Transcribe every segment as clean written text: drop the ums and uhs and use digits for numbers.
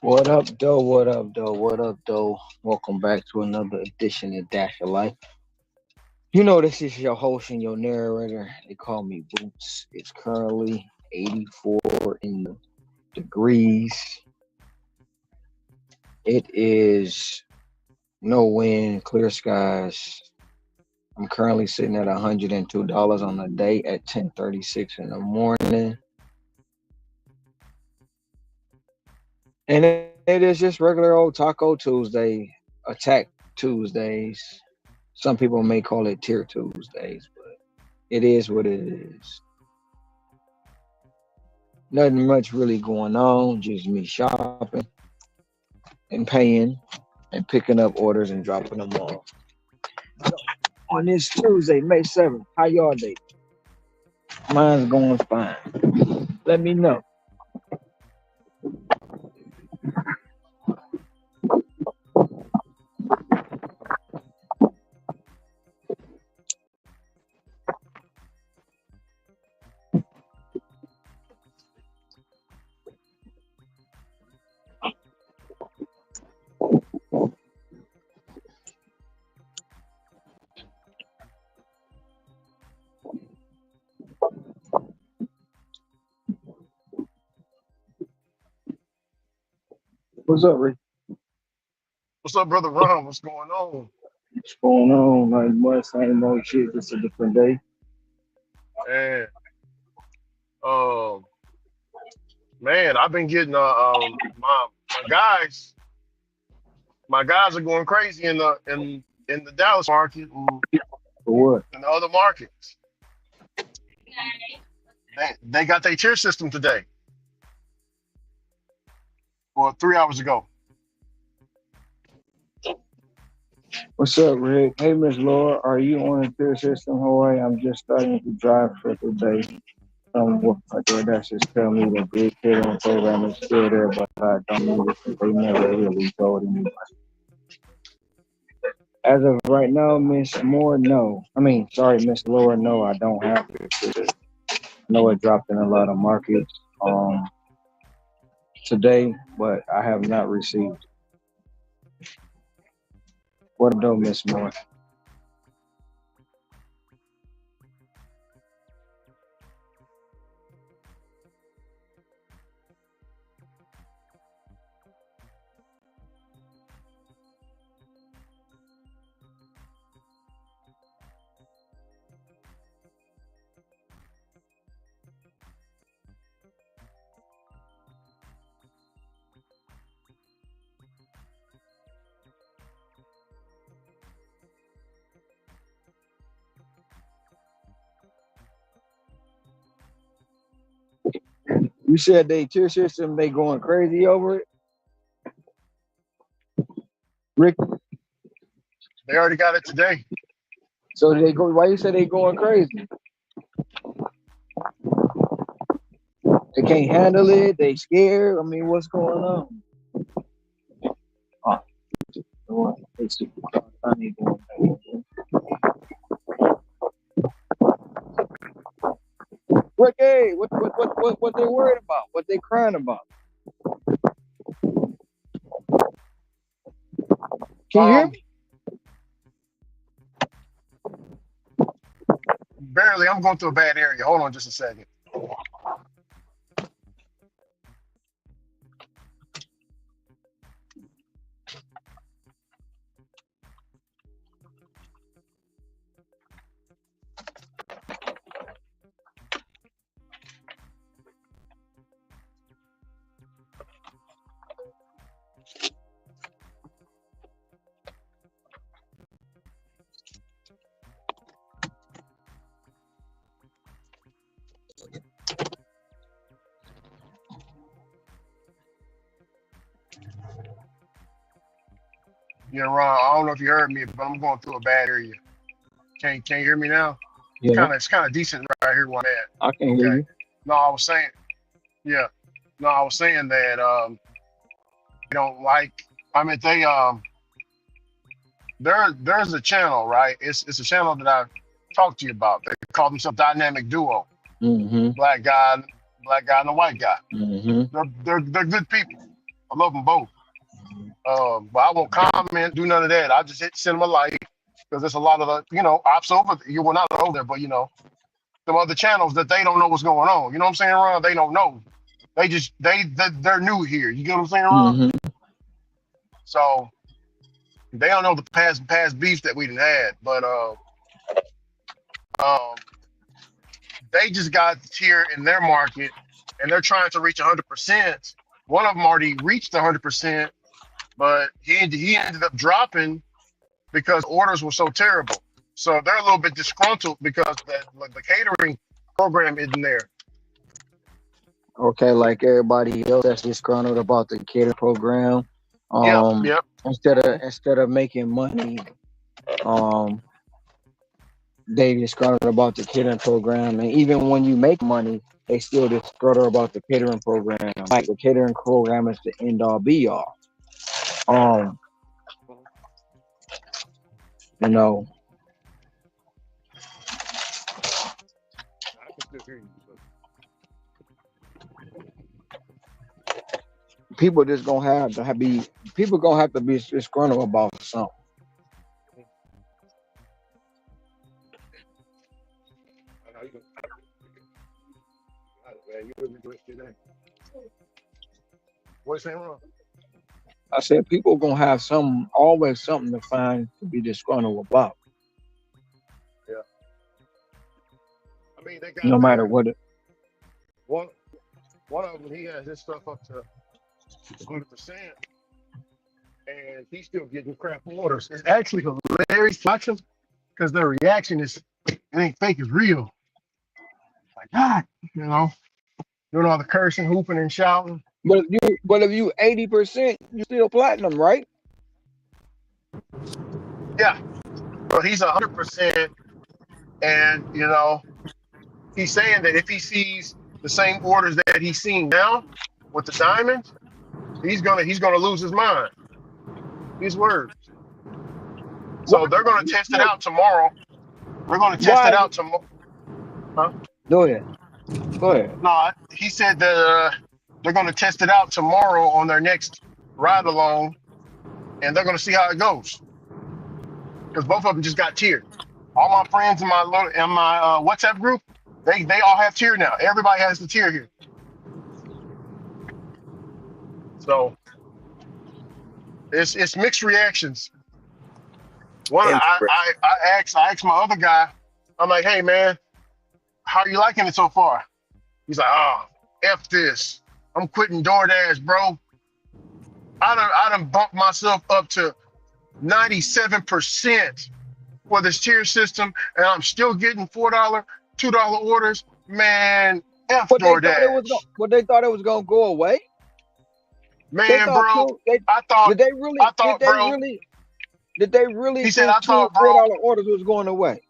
What up, though? What up, though? What up, though? Welcome back to another edition of Dash of Life. You know, this is your host and your narrator. They call me Boots. It's currently 84 in the degrees. It is no wind, clear skies. I'm currently sitting at $102 on the day at 10:36 in the morning. And it is just regular old Taco Tuesday, Attack Tuesdays. Some people may call it Tier Tuesdays, but it is what it is. Nothing much really going on, just me shopping and paying and picking up orders and dropping them off. So, on this Tuesday, May 7th, how y'all day? Mine's going fine. Let me know. What's up, Rick? What's up, brother Ron? What's going on? What's going on? Like what? Same old shit, just a different day. And um, man, I've been getting my guys are going crazy in the Dallas market and For what? in the other markets. They got their tier system today or 3 hours ago. What's up, Rick? Hey, Miss Laura, are you on a tier system, Hawaii? I'm just starting to drive for the day. What my DoorDash just tell me the big catering program is still there, but I don't know if they never really told me. As of right now, Miss Moore, no. I mean, sorry, Miss Laura, no, I don't have it. I know it dropped in a lot of markets today, but I have not received. What do, Miss Moore? You said they tier system, they going crazy over it, Rick. They already got it today. So they go. Why you say they going crazy? They can't handle it. They scared. I mean, what's going on? Oh, Rick, hey, what they worried about? What they crying about? Can you hear Um, me? Barely. I'm going through a bad area. Hold on just a second. Yeah, Ron. I don't know if you heard me, but I'm going through a bad area. Can you hear me now? Yeah, It's kind of decent right here where I'm I can at. hear Okay. you. No, I was saying, yeah. No, I was saying that they don't like. I mean, there's a channel, right? It's a channel that I talked to you about. They call themselves Dynamic Duo. Mm-hmm. Black guy, black guy, and a white guy. Mm-hmm. They're good people. I love them both. But I won't comment, do none of that. I just send them a like because there's a lot of ops over. You were not over there, but some other channels that they don't know what's going on. You know what I'm saying, Ron? They don't know. They're new here. You get what I'm saying, Ron? Mm-hmm. So they don't know the past beef that we done had. But um, they just got here in their market, and they're trying to reach 100%. One of them already reached 100%, but he ended up dropping because orders were so terrible. So they're a little bit disgruntled because the catering program isn't there. Okay, like everybody else that's disgruntled about the cater program. Yep, Um, yep. instead of making money, um, they disgruntled about the catering program, and even when you make money, they still disgruntled about the catering program. Like the catering program is the end all be all. Um, you know, I can still hear you. people just gonna have to be people gonna have to be disgruntled about something. What's saying wrong? I said people gonna have always something to find to be disgruntled about, Yeah. I mean, they got no matter their what. one. One of them, he has his stuff up to 100%, and he's still getting crap orders. It's actually hilarious watching because their reaction is, it ain't fake, it's real. Like, God, doing all the cursing, hooping, and shouting. But if you 80%, you still platinum, right? Yeah, but he's 100%, and he's saying that if he sees the same orders that he's seeing now with the diamonds, he's gonna lose his mind. His words. Why? So they're gonna test it out tomorrow. They're gonna test Why? it out tomorrow. Huh? Go ahead. Go ahead. No, he said that they're gonna test it out tomorrow on their next ride along, and they're gonna see how it goes. Because both of them just got tiered. All my friends in my WhatsApp group, they all have tier now. Everybody has the tier here. So it's mixed reactions. I asked my other guy, I'm like, hey man, how are you liking it so far? He's like, oh, F this. I'm quitting DoorDash, bro. I done bumped myself up to 97% for this tier system, and I'm still getting $4, $2 orders. Man, F DoorDash. They thought it was gonna go away. They Man, thought bro, I thought did they really I thought, bro. Did they really He said, think I thought, bro. $2 and $4 orders was going away?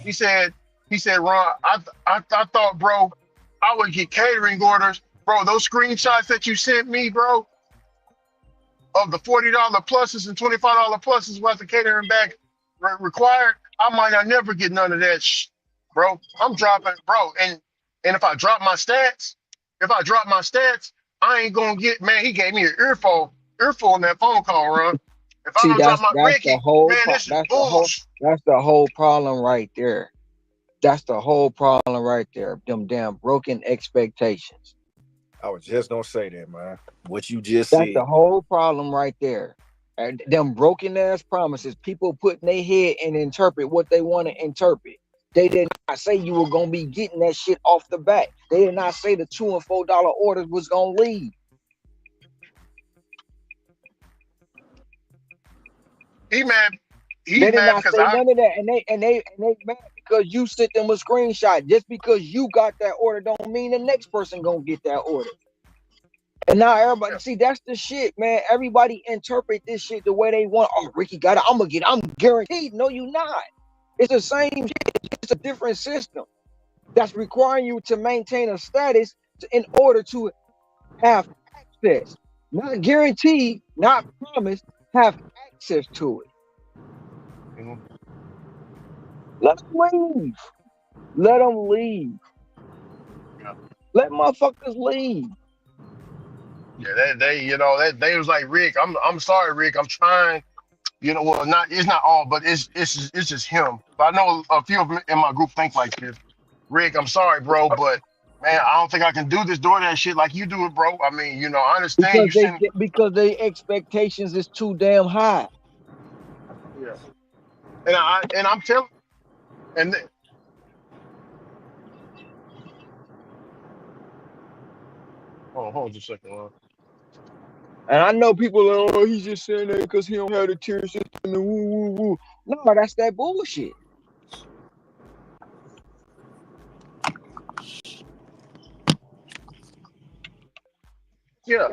He said, Ron, I thought, bro, I would get catering orders. Bro, those screenshots that you sent me, bro, of the $40 pluses and $25 pluses with the catering bag required, I might not never get none of that bro. I'm dropping, bro. And if I drop my stats, I ain't gonna get, man, he gave me an earful in that phone call, Ron. If I don't drop my Ricky, man, this is bullshit. That's the whole problem right there. That's the whole problem right there. Them damn broken expectations. I was just gonna say that, man. What you just said. That's the whole problem right there. And them broken ass promises, people putting their head and interpret what they want to interpret. They did not say you were gonna be getting that shit off the bat. They did not say the $2 and $4 orders was gonna leave. He mad. He's they did mad not say none of that, and they mad because you sent them a screenshot. Just because you got that order don't mean the next person gonna get that order. And now everybody see that's the shit, man. Everybody interpret this shit the way they want. Oh, Ricky got it. I'm guaranteed. No, you not. It's the same shit. It's a different system that's requiring you to maintain a status in order to have access. Not guaranteed, not promised, have access to it. Mm-hmm. Let them leave. Let them leave. Yeah. Let motherfuckers leave. Yeah, they was like, Rick, I'm sorry, Rick, I'm trying. Well, it's not all, but it's just him. But I know a few of them in my group think like this. Rick, I'm sorry, bro, but man, I don't think I can do this DoorDash shit like you do it, bro. I mean, I understand because their expectations is too damn high. Yeah, and I'm telling, and hold on just a second, Ron. And I know people are, oh, he's just saying that because he don't have the tier system and woo woo woo. No, that's that bullshit. Yeah.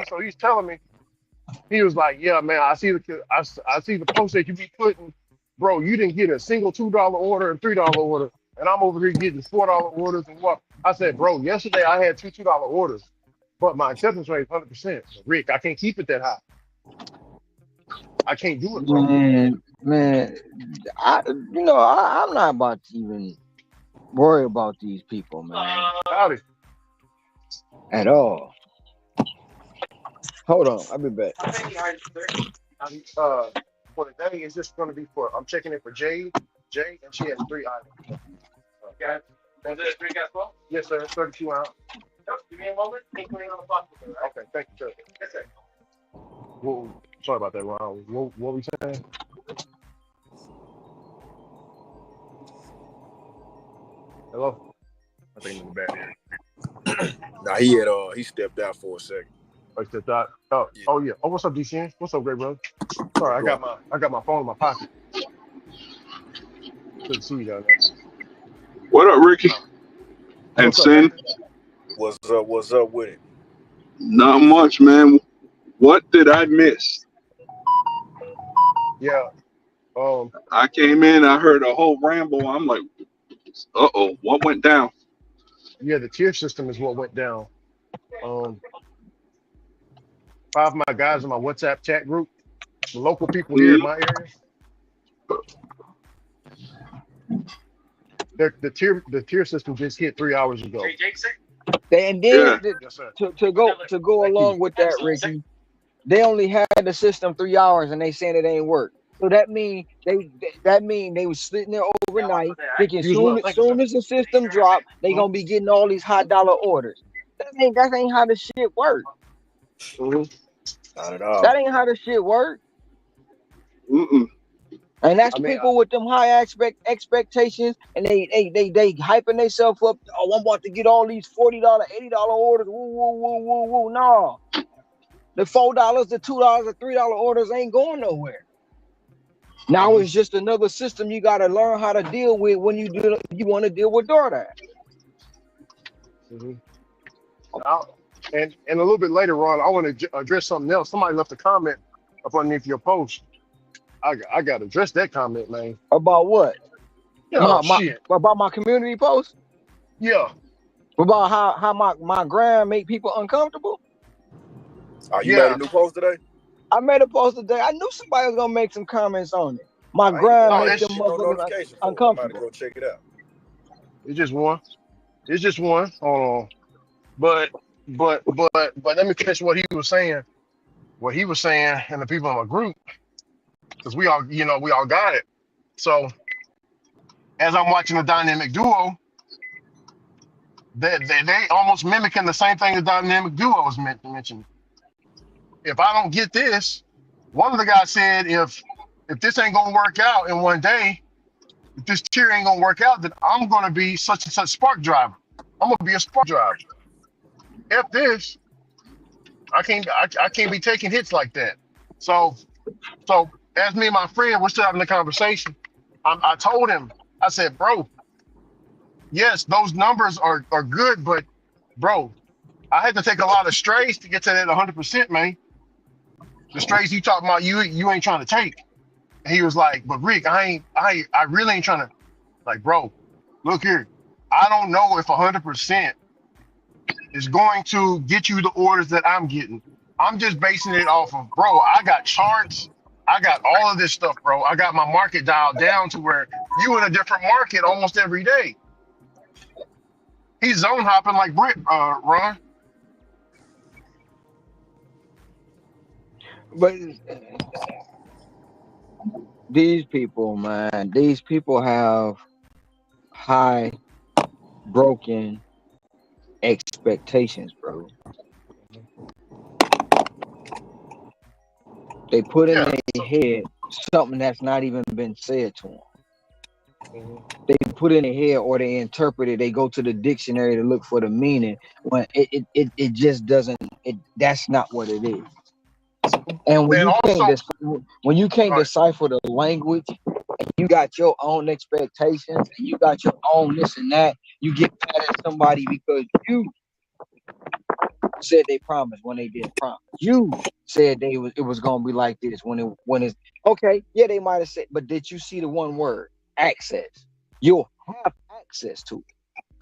So he's telling me, he was like, yeah, man, I see the post that you be putting, bro. You didn't get a single $2 order and $3 order, and I'm over here getting $4 orders and what? I said, bro, yesterday I had two $2 orders, but my acceptance rate is 100%. Rick, I can't keep it that high. I can't do it, bro. Man, I'm not about to even worry about these people, man. Howdy. At all. Hold on, I'll be back. for the day is just going to be for, I'm checking it for Jade, and she has 3 items. Okay. Was it 3 gas well? Yes, sir. 32 ounce. Yep. Give me a moment. Okay, thank you, sir. Yes, sir. Whoa, sorry about that, Ron. What were we saying? Hello? I think in the back here. Nah, he stepped out for a second. Like the thought. Oh, Yeah. oh yeah. Oh, what's up, DCN? What's up, great brother? Sorry, I got my phone in my pocket. Couldn't see you down there. What up, Ricky? And What's up, Sin? What's up with it? Not much, man. What did I miss? Yeah. I came in, I heard a whole ramble. I'm like, what went down? Yeah, the tier system is what went down. 5 of my guys in my WhatsApp chat group, the local people here in my area. The tier system just hit 3 hours ago. And then Yeah. Yes, sir. to go along with that, Ricky, they only had the system 3 hours and they saying it ain't work. So that mean they was sitting there overnight thinking soon as the system drop, they gonna be getting all these high dollar orders. That ain't how the shit work. Not at all. That ain't how the shit work. Mm-mm. And that's people with them high expectations, and they hyping themselves up. Oh, I'm about to get all these $40, $80 orders. Woo. No, the $4, the $2, the $3 orders ain't going nowhere. Now it's just another system you got to learn how to deal with when you want to deal with DoorDash. And a little bit later on, I want to address something else. Somebody left a comment up underneath your post. I got to address that comment, man. About what? Shit. About my community post? Yeah. About how my gram make people uncomfortable? Oh, you made a new post today? I made a post today. I knew somebody was gonna make some comments on it. My gram makes them motherfuckers uncomfortable. I'm about to go check it out. It's just one. Hold on. But let me finish what he was saying. What he was saying, and the people in my group, because we all got it. So as I'm watching the dynamic duo, they almost mimicking the same thing the dynamic duo was mentioning. If I don't get this, one of the guys said, if this ain't gonna work out in one day, if this tier ain't gonna work out, then I'm gonna be such and such spark driver. I'm gonna be a spark driver. F this, I can't be taking hits like that. So as me and my friend, we're still having the conversation. I told him, I said, bro, yes, those numbers are good, but bro, I had to take a lot of strays to get to that 100%, man. The strays you talking about, you ain't trying to take. And he was like, but Rick, I really ain't trying to. Like, bro, look here. I don't know if 100% is going to get you the orders that I'm getting. I'm just basing it off of, bro, I got charts. I got all of this stuff, bro. I got my market dialed down to where you in a different market almost every day. He's zone hopping like Britt, Ron. But these people, man, these people have high broken expectations, bro. They put in their head something that's not even been said to them. They put in their head, or they interpret it. They go to the dictionary to look for the meaning when it just doesn't. That's not what it is. And when you can't decipher the language, and you got your own expectations, and you got your own this and that, you get mad at somebody because you said they promised when they didn't promise. You said it was gonna be like this when it's okay. Yeah, they might have said, but did you see the one word access? You'll have access to it,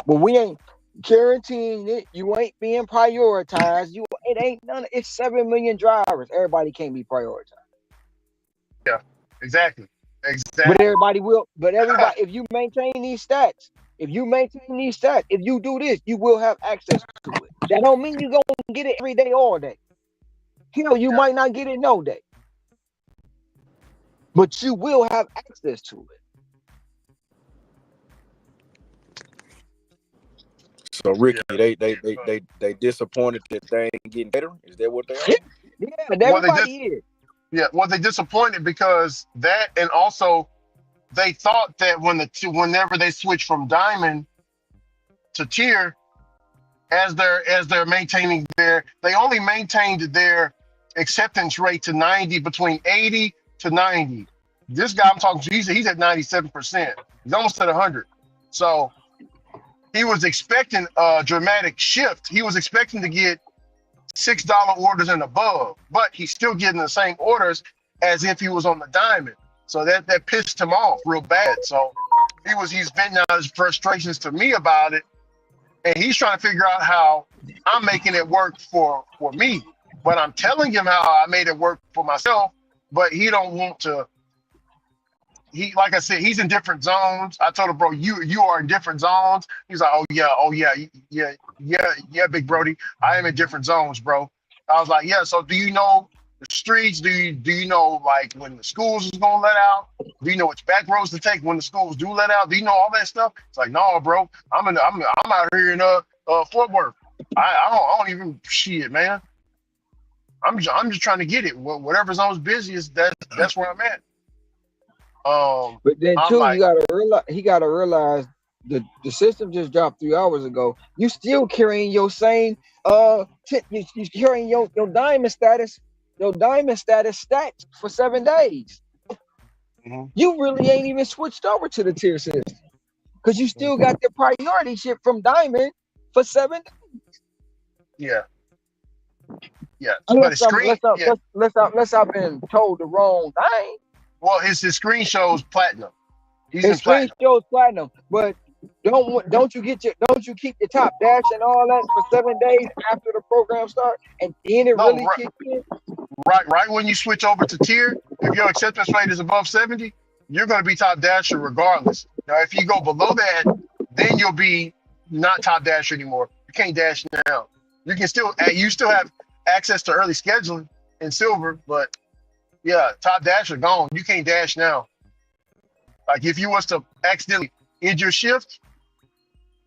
but we ain't guaranteeing it. You ain't being prioritized. It ain't none. It's 7 million drivers. Everybody can't be prioritized. Yeah, exactly. But everybody will. But everybody, if you maintain these stats, if you do this, you will have access to it. That don't mean you gonna get it every day, all day. Hell, you might not get it no day. but you will have access to it. So Ricky, Yeah. they disappointed that they ain't getting catering. Is that what they Yeah, are? yeah, Well, they everybody just is. yeah. Well, they disappointed because that, and also they thought that whenever they switched from diamond to tier, as they're maintaining they only maintained their acceptance rate to 90, between 80 to 90. This guy I'm talking to, he's at 97%. He's almost at 100. So he was expecting a dramatic shift. He was expecting to get $6 orders and above, but he's still getting the same orders as if he was on the diamond. So that pissed him off real bad. So he's venting out his frustrations to me about it, and he's trying to figure out how I'm making it work for me. But I'm telling him how I made it work for myself, but he don't want to. He, like I said, he's in different zones. I told him, bro, you are in different zones. He's like, oh yeah, big Brody, I am in different zones, bro. I was like, yeah. So do you know the streets? Do you know, like, when the schools is gonna let out? Do you know which back roads to take when the schools do let out? Do you know all that stuff? It's like, no, bro. I'm out here in Fort Worth. I don't even shit, man. I'm just trying to get it. Whatever zone's busiest, that's where I'm at. But then I'm too, you like, gotta realize he gotta realize the system just dropped 3 hours ago. You still carrying your same you carrying your diamond status stats for 7 days. mhm, You really ain't even switched over to the tier system because you still got the priority shit from diamond for 7 days. yeah, yeah. But Unless his I'm screen, yeah. unless I've been told the wrong thing. Well, his screen shows platinum. He's His in screen platinum. shows platinum, but don't you keep your top dash and all that for 7 days after the program starts, and then it No, really kicks in? right when you switch over to tier, if your acceptance rate is above 70, you're going to be top dasher regardless. Now, if you go below that, then you'll be not top dasher anymore. You can't dash now. You still have access to early scheduling in silver, but yeah, top dasher gone. You can't dash now. Like, if you was to accidentally end your shift,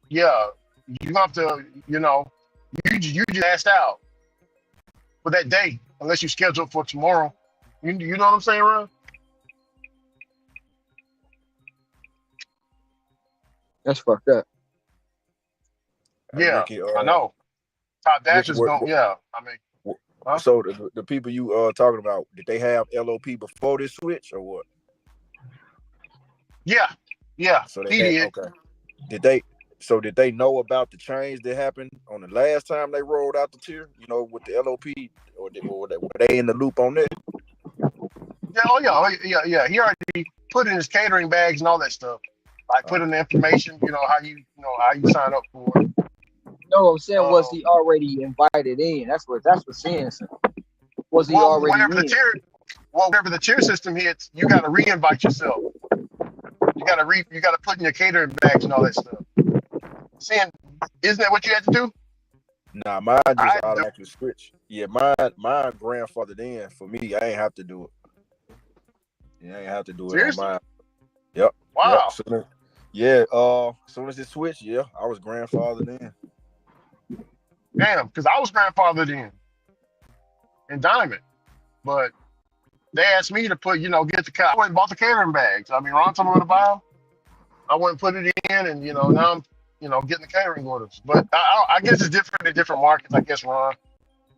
yeah, you have to, you just asked out for that day unless you schedule it for tomorrow. You know what I'm saying, Ron? That's fucked up. Yeah, Ricky, I know. Top Ricky, Dashers going, yeah. I mean, huh? so the people you talking about, did they have LOP before this switch or what? Yeah, So they he had, did. okay. Did they know about the change that happened on the last time they rolled out the tier? You know, with the LOP, were they in the loop on that? Yeah, yeah. He already put in his catering bags and all that stuff. Like, put in the information, how you sign up for it. No, what I'm saying, was Um, he already invited in? That's what saying. Was he well, already in? whenever the tier system hits, you got to re-invite yourself. You got to put in your catering bags and all that stuff. Seeing, isn't that what you had to do? Nah, mine I just had to do. automatically switch. Yeah, mine grandfathered in. For me, I ain't have to do it. Yeah, I ain't have to do it on Seriously? mine. Yep. Wow. Soon as it switched, yeah, I was grandfathered in. Damn, because I was grandfathered in Diamond, but they asked me to put, get the car. I went and bought the catering bags. I mean, Ron told me where to buy them. I went and put it in, and now I'm, getting the catering orders. But I guess it's different in different markets. I guess, Ron.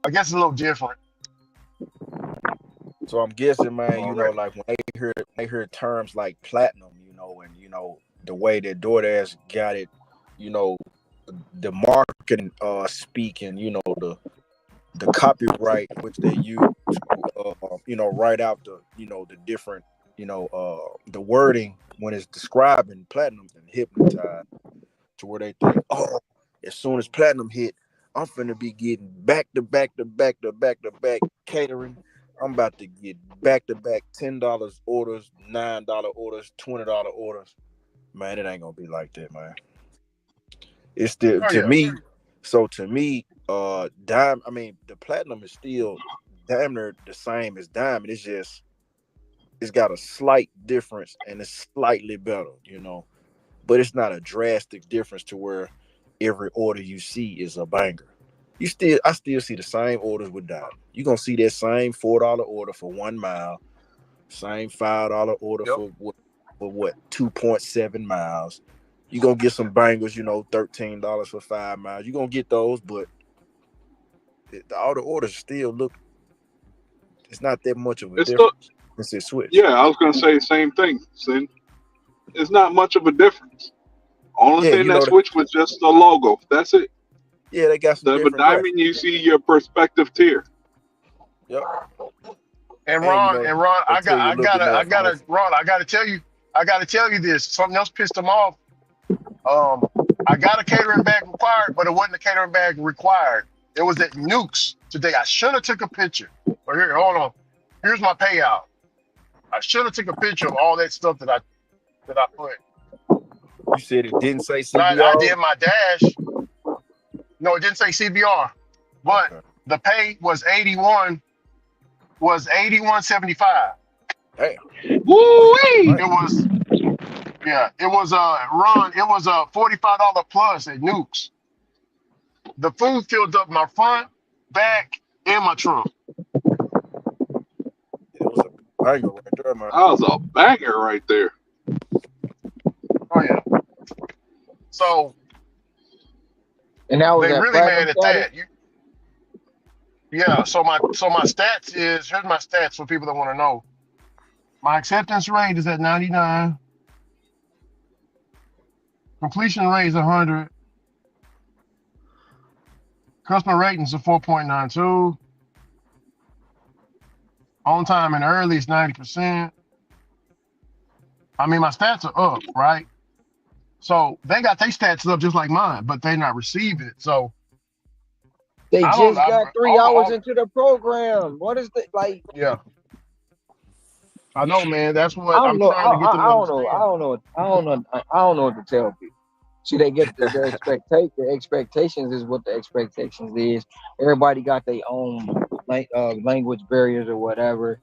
I guess it's a little different. So I'm guessing, man, Already. like when they hear terms like platinum, and the way that DoorDash got it, you know, the marketing speaking, the copyright which they use to write out the different, the wording when it's describing platinum and hypnotized to where they think, oh, as soon as platinum hit, I'm finna be getting back to back to back to back to back catering. I'm about to get back to back $10 orders, $9 orders, $20 orders. Man, it ain't gonna be like that, man. It's still Oh, yeah. to me, the platinum is still damn near the same as diamond. It's just it's got a slight difference and it's slightly better, you know. But it's not a drastic difference to where every order you see is a banger. I still see the same orders with Diamond. You're gonna see that same $4 order for 1 mile, same $5 order Yep. for what 2.7 miles. You're gonna get some bangers, you know, $13 for 5 miles. You're gonna get those, but all the orders still look, it's not that much of a It's the difference since it switched. Yeah, I was gonna say the same thing. Sin. It's not much of a difference. Only Yeah, thing you that know, switched was just the logo. That's it. yeah, they got some The different graphics. diamond, you see your perspective tier. Yep. And And you Ron, know, I they tell you a little bit more information. Ron, I gotta tell you this. Something else pissed him off. I got a catering bag required, but it wasn't a catering bag required. It was at Nukes today. I should have took a picture. But here, hold on. Here's my payout. I should have took a picture of all that stuff that I put. You said it didn't say But I CBR. did my dash. No, it didn't say CBR. But Okay. the pay was 81.75. Damn. Woo-wee! It was Ron, it was a $45 plus at Nukes. The food filled up my front, back, and my trunk. It was a banger right there, man. That was a banger right there. Oh yeah. So And that was they at really Platinum mad at Status. that. Yeah, so my stats here's my stats for people that want to know. My acceptance rate is at 99. Completion rate is 100. Customer ratings are 4.92. On time and early is 90%. I mean, my stats are up, right? So they got their stats up just like mine, but they're not receiving it. So They I don't. just got 3 hours into the program. What is the like? Yeah, I know, man. That's I what don't I'm know. trying to get them to I don't know. understand. I don't know what to tell people. See, they get the expectations is what the expectations is. Everybody got their own language barriers or whatever.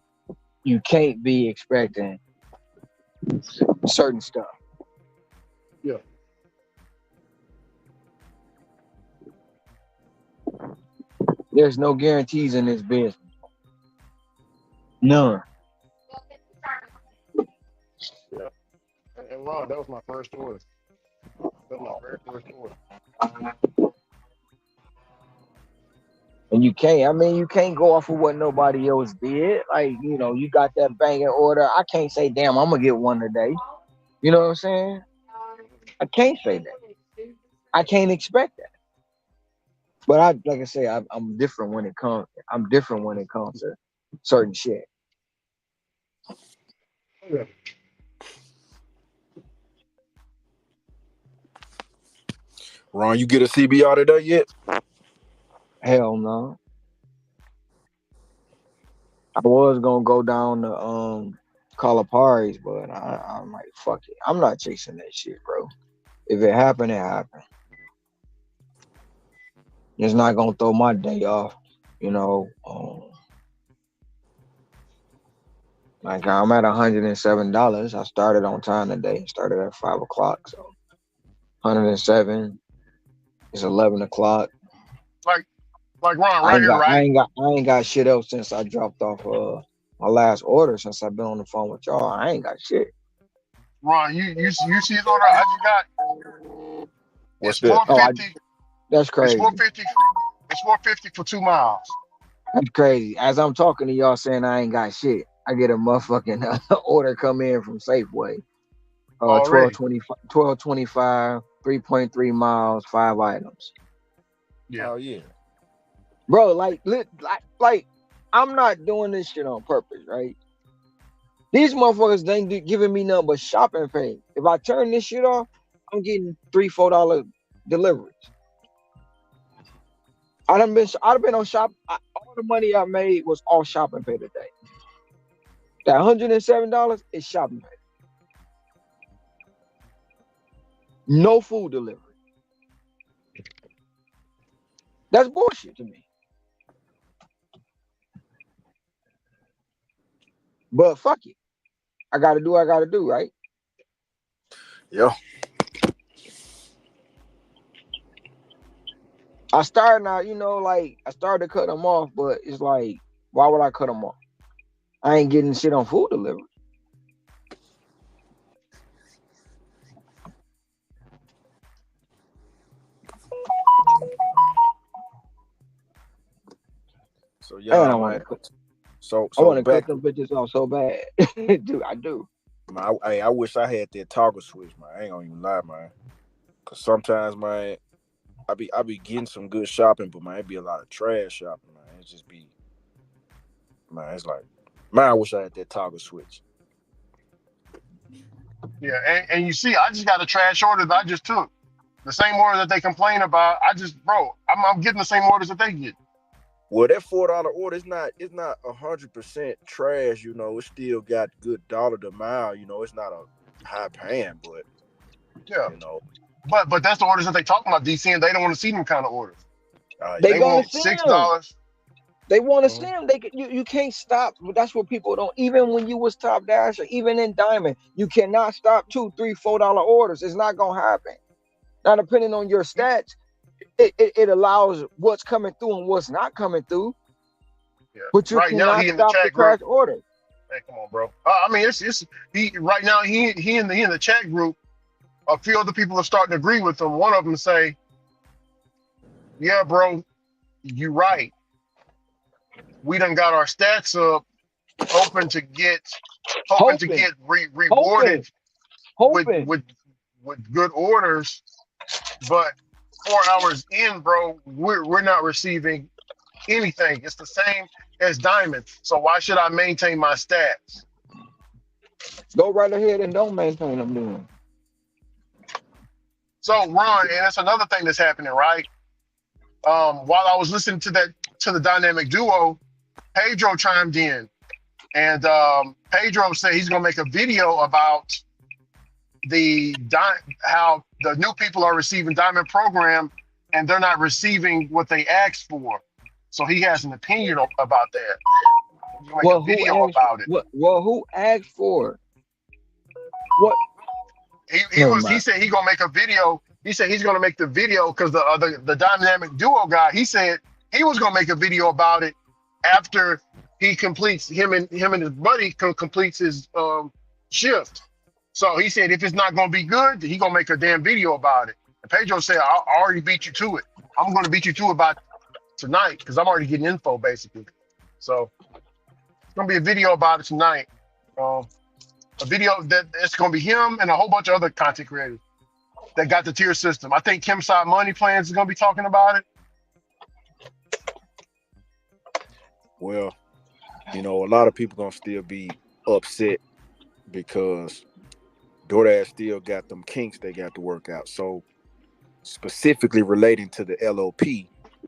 You can't be expecting certain stuff. Yeah. There's no guarantees in this business. None. Yeah. And Ron, that was my first order. That was my very first order. And you can't go off of what nobody else did. Like, you got that banging order. I can't say, damn, I'm gonna get one today. You know what I'm saying? I can't say that. I can't expect that. But like I say, I'm different when it comes. I'm different when it comes to certain shit. Yeah. Ron, you get a CBR today yet? Hell no. I was gonna go down to Kalahari's, but I'm like, fuck it. I'm not chasing that shit, bro. If it happened, it happened. It's not gonna throw my day off, you know. Like I'm at $107. I started on time today. Started at 5 o'clock, so 107. It's 11 o'clock. Like Ron, right here, right? I ain't got shit else since I dropped off my last order. Since I've been on the phone with y'all, I ain't got shit. Ron, you see his order I just got? What's It's that? 450. That's It's crazy. 450. It's 450 for 2 miles. That's crazy. As I'm talking to y'all saying I ain't got shit, I get a motherfucking order come in from Safeway. Already. 1225, 3.3 miles, 5 items. Yeah. Oh yeah. Bro, like I'm not doing this shit on purpose, right? These motherfuckers they ain't giving me nothing but shopping pay. If I turn this shit off, I'm getting $3-4 deliveries. I'd have been on shop. All the money I made was all shopping pay today. That $107 is shopping pay. No food delivery. That's bullshit to me. But fuck it. I gotta do what I gotta do, right? Yeah. I started now, like I started to cut them off, but it's like, why would I cut them off? I ain't getting shit on food delivery. So And yeah, I want man. to cut. So I want so to cut back them to bitches off so bad. Dude, I do. man, I wish I had that toggle switch, man. I ain't gonna even lie, man. Cause sometimes, man, I be getting some good shopping, but man, it be a lot of trash shopping, man. It just be, man, it's like, man, I wish I had that toggle switch. Yeah, and you see, I just got a trash order that I just took. The same order that they complain about. I'm getting the same orders that they get. Well, that $4 order is not 100% trash. It still got good dollar to mile. It's not a high paying, but Yeah, you know, but that's the orders that they talking about, DC, and they don't want to see them kind of orders. They They yeah, gonna want see six them. dollars. They want to see Mhm. them. You can't stop. That's what people don't. Even when you was top dash or even in diamond, you cannot stop $2, $3, $4 orders. It's not gonna happen. Now, depending on your stats, it allows what's coming through and what's not coming through. Yeah. But you Right now, cannot he in the stop the chat group. crash order. Hey, come on, bro. I mean, it's he right now. He in the chat group. A few other people are starting to agree with him. One of them say, "Yeah, bro, you right. We done got our stats up, hoping to get, hoping to Hoping, get rewarded hoping, with hoping. with with good orders, but 4 hours in, bro, we're not receiving anything. It's the same as Diamond. So why should I maintain my stats?" Go right ahead and don't maintain them doing. So Ron, and that's another thing that's happening, right? While I was listening to the dynamic duo, Pedro chimed in, and Pedro said he's gonna make a video about how the new people are receiving Diamond program, and they're not receiving what they asked for. So he has an opinion about that. He's gonna make a Well, who video asked? about it. What? Well, who asked for it? What? Never He mind. said he gonna make a video. He said he's gonna make the video because the dynamic duo guy. He said he was gonna make a video about it after he completes him and his buddy completes his shift. So he said if it's not gonna be good, he gonna make a damn video about it. And Pedro said I already beat you to it. I'm gonna beat you to it by tonight because I'm already getting info basically. So it's gonna be a video about it tonight. Um, a video that it's gonna be him and a whole bunch of other content creators that got the tier system. I think Kim Side Money Plans is gonna be talking about it. well, a lot of people gonna still be upset because DoorDash still got them kinks they got to work out. So specifically relating to the LOP.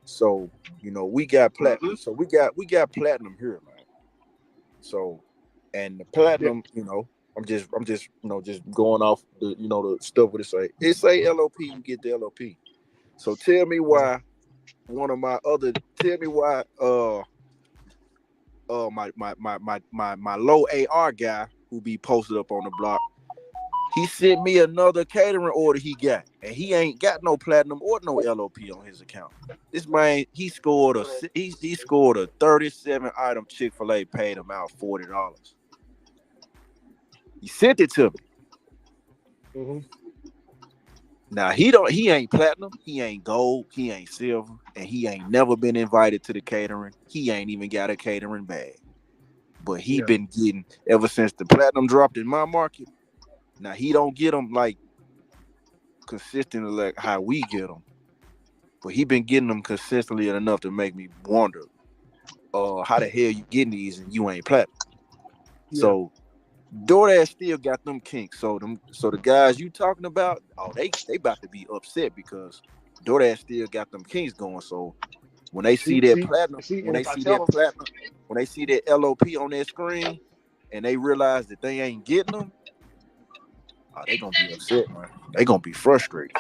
So, we got Mm-hmm. platinum. So we got platinum here, man. So, and the Yeah. platinum, I'm just just going off the stuff what it say. It say LOP, you get the LOP. So tell me Mhm. why tell me why my low AR guy who be posted up on the block, he sent me another catering order he got, and he ain't got no platinum or no LOP on his account. This man, he scored a 37 item Chick-fil-A, paid him out $40. He sent it to me. Mhm. Now he ain't platinum, he ain't gold, he ain't silver, and he ain't never been invited to the catering. He ain't even got a catering bag. But he Yeah. been getting ever since the platinum dropped in my market. Now he don't get them like consistently like how we get them, but he been getting them consistently enough to make me wonder, how the hell you getting these and you ain't platinum? Yeah. So DoorDash still got them kinks. So the guys you talking about, oh they about to be upset because DoorDash still got them kinks going. So when they see See, that see, platinum, see, when and they if I see tell that them, platinum, when they see that LOP on their screen, and they realize that they ain't getting them, oh, they gonna be upset, man. They gonna be frustrated.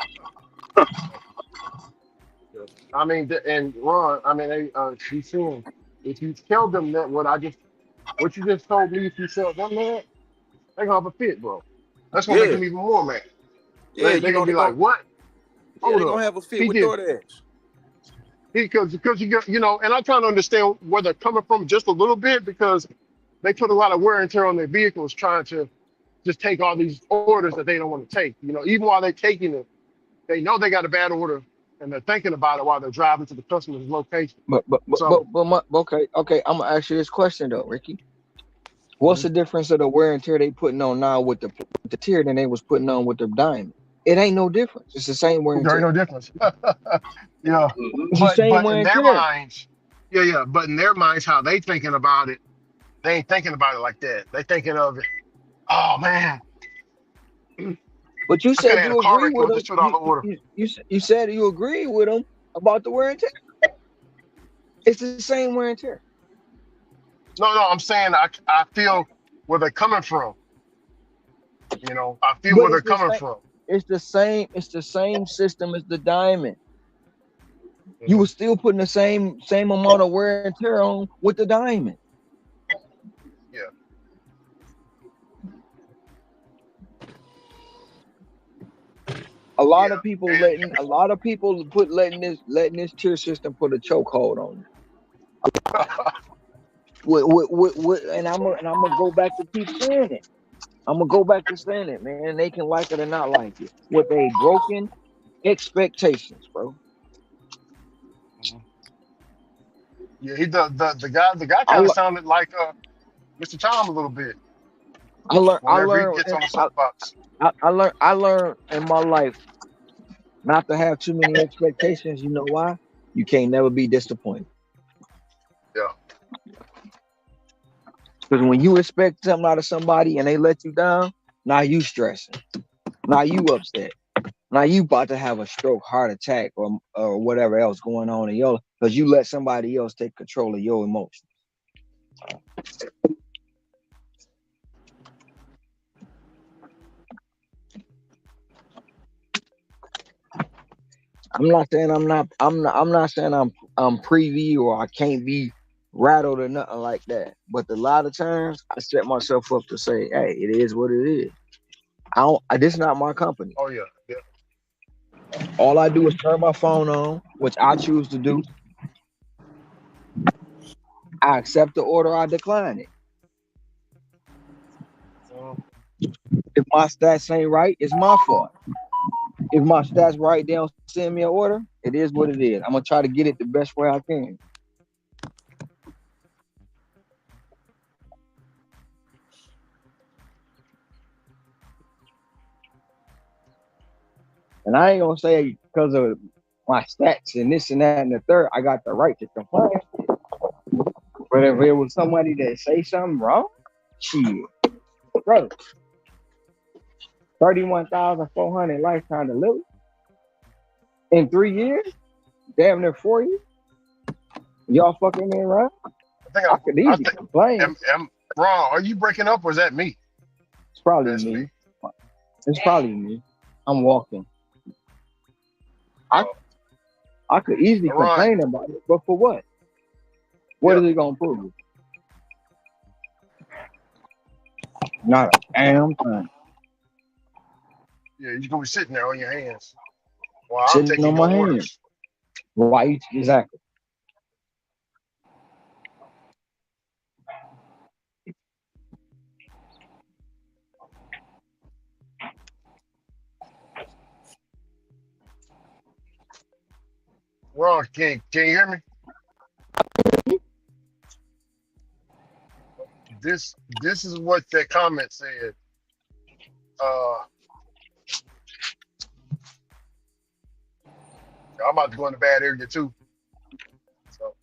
I mean, and Ron, I mean, she's if you tell them that what you just told me, if you tell them that, They gonna have a fit, bro. That's gonna make Yeah, them even more mad. yeah, They you gonna know be like, what? they Hold gonna up. have a fit He with did DoorDash. because you know, and I kind of understand where they're coming from just a little bit because they put a lot of wear and tear on their vehicles trying to just take all these orders that they don't want to take. You know, even while they're taking it, they know they got a bad order and they're thinking about it while they're driving to the customer's location. So Okay. I'm gonna ask you this question though, Ricky. What's mhm, the difference of the wear and tear they putting on now with the tear than they was putting on with the diamond? It ain't no difference. It's the same wear and there ain't tear. no difference. Yeah, Hmm. It's the same but wear in and their tear. minds, yeah. But in their minds, how they thinking about it, they ain't thinking about it like that. They thinking of it. Oh man, But you I could have said had a you car agree wreck with with them. this $2 order. You said you agree with them about the wear and tear. It's the same wear and tear. No, I'm saying I feel where they're coming from. You know, I feel But where they're coming from. it's the same. It's the same system as the diamond. You Hmm. were still putting the same amount of wear and tear on with the diamond. Yeah, yeah, A lot of people letting this tier system put a chokehold on it. and And I'm gonna go back to keep saying it. I'm gonna go back to saying it, man. They can like it or not like it. With a broken expectations, bro. Mhm. Yeah. He the guy I kind of le- sounded like Mr. Tom a little bit I whenever he learned gets on the soapbox. I learned in my life not to have too many expectations. You know why? You can't never be disappointed. Yeah. Because when you expect something out of somebody and they let you down, now you stressing. Now you upset. Now you about to have a stroke, heart attack, or whatever else going on in your because you let somebody else take control of your emotions. I'm not saying I'm privy or I can't be rattled or nothing like that. But a lot of times I set myself up to say, hey, it is what it is. This is not my company. Oh yeah. Yeah. All I do is turn my phone on, which I choose to do. I accept the order, I decline it. Mhm. If my stats ain't right, it's my fault. If my stats right, they don't send me an order. It is what it is. I'm gonna try to get it the best way I can. And I ain't gonna say because of my stats and this and that and the third, I got the right to complain. But if it was somebody that say something wrong, shit, bro, 31,400 lifetime delivery in 3 years, damn near 4 years. Y'all fucking me around. I think I could I easily think complain. am wrong. Are you breaking up or is that me? It's probably That's me. me. It's probably me. I'm walking. I Oh, I could easily Ron. complain about it, but for what? What Yeah. is it gonna prove? Not a damn thing. Yeah. You're gonna be sitting there on your hands while I'm Sitting taking on your my hand. orders. Right, exactly. Ron, can you hear me? This is what that comment said. Uh, I'm about to go in the bad area too. So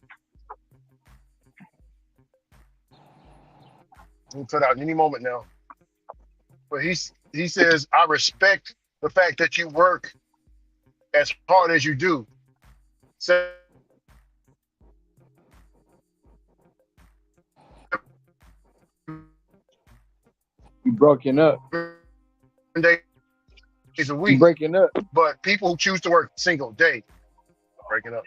we'll cut out any moment now. But he says, I respect the fact that you work as hard as you do. You broken up. Days a You week, breaking up. but people who choose to work a single day breaking up.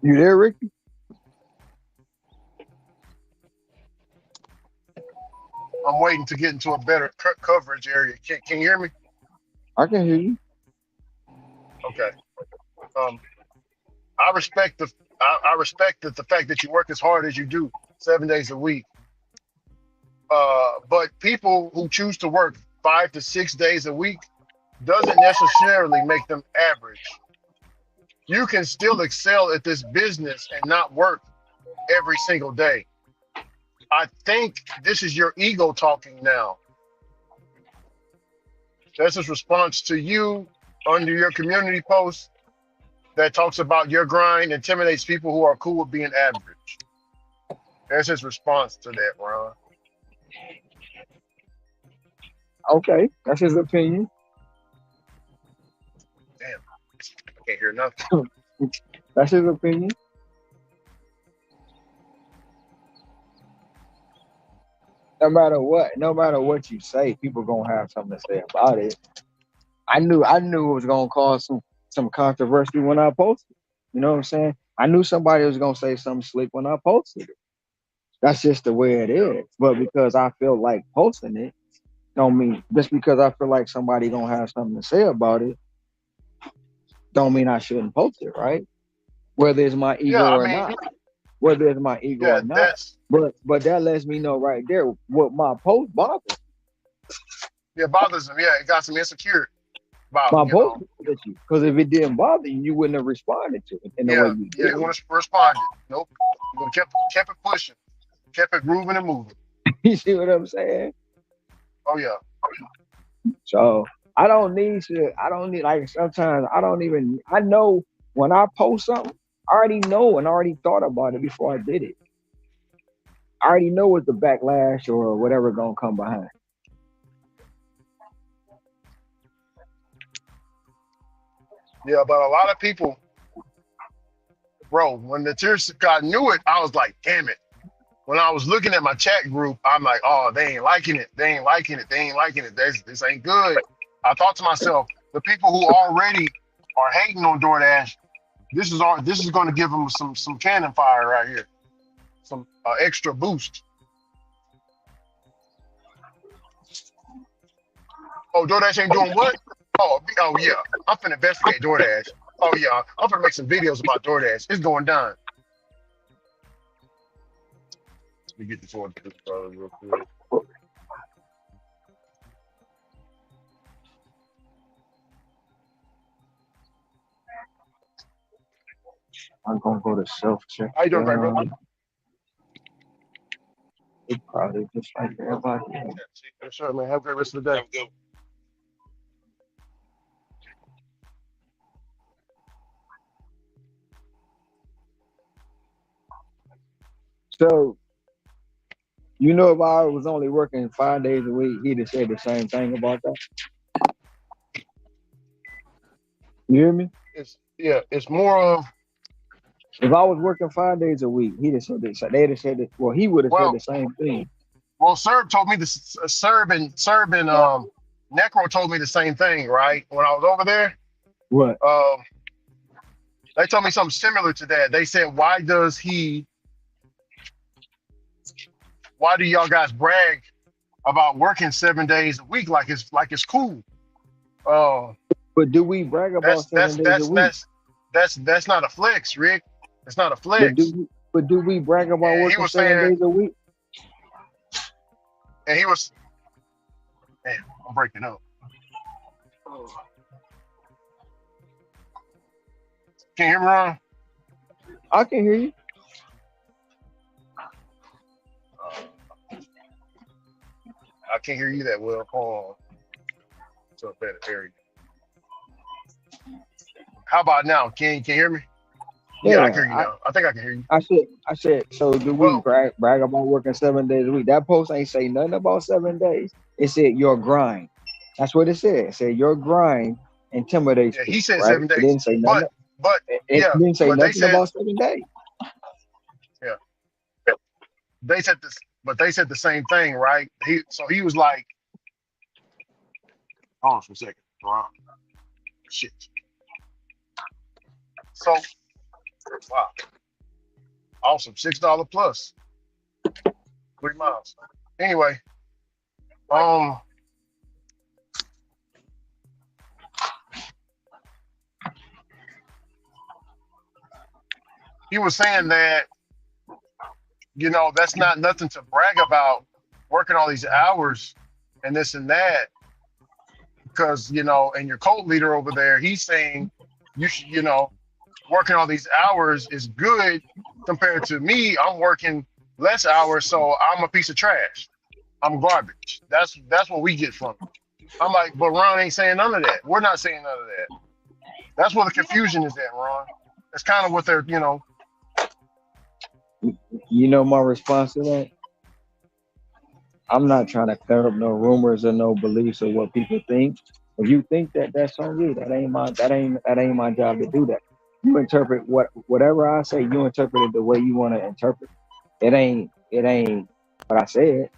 You there, Ricky? I'm waiting to get into a better coverage area. Can you hear me? I can hear you. Okay. Um, I respect I respect the fact that you work as hard as you do, 7 days a week. But people who choose to work 5 to 6 days a week doesn't necessarily make them average. You can still excel at this business and not work every single day. I think this is your ego talking now. That's his response to you under your community post that talks about your grind intimidates people who are cool with being average. That's his response to that, Ron. Okay, that's his opinion. Damn, I can't hear nothing. That's his opinion. No matter what you say, people gonna have something to say about it. I knew it was gonna cause some controversy when I posted. You know what I'm saying? I knew somebody was gonna say something slick when I posted it. That's just the way it is. But because I feel like posting it, don't mean just because I feel like somebody gonna have something to say about it, don't mean I shouldn't post it, right? Whether it's my ego Yeah, I or mean, not. Whether it's my ego yeah, or not. that's But that lets me know right there what my post bothers. yeah, bothers him. Yeah, it got some insecure about, My post bothers you. Because if it didn't bother you, you wouldn't have responded to it in the way Yeah, you yeah, did. you want to respond. Nope. You would have kept it pushing, kept it grooving and moving. You see what I'm saying? Oh yeah. So I don't need like sometimes I know when I post something, I already know and already thought about it before I did it. I already know what the backlash or whatever gonna come behind. Yeah, but a lot of people, bro, when the tears God knew it, I was like, damn it. When I was looking at my chat group, I'm like, oh, they ain't liking it. They ain't liking it. They ain't liking it. This ain't good. I thought to myself, the people who already are hating on DoorDash, this is going to give them some cannon fire right here, some extra boost. Oh, DoorDash ain't doing what? Oh yeah, I'm finna investigate DoorDash. Oh yeah, I'm finna make some videos about DoorDash. It's going down. Let me get this order real quick. I'm gonna go to self-check. How you doing, right, bro? It probably just like everybody else. Yes, sir, man. Have a great rest of the day. Have a good one. So you know, if I was only working 5 days a week, he'd have said the same thing about that. You hear me? It's more of. If I was working 5 days a week, he'd have said this. They'd have said it. Well, he would have said the same thing. Well, Serb told me this. Serb and Necro told me the same thing, right? When I was over there. What? They told me something similar to that. They said, why do y'all guys brag about working 7 days a week like it's cool? But do we brag about 7 days a week? That's not a flex, Rick. It's not a flex. But do we brag about working 7 days a week? And he was, damn, I'm breaking up. Can you hear me, Ron? I can hear you. I can't hear you that well. Hold on. to a better area. How about now? Can you hear me? Yeah, I can hear you Yeah, now. I think I can hear you. I said, so do we Well, brag about working 7 days a week? That post ain't say nothing about 7 days. It said your grind. That's what it said. It said your grind intimidates yeah, he people, said right? 7 days, It didn't say but nothing. but It yeah, didn't say but they nothing said about 7 days. yeah, they said this, but they said the same thing, right? He was like, hold on for a second, wow, shit. So wow, awesome, $6 plus 3 miles. Anyway, um, he was saying that that's not nothing to brag about, working all these hours and this and that, because and your cult leader over there, he's saying you should, working all these hours is good compared to me. I'm working less hours, so I'm a piece of trash. I'm garbage. That's what we get from it. I'm like, but Ron ain't saying none of that. We're not saying none of that. That's where the confusion is at, Ron. That's kind of what they're, You know my response to that? I'm not trying to clear up no rumors or no beliefs or what people think. If you think that, that's on you. That ain't my job to do that. You interpret whatever I say. You interpret it the way you want to interpret it. It ain't what I said.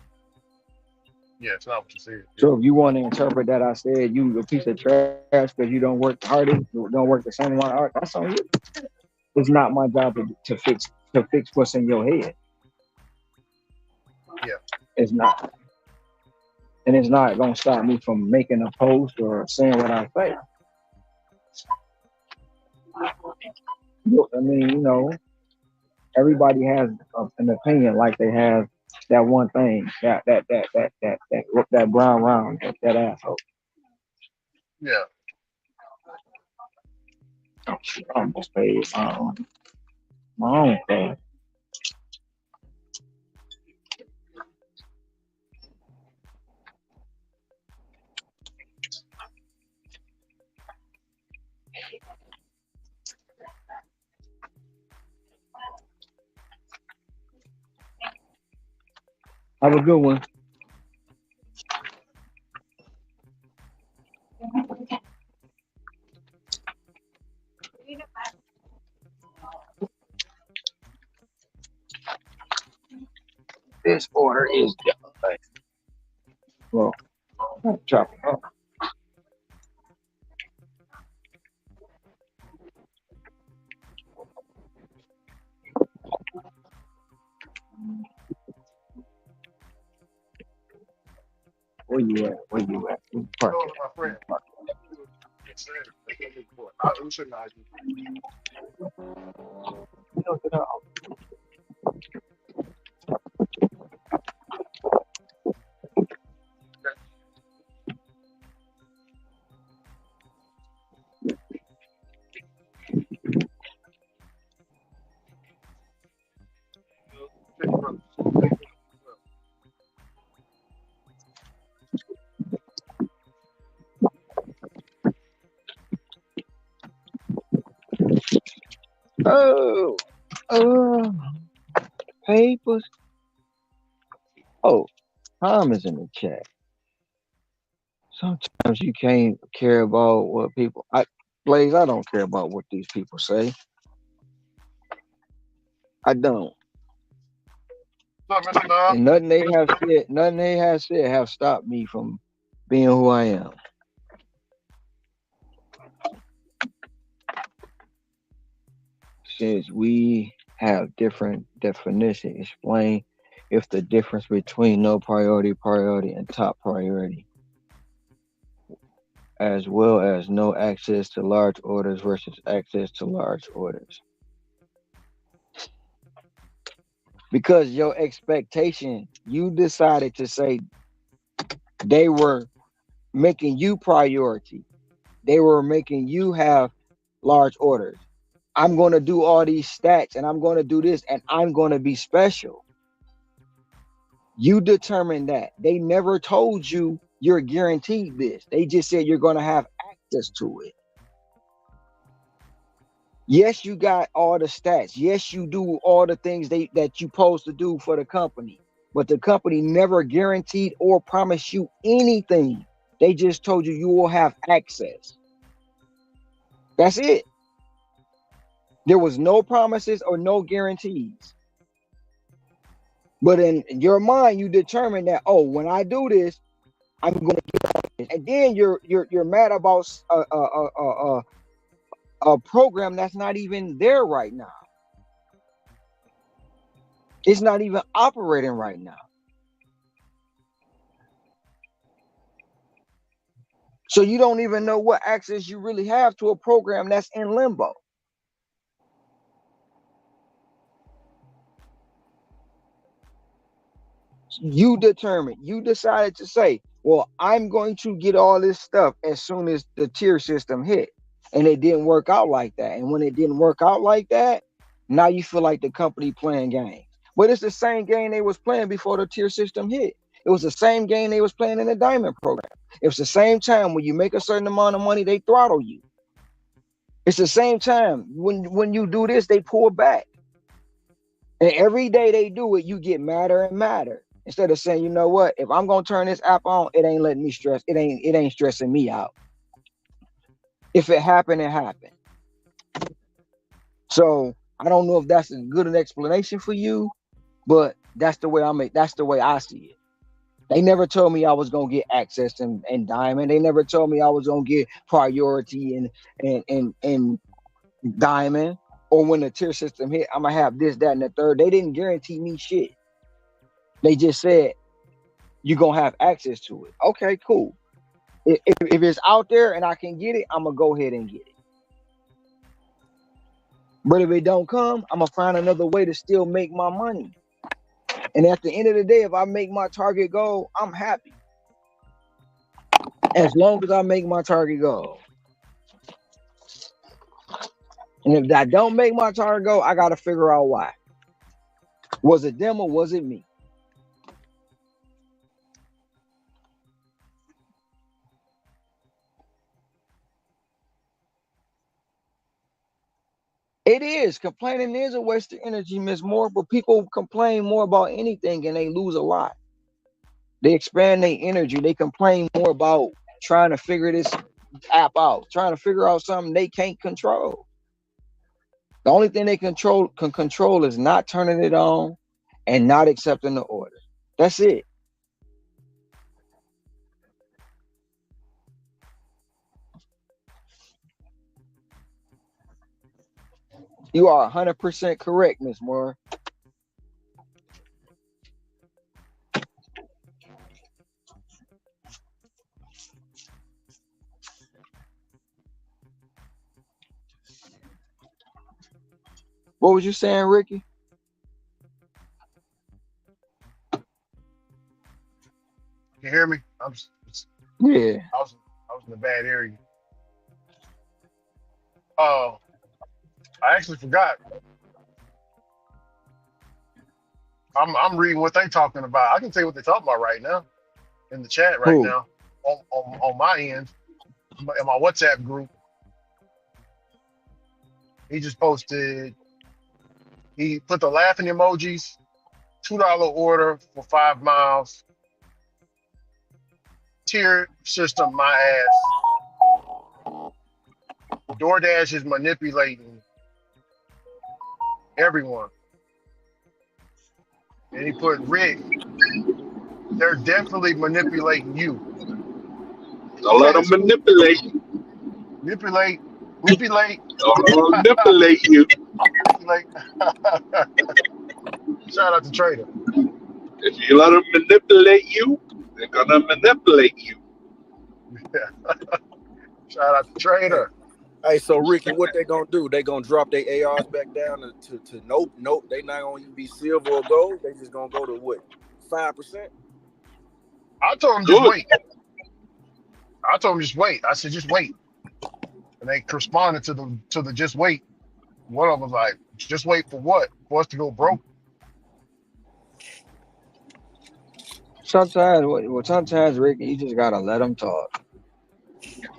yeah, it's not what you said. Yeah. So if you want to interpret that I said you a piece of trash because you don't work harder, you don't work the same amount of hard, that's on you. It's not my job to fix what's in your head. Yeah. It's not. And it's not gonna stop me from making a post or saying what I say. I mean, everybody has an opinion, like they have that one thing, that brown round, that asshole. Yeah. Oh, shit, I almost paid my own thing. Have a good one. This order is done. Well, chop it up. Where you at? Where you at? Park Hello it. to my friend. Park Yes, sir. I'm sure not. it. Look it up. Oh, papers. Oh, Tom is in the chat. Sometimes you can't care about what people. Blaze, I don't care about what these people say. I don't. What's up, Mr. Love? And nothing they have said have stopped me from being who I am. Since we have different definitions, explain if the difference between no priority, and top priority, as well as no access to large orders versus access to large orders. Because your expectation, you decided to say they were making you priority. They were making you have large orders. I'm going to do all these stats and I'm going to do this and I'm going to be special. You determine that. They never told you you're guaranteed this. They just said you're going to have access to it. Yes, you got all the stats. Yes, you do all the things that you're supposed to do for the company. But the company never guaranteed or promised you anything. They just told you will have access. That's it. There was no promises or no guarantees. But in your mind, you determine that, oh, when I do this, I'm going to get all this. And then you're mad about a program that's not even there right now. It's not even operating right now. So you don't even know what access you really have to a program that's in limbo. You decided to say, well, I'm going to get all this stuff as soon as the tier system hit. And it didn't work out like that. And when it didn't work out like that, now you feel like the company playing games. But it's the same game they was playing before the tier system hit. It was the same game they was playing in the diamond program. It was the same time when you make a certain amount of money, they throttle you. It's the same time when you do this, they pull back. And every day they do it, you get madder and madder. Instead of saying, you know what, if I'm gonna turn this app on, it ain't letting me stress. It ain't stressing me out. If it happened, it happened. So I don't know if that's as good an explanation for you, but that's the way I see it. They never told me I was gonna get access and diamond. They never told me I was gonna get priority and diamond, or when the tier system hit, I'm gonna have this, that, and the third. They didn't guarantee me shit. They just said you're gonna have access to it. Okay, cool. If it's out there and I can get it, I'm gonna go ahead and get it. But if it don't come, I'm gonna find another way to still make my money. And at the end of the day, if I make my target goal, I'm happy. As long as I make my target goal. And if I don't make my target goal, I gotta figure out why. Was it them or was it me? It is. Complaining is a waste of energy, Miss Moore, but people complain more about anything and they lose a lot. They expand their energy. They complain more about trying to figure this app out, trying to figure out something they can't control. The only thing they can control is not turning it on and not accepting the order. That's it. You are 100% correct, Miss Moore. What was you saying, Ricky? You hear me? Yeah. I was in a bad area. Oh, I actually forgot. I'm reading what they talking about. I can tell you what they're talking about right now in the chat right Who? now on my end in my WhatsApp group. He just posted. He put the laughing emojis. $2 order for 5 miles. Tier system, my ass. DoorDash is manipulating everyone. And he put Rick. They're definitely manipulating you. Don't let them manipulate. Manipulate. Don't manipulate you. Manipulate. Shout out to Trader. If you let them manipulate you, they're gonna manipulate you. Shout out to Trader. Hey, so Ricky, what they gonna do? They gonna drop their ARs back down to nope. They not gonna be silver or gold. They just gonna go to what, 5%? I told him just wait. I said just wait. And they responded to the just wait. One of them was like, just wait for what? For us to go broke? sometimes, Ricky, you just gotta let them talk,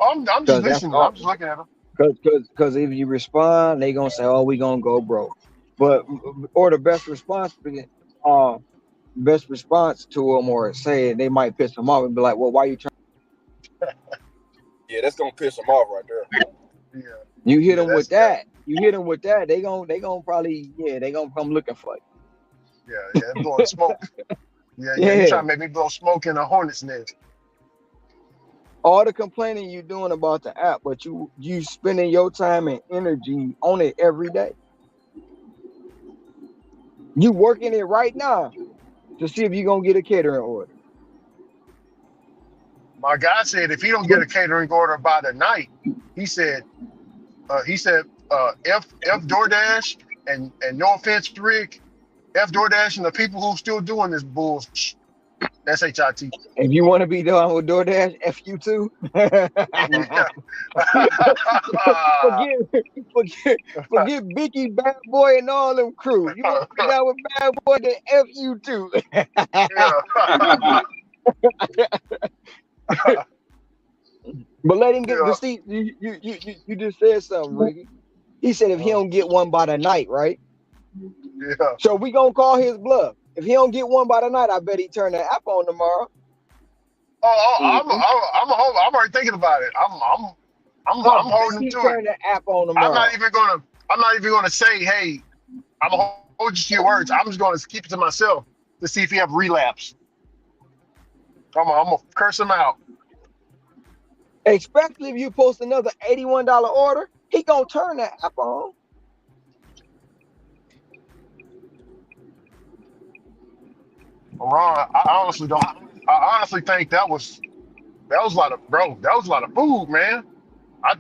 I'm just cause that's listening. all. I'm just looking at them. Cause if you respond, they gonna say, "Oh, we gonna go broke." But or the best response to them, or say they might piss them off and be like, "Well, why you trying?" Yeah, that's gonna piss them off right there. Yeah, You hit yeah, them with that's yeah, that. You hit them with that. They gonna probably they gonna come looking for yeah. I'm blowing smoke. Yeah, you. yeah. You Yeah. trying to make me blow smoke in a hornet's nest? All the complaining you doing about the app, but you spending your time and energy on it every day. You working it right now to see if you gonna get a catering order. My guy said if he don't get a catering order by the night, he said F DoorDash and no offense, Rick, F DoorDash and the people who still doing this bullshit. SHIT. If you want to be done with DoorDash, F you too. Yeah. forget, forget Bicky, Bad Boy, and all them crew. You want to be down with Bad Boy, then F you too. Yeah. But let him get the Yeah. seat. You just said something, Ricky. He said if he Uh, don't get one by the night, right? yeah. So we gonna call his bluff. If he don't get one by the night, I bet he turn the app on tomorrow. I'm I'm already thinking about it. I I'm bet holding him he to it. turn the app on I'm not tomorrow. even gonna I'm not even gonna say, hey, I'm gonna hold you to your words. I'm just gonna keep it to myself to see if he have relapse. I'm gonna curse him out. Especially if you post another $81 order, he gonna turn that app on. Ron, I honestly don't. I honestly think that was a lot of bro. That was a lot of food, man. I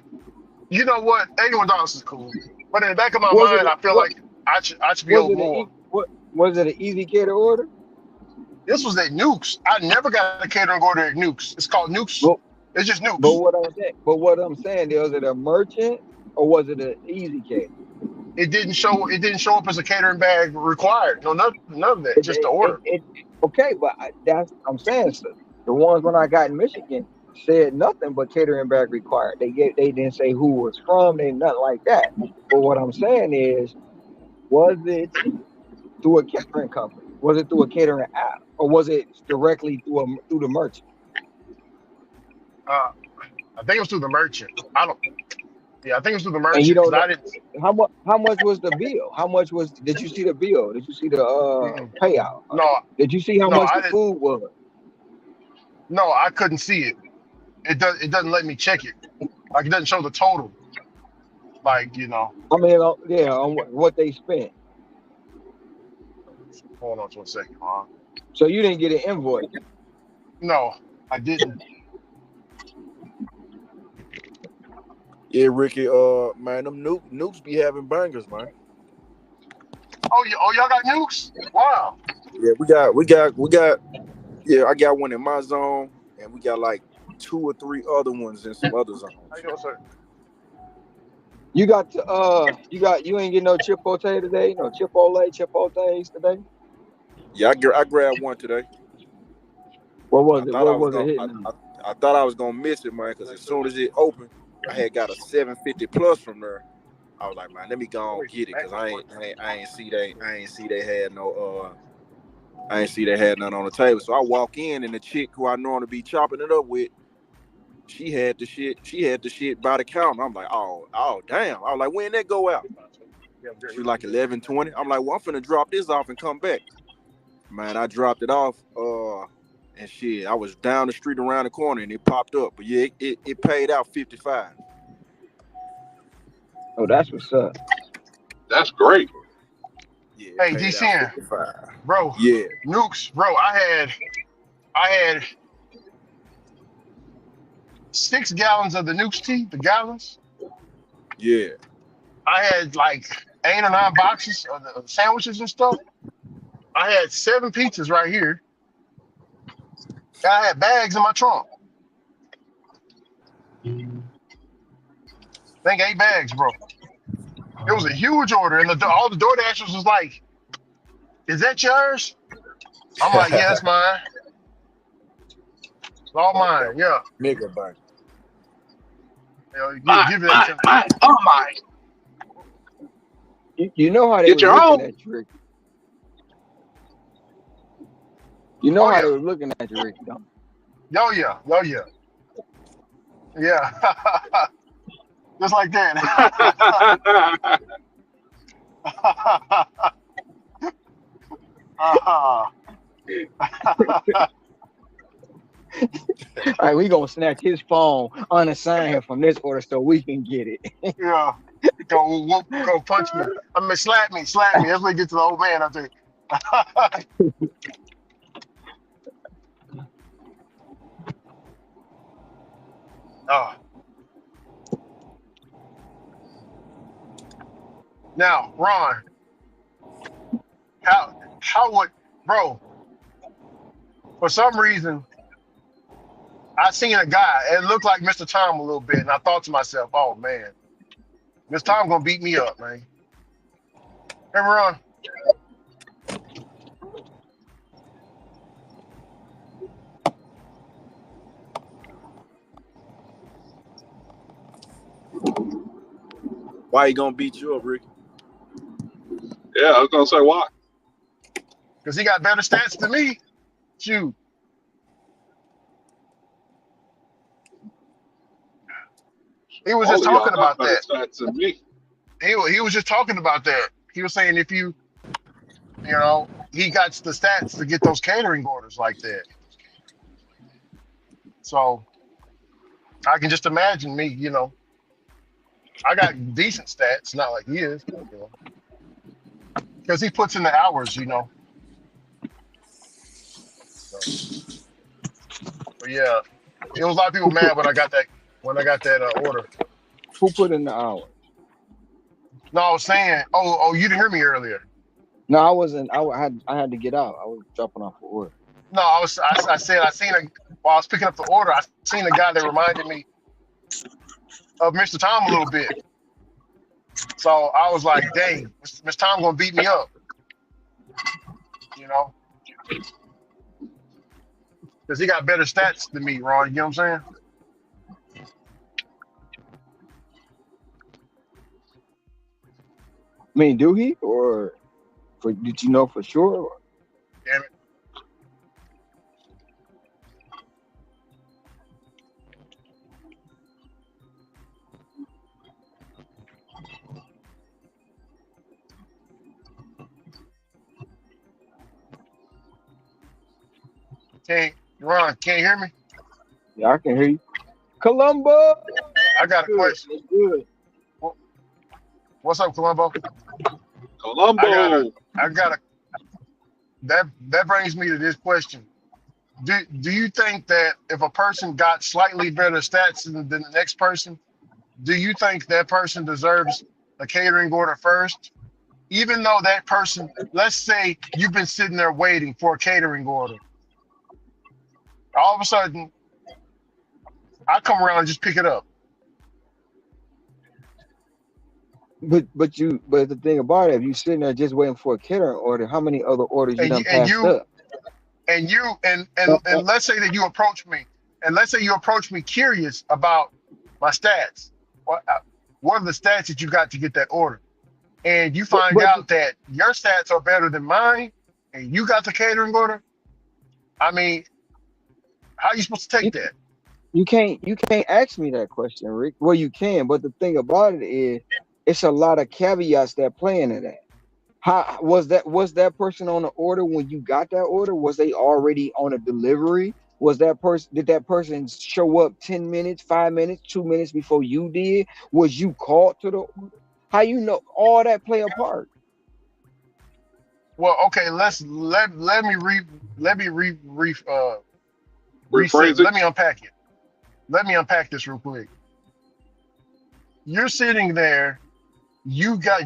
You know what? $81 is cool, but in the back of my Was it mind, a, I feel what like I should be owed more. what was it an easy cater order? This was at Nukes. I never got a catering order at Nukes. It's called Nukes. But It's just but Nukes. what I'm saying, was it a merchant or was it an easy cater? It didn't show. It didn't show up as a catering bag required. No, none of that. Just the order. Okay, but that's I'm saying. So the ones when I got in Michigan said nothing but catering bag required. They didn't say who was from, they nothing like that. But what I'm saying is, was it through a catering company? Was it through a catering app, or was it directly through the merchant? Uh, I think it was through the merchant. I don't. Yeah, I think it was through the And you merchant don't because know I didn't. how much was the bill? How much was? Did you see the bill? Did you see the Mm-mm. payout? No, Did you see how no, much I the didn't. food was? No, I couldn't see it. It doesn't let me check it. Like it doesn't show the total. Like I mean, yeah, on what they spent. Hold on for a second. So you didn't get an invoice. No, I didn't. Yeah, Ricky. Man, them nukes be having bangers, man. Oh, y'all got Nukes? Wow. Yeah, we got. Yeah, I got one in my zone, and we got like 2 or 3 other ones in some other How you zones. doing, sir? You ain't getting no Chipotle today, no Chipotles today. Yeah, I grabbed one today. What I was it? thought I What was was it gonna. hitting on? I thought I was gonna miss it, man, because as soon as it opened, I had got a 750 plus from there. I was like, man, let me go and get it, because I ain't see they had no I ain't see they had nothing on the table. So I walk in, and the chick who I normally be chopping it up with, she had the shit by the counter. I'm like, oh damn. I was like, when that go out? She was like 11:20. I'm like, well, I'm finna drop this off and come back. Man, I dropped it off. And shit, I was down the street around the corner and it popped up. But yeah, it paid out 55. Oh, that's what's up. That's great. Yeah, it Hey, paid out DCN, 55. bro, Yeah, Nukes, bro. I had 6 gallons of the Nukes tea, the gallons. yeah. I had like 8 or 9 boxes of the sandwiches and stuff. I had 7 pizzas right here. I had bags in my trunk. I think 8 bags, bro. It was a huge order, and all the DoorDashers was like, "Is that yours?" I'm like, "Yeah, it's mine." all Okay. mine. Yeah. Megabyte. Give it that to me. Oh my. You know how they Get was your looking own. at you, Ricky. You know Oh how yeah. they was looking at you, Ricky. Don't Yo yeah. Yo yeah. Yeah. Just like that. uh, All right, we gonna snatch his phone, unassign him from this order so we can get it. yeah. Go whoop, go punch me. I mean slap me, slap me. That's when you get to the old man, I think. uh, now, Ron, how would bro, for some reason I seen a guy, it looked like Mr. Tom a little bit, and I thought to myself, oh man, Mr. Tom gonna beat me up, man. Hey Ron. Why he gonna beat you up, Ricky? Yeah, I was gonna say why. Because he got better stats than me. Shoot. He was just All of y'all talking got about better that. stats than me. He was just talking about that. He was saying if he got the stats to get those catering orders like that. So I can just imagine me, I got decent stats, not like he is, because he puts in the hours. So, but yeah, it was a lot of people Who put mad when I got that order. who put in the hours? No, I was saying, oh, you didn't hear me earlier. No, I wasn't. I had to get out. I was dropping off for order. No, I said I seen while I was picking up the order, I seen a guy that reminded me of Mr. Tom a little bit. So I was like, dang, Mr. Tom gonna beat me up, because he got better stats than me, Ron. You know what I'm saying? I mean, do he or did you know for sure? Damn it. Ron, can't you hear me? Yeah, I can hear you. Columbo. I got a Good. question. That's good. What's up, Columbo? Columbo. I got a that brings me to this question. Do you think that if a person got slightly better stats than the next person, do you think that person deserves a catering order first? Even though that person, let's say you've been sitting there waiting for a catering order. All of a sudden, I come around and just pick it up. But the thing about it, if you sitting there just waiting for a catering order, how many other orders you And done you and passed you up? and you and Uh, and, uh, and let's say that you approach me, and let's say you approach me curious about my stats. What are the stats that you got to get that order? And you but find but out that your stats are better than mine, and you got the catering order. I mean, how are you supposed to take you, that? you can't ask me that question, Rick. Well, you can, but the thing about it is, it's a lot of caveats that play into that. How was that person on the order when you got that order? Was they already on a delivery? Did that person show up 10 minutes, 5 minutes, 2 minutes before you did? Was you called to the order? How you know all that play a part? Well, okay, let me reset. Rephrase it. Let me unpack it. Let me unpack this real quick. You're sitting there. You got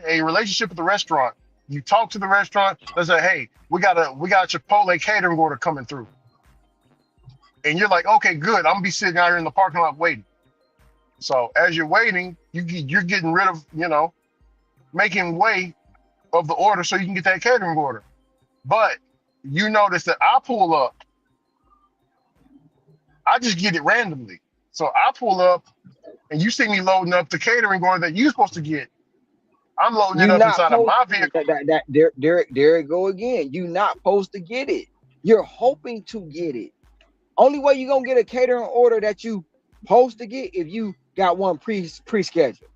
a relationship with the restaurant. You talk to the restaurant. They say, hey, we got a Chipotle catering order coming through, and you're like, okay, good. I'm gonna be sitting out here in the parking lot waiting. So as you're waiting, you're getting rid of making way of the order so you can get that catering order. But you notice that I pull up I just get it randomly. So I pull up and you see me loading up the catering order that you're supposed to get. I'm loading it You up not inside of post my vehicle. there it go again. You not supposed to get it. You're hoping to get it. Only way you gonna get a catering order that you supposed to get if you got one pre-scheduled.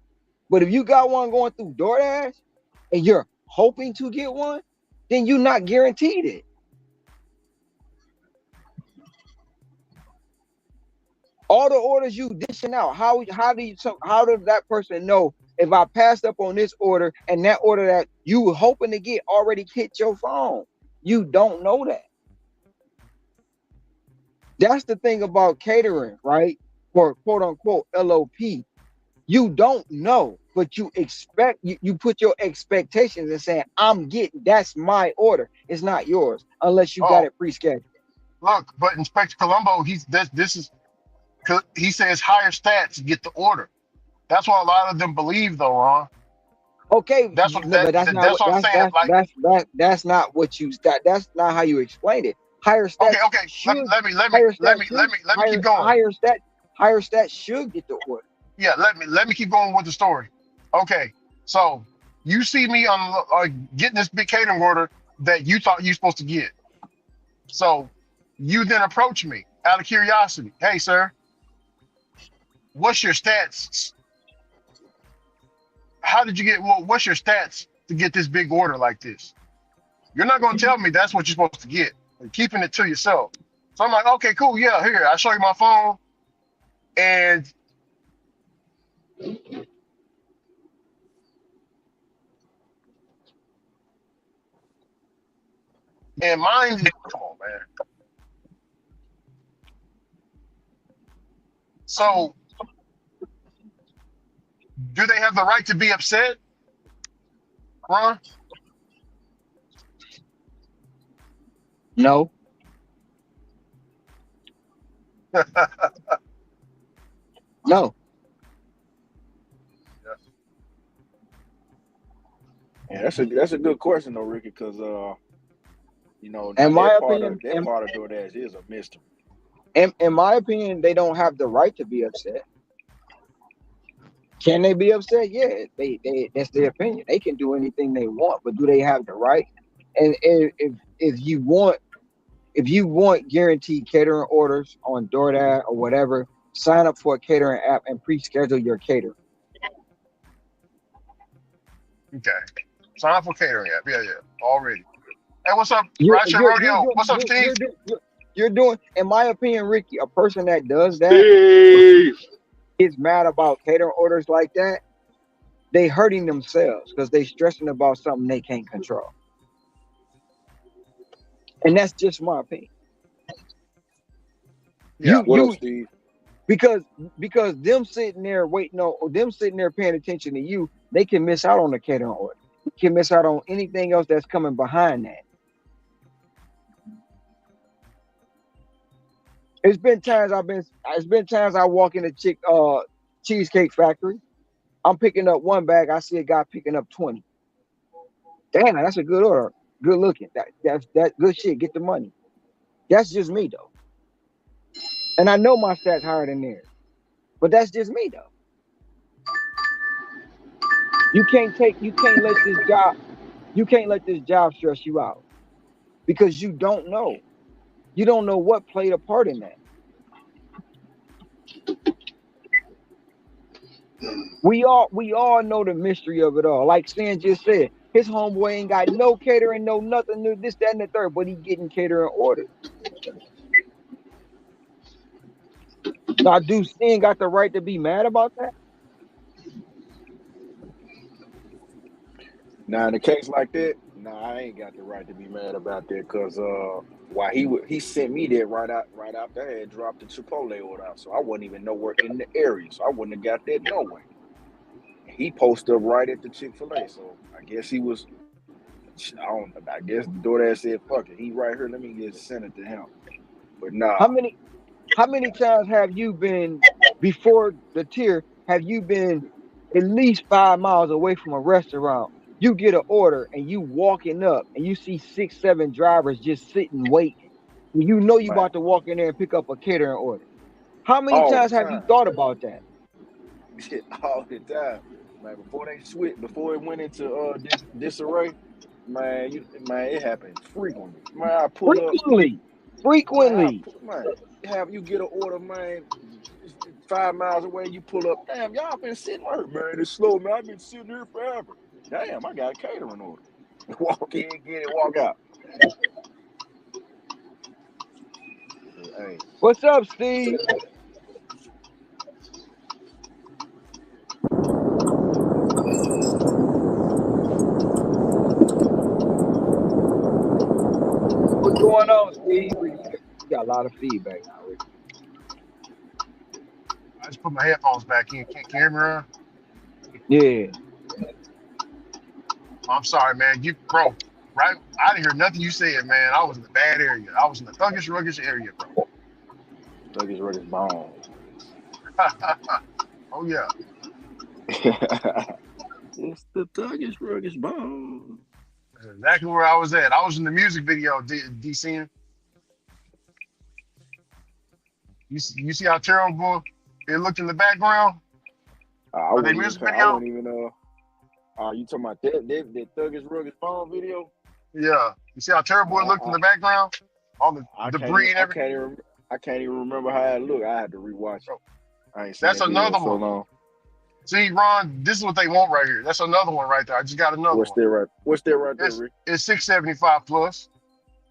But if you got one going through DoorDash and you're hoping to get one, then you're not guaranteed it. All the orders you dishing out, how does that person know if I passed up on this order and that order that you were hoping to get already hit your phone? You don't know that. That's the thing about catering, right? For quote unquote LOP. You don't know, but you expect you put your expectations and saying, I'm getting that's my order. It's not yours unless you got Oh, it pre-scheduled. look, but Inspector Colombo, this is he says higher stats get the order. That's what a lot of them believe, though, Ron. Okay, That's what but that's what I'm saying. Like, that's not what you that's not how you explain it. Higher okay, stats okay, should let me keep going. higher stats should get the order. Yeah, let me keep going with the story. Okay, so you see me on getting this big catering order that you thought you supposed to get. So you then approach me out of curiosity. Hey, sir, what's your stats? How did you get? Well, what's your stats to get this big order like this? You're not going to tell me that's what you're supposed to get. You're keeping it to yourself. So I'm like, okay, cool, yeah, here, I'll show you my phone, and mine is come on, man. So do they have the right to be upset, Ron? No, no. Yeah, that's a good question though, Ricky, because you know, now In my opinion, that part of DoorDash is a mystery. in my opinion, they don't have the right to be upset. Can they be upset? Yeah, they that's their opinion. They can do anything they want, but do they have the right? And if you want guaranteed catering orders on DoorDash or whatever, sign up for a catering app and pre-schedule your catering. Okay. Sign up for catering app. Yeah, already. Hey, what's up, You're Rideshare you're you're Rodeo? doing What's up, Steve? you're doing, in my opinion, Ricky, a person that does that Steve. gets mad about catering orders like that. They hurting themselves because they stressing about something they can't control, and that's just my opinion. Yeah. What up, You Steve? because them sitting there waiting on, or them sitting there paying attention to you, they can miss out on the catering order. Can miss out on anything else that's coming behind that. It's been times I walk in the cheesecake factory. I'm picking up one bag. I see a guy picking up 20. Damn, that's a good order. Good looking. That's good shit. Get the money. That's just me though. And I know my stats higher than theirs. But that's just me though. You can't let this job stress you out because you don't know. You don't know what played a part in that. We all know the mystery of it all. Like Stan just said, his homeboy ain't got no catering, no nothing, no this, that, and the third, but he getting catering orders. Now, do Stan got the right to be mad about that? Now, in a case like that, I ain't got the right to be mad about that because why he sent me there right after I had dropped the Chipotle order out, so I wasn't even nowhere in the area, so I wouldn't have got that no way. He posted up right at the Chick-fil-A, so I guess he was. I guess DoorDash said, "Fuck it, he right here. Let me just send it to him." But How nah, many how many times have you been before the tier? Have you been at least 5 miles away from a restaurant? You get an order and you walking up and you see 6, 7 drivers just sitting waiting. You know you man, about to walk in there and pick up a catering order. How many all the times have you time. thought about that? Shit, all the time. Man, before it went into disarray, man, it happened frequently. Man, I pull up, Frequently. have you get an order, man, 5 miles away, you pull up, damn, y'all been sitting right, man, it's slow, man, I've been sitting here forever. Damn, I got a catering order. Walk in, get it, walk out. Hey. What's up, Steve? What's going on, Steve? We got a lot of feedback now, Rick. I just put my headphones back in. Can't you hear me, Ron? Yeah. I'm sorry, man. Bro, right? I didn't hear nothing you said, man. I was in the bad area. I was in the thuggish, ruggish area, bro. Thuggish Ruggish Bone. Oh, yeah. It's the Thuggish Ruggish Bone. That's exactly where I was at. I was in the music video, DCing. You see how terrible it looked in the background? I Of the wouldn't music even. I video? wouldn't even. You talking about that Thuggish Ruggish Bone video? Yeah. You see how terrible it looked in the background? All the debris and everything? I can't even remember how it looked. I had to rewatch it. I ain't seen That's that video another in so one. long. See, Ron, this is what they want right here. That's another one right there. I just got another What's one. that right there, Rick? It's 675 plus.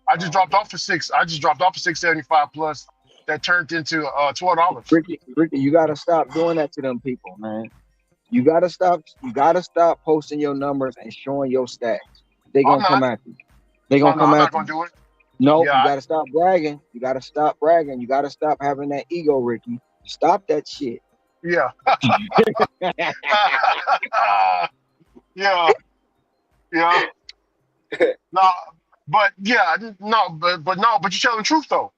I just dropped off a 675 plus that turned into $12. Ricky, you gotta stop doing that to them people, man. You gotta stop posting your numbers and showing your stats. They gonna come at you. They gonna come I'm at not gonna you. do it. No, Yeah, you gotta stop bragging. You gotta stop bragging. You gotta stop having that ego, Ricky. Stop that shit. Yeah. Yeah. Yeah. No, but yeah, no, but you're telling the truth though.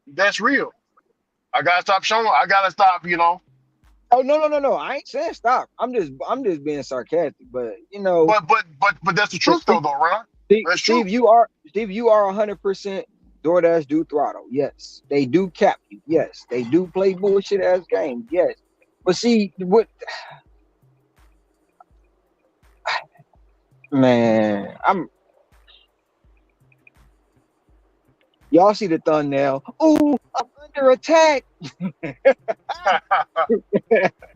That's real. I gotta stop showing. I gotta stop. Oh no! I ain't saying stop. I'm just being sarcastic. But But that's the truth though, Ron. That's true. Steve, you are 100% DoorDash do throttle. Yes, they do cap you. Yes, they do play bullshit ass games. Yes, but see what, man? Y'all see the thumbnail? Ooh, I'm under attack.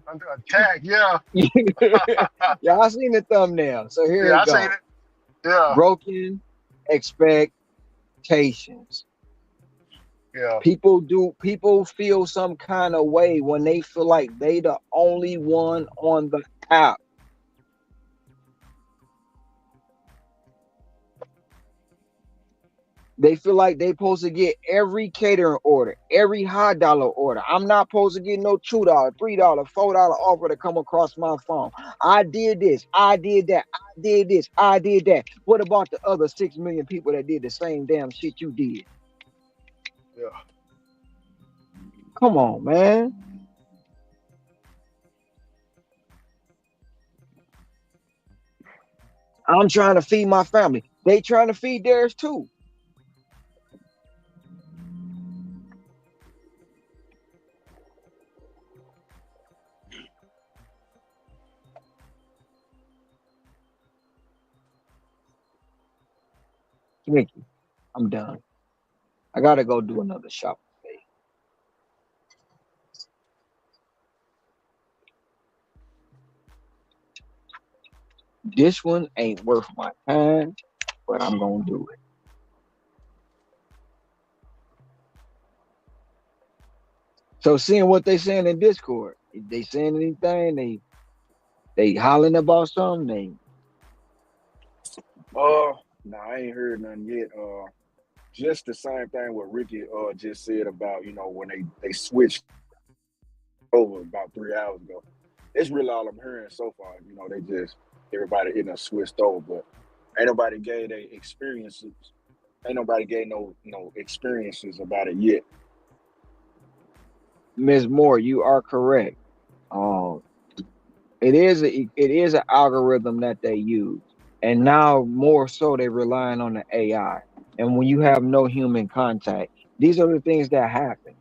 Under attack, yeah. Y'all seen the thumbnail? So here Yeah, it I goes. seen it. Yeah. Broken expectations. Yeah. People feel some kind of way when they feel like they the only one on the app. They feel like they supposed to get every catering order, every high dollar order. I'm not supposed to get no $2, $3, $4 offer to come across my phone. I did this, I did that, I did this, I did that. What about the other 6 million people that did the same damn shit you did? Yeah. Come on, man. I'm trying to feed my family. They trying to feed theirs too. Mickey, I'm done. I gotta go do another shopping day. This one ain't worth my time, but I'm gonna do it. So seeing what they saying in Discord, if they saying anything, they hollering about something. No, I ain't heard nothing yet. Just the same thing what Ricky just said about when they switched over about 3 hours ago. It's really all I'm hearing so far. They just everybody switched over, but ain't nobody gave their experiences. Ain't nobody gave no experiences about it yet. Ms. Moore, you are correct. It is an algorithm that they use, and now more so they're relying on the AI. And when you have no human contact, these are the things that happen.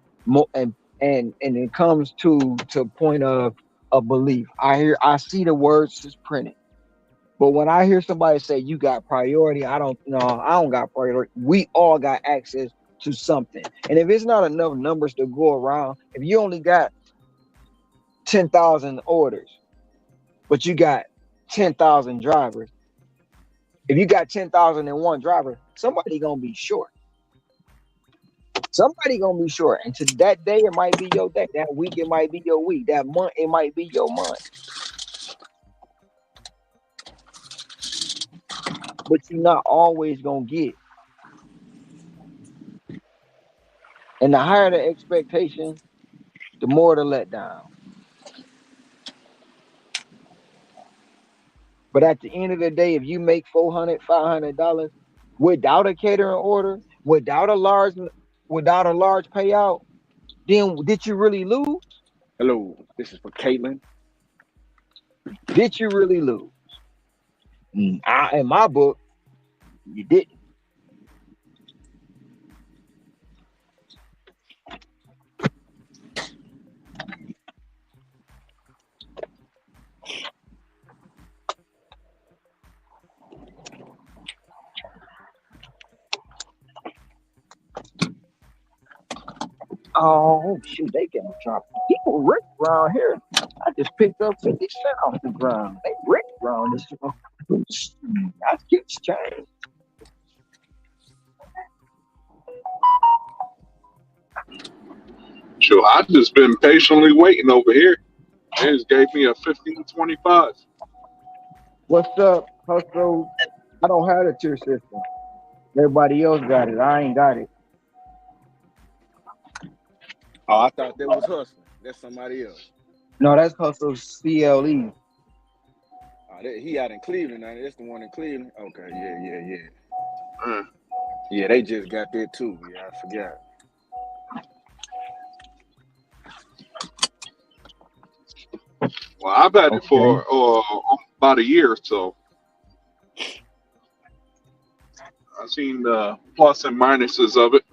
and it comes to point of a belief. I see the words is printed. But when I hear somebody say you got priority, I don't know. I don't got priority. We all got access to something. And if it's not enough numbers to go around, if you only got 10,000 orders, but you got 10,000 drivers, if you got 10,001 drivers, somebody gonna be short. Somebody gonna be short. And to that day, it might be your day. That week, it might be your week. That month, it might be your month. But you're not always gonna get. And the higher the expectation, the more the letdown. But at the end of the day, if you make $400, $500 without a catering order, without a large payout, then did you really lose? Hello, this is for Caitlin. Did you really lose? In my book, you didn't. Oh shoot, they getting dropped. People rich around here. I just picked up 50 cents off the ground. They rich around this. That's huge change. Sure, I just been patiently waiting over here. They just gave me a 15.25. What's up, Hustle? I don't have a tier system. Everybody else got it. I ain't got it. Oh, I thought that was hustling. That's somebody else. No, that's Hustle CLE. He out in Cleveland now. That's the one in Cleveland. Okay, yeah. Mm. Yeah, they just got that too. Yeah, I forgot. Well, I've had it for about a year or so. I've seen the plus and minuses of it.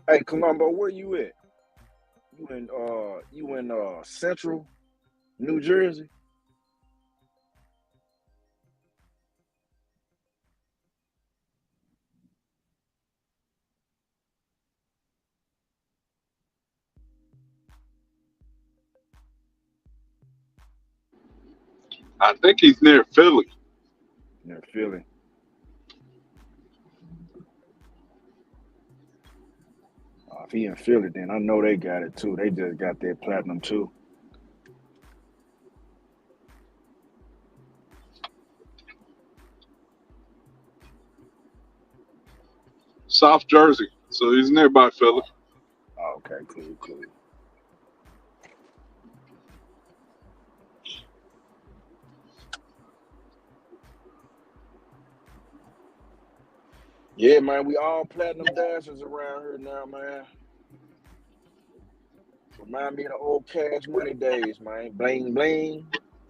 Hey, Columbo, where you at? You in Central New Jersey? I think he's near Philly. Near Philly. If he in Philly, then I know they got it too. They just got that platinum too. South Jersey. So he's nearby Philly. Oh, okay, cool. Yeah, man, we all platinum dashers around here now, man. Remind me of the old Cash Money days, man. Bling bling.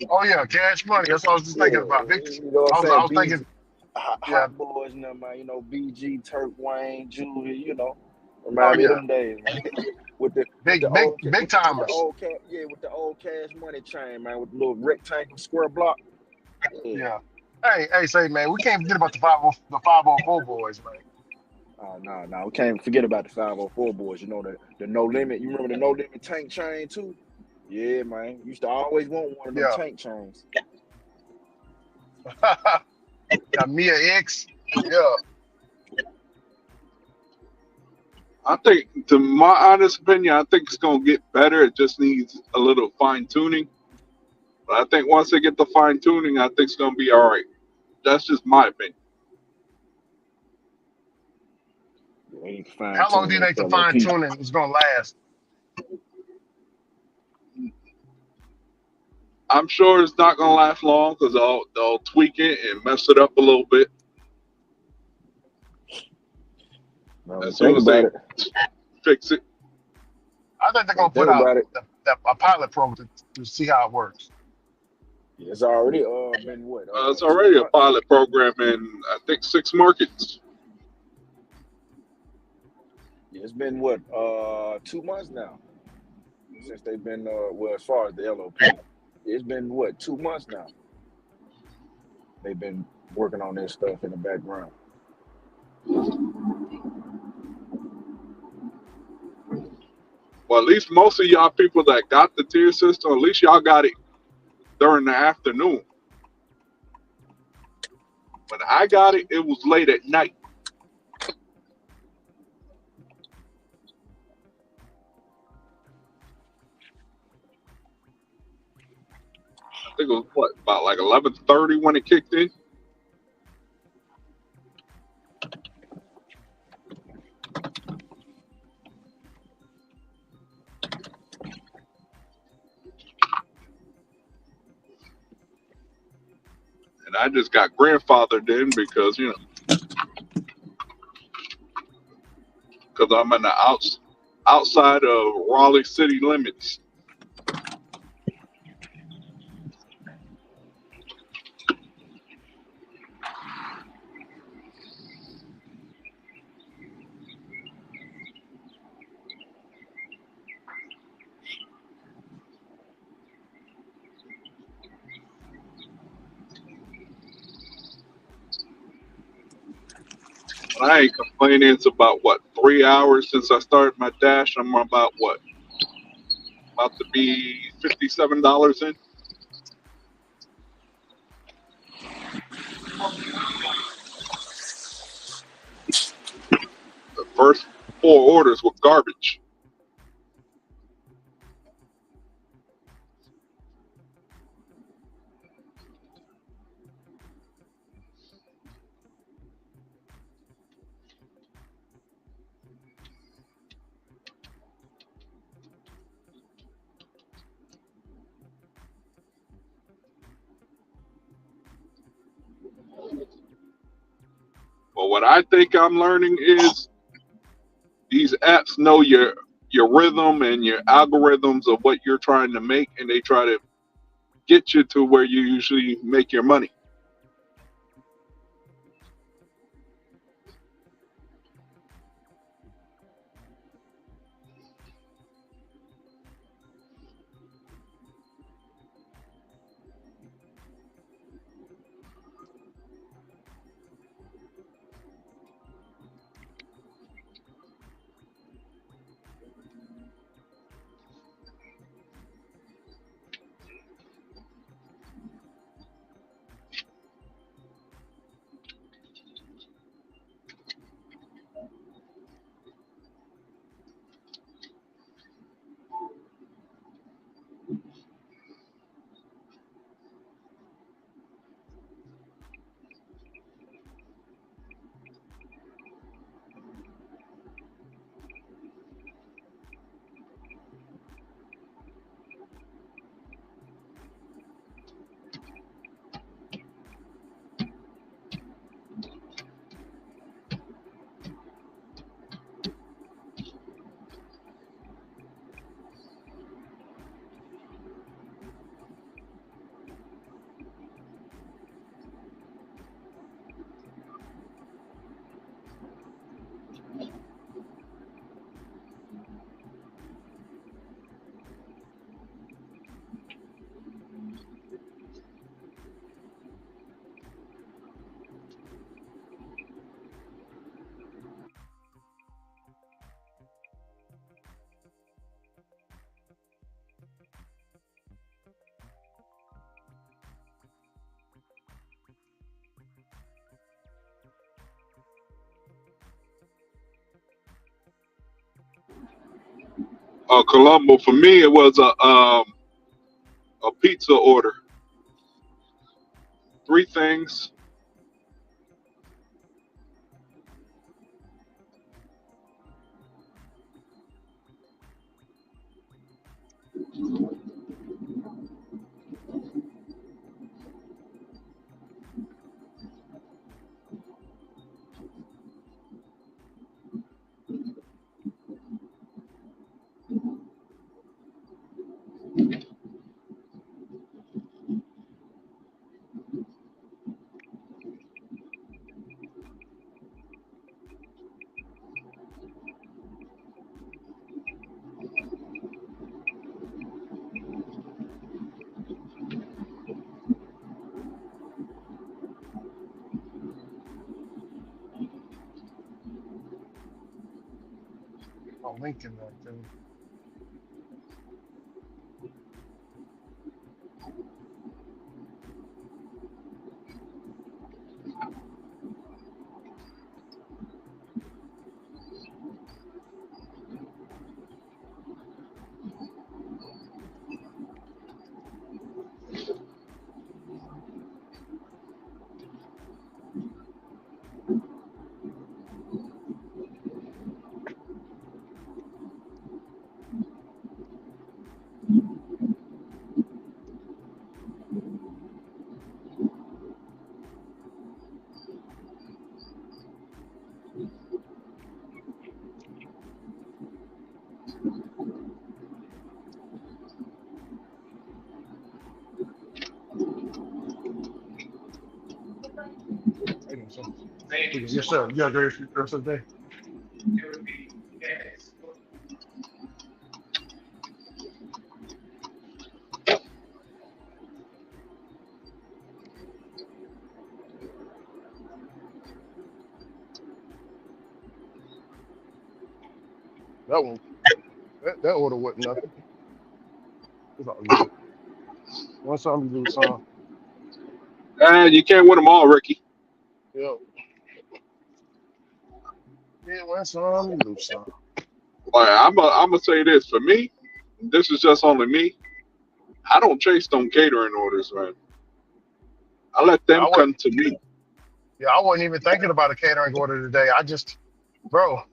Oh yeah, Cash Money. That's what I was just Yeah, thinking about. you know what I'm I saying? was thinking, yeah, Hot Boys and them, man. You know, BG, Turk, Wayne, Julia. You know, oh remind me of yeah, them days, man. with the big timers. old cat, yeah, with the old Cash Money chain, man, with the little rectangle square block. Yeah. Yeah. Hey, say man, we can't forget about the 504 boys, man. Oh no, we can't forget about the 504 boys. You know the no limit. You remember the no limit tank chain too? Yeah, man. Used to always want one of them Yeah. tank chains. Yeah, Mia X. Yeah. I think, to my honest opinion, I think it's gonna get better. It just needs a little fine tuning. But I think once they get the fine tuning, I think it's gonna be all right. That's just my opinion. We need to fine How long tune do you that think the fine LOP. tuning is gonna last? I'm sure it's not gonna last long because they'll tweak it and mess it up a little bit. No, As soon think as they about it. fix it, I think they're gonna put Think out about it. a pilot program to see how it works. It's already been what it's 2 already a months. pilot program in I think 6 markets. It's been what 2 months now since they've been well as far as the LOP. It's been what 2 months now. They've been working on this stuff in the background. Well, at least most of y'all people that got the tier system, at least y'all got it during the afternoon. When I got it, it was late at night. I think it was what, about like 11:30 when it kicked in. And I just got grandfathered in because because I'm in the outside of Raleigh city limits. I ain't complaining. It's about what, 3 hours since I started my dash. I'm about what, about to be $57 in. The first 4 orders were garbage. But what I think I'm learning is these apps know your rhythm and your algorithms of what you're trying to make, and they try to get you to where you usually make your money. Colombo. For me, it was a pizza order. 3 things. Oh, Lincoln, that thing. Hey, so. Yes, sir. You got a great rest of the day. That one, that order wasn't nothing. It's all good. One some, you lose some. And you can't win them all, Ricky. Yeah. Yeah, win some, you lose some. Like I'm gonna say this for me. This is just only me. I don't chase them catering orders, man. I let Yeah, them come to me. I wasn't even thinking about a catering order today. Bro,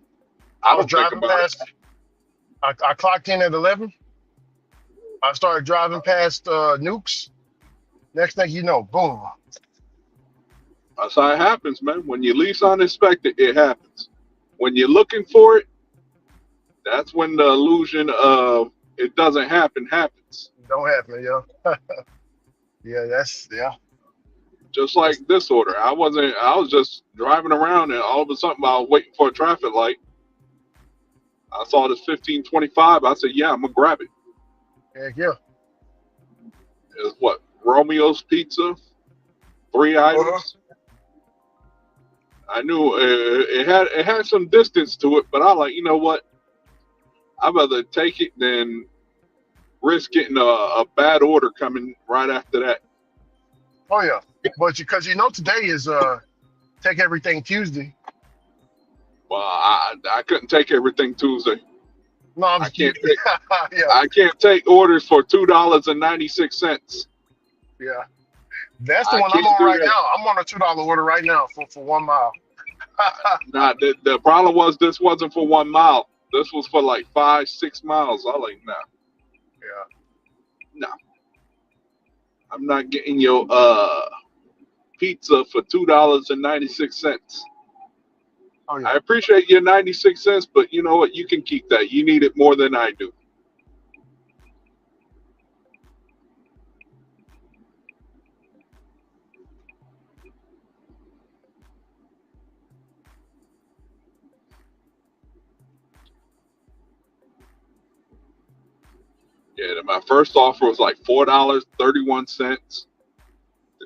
I I was don't think driving about it. past. I clocked in at 11. I started driving past Nukes. Next thing you know, boom. That's how it happens, man. When you least unexpect it, it happens. When you're looking for it, that's when the illusion of it doesn't happen happens. Don't happen, yo. Yeah. Just like this order. I was just driving around and all of a sudden I was waiting for a traffic light. I saw this 1525. I said, yeah, I'm gonna grab it. Heck yeah. It's what? Romeo's Pizza, 3 items. I knew it had some distance to it, but I like, you know what? I'd rather take it than risk getting a bad order coming right after that. Oh yeah. But because today is Take Everything Tuesday. Well, I couldn't take everything Tuesday. No, I can't take yeah. I can't take orders for $2.96. Yeah. That's the I one I'm can't on do right that. now. I'm on a $2 order right now for 1 mile. Nah, the problem was this wasn't for 1 mile. This was for like 5-6 miles. I like, nah. Yeah. No. I'm not getting your pizza for $2.96. Oh yeah. I appreciate your 96 cents, but you know what? You can keep that. You need it more than I do. Yeah, my first offer was like $4.31 to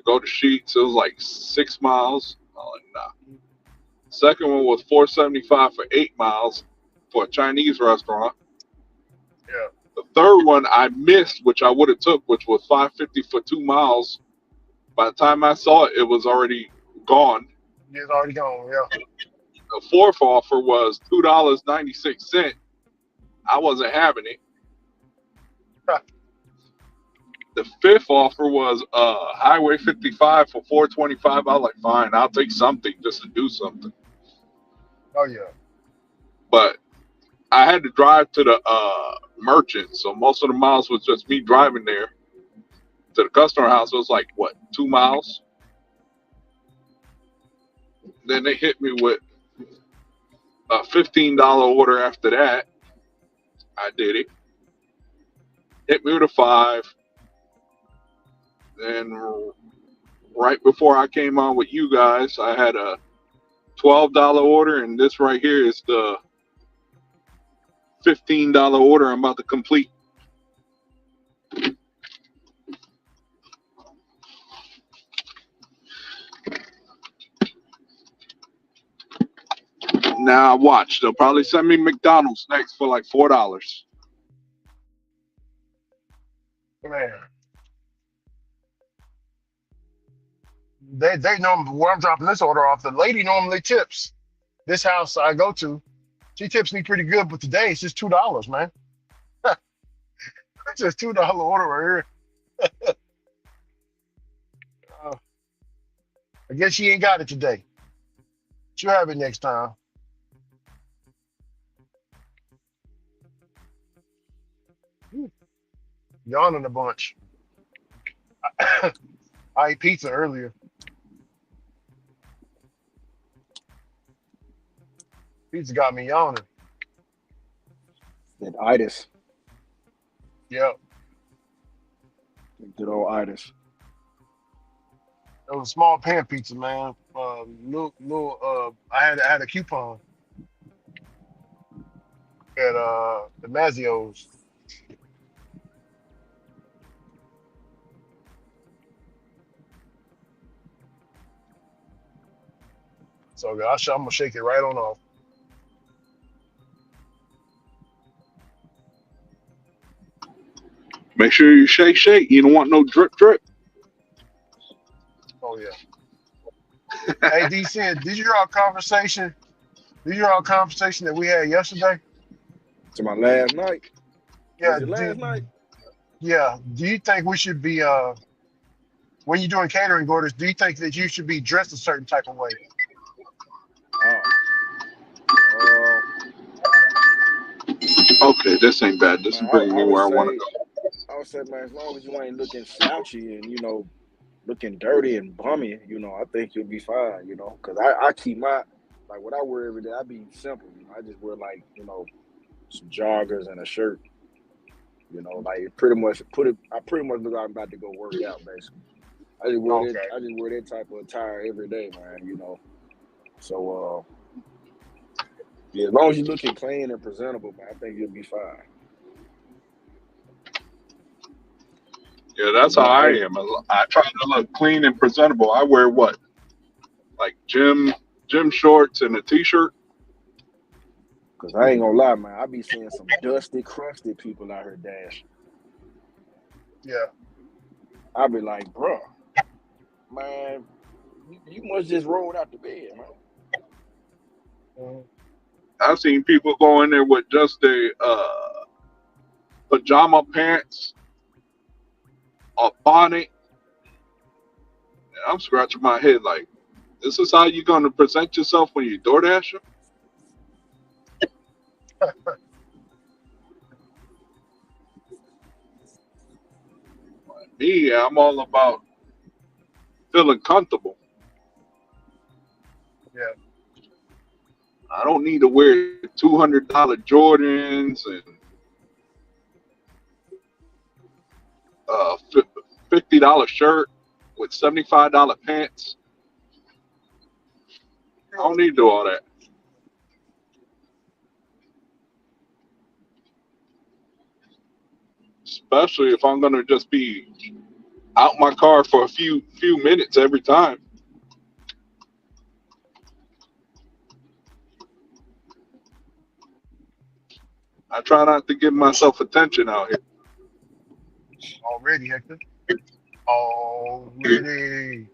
go to Sheets. It was like 6 miles. I'm like, nah. Second one was $4.75 for 8 miles for a Chinese restaurant. Yeah. The third one I missed, which I would have took, which was $5.50 for 2 miles. By the time I saw it, it was already gone. It's already gone. Yeah. The fourth offer was $2.96 I wasn't having it. Huh. The fifth offer was Highway 55 for 425. I was like, fine, I'll take something just to do something. Oh yeah. But I had to drive to the merchant, so most of the miles was just me driving there to the customer house. It was like what, 2 miles? Then they hit me with a $15 order after that. I did it. Hit me with a 5. Then right before I came on with you guys, I had a $12 order, and this right here is the $15 order I'm about to complete. Now watch, they'll probably send me McDonald's next for like $4. Man. They know where I'm dropping this order off. The lady normally tips. This house I go to, she tips me pretty good, but today it's just $2, man. It's just $2 order right here. I guess she ain't got it today. She'll have it next time. Yawning a bunch. I ate pizza earlier. Pizza got me yawning. That itis. Yep. Good old itis. It was a small pan pizza, man. I had a coupon at the Mazio's. So I'm gonna shake it right on off. Make sure you shake, shake. You don't want no drip, drip. Oh yeah. Hey DC, did you hear our conversation? Did you hear our conversation that we had yesterday? To my last night. Yeah. Was it last night? Yeah. Do you think we should be when you're doing catering orders, do you think that you should be dressed a certain type of way? Okay, this ain't bad. This is Man, bringing me where I want to go. I would say, man, as long as you ain't looking slouchy and, looking dirty and bummy, I think you'll be fine, because I keep like what I wear every day, I be simple. I just wear some joggers and a shirt, like pretty much I pretty much look like I'm about to go work out, basically. I just wear that type of attire every day, man, So, yeah, as long as you're looking clean and presentable, man, I think you'll be fine. Yeah, that's how I am. I try to look clean and presentable. I wear what? Like gym shorts and a t-shirt? Because I ain't going to lie, man, I be seeing some dusty, crusty people out here dashing. Yeah. I be like, bro, man, you must just roll out the bed, man. Mm-hmm. I've seen people go in there with just their pajama pants, a bonnet. And I'm scratching my head like, this is how you're going to present yourself when you DoorDash? Me, I'm all about feeling comfortable. Yeah. I don't need to wear $200 Jordans and $50 shirt with $75 pants. I don't need to do all that. Especially if I'm gonna just be out my car for a few minutes every time. I try not to give myself attention out here. Already, Hector. Already.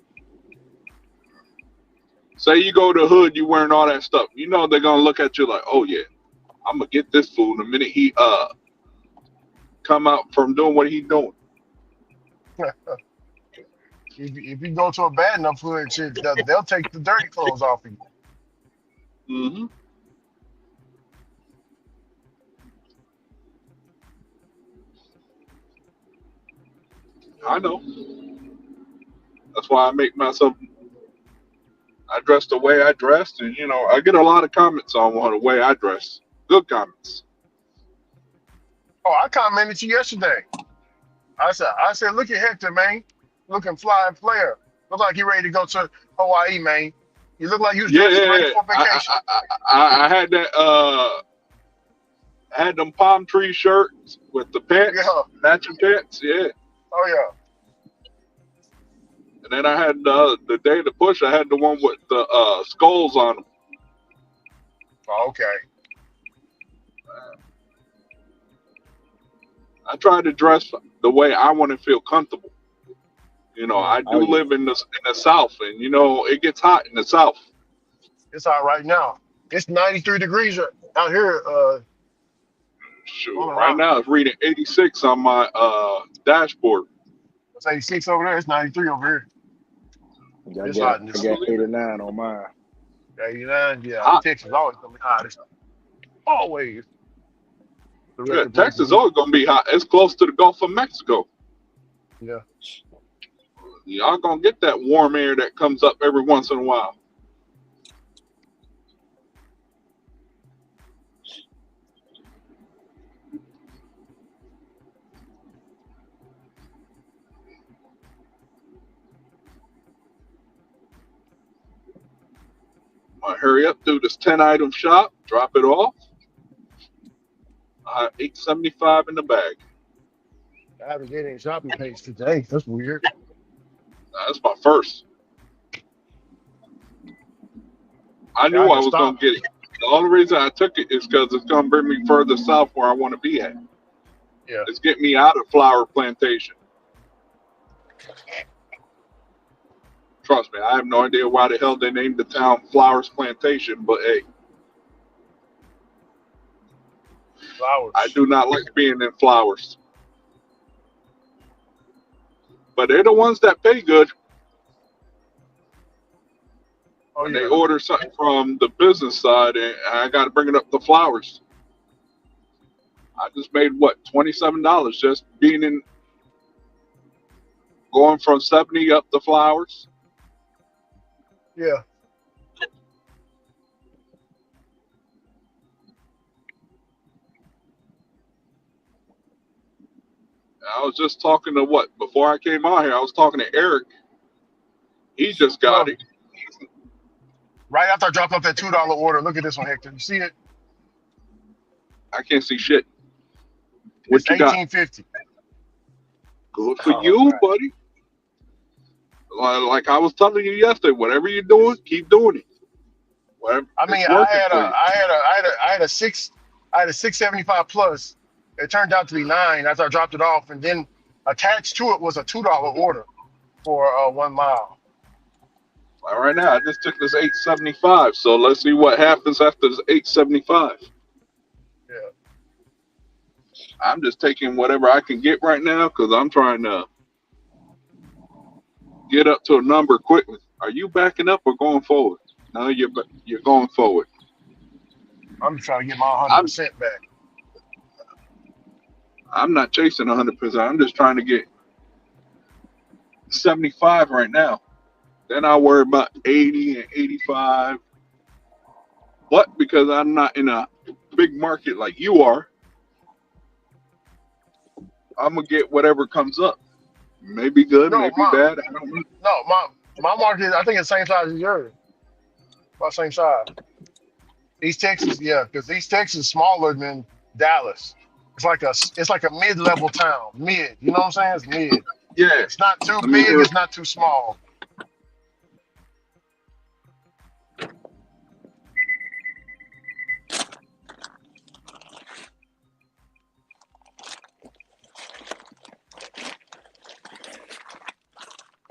Say you go to the hood, you wearing all that stuff. You know they're gonna look at you like, oh yeah, I'm gonna get this food the minute he come out from doing what he doing. If you go to a bad enough hood, shit, they'll take the dirty clothes off of you. Hmm. I know. That's why I make myself. I dress the way I dressed, and I get a lot of comments on the way I dress. Good comments. Oh, I commented to you yesterday. I said, look at Hector, man, looking fly and flare. Look like you ready to go to Hawaii, man. You look like you was Yeah, dressing yeah, ready yeah. for vacation. I had that. I had them palm tree shirts with the Yeah. pants, matching pants. Yeah. Oh yeah. And then I had the day to push. I had the one with the skulls on them. Oh, okay. I try to dress the way I want to feel comfortable. I Oh do yeah. live in the South, and it gets hot in the South. It's all right now. It's 93 degrees out here. On Shoot, the right mountain. now it's reading 86 on my dashboard. It's 86 over there. It's 93 over here. I It's got hot in I this. got Believe it. 89 on mine. 89. Yeah, Hot. Texas always gonna be hot. It's always the Yeah, record breaking Texas heat. always gonna be hot. It's close to the Gulf of Mexico. Yeah. Y'all gonna get that warm air that comes up every once in a while. Hurry up, do this 10-item shop, drop it off. $8.75 in the bag. I haven't get any shopping page today. That's weird. That's my first. I Yeah, I knew I can was gonna stop. get it. The only reason I took it is because it's gonna bring me further south where I want to be at. Yeah. It's getting me out of Flower Plantation. Trust me, I have no idea why the hell they named the town Flowers Plantation, but hey, Flowers. I do not like being in flowers. But they're the ones that pay good Oh when they yeah. order something from the business side, and I got to bring it up to Flowers. I just made what, $27 just going from 70 up to Flowers. Yeah. I was just talking to before I came out here, I was talking to Eric. He just got Look, it. right after I dropped off that $2 order, look at this one, Hector. You see it? I can't see shit. What It's you got? $18.50. Good for Oh, you, nice. buddy. Like I was telling you yesterday, whatever you're doing, keep doing it. Whatever, I mean, it's working for you. I had a 675 plus. It turned out to be 9 after I dropped it off, and then attached to it was a $2 order for 1 mile. All right, now I just took this 875. So let's see what happens after this 875. Yeah. I'm just taking whatever I can get right now because I'm trying to get up to a number quickly. Are you backing up or going forward? No, you're going forward. I'm just trying to get my I'm 100% back. I'm not chasing 100%. I'm just trying to get 75 right now. Then I'll worry about 80 and 85. But because I'm not in a big market like you are, I'm gonna get whatever comes up. Maybe good, No, maybe bad. I don't know. my market, I think it's the same size as yours. About same size. East Texas, yeah, because East Texas is smaller than Dallas. It's like a mid-level town. Mid, you know what I'm saying? It's mid. Yeah. It's not too I mean, big, it's not too small.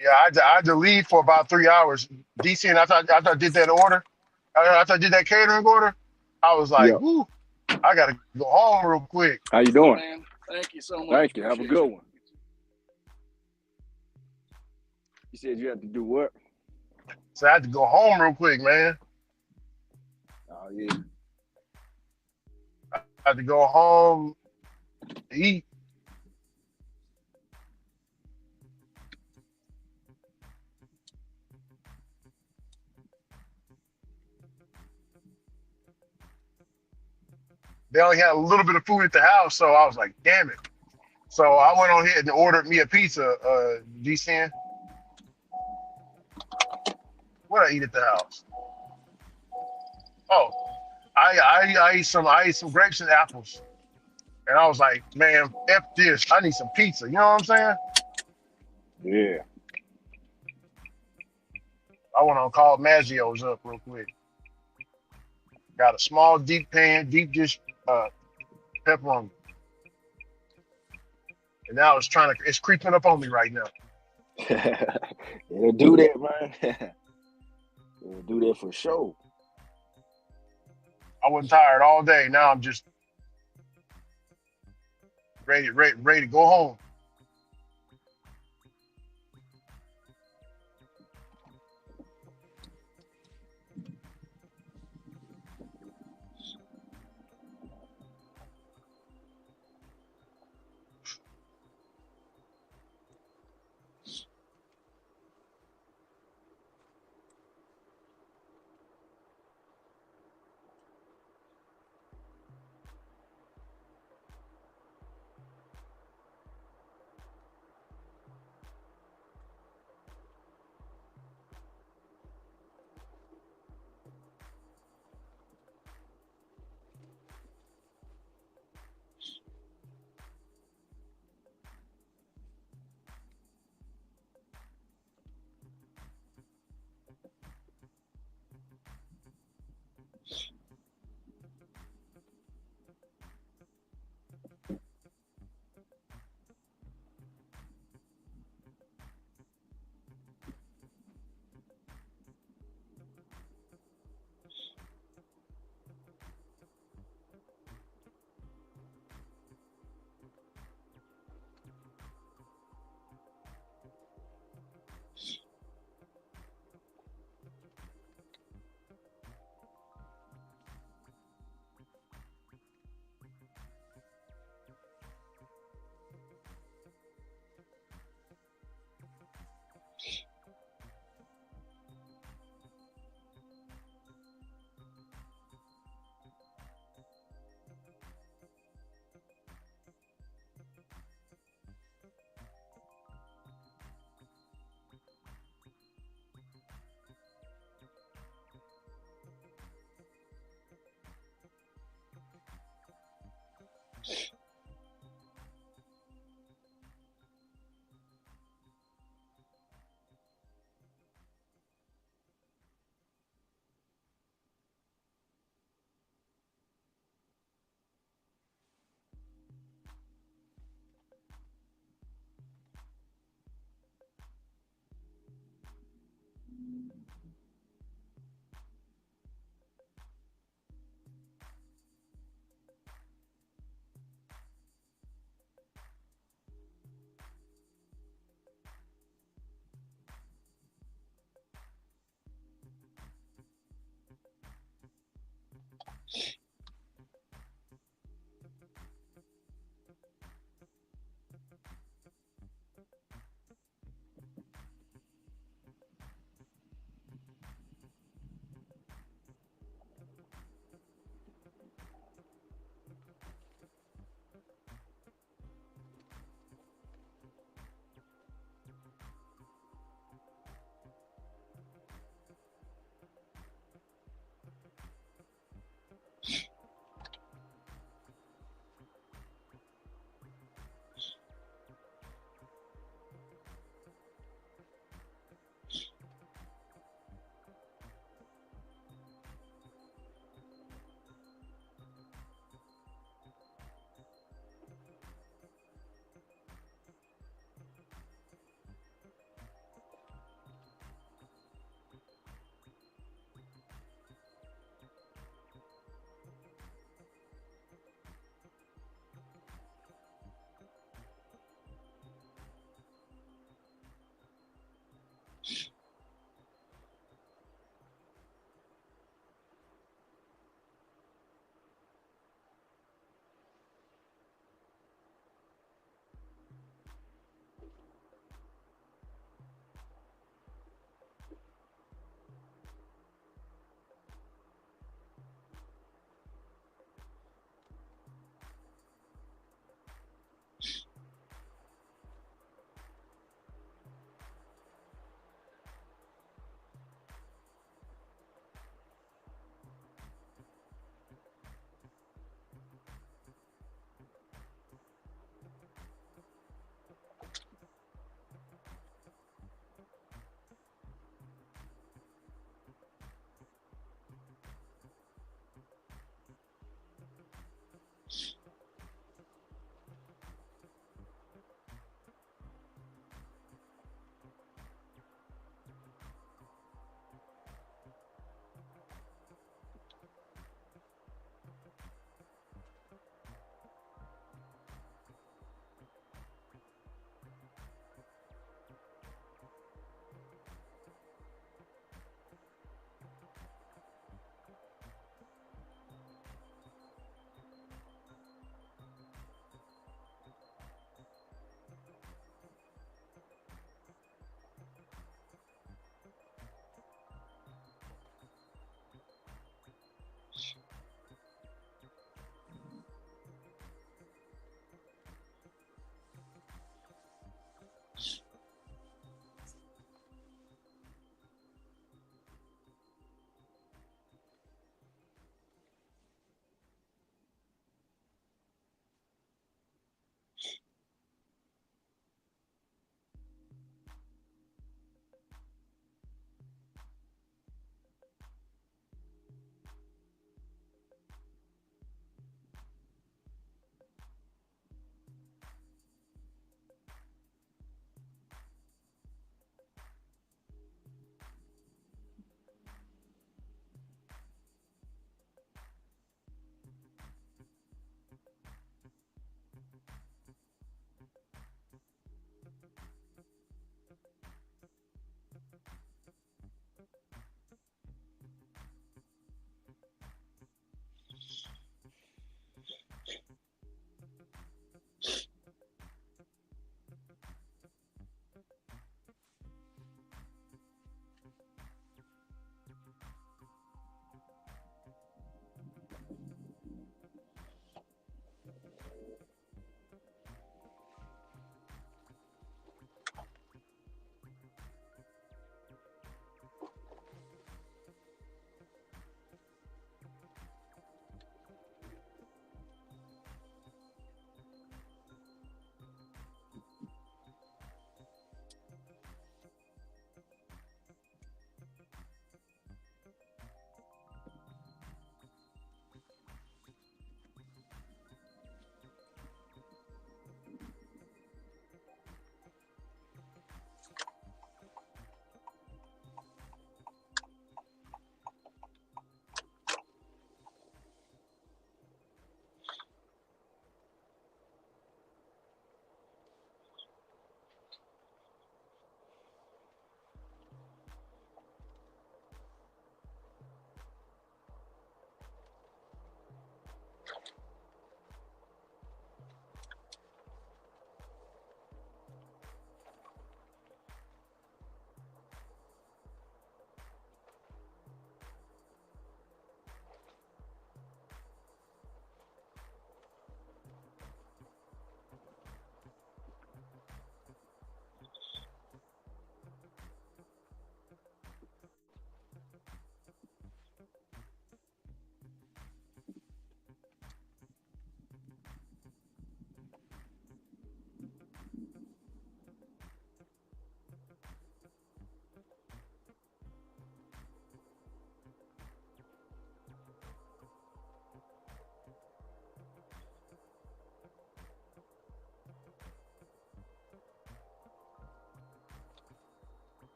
Yeah, I had to leave for about 3 hours. DC, and after I did that order, after I did that catering order, I was like, Yep. whoo, I gotta go home real quick. How you doing? Man, thank you so much. Thank you. Have a Appreciate good you. one. You said you have to do what? So I had to go home real quick, man. Oh yeah. I had to go home, eat. They only had a little bit of food at the house, so I was like, damn it. So I went on ahead and ordered me a pizza, G10. What I eat at the house? Oh, I ate some grapes and apples. And I was like, man, F this. I need some pizza. You know what I'm saying? Yeah. I went on called Maggio's up real quick. Got a small deep pan, deep dish pepperoni. And now it's creeping up on me right now. It'll do that, man. It'll do that for sure. I wasn't tired all day. Now I'm just ready to go home.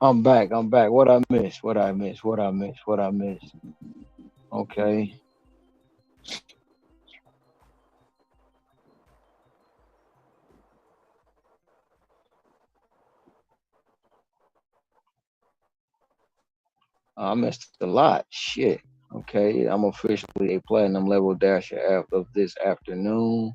I'm back. I'm back. What I missed? What I missed? What I missed? What I missed? Okay. I missed a lot. Shit. Okay. I'm officially a platinum level dasher of this afternoon.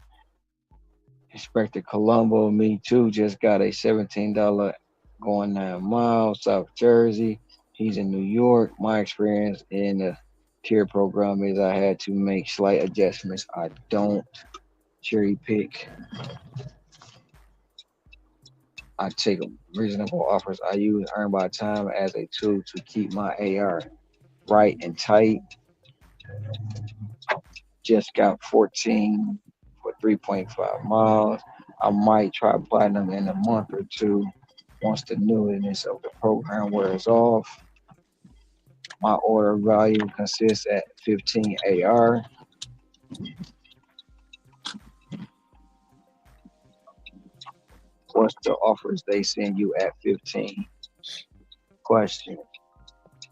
Inspector Colombo, me too, just got a $17 going 9 miles, South Jersey. He's in New York. My experience in the tier program is I had to make slight adjustments. I don't cherry pick. I take reasonable offers. I use earn by time as a tool to keep my AR right and tight. Just got 14 for 3.5 miles. I might try platinum in a month or two once the newness of the program wears off. My order value consists at 15 AR. What's the offers they send you at 15? Question.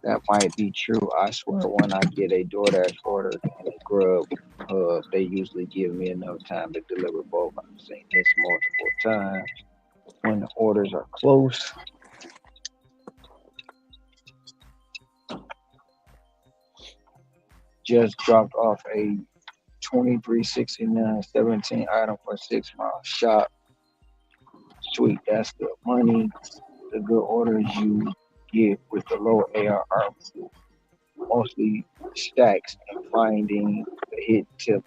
That might be true. I swear when I get a DoorDash order and a Grub hub, they usually give me enough time to deliver both. I've seen this multiple times. When the orders are close, just dropped off a 2369 17 item for 6 mile shop. Sweet, that's the money. The good orders you get with the low AR are mostly stacks and finding the hit tip.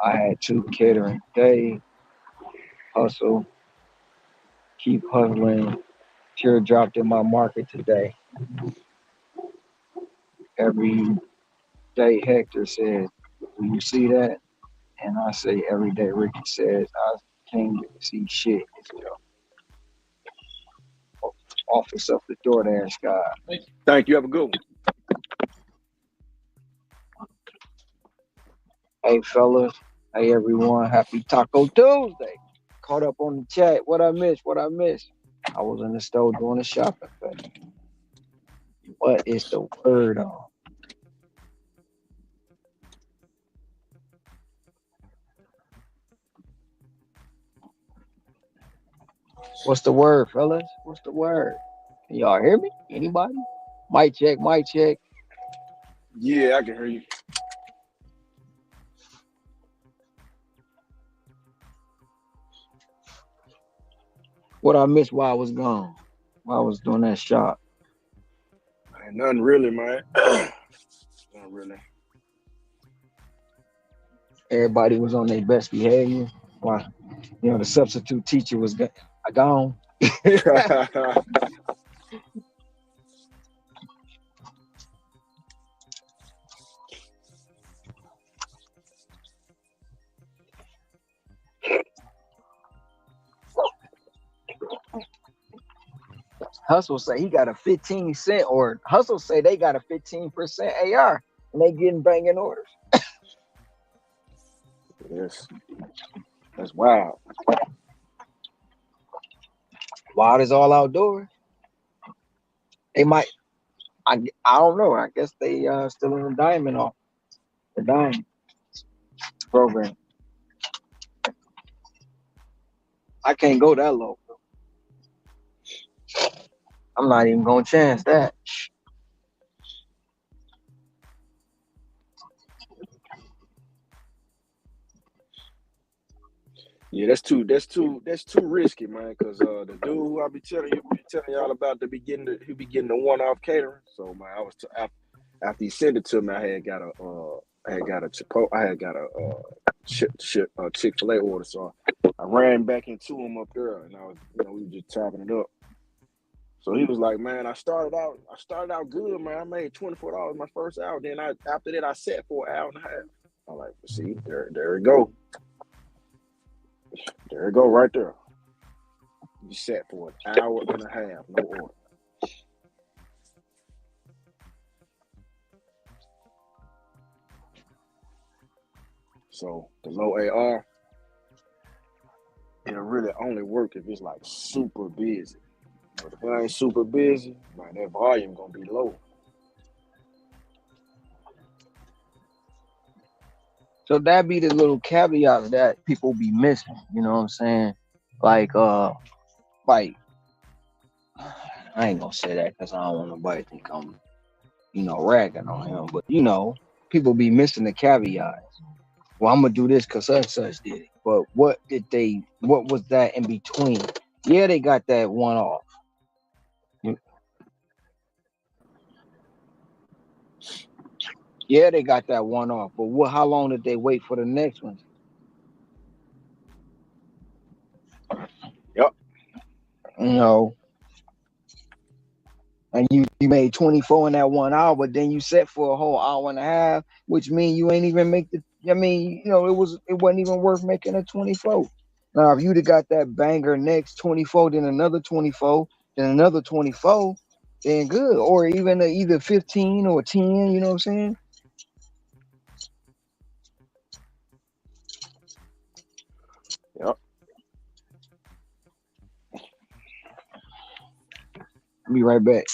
I had 2 catering day, hustle, keep hustling. Tear dropped in my market today. Every day Hector says, do you see that? And I say every day Ricky says, I can't see shit. It's the office of the DoorDash guy. Thank you. Have a good one. Hey fellas, hey everyone, happy Taco Tuesday. Caught up on the chat. What I missed? What I missed? I was in the store doing a shopping thing. What is the word on? What's the word, fellas? What's the word? Can y'all hear me? Anybody? Mic check, mic check. Yeah, I can hear you. What I missed while I was gone, while I was doing that shop. Ain't nothing really, man. Not really. Everybody was on their best behavior. Why? You know, the substitute teacher was gone. Hustle say he got a 15 cent, or Hustle say they got a 15% AR, and they getting banging orders. Yes, that's wild. Wild is all outdoors. They might, I don't know. I guess they still in the diamond program. I can't go that low. I'm not even gonna chance that. Yeah, that's too risky, man. Cause the dude who I be telling y'all about, he be getting the one-off catering. So man, I was after he sent it to me, I had got a Chick-fil-A order. So I ran back into him up there, and I was, we were just chopping it up. So he was like, man, I started out good, man. I made $24 my first hour. Then after that I sat for an hour and a half. I'm like, see, there it go. There it go right there. You sat for an hour and a half, no order. So the low AR, it'll really only work if it's like super busy. But if it ain't super busy, man, that volume gonna be low. So that be the little caveat that people be missing. You know what I'm saying? Like I ain't gonna say that because I don't want nobody to think I'm, ragging on him. But people be missing the caveats. Well, I'm gonna do this because such did it. But what was that in between? Yeah, they got that one off. Yeah, they got that one off. But how long did they wait for the next one? Yep. You know, and you made 24 in that 1 hour, but then you set for a whole hour and a half, which means you ain't even make the. I mean, it wasn't even worth making a 24. Now, if you'd have got that banger next 24, then another 24, then another 24, then good, or even either 15 or 10. You know what I'm saying? Yep. I'll be right back.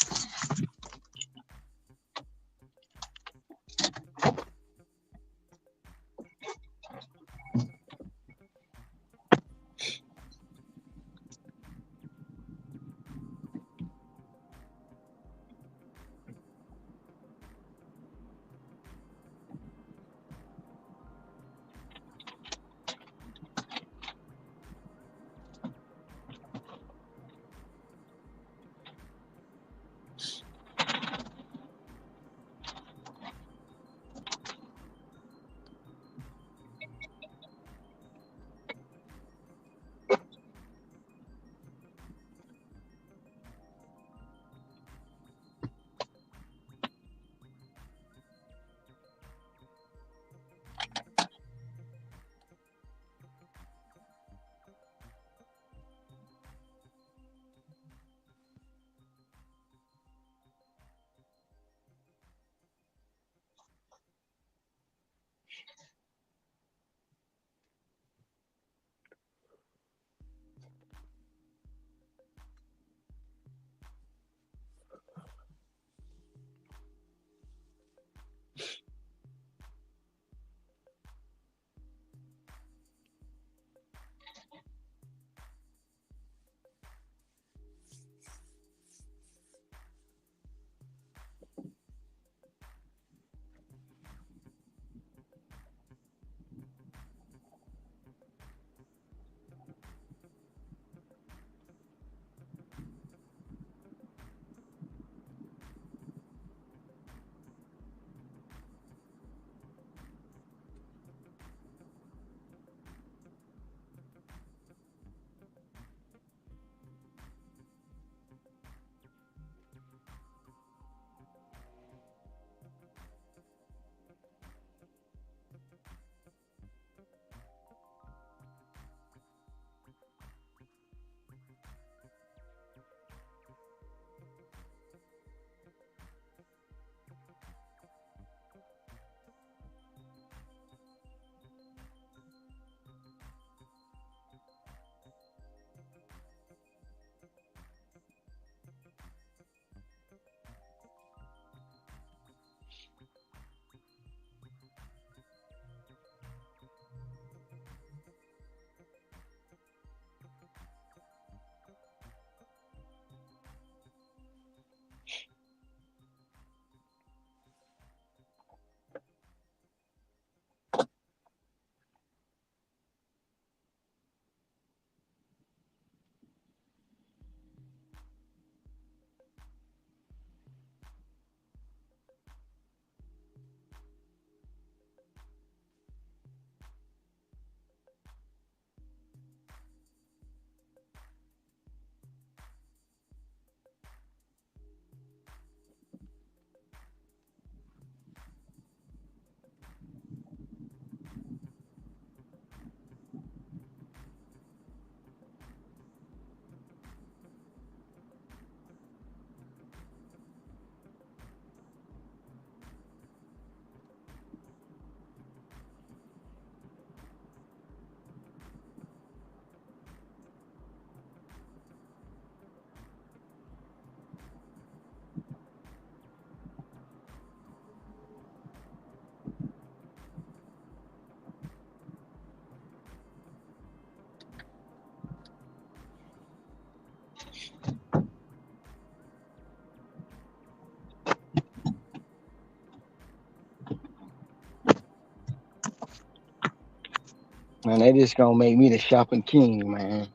Man, they just gonna make me the shopping king, man.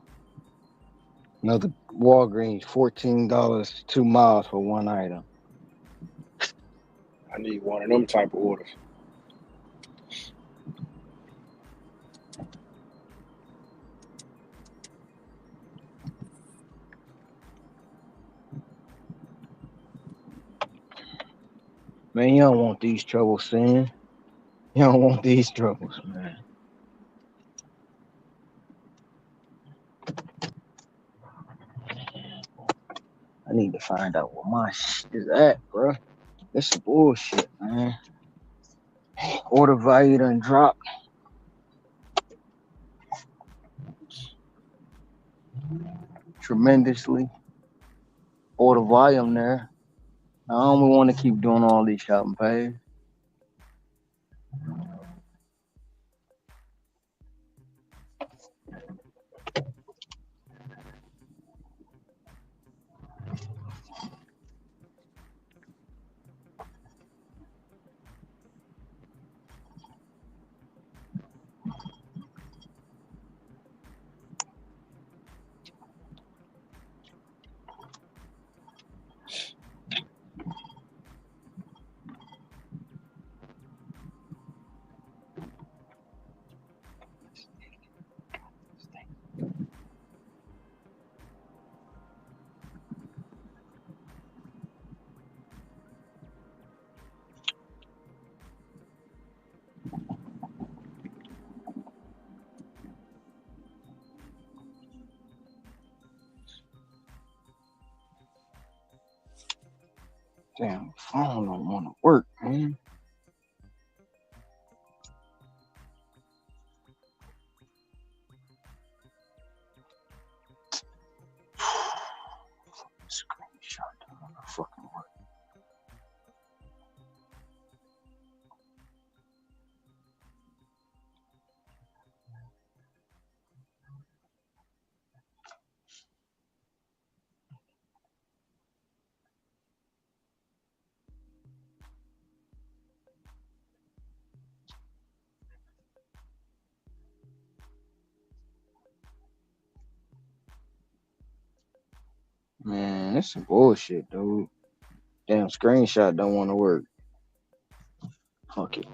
Another Walgreens, $14, 2 miles for one item. I need one of them type of orders. Man, you don't want these troubles, Sin. You don't want these troubles, man. I need to find out where my shit is at, bro. This is bullshit, man. Order value done dropped tremendously. Order volume there. I don't want to keep doing all these shopping pays. Damn, phone don't want to work, man. Screenshot don't want to fucking work. Man, that's some bullshit, dude. Damn, screenshot don't want to work. Fuck it.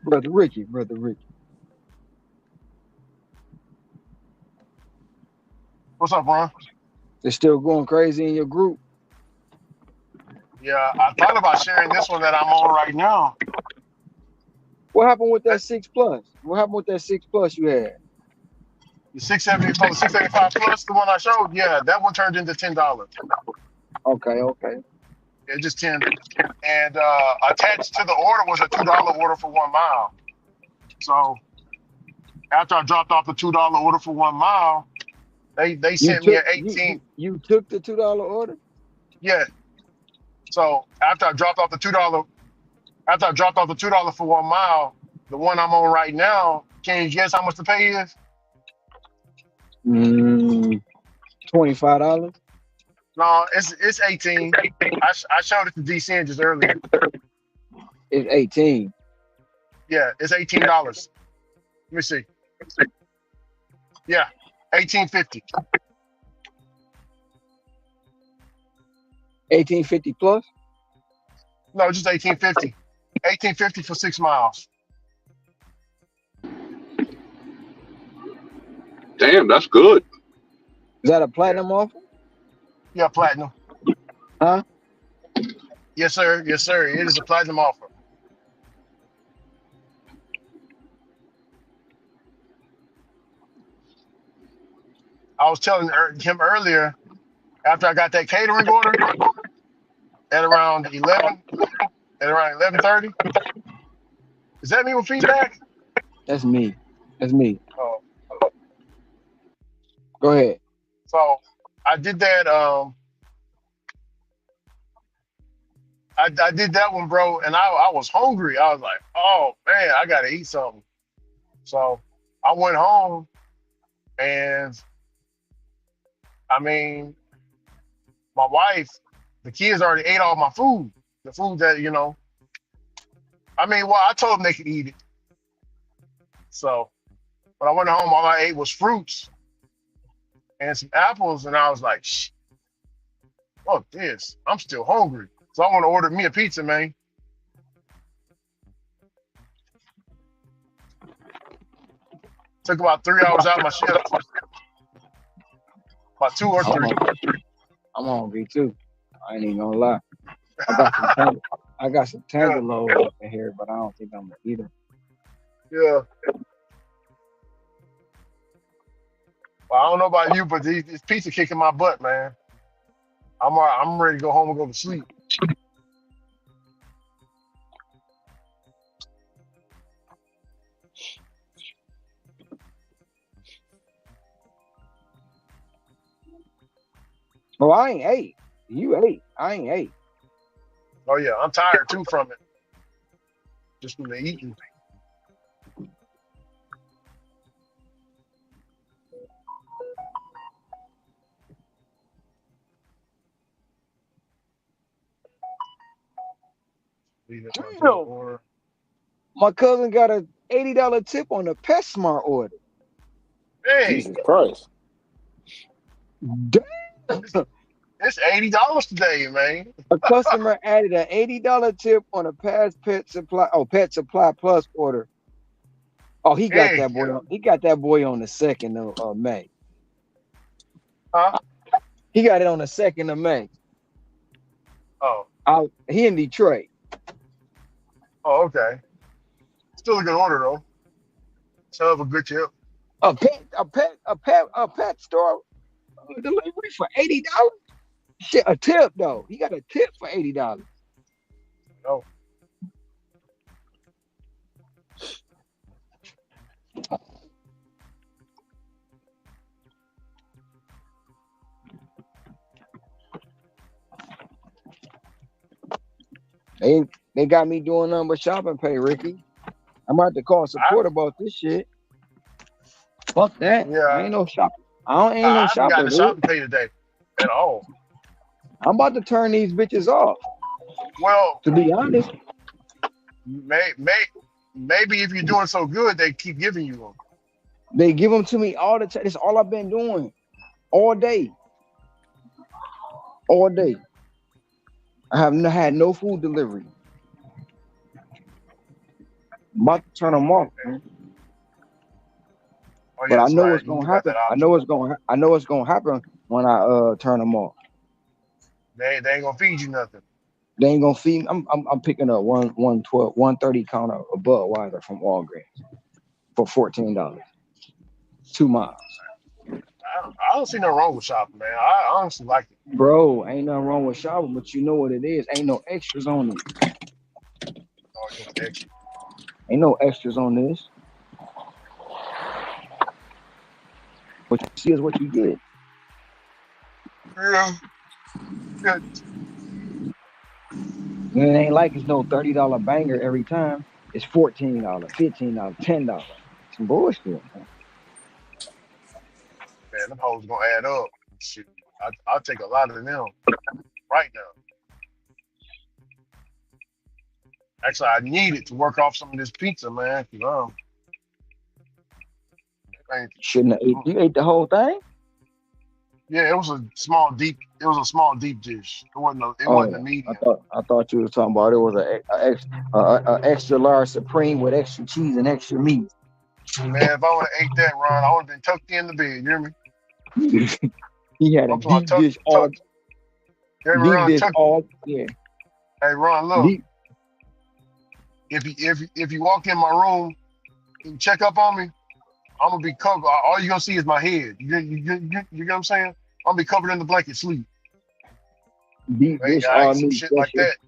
Brother Ricky. What's up, Ron? They're still going crazy in your group. Yeah, I thought about sharing this one that I'm on right now. What happened with that 6 Plus? What happened with that 6 Plus you had? The 675 plus, the one I showed, yeah, that one turned into $10. Okay. Yeah, just 10. And attached to the order was a $2 order for 1 mile. So after I dropped off the $2 order for 1 mile, they sent me an 18. You took the $2 order? Yeah. So after I dropped off the $2 for 1 mile, the one I'm on right now, can you guess how much the pay is? $25. No, it's 18. I showed it to DCN just earlier. It's 18. Yeah, it's $18. Let me see. Yeah, 18.50. 18.50 plus. No, just 18.50. 18.50 for 6 miles. Damn, that's good. Is that a platinum offer? Yeah, platinum. Huh? Yes, sir. Yes, sir. It is a platinum offer. I was telling him earlier, after I got that catering order at around 11:30. Is that me with feedback? That's me. That's me. Oh, Go ahead. so I did that. I did that one, bro, and I was hungry. I was like, oh man, I gotta eat something. So I went home, and I mean, my wife, the kids already ate all my food. The food that I mean, well, I told them they could eat it. So when I went home, all I ate was fruits and some apples, and I was like, shh, fuck this. I'm still hungry. So I want to order me a pizza, man. Took about 3 hours out of my shift. About 2 or 3. I'm hungry too. I ain't even gonna lie. I got some tenderloins up in here, but I don't think I'm gonna eat them. Yeah. Well, I don't know about you, but this pizza kicking my butt, man. I'm ready to go home and go to sleep. Oh, I ain't ate. You ate. I ain't ate. Oh yeah, I'm tired too from it. Just from the eating. Damn. My cousin got a $80 tip on a PetSmart order. Hey, Jesus Christ. Damn. it's $80 today, man. A customer added an $80 tip on a past Pet Supply Plus order. Oh, he got that boy. He got that boy on the 2nd of May. Huh? He got it on the 2nd of May. Oh. He in Detroit. Oh, okay. Still a good order though. Still have a good tip. A pet store delivery for $80. Shit, a tip though. He got a tip for $80. Oh. They got me doing nothing but shopping pay, Ricky. I'm about to call support about this shit. Fuck that. Yeah. I ain't no shopper. I haven't got the shopping pay today at all. I'm about to turn these bitches off. Well, to be honest, maybe if you're doing so good, they keep giving you them. They give them to me all the time. It's all I've been doing all day. All day. I have had no food delivery. I'm about to turn them off, man. Oh, but I know what's gonna happen. I know it's gonna happen when I turn them off. They ain't gonna feed you nothing. They ain't gonna feed me. I'm picking up 130 counter of Budweiser from Walgreens for $14. 2 miles. I don't see nothing wrong with shopping, man. I honestly like it. Bro, ain't nothing wrong with shopping, but you know what it is. Ain't no extras on it. Ain't no extras on this. What you see is what you get. Yeah. Good. It ain't like it's no $30 banger every time. It's $14, $15, $10. Some bullshit, man. Man, them hoes gonna add up. Shit, I'll take a lot of them right now. Actually, I need it to work off some of this pizza, man. 'Cause, ain't- Shouldn't have ate. You ate the whole thing? yeah, it was a small deep. It was a small deep dish. It wasn't. It wasn't a Oh, medium. I thought you were talking about it was a extra large supreme with extra cheese and extra meat. Man, if I would have ate that, Ron, I would have been tucked in the bed. You hear me? He had a I'm talking about deep dish all tucked. You hear me, deep Ron? dish Tucked. all yeah Hey, Ron, look. deep. If you walk in my room and check up on me, I'm gonna be covered. All you gonna see is my head. You get what I'm saying? I'm gonna be covered in the blanket, sleep. Deep Hey, dish I all ate some meat shit like special. that.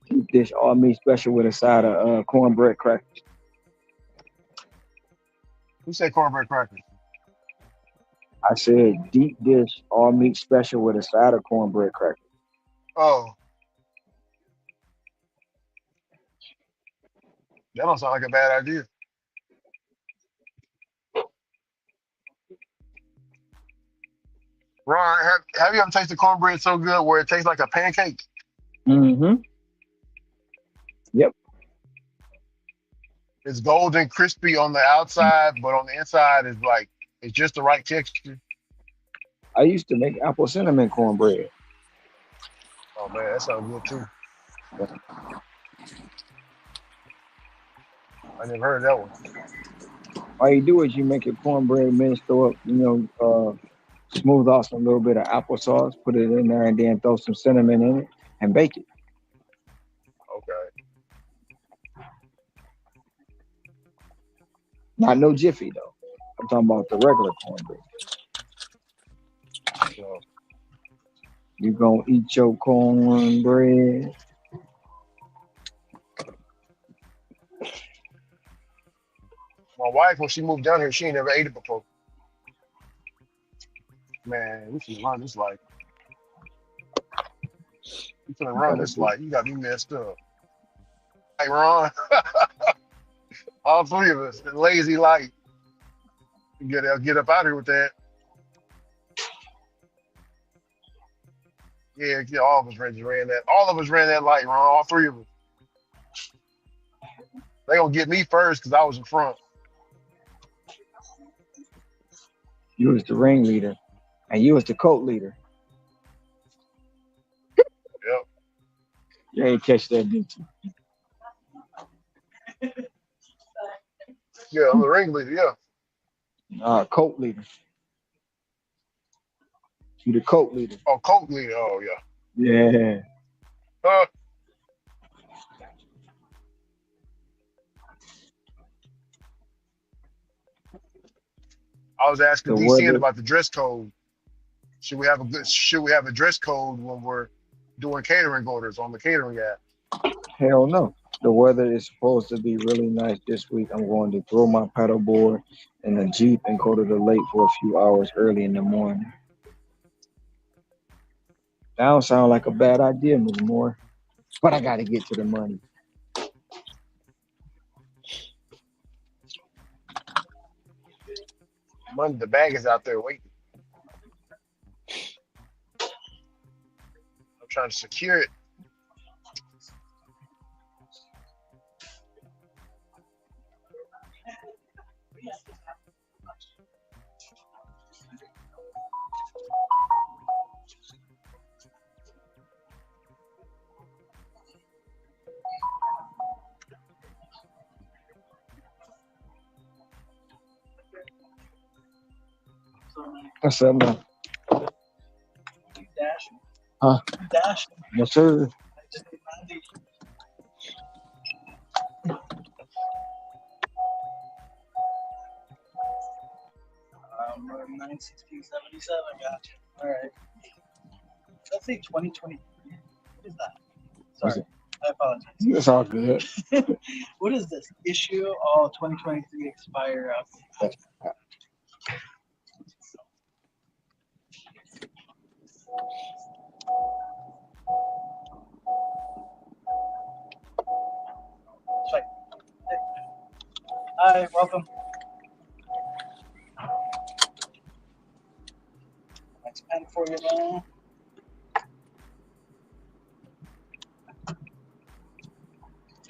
Deep dish all meat special with a side of cornbread crackers. Who said cornbread crackers? I said deep dish all meat special with a side of cornbread crackers. Oh, that don't sound like a bad idea. Ron, have you ever tasted cornbread so good where it tastes like a pancake? Mm-hmm. Yep. It's golden, crispy on the outside, but on the inside is like it's just the right texture. I used to make apple cinnamon cornbread. Oh man, that sounds good too. I never heard that one. All you do is you make your cornbread mix, throw up, smooth out some little bit of applesauce, put it in there, and then throw some cinnamon in it and bake it. Okay. Not no jiffy though. I'm talking about the regular cornbread. So, You gonna eat your cornbread? my wife, when she moved down here, she ain't never ate it before. Man, we finna run this life. We finna run this life. You got me messed up. Hey, Ron, all three of us, lazy light. Get up out here with that. Yeah, all of us ran that. All of us ran that light, Ron. All three of us. They gonna get me first because I was in front. You was the ringleader, and you was the cult leader. Yep. You ain't catch that, did you? Yeah, I'm the ringleader. Yeah. Cult leader. You the cult leader. Oh, coke leader. Oh, yeah. Yeah. Uh, I was asking The DCN weather. about the dress code. Should we have a dress code when we're doing catering orders on the catering app? Hell no. The weather is supposed to be really nice this week. I'm going to throw my paddleboard in the Jeep and go to the lake for a few hours early in the morning. That don't sound like a bad idea anymore. But I gotta get to the money. Money, the bag is out there waiting. I'm trying to secure it. What's up, man? Huh? Yes, sir. We're 91677. Gotcha. All right. Let's say 2023. What is that? Sorry. I apologize. It's all good. What is this? Issue all 2023 expire out. Hi, welcome. Next pen for you, man.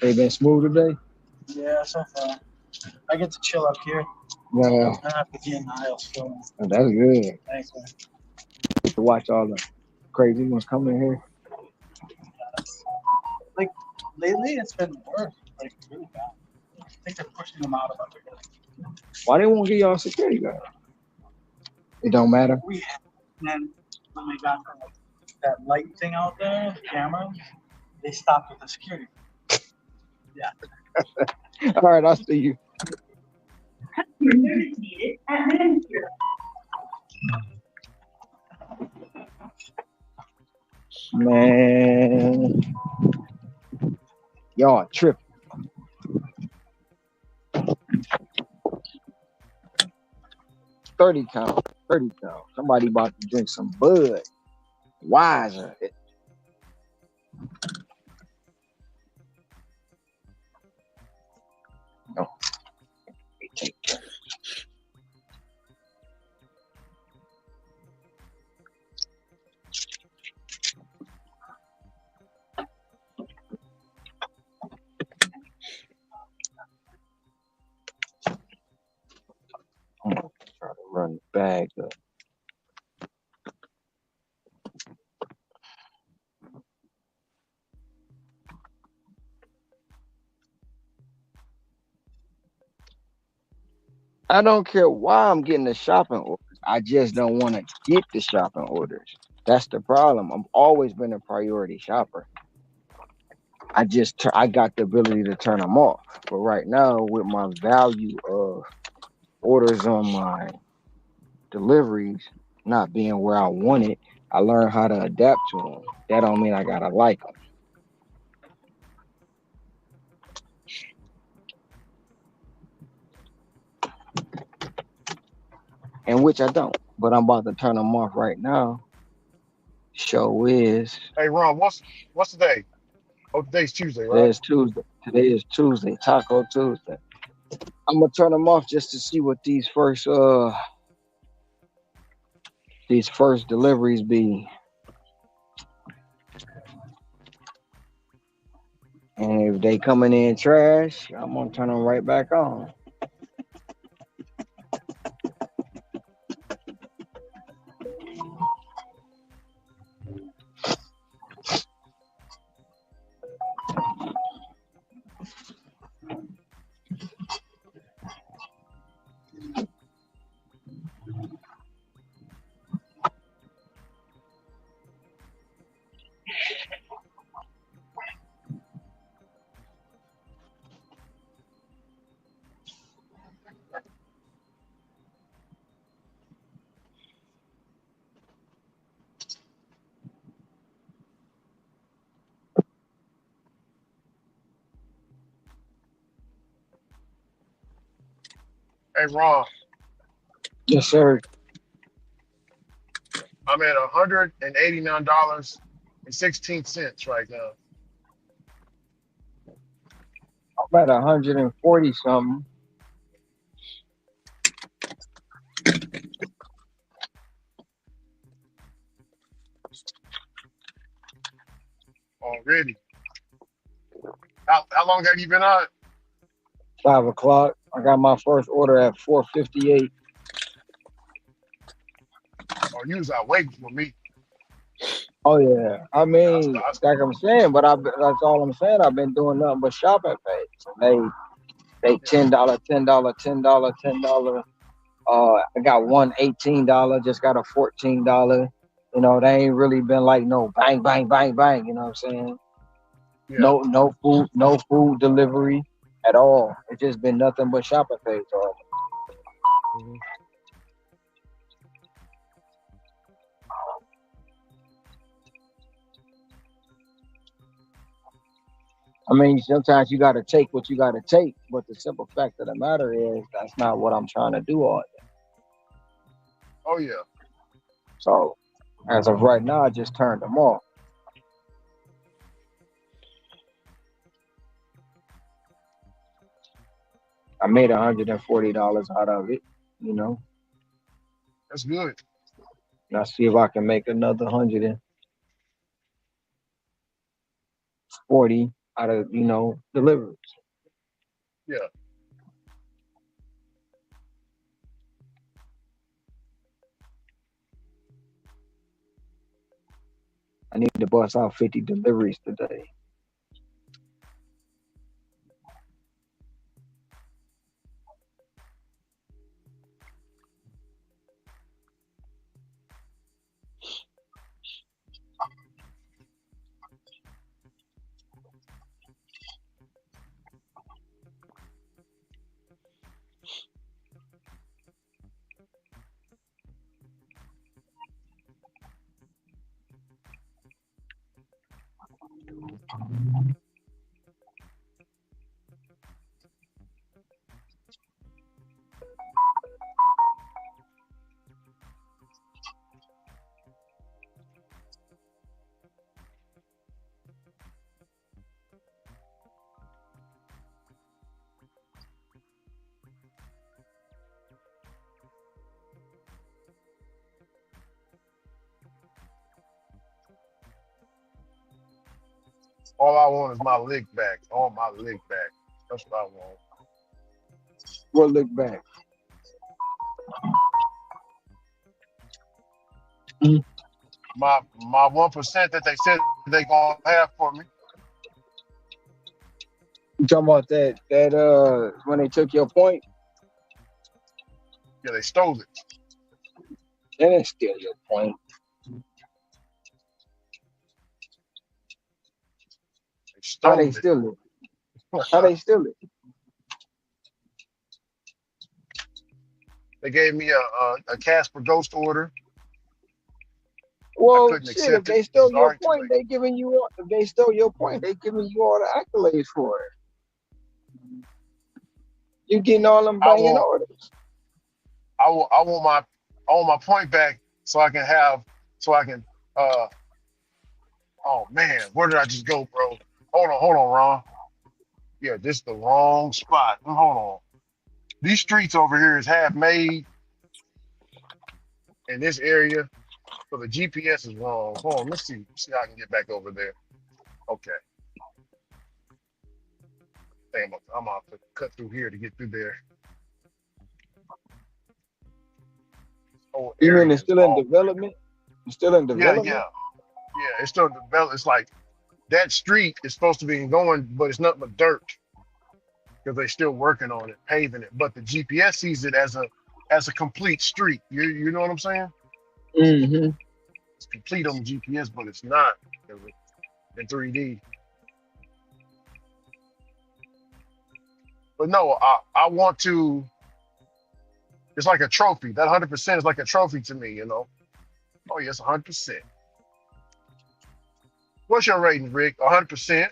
They been smooth today? Yeah, so far. I get to chill up here. Yeah, I don't have to be in the aisles filming. that's good. Thanks, man. To watch all the crazy ones coming here. Like, lately it's been worse. Like, really bad. I think they're pushing them out of everything. Why they won't give y'all a security guard? It don't matter. We had, and then when they got that light thing out there, the camera, they stopped with the security. Yeah. All right, I'll see you. Man, y'all tripping. $30 count. Somebody about to drink some bud. Wiser. No. Take that. I'm gonna try to run the bag up. I don't care why I'm getting the shopping orders. I just don't want to get the shopping orders. That's the problem. I've always been a priority shopper. I got the ability to turn them off. But right now, with my value of orders on my deliveries not being where I want it, I learned how to adapt to them. That don't mean I gotta like them. And which I don't. But I'm about to turn them off right now. Show is Hey, Ron, what's today? Oh, today's Tuesday, today right? is Tuesday. Today is Tuesday, Taco Tuesday. I'm gonna turn them off just to see what these first deliveries be. And if they coming in trash, I'm gonna turn them right back on. Hey, Ron, Yes, sir. I'm at $189.16 right now. I'm at 140 something. Already. How long have you been out? 5 o'clock. I got my first order at 4:58. Oh, you was out way before me. Oh yeah. I mean, I, like I'm saying, but that's all I'm saying. I've been doing nothing but shopping pays. They $10, $10, $10, $10. I got one $18. Just got a $14. You know, they ain't really been like no bang, bang, bang, bang. You know what I'm saying? yeah. No food delivery at all. It's just been nothing but shopping pays all. Mm-hmm. I mean, sometimes you got to take what you got to take, but the simple fact of the matter is that's not what I'm trying to do all day. Oh yeah. So, as of right now, I just turned them off. I made $140 out of it, you know. That's good. And I see if I can make another 140 out of, deliveries. Yeah. I need to bust out 50 deliveries today. All I want is my lick back. All my lick back. That's what I want. We'll look back. You My 1% that they said they gonna have for me. talking about that when they took your point? Yeah, they stole it. They didn't steal your point. They How they stole it. steal it? How they steal it? They gave me a Casper Ghost order. I Well, couldn't shit. If accept it. they It stole was your already too point, late. they giving you. If they stole your point, they giving you all the accolades for it. You getting all them I banging want orders. I want my point back so I can have so I can oh man, where did I just go, bro? Hold on, Ron. Yeah, this is the wrong spot. Hold on. These streets over here is half made in this area, so the GPS is wrong. Hold on, let's see how I can get back over there. Okay. Damn, I'm gonna have to cut through here to get through there. Whole You mean area it's is still in all brick. development? It's still in Yeah, development. it's still developed. It's like that street is supposed to be going, but it's nothing but dirt because they're still working on it, paving it. But the GPS sees it as a complete street. You know what I'm saying? Mm-hmm. It's complete on the GPS, but it's not in 3D. But no, I want to. It's like a trophy. That 100% is like a trophy to me. Oh yes, 100%. What's your rating, Rick? 100%.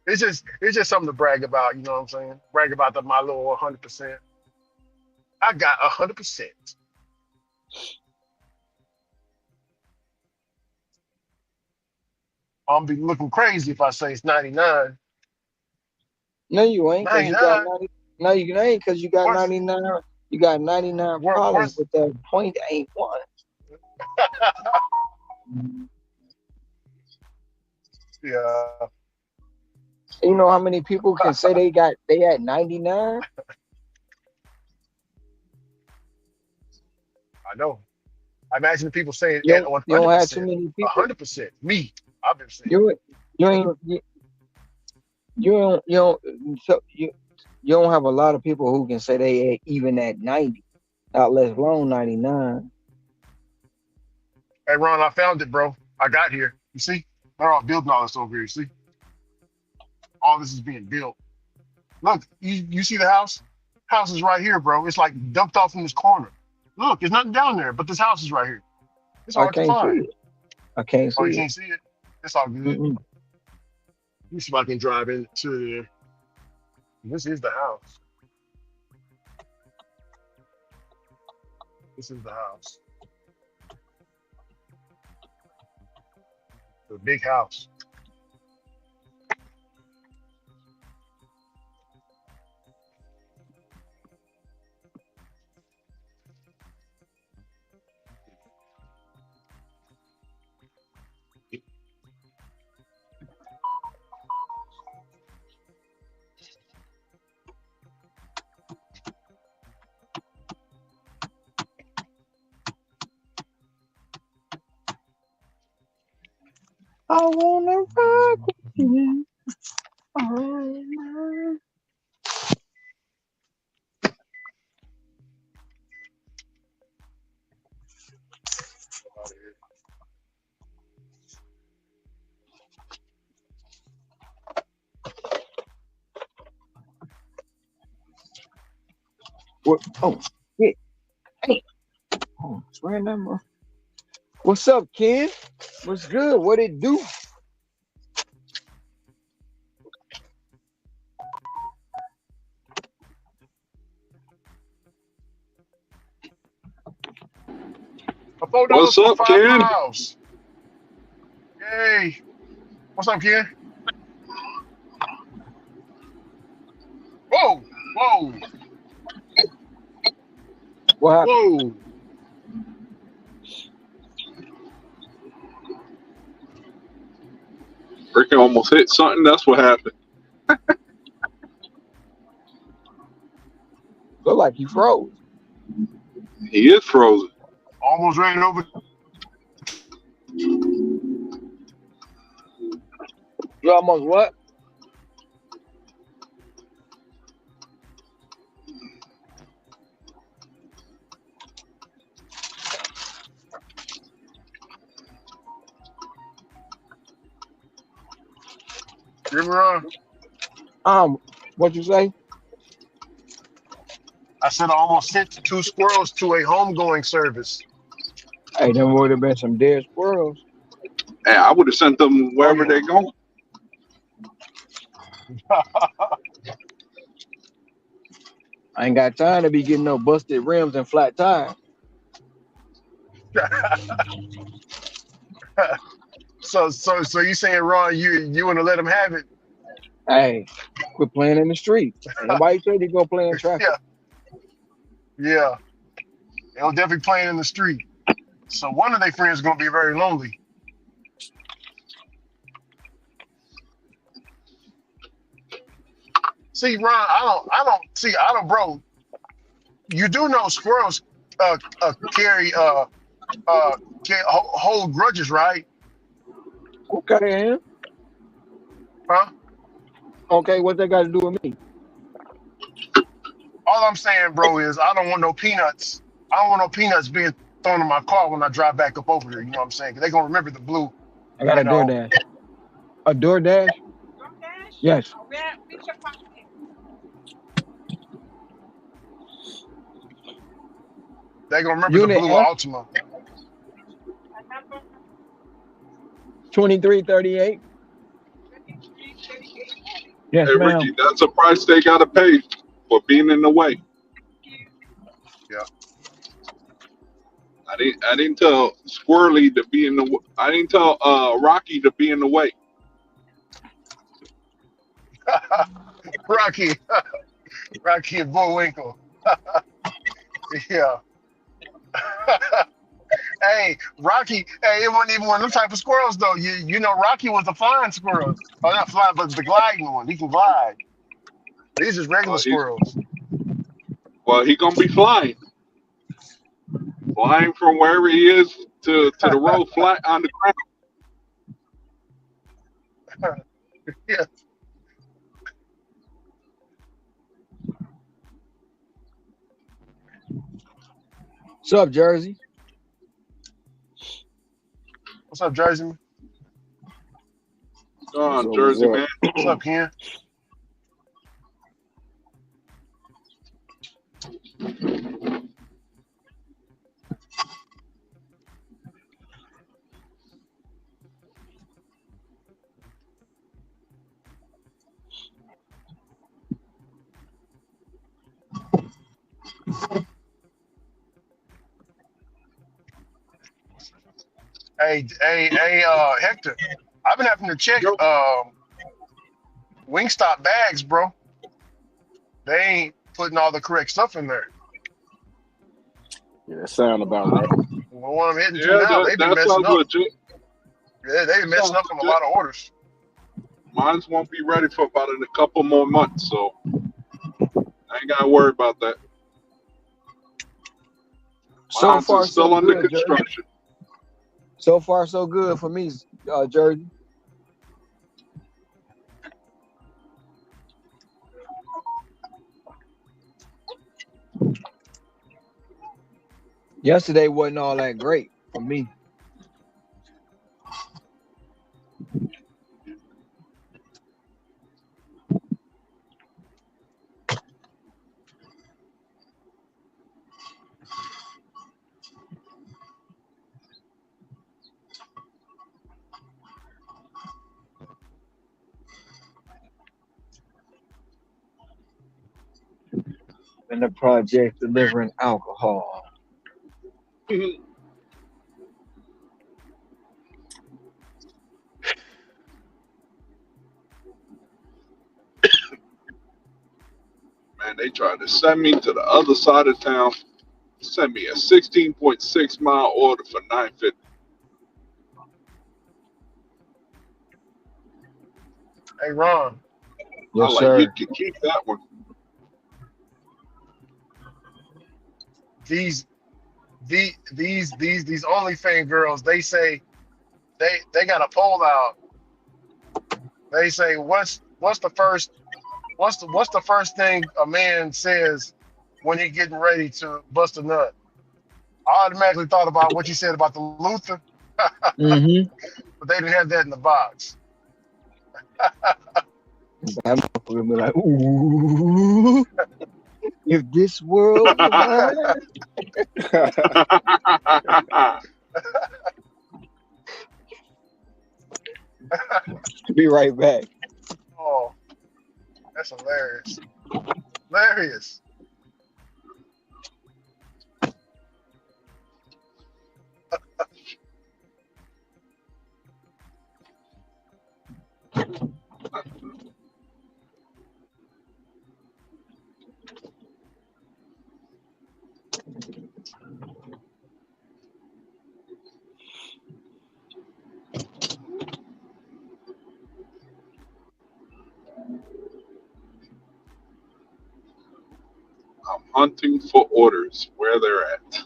It's just something to brag about. You know what I'm saying? Brag about my little 100%. I got 100%. I'm be looking crazy if I say it's 99. No, you ain't, cause you got 99. 90. No, you ain't, cause you got What's 99. You got 99 problems where's with that point ain't one. yeah? You know how many people can say they had 99? I know. I imagine the people saying You at don't, you don't have too 100%. many people. 100%. Me. I've been saying. You you ain't you don't have a lot of people who can say they even at 90, not let alone 99. Hey Ron, I found it, bro. I got here. You see? They're all building all this over here. You see? All this is being built. Look, you see the house? House is right here, bro. It's like dumped off in this corner. Look, there's nothing down there, but this house is right here. It's I hard to can't see find. it. I can't Oh, see you it. can't see it? It's all good. Mm-mm. Let me see if I can drive into there. This is the house. This is the house. The big house. I wanna rock with you. All night. What? Oh, yeah. Hey. Oh, it's right now. What's up, kid? What's good? What it do? $4 What's for up, 5 Ken? miles. Yay. What's up, kid? Whoa. Whoa. What happened? Whoa. Ricky almost hit something. That's what happened. Look like you froze. He is frozen. Almost ran over. You almost what? You ever, What you say? I said I almost sent 2 squirrels to a homegoing service. Hey, there would have been some dead squirrels. Hey, I would have sent them Oh, wherever yeah. they're going. I ain't got time to be getting no busted rims and flat tires. So you saying, Ron, you want to let them have it? Hey, quit playing in the street. Ain't nobody said you go play in traffic. Yeah. They'll definitely playing in the street. So one of their friends is gonna be very lonely. See, Ron, I don't, bro. You do know squirrels carry hold grudges, right? Okay, man. Huh? Okay, what they got to do with me? All I'm saying, bro, is I don't want no peanuts. I don't want no peanuts being thrown in my car when I drive back up over here. You know what I'm saying? 'Cause they gonna remember the blue. I got a DoorDash. A DoorDash? Yes. They gonna remember Unit the blue F, Altima. 2338. Yes, Hey, ma'am. Ricky, that's a price they got to pay for being in the way. Yeah. I didn't tell Squirrely to be in the. I didn't tell Rocky to be in the way. Rocky and Bullwinkle. Yeah. Hey, Rocky. Hey, it wasn't even one of them type of squirrels though. You know, Rocky was the flying squirrel. Oh, not flying, but the gliding one. He can glide. These is regular squirrels. He gonna be flying from wherever he is to the road, flat on the ground. Yeah. What's up, Jersey? What's up, Jersey? Go on, Jersey man. What's up, Ken? Hey, Hector. I've been having to check Wingstop bags, bro. They ain't putting all the correct stuff in there. Yeah, that sound about right. Well, what I'm hitting to now, they've been that messing sounds up. legit. Yeah, they've been messing up on a lot of orders. Mines won't be ready for about a couple more months, so I ain't gotta worry about that. So Mines far, is still so under good, construction. Jersey. So far, so good for me, Jersey. Yesterday wasn't all that great for me. In the project delivering alcohol. Man, they tried to send me to the other side of town. Send me a 16.6 mile order for $9.50. Hey Ron, I Yes, like you sir. can keep that one. these these OnlyFans girls, they say they got a poll out. They say what's the first thing a man says when he getting ready to bust a nut? I automatically thought about what you said about the Luther, Mm-hmm. but they didn't have that in the box. That motherfucker be like, ooh, if this world were mine. Be right back. Oh, that's hilarious. Hilarious. I'm hunting for orders where they're at.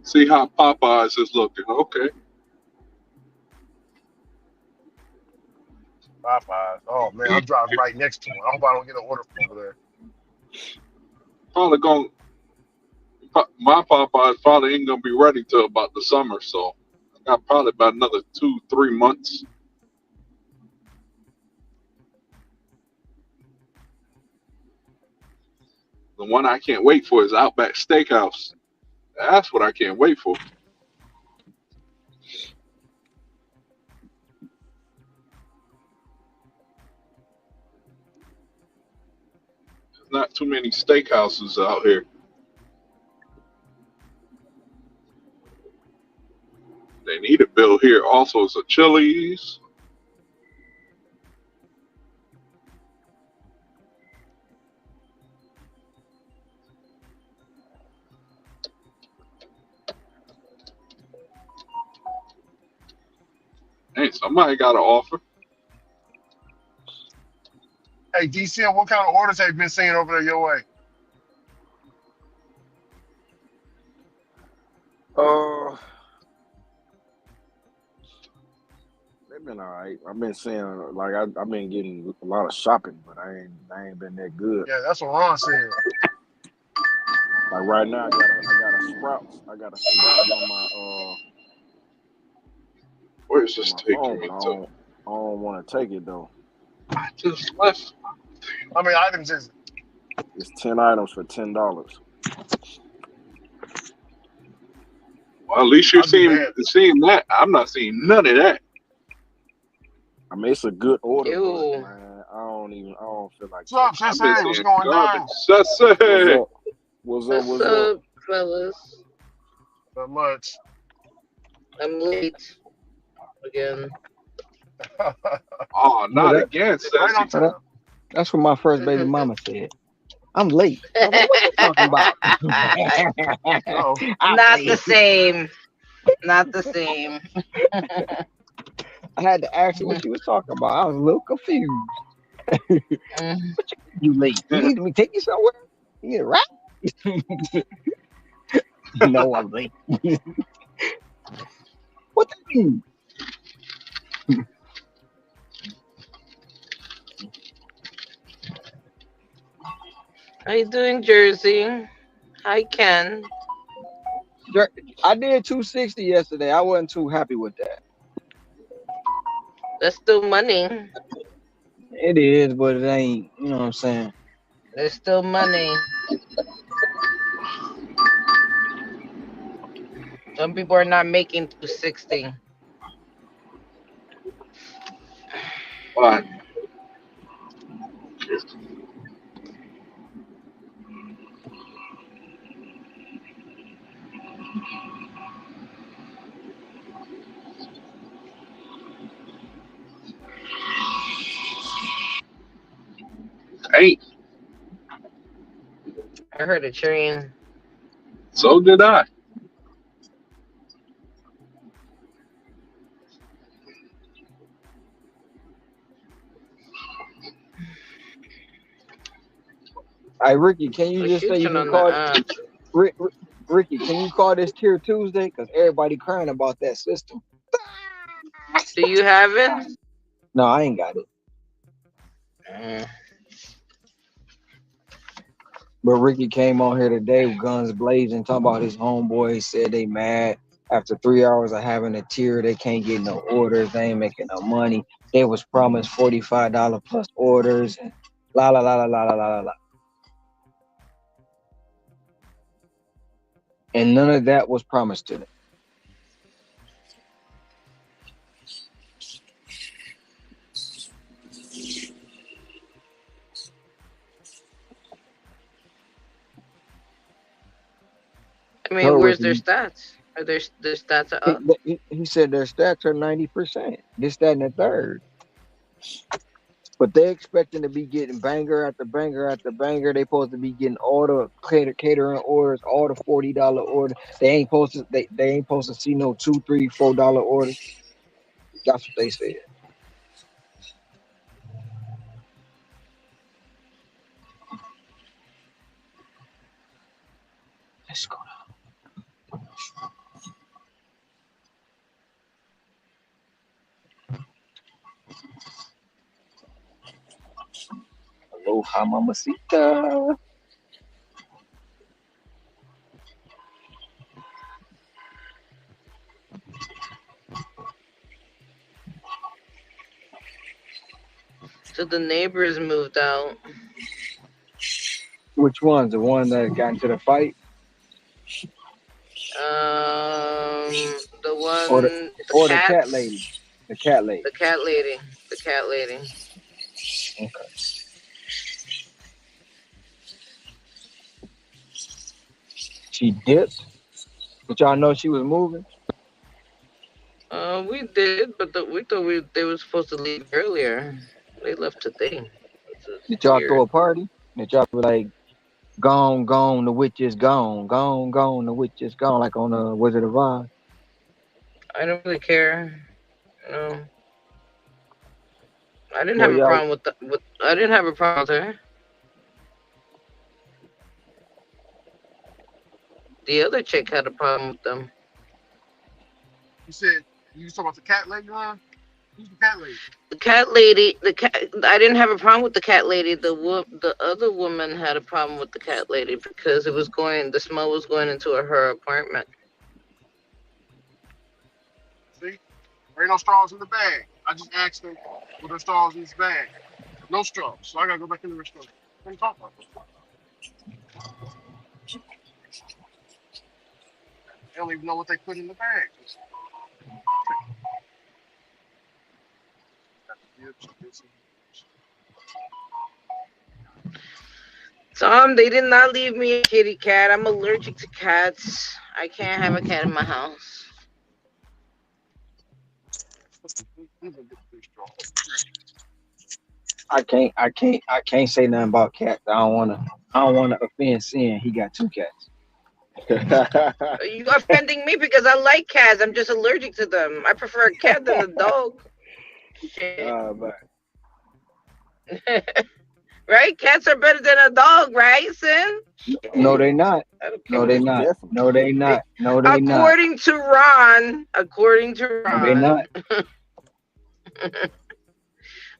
See how Popeyes is looking. Okay. Popeyes. Oh man, I'm driving right next to one. I hope I don't get an order from over there. Probably going my Popeyes probably ain't gonna be ready till about the summer, so I got probably about another 2-3 months. The one I can't wait for is Outback Steakhouse. That's what I can't wait for. There's not too many steakhouses out here. They need to build here also as a Chili's. Hey, somebody got an offer. Hey DCL, what kind of orders have you been seeing over there your way? Uh, they've been all right. I've been seeing like I've been getting a lot of shopping, but I ain't been that good. Yeah, that's what Ron said. Like right now, I got a Sprouts. I got a Sprouts Where's on this my phone, taking but me I to? don't want to take it though. I just left. How many items is it? It's 10 items for $10. Well, at least you're I'll do that. seeing that. I'm not seeing none of that. I mean, it's a good order, but Ew. man, I don't feel like What's up, taking I've it. been Sensei? What's seeing going garbage. down? What's Sensei. up? What's up? What's What's up? up, fellas? Not much. I'm late again. Oh, No, not again, Right on Sassy. time. that's what my first baby mama said. I'm late. I was like, what you talking about? Oh, I'm Not the late. same. Not the same. I had to ask her what she was talking about. I was a little confused. Mm. You late? You need me to take you somewhere? You need a ride? No, I'm late. What that mean? How you doing, Jersey? Hi, Ken. I did 260 yesterday. I wasn't too happy with that. That's still money. It is, but it ain't. You know what I'm saying? There's still money. Some people are not making 260. But hey, I heard a train. so did I. Hey, Ricky, can you Oh, just say shoot, you turn can on the call app. Ricky? Can you call this Tier Tuesday? Because everybody crying about that system. Do you have it? No, I ain't got it. Mm. But Ricky came on here today with guns blazing, talking about his homeboys said they mad after 3 hours of having a tier. They can't get no orders. They ain't making no money. They was promised $45 plus orders and la la la la la la la la. And none of that was promised to them. I mean, Told where's their Ricky, stats? Are their stats are he, up? he said their stats are 90%. This, that, and the third. But they expecting to be getting banger after banger after banger. They supposed to be getting all the catering orders, all the $40 orders. They ain't supposed to see no $2, $3, $4 orders. That's what they said. Let's go. Aloha, mamacita. So the neighbors moved out. Which one's the one that got into the fight, The or the one, the or the cat cats, lady? The cat lady. the cat lady, the cat lady. Okay. She dipped, but y'all know she was moving. We did, but we thought they were supposed to leave earlier. They left today. It's Did y'all throw weird. a party? Did y'all be like, gone, gone, the witch is gone, gone, gone, the witch is gone, like on the Wizard of Oz? I don't really care. No, I didn't Well, have a y'all, problem with. I didn't have a problem with her. The other chick had a problem with them. You said you was talking about the cat lady line? Who's the cat lady? The cat lady, the cat. I didn't have a problem with the cat lady. The other woman had a problem with the cat lady because it was going. The smell was going into her apartment. See? There ain't no straws in the bag. I just asked them, were there straws in this bag? No straws. So I gotta go back in the restaurant. What are you talking about? They don't even know what they put in the bag. Tom, they did not leave me a kitty cat. I'm allergic to cats. I can't have a cat in my house. I can't say nothing about cats. I don't wanna offend Sin. He got two cats. Are you offending me because I like cats? I'm just allergic to them. I prefer a cat than a dog. Shit. But Right? Cats are better than a dog, right, Sin? no, Shit. they not. I don't No, care. they Most not. definitely. No, they not. No, they not. According to Ron, No, they not.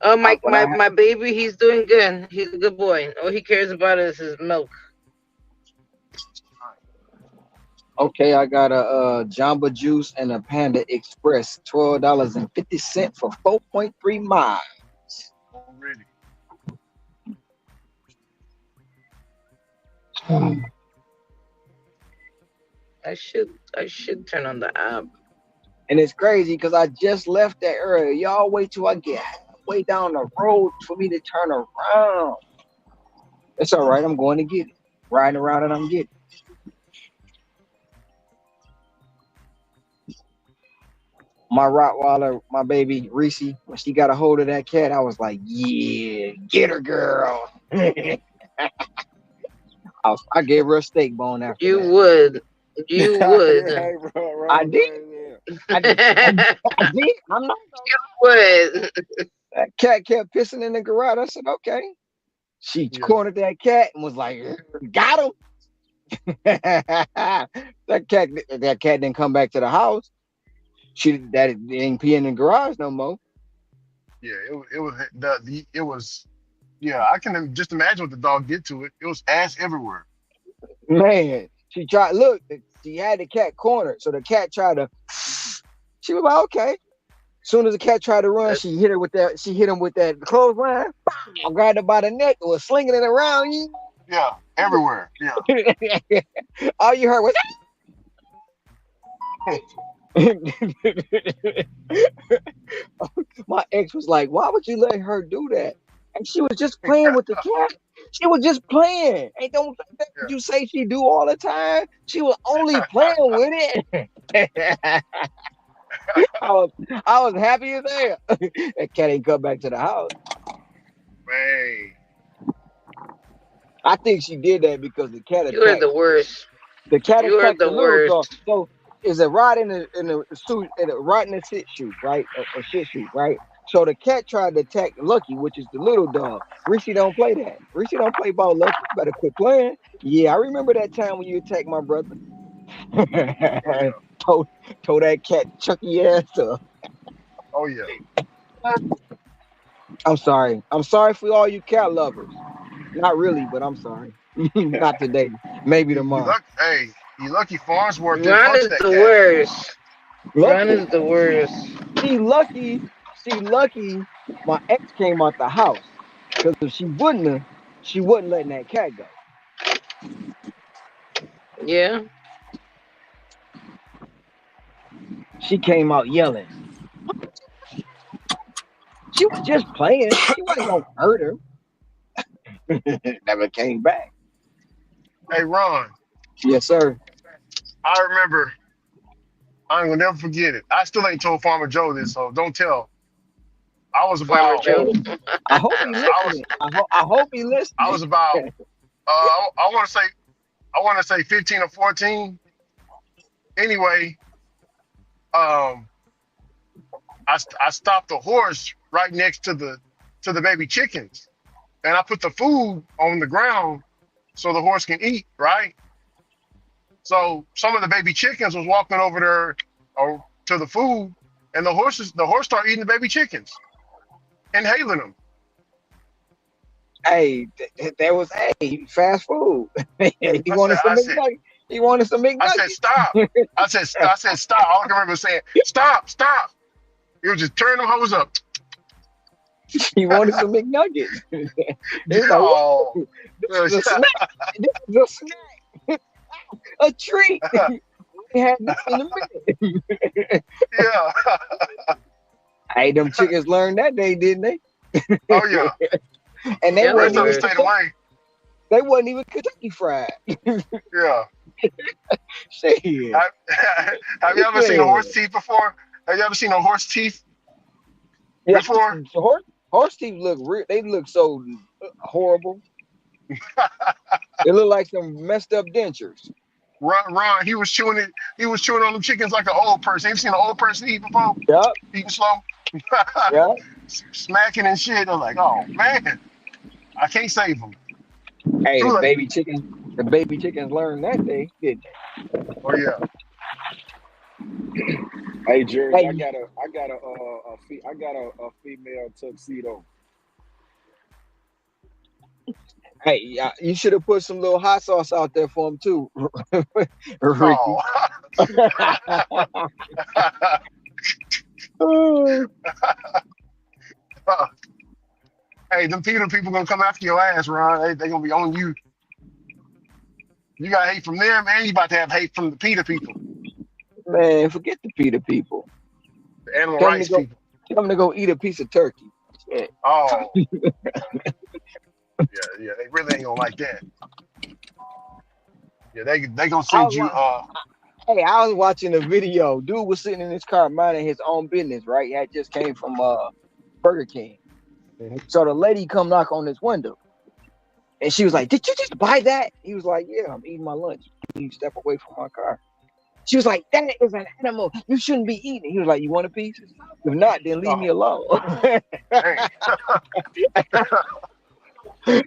Oh, my, What I my, my baby, he's doing good. He's a good boy. All he cares about is his milk. Okay, I got a Jamba Juice and a Panda Express, $12.50 for 4.3 miles. Already. I should turn on the app. And it's crazy because I just left that area. Y'all wait till I get way down the road for me to turn around. It's all right. I'm going to get it. Riding around and I'm getting it. My Rottweiler, my baby Reese, when she got a hold of that cat, I was like, yeah, get her, girl. I gave her a steak bone after You that. would. You would. Hey, bro, I Ron, did. I did. I You did. I'm not would. That cat kept pissing in the garage. I said, okay. She Yeah. cornered that cat and was like, got him. that cat didn't come back to the house. That ain't peeing in the garage no more. Yeah. It was. Yeah, I can just imagine what the dog did to it. It was ass everywhere. Man, she tried. Look, she had the cat cornered, so the cat tried to. She was like, okay. As soon as the cat tried to run, she hit her with that. She hit him with that clothesline. I grabbed her by the neck and was slinging it around. Yeah, everywhere. Yeah. All you heard was. My ex was like, why would you let her do that? And she was just playing with the cat. She was just playing. Ain't don't that Yeah. you say she do all the time. She was only playing with it. I was happy as hell. That cat ain't come back to the house. Man. I think she did that because the cat You are attacked. the worst. The cat You are attacked the the little dog. worst. So is a rod in the suit and a rod in the sit shoe, right? A shit shoe, right? So the cat tried to attack Lucky, which is the little dog. Rishi don't play that. Rishi don't play ball Lucky. You better quit playing. Yeah, I remember that time when you attacked my brother. Oh yeah. told that cat Chucky ass up. Oh yeah. I'm sorry. I'm sorry for all you cat lovers. Not really, but I'm sorry. Not today. Maybe tomorrow. You lucky Farnsworth didn't Ron punch is that the cat. worst. Ron Lucky, is the worst. see, lucky. My ex came out the house because if she wouldn't letting that cat go. Yeah. She came out yelling. She was just playing. She wasn't gonna hurt her. Never came back. Hey Ron, Yes, sir. I remember. I'm gonna never forget it. I still ain't told Farmer Joe this, so don't tell. I was Farmer about. Joe. I hope he I was. listening. I hope he I listening. was about. I want to say. I want to say 15 or 14. Anyway, um, I stopped the horse right next to the baby chickens, and I put the food on the ground so the horse can eat. Right. So some of the baby chickens was walking over there to the food, and the horse started eating the baby chickens, inhaling them. Hey, there was fast food. He wanted some McNuggets. He wanted some I said, McNuggets. stop. I said, stop. All I can remember was saying, stop, stop. He was just turning them hose up. He wanted some McNuggets. He was like, Oh, this is a snack. This is a snack. A treat. We had this in a minute. yeah. Hey, them chickens learned that day, didn't they? Oh, yeah. And Yeah, The rest of them stayed away. they wasn't even Kentucky fried. Yeah. Shit. Have you ever seen a horse teeth before? Have you ever seen a horse teeth Yeah, before? horse teeth look real. They look so horrible. They look like some messed up dentures. Ron, he was chewing it. He was chewing on them chickens like an old person. Have you seen an old person eat before? Yup, Eating slow? yup. Smacking and shit. I was like, oh, man. I can't save them. Hey, Too the late. baby chickens learned that day, didn't they? Oh, yeah. Hey, Jerry, Hey, I got a female tuxedo. Hey, you should have put some little hot sauce out there for him too, Ricky. Oh. Oh, Hey, them Peter people gonna come after your ass, Ron. They gonna be on you. You got hate from them, and you about to have hate from the Peter people, man, forget the Peter people. the animal Tell them to rights go. people. Tell them to go eat a piece of turkey. Shit. Oh, yeah. They really ain't gonna like that. Yeah, they gonna I send was, you. hey, I was watching a video. Dude was sitting in his car minding his own business. Right, he had just came from Burger King. Mhm. So the lady come knock on his window, and she was like, "Did you just buy that?" He was like, "Yeah, I'm eating my lunch. You step away from my car." She was like, "That is an animal. You shouldn't be eating it." He was like, "You want a piece? If not, then leave me Oh, alone." dang.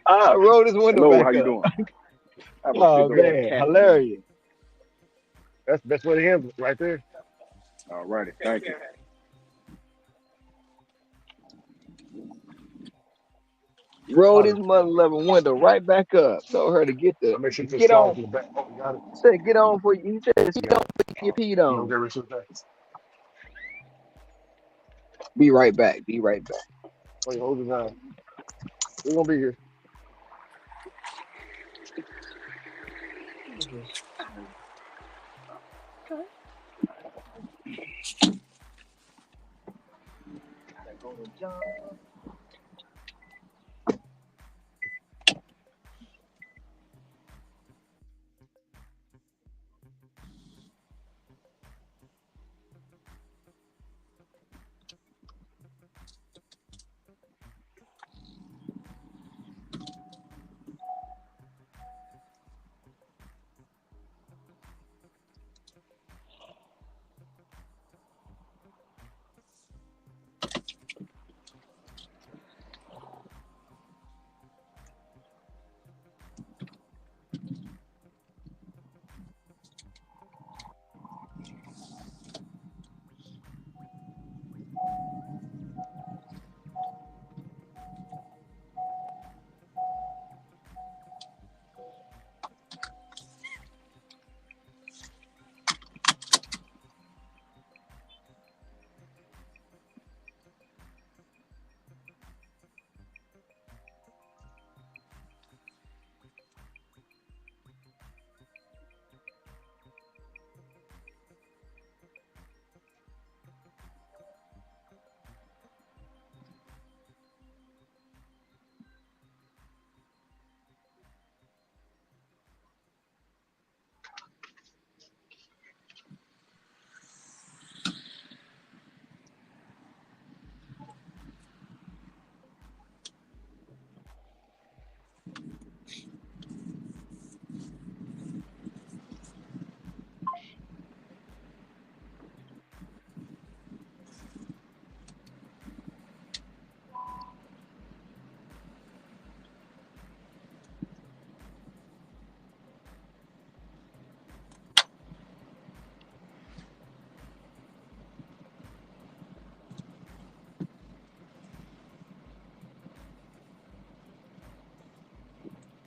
I rolled his window Hello, how back you up. doing? I have a Oh big old man, cat, man. hilarious. That's the best way to handle it, right there. All righty, thank you. Rolled his mother loving window right back up. Told her to I make sure you put get straws on. in the back. Oh, you got it. Said get on for you. He said You sit got on it. for you peed You don't on. get rid of that. Be right back. Be right back. Oh, you hold it down. We're gonna be here.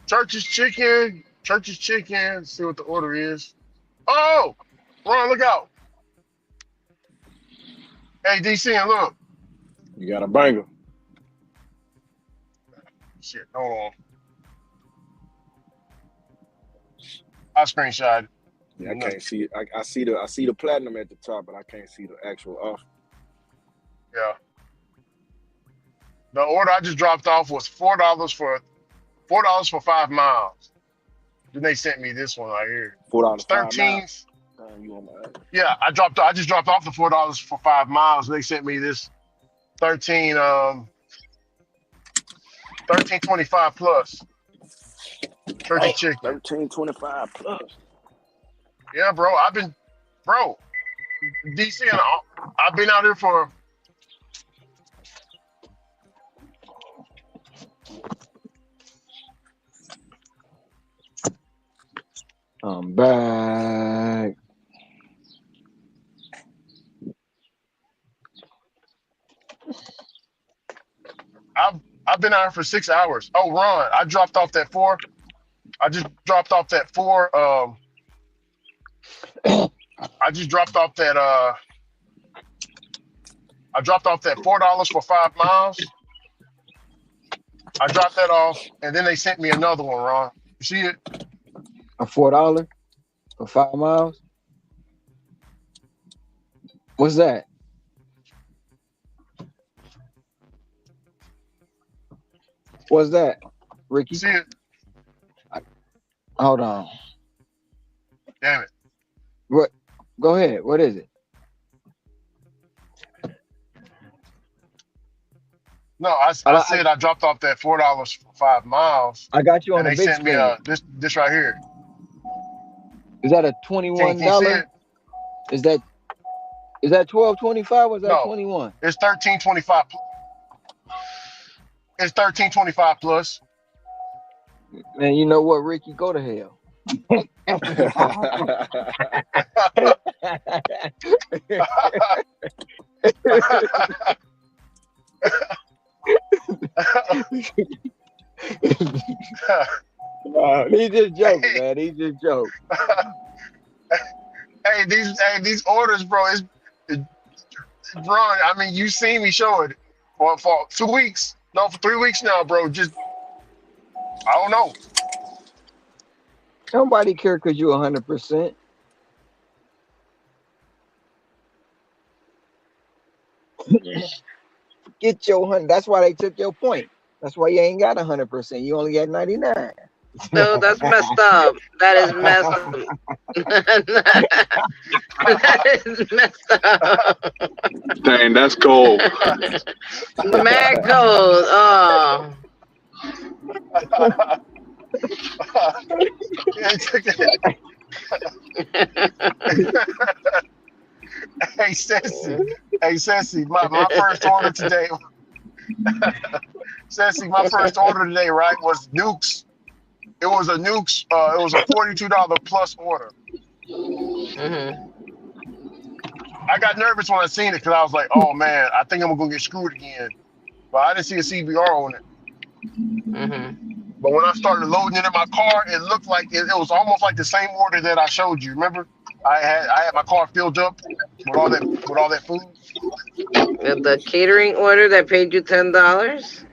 Church's chicken. Church's chicken. See what the order is. Oh, Ron, look out. Hey, DC, and look. You got a banger. Shit, hold on. I screenshot it. Yeah, I can't see it. I see the platinum at the top, but I can't see the actual offer. Yeah. The order I just dropped off was $4 for 5 miles. Then they sent me this one right here. $4 It's 5 13. miles. You on my Yeah, I just dropped off the $4 for 5 miles. They sent me this 13 13.25 plus church's chicken. 13.25 plus. Yeah, bro. Bro, DC, and I've been out here for. I'm back. I've I've been out here for 6 hours. Oh, Ron, I dropped off that 4. I just dropped off that 4. I just dropped off that. I dropped off that $4 for 5 miles. I dropped that off, and then they sent me another one, Ron. You see it? A $4 for 5 miles. What's that? What's that, Ricky? You see it? Hold on. Damn it. What? Go ahead. What is it? No, I said I dropped off that $4 for 5 miles, I got you on and the they big sent me screen. this right here. Is that a Can you see $21? it? Is that $12.25 or is that No, 21? it's $13.25. It's $13.25 plus. Man, you know what, Ricky? Go to hell. He just joking, man. He just joking. Hey, these orders, bro. Bro. I mean, you seen me show it for 2 weeks. No, for 3 weeks now, bro. Just I don't know. Nobody care because you 100%. Get your 100. That's why they took your point. That's why you ain't got 100%. You only got 99. No, that's messed up. That is messed up. That is messed up. Dang, that's cold. Mad cold. Oh. Hey, Sassy, my first order today. Sassy, my first order today, right, was nukes. It was a nukes. It was a $42 plus order. Mm-hmm. I got nervous when I seen it because I was like, "Oh man, I think I'm gonna get screwed again." But I didn't see a CBR on it. Mm-hmm. But when I started loading it in my car, it looked like it was almost like the same order that I showed you. Remember, I had my car filled up with all that food. The catering order that paid you $10.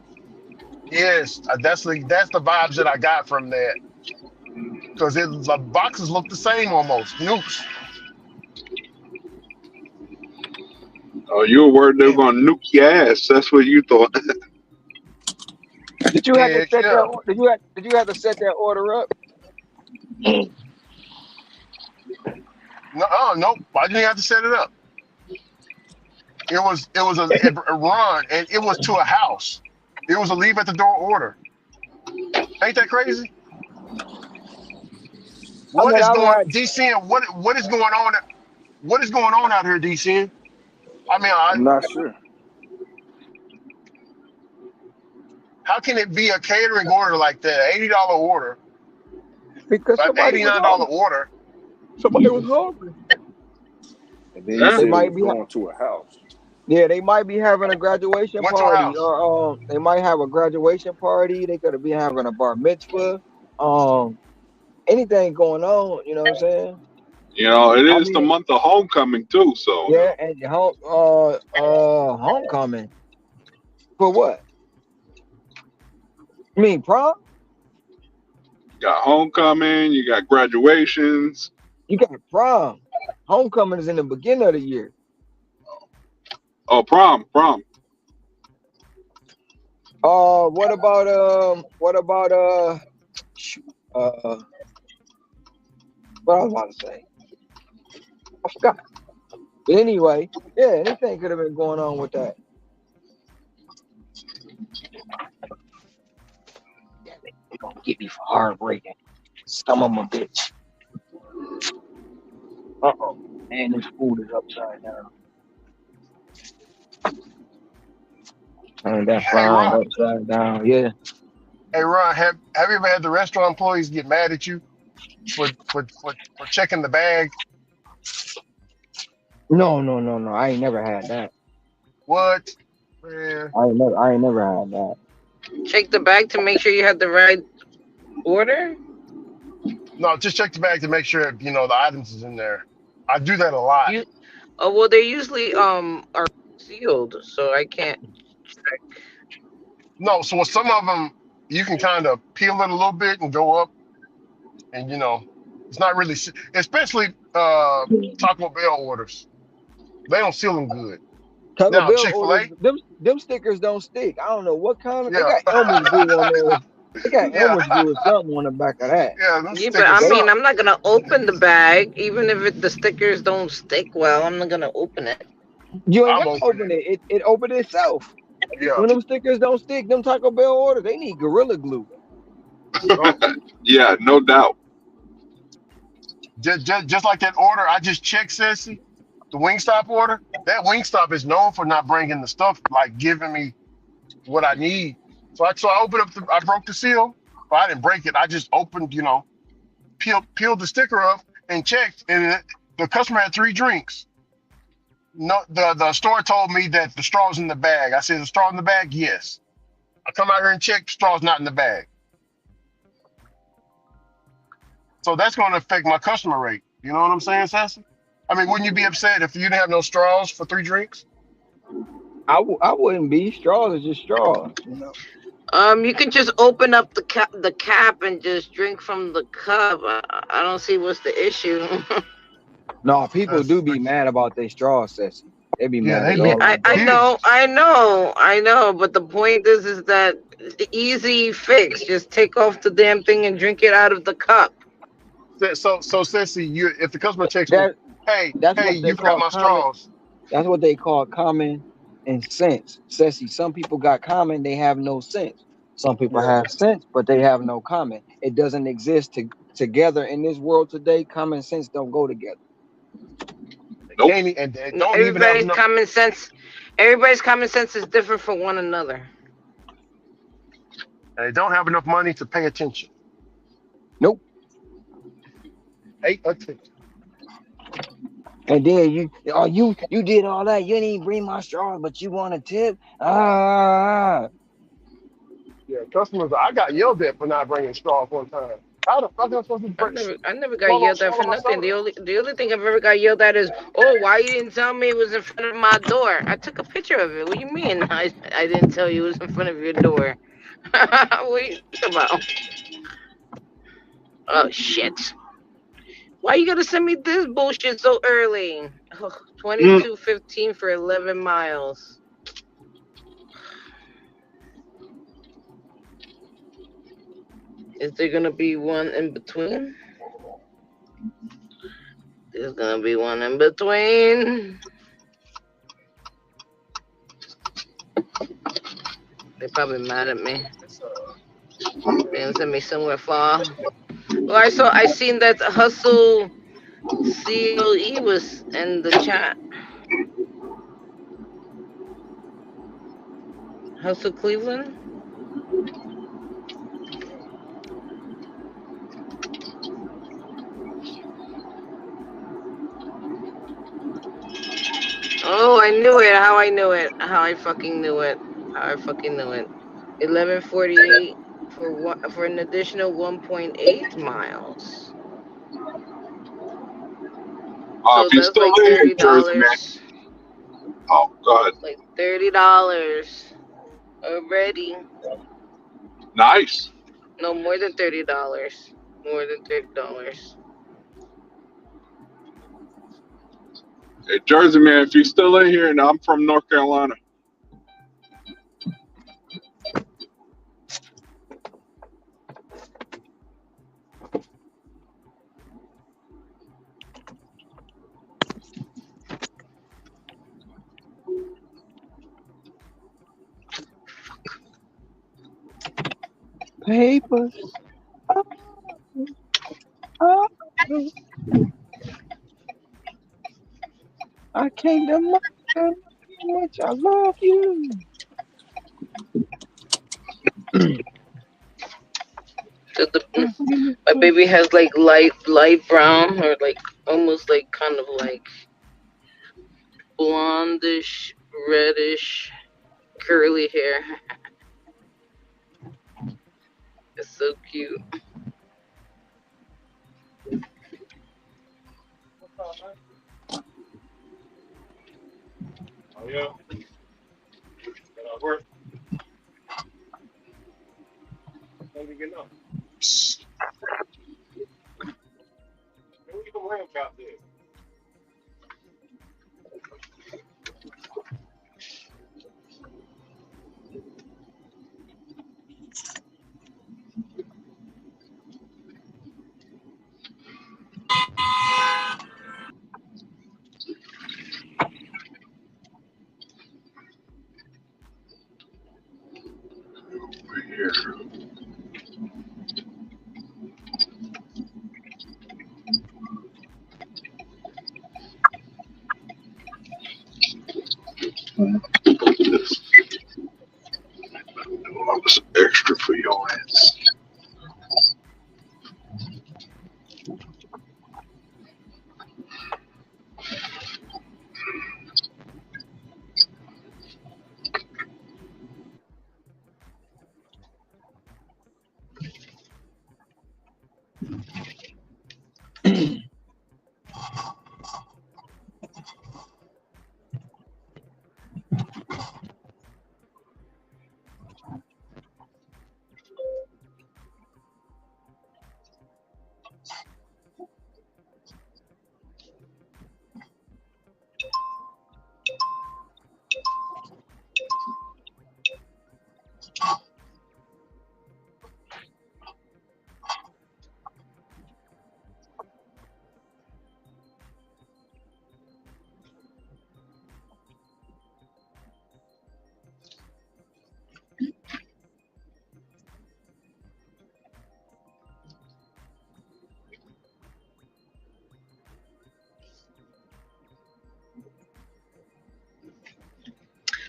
Yes, that's the vibes that I got from that. Because the boxes look the same almost. Nukes. Oh, you were worried they were gonna nuke your ass. That's what you thought. Did you have to Heck set yeah. that? Did you have to set that order up? Nope. I didn't have to set it up. It was a run, and it was to a house. It was a leave at the door order. Ain't that crazy? What is going DCN? What is going on? What is going on out here, DCN? I mean, I'm not sure. how can it be a catering order like that? $80 order, Because an somebody was $89 hungry. order. Somebody was hungry. And then you They said might it be. was going to a house. Yeah, they might be having a graduation Went to a party, house. or they might have a graduation party. They could be having a bar mitzvah. Anything going on. You know what I'm saying? You know, it I is the mean, month of homecoming too. So yeah, and homecoming for what? You mean prom? you got homecoming, you got graduations. You got prom. Homecoming is in the beginning of the year. Oh, prom. What about what I was about to say? I forgot. But anyway, yeah, anything could have been going on with that. They're gonna get me for heartbreaking. Some of them a bitch. Uh-oh. And this food is upside down. Turn that frown upside down, yeah. Hey Ron, have you ever had the restaurant employees get mad at you for checking the bag? No. I ain't never had that. What? Man. I ain't never had that. Check the bag to make sure you have the right order. No, just check the bag to make sure the items is in there. I do that a lot. You Oh well, they usually are sealed, so I can't check. No, so with some of them, you can kind of peel it a little bit and go up, and it's not really, especially Taco Bell orders. They don't seal them good. Taco Now Bell Chick-fil-A, orders, them stickers don't stick. I don't know what kind of. They yeah, got Elmer's glue on there. They got yeah, Elmer's glue or something on the back of that. yeah. Them Yeah, but I stickers They mean, suck. I'm not gonna open the bag, even if the stickers don't stick well. I'm not gonna open it. You ain't I'm got to open opening. it. It opened itself. Yeah, When them stickers don't stick, them Taco Bell orders, they need Gorilla Glue. Strong. Yeah, no doubt. just like that order I just checked, Sissy. The Wingstop order. That Wingstop is known for not bringing the stuff, like giving me what I need. So I opened up. I broke the seal. But I didn't break it. I just opened, peeled the sticker up and checked, and the customer had 3 drinks. No, the store told me that the straw's in the bag. I said, the straw in the bag? Yes. I come out here and check, the straw's not in the bag. So that's going to affect my customer rate. You know what I'm saying, Sassy? I mean, wouldn't you be upset if you didn't have no straws for 3 drinks? I wouldn't be. Straws are just straws. You can just open up the cap and just drink from the cup. I don't see what's the issue. No, people That's do be mad about their straws, Sessy. They be Yeah, mad they as Yeah, all be out there. pissed. I know. But the point is that the easy fix. Just take off the damn thing and drink it out of the cup. So Sissy, if the customer checks me, That hey, that's hey, what they you forgot call my common. straws. That's what they call common and sense. Sessy, some people got common, they have no sense. Some people Yeah, have sense, but they have no common. It doesn't exist together in this world today. Common sense don't go together. they Nope. can't, and they No, don't even have enough. Everybody's common sense is different from one another. They don't have enough money to pay attention. Nope. Pay attention. And then you did all that. You didn't even bring my straws, but you want a tip? Yeah, customers. I got yelled at for not bringing straws one time. How the fuck am I supposed to I never got swallow, yelled at for swallow my nothing. soda? The only thing I've ever got yelled at is, oh, why you didn't tell me it was in front of my door? I took a picture of it. What do you mean? I didn't tell you it was in front of your door. What are you talking about? Oh shit! Why you gotta send me this bullshit so early? Oh, Mm. 22:15 for 11 miles. Is there gonna be one in between? There's gonna be one in between. They're probably mad at me. They didn't send me somewhere far. Well, I seen that Hustle COE was in the chat. Hustle Cleveland. Oh, I knew it. How I knew it. How I fucking knew it. How I fucking knew it. 11:48 for an additional 1.8 miles. So If you're that's still like in here, Jersey man. $30. Oh, God. Like $30 already. Nice. No, more than $30. More than $30. Hey, Jersey man, if you're still in here, and I'm from North Carolina. Papers. I can't demand how much I love you. So my baby has like light brown or like almost like kind of like blondish, reddish, curly hair. It's so cute. Oh yeah, work. Let me get up. Maybe we can ranch out there. Here. This was extra for your ass.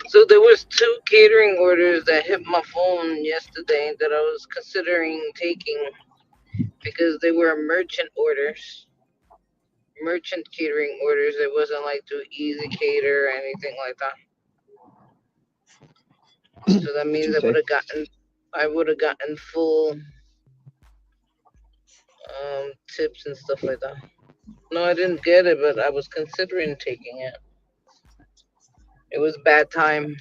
So there was two catering orders that hit my phone yesterday that I was considering taking because they were merchant orders, merchant catering orders. It wasn't like through Easy Cater or anything like that. So that What you means say? I would have gotten full tips and stuff like that. No, I didn't get it, but I was considering taking it. It was bad time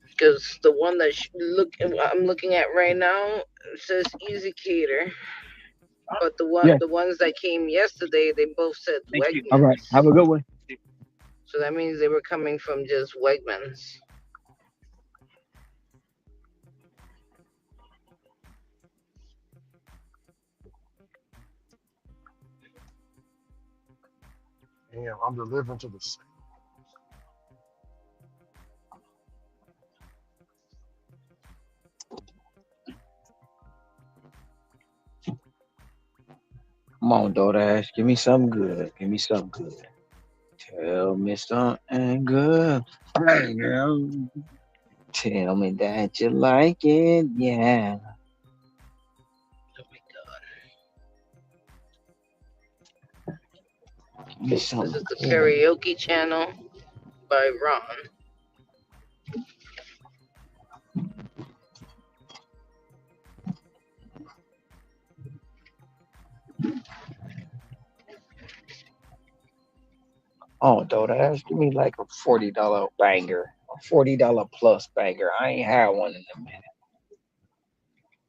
because the one that I'm looking at right now says Easy Cater, but Yeah. the ones that came yesterday they both said All right. Wegmans. Have a good one. So that means they were coming from just Wegmans. Damn, I'm delivering to the. Come on, DoorDash. Give me something good. Give me something good. Tell me something good. Hey, girl. Tell me that you like it. Yeah. Oh my god. Give me This something is the good. karaoke channel by Ron. Oh, DoorDash. Give me like a $40 banger. A $40 plus banger. I ain't had one in a minute.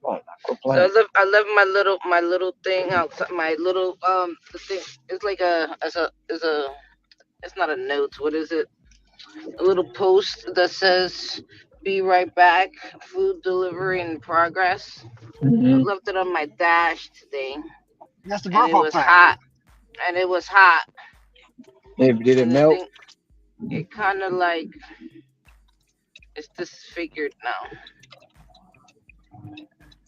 Oh, not quit So playing. I left my little thing outside my little the thing it's like it's not a note, what is it? A little post that says be right back, food delivery in progress. I Mm-hmm. left it on my dash today That's the and it grandpa was pack. hot. And it was hot Did it and the melt? thing it kinda like it's disfigured now.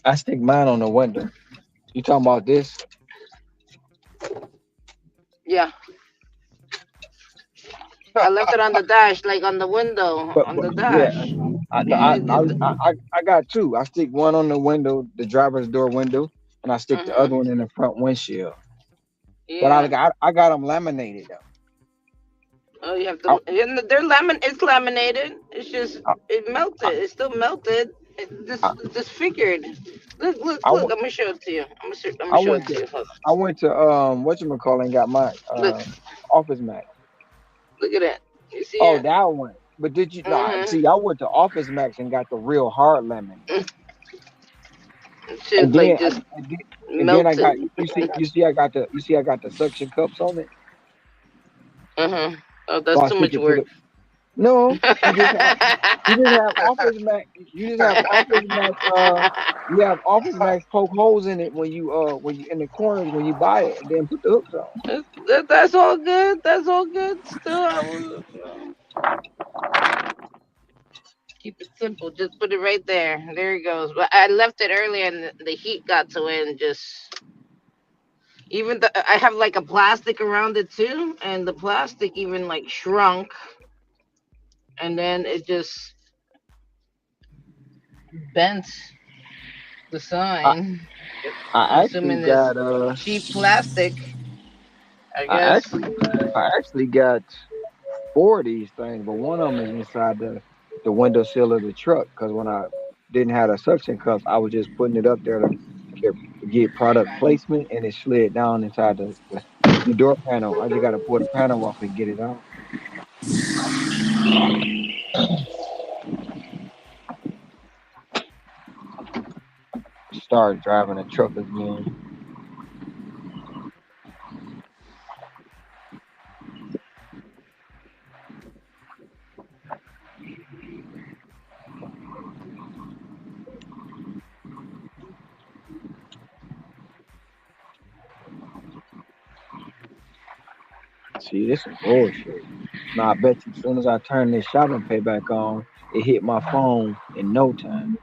I stick mine on the window. You talking about this? Yeah. I left it on the dash, like on the window, on But the yeah, dash. I, no, And I got two. I stick one on the window, the driver's door window, and I stick the mhm. other one in the front windshield. But Yeah. I got them laminated though. Oh, you have I, to. And they're It's laminated. It's just I, it melted. It's still melted. It I, disfigured. Look, look, I look. went I'm gonna show it to you. I'm gonna I show it went to to you. Hold whatchamacallit, got my on. Look, Office Max. look at that. You see Oh, it? that one. But did you no? Mm-hmm. See, I went to Office Max and got the real hard lemon, Shit, and like then just and then I melted. got you see I got the suction cups on it. Uh-huh. Oh, So that's I too stick much it to work. the no. You just have Office Max. You just have Office Max. You have Office Max poke holes in it when you in the corners when you buy it, and then put the hooks on. That's all good. That's all good. Still, I will keep it simple. Just put it right there. There it goes. But I left it earlier, and the heat got to it, and just even I have like a plastic around it too, and the plastic even like shrunk, and then it just bent the I, sign. I'm I actually assuming it's got cheap plastic. I I guess. actually I actually got four of these things, but one of them is inside the window sill of the truck. Because when I didn't have the suction cups, I was just putting it up there get product placement, and it slid down inside the door panel. I just got to pull the panel off and get it out. Start driving a truck again. See, this is bullshit. Now I bet you, as soon as I turn this shopping pay back on, it hit my phone in no time.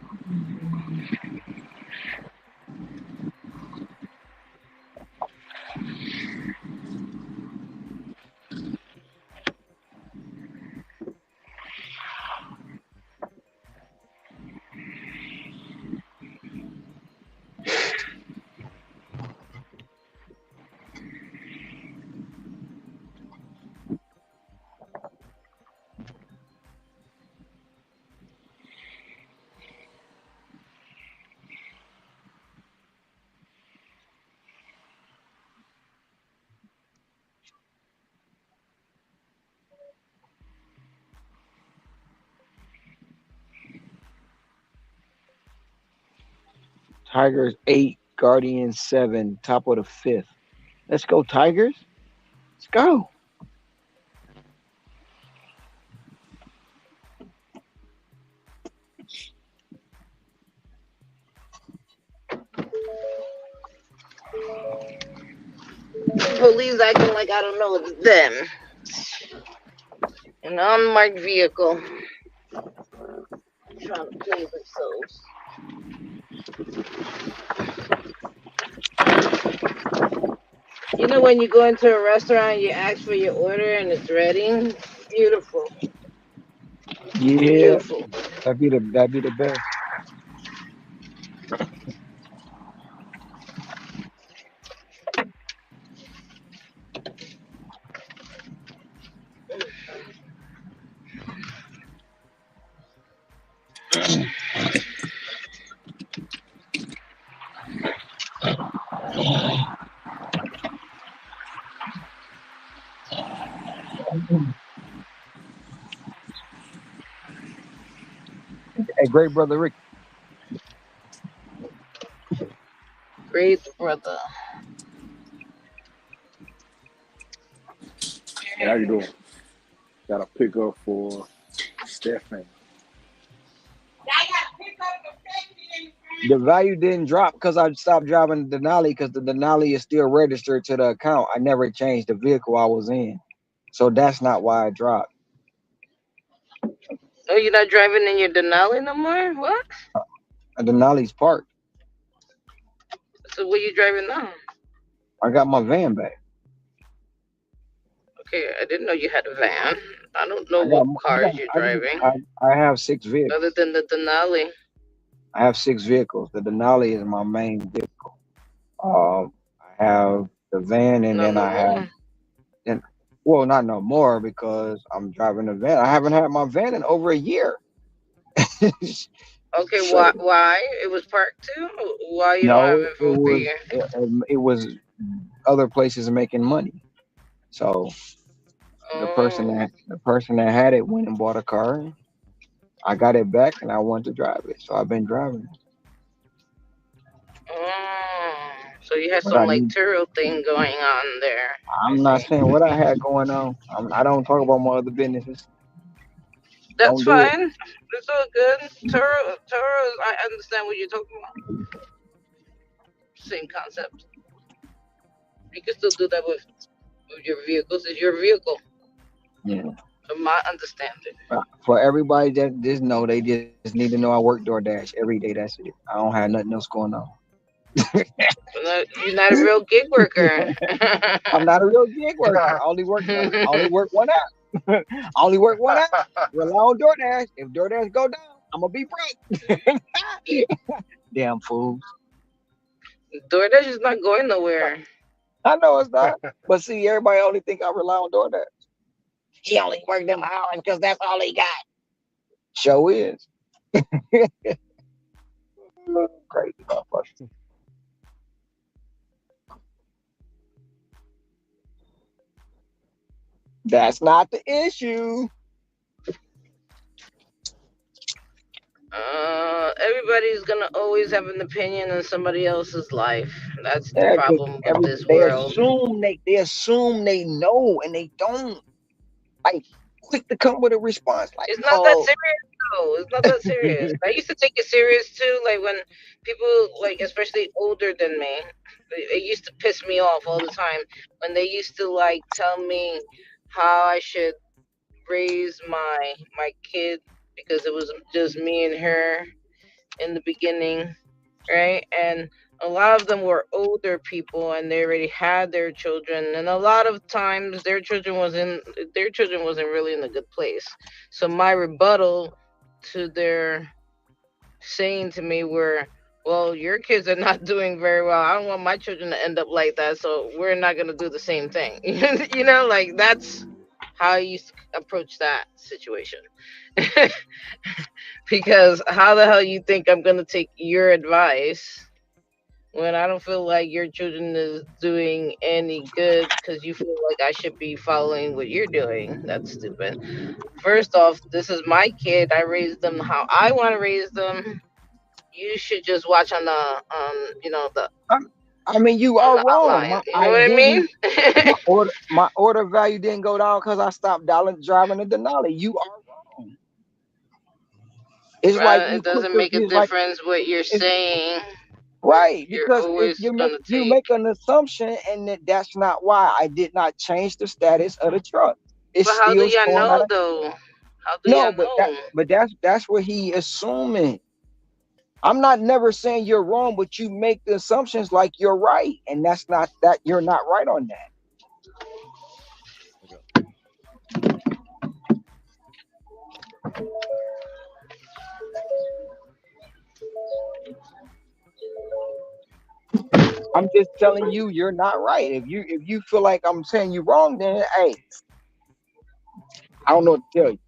Tigers 8, Guardians 7, top of the fifth. Let's go, Tigers. Let's go. Police acting like I don't know it's them. An unmarked vehicle trying to play themselves. You know when you go into a restaurant, you ask for your order and it's ready. Beautiful, Yeah, beautiful. that'd be the best. Hey, great brother Rick. Great brother. Hey, how you doing? Got a pickup for Stefan. The value didn't drop because I stopped driving the Denali because the Denali is still registered to the account. I never changed the vehicle I was in. So that's not why I dropped. Oh, you're not driving in your Denali no more? What? And Denali's parked. So what you driving now? I got my van back. Okay, I didn't know you had a van. I don't know what cars you're driving I have six other vehicles. than the Denali. I have six vehicles. The Denali is my main vehicle. I have the van, and Not then no I had, more. and well, not no more because I'm driving a van. I haven't had my van in over a year. Okay, So why? It was part two? Why you don't have no, it for over a year? it was other places making money. So Oh. the person that had it went and bought a car. I got it back and I wanted to drive it, so I've been driving it. Oh. So you had But some I like need. Turo thing going on there. I I'm not see. saying what I had going on. I don't talk about my other businesses. That's Don't do it. fine. It's all good. Turo, I understand what you're talking about. Same concept. You can still do that with your vehicles. It's your vehicle, Yeah. from my understanding. For everybody that just know, they just need to know I work DoorDash every day. That's it. I don't have nothing else going on. You're not a real gig worker. I'm not a real gig worker. I only work one app. I only work one app. Rely on DoorDash. If DoorDash go down, I'm gonna be broke. Damn fools. DoorDash is not going nowhere. I know it's not. But see, everybody only think I rely on DoorDash. He only work them hours because that's all he got. Show is. Crazy motherfucker. That's not the issue. Everybody's gonna always have an opinion on somebody else's life. That's the Yeah, because problem with this they world. assume they know and they don't. Like quick to come with a response like, It's not that oh, serious though. It's not that serious. I used to take it serious too. Like when people, like especially older than me, it used to piss me off all the time when they used to like tell me how I should raise my kid because it was just me and her in the beginning, right? And a lot of them were older people and they already had their children, and a lot of times their children wasn't really in a good place. So my rebuttal to their saying to me were, well, your kids are not doing very well. I don't want my children to end up like that, so we're not going to do the same thing. Like that's how I used to approach that situation. Because how the hell you think I'm going to take your advice when I don't feel like your children is doing any good because you feel like I should be following what you're doing? That's stupid. First off, this is my kid. I raised them how I want to raise them. You should just watch on the I, I mean, you on are the wrong. outline. You know what I mean? My order value didn't go down because I stopped driving the Denali. You are wrong. It's like It you quick doesn't to, make a it's like difference what you're it's saying. right You're because if always gonna you take. make an assumption and that's not why I did not change the status of the truck. It's But how do still y'all showing out. know though? How do No, y'all know? that's what he assuming. I'm not never saying you're wrong, but you make the assumptions like you're right, and that's not that you're not right on that. I'm just telling you you're not right. If you feel like I'm saying you wrong, then hey, I don't know what to tell you.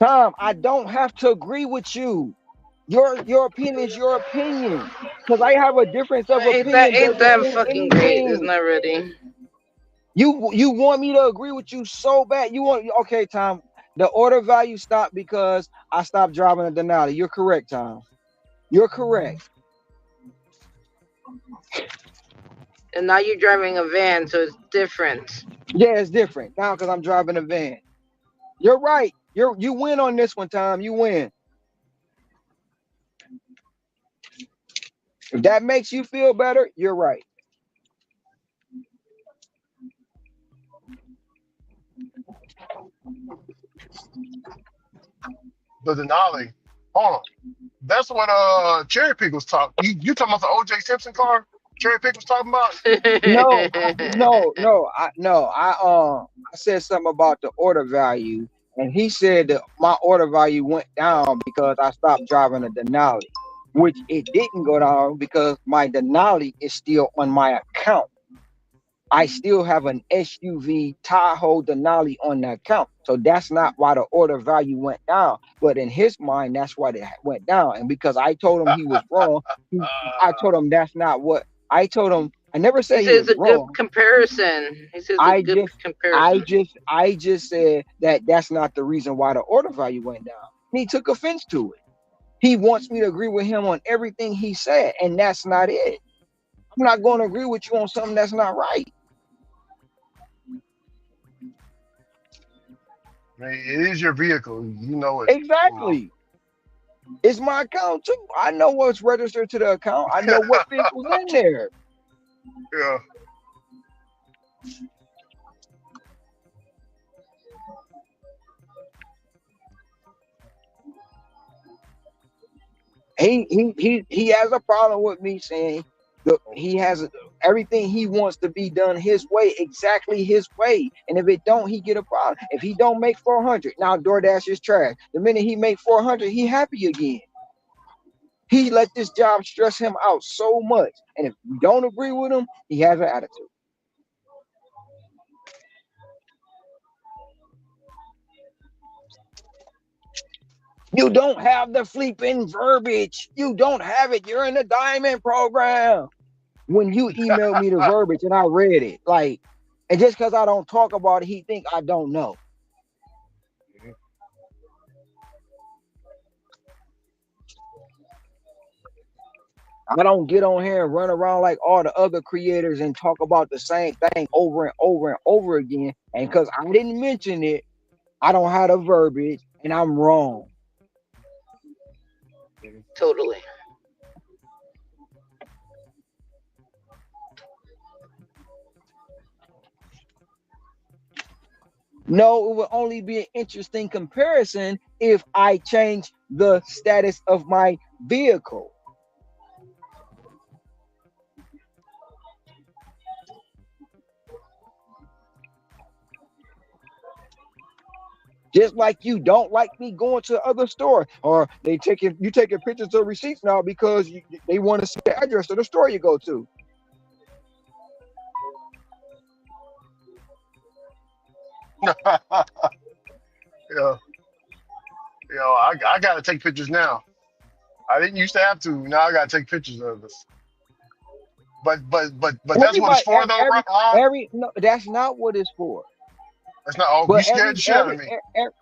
Tom, I don't have to agree with you. Your opinion is your opinion. Because I have a difference of Ain't that opinion ain't doesn't that mean fucking great? It's anything. not ready. You want me to agree with you so bad. You want okay, Tom. The order value stopped because I stopped driving a Denali. You're correct, Tom. You're correct. And now you're driving a van, so it's different. Yeah, it's different now because I'm driving a van. You're right. You win on this one, Tom. You win. If that makes you feel better, you're right. The Denali. Hold on. That's what Cherry Pick was talking. You talking about the O.J. Simpson car? Cherry Pick was talking about. No, I said something about the order value, and he said that my order value went down because I stopped driving a Denali, which it didn't go down because my Denali is still on my account. I still have an SUV Tahoe Denali on the account. So that's not why the order value went down. But in his mind, that's why it went down. And because I told him he was wrong, I told him that's not what I told him. I never He said he says was a good wrong. comparison. He says a I good just comparison. I just said that that's not the reason why the order value went down. He took offense to it. He wants me to agree with him on everything he said, and that's not it. I'm not going to agree with you on something that's not right. Man, it is your vehicle. You know it. Exactly. It's my account too. I know what's registered to the account. I know what vehicle's in there. Yeah. He has a problem with me saying he has everything he wants to be done his way, exactly his way. And if it don't, he get a problem. If he don't make 400, now DoorDash is trash. The minute he make 400, he happy again. He let this job stress him out so much. And if you don't agree with him, he has an attitude. You don't have the flipping verbiage. You don't have it. You're in the diamond program. When you emailed me the verbiage and I read it, like, and just because I don't talk about it, he think I don't know. I don't get on here and run around like all the other creators and talk about the same thing over and over and over again. And because I didn't mention it, I don't have the verbiage and I'm wrong. Totally. No, it will only be an interesting comparison if I change the status of my vehicle. Just like you don't like me going to other store, or you taking pictures of receipts now because they want to see the address of the store you go to. Yeah. I gotta take pictures now. I didn't used to have to. Now I gotta take pictures of this. But that's what it's Everybody, for though, Ron. no, that's not what it's for. That's not. Oh, you But scared the shit out of me.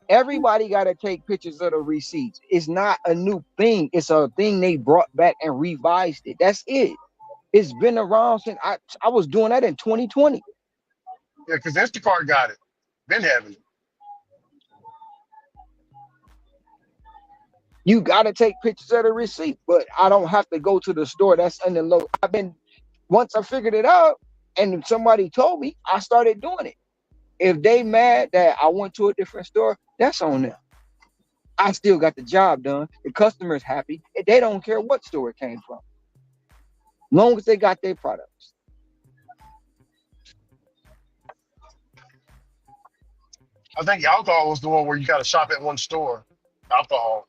everybody got to take pictures of the receipts. It's not a new thing. It's a thing they brought back and revised it. That's it. It's been around since I was doing that in 2020. Yeah, because Instacart got it. Been having it. You got to take pictures of the receipt, but I don't have to go to the store. That's in the low. Once I figured it out and somebody told me, I started doing it. If they mad that I went to a different store, that's on them. I still got the job done. The customer's happy. They don't care what store it came from. Long as they got their products. I think alcohol was the one where you got to shop at one store. Alcohol.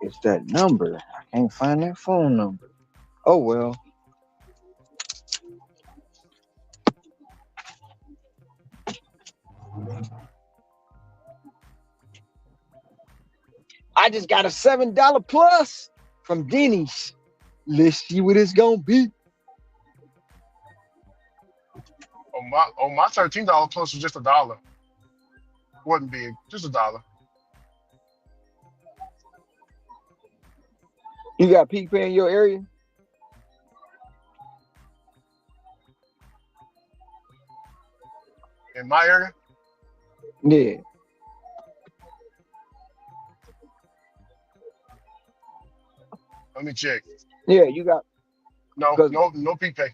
It's that number. I can't find that phone number. Oh well. I just got a $7 plus from Denny's. Let's see what it's gonna be. My $13 plus was just $1. Wasn't big, just $1. You got Peak Pay in your area? In my area, Yeah. Let me check. Yeah, you got No, because no prepay.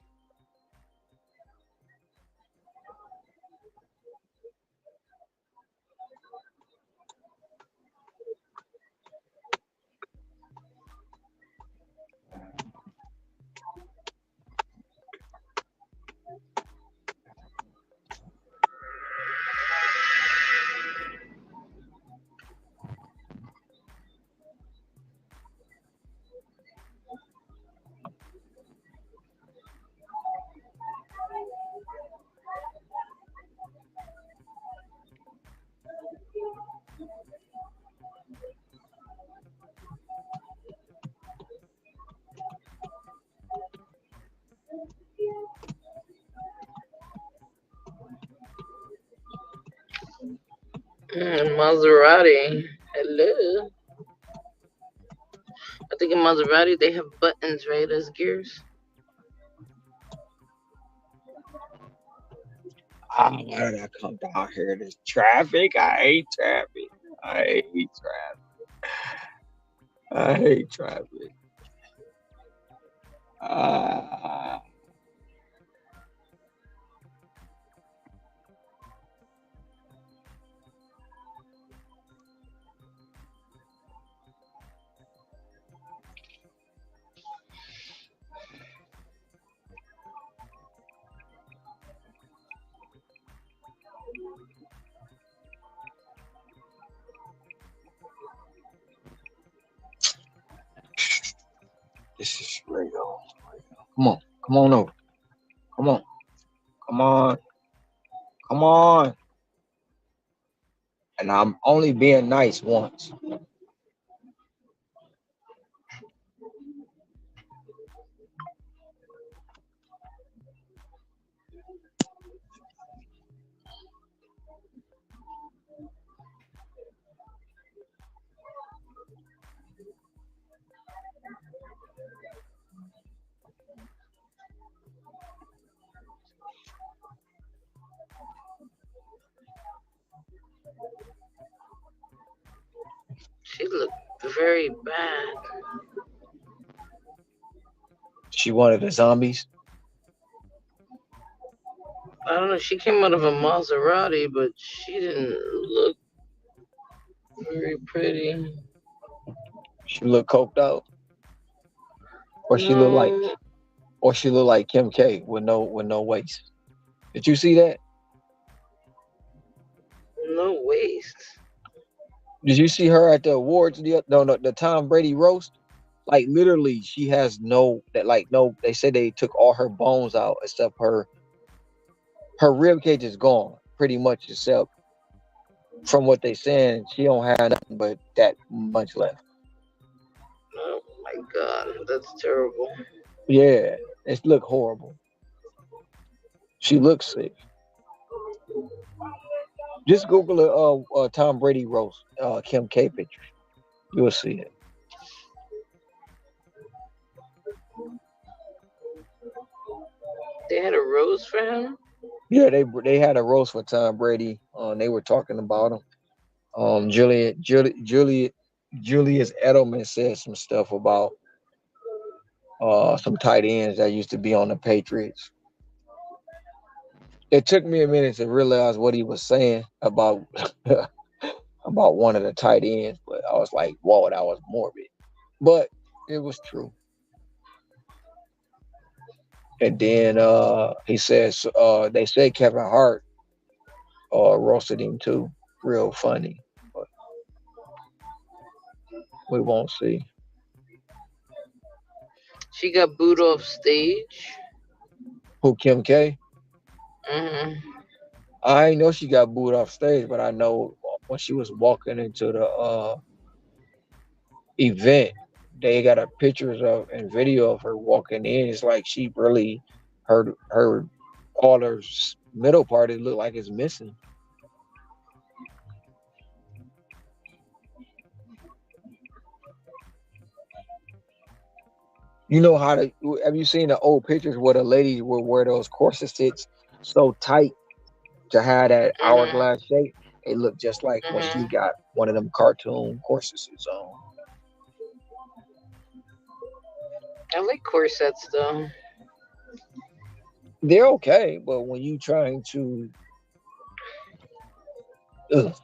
Maserati. Hello. I think in Maserati they have buttons, right, as gears. why did I come down here? This traffic. I hate traffic. I hate traffic. I hate traffic. Uh, this is real. Come on. Come on over. Come on. Come on. Come on. And I'm only being nice once. She looked very bad. She wanted the zombies. I don't know. She came out of a Maserati, but she didn't look very pretty. She looked coked out. Or she looked like No, Kim K with no waist. Did you see that? no waist. Did you see her at the awards? The Tom Brady roast. Like literally, she has no that like no. They said they took all her bones out except her rib cage is gone pretty much. Except from what they saying, she don't have nothing but that much left. Oh my god, that's terrible. Yeah, it look horrible. She looks sick. Just Google a Tom Brady roast Kim K picture. You'll see it. They had a rose for him. Yeah, they had a roast for Tom Brady. They were talking about him. Julius Edelman said some stuff about some tight ends that used to be on the Patriots. It took me a minute to realize what he was saying about about one of the tight ends, but I was like, "Whoa, that was morbid," but it was true. And then he says they say Kevin Hart roasted him too, real funny, but we won't see. She got booed off stage. Who Kim K? Hmm. I know she got booed off stage, but I know when she was walking into the event, they got a pictures of and video of her walking in. It's like she really her all her middle part it looked like it's missing. You know how to have you seen the old pictures where the ladies would wear those corsets so tight to have that Hmm. hourglass shape? It looked just like when she Hmm. got one of them cartoon corsets on. I like corsets though. They're okay, but when you trying to, ugh,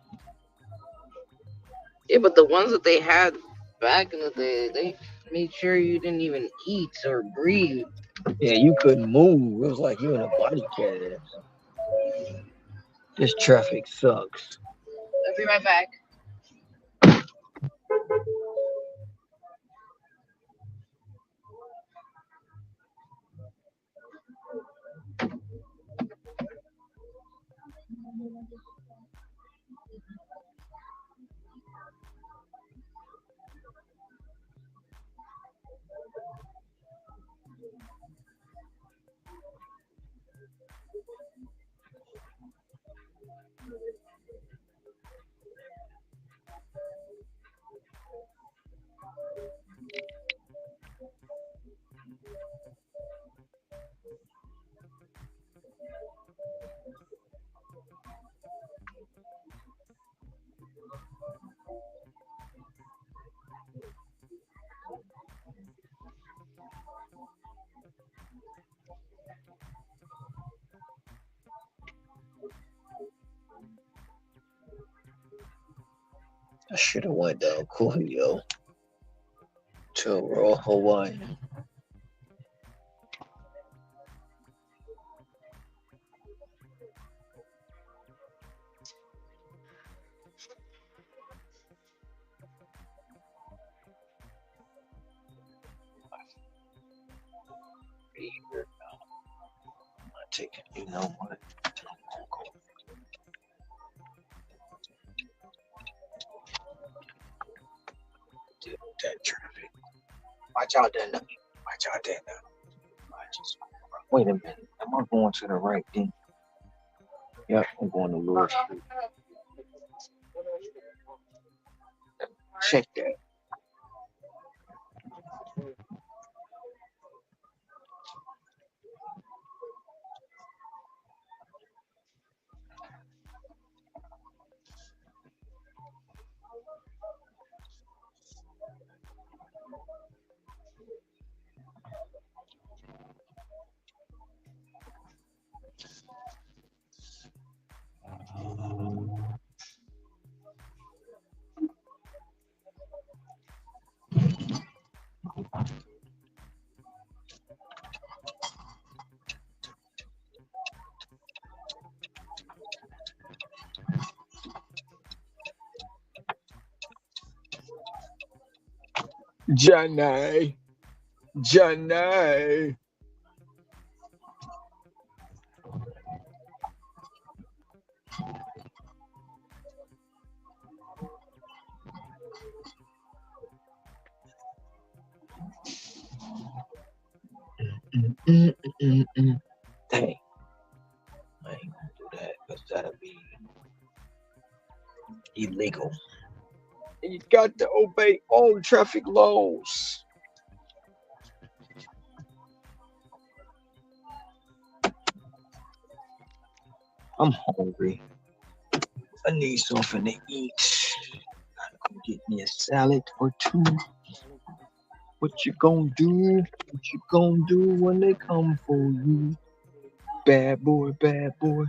Yeah, but the ones that they had back in the day, they made sure you didn't even eat or breathe. yeah, you couldn't move. It was like you in a body cast. This traffic sucks. I'll be right back. I should have went down Coolio to Raw Hawaiian. I'm not taking you no more. Deal with that traffic. Watch out there now. Watch out there now. Wait a minute. Am I going to the right thing? Yep, I'm going to Lord Street. Check that. Johnny. Johnny. Dang. I ain't gonna do that because that'll be illegal. And you got to obey all traffic laws. I'm hungry. I need something to eat. Gotta go get me a salad or two. What you gonna do? What you gonna do when they come for you? Bad boy, bad boy.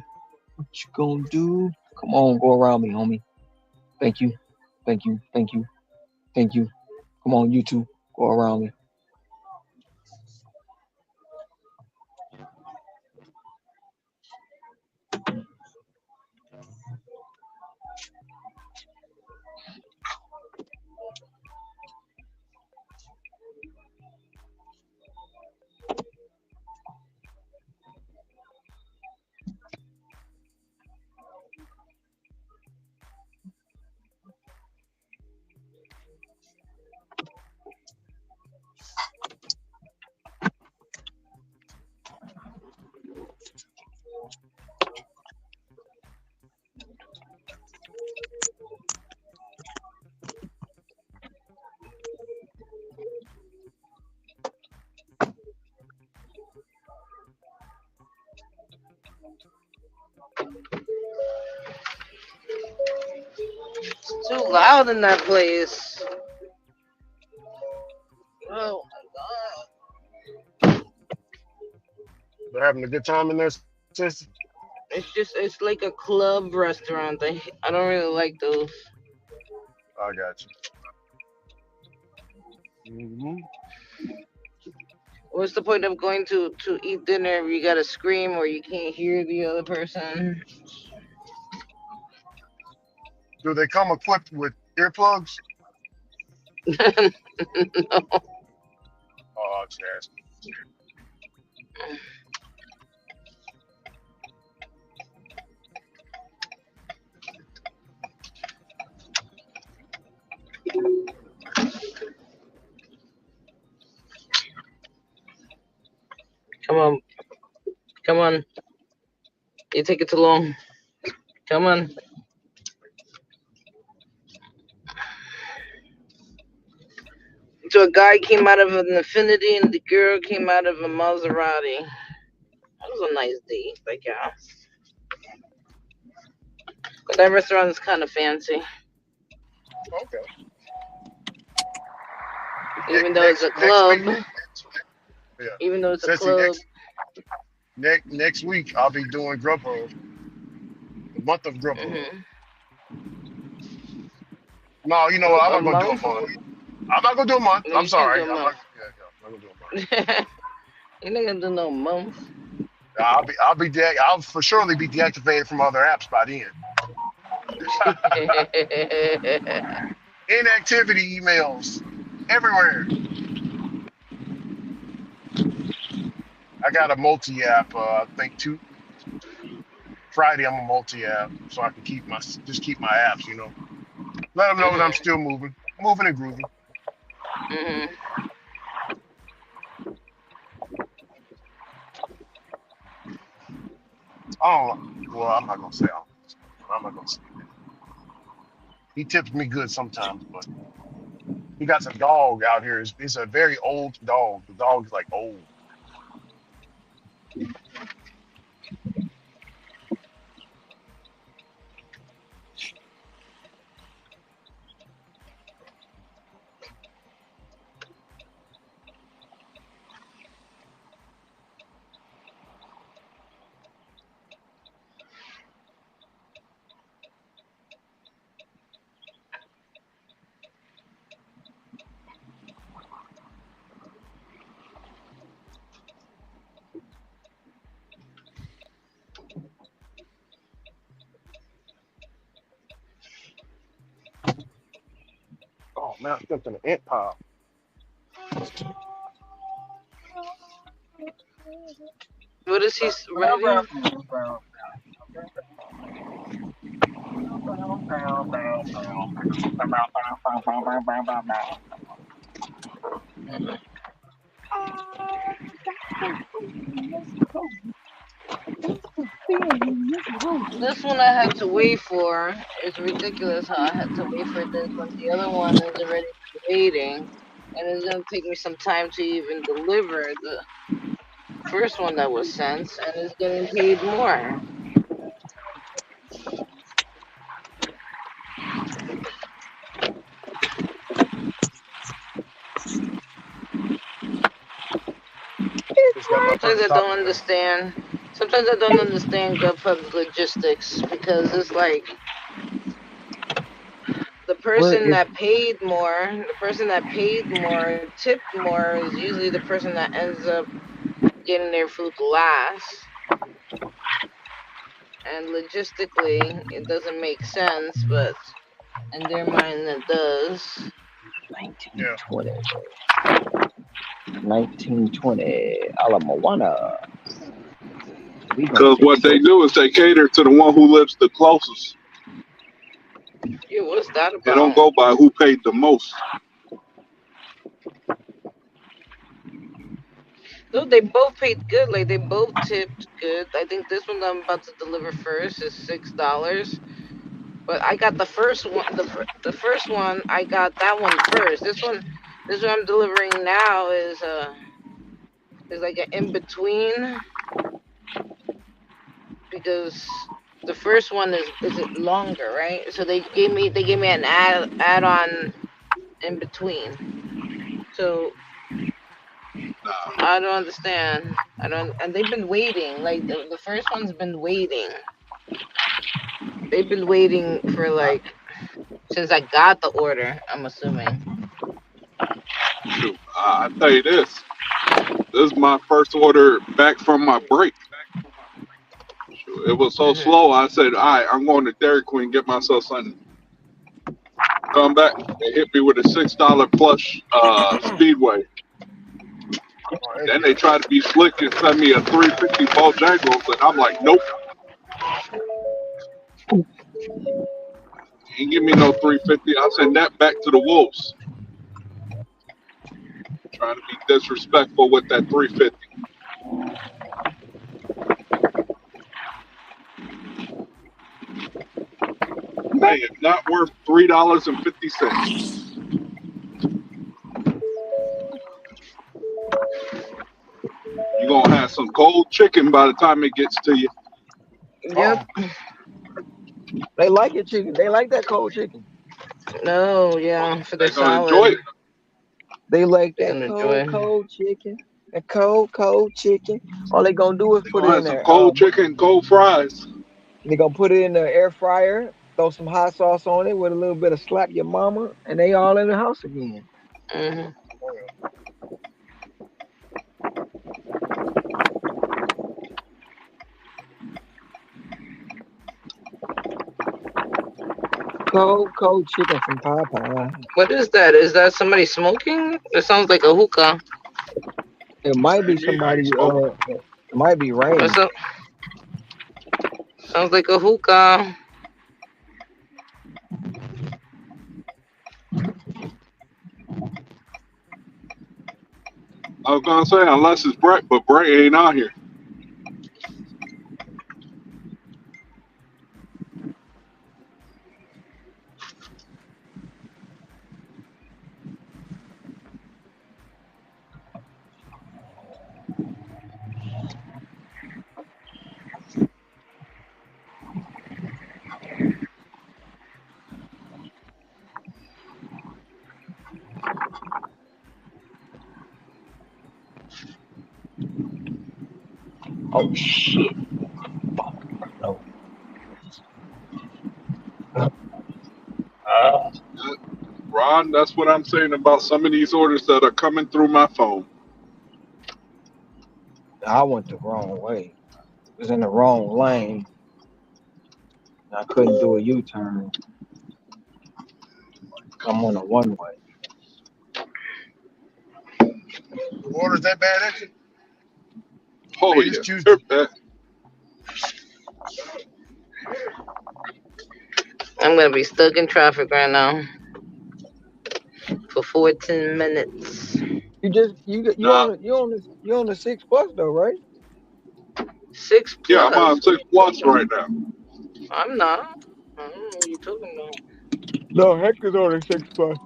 What you gonna do? Come on, go around me, homie. Thank you. Thank you. Thank you. Thank you. Come on, you two. Go around me. It's too loud in that place. Oh my god. They're having a good time in there, sis. It's like a club restaurant. I don't really like those. I got you. What's the point of going to eat dinner if you gotta scream or you can't hear the other person? Do they come equipped with earplugs? Oh, just asking. Come on, come on. You take it too long. Come on. So a guy came out of an Infinity and the girl came out of a Maserati. That was a nice date, I guess. But that restaurant is kind of fancy, Okay. even though it's a Next week. club. Yeah. Even though it's a Sissy, club. next week I'll be doing Grubhub. The month of Grubhub. Mm-hmm. No, you know what? I'm A not gonna do a month? month. I'm not gonna do a month. No, I'm you can't sorry. do a I'm month. not gonna do a month. You're not gonna do no month. I'll for surely be deactivated from other apps by then. Inactivity emails everywhere. I got a multi-app. I think Friday I'm a multi-app, so I can keep my apps. You know, let them know that I'm still moving and grooving. Mm-hmm. Oh, well, I'm not gonna say. I'm not gonna say that. He tips me good sometimes, but he got some dog out here. It's a very old dog. The dog is like old. Oh man, I stepped in an ant pile. What is he writing? This one I had to wait for. It's ridiculous how I had to wait for this when the other one is already waiting, and it's gonna take me some time to even deliver the first one that was sent, and it's getting paid more. Just got my Sometimes first I top. don't understand. Sometimes I don't understand GovHub's logistics because it's like the person that paid more, tipped more, is usually the person that ends up getting their food last. And logistically, it doesn't make sense, but in their mind, it does. 1920. 1920. Alamoana. Because what they do is they cater to the one who lives the closest. Yeah, what's that They don't about? go by who paid the most. No, they both paid good. Like they both tipped good. I think this one I'm about to deliver first is $6. But I got the first one. The first one I got that one first. This one I'm delivering now is like an in between because the first one is it longer, right? So they gave me an add on in between. So I don't understand. I don't, and they've been waiting. Like the first one's been waiting. They've been waiting for like since I got the order. I'm assuming. Shoot, I tell you this. This is my first order back from my break. Shoot, it was so Mhm. slow. I said, "All right, I'm going to Dairy Queen get myself something." Come back, they hit me with a $6 plus Speedway. Oh, heck Then yeah. they try to be slick and send me a 350 Bojangles, and I'm like, "Nope, you ain't give me no 350. I'll send that back to the Wolves." Trying to be disrespectful with that 350. Hey, it's not worth $3.50. You're gonna have some cold chicken by the time it gets to you. Oh, Yep. They like it chicken. They like that cold chicken. No. Yeah. For their They're gonna enjoy salad, it. They like they're that gonna cold, enjoy. cold chicken. That cold chicken. All they gonna do is They're put it gonna in have some there. cold chicken, cold fries. They gonna put it in the air fryer, throw some hot sauce on it with a little bit of slap your mama, and they all in the house again. Mhm. oh yeah. Cold chicken from Popeye. What is that? Is that somebody smoking? It sounds like a hookah. It might be Ain't me. I ain't somebody. smoking. It might be What's raining. up? Sounds like a hookah. I was gonna say unless it's Brett, but Brett ain't out here. Oh shit! No. Ron, that's what I'm saying about some of these orders that are coming through my phone. I went the wrong way. It was in the wrong lane. I couldn't do a U-turn. I'm on a one-way. The water's that bad at you? I Oh mean, it's yeah, Tuesday. they're back. I'm gonna be stuck in traffic right now for 14 minutes. You Nah, on the 6 plus though, right? Six yeah, I'm plus. on 6 plus right now. I'm not. I don't know what you're talking about. No, heck is on the 6 plus.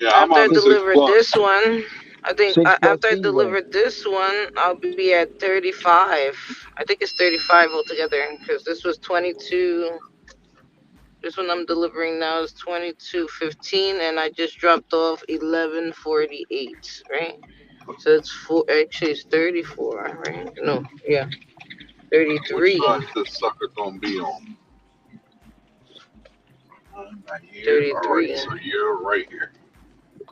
Yeah, I'm After I on the six deliver this plus. one, I think Six plus after I Speedway. deliver this one, I'll be at 35. I think it's 35 altogether because this was 22. This one I'm delivering now is 22.15, and I just dropped off 11.48. Right. So it's four. Actually, it's 34. Right. No. Yeah. Which 33. side is this sucker gonna be on? Not here. All right, 33. so you're right here.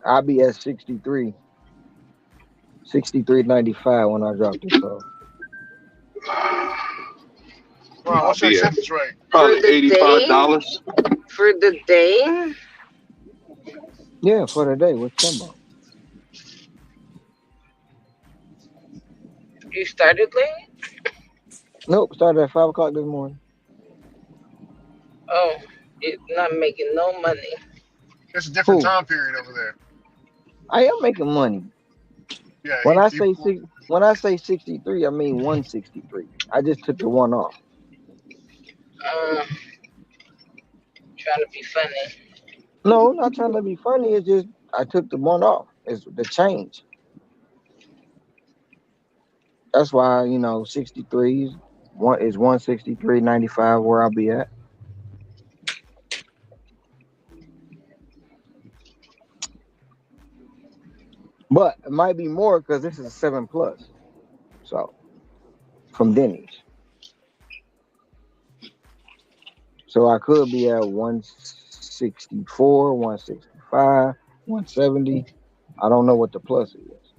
I'll be at 63. 63.95 when I drop this off. Ron, I'll what's your be at acceptance rate? For probably the day? $85. For the day? Yeah, for the day. What you talking about? You started late? Nope, started at 5 o'clock this morning. Oh, you're not making no money. It's a different Who? time period over there. I am making money. Yeah, When I say when I say 63, I mean 163. I just took the one off. Uh, trying to be funny. No, not trying to be funny. It's just I took the one off. It's the change. That's why 63 is 163.95 where I'll be at. But it might be more because this is a 7 plus. So from Denny's. So I could be at 164, 165, 170. I don't know what the plus is.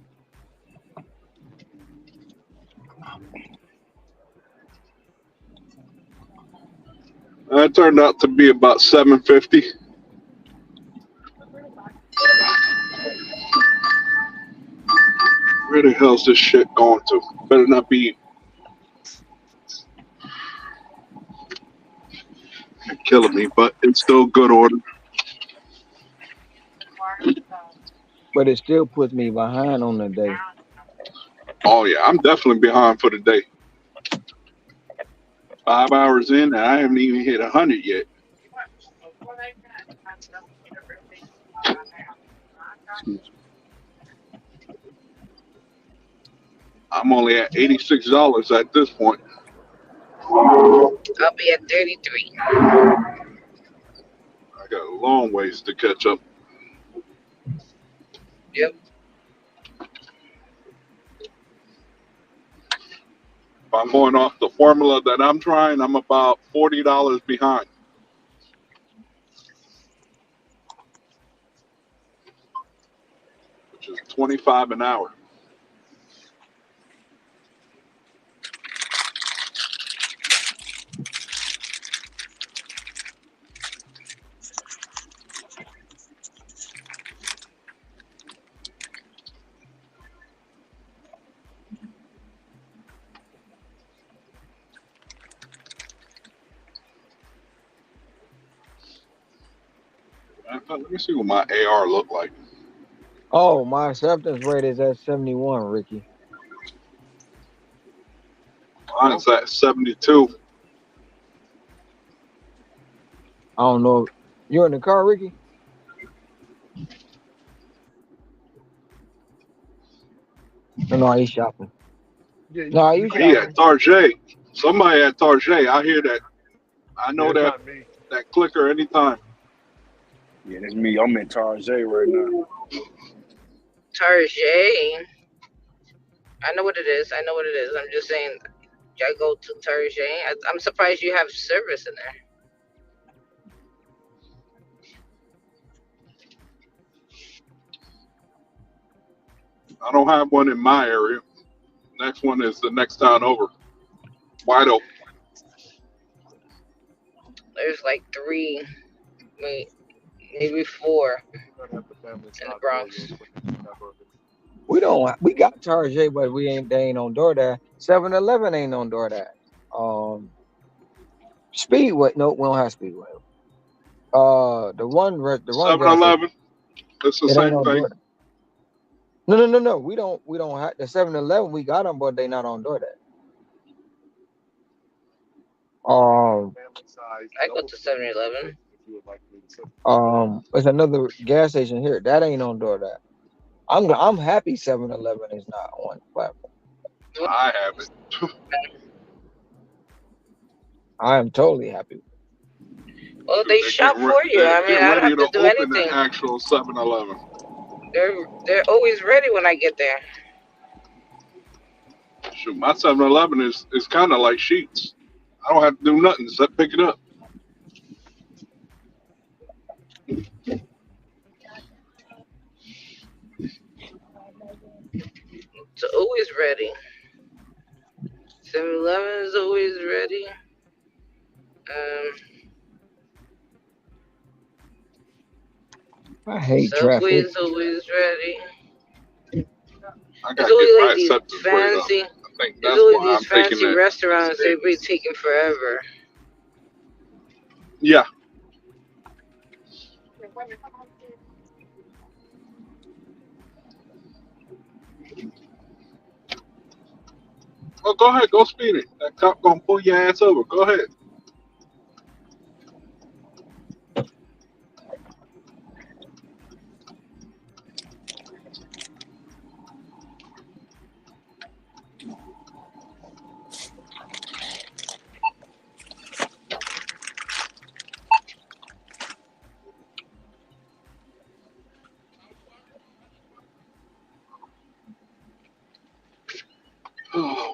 That turned out to be about 750. Where the hell's this shit going to? Better not be killing me, but it's still good order. But it still puts me behind on the day. Oh yeah, I'm definitely behind for the day. 5 hours in, and I haven't even hit 100 yet. I'm only at $86 at this point. I'll be at 33. I got a long ways to catch up. Yep. If I'm going off the formula that I'm trying, I'm about $40 behind, which is 25 an hour. Let me see what my AR look like. Oh, my acceptance rate is at 71, Ricky. Mine's at 72. I don't know. You're in the car, Ricky? No, he's shopping. Yeah, No, you you can He hear shopping. at me. Tarjay. Somebody at Tarjay. I hear that. I Yeah, know it's that not me. that clicker anytime. Yeah, that's me. I'm in Tarjay right now. Tarjay. I know what it is. I know what it is. I'm just saying, I go to Tarjay. I'm surprised you have service in there. I don't have one in my area. Next one is the next town over. Wide open. There's like 3, maybe 4 Gotta have the family in the shop there real Bronx. quick. We got Tarjay, but they ain't on DoorDash. 7-Eleven ain't on DoorDash. Um, Speedway, no, we don't have Speedway. The one gas station, 7-Eleven. It's the it ain't same on thing. DoorDash. No. We don't have the 7-Eleven. We got them, but they not on DoorDash. Um, Family size I go double to stuff real 7-Eleven. quick if you would like me to. There's another gas station here that ain't on DoorDash. I'm happy 7-Eleven is not on the platform. I have it. I am totally happy. Well, Shoot, they shop for you. they're I mean, getting I don't ready have to to do open an anything. actual 7-Eleven. They're always ready when I get there. Shoot, my 7-Eleven is kind of like Sheets. I don't have to do nothing except pick it up. It's always ready. 7-Eleven is always ready. I hate Subway traffic. is always ready. I There's gotta get always my like these acceptance rate up. fancy. I think There's that's always why these I'm taking fancy that restaurants. They be savings. taking forever. Yeah. Well, go ahead, go speed it. That cop gonna pull your ass over. Go ahead.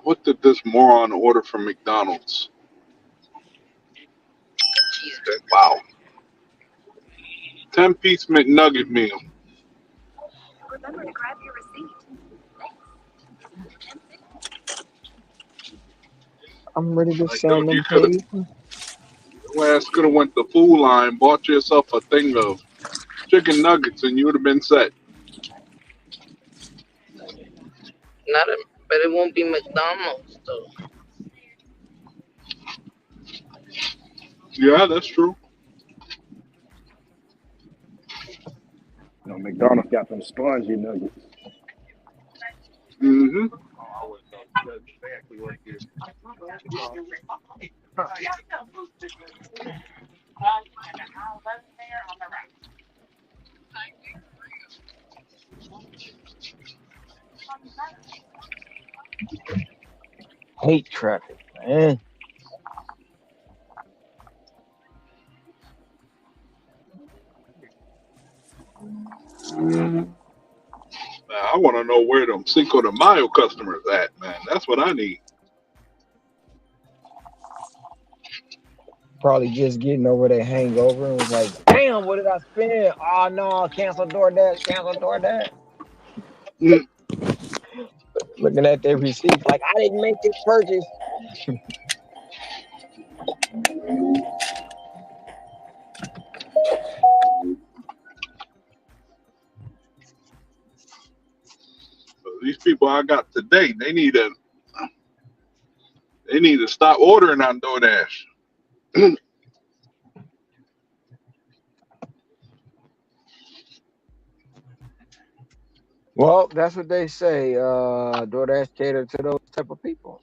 What did this moron order from McDonald's? Cheeseburger. Wow. 10-piece McNugget meal. Remember to grab your receipt. I'm ready to Like, dude, send you them could have, papers. your ass could have went to Food Line, bought yourself a thing of chicken nuggets, and you would have been set. But it won't be McDonald's though. Yeah, that's true. You know, McDonald's got them spongy nuggets. Mm-hmm. Hate traffic, man. I want to know where them Cinco de Mayo customers at, man. That's what I need. Probably just getting over their hangover and was like, damn, what did I spend? Oh no, cancel DoorDash, cancel DoorDash. Mm. Looking at their receipts like, I didn't make this purchase. So these people I got today, they need to stop ordering on DoorDash. Well, that's what they say. DoorDash cater to those type of people.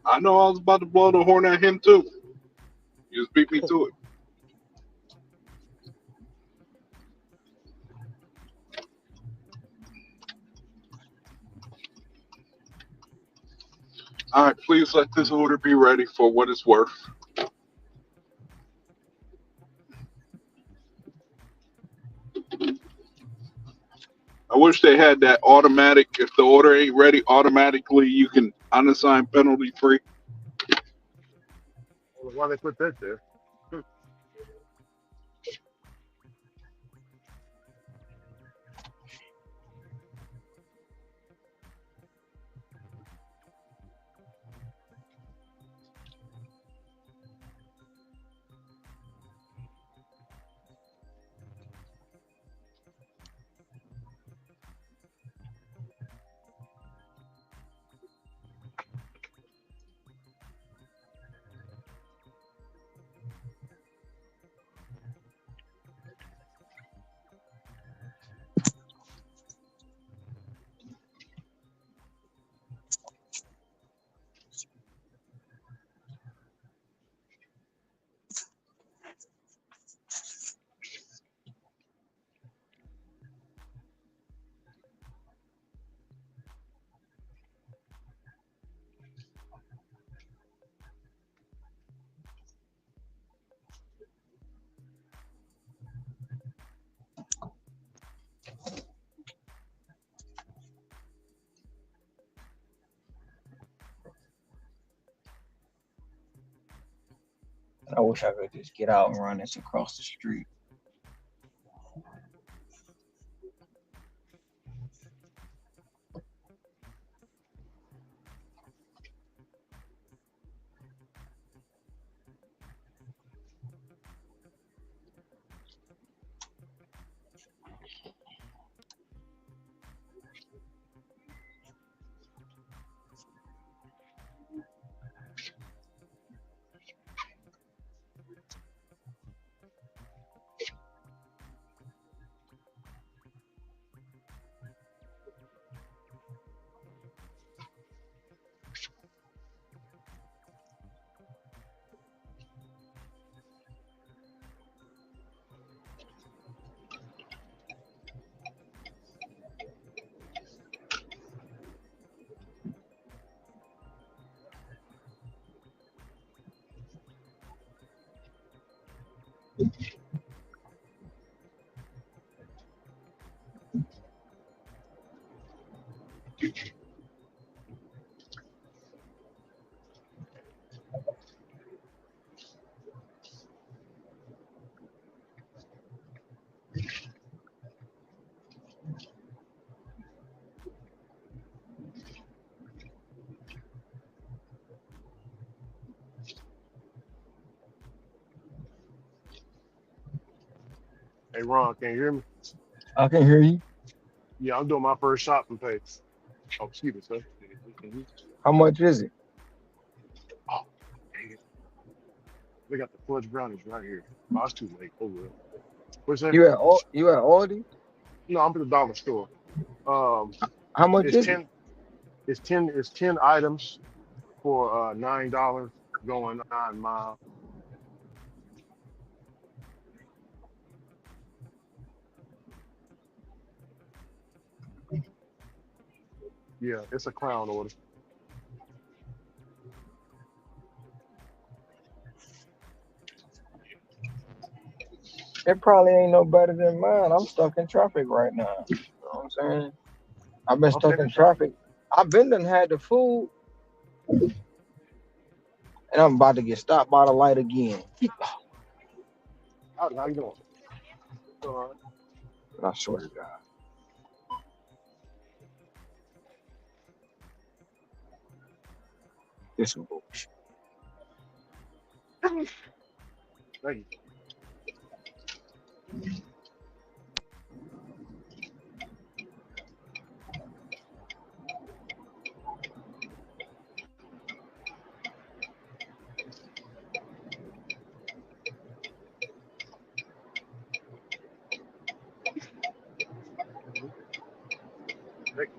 I know I was about to blow the horn at him too. You just beat me to it. All right, please let this order be ready for what it's worth. I wish they had that automatic. If the order ain't ready, automatically you can unassign penalty free. Why they put that there? I wish I could just get out and run this across the street. Hey Ron, can you hear me? I can hear you. Yeah, I'm doing my first shopping page. Oh, excuse me, sir. How much is it? Oh, dang it. They got the fudge brownies right here. Oh, it's too late. Oh well. What's that? You at Aldi? No, I'm at the dollar store. Um, How much it's is it? 10. It's 10 items for $9 going 9 miles. Yeah, it's a clown order. It probably ain't no better than mine. I'm stuck in traffic right now. You know what I'm saying? I've been stuck Okay. in traffic. I've been done had the food, and I'm about to get stopped by the light again. How you doing? All right. I swear to God. This is bullshit. Thank you. Thank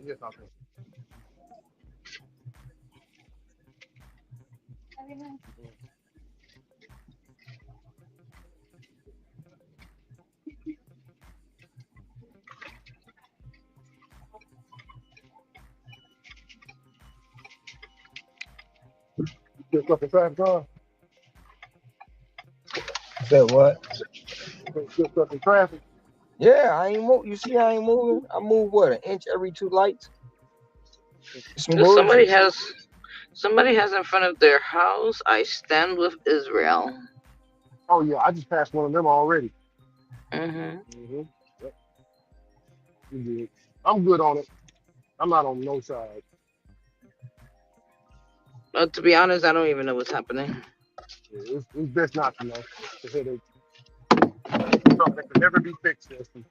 yes, I can. Still stuck in traffic, Ron? Said what? Still stuck in traffic? Yeah, I ain't move. You see, I ain't moving. I move what, an inch every 2 lights. Some If somebody bullshit. has in front of their house, I stand with Israel. Oh yeah, I just passed one of them already. Hmm. Mm-hmm. Yep, you did. I'm good on it. I'm not on no side. But to be honest, I don't even know what's happening. Yeah, it's best not to know. It's a headache. Something that can never be fixed, Justin.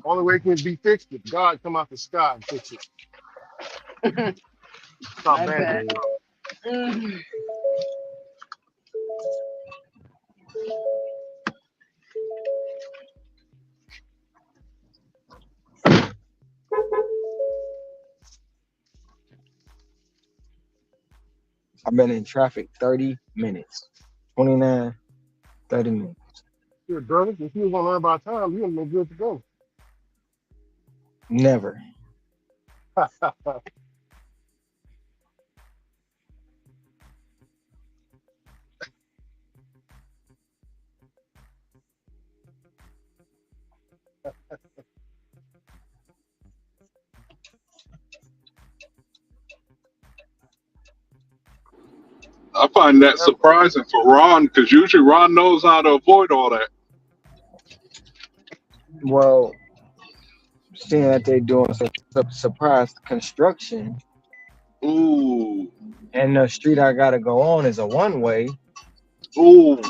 Only way it can be fixed if God come out the sky and fix it. Stop I bet. band-aid. Mhm. I've been in traffic 30 minutes. 29, 30 minutes. Here, brother, if you was gonna learn about time, you would have been good to go. Never. I find that surprising for Ron because usually Ron knows how to avoid all that. Well, seeing that they doing surprise construction, Ooh, and the street I gotta go on is a one-way, ooh,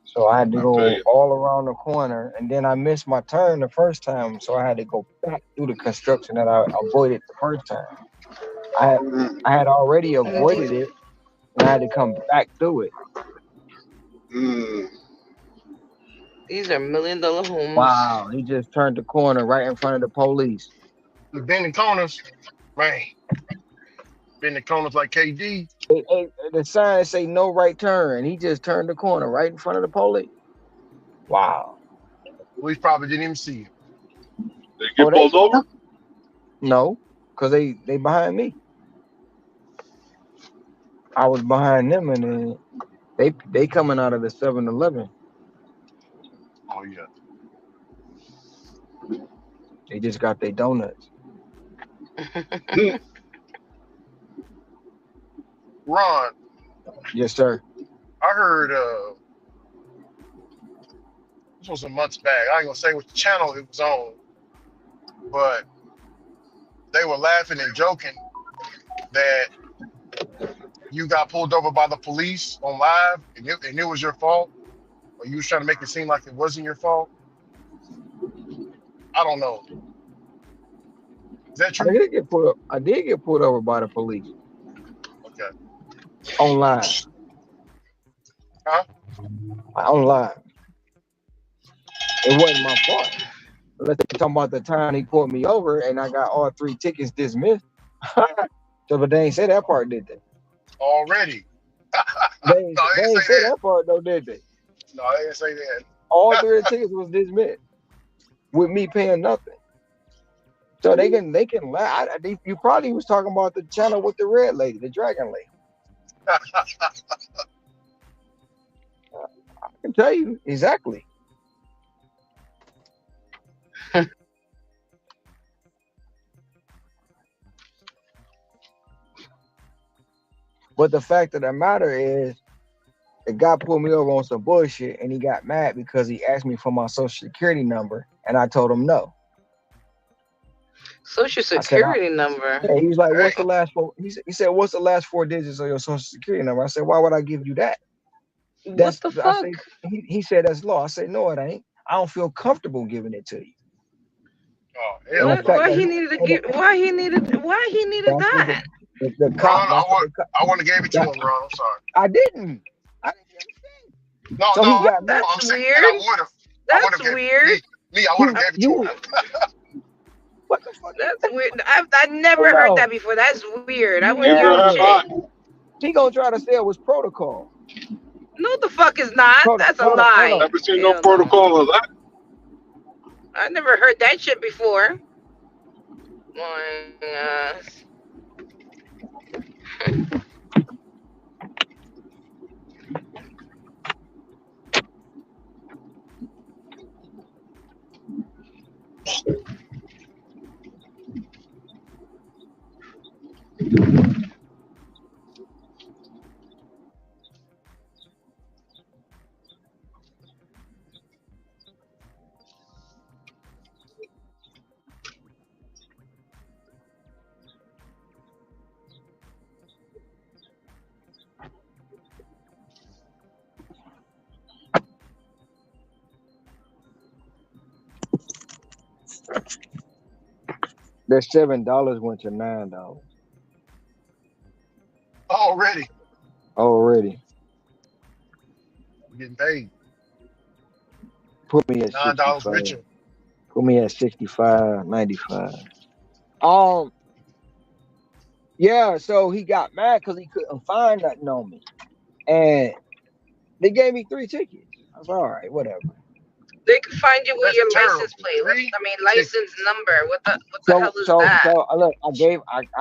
so I had to I tell go you. all around the corner, and then I missed my turn the first time, so I had to go back through the construction that I avoided the first time. I Mm, I had already avoided These, it, and I had to come back through it. mm. these are $1 million homes. Wow, he just turned the corner right in front of the police. The bending corners, man, bending corners like KD. The sign say no right turn. He just turned the corner right in front of the police. Wow. We probably didn't even see it. They Oh, get they pulled over? no, because they behind me. I was behind them, and then they coming out of the 7-Eleven. Oh yeah. They just got their donuts. Mm, Ron, Yes, sir. I heard this was some months back. I ain't gonna say which channel it was on, but they were laughing and joking that you got pulled over by the police on live and it was your fault, or you was trying to make it seem like it wasn't your fault. I don't know. Is that true? I did get pulled over by the police Okay. online. Huh? Online. It wasn't my fault. Unless they talking about the time he pulled me over and I got all 3 tickets dismissed. So, but they ain't say that part, did they? Already. They No, ain't, they they didn't ain't say say that. that part though, did they? No, they didn't say that. All 3 of the tickets was dismissed with me paying nothing. So they can lie. You probably was talking about the channel with the red lady, the dragon lady. I can tell you exactly. But the fact of the matter is, the guy pulled me over on some bullshit, and he got mad because he asked me for my social security number, and I told him no. Social I said, security number. and he was like, Hey, "What's the last 4?" He said, "What's the last 4 digits of your social security number?" I said, "Why would I give you that?" What the I fuck? say, he said that's law. I said, "No, it ain't. I don't feel comfortable giving it to you." oh And hell the What? fact no. Why that he he, needed to and get? Why he needed that's what that? the Ron, cop. That's what the cop. I want to give it to That, him, Ron. I'm sorry. I didn't. I didn't give No, a- So he no. What? got mad. That's I'm saying I weird. would have. I would That's have gave weird. me. I would have gave it to You him. what the fuck? That's weird. I've never Oh heard that no, before. That's weird. I wouldn't you give never him have ignorant. shit. I. He gonna try to say it was protocol. No, the fuck is not. That's a Hold on. lie. Never seen no Hell no. protocol of that. I never heard that shit before. My ass. That $7 went to $9 Already already. getting paid. Put me at $9 65. richer. Put me at 65.95. Um, yeah. So he got mad because he couldn't find nothing on me, and they gave me 3 tickets. I was all right, whatever. They could find you with That's your license terrible. plate. Three License tickets. number. What the hell So is so that? so look, I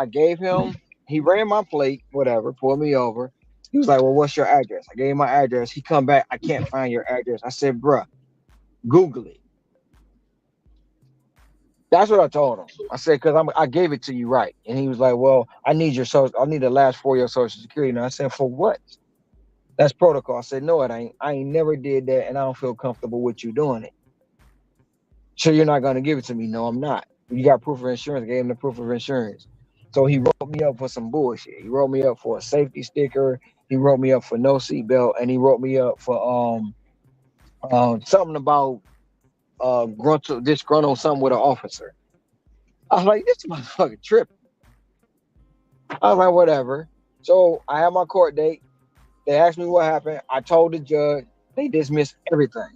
gave him. He ran my plate, whatever, pulled me over. He was like, "Well, what's your address?" I gave him my address. He come back. I can't find your address. I said, "Bruh, Google it." That's what I told him. I said, "Because I gave it to you right." And he was like, "Well, I need your social. I need the last 4 of your social security." And I said, "For what?" That's protocol. I said, "No, it ain't. I ain't never did that, and I don't feel comfortable with you doing it. So you're not gonna give it to me?" "No, I'm not." "You got proof of insurance?" I gave him the proof of insurance. So he wrote me up for some bullshit. He wrote me up for a safety sticker. He wrote me up for no seatbelt, and he wrote me up for something about disgruntled something with an officer. I was like, this motherfucker tripping. I was like, whatever. So I had my court date. They asked me what happened. I told the judge. They dismissed everything.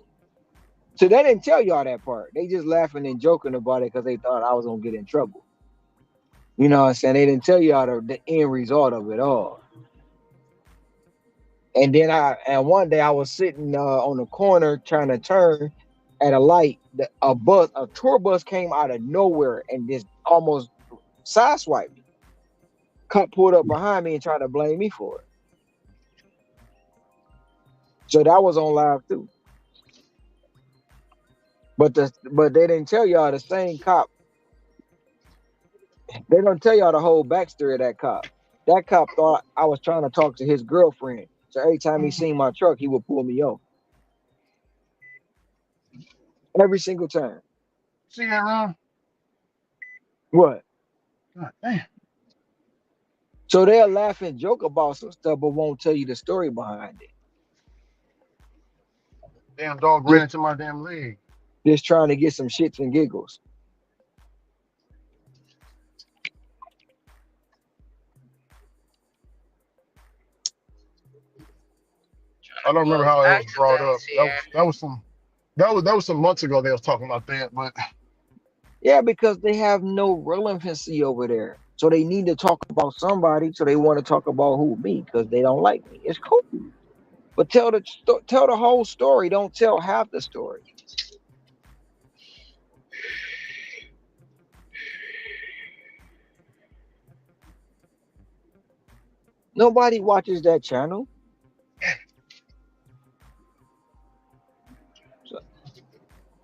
So they didn't tell y'all that part. They just laughing and joking about it because they thought I was gonna get in trouble. You know what I'm saying? They didn't tell y'all the end result of it all. And then one day I was sitting on the corner trying to turn at a light. A tour bus came out of nowhere and just almost sideswiped me. Cop pulled up behind me and tried to blame me for it. So that was on live too. But they didn't tell y'all the same cop. They don't tell y'all the whole backstory of that cop. That cop thought I was trying to talk to his girlfriend. So every time he seen my truck, he would pull me over. Every single time. See that, Ron? What? God damn. So they'll laugh and joke about some stuff, but won't tell you the story behind it. Damn dog ran into my damn leg. Just trying to get some shits and giggles. I don't remember how it was brought up. That was some months ago. They was talking about that, but yeah, because they have no relevancy over there, so they need to talk about somebody. So they want to talk about me because they don't like me. It's cool, but tell the whole story. Don't tell half the story. Nobody watches that channel.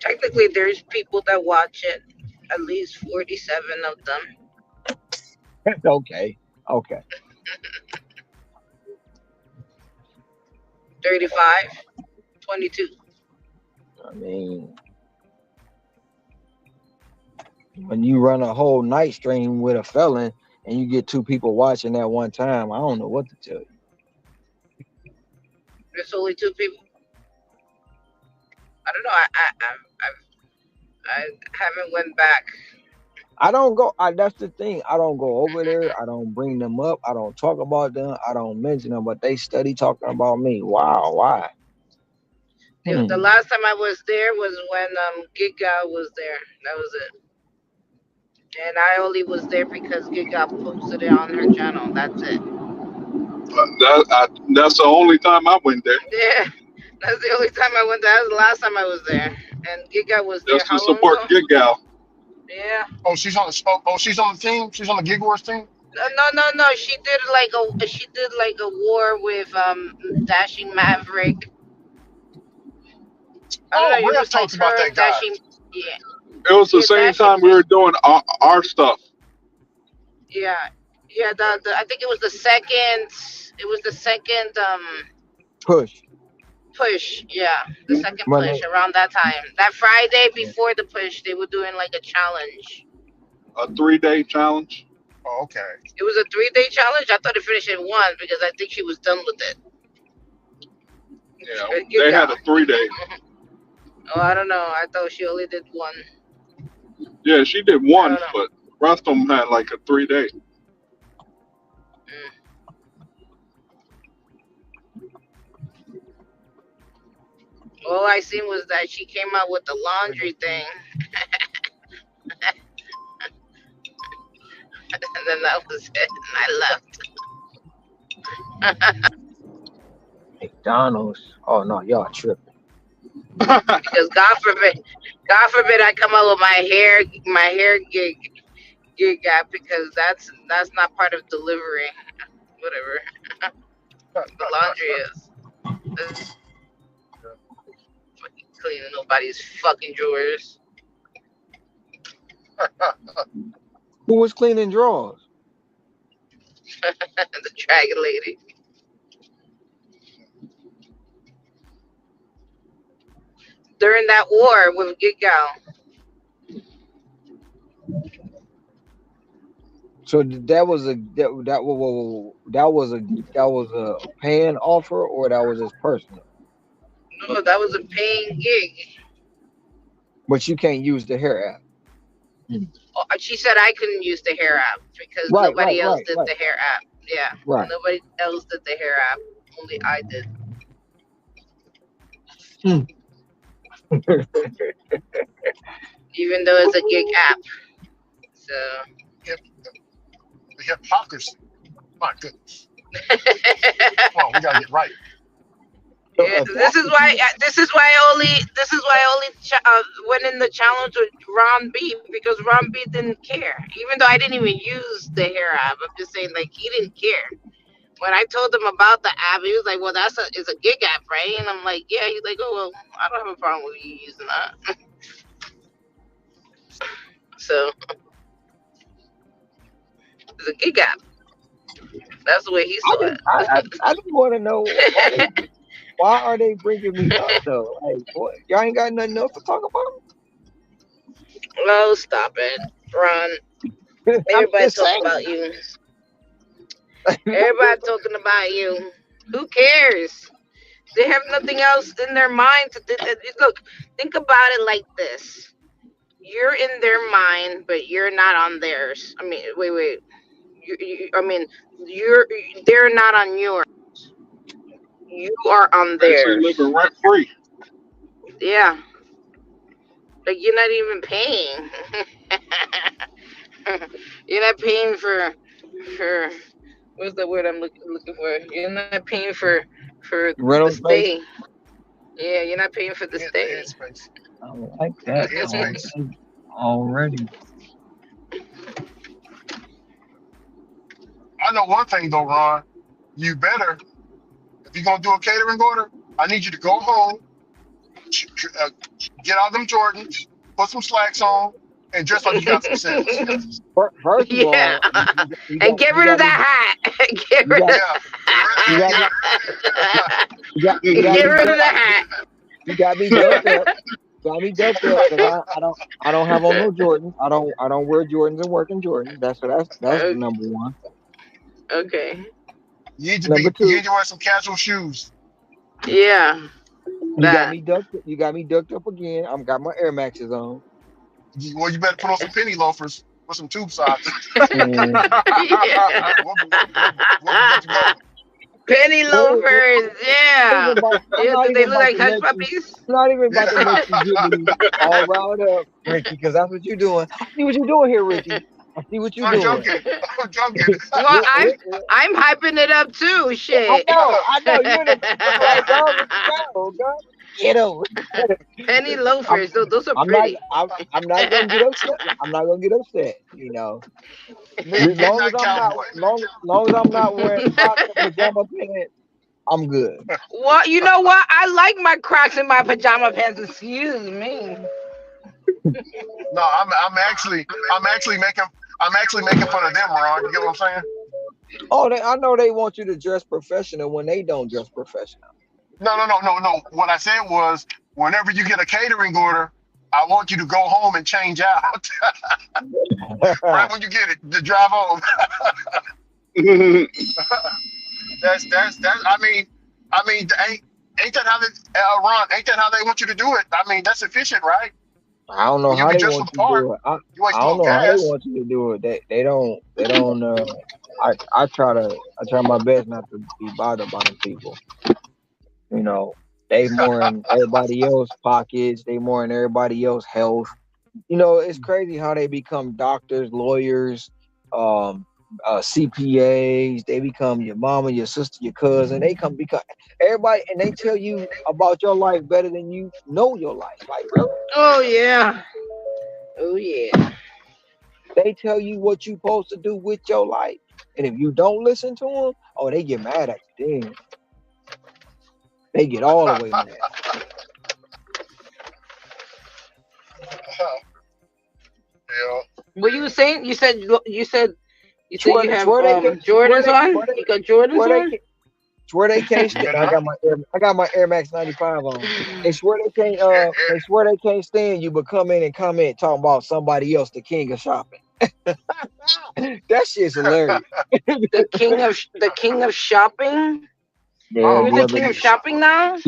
Technically, there's people that watch it. At least 47 of them. Okay. 35, 22. I mean, when you run a whole night stream with a felon and you get 2 people watching at one time, I don't know what to tell you. There's only 2 people. I don't know. I haven't went back. I don't go. That's the thing. I don't go over there. I don't bring them up. I don't talk about them. I don't mention them. But they study talking about me. Wow. Why? The last time I was there was when Giga was there. That was it. And I only was there because Giga posted it on her channel. That's it. That's the only time I went there. Yeah, that's the only time I went there. That was the last time I was there. And Giga was there. Just to support Gig Gal. Yeah. Oh, she's on the team. She's on the Gig Wars team. No. She did like a war with Dashing Maverick. Rev talks about that guy. Yeah. It was the same time we were doing our stuff. Yeah. I think it was the second. It was the second push. Yeah, the second push around that time. That Friday before the push, they were doing like a challenge. A 3-day challenge. Oh, okay. It was a 3-day challenge. I thought it finished in 1 because I think she was done with it. Yeah, they had a 3-day. Oh, I don't know. I thought she only did 1. Yeah, she did 1, but the rest of them had like a 3-day. All I seen was that she came out with the laundry thing. And then that was it. And I left. McDonald's. Oh no, y'all tripping. Because God forbid I come out with my hair gig app because that's not part of delivery. Whatever. The laundry is. Cleaning nobody's fucking drawers. Who was cleaning drawers? The dragon lady. During that war with Gigal. So that was a paying offer, or that was his personal? No, that was a paying gig. But you can't use the hair app. She said I couldn't use the hair app because Right, nobody right, else right, did right, the hair app. Yeah, right. nobody else did the hair app. Only I did. Hmm. Even though it's a gig app. So Hip, the hypocrisy. My goodness. Come on, we gotta get right. So yeah, if that's the case, this is why I only went in the challenge with Ron B because Ron B didn't care. Even though I didn't even use the hair app, I'm just saying like he didn't care. When I told him about the app, he was like, "Well, it's a gig app, right?" And I'm like, "Yeah." He's like, "Oh well, I don't have a problem with you using that." So it's a gig app. That's the way he saw I just want to know why are they bringing me up though? Like, what? Y'all ain't got nothing else to talk about? Oh, stop it, Ron. I'm Everybody just talking saying. about you. Everybody talking about you. Who cares? They have nothing else in their mind to look. Think about it like this: you're in their mind, but you're not on theirs. I mean, wait. I mean, you're they're not on yours. You are on Basically theirs. living rent free. Yeah, like you're not even paying. You're not paying for what's the word I'm looking for? You're not paying for the Rental space. stay. Yeah, you're not paying for the The stay. headspace. I don't like The that headspace. already. I know one thing though, Ron. You better, if you're gonna do a catering order, I need you to go home, uh, get out them Jordans, put some slacks on, and dress like you got some sense. First of Yeah, all, and get you rid of got me that hat. Get you rid got of Yeah, get rid of you that. got me you got get me rid of ducked the hat. you got me ducked up. Got me ducked up because I don't have on no Jordans. I don't wear Jordans and work in Jordans. That's O- number one. Okay. Number You two, need to wear some casual shoes. Yeah, that. you got me ducked up again. I'm got my Air Maxes on. Well, you better put on some penny loafers with some tube socks. And Yeah. We'll be good to go. Penny it loafers. Yeah. I'm Yeah. not Do they even look about like to hush let you. puppies? I'm not even about to let Yeah. you get me all riled up, Ricky, because that's what you're doing. I see what you're doing here, Ricky. I see what you're I'm doing. joking. I'm joking. Well, Ri- I'm Ri- Ri- I'm hyping it up too. Shit. I know. You're in the right, dog. What you go, dog? Get him. Penny I'm, loafers. Those are I'm not. pretty. I'm not gonna get upset. I'm not gonna get upset. You know, long as Midnight I'm not, cowboy. long as I'm not wearing Crocs and pajama pants, I'm good. Well, you know what? I like my Crocs and my pajama pants. Excuse me. No, I'm actually making fun of them, Ron. You get what I'm saying? Oh, I know they want you to dress professional when they don't dress professional. No. What I said was, whenever you get a catering order, I want you to go home and change out right when you get it to drive home. That's. Ain't that how they, Ron? Ain't that how they want you to do it? I mean, that's efficient, right? I don't know When you how can they dress for want the you to part, do it. you ain't I don't throwing know how they gas. want you to do it. They don't. I try my best not to be bothered by them people. You know, they more in everybody else pockets. They more in everybody else health. You know, it's crazy how they become doctors, lawyers, um, CPAs. They become your mama, your sister, your cousin. They become everybody, and they tell you about your life better than you know your life. Like, really? Oh yeah. Oh yeah. They tell you what you supposed to do with your life, and if you don't listen to them, oh, they get mad at you. Then they get all the way mad. Yeah. What you were saying? You said you have Swear they can. Swear Jordans they. on. Swear they. You got Jordans Swear they on. can. Swear they can't You stand. better not. I got my Air Max 95 on. They swear they can't. Yeah, They swear they can't stand you, but come in and comment talking about somebody else, the king of shopping. That shit's hilarious. The king of shopping. Yeah, You're oh, the the king king of of shopping shopping. now.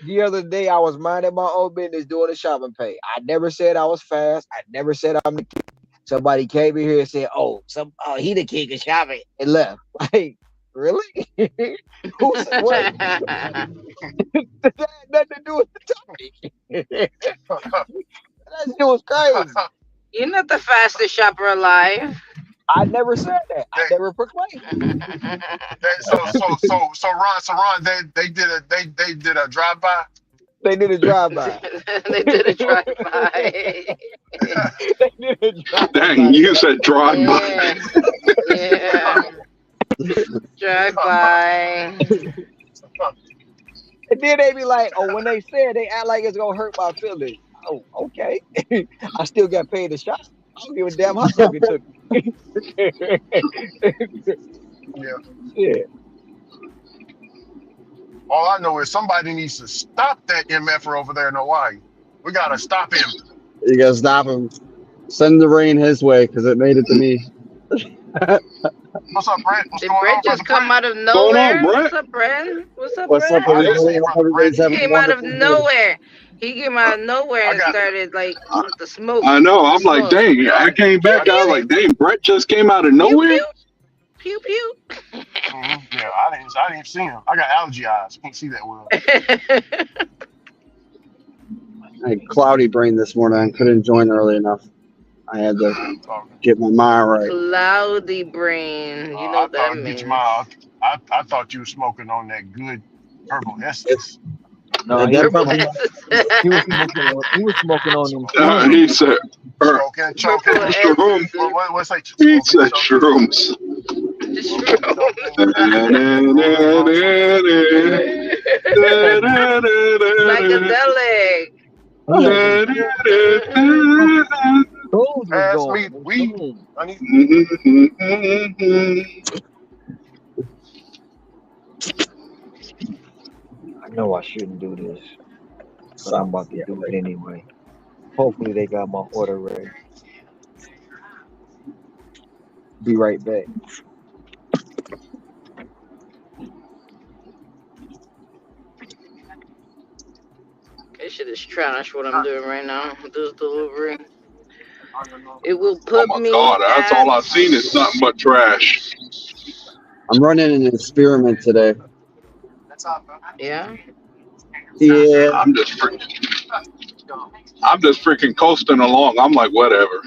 the other day I was minding my own business doing a shopping pay. I never said I was fast. I never said I'm the king. somebody came in here and said, "Oh, he the king of shopping," and left. Like, really? Who said what? That had nothing to do with the topic. That shit was crazy. You're not the fastest shopper alive. I never said that. I They, never proclaimed it. Ron, they did a drive by. They did a drive by. They did a drive by. They did a drive Dang, by. you said drive by. Yeah. Drive by. And then they be like, "Oh, when they said they act like it's gonna hurt my feelings." Oh, okay. I still got paid to shop. I don't give a damn how long it took me. Yeah. Yeah. All I know is somebody needs to stop that MFer over there in Hawaii. We gotta stop him. You gotta stop him. Send the rain his way because it made it to me. What's up, Brent? What's Did going Brett on, just brother come Brent? out of on, nowhere? Brett? What's up, Brett? What's up, What's up, Brett? I didn't see everybody? you, brother Everybody's Brent. He having a came out of wonderful day. nowhere. He came out of nowhere I and got started like with the smoke. I know. I'm The like, smoke. dang. I came Pew back. I was pew. like, dang. Brett just came out of Pew nowhere. pew. Pew pew. Yeah, I didn't see him. I got allergy eyes. Can't see that well. I had cloudy brain this morning. I couldn't join early enough. I had to Oh, get my mind right. Cloudy brain. You know I what thought that I'd get you means. I thought you were smoking on that good herbal It's essence. No, he that was Purple purple. essence. he was smoking on them He shrooms. said, Choking. Purple shroom. essence. What's that? He Choking, said choking, shrooms. The choking, psychedelic. He had them shrooms was Pass going. me Them weed. shrooms. I need I know I shouldn't do this, but I'm about to do it anyway. Hopefully they got my order ready. Be right back. This shit is trash. What I'm doing right now with this delivery. It will Oh put my me God. That's all at. I've seen is nothing but trash. I'm running an experiment today. Yeah. Yeah, I'm just freaking coasting along. I'm like, whatever.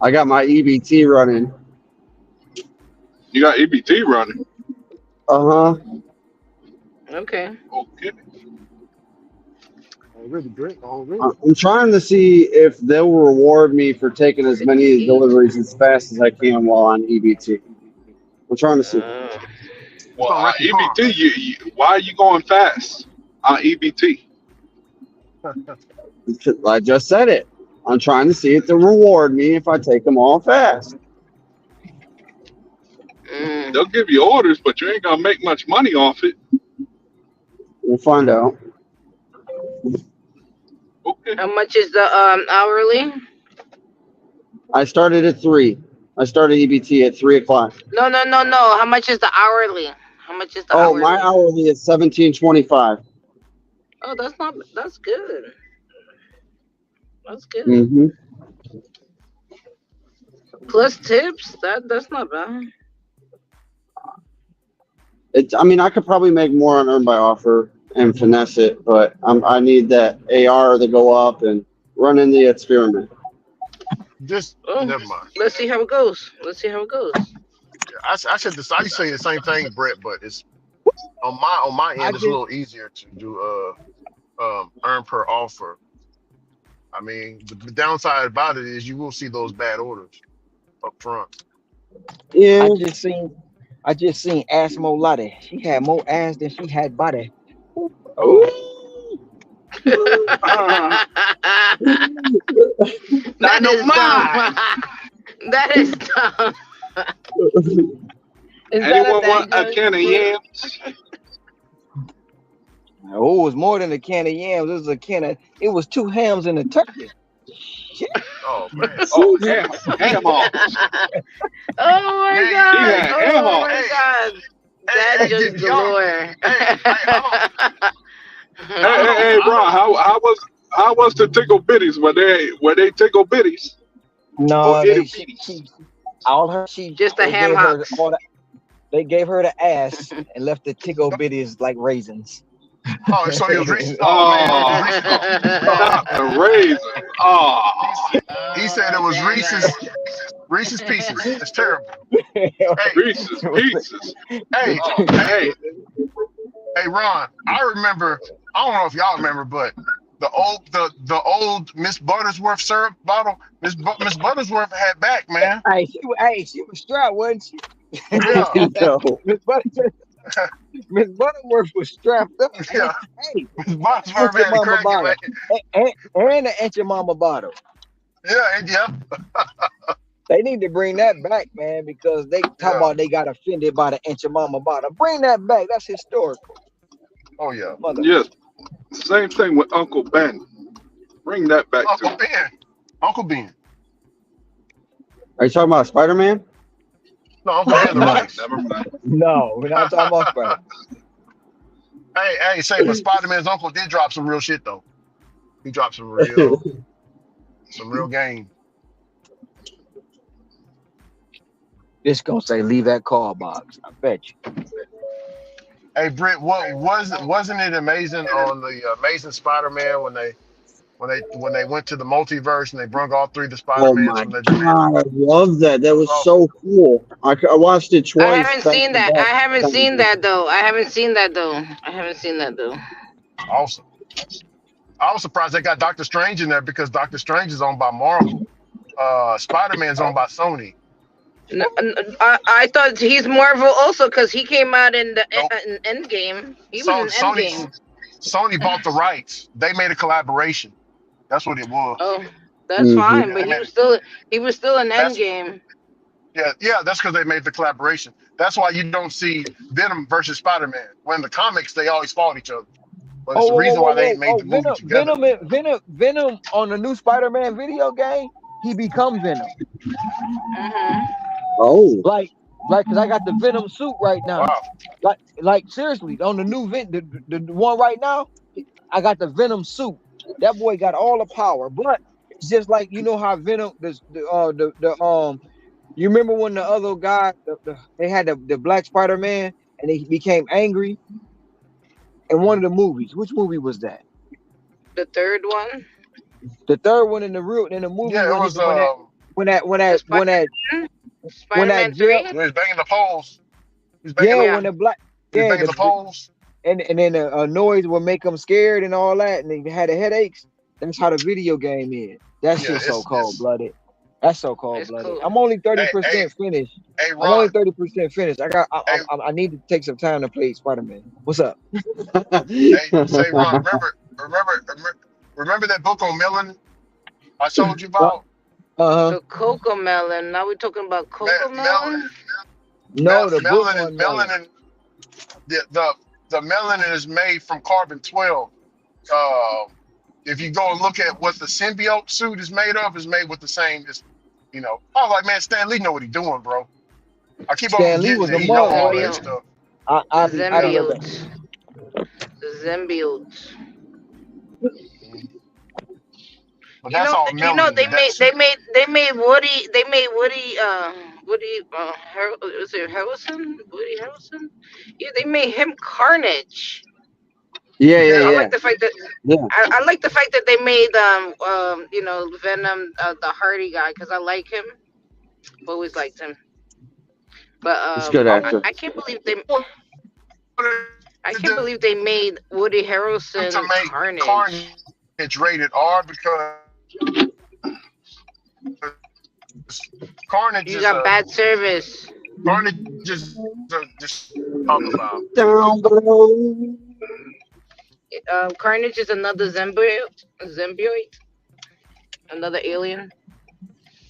I got my EBT running. You got EBT running. Uh huh. Okay. Okay. already great. Already. I'm trying to see if they'll reward me for taking as many 58. deliveries as fast as I can while on EBT. I'm trying to see. Well, Gonna wreck your car. EBT, why are you going fast on EBT? I just said it. I'm trying to see if they'll reward me if I take them all fast. They'll give you orders, but you ain't gonna make much money off it. We'll find out. Okay. How much is the hourly? I started at 3. I started EBT at 3 o'clock. No. How much is the hourly? How much is the Oh, hourly? my hourly is $17.25. Oh, that's not. That's good. That's good. Mm-hmm. Plus tips. That's not bad. I mean, I could probably make more on earn by offer and finesse it, but I need that AR to go up and run in the experiment. Just Oh, never mind. let's see how it goes. I should I say the same thing, Brett, but it's on my I end. It's a just little easier to do earn per offer. I mean, the downside about it is you will see those bad orders up front. Yeah, I just seen Ass Molati. She had more ass than she had body. Oh, That is dumb. That is dumb. Is that Anyone a want dad a joke? can of yams? Oh, it was more than a can of yams. It was a can of. It was 2 hams and a turkey. Shit. oh man. Oh, ham on. Oh my Yeah, god. He had ham Oh on. my god. Dad Hey, jokes y'all, galore. Hey, Ron, how was the tickle bitties? Were they tickle bitties? or No, itty they bitties? all her she Just the they ham gave her hocks. all the they gave her the ass and left the tickle bitties like raisins. Oh, so it was Reese's. Oh man, it was Oh, Reese's. Oh, not the raisins. Oh, he said it was Damn Reese's Pieces. it. It's terrible. Hey, Reese's Pieces. hey, Oh hey, man. hey, Ron. I remember. I don't know if y'all remember, but the old Miss Buttersworth syrup bottle. Miss Buttersworth had back, man. Hey, she was strapped, wasn't she? Yeah, No. Miss Butterworth, Miss Butterworth was strapped up. yeah. Hey, Miss Aunt Buttersworth your had it mama cracking, man. bottle. And the Aunt your mama bottle. Yeah, yeah, They need to bring that back, man, because they talk yeah. about they got offended by the Aunt your mama bottle. Bring that back. That's historical. Oh yeah. Mother. Yes. Same thing with Uncle Ben. Bring that back Uncle too. Ben. Uncle Ben. Are you talking about Spider-Man? No, Uncle Ben the No, rice. Never mind. no, we're not talking about Spider. Hey, say, but Spider-Man's uncle did drop some real shit though. He dropped some real game. Just gonna say leave that call box. I bet you. Hey, Britt, wasn't it amazing on the Amazing Spider-Man when they went to the multiverse and they brung all three of the Oh Spider-Mans my from the different? God, I love that. That It was was awesome. so cool. I watched it I twice haven't back seen to that. I back. haven't seen that though. I haven't seen that though. I haven't seen that though. Awesome. I was surprised they got Doctor Strange in there because Doctor Strange is owned by Marvel. Spider-Man's owned by Sony. I thought he's Marvel also because he came out in the Nope. in Endgame. He was So in Endgame. Sony bought the rights. They made a collaboration. That's what it was. Oh, that's Mm-hmm. fine. Yeah, But they made he was still in that's Endgame. yeah. That's because they made the collaboration. That's why you don't see Venom versus Spider-Man. When in the comics they always fought each other, but it's Oh, the reason why they made oh, the movie together. Venom on the new Spider-Man video game, he become Venom. Mhm. Oh, Like, cause I got the Venom suit right now. Wow. Like seriously, on the new the one right now, I got the Venom suit. That boy got all the power, but it's just like you know how Venom you remember when the other guy they had the Black Spider-Man and he became angry in one of the movies. Which movie was that? The third one, The third one in the movie Yeah, it when was the Spider-Man jail 3. he was banging the poles. He was banging yeah the, Yeah. when the black he was yeah banging the poles. and then a noise would make them scared and all that, and they had the headaches. That's how the video game is. That Yeah, shit's so cold it's blooded. That's so cold It's blooded. cool. I'm only hey 30% finished. hey I'm only Ron 30% finished. hey I need to take some time to play Spider-Man. What's up? say Ron. Remember that book on Melon I told you about? Uh-huh. The Coco Melon. Now we're talking about Coco Melon, Melon. No, the book Melon on and Melon. the melanin is made from carbon 12. Uh, if you go and look at what the symbiote suit is made with the same. I was like, man, Stan Lee know what he's doing, bro. I keep on Stan Lee forgetting was that a he know mug, all wasn't that he? stuff. I The be looking. Symbiote. The Symbiote. But You that's know, all they melanin. That suit. made Woody was it Harrelson? Woody Harrelson? Yeah, they made him Carnage. yeah, yeah, I Yeah, like yeah, the fact that yeah. I like the fact that they made Venom the Hardy guy because I like him. I've always liked him. But He's a good actor. I can't believe they I to can't believe they made Woody Harrelson make Carnage. Carnage rated R because Carnage You is got bad service. just talk about. Down below. Carnage is another symbiote, another alien.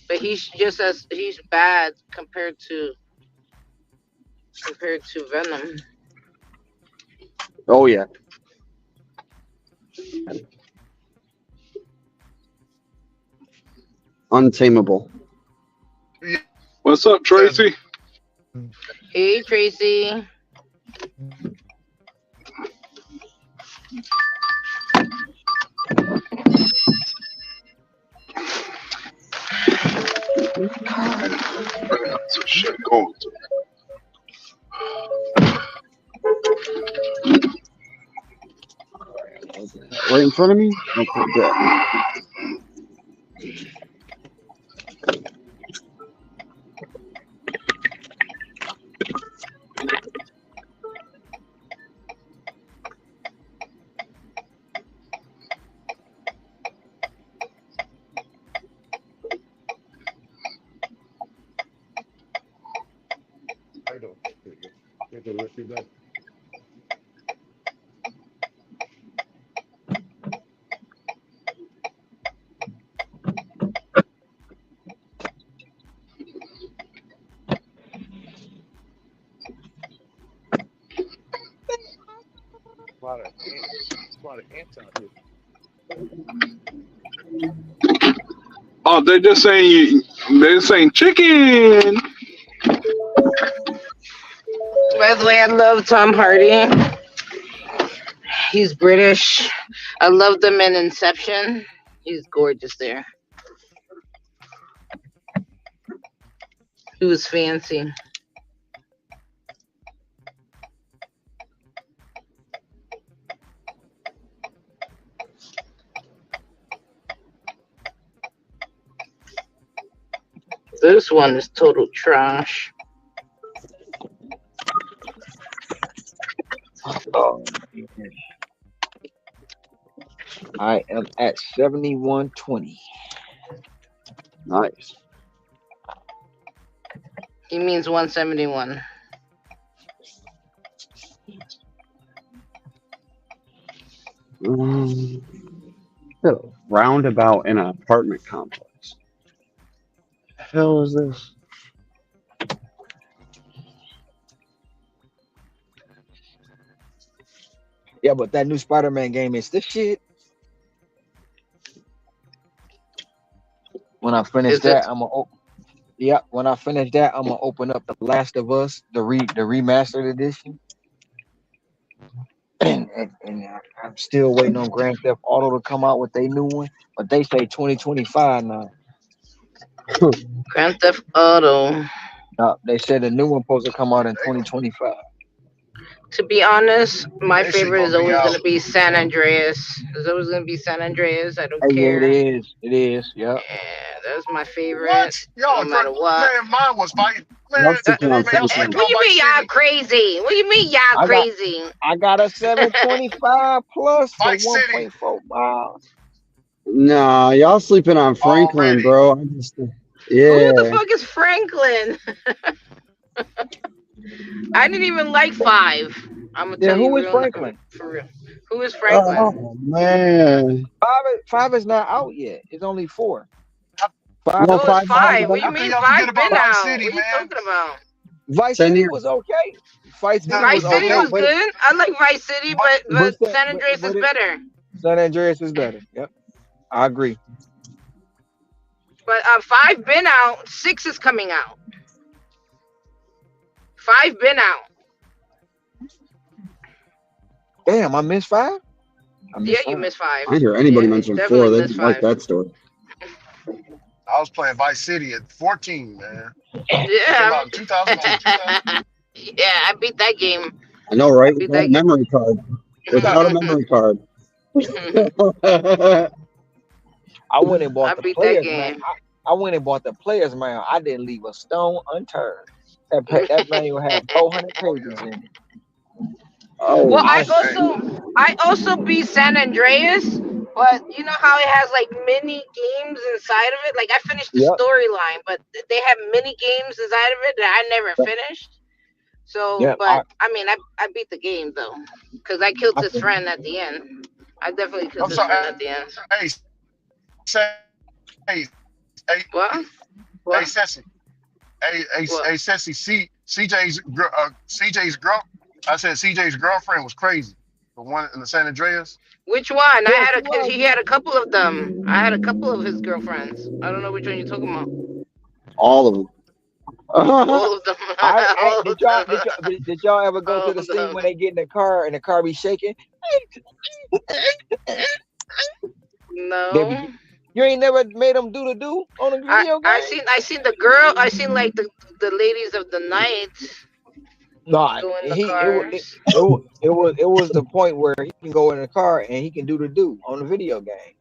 But he's bad compared to Venom. Oh yeah. Untamable. What's up, Tracy? Hey Tracy. going to. Right in front of me? Okay, good. I don't. Get the rest of that. A lot of ants. A lot of ants out here. Oh, they're just saying they're saying chicken. By the way, I love Tom Hardy. He's British. I loved him in Inception. He's gorgeous there. He was fancy. This one is total trash. Oh, man. I am at 7120. Nice. He means 171. A roundabout in an apartment complex. The hell is this? Yeah, but that new Spider-Man game is this shit. When I finish Is it? that, when I finish that, I'm gonna open up The Last of Us, the remastered edition. And I'm still waiting on Grand Theft Auto to come out with their new one, but they say 2025 now. Grand Theft Auto. They said the new one supposed to come out in 2025. To be honest, my That shit favorite is gonna be always out. gonna be San Andreas. It's always gonna be San Andreas. I don't Hey, yeah, care. it is. Yep. Yeah, that's my favorite. What? Y'all No matter what. man, mine was fighting. Y'all Man, sleeping on man, y'all Franklin. sleeping What on you Vice mean y'all City. crazy? What you mean y'all I got crazy? I got a 725 plus for Vice City 1.4 miles. Nah, y'all sleeping on Franklin, already. bro. Who the Yeah. fuck is Franklin? I didn't even like 5. I'm gonna Yeah, tell you who is real Franklin? for real. Who is Franklin? Oh man. Five is not out yet. It's only 4. How, 5 No, No, it's 5 5. What you how can mean y'all forget 5 about been Vice out? City, What are you man? talking about? Vice 10 City years. was okay. Vice City Vice was City okay, was but good. I like Vice City, but San Andreas is better. San Andreas is better. Yep, I agree. But 5 been out. 6 is coming out. 5 been out. Damn, I missed 5. Yeah, you missed 5. I didn't hear anybody Yeah, mention definitely 4. They missed didn't like 5. that story. I was playing Vice City at 14, man. It came Yeah. out in 2002. Yeah, I beat that game. I know, right? beat Without that a memory card. Without a memory card. I went and I bought the beat that players, man. game. I went and bought the players, man. I didn't leave a stone unturned. That manual had 400 pages in it. Well, Oh, I also beat San Andreas, but you know how it has like mini games inside of it. Like I finished the Yep. storyline, but they have mini games inside of it that I never finished. So, Yep. but I mean, I beat the game though, because I killed I his friend at the end. I definitely killed I'm his sorry. friend at the end. Hey, say, hey, hey, What? hey, What? Ceci. Hey, What? Ceci. CJ's girl. I said CJ's girlfriend was crazy. The one in the San Andreas. Which one? Yeah, she was. He had a couple of them. I had a couple of his girlfriends. I don't know which one you're talking about. all of them. All of them. All of them. Did y'all ever go All to the of scene them. when they get in the car and the car be shaking? No. You ain't never made them do the do on a I video I game? seen I seen the girl. I seen like the ladies of the night No, doing the he cars. it was the point where he can go in the car and he can do the do on the video game.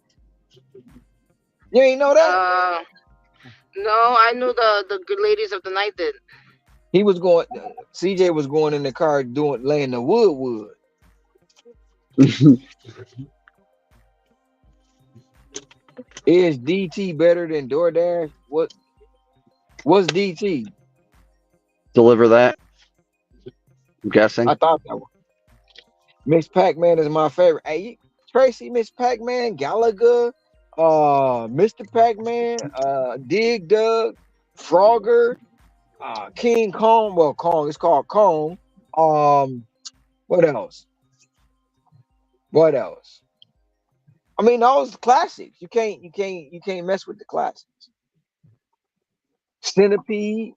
You ain't know that? Uh, no, I knew the good ladies of the night did. He was going. CJ was going in the car doing laying the wood. Is DT better than DoorDash? What's DT? Deliver that. I'm guessing. I thought that was Miss Pac-Man is my favorite. Hey, Tracy, Miss Pac-Man, Gallagher, Mr. Pac-Man, Dig Dug, Frogger, King Kong. Well, Kong, it's called Kong. Um, what else? What else? I mean, those classics. You can't mess with the classics. Centipede.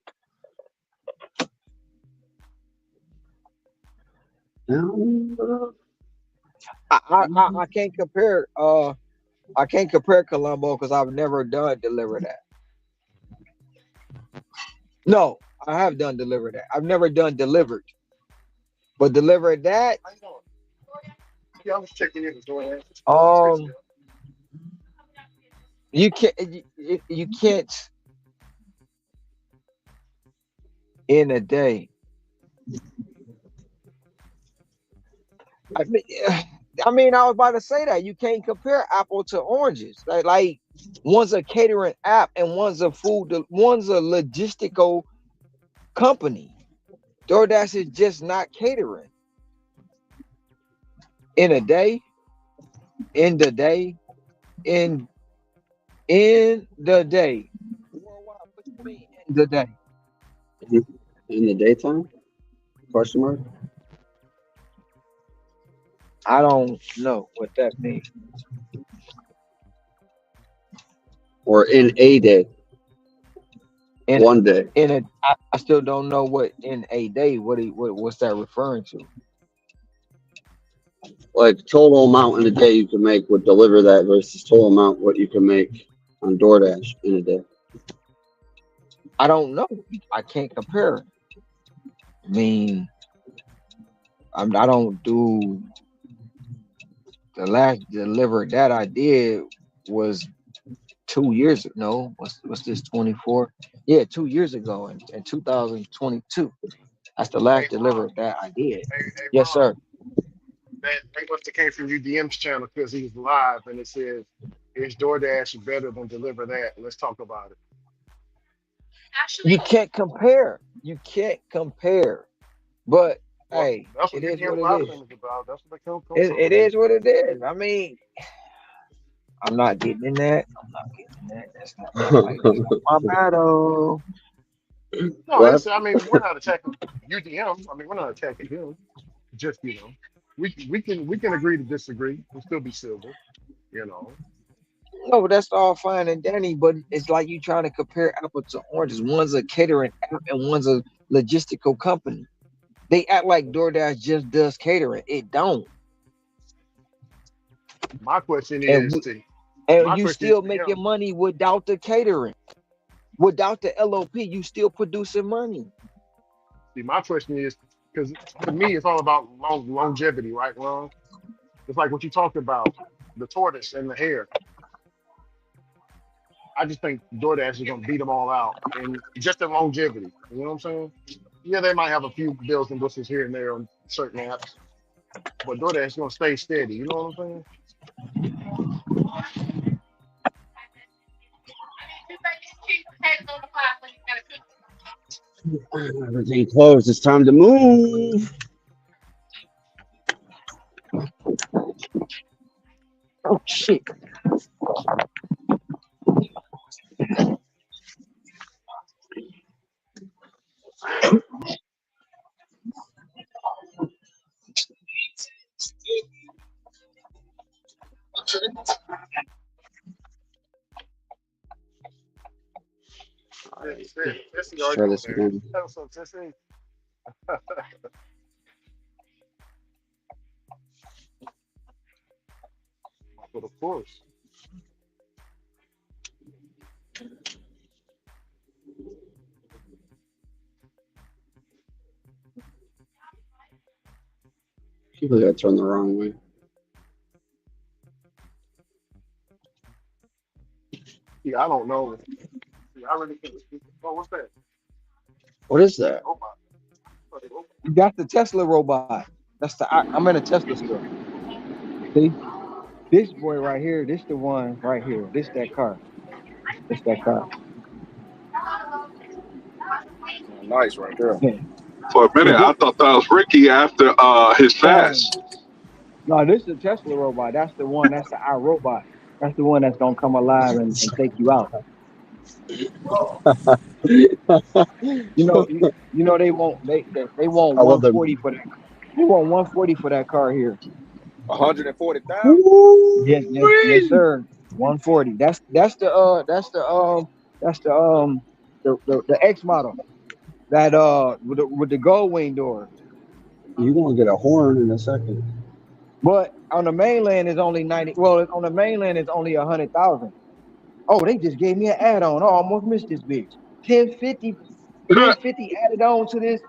I can't compare. I can't compare Columbo because I've never done deliver that. No, I have done deliver that. I've never done delivered, but deliver that. How you doing? Yeah, I was checking in with Joanne. Um, you can't. You can't in a day. I mean, I was about to say that you can't compare apple to oranges. Like one's a catering app and one's a one's a logistical company. DoorDash is just not catering. In a day, in the day, in the day. Worldwide, what you mean in the day? In the daytime? Question mark. I don't know what that means. Or in a day. In One day. I still don't know what in a day. What's that referring to? Like total amount in a day you can make would deliver that versus total amount what you can make on DoorDash in a day. I don't know. I can't compare. I mean, I don't do the last delivered that I did was 2 years ago. No, what's this 24? Yeah, 2 years ago in 2022. That's the Hey last Ron, delivered that I did. hey Yes, Ron, sir. that must have came from UDM's channel because he's live and it says, "Is DoorDash better than Deliver That?" Let's talk about it. You can't compare. You can't compare. But Well, hey, that's what it is what UDM's it live is. stream is about. That's what they come It from. is what it is. I mean, I'm not getting in that. I'm not getting in that. That's not my battle. No, What? it's. I mean, we're not attacking UDM. I mean, we're not attacking him. Just we can agree to disagree. We'll still be civil. You know. No, but that's all fine and dandy. But it's like you trying to compare apples to oranges. One's a catering app and one's a logistical company. They act like DoorDash just does catering. It don't. My question And is to and my you question is still to making him. money without the catering. Without the LOP, you still producing money. See, my question is because to me it's all about longevity, right, Ron? It's like what you talked about, the tortoise and the hare. I just think DoorDash is gonna beat them all out, and just in longevity. You know what I'm saying? Yeah, they might have a few bells and whistles here and there on certain apps, but DoorDash is gonna stay steady. You know what I'm saying? Everything closed. It's time to move. Oh shit. Jesse Let's already try on this there. again. What's up, Jesse? But of course, People got turned the wrong way. Yeah, I don't know. Yeah, I really can't. Oh, what's that? What is that? Robot. That's the Tesla robot. I'm in a Tesla store. See, this boy right here, this the one right here. This that car. This that car. Nice right there. Yeah. For a Yeah, minute, I thought that was Ricky after his no, fast. no, this is a Tesla robot. That's the one. That's the iRobot. That's the one that's gonna come alive and take you out. They want they want I love them. 140 for that. They want 140 for that car here. 140,000. Yes, Woo-wee! sir. 140. That's the X model. That with the gold wing door. You're gonna get a horn in a second. But on the mainland is only 90. Well, on the mainland is only 100,000. Oh, they just gave me an add-on. Oh, I almost missed this bitch. 1050, 1050 added on to this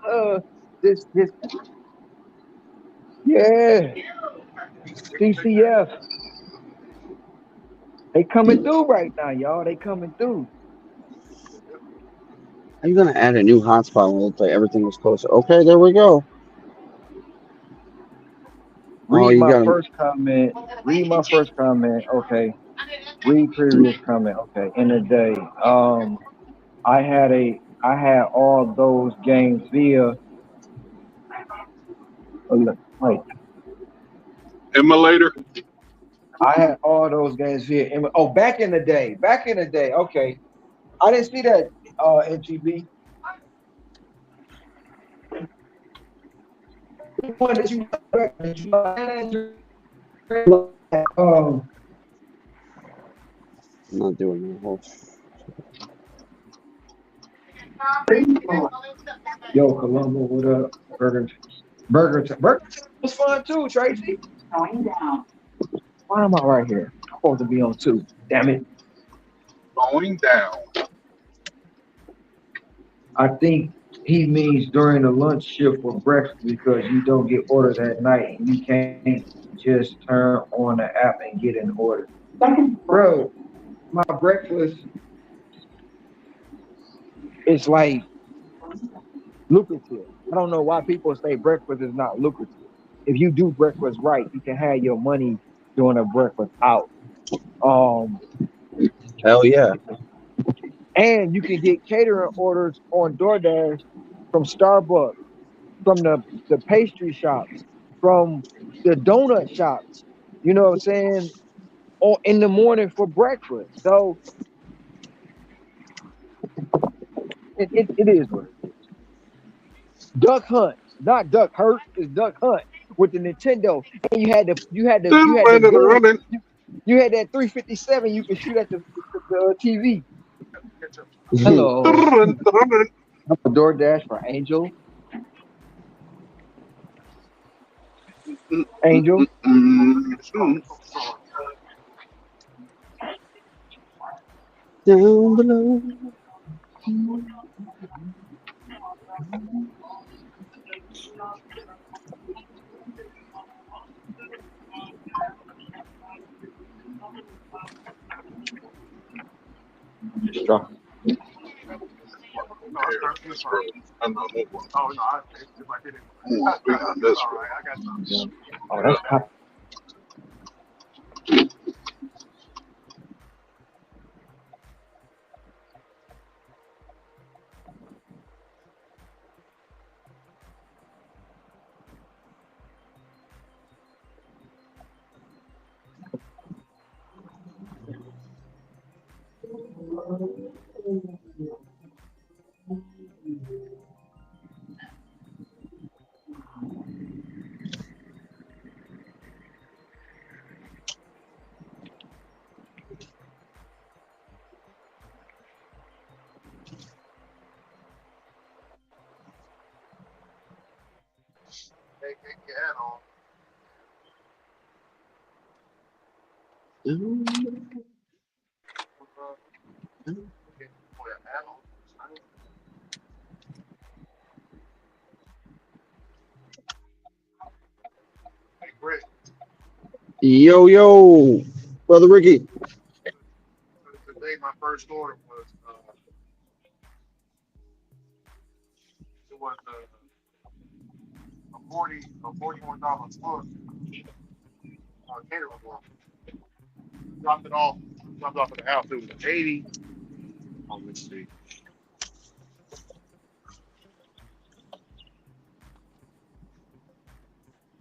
yeah, CCF. They coming through right now, y'all. They coming through. How you gonna add a new hotspot when it looks like everything was closer? Okay, there we go. Oh, Read you my got to. first comment. Read my first comment. Okay. Read previous comment. Okay. In the day. I had all those games via wait. Emulator. I had all those games via back in the day. Back in the day. Okay. I didn't see that MTV. One that I'm not doing that. Whole... Yo, Columbo, what up? Burger was fun too, Tracy. Why am I right here? I'm supposed to be on two. Damn it. Going down. I think he means during the lunch shift for breakfast because you don't get orders at night and you can't just turn on the app and get an order. Bro, my breakfast is like lucrative. I don't know why people say breakfast is not lucrative. If you do breakfast right, you can have your money doing a breakfast out. Um, Hell yeah. and you can get catering orders on DoorDash from Starbucks, from the pastry shops, from the donut shops. You know what I'm saying? Or in the morning for breakfast. So it is what it is. Duck Hunt, not Duck Hunt, it's Duck Hunt with the Nintendo. And you had the gun. Running. You had that 357 you could shoot at the TV. Hello. DoorDash for Angel. Angel. Down below. Drop. No, it's fine. I'm not moving. Oh no, if I did it, Behind it's this all one. right. I got you. Oh, that's cop. Hey, add on. Okay, boy, add on. Rick, Yo, yo, brother Ricky. today my first order was it was a $41 book catering order. Dropped it off. Dropped off at the house. It was 80. Oh, let's see.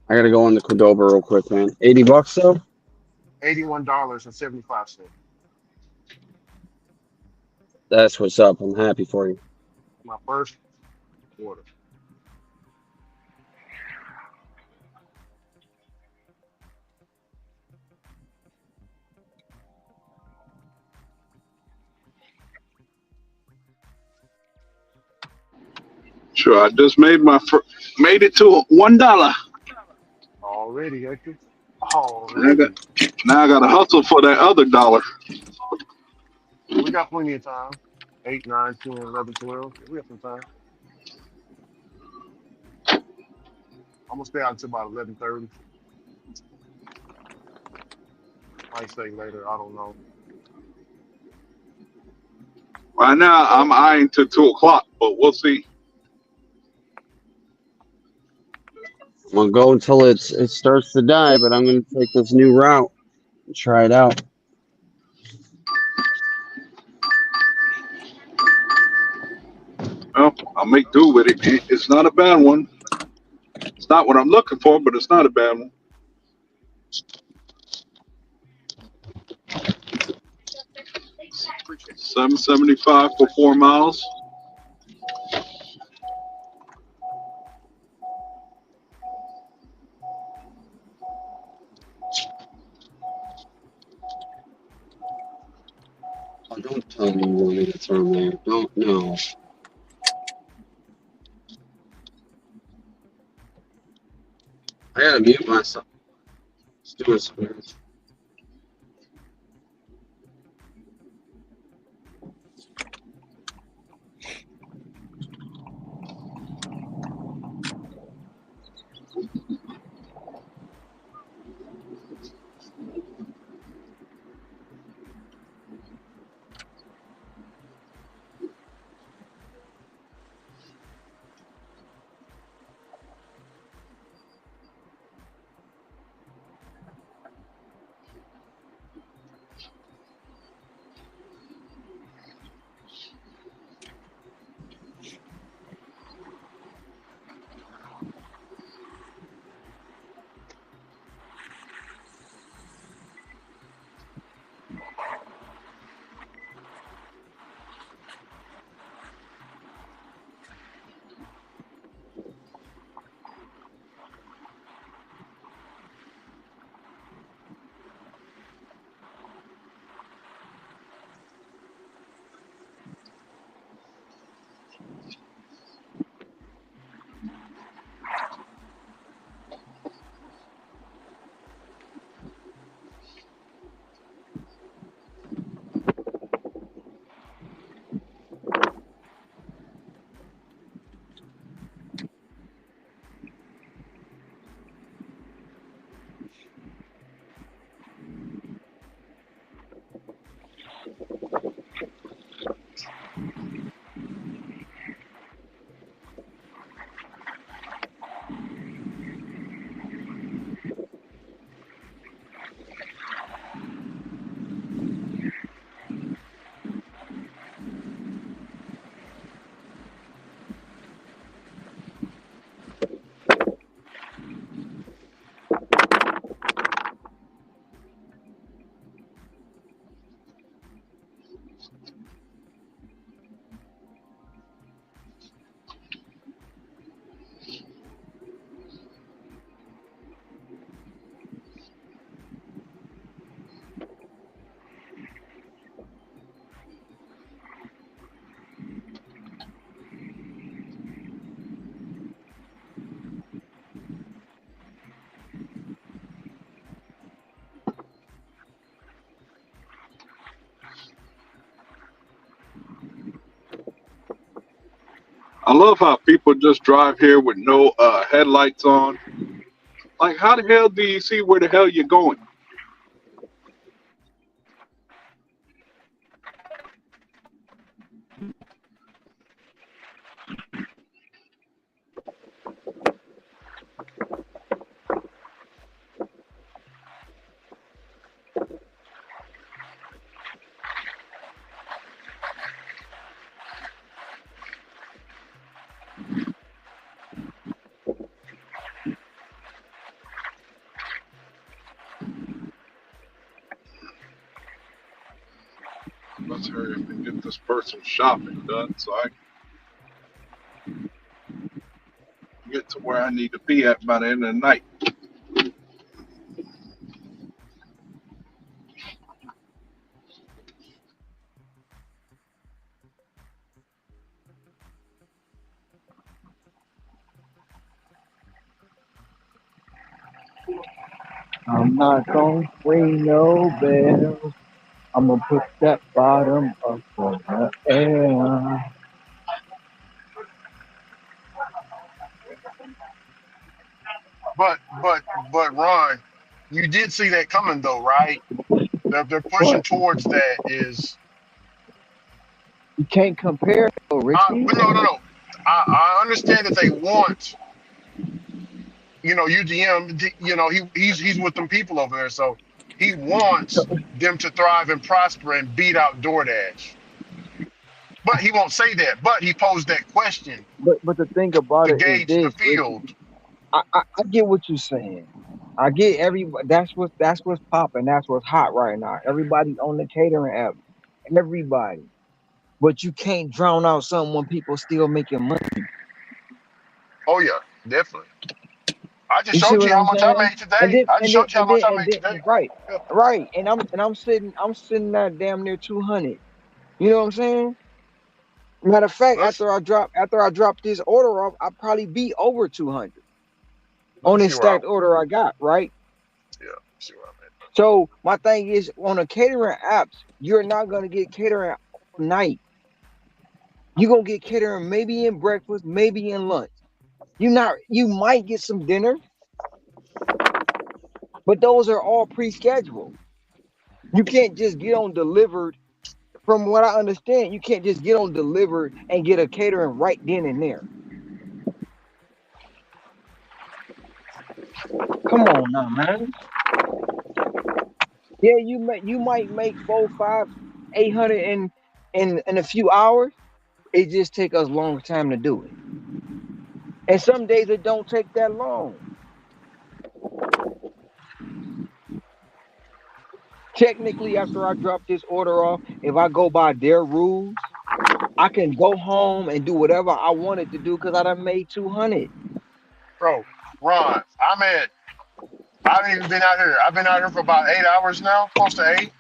I gotta go on the Cordova real quick, man. $80 though. $81.75. That's what's up. I'm happy for you. My first order. Sure, I just made it to $1. Already, Hector. Now I got, Already. now I got to hustle for that other dollar. We got plenty of time. 8, 9, 10, 11, 12. We have some time. I'm gonna stay out until about 11:30. Might stay later. I don't know. Right now, I'm eyeing to 2 o'clock, but we'll see. I'm gonna go until it starts to die, but I'm gonna take this new route and try it out. Well, I'll make do with it. It's not a bad one. It's not what I'm looking for, but it's not a bad one. Appreciate it. $7.75 for 4 miles. Oh, don't tell me you want me to turn there. Don't no. I gotta mute myself. Let's do it, Spirit. I love how people just drive here with no headlights on. Like, how the hell do you see where the hell you're going? Let's hurry up and get this person shopping done so I can get to where I need to be at by the end of the night. I'm not gonna ring no bells. I'm gonna put that bottom up on the air. But Ron, you did see that coming though, right? They're pushing What? towards that. Is You can't compare though, Richie. but no. I understand that they want, UGM. He's with them people over there, so he wants them to thrive and prosper and beat out DoorDash. But he won't say that. But he posed that question But the thing about to it is gauge the this, Richie. field. I get what you're saying. I get everybody. That's what's popping. That's what's hot right now. Everybody on the catering app. Everybody. But you can't drown out something when people still making money. Oh yeah, definitely. I just You see showed what you how I'm much I saying? made And today. then I just and then showed you how and much then I and made then today. right, Yeah, right. And I'm sitting at damn near 200. You know what I'm saying? Matter of fact, let's after I drop this order off, I'll probably be over 200 let me on see this where I stacked order I got, right? yeah, let me see where I'm at. So my thing is on the catering apps, you're not gonna get catering all night. You're gonna get catering maybe in breakfast, maybe in lunch. You might get some dinner, but those are all pre-scheduled. You can't just get on delivered. From what I understand, you can't just get on delivered and get a catering right then and there. Come on now, man. Yeah, you might make 4, 5, 800 in a few hours. It just take us a long time to do it. And some days it don't take that long. Technically, after I drop this order off, if I go by their rules, I can go home and do whatever I wanted to do because I done made 200. Bro, Ron, I haven't even been out here. I've been out here for about 8 hours now, close to eight.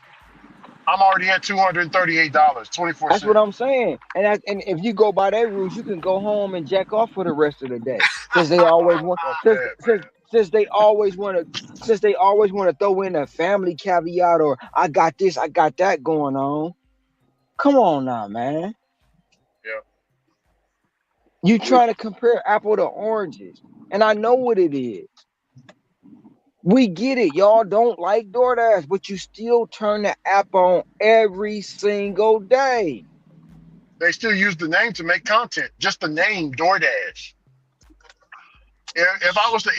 I'm already at $238, 24 That's what cents. I'm saying. And if you go by their rules, you can go home and jack off for the rest of the day. Since they always want Oh since man, since since they always want to throw in a family caveat or I got this, I got that going on. Come on now, man. yeah. You trying to compare apple to oranges. And I know what it is. We get it. Y'all don't like DoorDash, but you still turn the app on every single day. They still use the name to make content. Just the name DoorDash.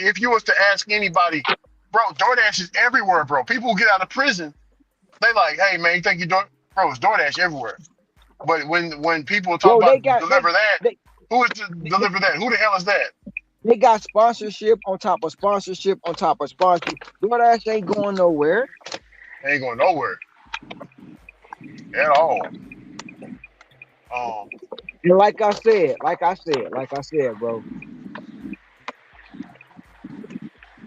If you was to ask anybody, bro, DoorDash is everywhere, bro. People who get out of prison, they like, hey man, you think you doing, bro? It's DoorDash everywhere. But when people talk Bro, about deliver that, they, who is to they, deliver that? Who the hell is that? they got sponsorship on top of sponsorship on top of sponsorship. DoorDash ain't going nowhere. They ain't going nowhere at all. Um, And like I said, bro,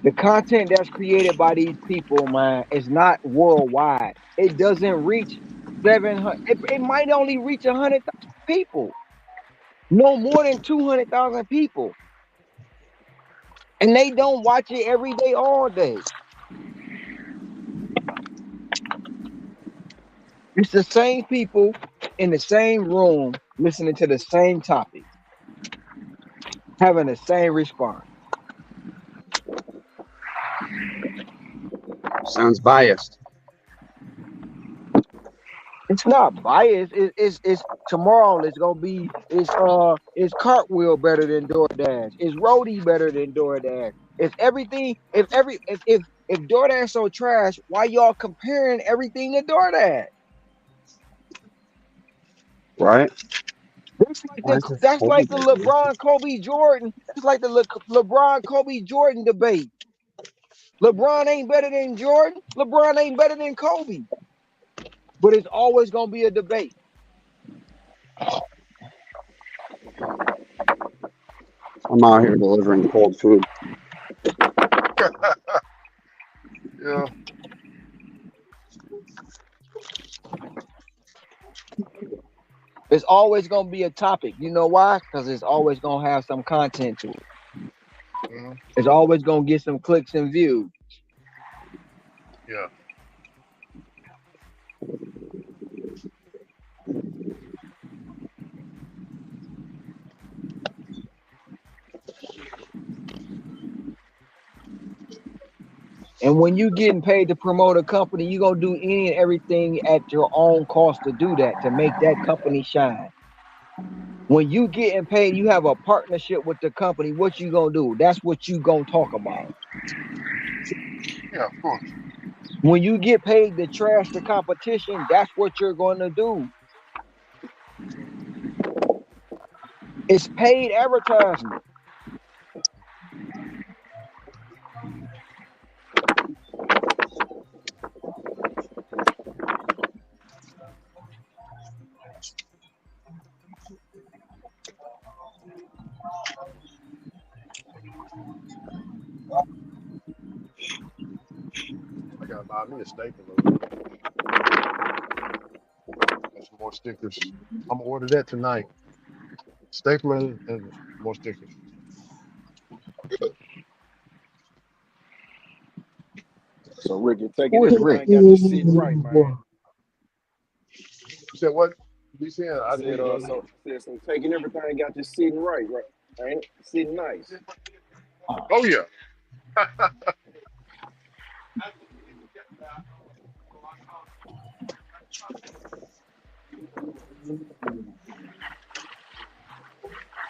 the content that's created by these people, man, is not worldwide. It doesn't reach 700. It might only reach 100,000 people. No more than 200,000 people. And they don't watch it every day, all day. It's the same people in the same room listening to the same topic, having the same response. Sounds biased. It's not biased. It's tomorrow. It's gonna be. It's Cartwheel better than DoorDash? Is Roadie better than DoorDash? Is everything? If DoorDash so trash, why y'all comparing everything to DoorDash? Right? Why is this That's like cold? the LeBron Kobe Jordan. That's like the LeBron Kobe Jordan debate. LeBron ain't better than Jordan. LeBron ain't better than Kobe. But it's always gonna be a debate. I'm out here delivering cold food. Yeah. It's always gonna be a topic. You know why? Because it's always gonna have some content to it. Mm-hmm. It's always gonna get some clicks and views. Yeah. And when you getting paid to promote a company, you gonna do any and everything at your own cost to do that, to make that company shine. When you getting paid, you have a partnership with the company. What you gonna do? That's what you gonna talk about. Yeah, of course. When you get paid to trash the competition, that's what you're gonna do. It's paid advertisement. I gotta buy me a stapler. Man. And some more stickers. I'm gonna order that tonight. Stapler and more stickers. So Rick, you're taking Who is Rick? everything, got you sitting right, man. You said what? You said I I didn't hear said, you, brother. so taking everything, got you sitting right, ain't it? Sitting nice. Oh yeah.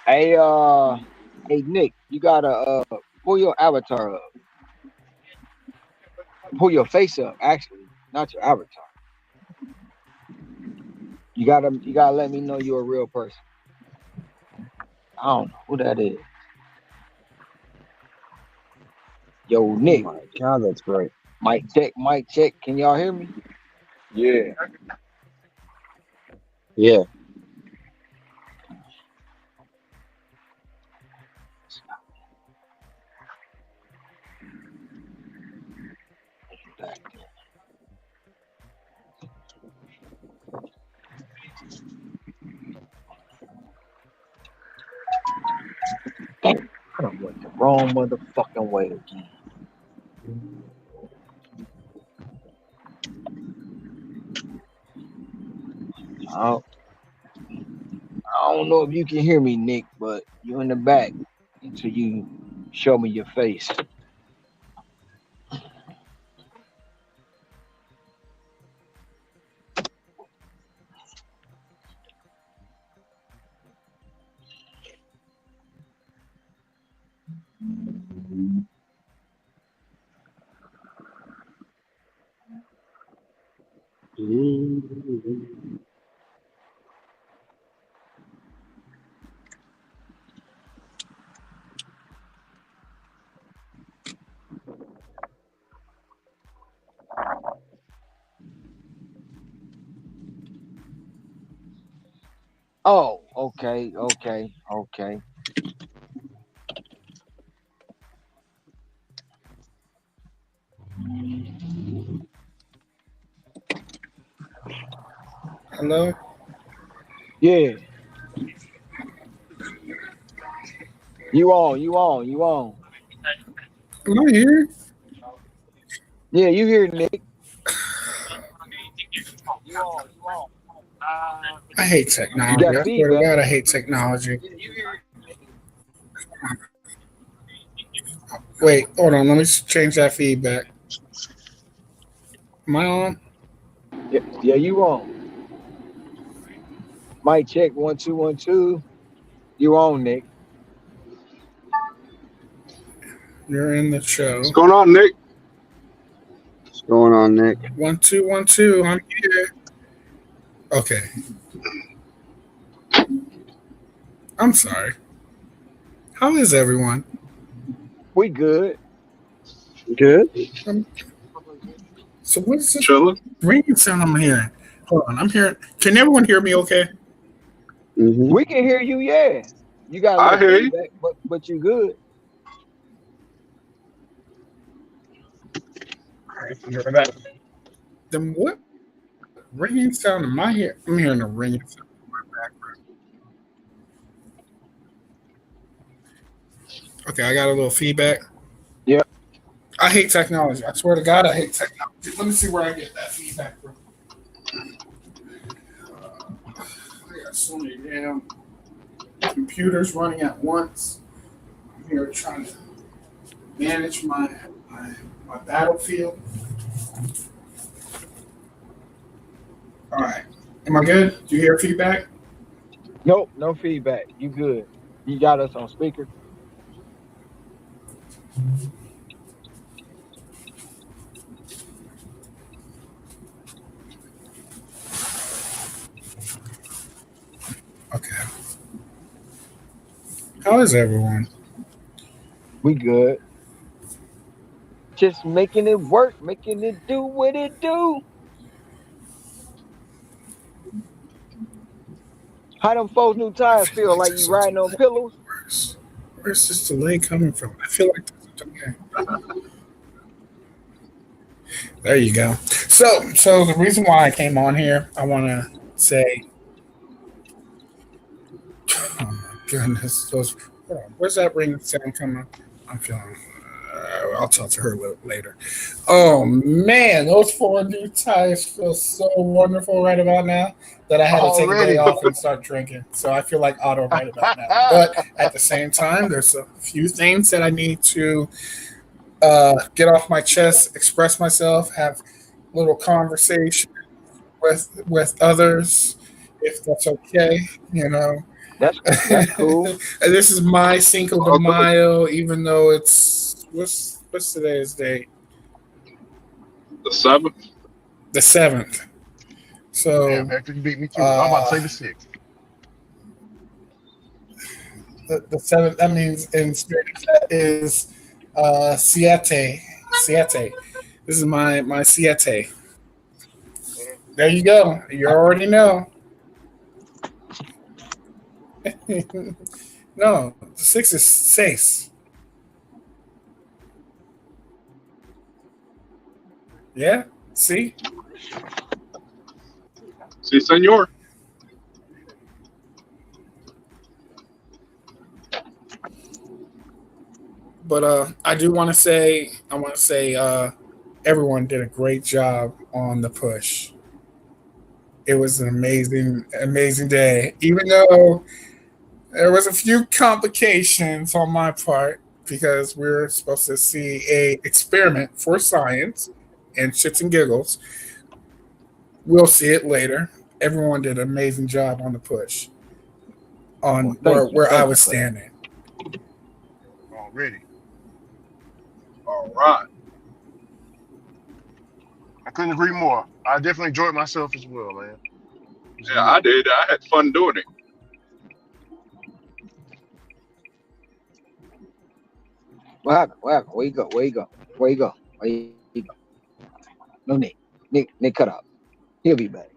Hey, hey Nick, you gotta pull your avatar up. Pull your face up, actually, not your avatar. You gotta let me know you're a real person. I don't know who that is. Yo, Oh Nick, my god, that's great. mic check, mic check. Can y'all hear me? Yeah. Yeah. Dang, I done went the wrong motherfucking way again. I don't know if you can hear me, Nick, but you in the back until you show me your face. Oh, okay, okay, okay. Hello? Yeah, you on. Am I here? Yeah, you hear Nick. You on. I hate You technology. got I swear to feedback. God, I hate technology. Wait, hold on. Let me just change that feedback. Am I on? Yeah, you on. Mic check 1 2 1 2. You on, Nick? You're in the What's show. going on, Nick? What's going on, Nick? 1 2 1 2. I'm here. Okay. I'm sorry. How is everyone? We good. Good. Um, so what's this Chilling. ringing sound I'm hearing? Hold on. I'm hearing. Can everyone hear me? Okay. Mm-hmm. We can hear you. Yeah, you got a I little hear you. feedback, but you good. All right. I'm hearing that. Then what ringing sound am I hearing? I'm hearing a ringing sound in my background. Okay, I got a little feedback. Yeah. I hate technology. I swear to God, I hate technology. Let me see where I get that feedback from. I got so many damn computers running at once. I'm here trying to manage my battlefield. All right. Am I good? Do you hear feedback? Nope, no feedback. You good. You got us on speaker. Okay. How is everyone? We good. Just making it work, making it do what it do. How them folks new I tires feel feel like like you there's a riding on delay. pillows? Where's this delay coming from? I feel like there's a delay. There you go. So the reason why I came on here, I want to say, oh my goodness, those. Hold on, where's that ring sound coming? I'm feeling. I'll talk to her later. Oh man, those four new tires feel so wonderful right about now that I had to take a day Already. off and start drinking. So I feel like Otto right about now. But at the same time, there's a few things that I need to get off my chest, express myself, have little conversation with others, if that's okay. You know, That's cool. and this is my Cinco de All good. Mayo, even though it's what's today's date? The 7th. The 7th. Damn, So Hector, you beat me too. I'm about to uh, say the 6th. the 7th. That means in Spanish that is siete. Siete. This is my siete. There you go. You already know. No, the 6 is seis. Yeah. See. See, senor. But I do want to say, everyone did a great job on the push. It was an amazing day. Even though there was a few complications on my part because we were supposed to see a experiment for science and shits and giggles. We'll see it later. Everyone did an amazing job on the push on Well, thank you. where I Thank you was for that. standing. Already. All right. I couldn't agree more. I definitely enjoyed myself as well, man. It was Yeah, I good. did. I had fun doing it. What happened? What happened? Where you go? Where you go? Where you go? Where you go? No, Nick cut out. He'll be back.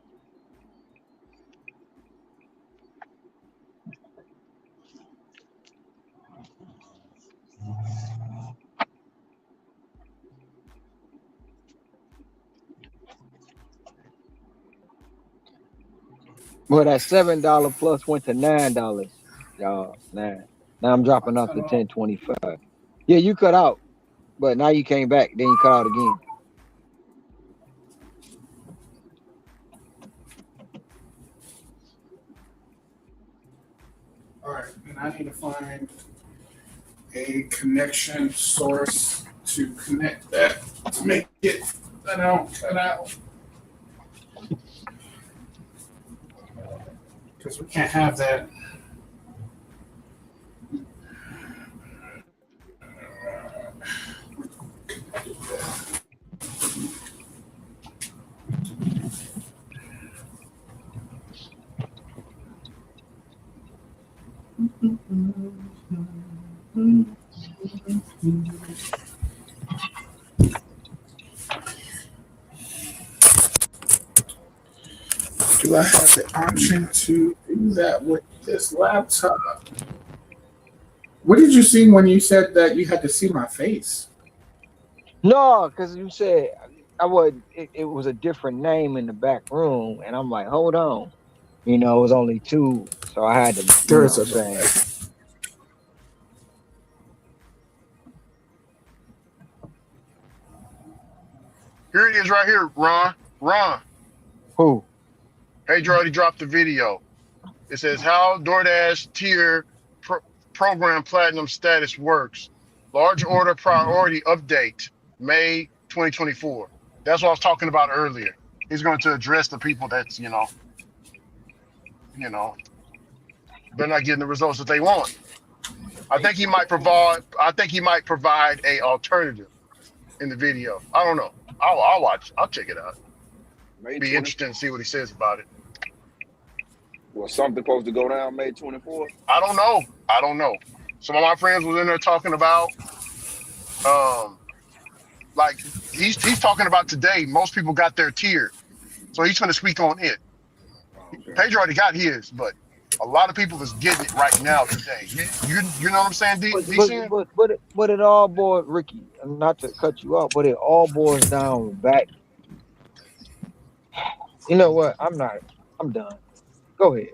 Well, that $7 plus went to $9, y'all. Now I'm I dropping off cut to off. 10.25. Yeah, you cut out, but now you came back. Then you cut out again. All right, and I need to find a connection source to connect that to make it I know, and out. Because we can't have that. Do I have the option to do that with this laptop? What did you see when you said that you had to see my face? No, because you said I would. It was a different name in the back room, and I'm like, hold on. It was only two, so I had to. There is a Say, delay. Here it is right here, Ron. Ron. who? Hey, already dropped the video. It says how DoorDash tier program platinum status works. Large order priority update, May 2024. That's what I was talking about earlier. He's going to address the people that's, you know, they're not getting the results that they want. I think he might provide a alternative in the video. I don't know. I'll watch. I'll check it out. May Be 20. interesting to see what he says about it. Was something supposed to go down May 24th? I don't know. Some of my friends was in there talking about, like he's talking about today. Most people got their tier, so he's going to speak on it. Okay. Pedro already got his, but a lot of people is getting it right now today. You know what I'm saying, DC? But it all boils, Ricky. Not to cut you off, but it all boils down back. You know what? I'm done. Go ahead.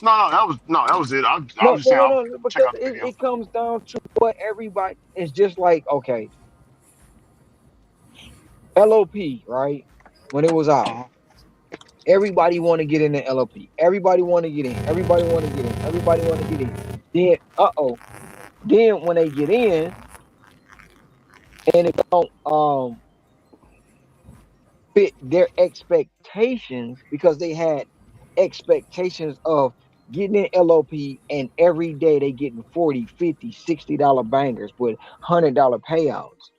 No, that was it. I No, was just no, saying no, I'll no. check Because out the video. it comes down to what everybody. It's just like okay, LOP, right? When it was out, Uh-huh. everybody want to get in the LOP. Everybody want to get in. Everybody want to get in. Everybody want to get in. Then, then when they get in, and it don't fit their expectations because they had expectations of getting in LOP and every day they getting 40, 50, $60 bangers with $100 payouts.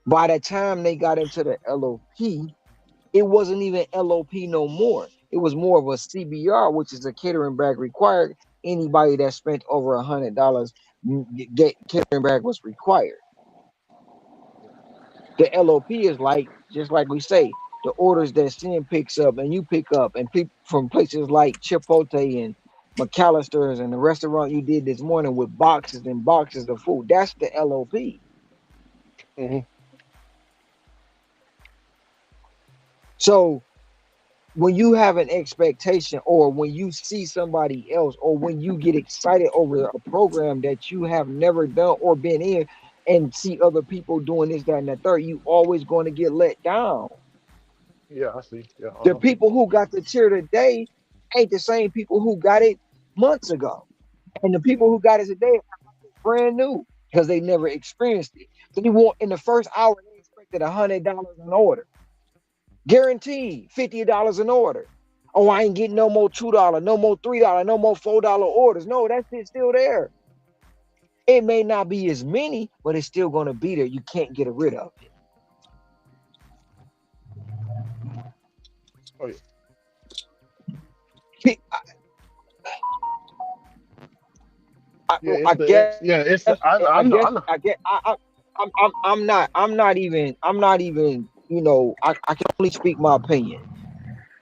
By the time they got into the LOP, it wasn't even LOP no more. It was more of a CBR, which is a catering bag required. Anybody that spent over $100, get catering bag was required. The LOP is like, just like we say, the orders that Sin picks up and you pick up, and people from places like Chipotle and McAllister's and the restaurant you did this morning with boxes and boxes of food. That's the LOP. Mm-hmm. So when you have an expectation, or when you see somebody else, or when you get excited over a program that you have never done or been in, and see other people doing this, that, and the third, you always going to get let down. Yeah, I see. Yeah. The people who got the tier today ain't the same people who got it months ago. And the people who got it today are brand new because they never experienced it. So they want, in the first hour, they expected $100 an order. Guaranteed $50 an order. Oh, I ain't getting no more $2, no more $3, no more $4 orders. No, that shit's still there. It may not be as many, but it's still going to be there. You can't get rid of it. Oh, yeah. I guess I know. I'm not even I can only speak my opinion.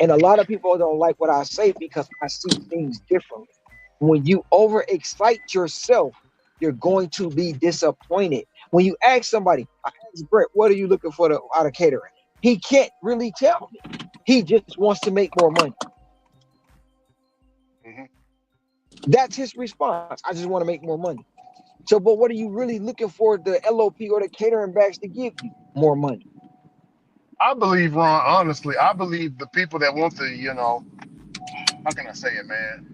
And a lot of people don't like what I say because I see things differently. When you overexcite yourself, you're going to be disappointed. When you ask somebody, I asked Brett, what are you looking for out of catering? He can't really tell me. He just wants to make more money. Mm-hmm. That's his response. I just want to make more money. So, but what are you really looking for the LOP or the catering bags to give you? More money. I believe, Ron, honestly, I believe the people that want the, how can I say it, man?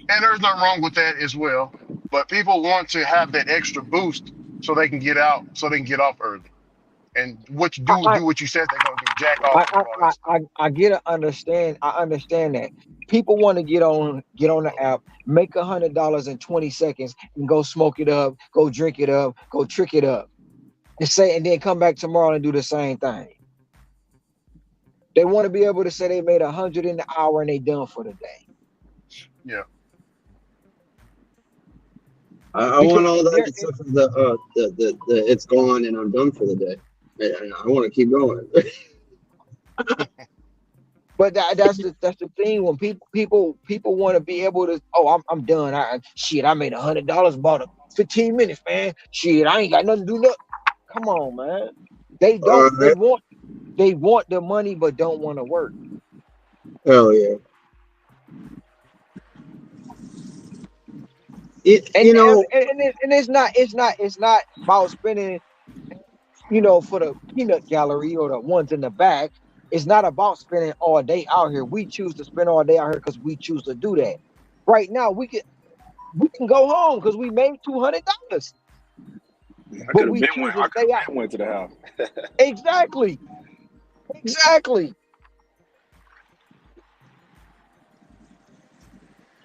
And there's nothing wrong with that as well. But people want to have that extra boost so they can get out, so they can get off early. and what you I do what you said they're gonna do, jack I off and I do all I, that stuff. I get to understand. I understand that people want to get on the app, make $100 in 20 seconds, and go smoke it up, go drink it up, go trick it up, and then come back tomorrow and do the same thing. They want to be able to say they made 100 in the hour and they done for the day. Yeah. I Because want all that there, stuff of the it's gone and I'm done for the day. I want to keep going. but that's the thing when people want to be able to. Oh, I'm done. I made $100 about 15 minutes, man. Shit, I ain't got nothing to do. Nothing. Come on, man. They All don't. right. They want the money, but don't want to work. Hell yeah. And it's not about spending, for the peanut gallery or the ones in the back. It's not about spending all day out here. We choose to spend all day out here because we choose to do that. Right now, we can go home because we made $200, I but could have we been choose went. to I could stay out. have been went to the house. Exactly, exactly.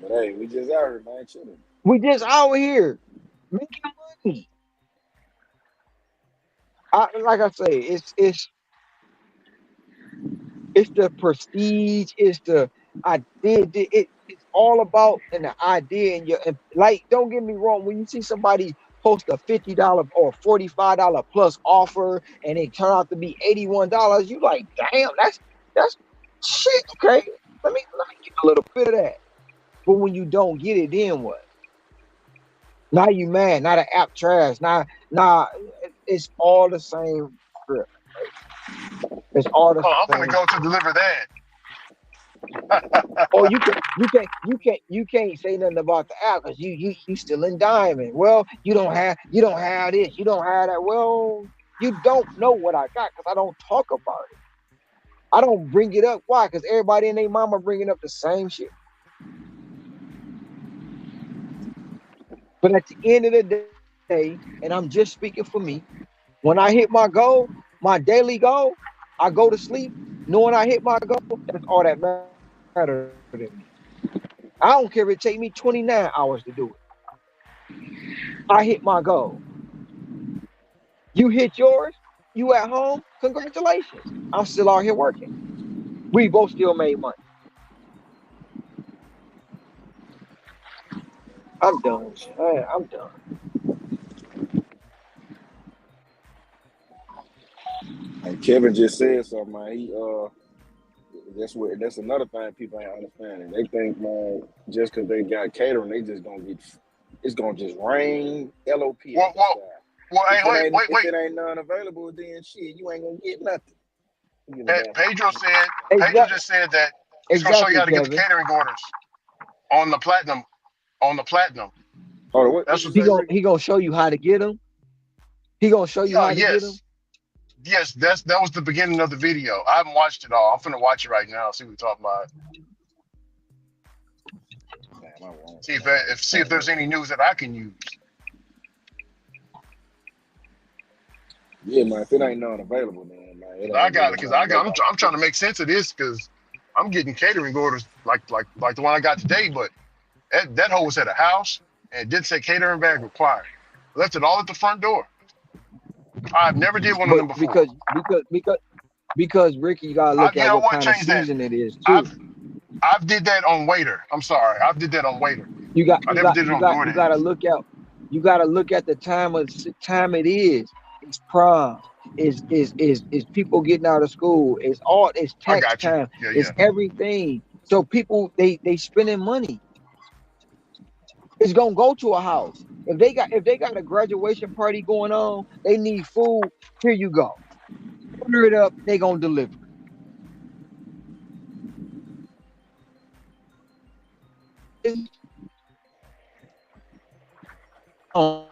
But hey, we just out here, man, chilling. We just out here making money. Like I say, it's the prestige, it's the idea. It's all about the idea and like. Don't get me wrong. When you see somebody post a $50 or $45 plus offer and it turn out to be $81, you like, damn, that's shit. Okay, let me get a little bit of that. But when you don't get it, then what? Now you mad. Now the app trash. Now it's all the same script. It's all the Oh, I'm gonna same. go to deliver that. Oh, you can't say nothing about the app because you still in diamond. Well, you don't have this, you don't have that. Well, you don't know what I got because I don't talk about it. I don't bring it up. Why? Because everybody and their mama bringing up the same shit. But at the end of the day, and I'm just speaking for me, when I hit my goal, my daily goal, I go to sleep knowing I hit my goal. That's all that matters to me. I don't care if it take me 29 hours to do it. I hit my goal. You hit yours. You at home. Congratulations. I'm still out here working. We both still made money. I'm done. I'm done. And Kevin just said something, man. That's another thing people ain't understanding. They think, man, just because they got catering, they just gonna get it's gonna just rain LOP Well, out the well, sky. well. Hey, wait, If wait. it ain't none available, then shit, you ain't gonna get nothing. You know that. Pedro Exactly. just said that he's gonna show you Exactly, how to get the Kevin. catering orders on the platinum. On the platinum. Oh, what That's you what. He say, gonna Ricky? he gonna show you how to get them. He gonna show you Yeah. how to get them. Yes. That was the beginning of the video. I haven't watched it all. I'm finna watch it right now. See what we're talking about. Damn, I won't. See if there's any news that I can use. Yeah, man. If it ain't none available, then man, it I ain't got really it because nothing else. I'm trying to make sense of this because I'm getting catering orders like the one I got today, but that hoe was at a house and it did say catering bag required. Left it all at the front door. I've never did one of But them before. because Ricky, you gotta look You at know what what? kind of Change that. season it is too. I've I've did that on Waiter. I'm sorry. I've did that on Waiter. You got I you never got did it you on got you gotta DoorDash. look at you gotta look at the time it is. It's prom. Is people getting out of school? It's I tax got you. time. Yeah, It's yeah. everything. So people they spending money. It's gonna go to a house. If they got a graduation party going on, they need food. Here you go. Order it up. They gonna deliver it. Oh,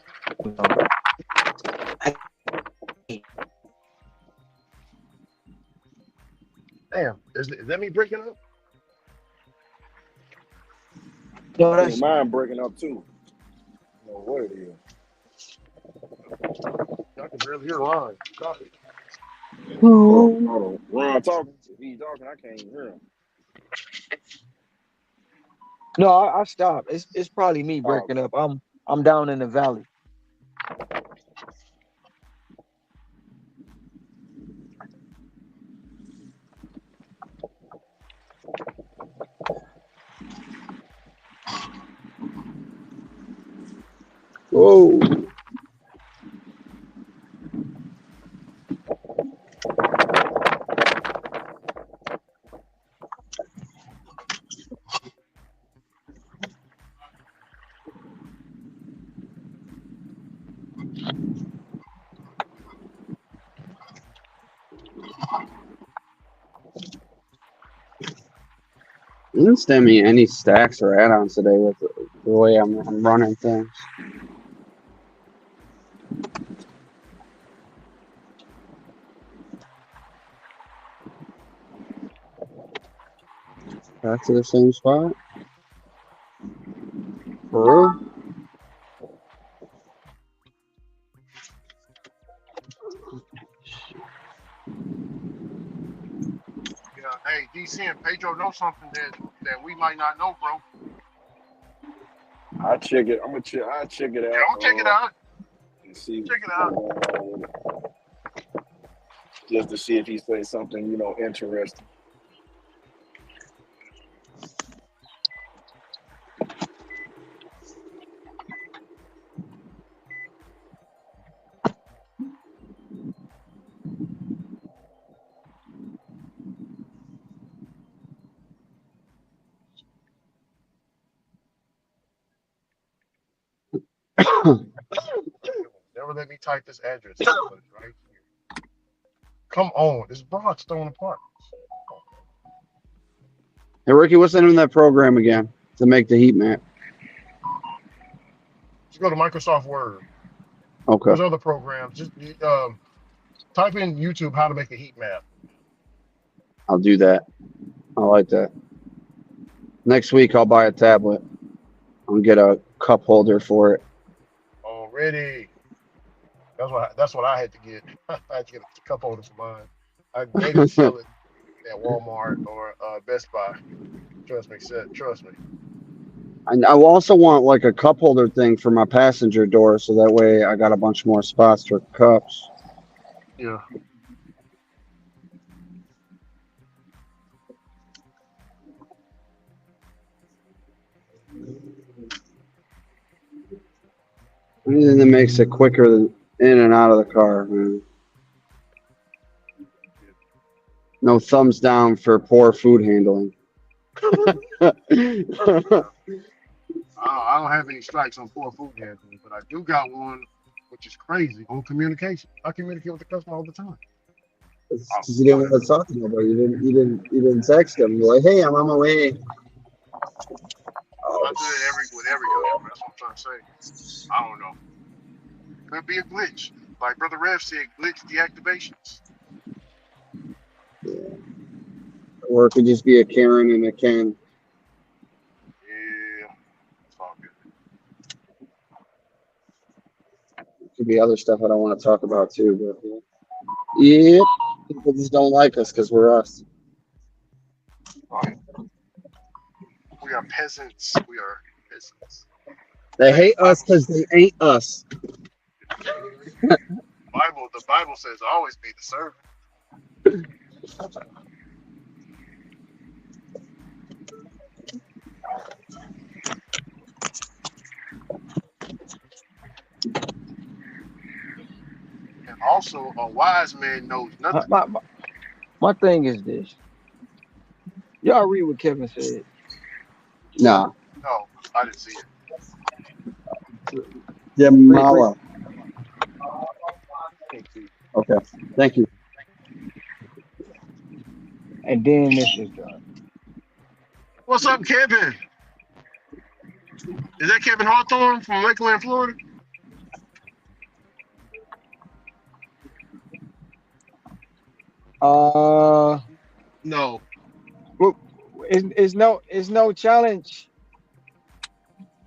Damn. Is that me breaking up? I think that's mine breaking up too. I don't know what it is. I can barely hear the line. Copy. Hold on. Ron talking. If he's talking, I can't even hear him. No, I stopped. It's probably me Oh, breaking up. I'm down in the valley. Whoa. You didn't send me any stacks or add-ons today with the way I'm running things. Back to the same spot. For real? Yeah, hey, DC and Pedro know something that we might not know, bro. I check it. I'm gonna check. I check it Yeah, out. I'm gonna check it out. And see Check it what's out. going on, just to see if he says something, interesting. Never let me type this address in, but it's right here. Come on, this Broadstone Apartments. Hey, Ricky, what's the name of that program again to make the heat map? Just go to Microsoft Word. Okay, There's other programs. Just type in YouTube how to make a heat map. I'll do that. I like that. Next week, I'll buy a tablet. I'll get a cup holder for it. Already. That's what I had to get. I had to get a cup holder for mine. They didn't sell it at Walmart or Best Buy. Trust me. And I also want like a cup holder thing for my passenger door, so that way I got a bunch more spots for cups. Yeah. Anything that makes it quicker in and out of the car, man. No thumbs down for poor food handling. I don't have any strikes on poor food handling, but I do got one, which is crazy, on communication. I communicate with the customer all the time. Because you didn't want to talk to nobody. You didn't text them. You're like, hey, I'm on my way. I do it with every customer. That's what I'm trying to say. I don't know. Could be a glitch. Like Brother Rev said, glitch deactivations. Yeah. Or it could just be a Karen and a Ken. Yeah, it's all good. It could be other stuff I don't want to talk about too. But yeah, people just don't like us because we're us. Right. We are peasants. They Hey, hate us because they ain't us. The Bible says always be the servant. And also, a wise man knows nothing. My thing is this. Y'all read what Kevin said. Nah. No, I didn't see it. Jamala. Can't see it. Okay. Thank you. And then this is done. What's up, Kevin? Is that Kevin Hawthorne from Lakeland, Florida? No. It's no challenge.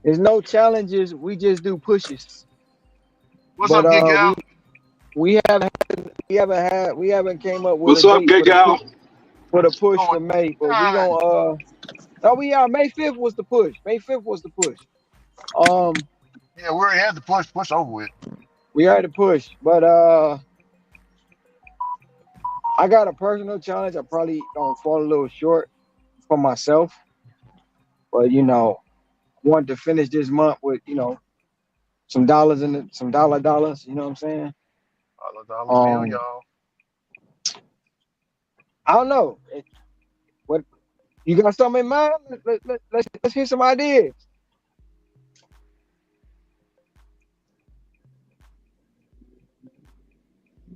There's no challenges. We just do pushes. What's But up, Gig Al? we have we haven't came up with a What's up, date gay gal? for the push Oh, for May, but we God. gonna oh yeah, May 5th was the push. May 5th was the push. Yeah, we already had the push over with. We had to push, but I got a personal challenge. I probably gonna fall a little short for myself, but want to finish this month with some dollars in it, some dollars. You know what I'm saying? Dollar bill, Um, y'all. I don't know. What you got something in mind? Let's hear some ideas.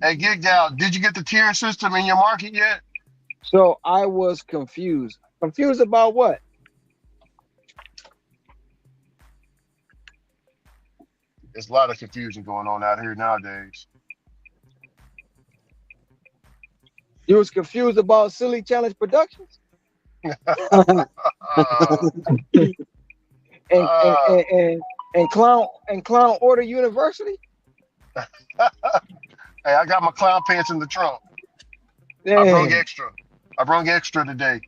Hey, Gig Gal, did you get the tier system in your market yet? So I was confused. Confused about what? There's a lot of confusion going on out here nowadays. You was confused about Silly Challenge Productions uh, and and uh, and and, and Clown Order University. hey, I got my clown pants in the trunk. I brung Damn. extra. I brung extra today.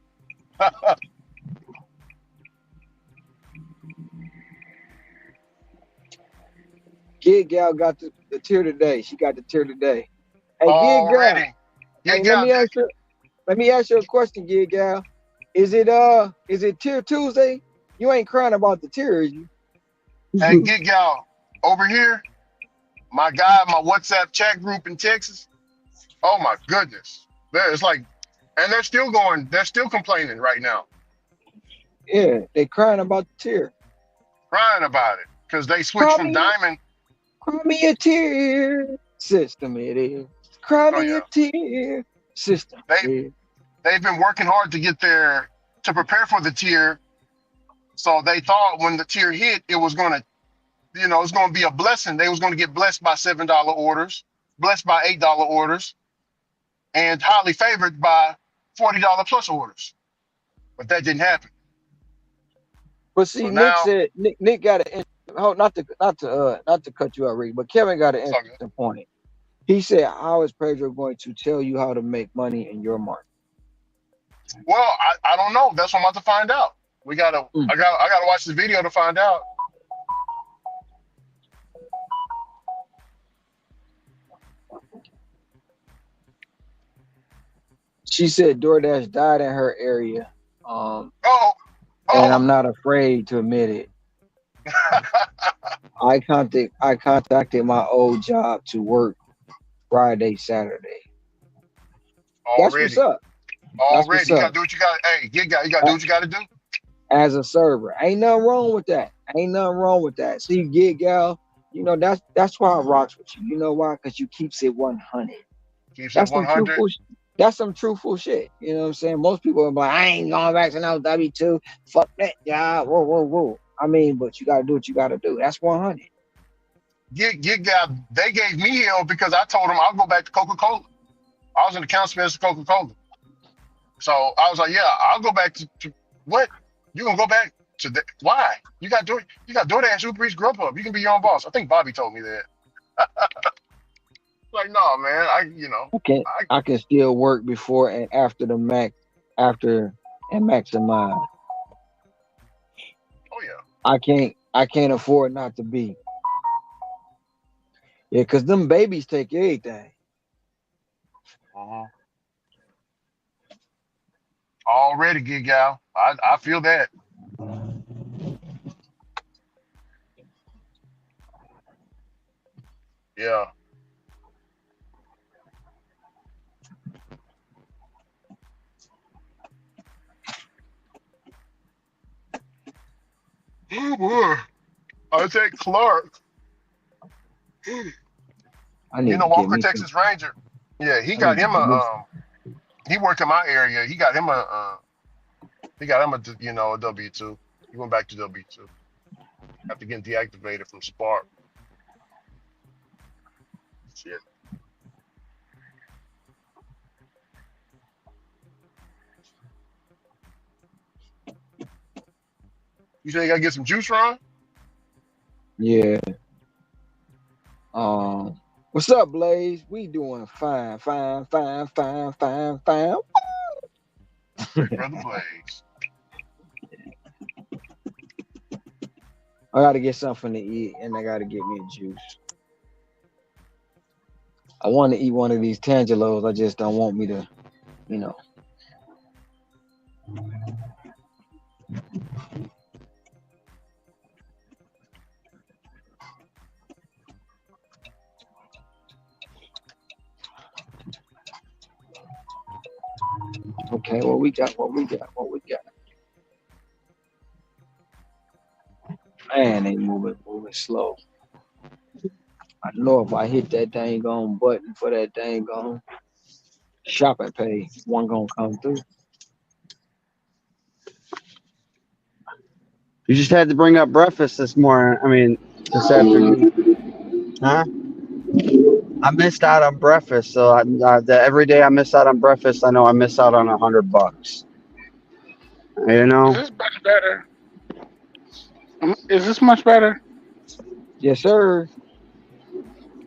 Gig Gal got the tier today. She got the tier today. Hey, Gig Gal. Already. Hey, Gig Gal, let me ask you a question, Gig Gal. Is it tier Tuesday? You ain't crying about the tier, is you? hey, Gig Gal, over here, my guy, my WhatsApp chat group in Texas. Oh my goodness. It's like, and they're still complaining right now, Yeah, they crying about the tier. crying about it. Because they switched Cry from me, diamond. cry me a tear system. It is. Cry Oh me yeah. a tear system. They It is. they've been working hard to prepare for the tier. So they thought when the tier hit, it was gonna, it's gonna be a blessing. They was gonna get blessed by $7 orders, blessed by $8 orders, and highly favored by $40 plus orders. But that didn't happen. But So see, Nick now said Nick got an not to cut you out, Rick, but Kevin got an it's all good. interesting point. He said, "How is Pedro going to tell you how to make money in your market?" Well, I don't know. That's what I'm about to find out. Mm. I gotta watch this video to find out. She said DoorDash died in her area, and Oh, I'm oh. not afraid to admit it. I contacted my old job to work Friday, Saturday. That's what's Already. up. That's what's Already. You up. gotta do what you got. Hey, you gotta do what you gotta do. As a server, ain't nothing wrong with that. Ain't nothing wrong with that. See, Gig Gal, that's why I rocks with you. You know why? Because you keeps it 100. Keeps it That's some 100. truthful. That's some truthful shit. You know what I'm saying? Most people are like, I ain't going back to no W2. Fuck that job. Whoa, whoa, whoa. I mean, but you gotta do what you gotta do. That's 100. They gave me hell because I told them I'll go back to Coca-Cola. I was in the account space of Coca-Cola. So I was like, yeah, I'll go back to what? You gonna go back to why? You got DoorDash, Uber Eats, Grubhub. You can be your own boss. I think Bobby told me that. Like, no, man, I I can still work before and after the max, after and maximize. oh yeah. I can't afford not to be. Yeah, cause them babies take everything. Uh-huh. Already, Gig Gal. I feel that. Yeah. Oh boy. I take Clark. I need to get Walker, me some. Texas Ranger. Yeah, he I got need to him get me he worked in my area. He got him a W2. He went back to W2 after getting deactivated from Spark. Shit. You say you gotta get some juice, Ron? Yeah. What's up, Blaze? We doing fine, fine, fine, fine, fine, fine. Big brother Blaze. I gotta get something to eat, and I gotta get me a juice. I want to eat one of these Tangelos. I just don't want me to, you know. Okay, what we got? What we got? What we got? Man, they moving slow. I know if I hit that dang on button for that dang on shopping page, one gonna come through. You just had to bring up breakfast this morning. I mean, this afternoon. Huh? I missed out on breakfast, so every day I miss out on breakfast, I know I miss out on $100. You Is know? this much better? Is this much better? Yes, sir.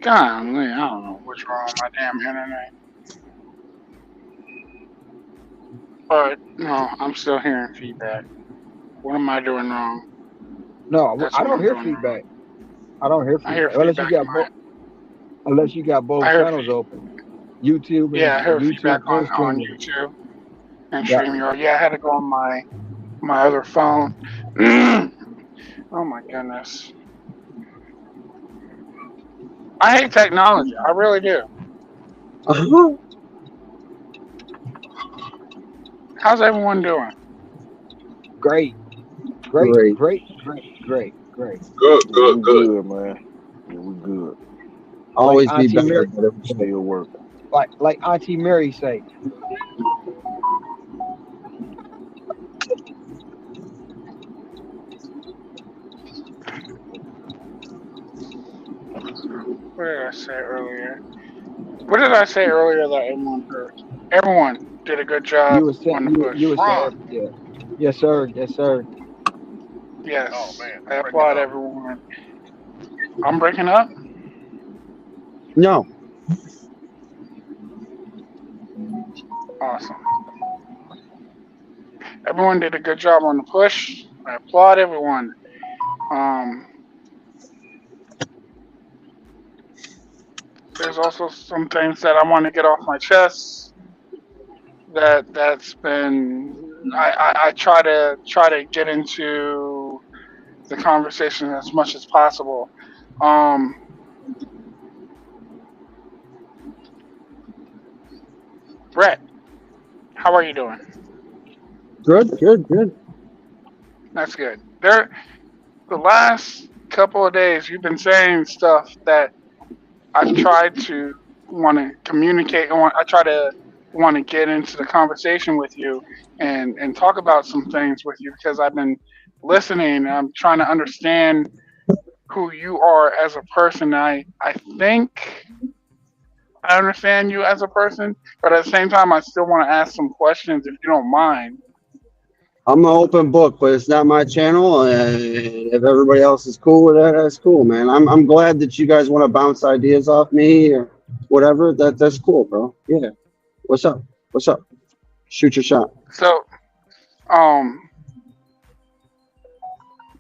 Golly, I don't know what's wrong with my damn internet. But no, I'm still hearing feedback. What am I doing wrong? No, That's I what don't I'm hear doing wrong. feedback. I don't hear I hear feedback unless you feedback in got my. unless you got both I heard channels open, YouTube yeah, I heard feedback YouTube and on streaming. YouTube and Yeah. StreamYard. Yeah, I had to go on my other phone. Oh my goodness. I hate technology. I really do. Uh-huh. How's everyone doing? Great. Great. Good, Yeah, good, we good. good, man. Yeah, we good. Always Like be Auntie better. Mary, But every day. Still working. like Auntie Mary say, What did I say earlier? What did I say earlier that everyone heard? Everyone did a good job you was saying on the push. you was Ron. saying, yeah, yes sir, yes sir. Yes, Oh man, I I'm breaking applaud up. everyone. I'm breaking up. No. Awesome. Everyone did a good job on the push. I applaud everyone. There's also some things that I want to get off my chest. That's been I try to get into the conversation as much as possible. Um, Brett, how are you doing? Good. That's good. The last couple of days, you've been saying stuff that I've tried to want to communicate. I try to want to get into the conversation with you and talk about some things with you because I've been listening. I'm trying to understand who you are as a person. I think I understand you as a person, but at the same time, I still want to ask some questions if you don't mind. I'm an open book, but it's not my channel. And if everybody else is cool with that, that's cool, man. I'm glad that you guys want to bounce ideas off me or whatever. That's cool, bro. Yeah. What's up? Shoot your shot. So, um,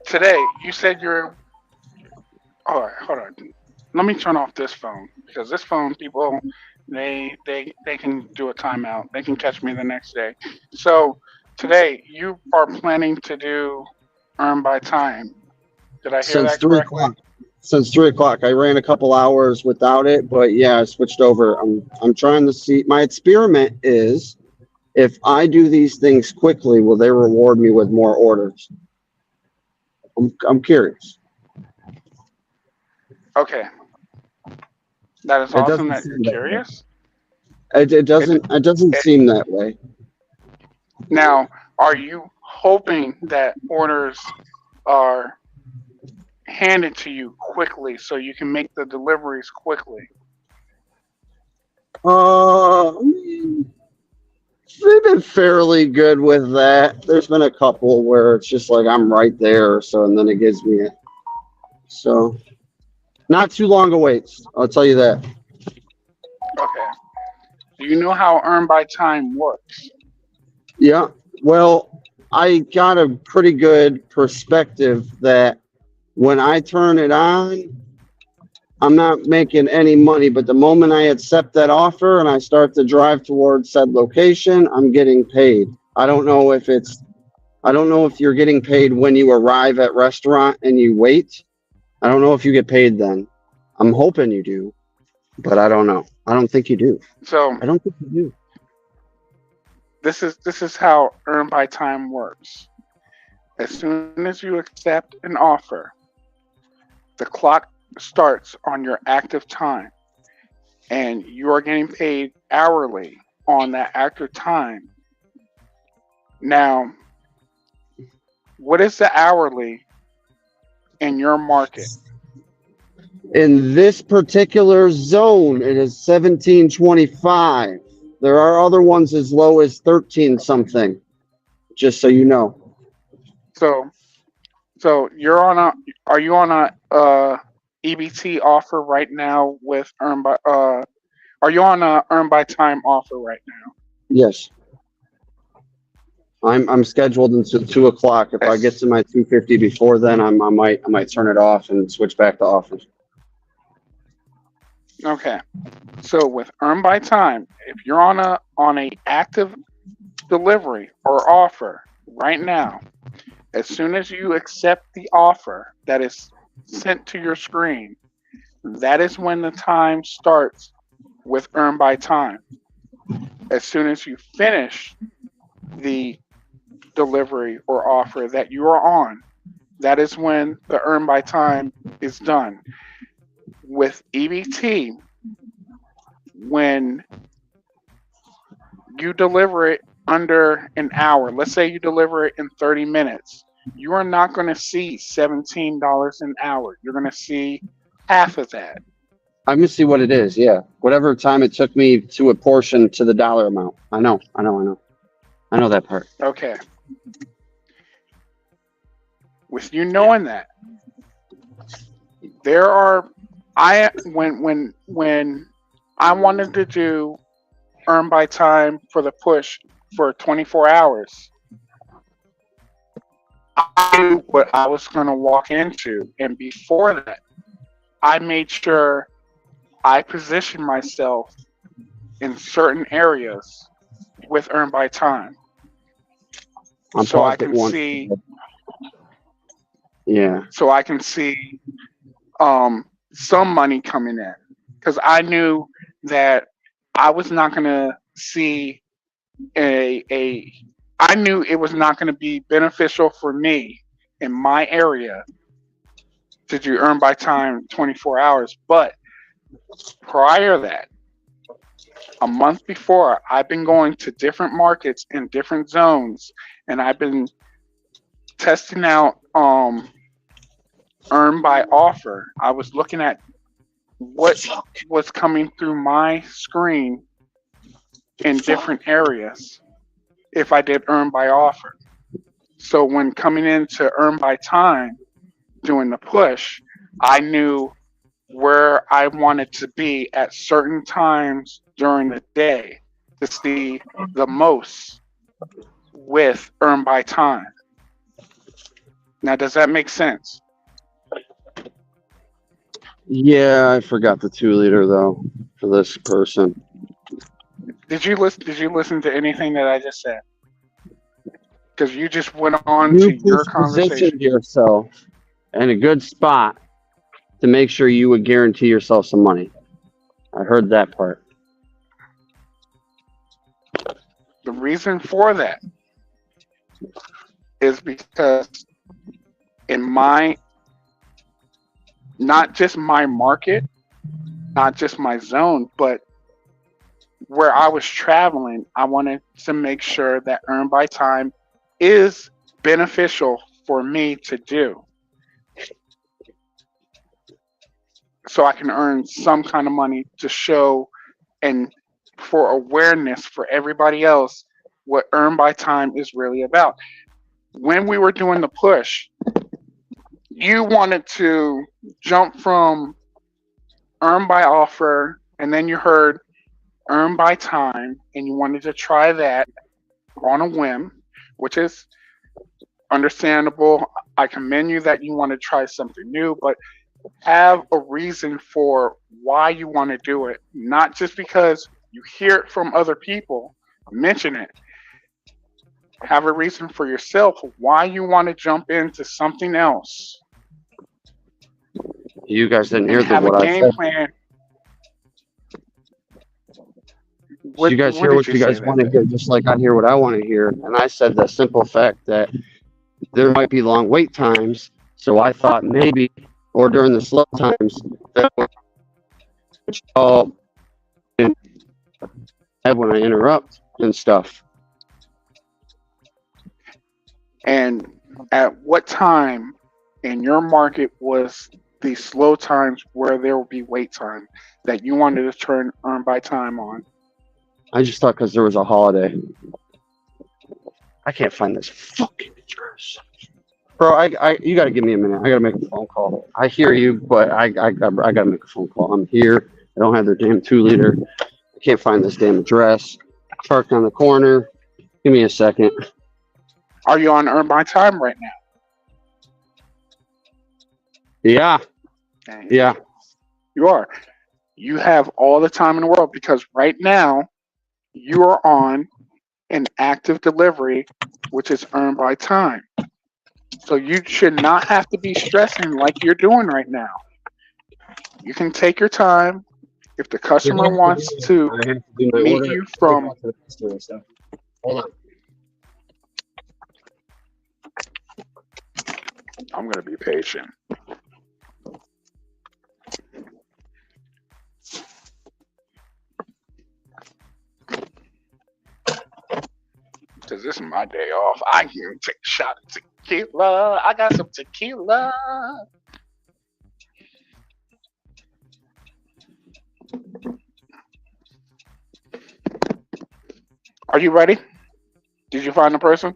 today you said you're. All right, hold on. Let me turn off this phone because this phone, people, they can do a timeout. They can catch me the next day. So today you are planning to do earn by time. Did I hear Since that 3 correctly? o'clock. Since 3 o'clock. I ran a couple hours without it, but yeah, I switched over. I'm trying to see. My experiment is if I do these things quickly, will they reward me with more orders? I'm curious. Okay, that is It awesome doesn't that you're seem that way. curious. It doesn't It, seem that way. now, are you hoping that orders are handed to you quickly so you can make the deliveries quickly? I mean, they've been fairly good with that. There's been a couple where it's just like I'm right there, so and then it gives me it. So not too long a wait. I'll tell you that. Okay. Do you know how earn by time works? Yeah. Well, I got a pretty good perspective that when I turn it on, I'm not making any money, but the moment I accept that offer and I start to drive towards said location, I'm getting paid. I don't know if you're getting paid when you arrive at restaurant and you wait. I don't know if you get paid then. I'm hoping you do, but I don't know. I don't think you do. So I don't think you do. this is how earn by time works. As soon as you accept an offer, the clock starts on your active time, and you are getting paid hourly on that active time. Now, what is the hourly in your market? In this particular zone, it is 1725. There are other ones as low as 13 something, just so you know. So, so you're on a are you on a EBT offer right now with earn by are you on a earn by time offer right now? Yes. I'm scheduled until 2 o'clock. If I get Yes. to my 250 before then, I might turn it off and switch back to offers. Okay. So with earn by time, if you're on a active delivery or offer right now, as soon as you accept the offer that is sent to your screen, that is when the time starts with earn by time. As soon as you finish the delivery or offer that you are on, that is when the earn by time is done. With EBT, when you deliver it under an hour, let's say you deliver it in 30 minutes, you are not going to see $17 an hour. You're going to see half of that. I'm gonna see what it is. Yeah, whatever time it took me to apportion to the dollar amount. I know that part. Okay. With you knowing that, there are I when I wanted to do earn by time for the push for 24 hours, I knew what I was going to walk into. And before that, I made sure I positioned myself in certain areas with earn by time I'm so I paused at can once. see Yeah. so I can see some money coming in because I knew that I was not going to see a I knew it was not going to be beneficial for me in my area to do earn by time 24 hours. But prior to that, a month before, I've been going to different markets in different zones, and I've been testing out earn by offer. I was looking at what was coming through my screen in different areas if I did earn by offer. So when coming into earn by time doing the push, I knew where I wanted to be at certain times during the day to see the most with earn by time. Now, does that make sense? Yeah, I forgot the 2 liter though for this person. Did you listen? Did you listen to anything that I just said? Because you just went on You to your conversation. positioned yourself in a good spot to make sure you would guarantee yourself some money. I heard that part. The reason for that is because in my, not just my market, not just my zone, but where I was traveling, I wanted to make sure that earn by time is beneficial for me to do so I can earn some kind of money to show and for awareness for everybody else what earn by time is really about. When we were doing the push, you wanted to jump from earn by offer and then you heard earn by time and you wanted to try that on a whim, which is understandable. I commend you that you want to try something new, but have a reason for why you want to do it, not just because you hear it from other people mention it. Have a reason for yourself why you want to jump into something else You guys didn't and hear have a what I game said. plan. So you guys What hear did what you you say guys that want to day? hear, just like I hear what I want to hear. And I said the simple fact that there might be long wait times. So I thought maybe, or during the slow times, that all have when I interrupt and stuff. And at what time in your market was the slow times where there would be wait time that you wanted to turn earn by time on? I just thought because there was a holiday. I can't find this fucking address. Bro, you got to give me a minute. I got to make a phone call. I hear you, but I got to make a phone call. I'm here. I don't have their damn 2 liter. I can't find this damn address. Parked on the corner. Give me a second. Are you on earn by time right now? Yeah, And yeah. you are. You have all the time in the world because right now you are on an active delivery, which is earned by time. So you should not have to be stressing like you're doing right now. You can take your time. If the customer wants to I have to do my meet order. you from, To the customer and stuff. Hold on. I'm going to be patient. Because this is my day off. I can take a shot of tequila. I got some tequila. Are you ready? Did you find the person?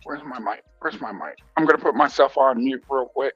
Where's my mic? Where's my mic? I'm going to put myself on mute real quick.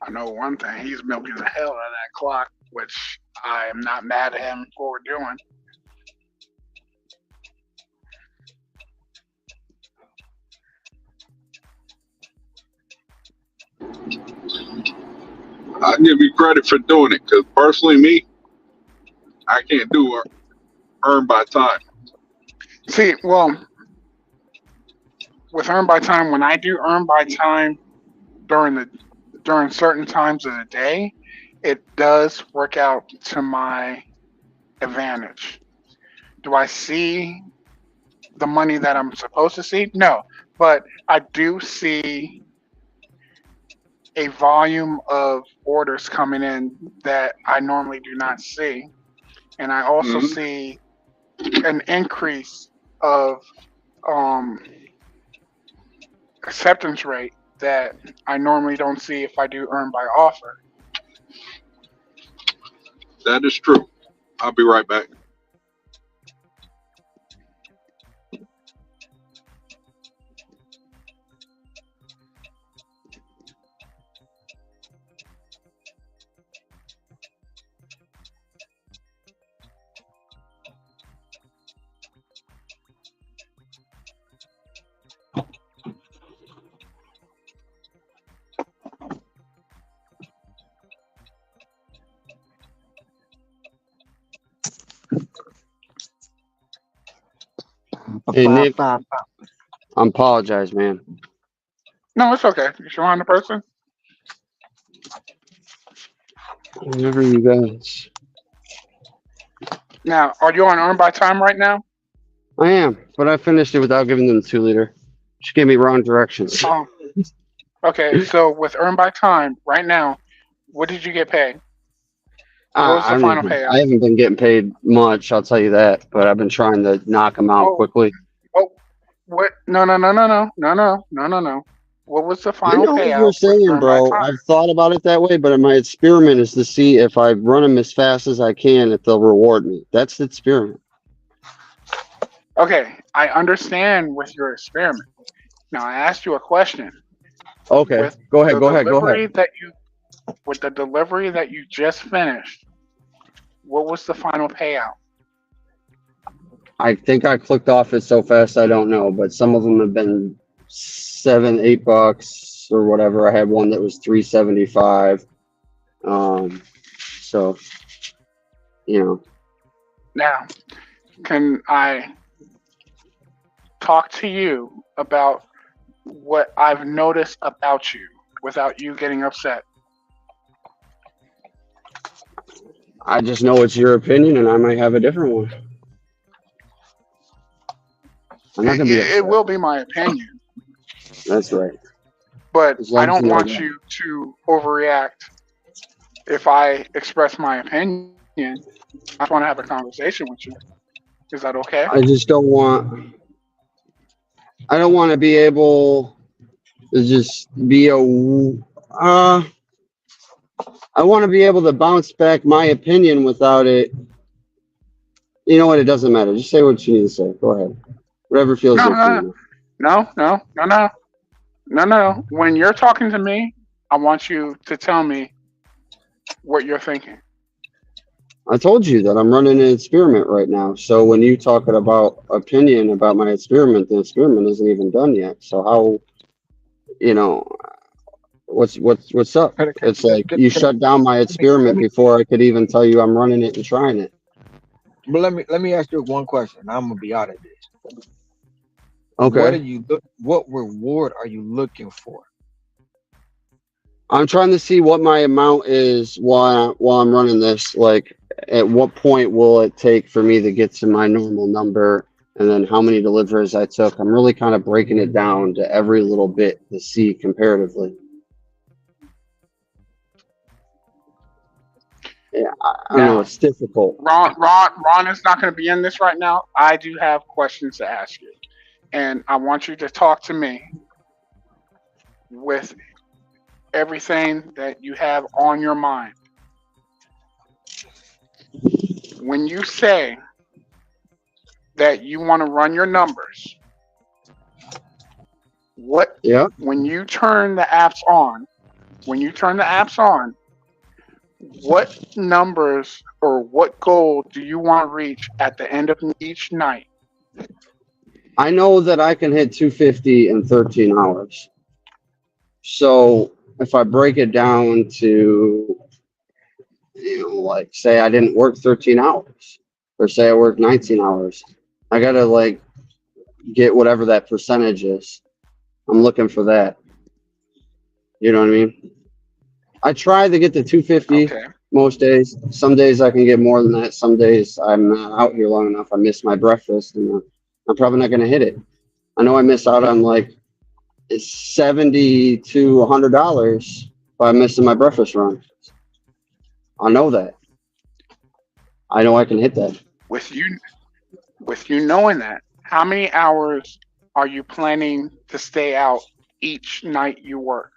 I know one thing. He's milking the hell out of that clock, which I am not mad at him for doing. I give you credit for doing it because personally, me, I can't do earn by time. See, well, with earn by time, when I do earn by time during certain times of the day, it does work out to my advantage. Do I see the money that I'm supposed to see? No, but I do see a volume of orders coming in that I normally do not see, and I also Hmm. see an increase of um, acceptance rate that I normally don't see if I do earn by offer. That is true. I'll be right back. Hey Five, Nick, five, five. I apologize, man. No, it's okay. You sure on the person? Whenever you guys, Now, are you on earn by time right now? I am, but I finished it without giving them the 2 liter. She gave me wrong directions. Oh, okay. So with earn by time right now, what did you get paid? What was I the don't final even. payout? I haven't been getting paid much. I'll tell you that. But I've been trying to knock them out Oh, quickly. oh, what? No, no, no, no, no, no, no, no, no, no. What was the I final know what you're payout with saying, earn by bro. time? I've thought about it that way, but my experiment is to see if I run them as fast as I can, if they'll reward me. That's the experiment. Okay, I understand with your experiment. Now I asked you a question. Okay, With go ahead. the Go ahead. Go ahead. delivery that you with the delivery that you just finished, what was the final payout? I think I clicked off it so fast I don't know, but some of them have been $7, $8 or whatever. I had one that was $3.75. So you know, Now, can I talk to you about what I've noticed about you without you getting upset? I just know it's your opinion, and I might have a different one. I'm not It, gonna be it upset. will be my opinion, That's right. but As I long as don't you know want that. you to overreact if I express my opinion. I just want to have a conversation with you. Is that okay? I just don't want. I don't want to be able to just be a. I want to be able to bounce back my opinion without it. You know what? It doesn't matter. Just say what you need to say. Go ahead. Whatever feels No, good for no, you. no, no, no, no, no, no. When you're talking to me, I want you to tell me what you're thinking. I told you that I'm running an experiment right now. So when you talking about opinion about my experiment, the experiment isn't even done yet. So how, you know, what's up? It's like you Can I, shut down my let experiment me, before I could even tell you I'm running it and trying it. but let me ask you one question. I'm gonna be out of this. What are Okay. you look? What reward are you looking for? I'm trying to see what my amount is while I'm running this. Like, at what point will it take for me to get to my normal number, and then how many deliveries I took? I'm really kind of breaking it down to every little bit to see comparatively. Yeah, I don't know. Now, It's difficult. Ron is not going to be in this right now. I do have questions to ask you, and I want you to talk to me with everything that you have on your mind. When you say that you want to run your numbers, what Yeah. when you turn the apps on, when you turn the apps on, what numbers or what goal do you want to reach at the end of each night? I know that I can hit 250 in 13 hours. So if I break it down to, like say I didn't work 13 hours or say I worked 19 hours, I got to like get whatever that percentage is. I'm looking for that. You know what I mean? I try to get to 250 Okay. most days. Some days I can get more than that. Some days I'm not out here long enough. I miss my breakfast, and I'm probably not going to hit it. I know I miss out on like $70 to $100 by missing my breakfast run. I know that. I know I can hit that. With you knowing that, how many hours are you planning to stay out each night you work?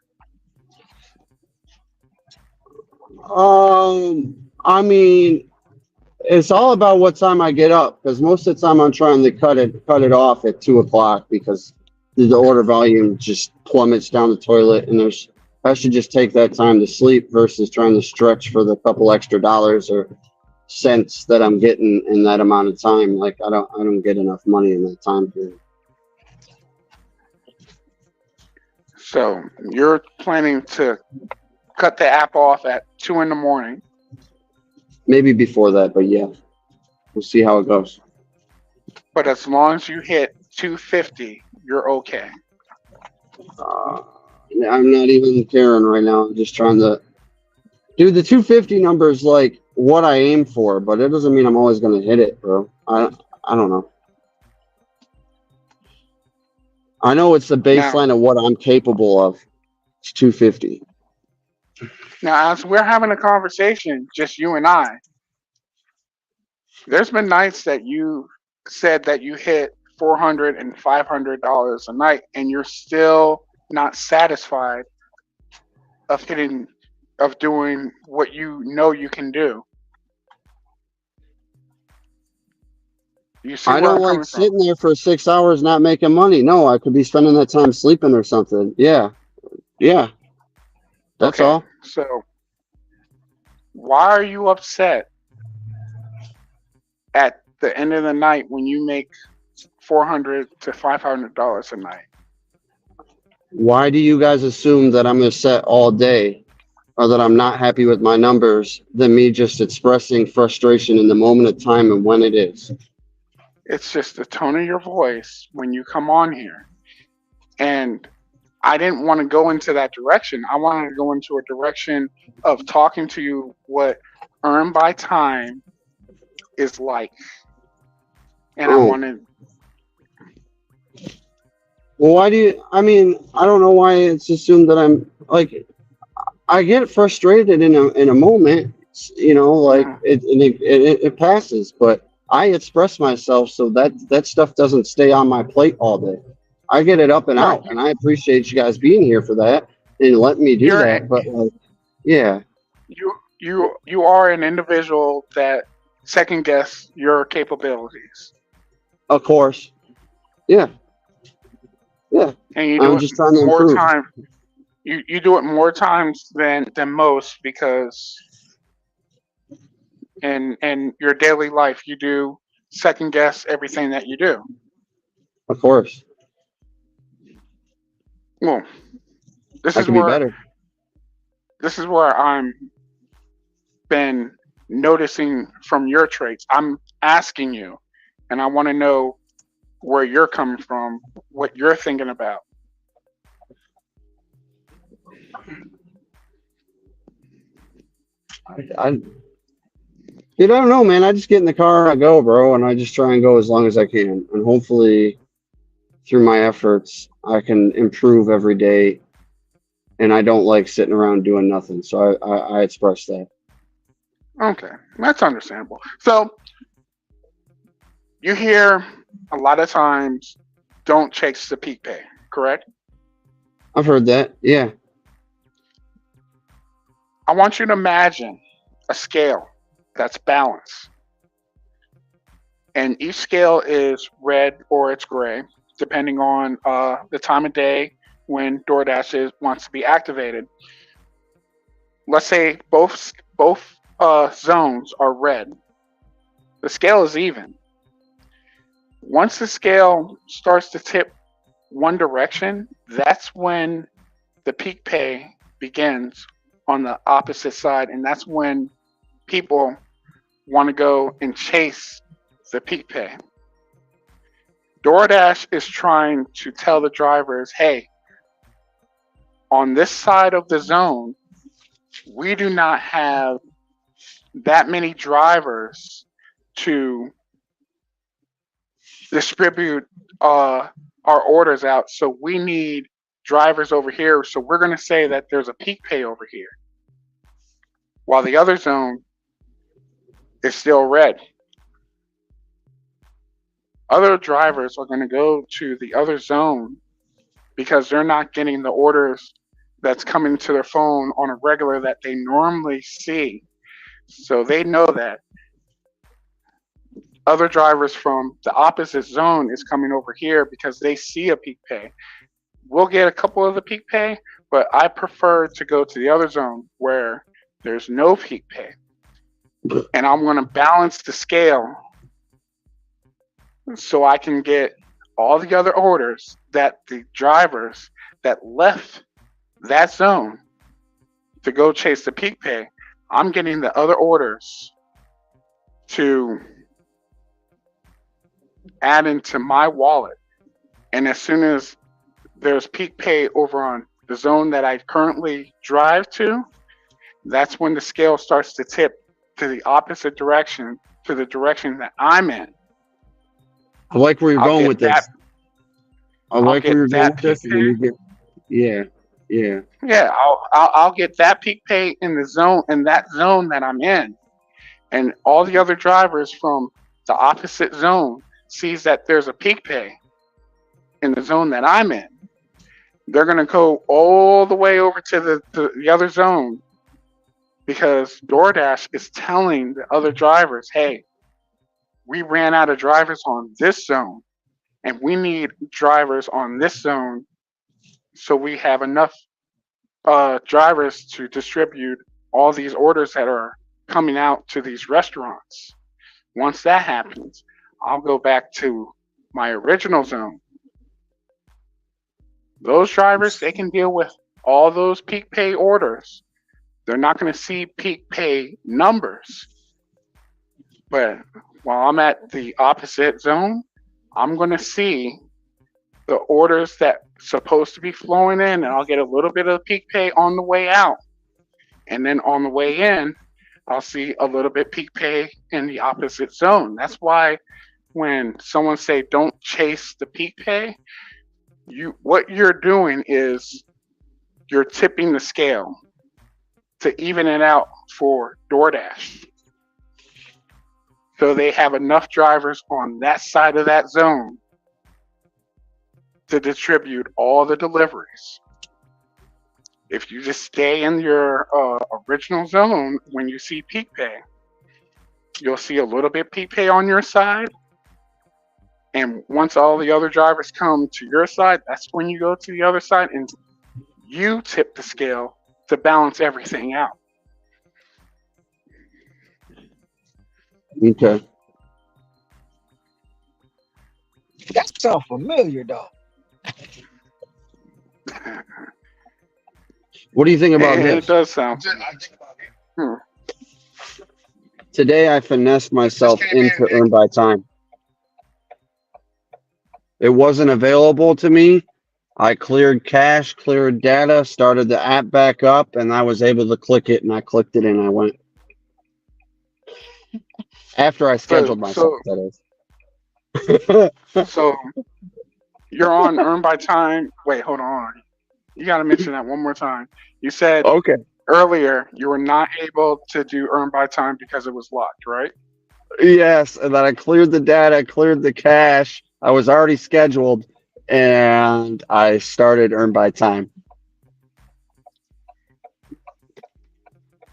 I mean, it's all about what time I get up, because most of the time I'm trying to cut it off at 2 o'clock because the order volume just plummets down the toilet, and I should just take that time to sleep versus trying to stretch for the couple extra dollars or cents that I'm getting in that amount of time. Like I don't get enough money in that time period. So you're planning to cut the app off at 2 in the morning. Maybe before that, but yeah, we'll see how it goes. But as long as you hit 250, you're okay. I'm not even caring right now. I'm just trying to do the 250 number is like what I aim for, but it doesn't mean I'm always going to hit it, bro. I don't know. I know it's the baseline of what I'm capable of. It's 250. Now, as we're having a conversation, just you and I, there's been nights that you said that you hit $400 and $500 a night, and you're still not satisfied of doing what you know you can do. You see I where don't I'm like coming from? sitting there for 6 hours not making money. No, I could be spending that time sleeping or something. Yeah. That's Okay, all. so why are you upset at the end of the night when you make $400 to $500 a night? Why do you guys assume that I'm going to set all day or that I'm not happy with my numbers than me just expressing frustration in the moment of time and when it is? It's just the tone of your voice when you come on here. And I didn't want to go into that direction. I wanted to go into a direction of talking to you what earn by time is like. And I wanted. Well, why do you, I don't know why it's assumed that I'm like, I get frustrated in a moment, like it passes, but I express myself so that stuff doesn't stay on my plate all day. I get it up and out, and I appreciate you guys being here for that and letting me do that. But yeah, you are an individual that second guess your capabilities. Of course, yeah. And you do I'm it just trying to more improve. time. You do it more times than most because in your daily life you do second guess everything that you do. Of course. Well, this I is can be better. This is where I'm been noticing from your traits. I'm asking you, and I want to know where you're coming from, what you're thinking about. I don't know, man. I just get in the car and I go, bro, and I just try and go as long as I can, and hopefully, through my efforts, I can improve every day. And I don't like sitting around doing nothing, so I express that. Okay, that's understandable. So you hear a lot of times, "Don't chase the peak pay," correct? I've heard that. Yeah. I want you to imagine a scale that's balanced. And each scale is red or it's gray, depending on the time of day when DoorDash wants to be activated. let's say both zones are red. The scale is even. Once the scale starts to tip one direction, that's when the peak pay begins on the opposite side, and that's when people want to go and chase the peak pay. DoorDash is trying to tell the drivers, hey, on this side of the zone, we do not have that many drivers to distribute our orders out. So we need drivers over here. So we're going to say that there's a peak pay over here, while the other zone is still red. Other drivers are going to go to the other zone because they're not getting the orders that's coming to their phone on a regular that they normally see. So they know that other drivers from the opposite zone is coming over here because they see a peak pay. We'll get a couple of the peak pay, but I prefer to go to the other zone where there's no peak pay. And I'm going to balance the scale so I can get all the other orders that the drivers that left that zone to go chase the peak pay, I'm getting the other orders to add into my wallet. And as soon as there's peak pay over on the zone that I currently drive to, that's when the scale starts to tip to the opposite direction, to the direction that I'm in. I like where you're going with this. I like where you're going with this. And you get, yeah. Yeah, I'll get that peak pay in the zone, in that zone that I'm in, and all the other drivers from the opposite zone sees that there's a peak pay in the zone that I'm in. They're gonna go all the way over to the other zone because DoorDash is telling the other drivers, "Hey, we ran out of drivers on this zone, and we need drivers on this zone." So we have enough drivers to distribute all these orders that are coming out to these restaurants. Once that happens, I'll go back to my original zone. Those drivers, they can deal with all those peak pay orders. They're not going to see peak pay numbers. But while I'm at the opposite zone, I'm going to see the orders that supposed to be flowing in, and I'll get a little bit of peak pay on the way out. And then on the way in, I'll see a little bit peak pay in the opposite zone. That's why when someone say don't chase the peak pay, what you're doing is you're tipping the scale to even it out for DoorDash. So they have enough drivers on that side of that zone to distribute all the deliveries. If you just stay in your original zone, when you see peak pay, you'll see a little bit peak pay on your side. And once all the other drivers come to your side, that's when you go to the other side and you tip the scale to balance everything out. Okay. That sounds familiar, though. What do you think about this? It does sound. Today I finessed myself into Earn by Time. It wasn't available to me. I cleared cache, cleared data, started the app back up, and I was able to click it, and I clicked it, and I went. After I scheduled myself, that is. So you're on Earn by Time. Wait, hold on. You got to mention that one more time. You said earlier you were not able to do Earn by Time because it was locked, right? Yes, and then I cleared the data, cleared the cache. I was already scheduled, and I started Earn by Time.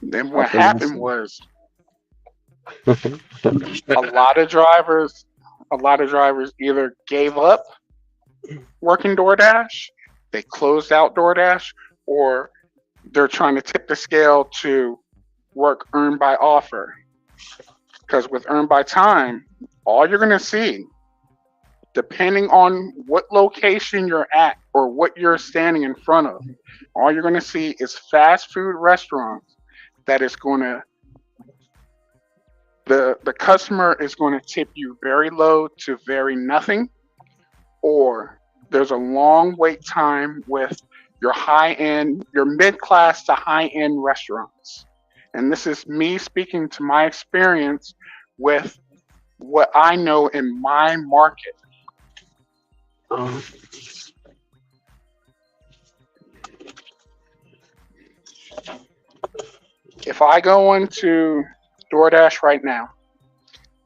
Then what happened was a lot of drivers either gave up working DoorDash, they closed out DoorDash, or they're trying to tip the scale to work earn by offer. Because with earn by time, all you're going to see, depending on what location you're at or what you're standing in front of, all you're going to see is fast food restaurants that is going to, the customer is going to tip you very low to very nothing, or there's a long wait time with your high end, your mid class to high end restaurants. And this is me speaking to my experience with what I know in my market. Uh, If I go into DoorDash right now,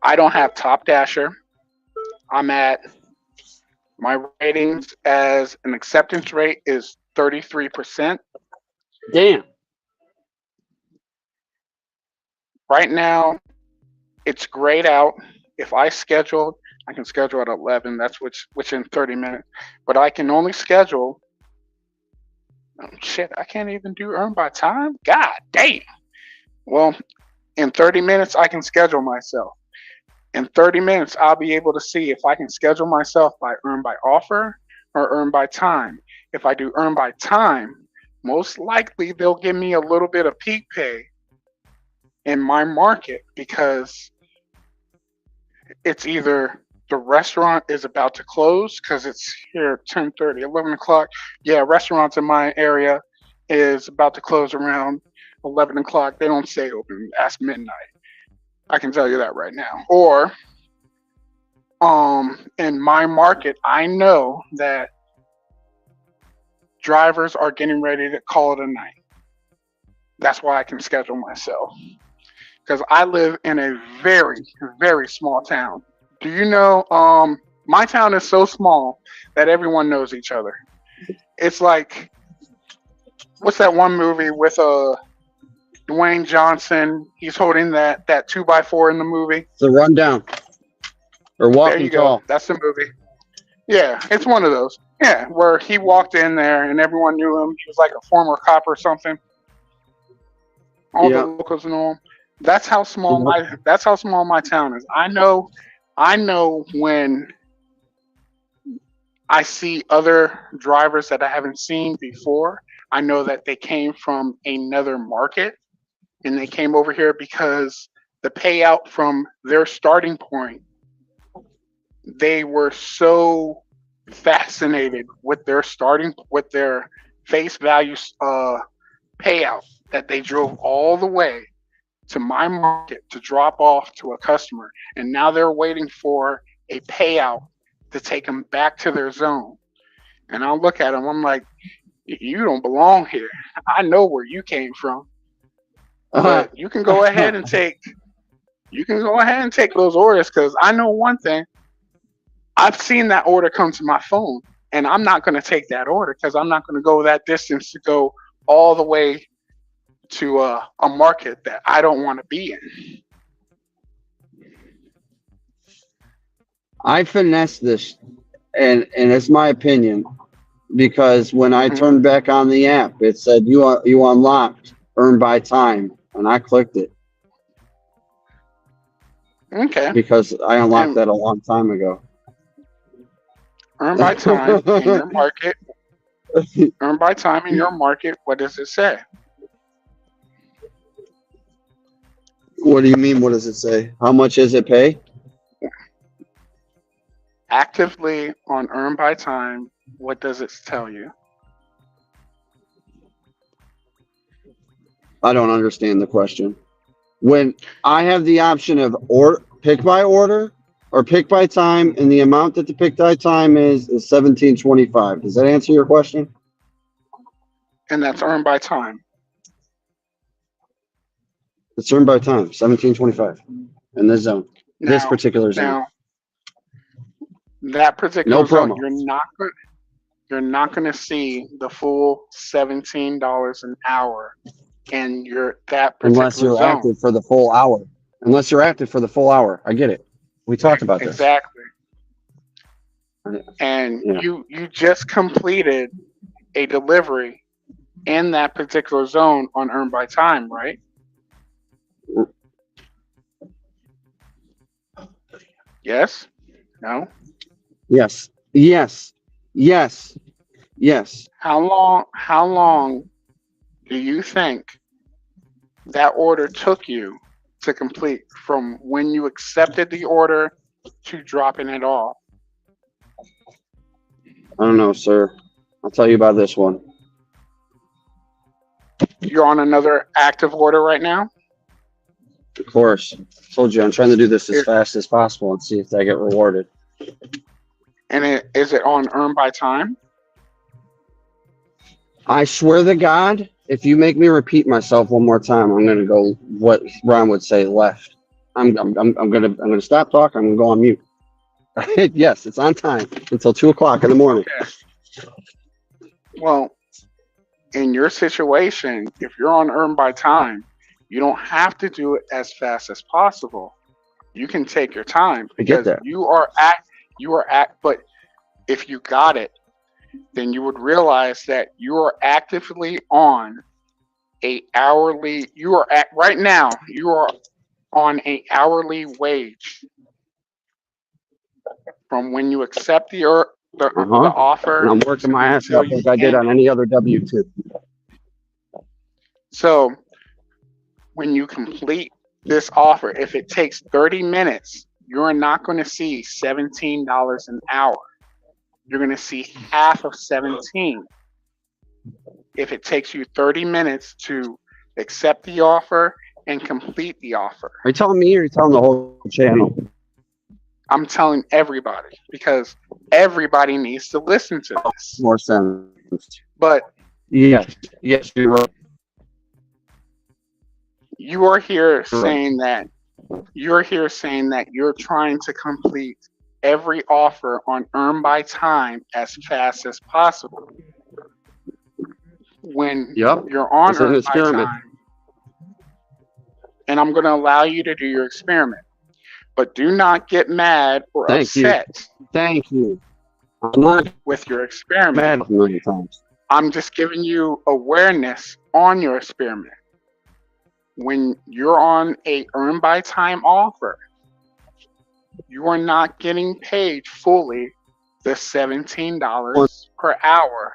I don't have Top Dasher. I'm at, my ratings as an acceptance rate is 33%. Damn. Right now, it's grayed out. If I scheduled, I can schedule at 11. That's which in 30 minutes. But I can only schedule. Oh, shit, I can't even do earn by time. God damn. Well, in 30 minutes, I can schedule myself. In 30 minutes, I'll be able to see if I can schedule myself by earn by offer or earn by time. If I do earn by time, most likely they'll give me a little bit of peak pay in my market because it's either the restaurant is about to close because it's here at 10:30, 11 o'clock. Yeah, restaurants in my area is about to close around 11 o'clock. They don't stay open past midnight. I can tell you that right now. Or in my market, I know that drivers are getting ready to call it a night. That's why I can schedule myself. Because I live in a very, very small town. Do you know, my town is so small that everyone knows each other. It's like, what's that one movie with Dwayne Johnson? He's holding that 2x4 in the movie. The rundown. Or There walking you go. tall. That's the movie. Yeah, it's one of those. Yeah, where he walked in there and everyone knew him. He was like a former cop or something. All the Yeah. locals know him. That's how small Yep. my town is. I know when I see other drivers that I haven't seen before. I know that they came from another market and they came over here because the payout from their starting point, they were so fascinated with their face value payout that they drove all the way to my market to drop off to a customer, and now they're waiting for a payout to take them back to their zone. And I'll look at them, I'm like, you don't belong here. I know where you came from, Uh-huh. but you can go ahead and take those orders because I know one thing. I've seen that order come to my phone, and I'm not going to take that order because I'm not going to go that distance to go all the way to a market that I don't want to be in. I finessed this, and it's my opinion, because when I Hmm. turned back on the app, it said you unlocked earn by time, and I clicked it Okay. because I unlocked And that a long time ago. earn by time in your market. Earn by time in your market. What does it say? What do you mean? What does it say? How much is it pay? Actively on earn by time. What does it tell you? I don't understand the question. When I have the option of pick by order or pick by time, and the amount that the pick by time is $17.25. Does that answer your question? And that's earn by time. It's earned by time, $17.25 in this zone, this Now, particular zone. now that No particular zone, promo. you're not going to see the full $17 an hour in that Unless particular you're zone. active for the full hour. Unless you're active for the full hour. I get it. We talked about this. Exactly. And Yeah. you just completed a delivery in that particular zone on Earn by Time, right? Yes? No? Yes. Yes. Yes. Yes. How long do you think that order took you to complete from when you accepted the order to dropping it off? I don't know, sir. I'll tell you about this one. You're on another active order right now? Of course. Told you I'm trying to do this as Is, fast as possible and see if I get rewarded. and is it on Earn by Time? I swear to God, if you make me repeat myself one more time, I'm gonna go what Ron would say left. I'm gonna stop talking. I'm gonna go on mute. Yes, it's on time until 2:00 in the morning. Okay. Well, in your situation, if you're on Earn by Time, you don't have to do it as fast as possible. You can take your time I get because that. but if you got it, then you would realize that you are actively on right now, you are on a hourly wage from when you accept the offer And I'm working my ass until off you like I did end. on any other W-2. So when you complete this offer, if it takes 30 minutes, you're not going to see $17 an hour. You're going to see half of 17. If it takes you 30 minutes to accept the offer and complete the offer. Are you telling me or are you telling the whole channel? I'm telling everybody because everybody needs to listen to this. More sense. But yes, you're right. You are here saying that you're trying to complete every offer on Earn by Time as fast as possible. When you're on Earn by Time, and I'm going to allow you to do your experiment, but do not get mad or upset. Thank you. I'm not with your experiment. Mad a million times. I'm just giving you awareness on your experiment. When you're on a Earn by Time offer, you are not getting paid fully the $17 per hour.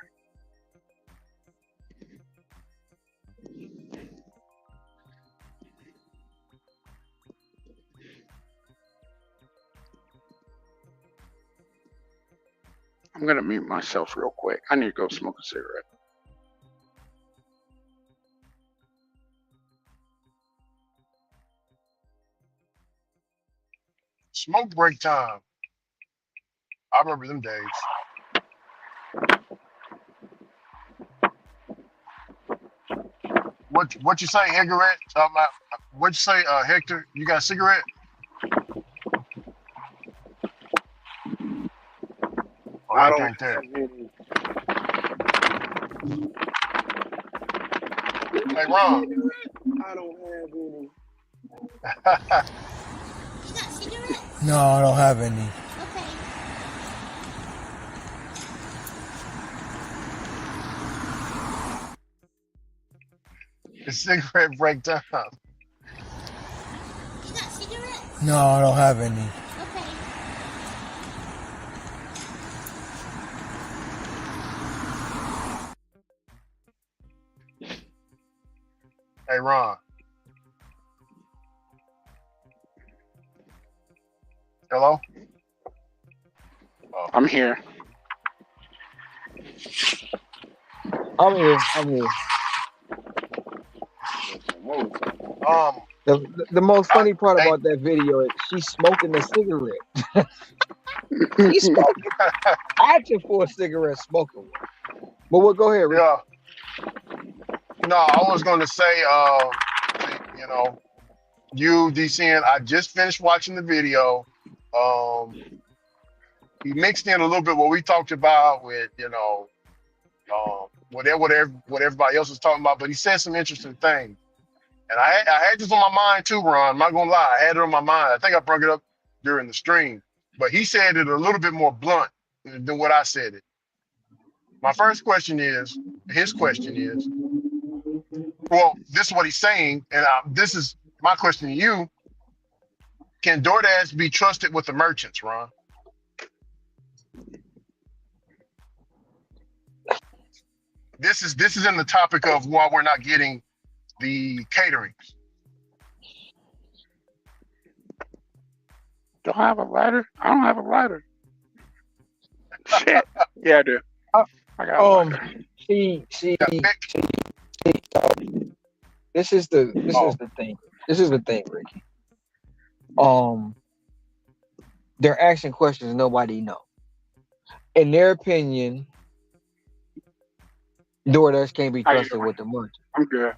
I'm going to mute myself real quick. I need to go smoke a cigarette. Smoke break time. I remember them days. What you say, cigarette? What you say, Hector? You got a cigarette? Oh, I he don't can't tell. have any. Hey, Ron. I don't have any. You got cigarettes? No, I don't have any. Okay. It's cigarette break time. You got cigarettes? No, I don't have any. Okay. Hey, Ron. Hello? Oh. I'm here. I'm here. The most funny part about that video is she's smoking a cigarette. She's smoking. Action for a cigarette smoking. But what? Go ahead, Rick. Yeah. No, I was going to say, you, DCN, I just finished watching the video. He mixed in a little bit what we talked about with, what everybody else was talking about, but he said some interesting things. And I had this on my mind too, Ron. I'm not going to lie. I had it on my mind. I think I brought it up during the stream. But he said it a little bit more blunt than what I said it. My first question is, his question is, well, this is what he's saying, and this is my question to you: can DoorDash be trusted with the merchants, Ron? This is in the topic of why we're not getting the caterings. Do I have a lighter? I don't have a lighter. Shit. Yeah, I do. Uh, I got a lighter. see, Yeah, Vic. this is the Oh, thing. This is the thing, Ricky. They're asking questions nobody know. In their opinion, DoorDash can't be how you trusted doing? with the merchant, I'm good.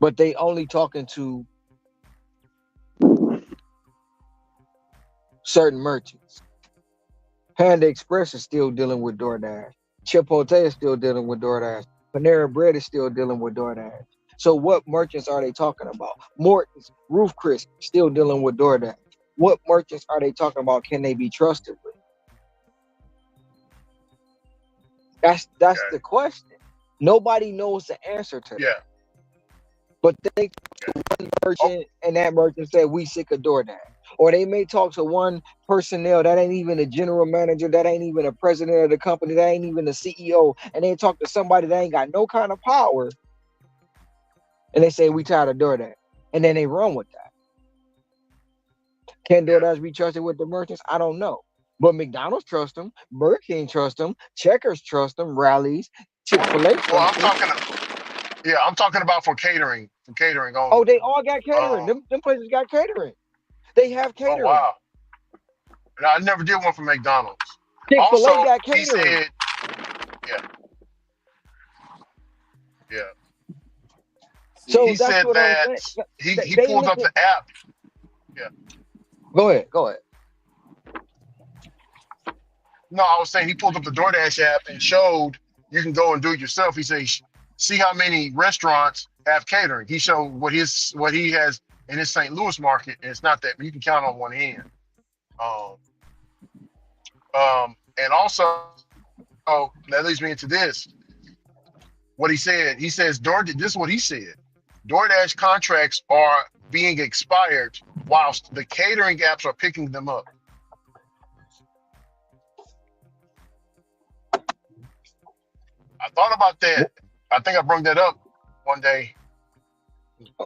but they only talking to certain merchants. Panda Express is still dealing with DoorDash. Chipotle is still dealing with DoorDash. Panera Bread is still dealing with DoorDash. So what merchants are they talking about? Morton's, Roof Chris still dealing with DoorDash. What merchants are they talking about? Can they be trusted with? That's Okay. the question. Nobody knows the answer to that. Yeah. But they Okay. one merchant and that merchant said we sick of DoorDash. Or they may talk to one personnel that ain't even a general manager, that ain't even a president of the company, that ain't even the CEO, and they talk to somebody that ain't got no kind of power, and they say we tired of DoorDash, and then they run with that. Can Yeah. DoorDash be trusted with the merchants? I don't know, but McDonald's trust them, Burger King trust them, Checkers trust them, Rallies, Chick-fil-A Well, trust them. I'm talking about for catering only. Oh, they all got catering. Them places got catering. They have Oh catering. wow. And I never did one for McDonald's. Chick-fil-A Also, got he catering. said, yeah. So He that's said what I'm that saying. he They pulled look up at. the app. Yeah. Go ahead. No, I was saying he pulled up the DoorDash app and showed you can go and do it yourself. He said, see how many restaurants have catering. He showed what he has in his St. Louis market, and it's not that, but you can count on one hand. And also, that leads me into this. What he said. He says, this is what he said. DoorDash contracts are being expired whilst the catering apps are picking them up. I thought about that. I think I brought that up one day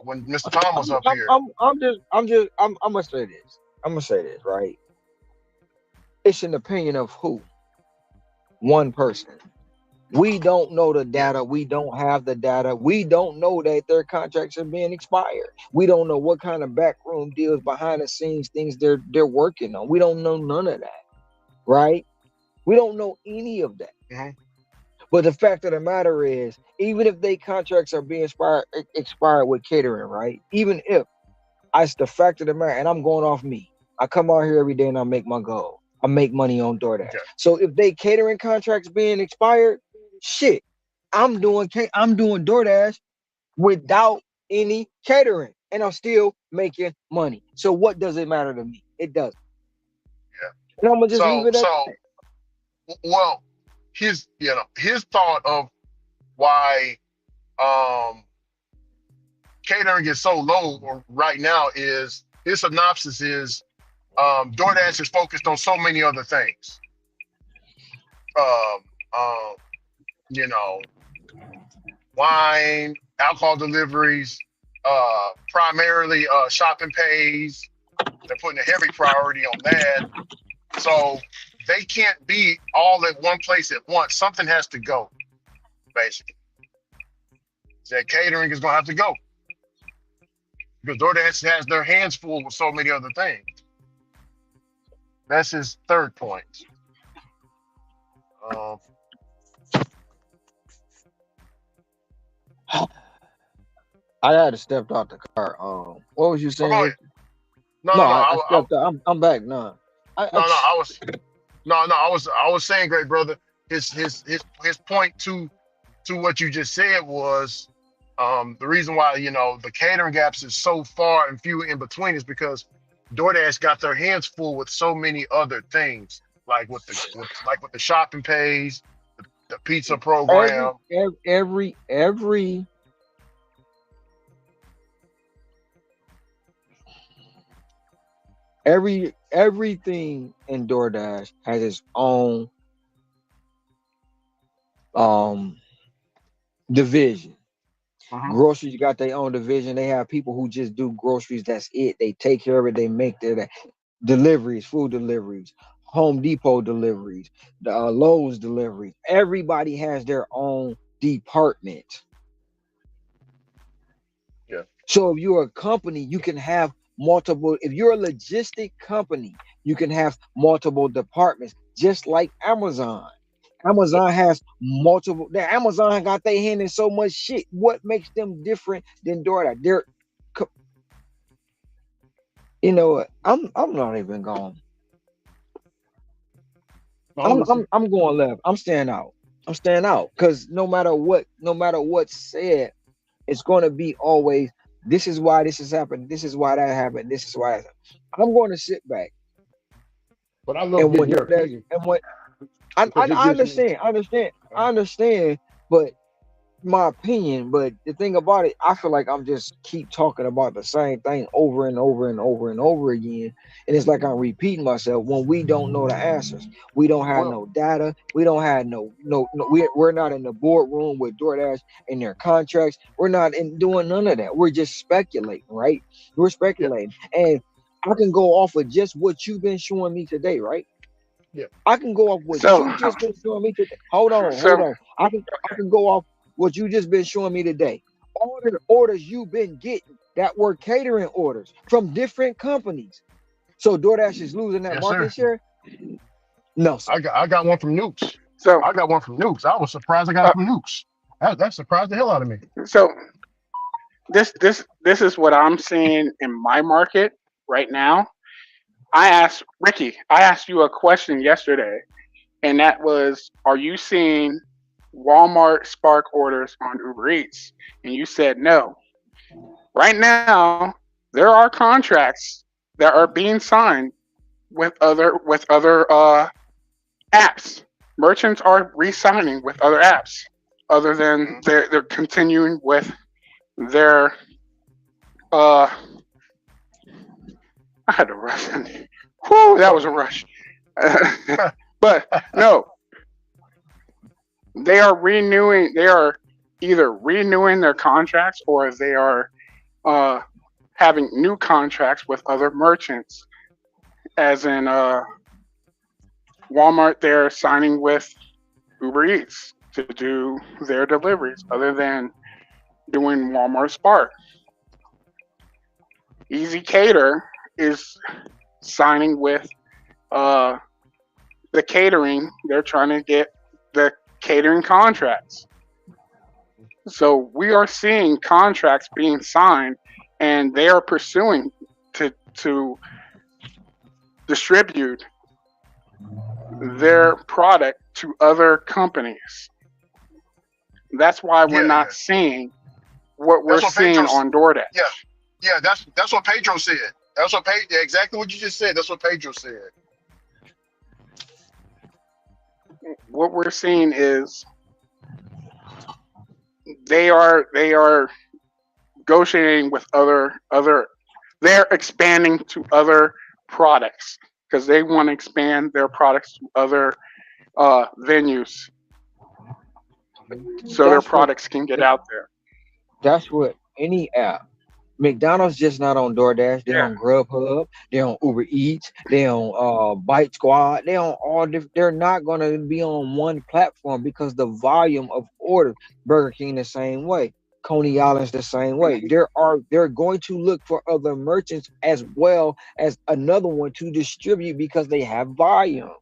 when Mr. Tom was up here. I'm gonna say this. I'm gonna say this, right? It's an opinion of who? One person. We don't know the data. We don't have the data. We don't know that their contracts are being expired. We don't know what kind of backroom deals, behind the scenes things they're working on. We don't know none of that, right? We don't know any of that. Mm-hmm. But the fact of the matter is, even if they contracts are being expired with catering, right? Even if, it's the fact of the matter, and I'm going off me. I come out here every day and I make my goal. I make money on DoorDash. Okay. So if they catering contracts being expired, shit, I'm doing DoorDash without any catering, and I'm still making money. So what does it matter to me? It doesn't. Yeah. And I'm gonna just leave it at that. Well, his thought of why catering is so low right now is, his synopsis is, DoorDash is focused on so many other things. Wine, alcohol deliveries, primarily shopping pays. They're putting a heavy priority on that. So they can't be all at one place at once. Something has to go, basically. That catering is going to have to go, because DoorDash has their hands full with so many other things. That's his third point. I had to step out the car. What was you saying? Go ahead. No, I stepped out. I'm back now. I was saying, great brother. His point to what you just said was, the reason why the catering gaps is so far and few in between is because DoorDash got their hands full with so many other things, like with the shopping pays, the pizza Every program. everything in DoorDash has its own division. Groceries got their own division. They have people who just do groceries. That's it. They take care of it. They make their deliveries, food deliveries, Home Depot deliveries, the Lowe's deliveries. Everybody has their own department. Yeah. So if you're a company, you can have multiple. If you're a logistic company, you can have multiple departments, just like Amazon. Amazon has multiple. Amazon got their hand in so much shit. What makes them different than DoorDash? You know what? I'm not even going. I'm going left. I'm staying out. I'm staying out because no matter what's said, it's going to be always. This is why this has happened. This is why that happened. This is why. I'm going to sit back. But I love getting your opinion. And when I understand, but my opinion, but the thing about it, I feel like I'm just keep talking about the same thing over and over and over and over again, and it's like I'm repeating myself when we don't know the answers. We don't have no data. We don't have no. We're not in the boardroom with DoorDash and their contracts. We're not doing none of that. We're just speculating, right? We're speculating, and I can go off of just what you've been showing me today, right? Yeah. I can go off what you just been showing me today. Hold on. I can go off what you just been showing me today. All the orders you've been getting that were catering orders from different companies. So DoorDash is losing that market share? No, sir. I got one from Nukes. So I got one from Nukes. I was surprised I got it from Nukes. That surprised the hell out of me. So this is what I'm seeing in my market right now. I asked you a question yesterday, and that was, are you seeing Walmart Spark orders on Uber Eats? And you said no. Right now, there are contracts that are being signed with other apps. Merchants are re-signing with other apps, other than they're continuing with their I had to rush. Whew, that was a rush. But no, they are renewing. They are either renewing their contracts or they are having new contracts with other merchants. As in Walmart, they're signing with Uber Eats to do their deliveries, other than doing Walmart Spark. Easy Cater is signing with the catering. They're trying to get the catering contracts. So we are seeing contracts being signed, and they are pursuing to distribute their product to other companies. That's why we're not seeing what we're seeing on DoorDash. Yeah, that's what Pedro said. That's what exactly what you just said. That's what Pedro said. What we're seeing is they are negotiating with other they're expanding to other products because they want to expand their products to other venues so their products can get out there. That's what any app. McDonald's just not on DoorDash. They're on Grubhub. They're on Uber Eats. They're on Bite Squad. They're on all different. They're not going to be on one platform because the volume of orders. Burger King the same way. Coney Island's the same way. They're going to look for other merchants as well as another one to distribute because they have volume.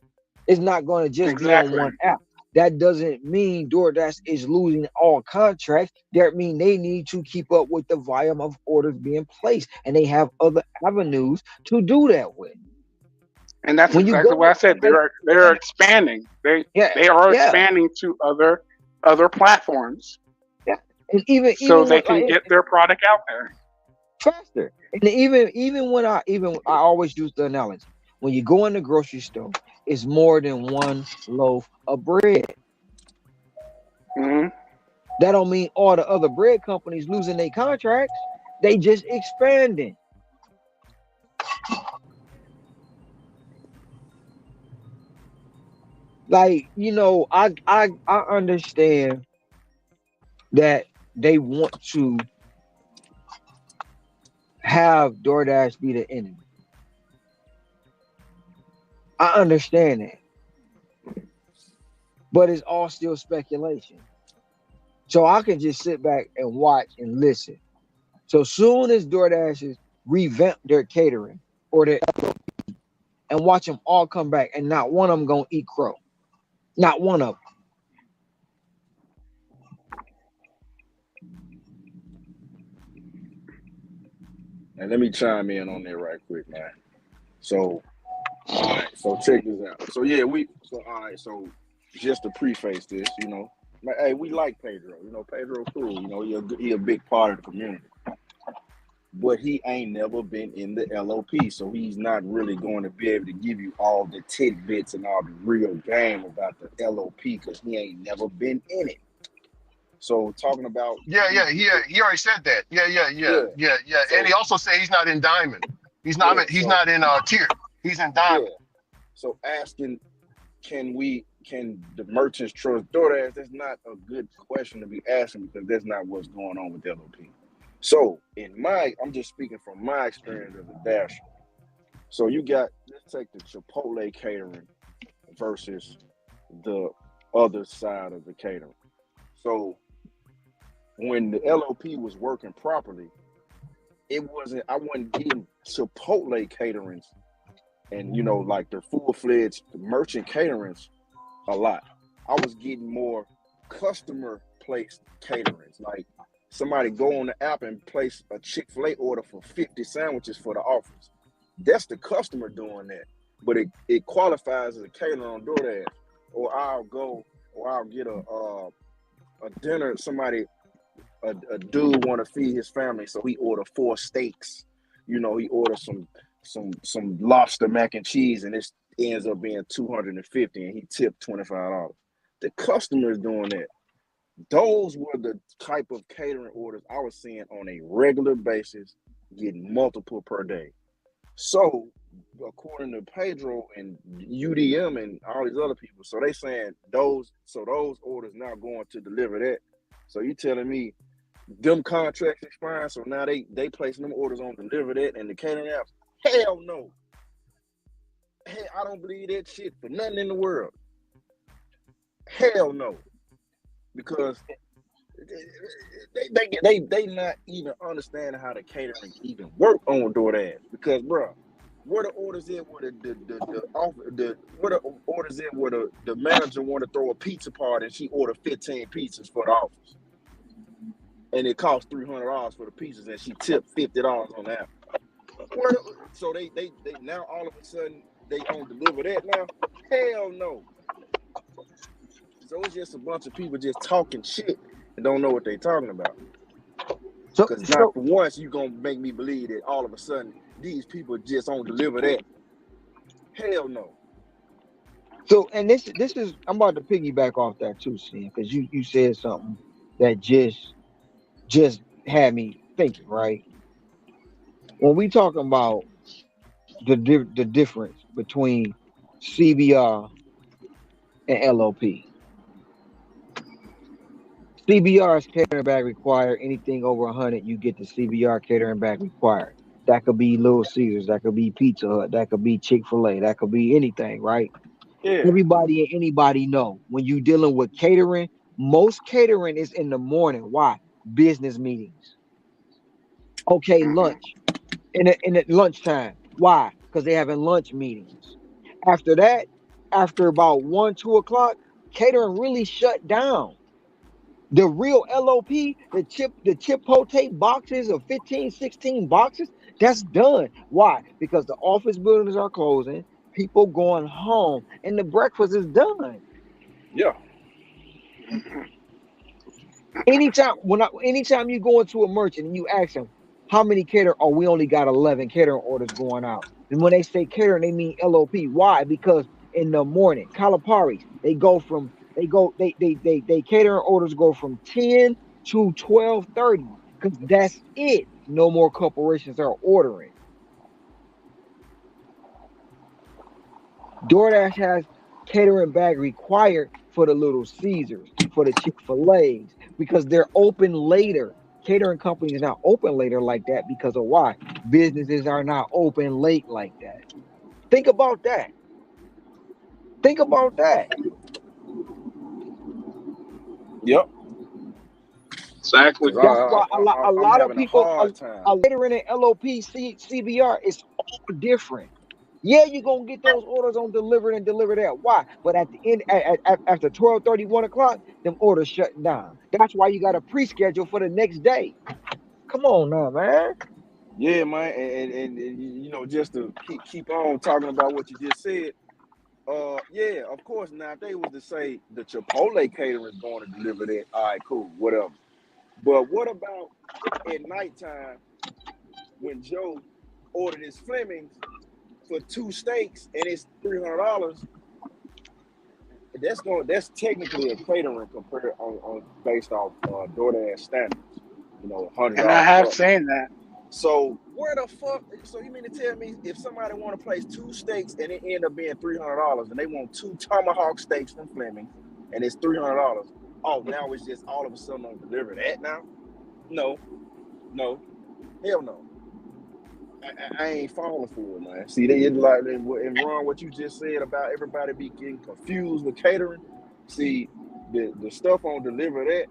It's not going to just be on one app. That doesn't mean DoorDash is losing all contracts. That means they need to keep up with the volume of orders being placed, and they have other avenues to do that with. And that's exactly what I said. They're expanding. They are expanding to other platforms. Yeah, and even so they can get their product out there faster. And even when I always use the analogy. When you go in the grocery store, it's more than one loaf of bread. Mm-hmm. That don't mean all the other bread companies losing their contracts. They just expanding. Like, I understand that they want to have DoorDash be the enemy. I understand that. But it's all still speculation. So I can just sit back and watch and listen. So soon as DoorDashers revamp their catering or their and watch them all come back, and not one of them gonna eat crow. Not one of them. And let me chime in on that right quick, man. So, all right, so check this out. So yeah, all right, so just to preface this, hey, we like Pedro. Pedro cool. He a big part of the community. But he ain't never been in the LOP, so he's not really going to be able to give you all the tidbits and all the real game about the LOP because he ain't never been in it. So talking about he already said that. Yeah. So, and he also said he's not in Diamond. He's not in Tier. He's in Diamond. Yeah. So asking, can the merchants trust DoorDash? That's not a good question to be asking because that's not what's going on with LOP. So I'm just speaking from my experience as a dasher. So let's take the Chipotle catering versus the other side of the catering. So when the LOP was working properly, I wasn't getting Chipotle caterings and like their full-fledged merchant caterings a lot. I was getting more customer placed caterings, like somebody go on the app and place a Chick-fil-A order for 50 sandwiches for the office. That's the customer doing that, but it qualifies as a catering on DoorDash. Or I'll get a dinner. A dude want to feed his family, so he order 4 steaks. He order some lobster mac and cheese, and it ends up being $250, and he tipped $25. The customer is doing that. Those were the type of catering orders I was seeing on a regular basis, getting multiple per day. So, according to Pedro and UDM and all these other people, so they saying those orders now going to deliver that. So you telling me them contracts expiring, so now they placing them orders on deliver that and the catering apps? Hell no. Hey, I don't believe that shit for nothing in the world. Hell no. Because they not even understanding how the catering even work on DoorDash. Because bro, where the orders in where the manager want to throw a pizza party and she ordered 15 pizzas for the office, and it costs $300 for the pizzas, and she tipped $50 on that. So they now all of a sudden they don't deliver that now? Hell no. So it's just a bunch of people just talking shit and don't know what they talking about. Because not for once you gonna make me believe that all of a sudden these people just don't deliver that. Hell no. So, and this is I'm about to piggyback off that too, Sam, because you said something that just had me thinking, right? When we talking about the difference between CBR and LOP. CBR's catering bag required. Anything over 100, you get the CBR catering bag required. That could be Little Caesars. That could be Pizza Hut. That could be Chick-fil-A. That could be anything, right? Yeah. Everybody and anybody know when you dealing with catering, most catering is in the morning. Why? Business meetings. Okay, lunch. In the lunchtime. Why? Because they're having lunch meetings. After that, after about 1, 2 o'clock, catering really shut down. The real LOP, the Chipotle boxes of 15, 16 boxes, that's done. Why? Because the office buildings are closing, people going home, and the breakfast is done. Yeah. Anytime you go into a merchant and you ask them how many catering, oh, we only got 11 catering orders going out. And when they say catering, they mean LOP. Why? Because in the morning, Caliparis, they go from They catering orders go from 10 to 12:30 because that's it. No more corporations are ordering. DoorDash has catering bag required for the Little Caesars, for the Chick-fil-A's, because they're open later. Catering companies are not open later like that because of why? Businesses are not open late like that. Think about that. Think about that. Yep. Exactly. Because That's why a I'm lot of having a people hard time. are later in the LOP CBR is all different. Yeah, you're gonna get those orders on delivered and delivered at why? But at the end, after 12:30, 1 o'clock, them orders shutting down. That's why you got to pre-schedule for the next day. Come on now, man. Yeah, man, and you know, just to keep on talking about what you just said. Yeah, of course. Now, if they was to say the Chipotle caterer is going to deliver that, all right, cool, whatever. But what about at nighttime when Joe ordered his Flemings for 2 steaks and it's $300? That's technically a catering compared on based off DoorDash standards. You know, And I $100 have up. seen that. So where the fuck? So you mean to tell me if somebody want to place 2 steaks and it end up being $300 and they want 2 tomahawk steaks from Fleming and it's $300? Oh, now it's just all of a sudden on deliver that now? No, no, hell no. I ain't falling for it, man. See, they like and Ron, what you just said about everybody be getting confused with catering. See, the stuff on deliver that,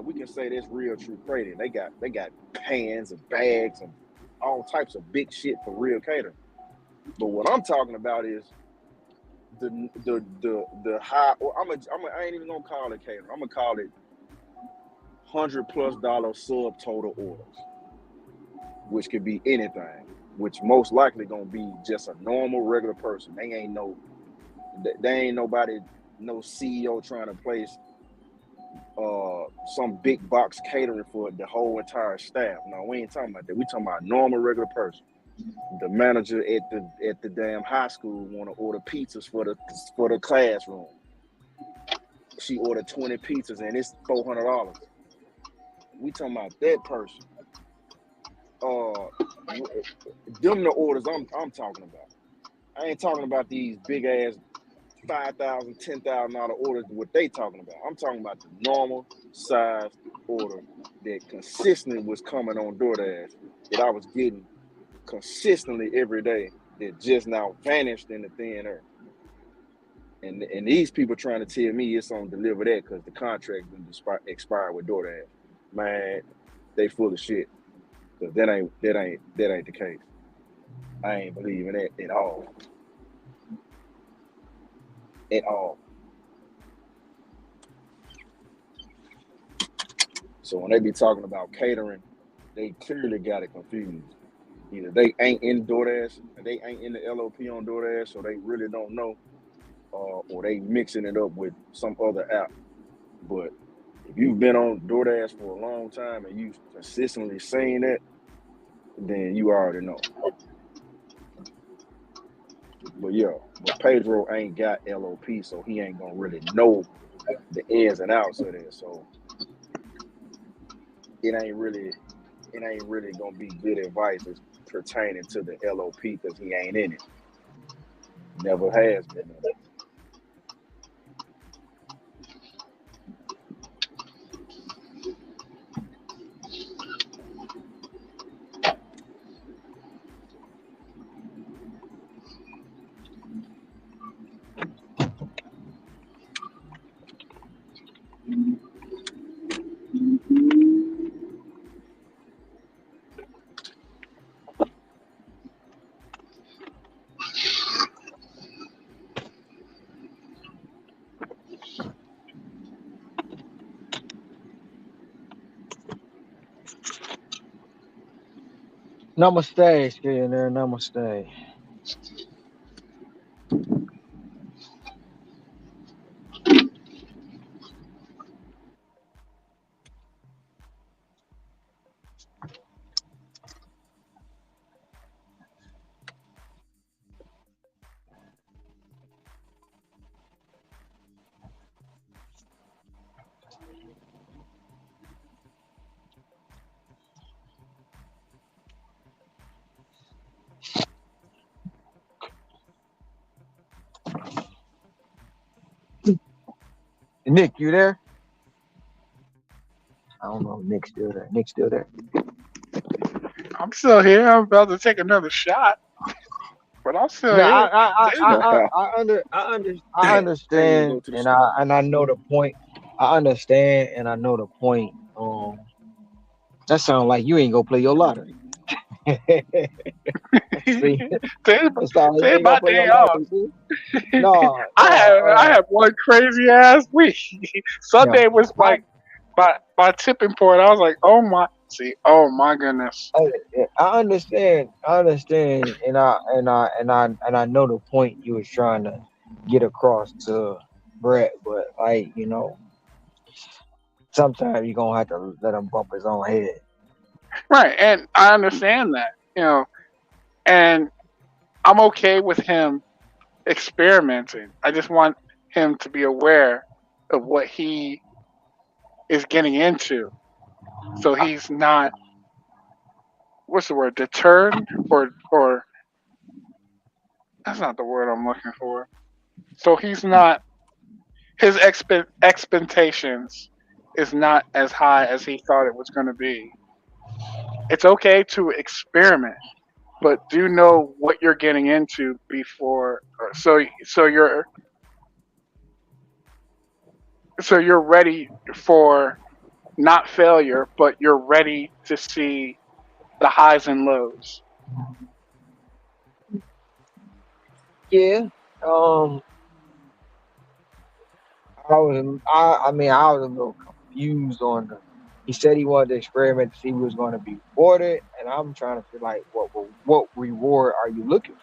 we can say that's real true credit. They got pans and bags and all types of big shit for real catering. But what I'm talking about is the high. Or I ain't even gonna call it catering. I'm gonna call it $100+ subtotal orders, which could be anything. Which most likely gonna be just a normal regular person. They ain't nobody, no CEO trying to place some big box catering for the whole entire staff. No, we ain't talking about that. We talking about a normal regular person. The manager at the damn high school want to order pizzas for the classroom. She ordered 20 pizzas and it's $400. We talking about that person. Them the orders I'm talking about. I ain't talking about these big ass $5,000, $10,000 orders. What they talking about? I'm talking about the normal size order that consistently was coming on DoorDash that I was getting consistently every day that just now vanished in the thin air. And these people trying to tell me it's on deliver that because the contract didn't expire with DoorDash. Man, they full of shit. Cause that ain't the case. I ain't believing that at all. At all. So when they be talking about catering, they clearly got it confused. Either they ain't in DoorDash, they ain't in the LOP on DoorDash, so they really don't know, or they mixing it up with some other app. But if you've been on DoorDash for a long time and you've consistently seen it, then you already know. But yeah, but Pedro ain't got LOP, so he ain't gonna really know the ins and outs of that. So it ain't really gonna be good advice as pertaining to the LOP because he ain't in it. Never has been in it. Namaste, stay in there. Namaste. Nick, you there? I don't know. If Nick's still there. Nick's still there. I'm still here. I'm about to take another shot, but I'm still No, here. I Damn, you go understand, to the and store. I know the point. I understand, and I know the point. That sounds like you ain't gonna play your lottery. See, Today, that sound like you today ain't gonna my play your day off. lottery. See, no, I no, had one crazy ass week. yeah. Sunday was like my tipping point. I was like, oh my goodness. I understand. I understand, and I know the point you was trying to get across to Brett, but sometimes you're gonna have to let him bump his own head. Right, and I understand that, and I'm okay with him experimenting. I just want him to be aware of what he is getting into, so he's not, what's the word, deterred, or that's not the word I'm looking for. So he's not, his expectations is not as high as he thought it was going to be. It's okay to experiment, but do know what you're getting into before, so you're ready for not failure, but you're ready to see the highs and lows. Yeah. Um. I was a little confused on the. He said he wanted to experiment to see who was going to be rewarded, and I'm trying to feel like what reward are you looking for?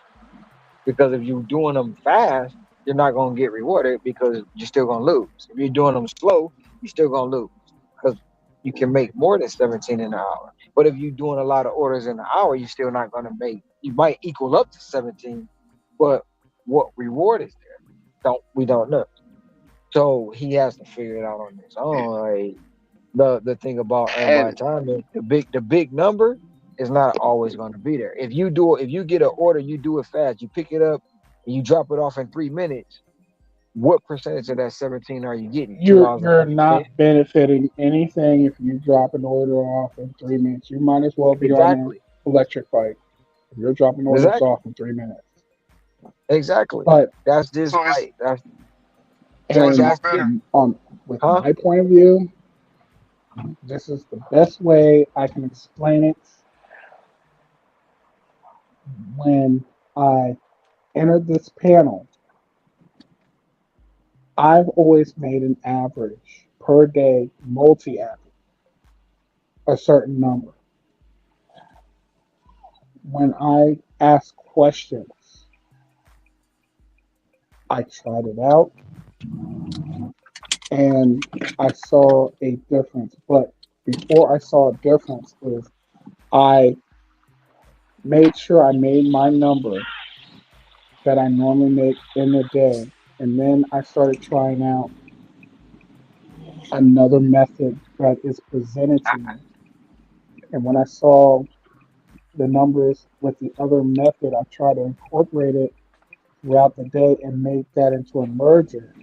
Because if you're doing them fast, you're not going to get rewarded because you're still going to lose. If you're doing them slow, you're still going to lose because you can make more than 17 in an hour. But if you're doing a lot of orders in an hour, you're still not going to make. You might equal up to 17, but what reward is there? We don't know. So he has to figure it out on his own. Like the thing about earn by And time is the big number is not always going to be there. If you get an order, you do it fast, you pick it up and you drop it off in 3 minutes. What percentage of that 17 are you getting? Two You're dollars and you're fifty not cents. benefiting anything if you drop an order off in 3 minutes. You might as well be on an Exactly. electric bike. If you're dropping orders Exactly. off in 3 minutes. Exactly. But That's just So it's like that's so that it's and more that's better. just with huh? my point of view, this is the best way I can explain it. When I entered this panel, I've always made an average per day, multi-average, a certain number. When I ask questions, I tried it out and I saw a difference. But before I saw a difference is I made sure I made my number that I normally make in the day. And then I started trying out another method that is presented to me. And when I saw the numbers with the other method, I tried to incorporate it throughout the day and make that into a merger.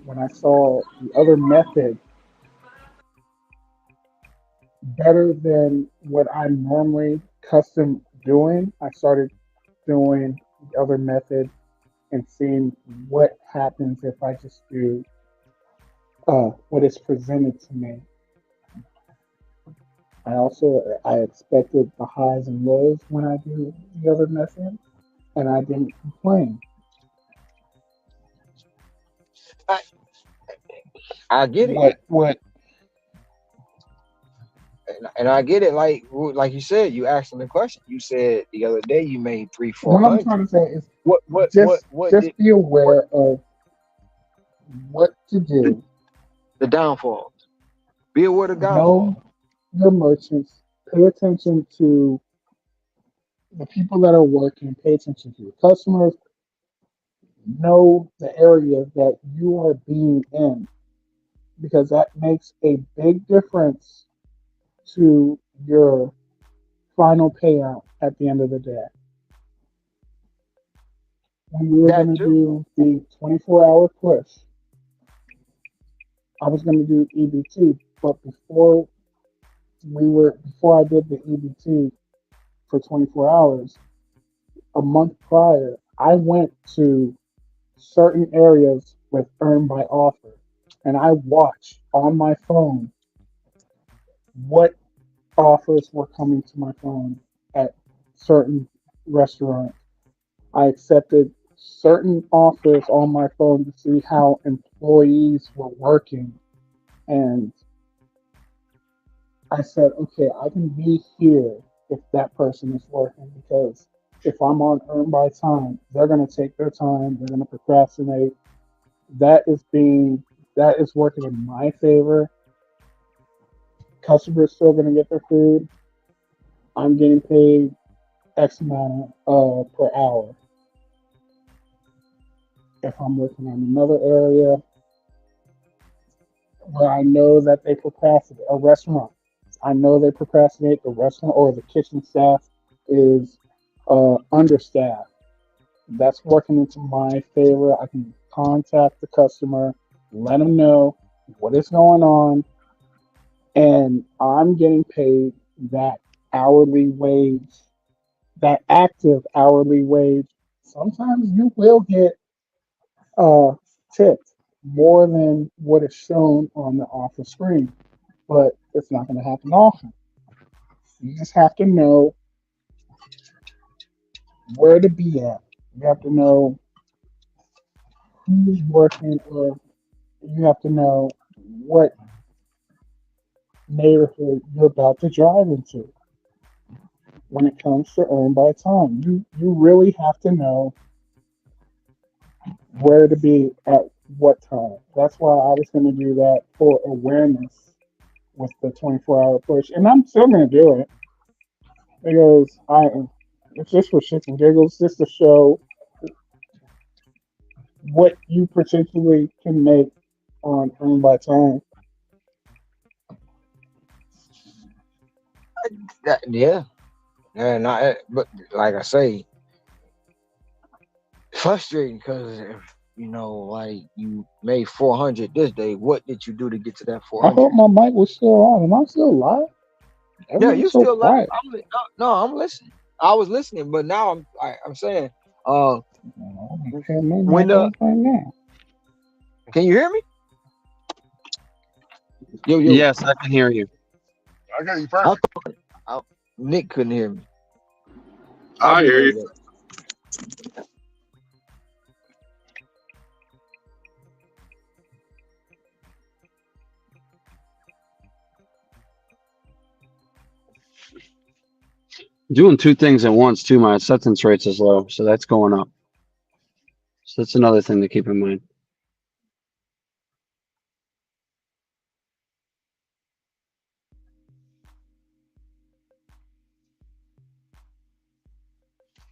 When I saw the other method better than what I'm normally custom doing, I started doing the other method and seeing what happens if I just do what is presented to me. I expected the highs and lows when I do the other method, and I didn't complain. I, I get it. What And I get it. Like you said, you asked him the question. You said the other day you made three, four what I'm trying hundred. to say is What just did be what aware of what to the, do. the downfalls? Be aware of the Know downfall. your merchants. Pay attention to the people that are working. Pay attention to your customers. Know the area that you are being in because that makes a big difference to your final payout at the end of the day. When we were That going to too. do the 24-hour push, I was going to do EBT, but before I did the EBT for 24 hours, a month prior, I went to certain areas with earn by offer, and I watched on my phone what offers were coming to my phone at certain restaurants. I accepted certain offers on my phone to see how employees were working, and I said, okay, I can be here if that person is working because if I'm on earn by time, they're going to take their time, they're going to procrastinate. That is being that is working in my favor. Customers still going to get their food. I'm getting paid X amount per hour. If I'm working on another area where I know that they procrastinate, a restaurant, I know they procrastinate, the restaurant or the kitchen staff is understaffed. That's working into my favor. I can contact the customer, let them know what is going on, and I'm getting paid that hourly wage, that active hourly wage. Sometimes you will get uh, tipped more than what is shown on the offer screen, but it's not going to happen often. You just have to know where to be at. You have to know who's working, or you have to know what neighborhood you're about to drive into. When it comes to earn by time, you really have to know where to be at what time. That's why I was going to do that for awareness with the 24-hour push, and I'm still going to do it because it's just for shits and giggles, just to show what you potentially can make on earn by time. Yeah, and but like I say, frustrating because if like you made 400 this day, what did you do to get to that I hope 400? my mic was still on. Am I still live? Yeah, Everyone's you so still live. quiet. No, I'm listening. I was listening, but now I'm saying, uh, I'm gonna turn my when mic off right now. can you hear me? Yo, Yes, I can hear you. I got you I'm perfect. talking. Nick couldn't hear me. I'll I be hear right you. back. Doing two things at once too. My acceptance rates is low, so that's going up. So that's another thing to keep in mind.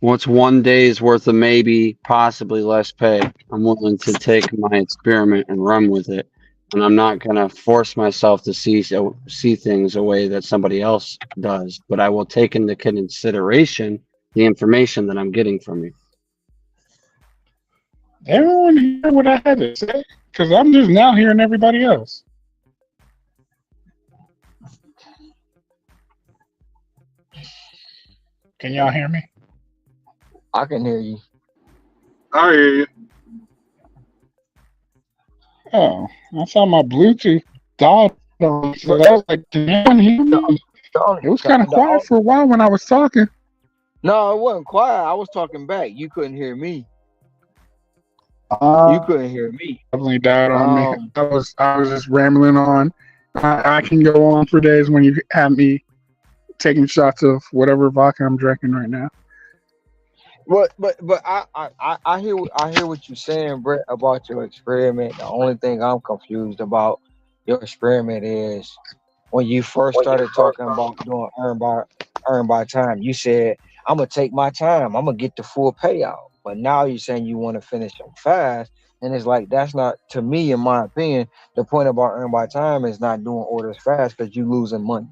What's one day's worth of maybe possibly less pay? I'm willing to take my experiment and run with it, and I'm not gonna force myself to see things a way that somebody else does. But I will take into consideration the information that I'm getting from you. Everyone hear what I had to say? Because I'm just now hearing everybody else. Can y'all hear me? I can hear you. I hear you. Oh, I saw my Bluetooth died on, so But I was like, can anyone hear the, me? the, only- It was the, kind of the quiet only- for a while when I was talking. no, it wasn't quiet. I was talking back. You couldn't hear me. You Uh, couldn't hear me. definitely died on me. Um, I was just rambling on. I can go on for days when you have me taking shots of whatever vodka I'm drinking right now. but I hear what you're saying, Brett, about your experiment. The only thing I'm confused about your experiment is when you first started talking about doing earn by time. You said I'm gonna take my time. I'm gonna get the full payout. But now you're saying you want to finish them fast, and it's like that's not, to me, in my opinion, the point about earn by time is not doing orders fast because you losing money.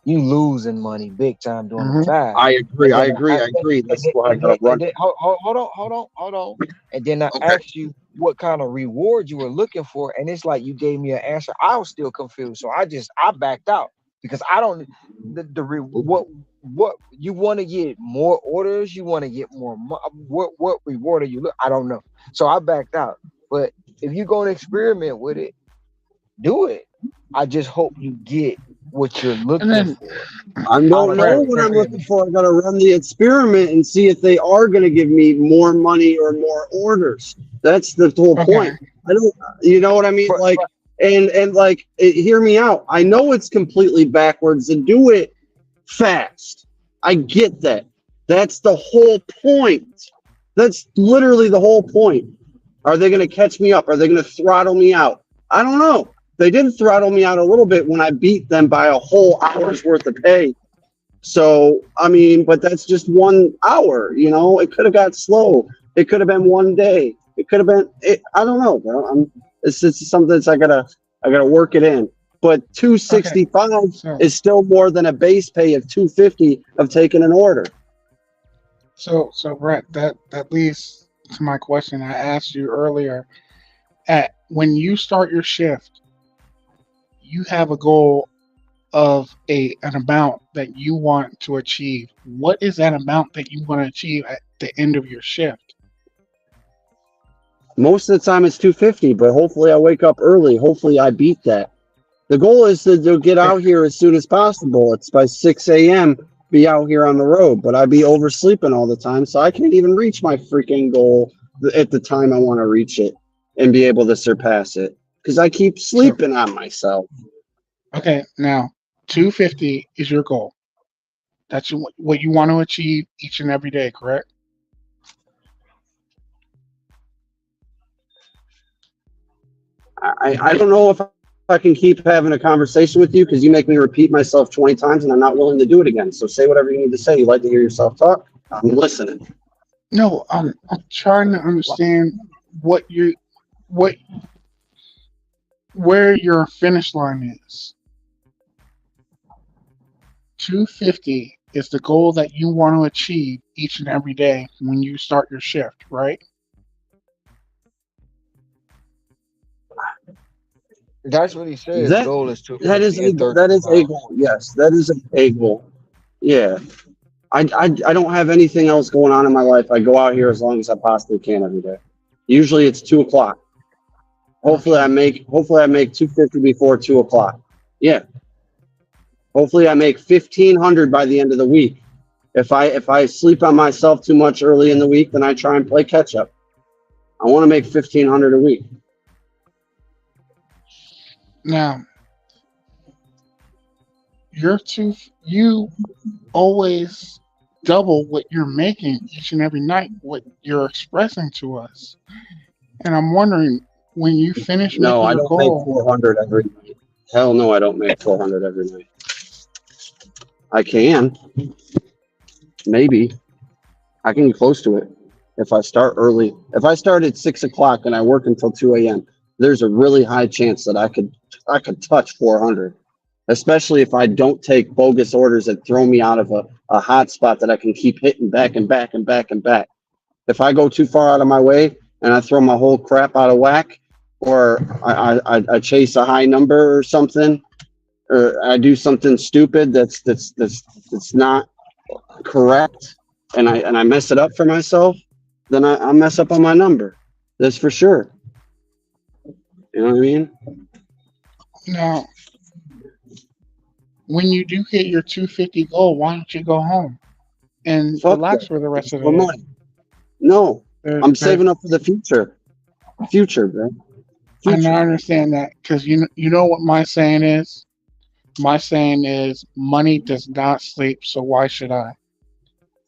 you losing money big time doing the Hmm. fast. I agree. And I then agree. I agree. That's why I gotta run. hold on. And then I Okay. asked you what kind of reward you were looking for, and it's like you gave me an answer. I was still confused, so I backed out because I don't what you want to get more orders, you want to get more what reward are you look? I don't know, so I backed out. But if you're gonna experiment with it, do it. I just hope you get what you're And looking then for I out don't of know Brett, your what Brett, I'm looking experiment. for. I gotta run the experiment and see if they are gonna give me more money or more orders. That's the whole okay, point. I don't, you know what I mean? But Like, and like, hear me out. I know it's completely backwards and do it fast. I get that. That's the whole point. That's literally the whole point. Are they going to catch me up? Are they going to throttle me out? I don't know. They did throttle me out a little bit when I beat them by a whole hour's worth of pay. So, I mean, but that's just 1 hour, you know, it could have got slow. It could have been one day. It could have been, I don't know, bro. It's just something that's I gotta work it in. But okay. 265 So, is still more than a base pay of 250 of taking an order. so Brett, that leads to my question I asked you earlier. At when you start your shift, you have a goal of an amount that you want to achieve. What is that amount that you want to achieve at the end of your shift? Most of the time it's 250, but hopefully I wake up early. Hopefully I beat that. The goal is to get Okay, out here as soon as possible. It's by 6 a.m. be out here on the road, but I be oversleeping all the time, so I can't even reach my freaking goal at the time I want to reach it and be able to surpass it because I keep so sleeping on myself. okay, now 250 is your goal. That's what you want to achieve each and every day, correct? I don't know if I can keep having a conversation with you because you make me repeat myself 20 times and I'm not willing to do it again. So say whatever you need to say. You like to hear yourself talk? I'm listening. No, I'm trying to understand what you what where your finish line is. 250 is the goal that you want to achieve each and every day when you start your shift, right? that's what he said. His That goal is that is 250 a and that is 13 a miles. goal. Yes, that is a goal. Yeah. I don't have anything else going on in my life. I go out here as long as I possibly can every day. Usually it's 2 o'clock. Okay. Hopefully I make 250 before 2 o'clock. Yeah. Hopefully I make 1,500 by the end of the week. If I sleep on myself too much early in the week, then I try and play catch up. I want to make 1,500 a week. Now, you always double what you're making each and every night, what you're expressing to us. And I'm wondering when you finish No, making I your don't make goal, 400 every night. Hell no, I don't make 400 every night. I can, maybe. I can get close to it if I start early. If I start at 6 o'clock and I work until 2 a.m., there's a really high chance that I could touch 400, especially if I don't take bogus orders that throw me out of a hot spot that I can keep hitting back and back and back and back. If I go too far out of my way and I throw my whole crap out of whack, or I chase a high number or something, or I do something stupid that's not correct, and I mess it up for myself, then I mess up on my number. That's for sure. You know what I mean? now, when you do hit your 250 goal, why don't you go home and Fuck relax that. for the rest It's of the more day? money. No, There, I'm there, saving up for the future. Future, bro. I now Future. understand that because you know what my saying is. My saying is money does not sleep, so why should I?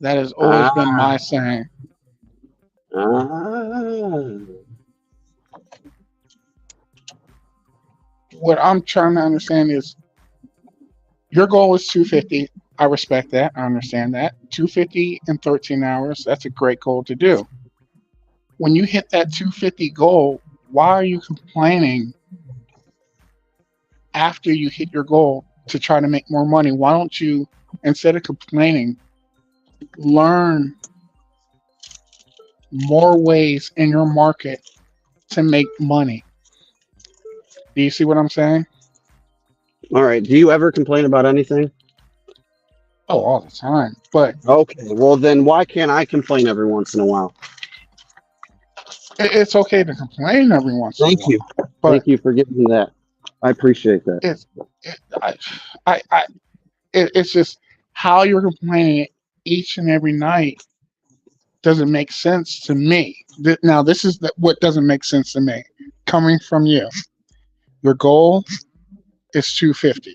That has always been Ah, my saying. ah. What I'm trying to understand is your goal is 250. I respect that. I understand that. 250 in 13 hours, that's a great goal to do. When you hit that 250 goal, why are you complaining after you hit your goal to try to make more money. Why don't you, instead of complaining, learn more ways in your market to make money? Do you see what I'm saying? All right. Do you ever complain about anything? Oh, all the time. But Okay. Well, then why can't I complain every once in a while? it's okay to complain every once in a Thank you. while. But Thank you for giving me that. I appreciate that. it's it, it's just how you're complaining each and every night doesn't make sense to me. Now, this is what doesn't make sense to me. Coming from you, your goal is 250.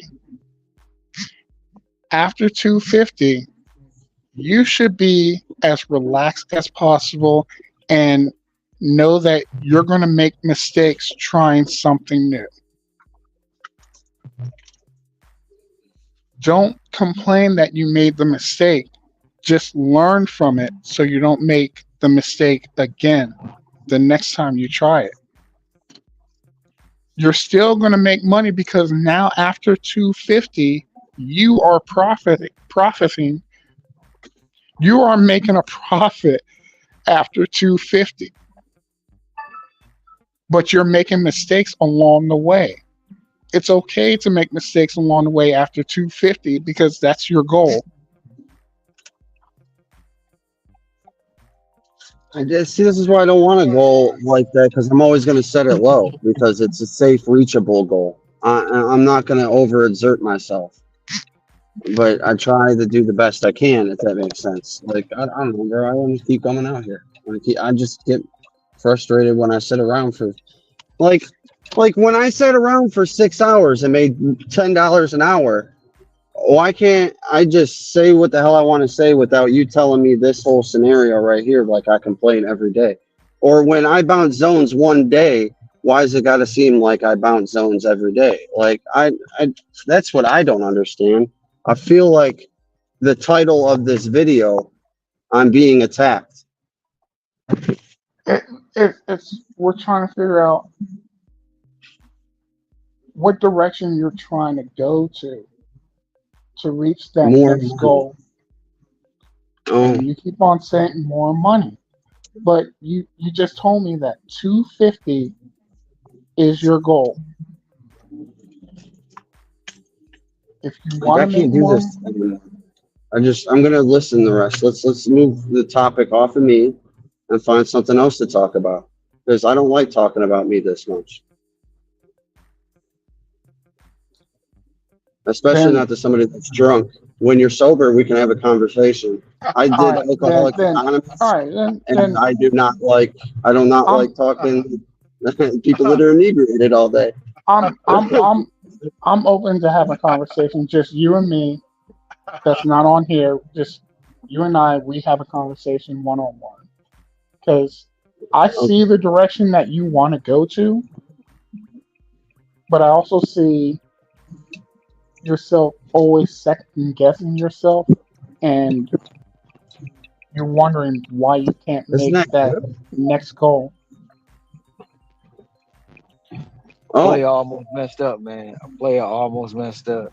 After 250, you should be as relaxed as possible and know that you're going to make mistakes trying something new. Don't complain that you made the mistake. Just learn from it so you don't make the mistake again the next time you try it. You're still going to make money because now after 250, you are profiting. You are making a profit after 250. But you're making mistakes along the way. It's okay to make mistakes along the way after 250 because that's your goal. I just see. This is why I don't want to go like that because I'm always going to set it low because it's a safe, reachable goal. I'm not going to overexert myself, but I try to do the best I can. If that makes sense. Like I don't know, bro. I want to keep coming out here. I just get frustrated when I sit around for like when I sat around for 6 hours and made $10 an hour. Why can't I just say what the hell I want to say without you telling me this whole scenario right here like I complain every day? Or when I bounce zones one day, why does it got to seem like I bounce zones every day? Like I that's what I don't understand. I feel like the title of this video, I'm being attacked. It's we're trying to figure out what direction you're trying to go to reach that More next money. goal. Oh, And you keep on saying more money. But you just told me that 250 is your goal. If you like want I to make can't do more, this anymore. I'm gonna listen the rest. Let's move the topic off of me and find something else to talk about. Because I don't like talking about me this much. Especially then not to somebody that's drunk. When you're sober, we can have a conversation. I all did right, Alcoholics all Anonymous, right, and then I do not like I'm talking people that are inebriated all day. I'm I'm I'm I'm open to have a conversation. Just you and me. That's not on here. Just you and I. We have a conversation one on one. Because I see Okay. the direction that you want to go to, but I also see yourself always second guessing yourself, and you're wondering why you can't Isn't make that that good? next goal. Player Oh, almost messed up, man. A player almost messed up.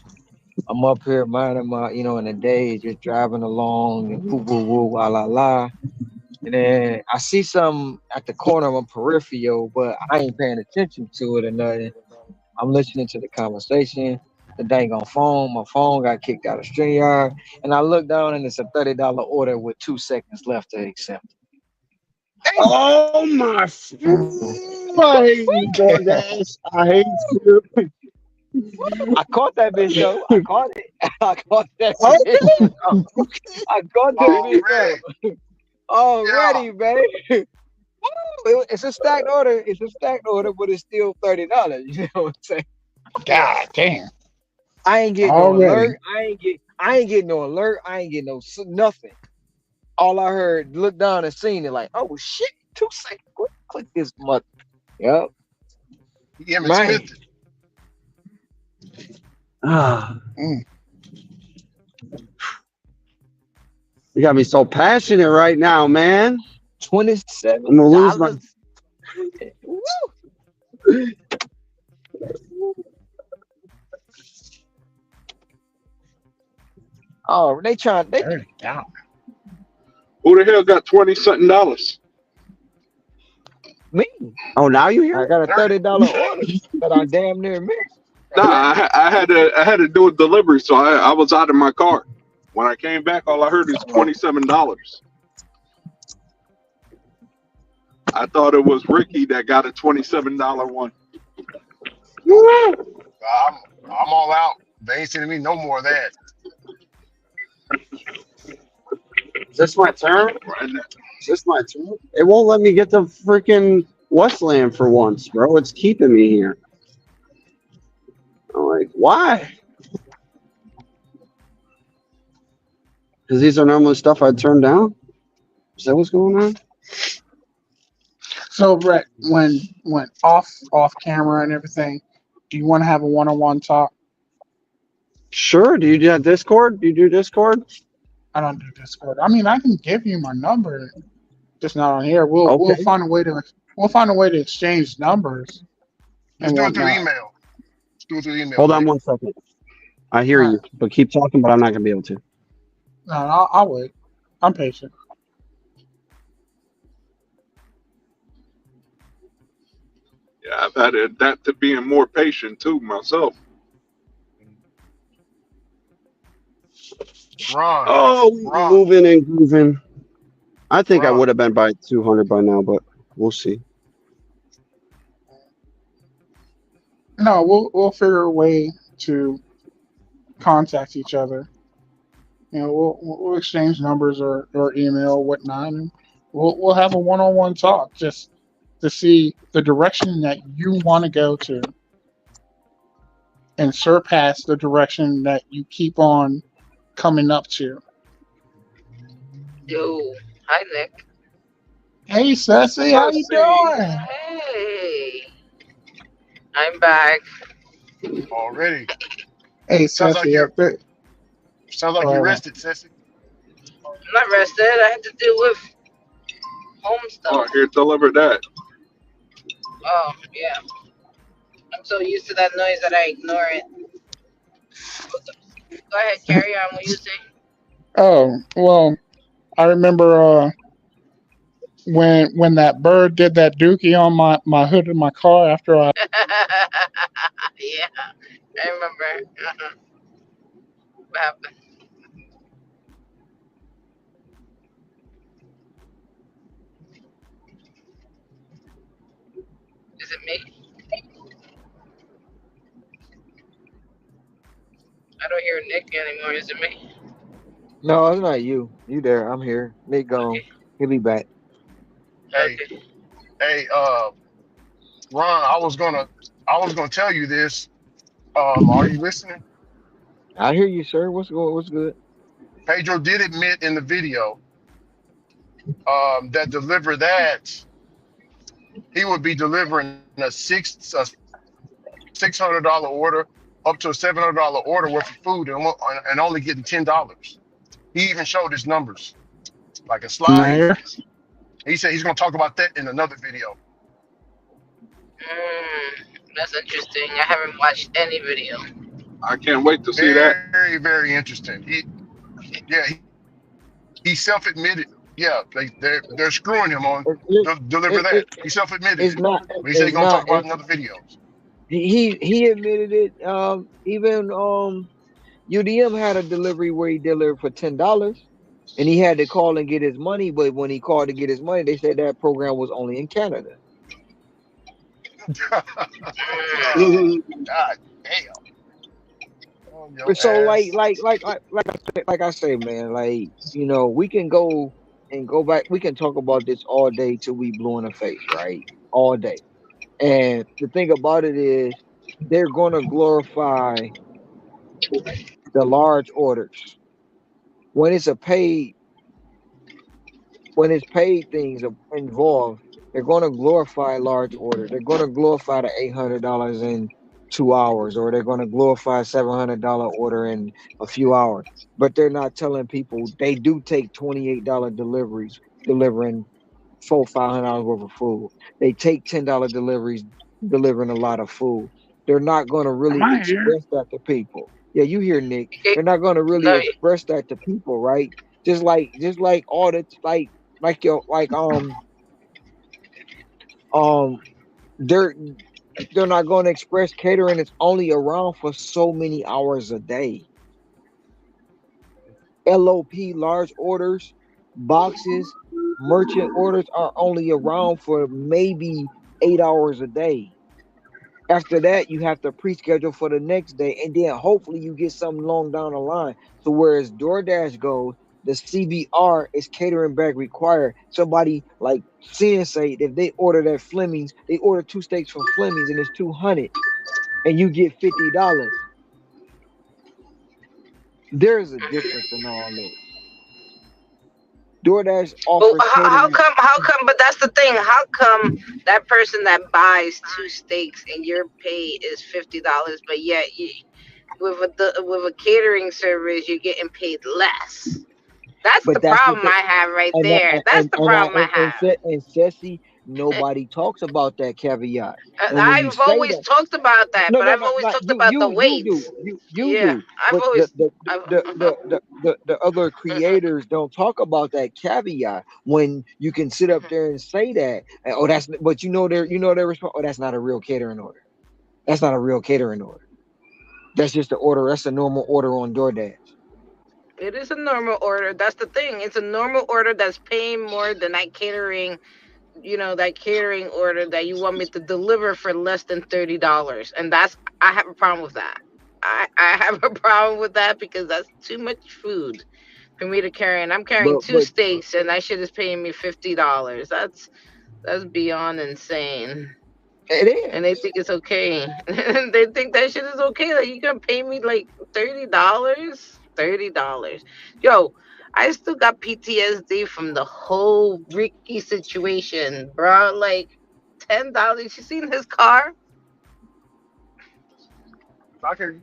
I'm up here minding my, in the day, just driving along and woo, woo, woo, la, la, la. And then I see something at the corner of my peripheral, but I ain't paying attention to it or nothing. I'm listening to the conversation. The dang on phone. My phone got kicked out of StreamYard. And I look down and it's a $30 order with 2 seconds left to accept. oh my! I hate you, DoorDash. I hate you. I caught that bitch though. I caught it. I caught that bitch. Okay. I caught that bitch though. Already. Yeah. Already, man. It's a stacked order. It's a stacked order, but it's still $30. You know what I'm saying? God damn! I ain't getting no Already. alert. I ain't getting no alert. I ain't getting no nothing. All I heard, look down and seen it like, oh shit, 2 seconds. Click this mother. Yep. He Emmitt Man. Smith. Ah, Mm. you got me so passionate right now, man. $27. I'm gonna lose my. Woo. Oh, they trying. They $30. Who the hell got 20 something dollars? me. Oh, now you I hear? got a $30. $30 order that I damn near missed. Nah, I had to do a delivery, so I was out of my car. When I came back, all I heard is $27. I thought it was Ricky that got a $27 one. Nope. I'm all out. They ain't sending me no more of that. Is this my turn? Right now. Is this my turn? It won't let me get to freaking Westland for once, bro. It's keeping me here. I'm like, why? Because these are normally stuff I'd turn down. Is that what's going on? So, Brett, when off camera and everything, do you want to have a one-on-one talk? Sure. Do you do Discord? Do you do Discord? I don't do Discord. I mean, I can give you my number, just not on here. We'll Okay. find a way to exchange numbers Just and do it through whatnot. email. Just do it through email. Hold on Nick. 1 second. I hear All you, right. but keep talking, but I'm not going to be able to. No, I'll wait. I'm patient. Yeah, I've had to adapt to being more patient too myself. Ron. Oh, we Ron. moving and grooving. I think I Ron. would have been by 200 by now, but we'll see. No, we'll figure a way to contact each other. You know, we'll exchange numbers or email or whatnot, and we'll have a one-on-one talk just to see the direction that you want to go to and surpass the direction that you keep on coming up to. Yo, hi Nick. Hey, Ceci, how you doing? Hey, I'm back. Already. Hey, Sounds like Ceci, you're rested, Sissy. I'm not rested. I had to deal with home stuff. Oh, here, deliver that. Oh, yeah. I'm so used to that noise that I ignore it. Go ahead, carry on. What you say? Oh, well, I remember when that bird did that dookie on my hood of my car after I. Yeah, I remember. What happened? Is it me? I don't hear Nick anymore. Is it me? No, it's not you. You there? I'm here. Nick gone. Okay. He'll be back. Hey, Okay. hey, Ron, I was gonna tell you this. Are you listening? I hear you, sir. What's going? What's good? Pedro did admit in the video that deliver that he would be delivering a $600 order up to a $700 order worth of food and only getting $10. He even showed his numbers, like a slide. Mayor. He said he's gonna talk about that in another video. That's interesting. I haven't watched any video. I can't wait to see that. Very, very interesting. He self-admitted. Yeah, they're screwing him on deliver that. He self-admitted It's it. not. But he said he's It's gonna talk not. about it in other videos. He admitted it. Even UDM had a delivery where he delivered for $10, and he had to call and get his money. But when he called to get his money, they said that program was only in Canada. Oh, God damn. Oh, your So ass. like I say, man, like, you know, we can go back. We can talk about this all day till we blue in the face, right? All day. And the thing about it is, they're gonna glorify the large orders when it's paid things involved. They're gonna glorify large orders. They're gonna glorify the $800 in 2 hours, or they're gonna glorify $700 order in a few hours. But they're not telling people they do take $28 deliveries, delivering $500 worth of food. They take $10 deliveries, delivering a lot of food. They're not gonna Am really I here? express that to people. Yeah, you hear Nick. Okay. They're not gonna really No, express that to people, right? Just like all the like your um they're they're not gonna express catering is only around for so many hours a day. LOP large orders, boxes, merchant orders are only around for maybe 8 hours a day. After that, you have to pre-schedule for the next day, and then hopefully you get something long down the line. So whereas DoorDash goes, the CBR is catering bag required. Somebody like Sin say if they order at Fleming's, they order two steaks from Fleming's and it's 200, and you get $50. There's a difference in all this. DoorDash well, offers how catering. come? How come? But that's the thing. How come that person that buys two steaks and your pay is $50, but yet with a catering service you're getting paid less? That's the But that's the problem thing. I have right And that, there. That's the problem I have. and Ceci, nobody talks about that caveat. And when you I've say always that, talked about that, no, but no, I've no, always not talked you, about the do, weights. you Yeah, do. I've But always. I've, the other creators don't talk about that caveat when you can sit up there and say that. And, oh, that's but their response. Oh, that's not a real catering order. That's not a real catering order. That's just the order. That's a normal order on DoorDash. it is a normal order. That's the thing. It's a normal order that's paying more than that catering. That catering order that you want me to deliver for less than $30, and I have a problem with that. I have a problem with that because that's too much food for me to carry, and I'm carrying two But steaks, and that shit is paying me $50. That's beyond insane. it And they is. think it's okay. They think that shit is okay. Like you gonna pay me like $30? $30. Yo, I still got PTSD from the whole Ricky situation, bro. Like $10. You seen his car? I can.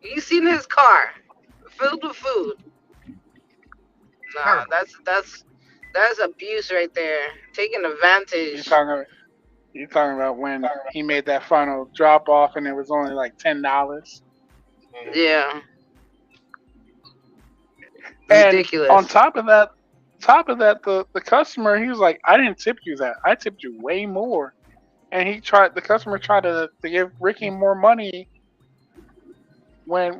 You seen his car? Filled with food. Nah, Terrible. that's abuse right there. Taking You advantage. talking you talking about when he made that final drop off and it was only like $10. Mhm. Yeah. And on Ridiculous. top of that, the customer, he was like, I didn't tip you that. I tipped you way more. And the customer tried to give Ricky more money when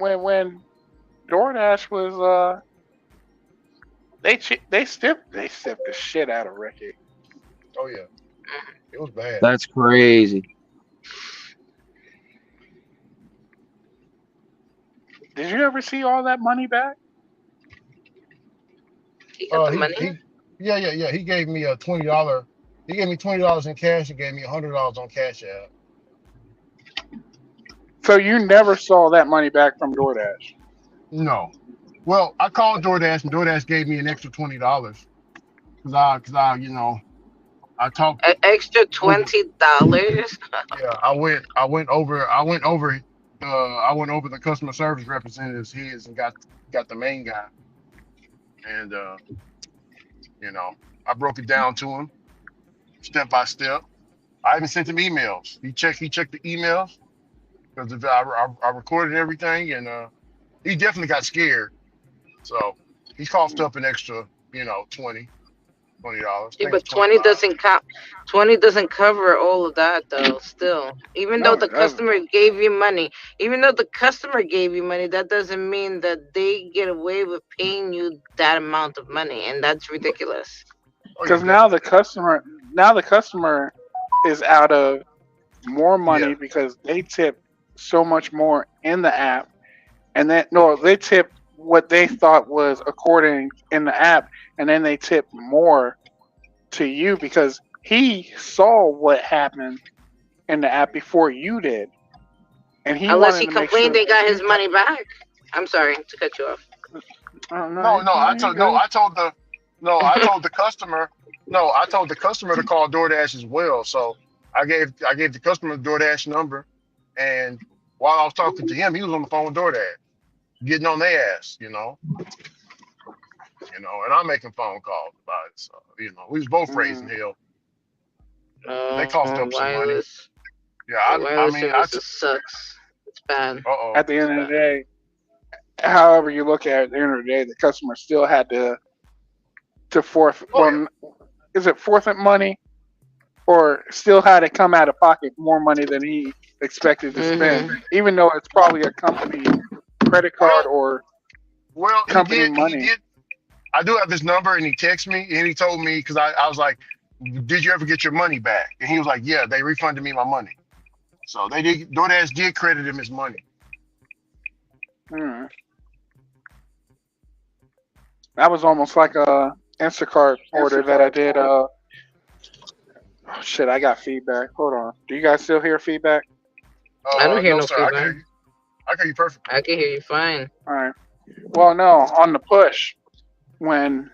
DoorDash was they stiffed the shit out of Ricky. Oh yeah, it was bad. That's crazy. Did you ever see all that money back? He got the He money. yeah. He gave me a $20. He gave me $20 in cash and gave me $100 on Cash App. So you never saw that money back from DoorDash. No. Well, I called DoorDash and DoorDash gave me an extra $20 because I talked Extra over. $20. Yeah, I went over the customer service representative's heads and got the main guy, and you know I broke it down to him step by step. I even sent him emails. He checked the emails because I recorded everything, and he definitely got scared. So he coughed up an extra, $20. I Yeah, think it's but 20 25. doesn't count. 20 doesn't cover all of that though. Still, even though No, the it doesn't. customer gave you money, that doesn't mean that they get away with paying you that amount of money, and that's ridiculous. Oh yeah, Because now definitely. the customer is out of more Yeah. money because they tip so much more in the app, and then no, they tip what they thought was according in the app, and then they tip more to you because he saw what happened in the app before you did, and he Unless wanted he to make complained sure they that got you his got. money back. I'm sorry to cut you off. Oh no, No, no, no, you're good. I told the customer, no, I told the customer to call DoorDash as well. So I gave the customer the DoorDash number, and while I was talking to him, he was on the phone with DoorDash, getting on their ass, and I'm making phone calls about it. So we was both raising Mm. hell, and they coughed up some money. Wireless. Yeah, The I wireless mean, services sucks. It's bad. uh-oh. At the It's end of bad. the day, however you look at it, at the end of the day, the customer still had to forfeit. Oh yeah. Well, is it forfeit money or still had to come out of pocket more money than he expected to spend, Mhm. even though it's probably a company credit card Well, or well, he company did. He money. did. I do have this number, and he texted me, and he told me because I was like, "Did you ever get your money back?" And he was like, "Yeah, they refunded me my money." So they did. DoorDash did credit him his money. Hmm. That was almost like a Instacart order that I did. Oh, shit, I got feedback. Hold on. Do you guys still hear feedback? I don't hear No, no sir. I can hear feedback. you. I can hear you perfectly. I can hear you fine. All right. Well, no, on the push, when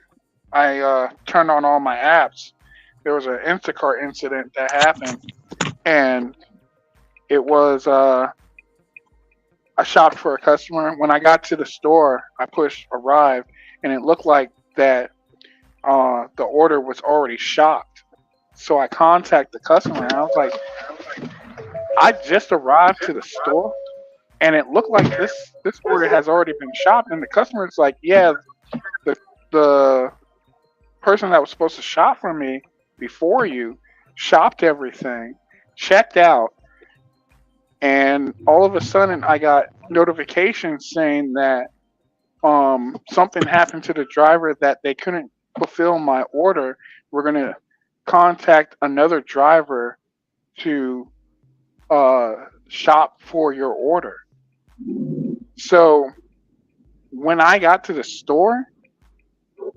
I turned on all my apps, there was an Instacart incident that happened, and it was I shopped for a customer. When I got to the store, I pushed arrive, and it looked like that the order was already shopped. So I contacted the customer, and I was like, I just arrived to the store, and it looked like this order has already been shopped. And the customer is like, yeah, the the person that was supposed to shop for me before you shopped everything, checked out, and all of a sudden I got notifications saying that something happened to the driver that they couldn't fulfill my order. We're gonna contact another driver to uh, shop for your order. So when I got to the store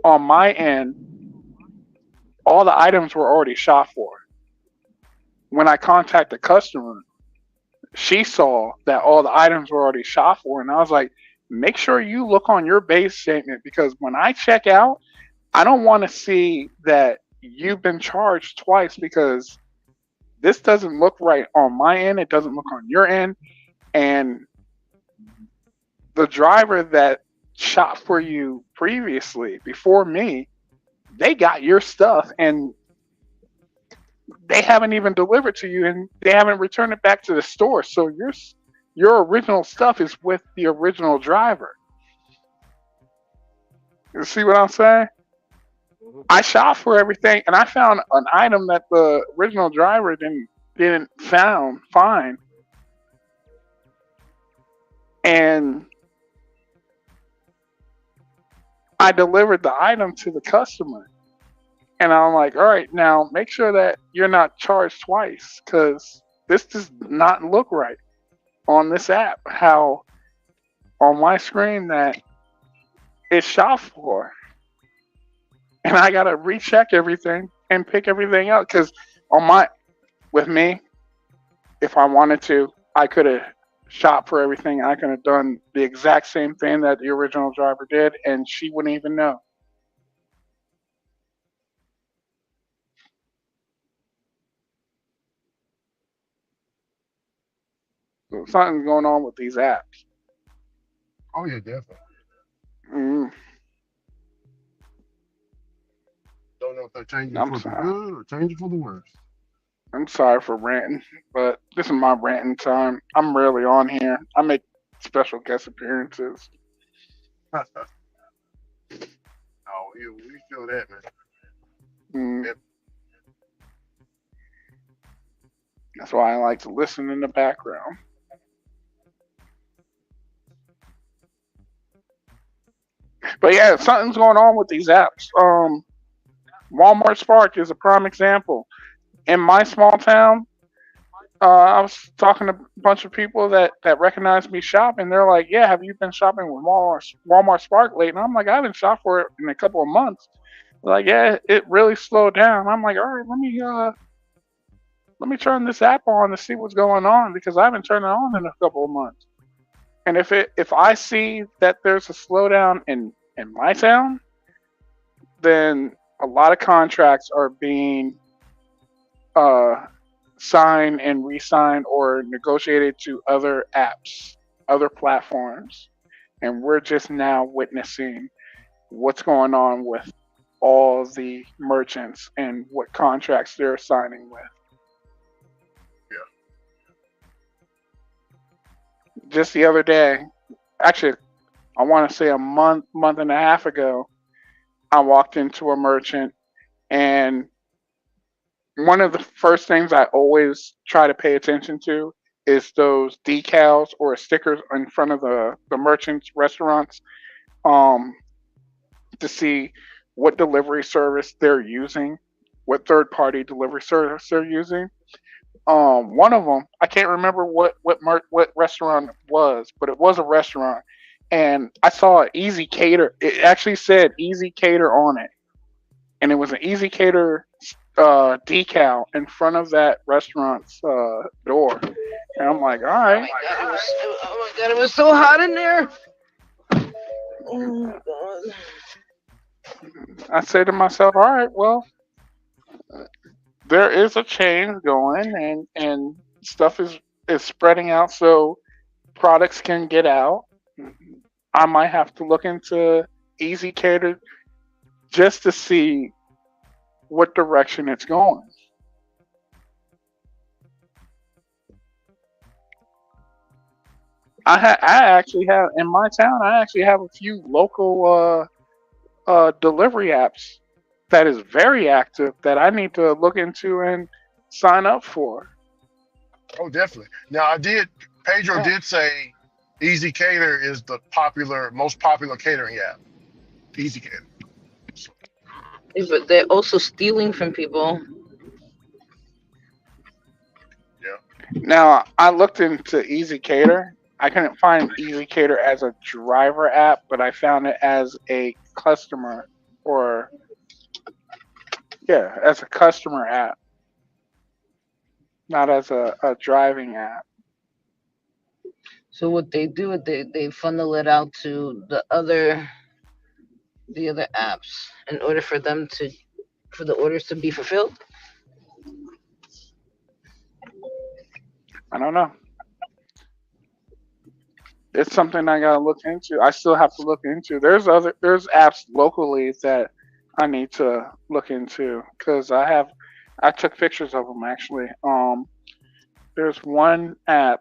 on my end, all the items were already shopped for. When I contacted the customer, she saw that all the items were already shopped for, and I was like, make sure you look on your base statement because when I check out, I don't want to see that you've been charged twice because this doesn't look right on my end. It doesn't look on your end. And the driver that shopped for you previously, before me, they got your stuff and they haven't even delivered to you and they haven't returned it back to the store. So your original stuff is with the original driver. You see what I'm saying? Mhm. I shop for everything and I found an item that the original driver didn't find, and I delivered the item to the customer. And I'm like, all right, now make sure that you're not charged twice because this does not look right on this app. How on my screen that it's shop for, and I gotta recheck everything and pick everything up because on my with me, if I wanted to, I could have shopped for everything. I could have done the exact same thing that the original driver did, and she wouldn't even know. So something's going on with these apps. Oh yeah, definitely. Mm, Don't know if they're changing I'm for the sorry. good or changing for the worse. I'm sorry for ranting, but this is my ranting time. I'm rarely on here. I make special guest appearances. Oh, yeah, we feel that, man. Mm, Yep. that's why I like to listen in the background. But yeah, something's going on with these apps. Walmart Spark is a prime example. In my small town, I was talking to a bunch of people that recognize me shopping. They're like, "Yeah, have you been shopping with Walmart Spark lately?" And I'm like, "I haven't shopped for it in a couple of months." They're like, "Yeah, it really slowed down." I'm like, "All right, let me turn this app on to see what's going on because I haven't turned it on in a couple of months." And if I see that there's a slowdown in my town, then a lot of contracts are being uh, signed and re-signed or negotiated to other apps, other platforms, and we're just now witnessing what's going on with all the merchants and what contracts they're signing with. Yeah. just the other day, actually, I want to say a month and a half ago, I walked into a merchant, and one of the first things I always try to pay attention to is those decals or stickers in front of the merchants' restaurants, um, to see what delivery service they're using, what third party delivery service they're using. One of them, I can't remember what restaurant it was, but it was a restaurant, and I saw an Easy Cater. It actually said Easy Cater on it, and it was an Easy Cater decal in front of that restaurant's door. And I'm like, all Oh right. my god, oh my god, it was so hot in there. Oh my god. I say to myself, all right, well, there is a change going, and stuff is spreading out, so products can get out. I might have to look into Easy Cater just to see what direction it's going. I actually have in my town. I actually have a few local delivery apps that is very active that I need to look into and sign up for. Oh, definitely. Now, Pedro did say Easy Cater is the most popular catering app. Easy Cater. Yeah, but they're also stealing from people. Yeah. Now I looked into Easy Cater. I couldn't find Easy Cater as a driver app, but I found it as a customer or yeah, as a customer app, not as a driving app. So what they do is they funnel it out to the other apps in order for the orders to be fulfilled. I don't know. It's something I gotta look into. I still have to look into. There's apps locally that I need to look into because I took pictures of them actually. There's one app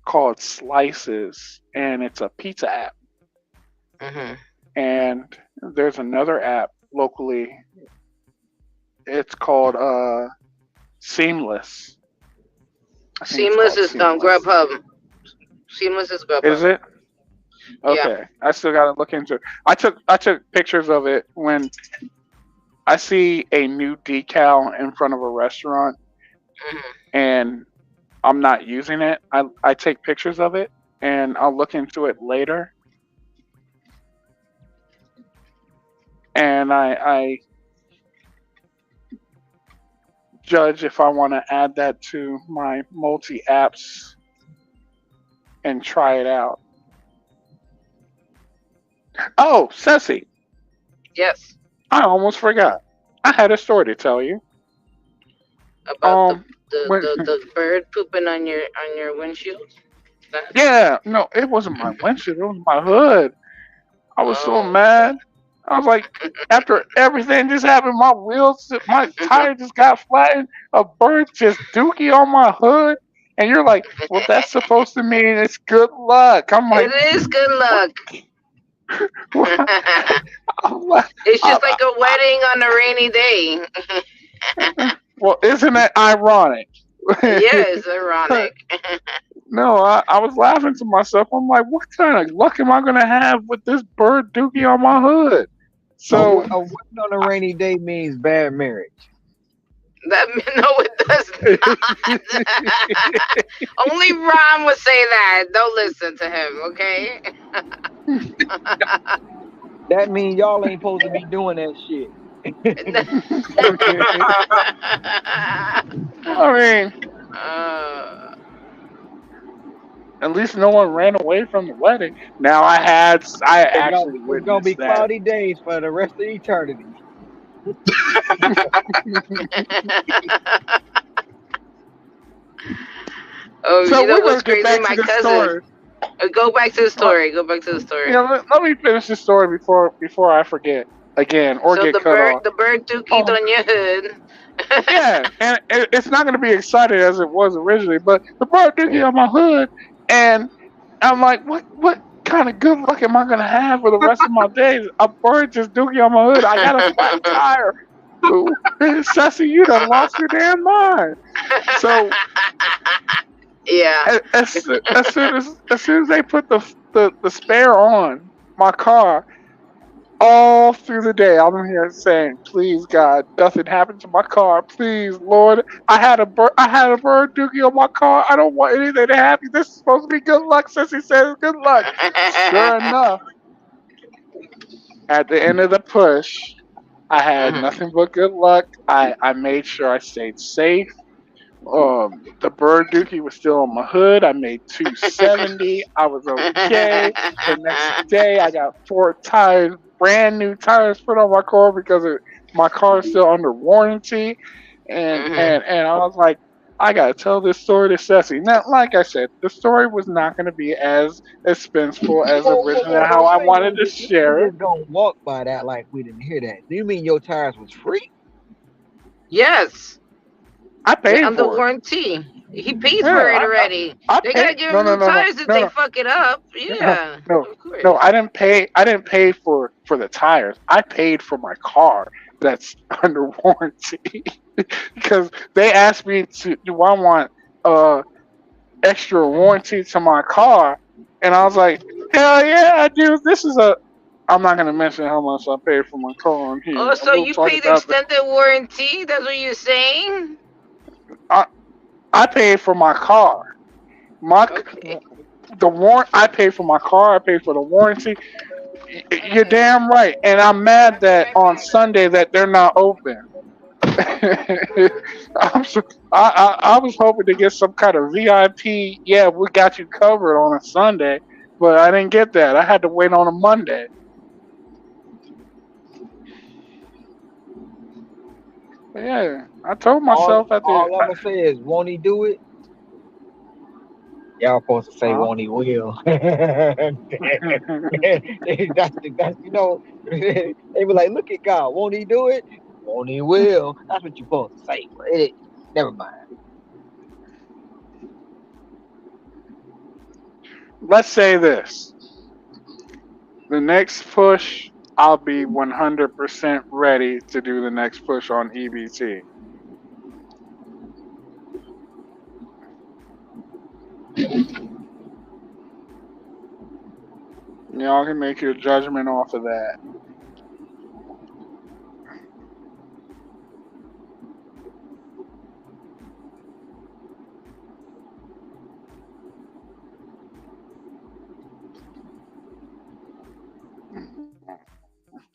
called Slices, and it's a pizza app. Hmm. And there's another app locally. It's called Seamless. I think it's Seamless called is Seamless. Grubhub. Seamless is Is Grubhub. it? Yeah. Okay. I still gotta look into it. I took pictures of it when I see a new decal in front of a restaurant Hmm. and I'm not using it. I take pictures of it and I'll look into it later and I judge if I want to add that to my multi apps and try it out. Oh, Ceci, Yes. I almost forgot. I had a story to tell you. About Um, when the bird pooping on your windshield. That. yeah, no, it wasn't my windshield. It was my hood. I was so Oh. mad. I was like, after everything just happened, my tire just got flattened. A bird just dookie on my hood, and you're like, well, that's supposed to mean it's good luck. I'm like, It is good what? luck. What? I'm like, It's I, just like a wedding on a rainy day. well, isn't that ironic? Yeah, it's ironic. No, I was laughing to myself. I'm like, what kind of luck am I gonna have with this bird dookie on my hood? So A wedding on a rainy day means bad marriage. That no, it does not. Only Ron would say that. Don't listen to him, okay? That means y'all ain't supposed to be doing that shit. I mean, uh, at least no one ran away from the wedding. Now I actually It's gonna be witnessed that. cloudy days for the rest of eternity. oh, So you know we're gonna what's get crazy? back My to the cousin. story. Go back to the Uh, story. Go back to the story. let me finish the story before I forget. again or So get cut off. the bird dookied Oh, on your hood. yeah, and it's not going to be excited as it was originally, but the bird dookie on my hood, and I'm like, what kind of good luck am I going to have for the rest of my days? A bird just dookie on my hood. I got a flat tire. Sassy, you done lost your damn mind. So Yeah. as soon as they put the spare on my car, all through the day, I'm here saying, "Please, God, nothing happened to my car. Please, Lord, I had a bird dookie on my car. I don't want anything to happen. This is supposed to be good luck." Since he says good luck, sure enough, at the end of the push, I had Mhm. nothing but good luck. I made sure I stayed safe. The bird dookie was still on my hood. I made 270. I was okay. The next day, I got 4 tires, brand new tires put on my car because my car is still under warranty. And, Mhm. and, and I was like, I got to tell this story to Ceci. Now, like I said, the story was not going to be as expensive as originally Whoa, how wait, I you ain't wanted gonna to just you ain't share it. just gonna walk by that like we didn't hear that. Do you mean your tires was free? Yes. I They're paid under for it. warranty. He paid for it Yeah, already. I They paid. gotta give No, him no, new no, no, tires if no, they no. fuck it up. No, Yeah, no, of no. course. I didn't pay for the tires. I paid for my car that's under warranty because they asked me to do I want uh extra warranty to my car, and I was like, hell yeah, I do. This is a. I'm not gonna mention how much I paid for my car on here. Oh, so We'll you talk paid about the. extended warranty? That's what you're saying? I I paid for my car. My Okay. the warrant. I paid for my car. I paid for the warranty. You're Okay. damn right, and I'm mad that on Sunday that they're not open. I'm so, I was hoping to get some kind of VIP. Yeah, we got you covered on a Sunday, but I didn't get that. I had to wait on a Monday. But yeah, I told myself at the. All I'm gonna say is, won't he do it? Y'all supposed to say, Huh? won't he will? that's that's they be like, look at God, won't he do it? Won't he will? That's what you're supposed to say. But never mind. Let's say this: the next push, I'll be 100% ready to do the next push on EBT. Y'all can make your judgment off of that.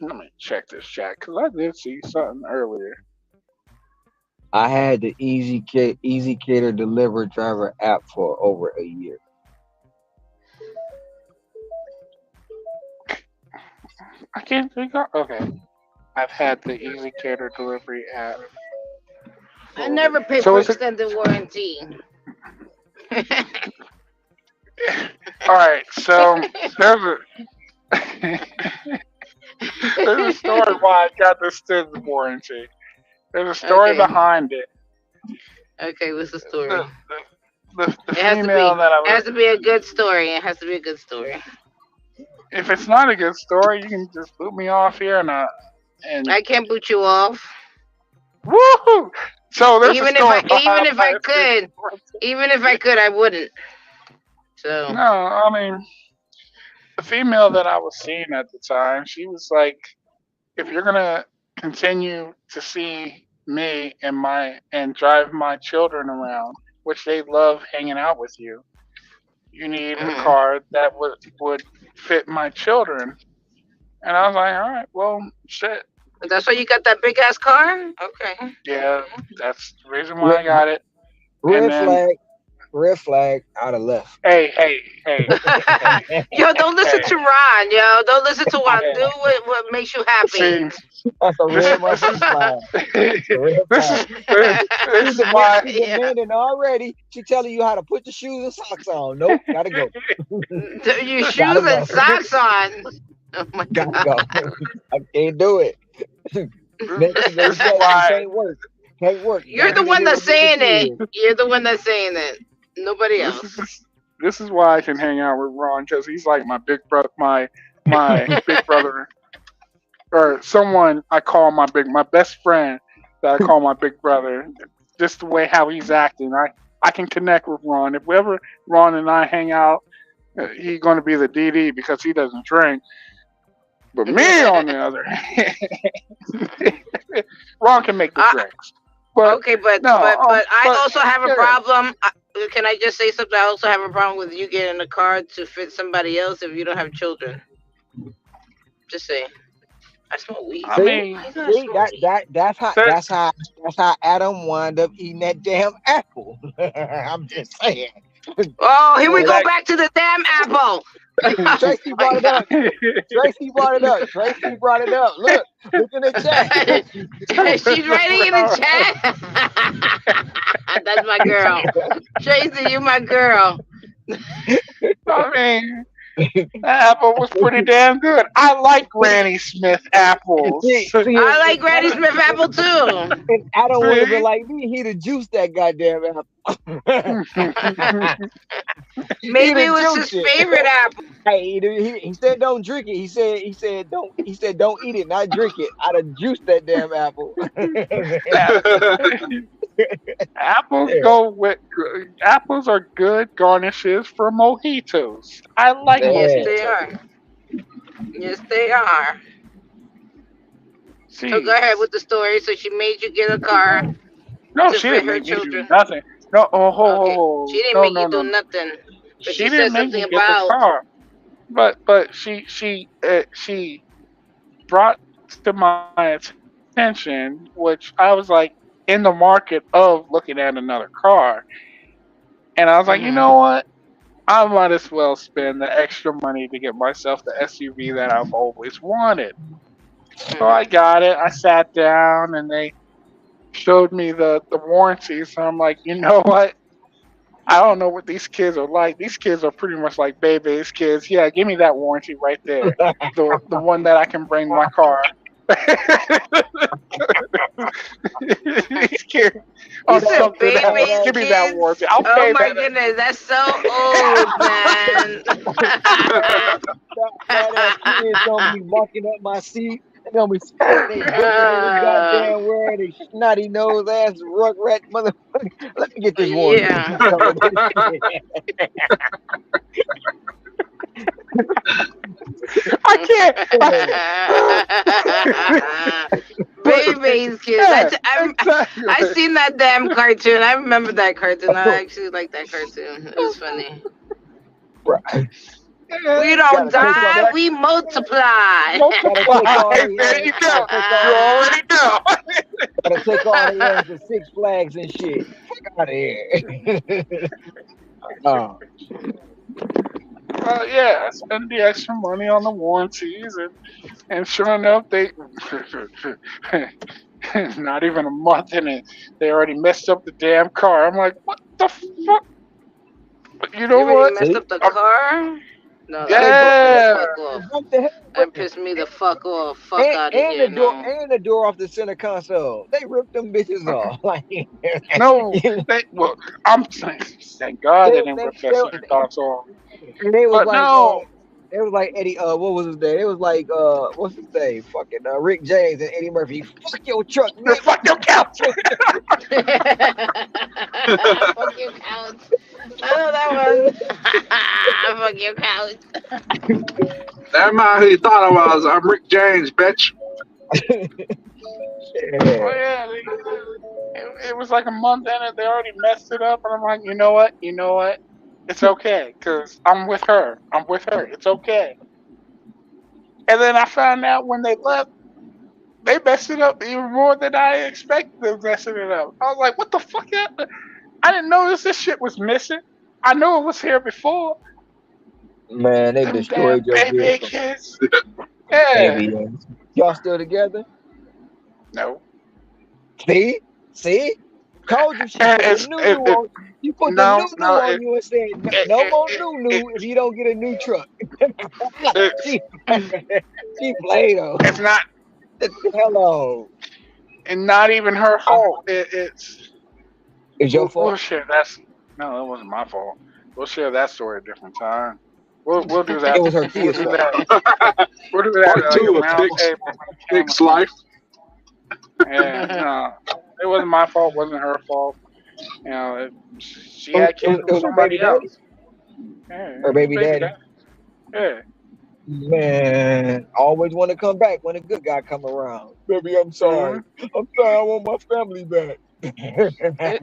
Let me check this chat because I did see something earlier. I had the Easy Cater Deliver Driver app for over a year. I can't think of. Okay, I've had the Easy Cater delivery app. I never paid So for is it? extended warranty. All right. So there's a there's a story why I got this extended warranty. There's a story Okay. behind it. Okay, what's the story? The It has to be. female that I It has was. to be a good story. It has to be a good story. If it's not a good story, you can just boot me off here and I can't boot you off. woohoo. So there's a Even if story I even behind if my I extended could. warranty. Even if I could, I wouldn't. So No, I mean the female that I was seeing at the time, she was like, if you're gonna continue to see me and drive my children around, which they love hanging out with you, you need a mhm. car that would fit my children. And I was like, all right, well, shit. That's why you got that big ass car? Okay. Yeah, that's the reason why Red, I got it. And red then, flag, red flag, I'd have left. hey, Yo, don't listen hey, to Ron, yo. Don't listen to Ron. hey. Do what makes you happy. See, That's a this red this is motherfucking flag. A red this flag. is this is why. She's Yeah. demanding already. She telling you how to put your shoes and socks on. Nope, gotta go. Your Gotta shoes and go. socks on. Oh my Gotta god. go. I can't do it. Next thing they This is say, it why. can't work. Can't work. You're Gotta the be one here that's with the saying it. kids. You're the one that's saying it. Nobody This is else. this, this is why I can hang out with Ron because he's like my big brother, my big brother, or someone I call my best friend that I call my big brother. Just the way how he's acting, I can connect with Ron. If ever Ron and I hang out, he's going to be the DD because he doesn't drink. But me, on the other hand, Ron can make the uh, drinks. But okay, but no, but but I but also have a yeah. problem. Can I just say something? I also have a problem with you getting a car to fit somebody else if you don't have children. Just saying. I smoke weed. I See, mean, Why you gotta see smoke that weed? that that, that's how Adam wound up eating that damn apple. I'm just saying. Oh, here we well, go that back to the damn apple. Oh Tracy my brought it up. Tracy brought it up. Tracy brought it up. Look in the chat. god. She's writing in the chat. That's my girl. Tracy, you my girl. I mean, that apple was pretty damn good. I like Granny Smith apples. I like Granny Smith apple too. If Adam would have been See? like me, he'd have juiced that goddamn apple. He'd Maybe it have was juiced his it. favorite apple. Hey, he said don't drink it. He said don't eat it, not drink it. I'd have juiced that damn apple. Apples Yeah, go with apples are good garnishes for mojitos. I like Yes, man. they mojitos. are. Yes, they are. So go ahead Jeez. with the story. So she made you get a car No, to she fit didn't her make me do children. nothing. No, oh, ho, ho, Okay, she ho. didn't No, make no, you no, do no. nothing, but She she didn't said make something me get the about. car, but she brought to my attention, which I was like in the market of looking at another car, and I was like, you know Mhm. what? I might as well spend the extra money to get myself the SUV that I've always wanted. So I Mhm. got it. I sat down and they showed me the warranty. So I'm like, you know what? I don't know what these kids are like. These kids are pretty much like baby's kids. Yeah, give me that warranty right there. The one that I can bring my car. These kids You on said something else. baby's Give me that kids. warranty. I'll Oh pay my that. goodness, that's so old, man. Fat ass kids gonna be walking up my seat. They're gonna be squirting their dick in every goddamn word. They snotty nose ass rugrat motherfucker. Let me get this warranty. Yeah. Some of this shit. I can't. But Baby's kids. yeah, I exactly. seen that damn cartoon. I remember that cartoon. I actually like that cartoon. It was funny. Right. We Yeah, don't Gotta take all die, the we multiply. gotta take multiply. all they There ass. you go. You already know. Gotta take all the ass to Six Flags and shit. Fuck out of here. Oh, Yeah, I spend the extra money on the warranties, and sure enough, they not even a month in it, they already messed up the damn car. I'm like, what the fuck? But you They know already what? messed see? up the I'm, car? No, They that broke pissed me the yeah, fuck off. broke the That head. pissed me the fuck off. Fuck out of And here, no. the door off the center console. They ripped them bitches off. Like no, they, I'm thank God they didn't they, rip that center console. and they was But like no, it was like Eddie what was his name? It was like what's his name? Fucking Rick James and Eddie Murphy. Fuck your truck, bitch. fuck your couch. Fuck your couch. I know that one. Fuck your couch. That man he thought I was. I'm Rick James, bitch. Well, Yeah. yeah, it was like a month in it. They already messed it up, and I'm like, you know what? You know what? It's okay, cause I'm with her. I'm with her. It's okay. And then I found out when they left, they messed it up even more than I expected them messing it up. I was like, what the fuck happened? I didn't notice this shit was missing. I knew it was here before. Man, they Them damn destroyed your baby vehicle. kids. Yeah. Baby. Y'all still together? No. See? See? Told you she put the It's new on. You put the no, new no. on you and said no more new if you don't get a new truck. she, she played though. It's not, Hello. and not even her fault. It's It's your we'll fault. share that. No, it wasn't my fault. We'll share that story a different time. We'll do It that. was her We'll kid's do fault. that. We'll do that Part like a two of round table when the camera Dick's comes. life. Yeah, no, it wasn't my fault. Wasn't her fault. She It had was, kids it with was her baby somebody daddy. else. Yeah, Her it was baby baby daddy. dad. Yeah. Man, always want to come back when a good guy come around. Baby, I'm Mm-hmm. sorry. I'm sorry. I want my family back. Hey,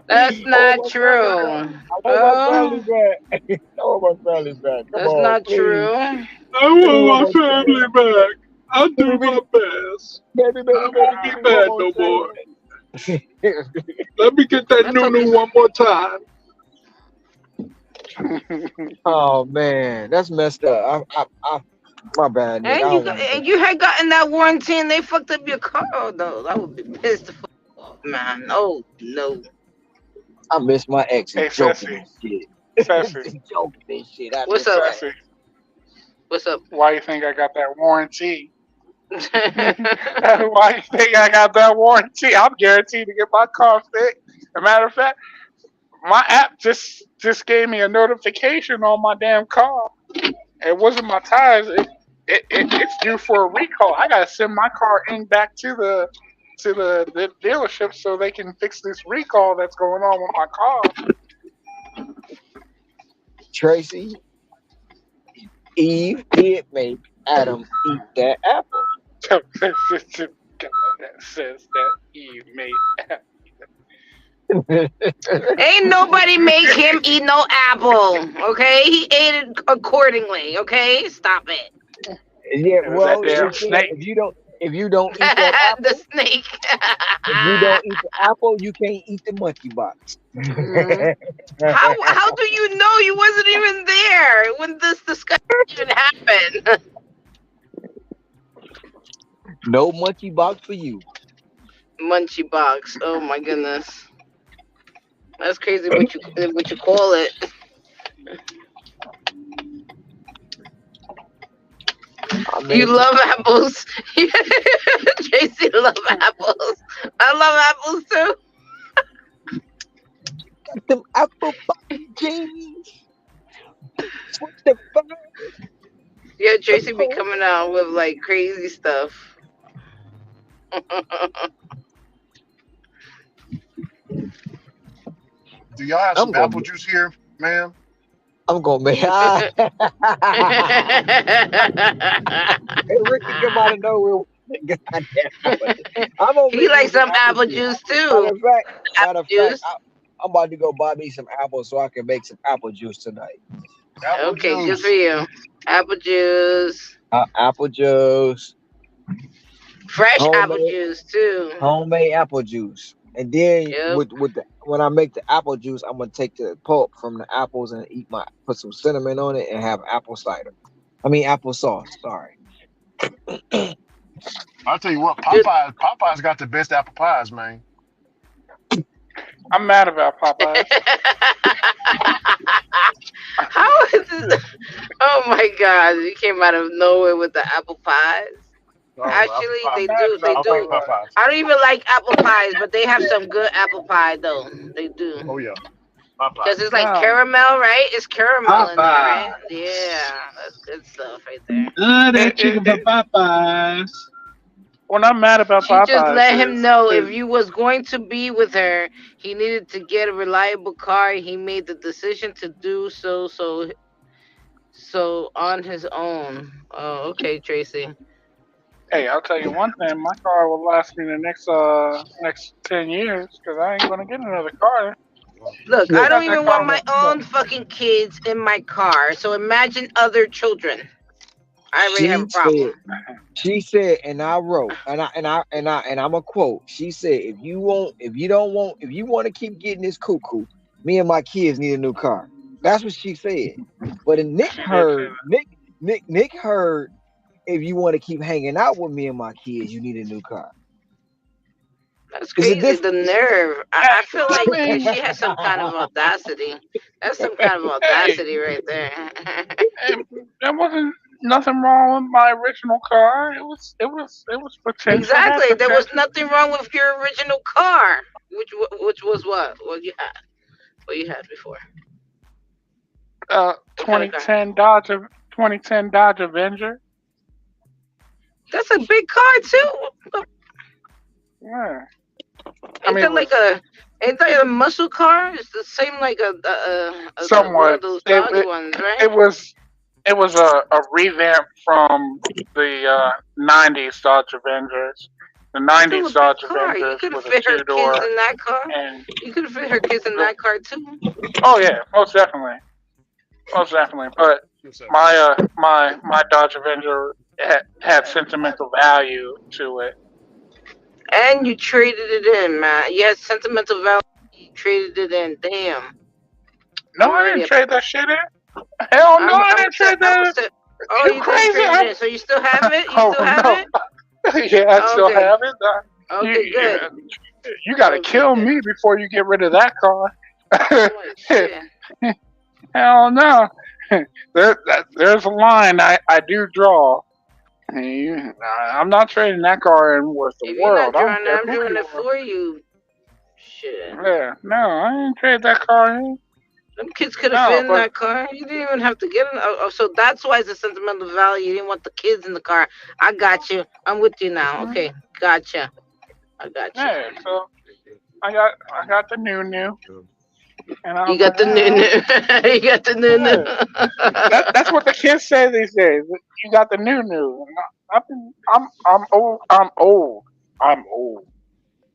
That's I not want my family back. true. I want my Oh, family back. I want my family back. Come that's on, not please. true. I Give me one want more my chance. family back. I'll do my Baby, best. baby, I baby, baby, won't be give me one bad more no more. chance. Let me get that That's okay. new one more time. Oh man, that's messed up. My bad, Nick. I And don't want to do. and you had gotten that warranty and they fucked up your car. Oh no, I would be pissed the fuck off, man. Oh no. I miss my exes hey, joking Sassy, and shit. Sassy, Joking and shit. I What's miss up? my Sassy. What's up? Why you think I got that warranty? Why you think I got that warranty? I'm guaranteed to get my car fixed. As a matter of fact, my app just gave me a notification on my damn car. It wasn't my tires. It's due for a recall. I gotta send my car in back to the dealership so they can fix this recall that's going on with my Tracy. Eve did make Adam eat that apple. car. That says that he made. Ain't nobody make him eat no apple. Okay, he ate it accordingly. Okay, stop it. Yeah, It was that well, she damn said snake. if you don't eat that apple, The snake. if you don't eat the apple, you can't eat the monkey box. Mhm. How do you know you wasn't even there when this discussion happened? No monkey box for you. Munchie box. Oh my goodness, that's crazy. What you call it? I You mean, love apples. Tracy love apples. I love apples too. them apple bottom jeans. What the fuck? Yeah, Tracy be coming out with like crazy stuff. Do y'all have I'm some gonna apple juice here, ma'am? I'm gonna make Hey, Ricky come out of nowhere. Goddamn. I'm over He here likes using some apple apple juice. juice Matter too. of fact, matter Apple of fact, juice. I'm about to go buy me some apples so I can make some apple juice tonight. Apple Okay, good for juice. you. Apple juice. Apple juice, Fresh apple homemade juice too. homemade apple juice, and then Yep. when I make the apple juice, I'm gonna take the pulp from the apples and put some cinnamon on it and have apple cider. I mean apple sauce. Sorry. I'll tell you what, Good. Popeyes got the best apple pies, man. I'm mad about Popeyes. How is this? Oh my God! You came out of nowhere with the apple pies. Oh, apple Actually, pie. I'm they mad do. They about I'll do. take Popeyes. Popeyes. I don't even like apple pies, but they have some good apple pie though. They do. Oh yeah, Popeyes. Because it's like No, caramel, right? It's caramel in there, Popeye. right? Yeah, that's good stuff right there. That it, chicken it, for it, Popeyes. what I'm mad about She just Popeyes let him know if is you was going to be with her, he needed to get a reliable car. He made the decision to do so on his own. Oh, okay, Tracy. hey, I'll tell you one thing. My car will last me the next 10 years because I ain't gonna get another car. Look, I I Look, don't got that even want car my locked up. own fucking kids in my car. So imagine other children. I already have a she problem. said. She said, and I wrote, and I'm a quote. She said, if you want to keep getting this cuckoo, me and my kids need a new car. That's what she said. But then She did say Nick heard, if you want to keep hanging out with me and my kids, you need a new car. That's It's a crazy. difference. The nerve. I feel I like mean, she has some kind of audacity. That's some kind of hey, audacity right there. hey, there wasn't nothing wrong with my original car. It was potential. Had Exactly. There was potential. nothing wrong with your original car, which was what? What you had? What you had before? What kind of car? 2010 Dodge, 2010 Dodge Avenger. That's a big car too. Yeah, I Ain't mean, it that like was a? Ain't that a muscle car? It's the same like one of somewhat. those Dodge ones, right? It was it was a revamp from the '90s Dodge Avengers. The Still a '90s big Dodge car. You Avengers could have was a fit her two kids door, in that car. and You could have fit her kids in the, that car too. oh yeah, most definitely, most definitely. But my Dodge Avenger had sentimental value to it. And you traded it in, man. You had sentimental value. You traded it in. Damn. No, I'm I already didn't up. trade that shit in. Hell no, I I'm didn't upset. trade I'm that. upset. Oh, You you didn't crazy? trade it in. So you still have it? You Oh still have no. it? Yeah, I still Okay. have it. Okay, good. You got to Okay, kill good. me before you get rid of that car. Holy shit. Hell no. There's a line I do draw. I'm not trading that car in worth the If you're not world. I don't drawing it, care I'm who doing you it are. for you. Shit. Yeah, no, I didn't trade that car in. Them kids could have No, fit in but that car. You didn't even have to get in. So that's why it's a sentimental value. You didn't want the kids in the car. I got you. I'm with you now. Okay, gotcha. I got you. yeah, so I got the new, and I You was like, got the new ah, new. You got the new yeah. That's what the kids say these days. You got the new. I'm old. I'm old.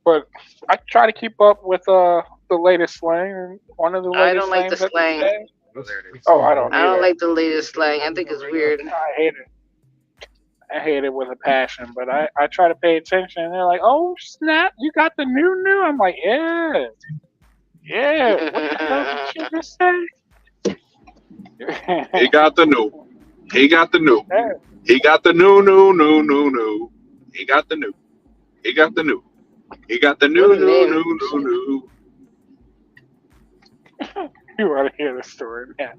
But I try to keep up with the latest slang, and one of the I don't latest like the slangs of the slang. day. Oh, I don't I don't either. like the latest slang. I think it's weird. I hate it. I hate it with a passion. But I try to pay attention. And they're like, "Oh snap! You got the new." I'm like, "Yeah, yeah. What the hell did you just say?" He got the new. He got the new. Yeah. He got the new. He got the new. He got the new. He got the What a name. new. You want to hear the story, man?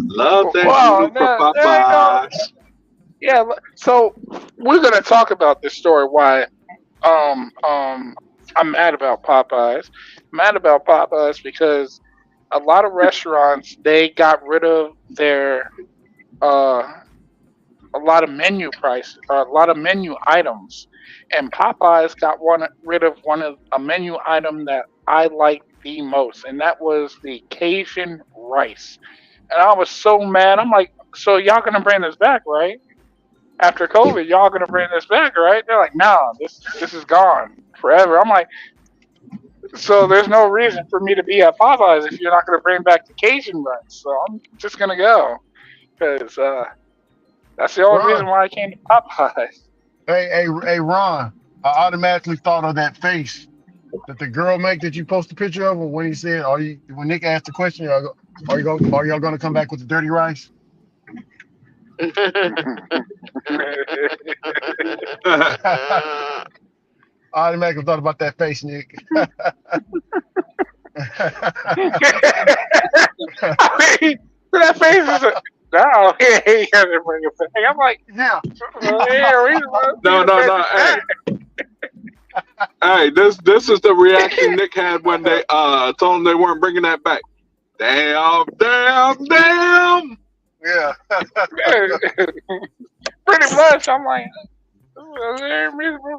Love that Wow, noodle from there you go. Popeyes. Yeah. So we're gonna talk about this story. Why um um I'm mad about Popeyes. I'm mad about Popeyes because a lot of restaurants they got rid of their uh a lot of menu price a lot of menu items, and Popeyes got one rid of one of a menu item that I liked the most, and that was the Cajun rice. And I was so mad. I'm like, so y'all gonna bring this back, right? After COVID, y'all gonna bring this back, right? They're like, no, this is gone forever. I'm like, so there's no reason for me to be at Popeyes if you're not gonna bring back the Cajun rice. So I'm just gonna go because that's the only reason Ron, why I came to Popeyes. hey, Ron. I automatically thought of that face that the girl make that you post a picture of when he said, "Are you?" When Nick asked the question, Are y'all gonna come back with the dirty rice?" I automatically thought about that face, Nick. I mean, that face is a, no, he doesn't bring it back. I'm like, Yeah. yeah, we No, the no, best no. Hey, back. hey, this is the reaction Nick had when they told him they weren't bringing that back. Damn. Yeah. Pretty much. I'm like,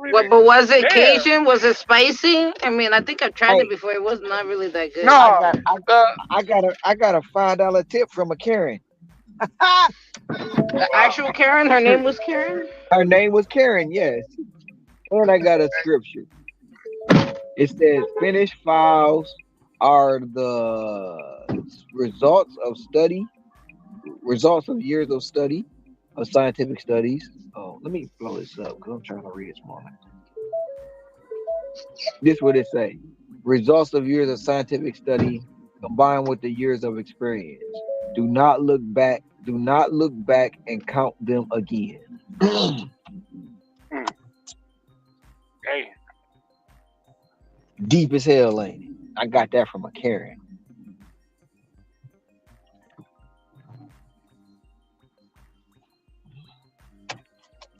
What? But was it damn. Cajun? Was it spicy? I mean, I think I've tried it Hey, before. It was not really that good. I No, got I, uh, I got a $5 tip from a Karen. The actual Karen. Her name was Karen. Her name was Karen, yes. And I got a scripture. It says finished files are the results of years of study, of scientific studies. Oh, let me blow this up because I'm trying to read it smaller. This is what it say. Results of years of scientific study combined with the years of experience. Do not look back. Do not look back and count them again. hey, Deep as hell, ain't it? I got that from a Karen.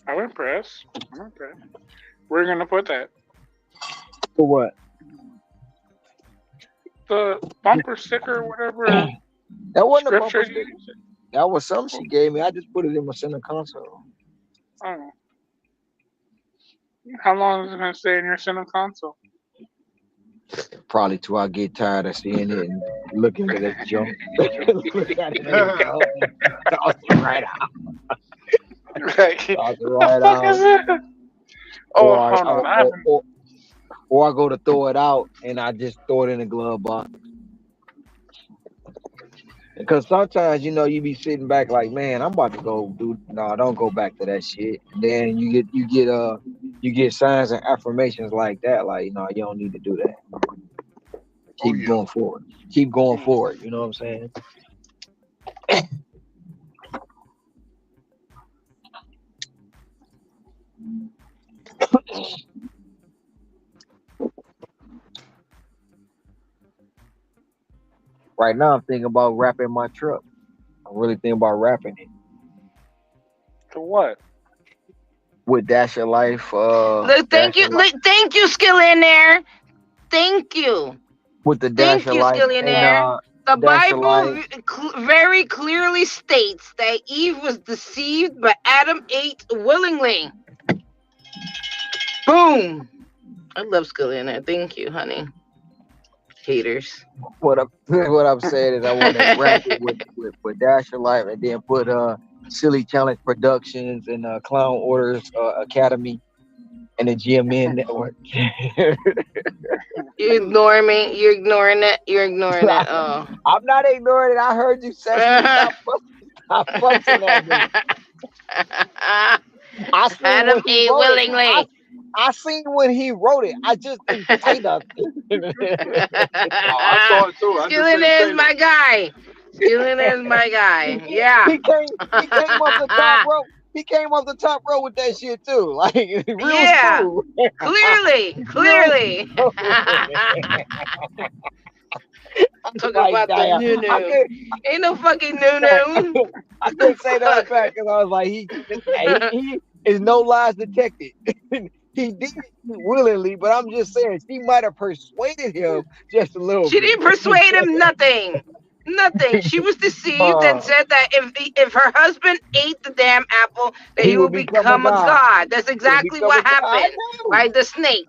I'm impressed. Where are you gonna put that? For what? The bumper sticker, whatever That wasn't a scripture bumper you sticker. used. That was something she gave me. I just put it in my center console. Oh, how long is it gonna stay in your center console? Probably till I get tired of seeing it and looking at that junk. Look at it and go and toss it right out. Right. Toss it What the right fuck is out. that? Oh, Or, hold on. I haven't. or I go to throw it out and I just throw it in the glove box. Because sometimes, you be sitting back like, man, I'm about to go do. No, don't go back to that shit. Then you get signs and affirmations like that, like, no, you don't need to do that. Oh Keep yeah. going forward. Keep going forward. You know what I'm saying? Right now, I'm thinking about wrapping my truck. I'm really thinking about wrapping it To what? with Dash of Life. Look, thank you, Skillionaire. Thank you. With the Dash Thank of you, Life and Skillionaire. The Dash of Bible Life. very clearly states that Eve was deceived, but Adam ate willingly. Boom. I love Skillionaire. Thank you, honey. Haters. What I'm saying is I want to wrap it with Dash of Life and then put Silly Challenge Productions and Clown Orders Academy and the GMN Network. You ignoring me? You're ignoring it? You're ignoring it? Oh. I'm not ignoring it. I heard you, Sesame. Stop fussing at me. I seen Adam when he ate wrote willingly. it. I seen when he wrote it. I just didn't say nothing. I saw it too. I just didn't Skillionaire say is my guy. Skillionaire is my guy. Yeah. He came off the top rope. He came off the top rope with that shit too. Like real smooth. Clearly. Talk Like, about the damn. new. Ain't no fucking new. I couldn't say that back because I was like, he is no lies detected. He did it willingly, but I'm just saying she might have persuaded him just a little She bit. didn't persuade him nothing. Nothing. She was deceived and said that if her husband ate the damn apple, that he would become a god. That's exactly what happened. By the snake.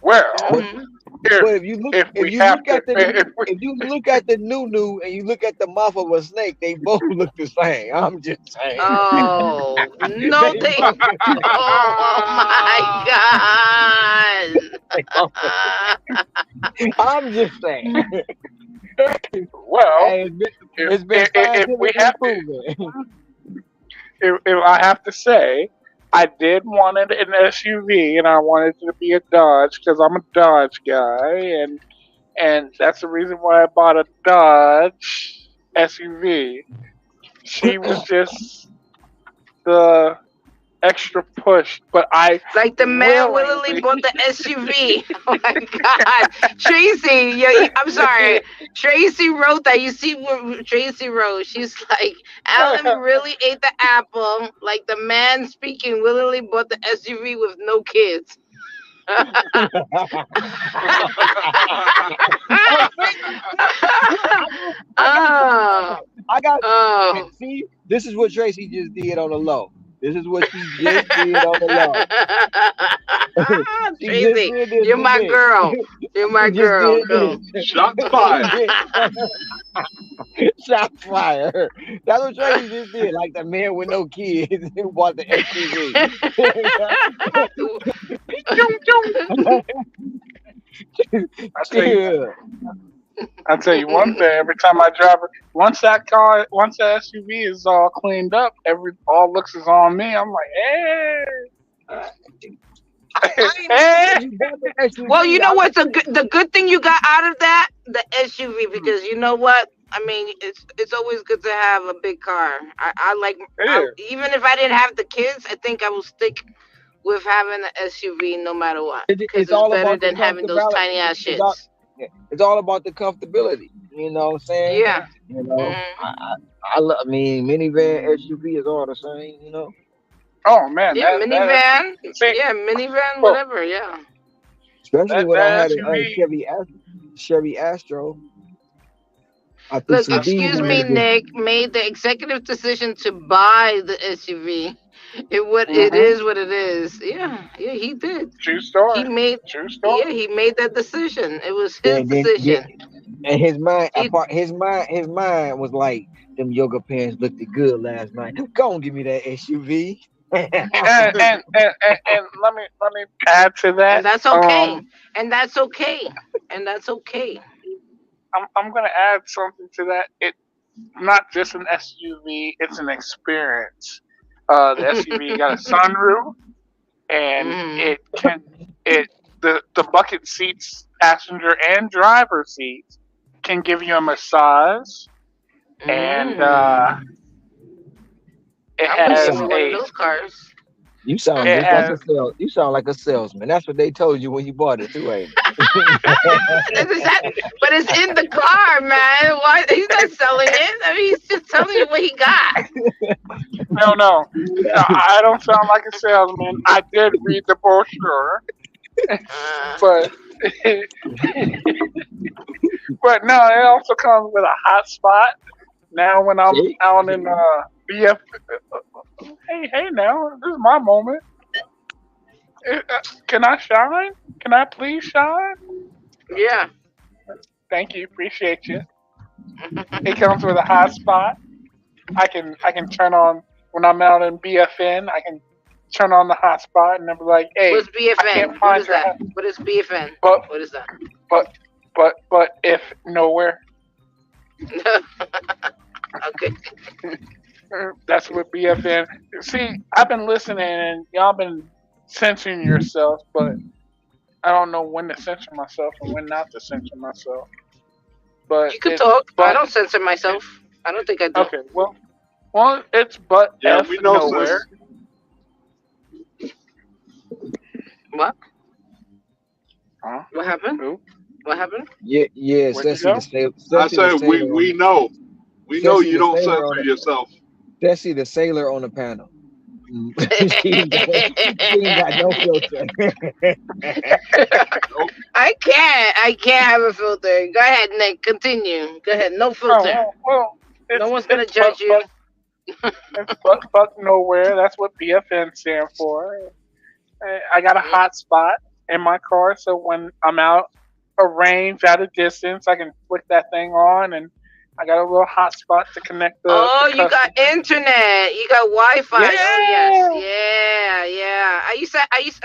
Well, But if you look at the new and you look at the mouth of a snake, they both look the same. I'm just saying. Oh no, oh my God! I'm just saying. Well, hey, it's been if we have if I have to say, I did want it an SUV, and I wanted it to be a Dodge because I'm a Dodge guy, and that's the reason why I bought a Dodge SUV. She was just the extra push, but I like the man willingly bought the SUV. Oh my God, Tracy! I'm sorry. Tracy wrote that. You see what Tracy wrote? She's like, Alan really ate the apple. Like the man speaking willingly bought the SUV with no kids. I got. See, this is what Tracy just did on the low. This is what she just did on the low. Tracy, you're my girl. You're my girl. Shots fired. Shots fired. That's what Tracy just did. Like the man with no kids who bought the SUV. I'll tell you one thing. Every time I drive it, once that SUV is all cleaned up, all looks is on me. I'm like, hey. Well, you know what's the good thing you got out of that? The SUV, because you know what? I mean, it's always good to have a big car. I like, even if I didn't have the kids, I think I will stick with having an SUV no matter what, because It's it's all better about the than having those comfortability. tiny ass It's all shits. yeah, it's all about the comfortability. You know what I'm saying? Yeah. You know, Hmm. I mean, minivan, SUV is all the same. You know, Oh man, Yeah, that minivan. see, Yeah, minivan, well, whatever. Yeah. especially when I that had a, SUV. Chevy Astro. I threw Look, some D's excuse in me, that bitch. Nick made the executive decision to buy the SUV. It Mm-hmm. is what it is. Yeah, yeah, he did. True He story. made True yeah, story. he made that decision. It was his Then decision. and He his mind was like, them yoga pants looked good last night. Go on, give me that SUV. And let me add to and that. that's okay. And that's okay. And that's okay. I'm gonna add something to that. It not just an SUV, it's an experience. The SUV got a sunroof, and Hmm. it can it the bucket seats, passenger and driver seats, can give you a massage, and Mm. it I'm You gonna get has me sound one of a those cars. you sound it just like has you sound like a salesman. That's what they told you when you bought it too, ain't Is that, but it's in the car, man. Why he's not selling it? I mean, he's just telling you what he got. no. I don't sound like a salesman. I did read the brochure, Uh, but but no, it also comes with a hot spot. Now when I'm See? out in BF, hey now, this is my moment. Can I shine? Can I please shine? yeah. Thank you, appreciate you. It comes with a hot spot. I can turn on when I'm out in BFN. I can turn on the hot spot and I'm like, hey, What's I can't BFN? What find is your that? hot, What is BFN? but What is that? but if nowhere, Okay. that's what BFN. See, I've been listening and y'all been censoring yourself, but I don't know when to censor myself and when not to censor myself. But You could it's talk. I but don't censor myself. I don't think I do. okay, well, it's but Yeah, F we know, nowhere. sis. What? Huh? What happened? Who? What happened? Yeah, Where'd you go? I Ceci the said sailor on we the know. We know Ceci you the don't sailor censor on the yourself. Ceci the sailor on the panel. She ain't got no filter. Nope. I can't have a filter. Go ahead, Nick. Continue. Go ahead. No Oh filter. well, No it's one's gonna it's judge you. but nowhere. That's what BFN stand for. I got a hot spot in my car, so when I'm out a range at a distance, I can flick that thing on, and I got a little hot spot to connect the Oh, you got customer. internet. You got Wi-Fi. Oh yes, Yeah, yeah, yeah.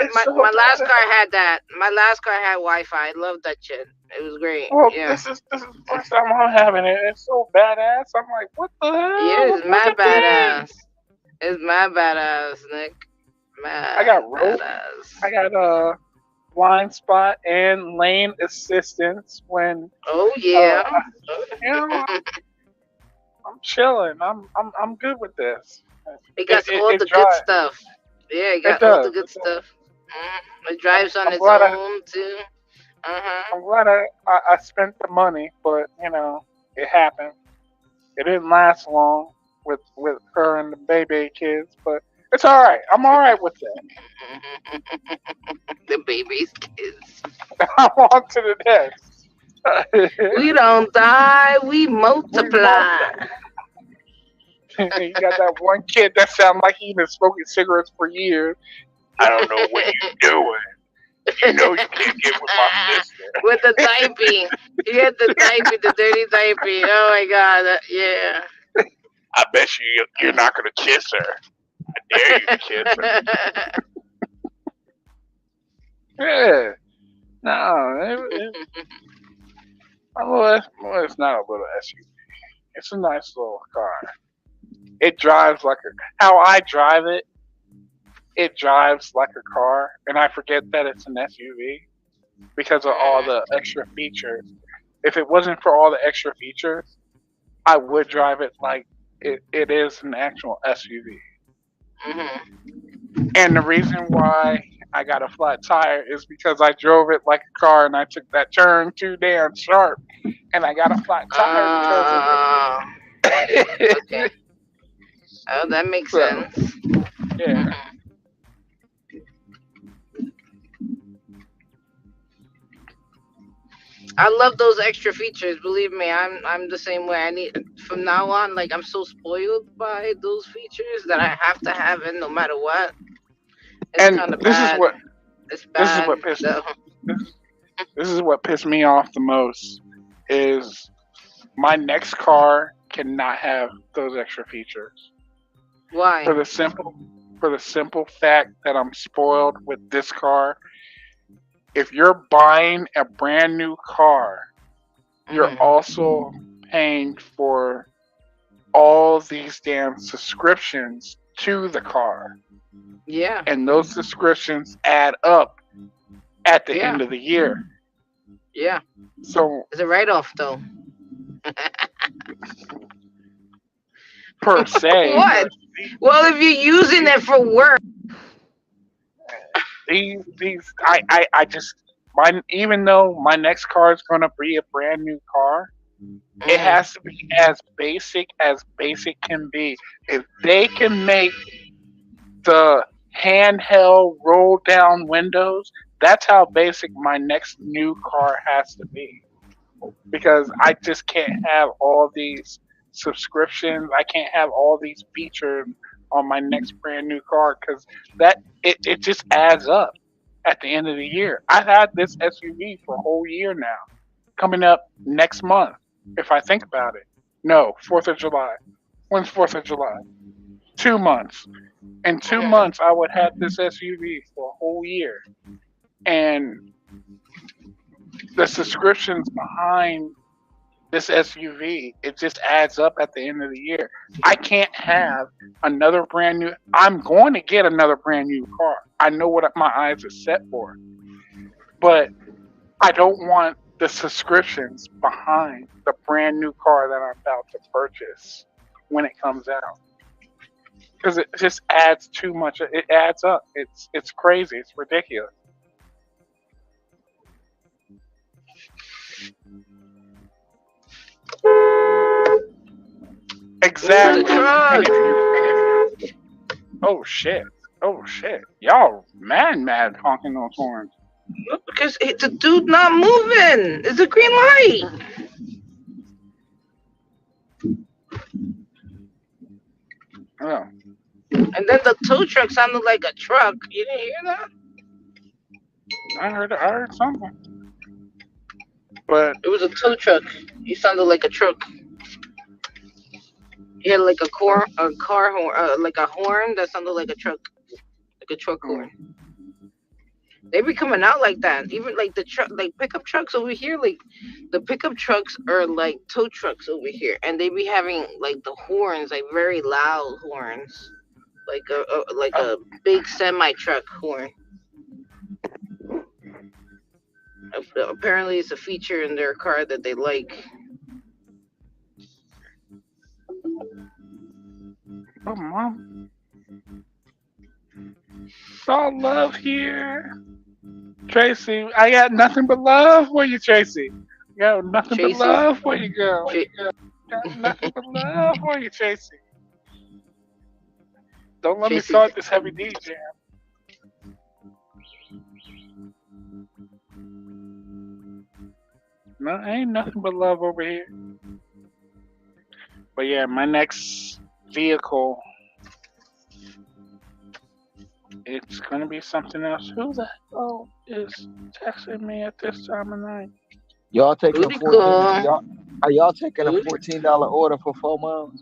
it's My so last car bad. had that. My last car had Wi-Fi. I loved that shit. It was great. Well, Yeah, this is the first time I'm having it. It's so badass. I'm like, what the yeah. hell? It's Look mad at this. badass. It's mad badass, Nick. I Mad got rope. badass. I got blind spot and lane assistance when Oh uh yeah. you know I'm chilling. I'm good with this. It got all It the good drives. stuff. Yeah, it It got all the does. good It does. stuff. It drives on I'm its glad own too. Uh huh. I spent the money, but it happened. It didn't last long with her and the baby kids, but it's all right. I'm all right with that. The baby's kids. I'm on to the next. We don't die, we We multi. multiply. You got that one kid that sounds like he's been smoking cigarettes for years. I don't know what you're doing. You know you can't get with my sister. With the diaper. He had the diaper, the dirty diaper. Oh my god, yeah. I bet you're not gonna kiss her. I dare you to kiss her. Yeah. No, it's not a little SUV. It's a nice little car. It drives like how I drive it. It drives like a car, and I forget that it's an SUV because of all the extra features. If it wasn't for all the extra features, I would drive it like it is an actual SUV. Mhm. And the reason why I got a flat tire is because I drove it like a car and I took that turn too damn sharp and I got a flat tire because of Okay. it. Oh, that makes So sense. yeah. I love those extra features. Believe me, I'm the same way. I need from now on. Like I'm so spoiled by those features that I have to have it no matter what. It's And kind of bad. It's this is bad. what pissed So this, this is what pissed me off the most is my next car cannot have those extra features why? for the simple fact that I'm spoiled with this car. If you're buying a brand new car, you're Hmm. also paying for all these damn subscriptions to the car. Yeah. And those subscriptions add up at the Yeah. end of the year. Yeah. So It's a write off though. per se, What? Well, if you're using it for work. I just my even though my next car is gonna be a brand new car, it Mm. has to be as basic can be. If they can make the handheld roll down windows, that's how basic my next new car has to be. Because I just can't have all these subscriptions. I can't have all these features on my next brand new car because it just adds up at the end of the year. I've had this SUV for a whole year now, coming up next month. If I think about it, no, 4th of July. When's 4th of July? 2 months. In two Mhm. months, I would have this SUV for a whole year, and the subscriptions behind this SUV, it just adds up at the end of the year. I can't have another brand new. I'm going to get another brand new car. I know what my eyes are set for, but I don't want the subscriptions behind the brand new car that I'm about to purchase when it comes out because it just adds too much. It adds up. It's crazy. It's ridiculous. Move the Exactly. truck. Oh shit. Oh shit. Y'all mad honking those horns. Because the dude not moving. It's a green light. Oh, And then the tow truck sounded like a truck. You didn't hear that? I heard something. But It was a tow truck. He sounded like a truck. He had like a car horn, like a horn that sounded like a truck mm, horn. They be coming out like that. Even like the truck, like pickup trucks over here. Like the pickup trucks are like tow trucks over here, and they be having like the horns, like very loud horns, like oh, a big semi truck horn. Apparently, it's a feature in their car that they like. oh mom. It's all love here. Tracy, I got nothing but love for you, Tracy. Got nothing but Tracy, love for you, girl. Tra- Got nothing but love for you, Tracy. Don't let me Tracy, start this heavy D jam. No, ain't nothing but love over here. But yeah, my next vehicle, it's gonna be something else. Who the hell is texting me at this time of night? Y'all taking a booty 14? call, Y'all taking a booty. $14 order for 4 miles?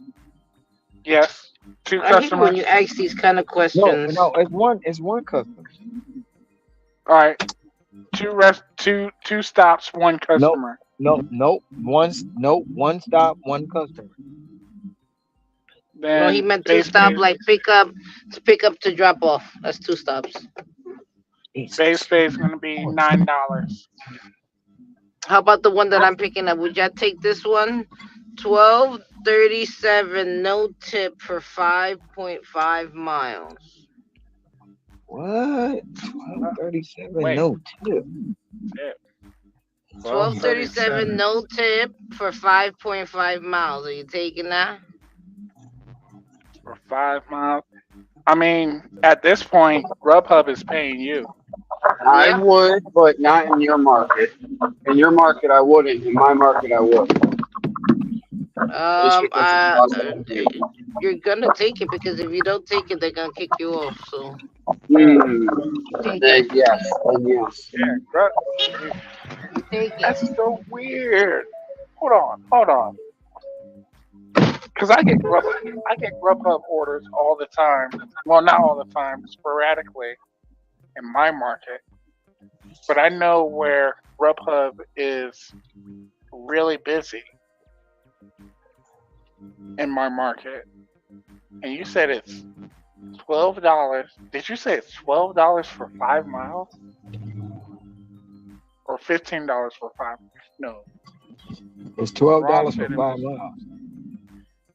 Yes, two I hate when you customers. ask these kind of No, questions. no, it's one customer. All right, two stops, one No, customer. no, one stop, one customer. No, he Then meant two base stop, pay, like pick up to drop off. That's two stops. base Jesus. pay is gonna be $9. How about the one that I'm picking up? Would y'all take this one? 1237, no tip for 5.5 miles. What? 1237 Wait, no tip. yeah, 1237 1237 no tip for 5.5 miles. Are you taking that? for 5 miles. I mean, at this point, Grubhub is paying you. I Yeah. would, but not in your market. In your market, I wouldn't. In my market, I would. Just Um. because of the Uh. cost uh, of the you're gonna take it because if you don't take it, they're gonna kick you off. So take it. Yes, and yes. Yeah, Grub. You take it. That's so weird. Hold on. Because I get Grubhub orders all the time. Well, not all the time, sporadically in my market. But I know where Grubhub is really busy in my market. And you said it's $12. Did you say it's $12 for 5 miles? Or $15 for 5? No, It's wrong $12 for city. 5 miles.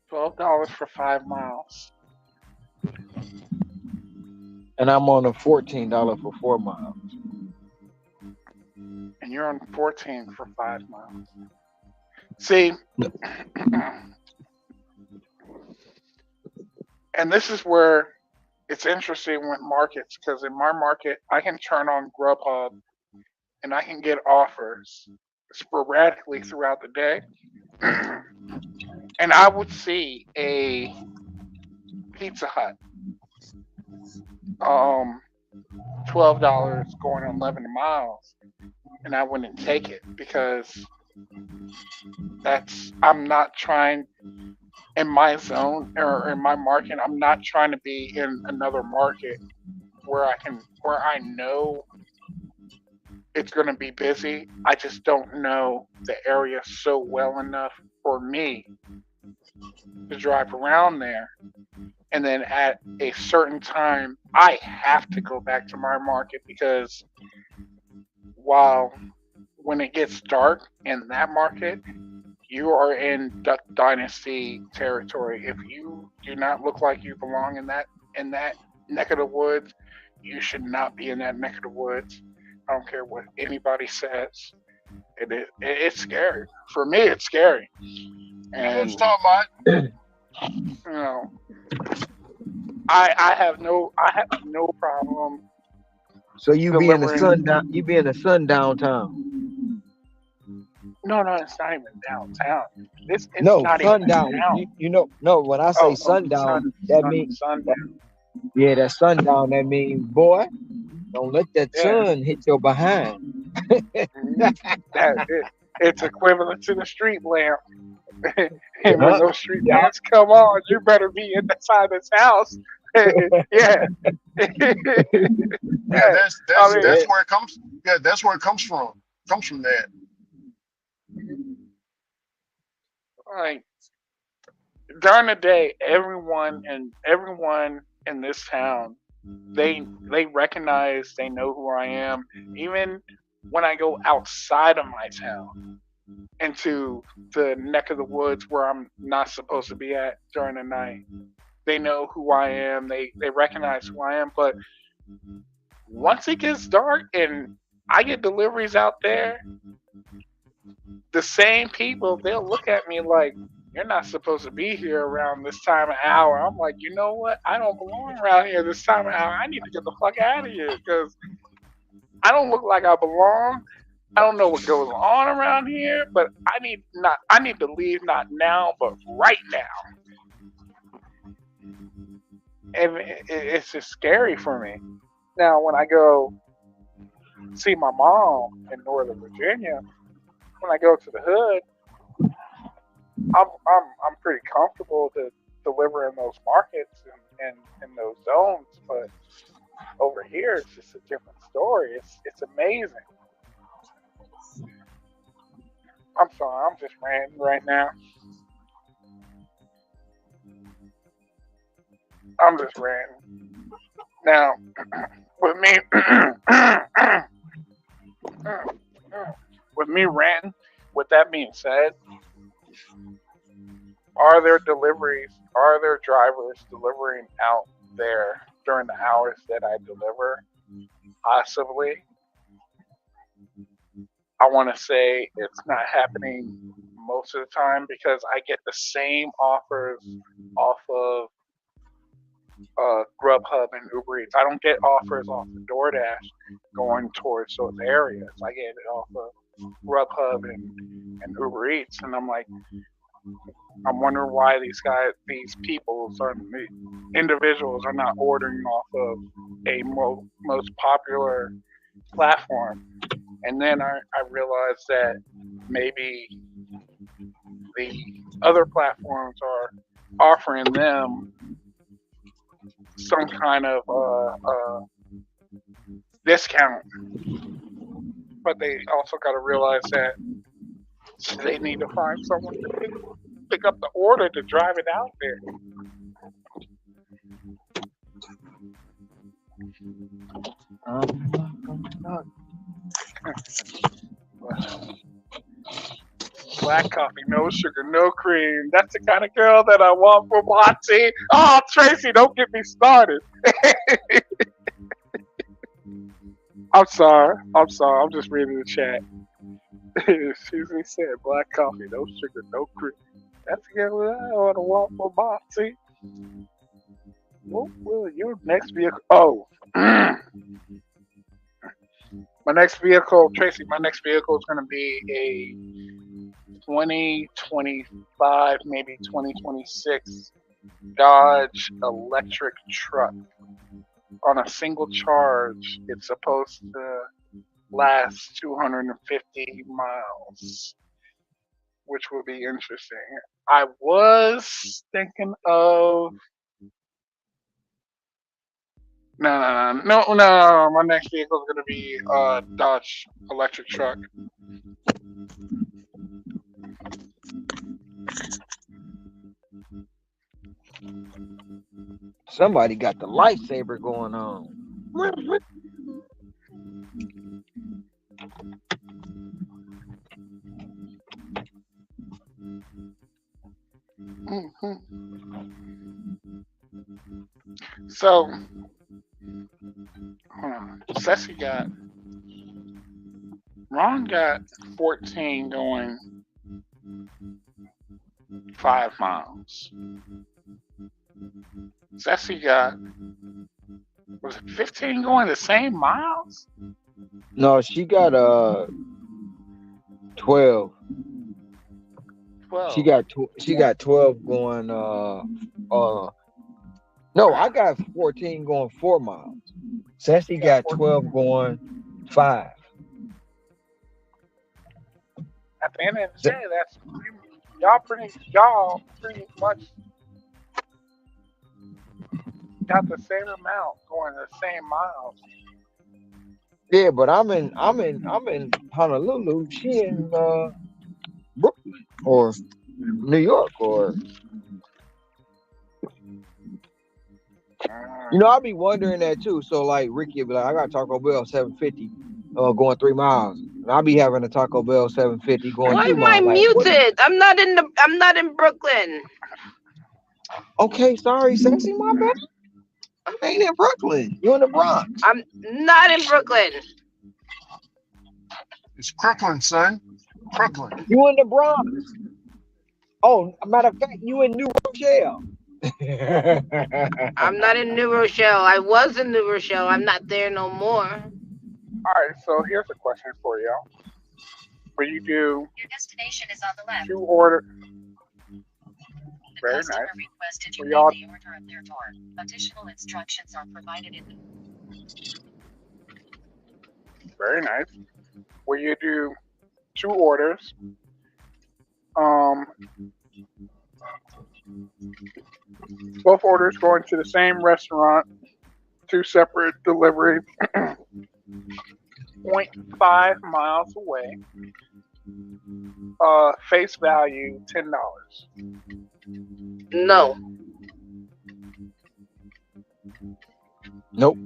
$12 for 5 miles. And I'm on a $14 for 4 miles. And you're on 14 for 5 miles. See, and this is where it's interesting with markets because in my market, I can turn on Grubhub and I can get offers sporadically throughout the day. And I would see a Pizza Hut, um, $12 going 11 miles, and I wouldn't take it because I'm not trying in my zone or in my market. I'm not trying to be in another market where I know it's going to be busy. I just don't know the area so well enough for me to drive around there. And then at a certain time, I have to go back to my market because while when it gets dark in that market, you are in Duck Dynasty territory. If you do not look like you belong in that neck of the woods, you should not be in that neck of the woods. I don't care what anybody says. It's scary. For me, it's scary. What you And talking about? you know, I have no problem So you be in the delivering. sundown. You be in the sundown town. No, it's not even downtown. It's No, not even a sundown. town. No. When I say sundown, that means yeah, that sundown. That means boy, don't let that Yeah. sun hit your behind. It's equivalent to the street lamp. And when Yeah, those street yeah. lamps come on, you better be inside this house. Yeah. Yeah, Yeah. I mean, that's where it comes. Yeah, that's where it comes from. Comes from that. like during the day, everyone in this town, they recognize, they know who I am. Even when I go outside of my town into the neck of the woods where I'm not supposed to be at during the night, they know who I am. They recognize who I am. But once it gets dark and I get deliveries out there, the same people, they'll look at me like, you're not supposed to be here around this time of hour. I'm like, you know what? I don't belong around here this time of hour. I need to get the fuck out of here because I don't look like I belong. I don't know what goes on around here, but I need to leave not now, but right now. And it's just scary for me. Now, when I go see my mom in Northern Virginia, when I go to the hood, I'm pretty comfortable to deliver in those markets and in those zones, but over here it's just a different story. It's amazing. I'm sorry, I'm just ranting right now. I'm just ranting. Now, with me, with me ranting, with that being said, are there drivers delivering out there during the hours that I deliver, possibly. I want to say it's not happening most of the time because I get the same offers off of Grubhub and Uber Eats. I don't get offers off of DoorDash going towards those areas. I get it off of Grubhub and Uber Eats, and I'm like, I'm wondering why these individuals are not ordering off of a most popular platform. And then I realized that maybe the other platforms are offering them some kind of discount, but they also got to realize that they need to find someone to pick up the order to drive it out there. Black coffee, no sugar, no cream. That's the kind of girl that I want for my tea. Oh, Tracy, don't get me started. I'm sorry. I'm just reading the chat. Susie said, black coffee, no sugar, no cream. That's the girl that I want for my tea. What will your next vehicle? Oh. My next vehicle, Tracy, my next vehicle is going to be a 2025, maybe 2026 Dodge electric truck. On a single charge, it's supposed to last 250 miles, which would be interesting. I was thinking of No. My next vehicle is going to be a Dodge electric truck. Somebody got the lightsaber going on. So, Ron got 14 going 5 miles. Ceci got, was it 15 going the same miles? No, she got 12. 12. She got 12 going no, I got 14 going 4 miles. Sassy got 12 going 5. At the end of the day, that's y'all pretty much got the same amount going the same miles. Yeah, but I'm in Honolulu. She in Brooklyn or New York or I'll be wondering that too. So like Ricky will be like, I got Taco Bell 750 going 3 miles. And I'll be having a Taco Bell 750 going 2 miles. Why am I muted? I'm not in Brooklyn. Okay, sorry, Sexy, my bad. I ain't in Brooklyn. You in the Bronx. I'm not in Brooklyn. It's Crooklyn, son. Crooklyn. You in the Bronx. Oh, matter of fact, you in New Rochelle. I'm not in New Rochelle. I was in New Rochelle. I'm not there no more. All right, so here's a question for y'all. Where you do your destination is on the left. 2 order. The Very customer nice. requested to For read y'all. the order at their door. Additional instructions are provided in the Very nice. Where you do 2 orders. Both orders going to the same restaurant, 2 separate deliveries, 0.5 miles away. Face value $10. No. Nope.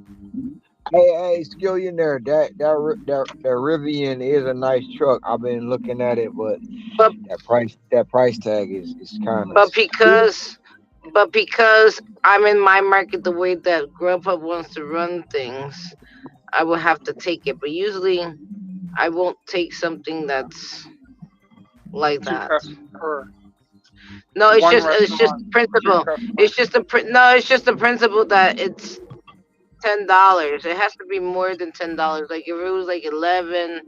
Hey, Skillion there. That Rivian is a nice truck. I've been looking at it, but that price tag is kind of. But But because I'm in my market the way that Grubhub wants to run things, I will have to take it. But usually, I won't take something that's like Two that. customers or No, one it's just restaurant, the two principle. customers It's just no, it's just the principle that it's $10. It has to be more than $10. Like if it was like 11,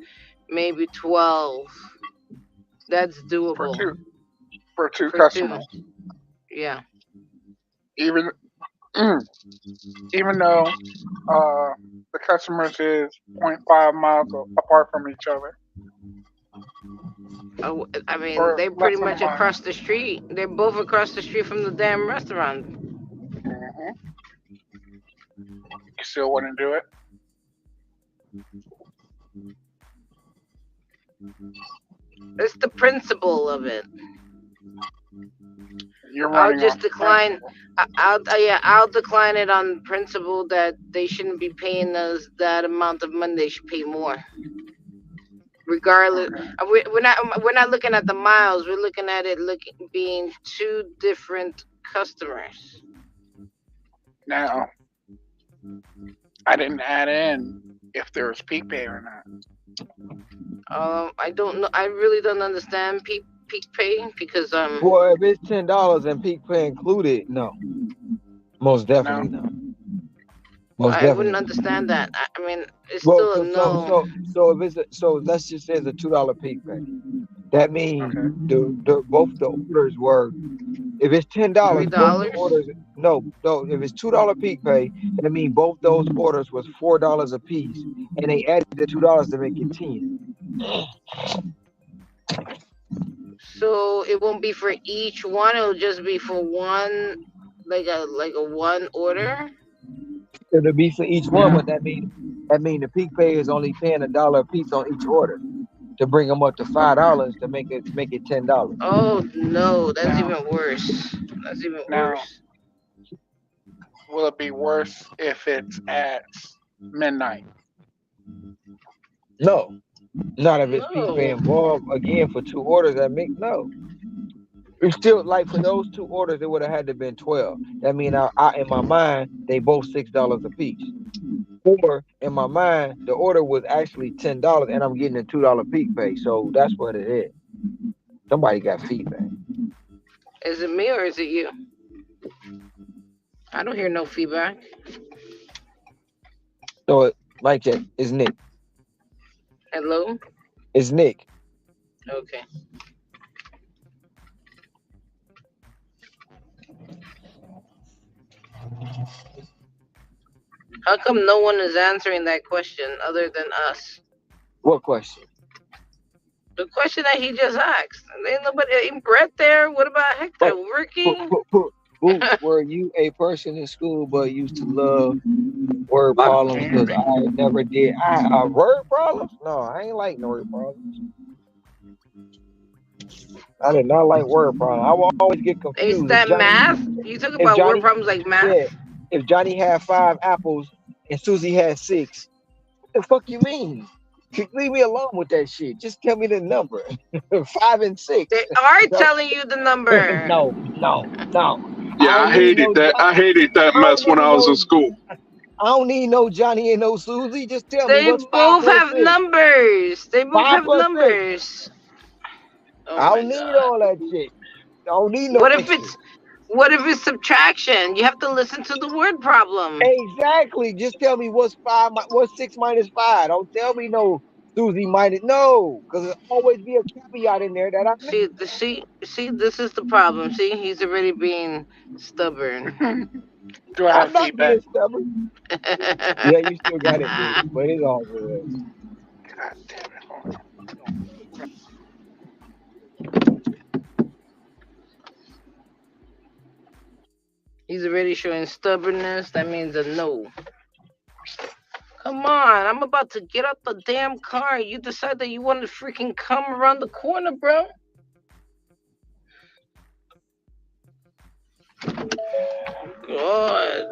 maybe 12, that's for doable two for two for two. customers. Yeah. Even even though the customers is point 0.5 miles apart from each other, Oh, I mean, or they're less pretty than a much mile. across the street. They're both across the street from the damn restaurant. Hmm. You still wouldn't do it? It's the principle of it. You're I'll running just on decline. principle. I'll decline it on principle that they shouldn't be paying us that amount of money. They should pay more, regardless. Okay. We're not looking at the miles. We're looking at it being two different customers. Now, I didn't add in if there's peak pay or not. I don't know. I really don't understand peak pay because Well, if it's $10 and peak pay included, no, most definitely No. no. Most I wouldn't definitely. understand that. I mean, it's Well, still a no. if it's so let's just say it's a $2 peak pay. That means Okay. both the orders were. If it's $10, Three both the dollars. orders. No. If it's $2 peak pay, that means both those orders was $4 a piece, and they added the $2 to make it 10. So it won't be for each one. It'll just be for one, like a one order. It'll be for each one, Yeah. but that mean the peak pay is only paying $1 a piece on each order to bring them up to Okay. $5 to make it $10. Oh no, that's Now, even worse. That's even now, worse. will it be worse if it's at midnight? No, not if it's peak pay No. involved. Again, for two orders, that make no. It's still like for those two orders, it would have had to been 12. That mean I in my mind they both $6 a piece. Or in my mind, the order was actually $10 and I'm getting a $2 peak pay. So that's what it is. Somebody got feedback. Is it me or is it you? I don't hear no feedback. So like that, it's Nick. Hello. It's Nick. Okay. How come no one is answering that question other than us? What question? The question that he just asked. Ain't nobody, ain't Brett there? What about Hector? Ricky? Boo, were you a person in school but used to love word God problems? damn Because it. I never did. Word problems? No, I ain't like no word problems. I did not like word problems. I will always get Is confused. that math? You talk If about word Johnny, problems like math? yeah, if Johnny had 5 apples and Susie had 6, what the fuck you mean? Leave me alone with that shit. Just tell me the number. 5 and 6. They are No, telling you the number. no. Yeah, I hated that. I hated that I don't mess when need I was in no. school. I don't need no Johnny and no Susie. Just tell me They what's 5 both plus have 6. numbers. They both 5 have plus 6. numbers. Oh I my don't need god. all that shit. I don't need no What if extra. it's subtraction? You have to listen to the word problem. Exactly. Just tell me what's 6 minus 5. Don't tell me no Susie minus no, because there'll always be a caveat in there that I See, missed. this is the problem. See, he's already being stubborn. Do I I'm have not being feedback? stubborn. Yeah, you still got it, Nick, but it's all good. God damn it. Hold on. He's already showing stubbornness. That means a no. Come on, I'm about to get out the damn car. You decide that you want to freaking come around the corner, bro. God.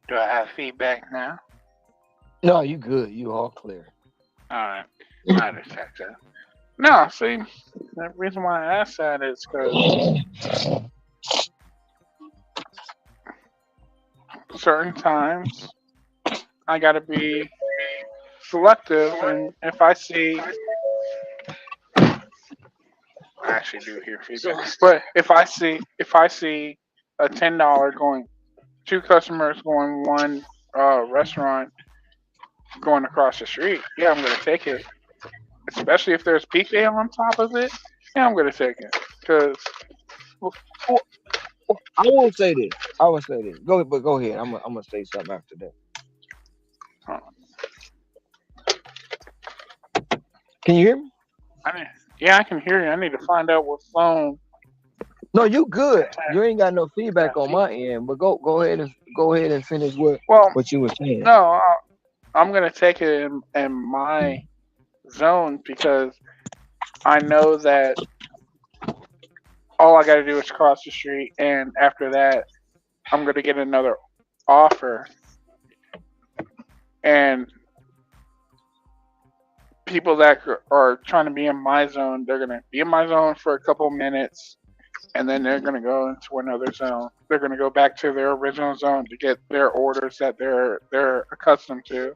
Do I have feedback now? No, you good. You all clear. All right. I just checked that. No, see, the reason why I asked that is because certain times I gotta be selective, and if I see, I actually do hear feedback, but if I see a $10 going, two customers going one restaurant going across the street, yeah, I'm gonna take it. Especially if there's peak day on top of it, yeah, I'm gonna take it because Well, well, I will say this. I will say this. Go ahead. I'm gonna say something after that. Can you hear me? yeah, I can hear you. I need to find out what phone. No, you good. You ain't got no Yeah, feedback on my end. But go ahead and finish well, what you were saying. no, I'm gonna take it in my zone because I know that all I gotta do is cross the street, and after that, I'm gonna get another offer, and people that are trying to be in my zone, they're gonna be in my zone for a couple minutes, and then they're gonna go into another zone. They're gonna go back to their original zone to get their orders that they're accustomed to.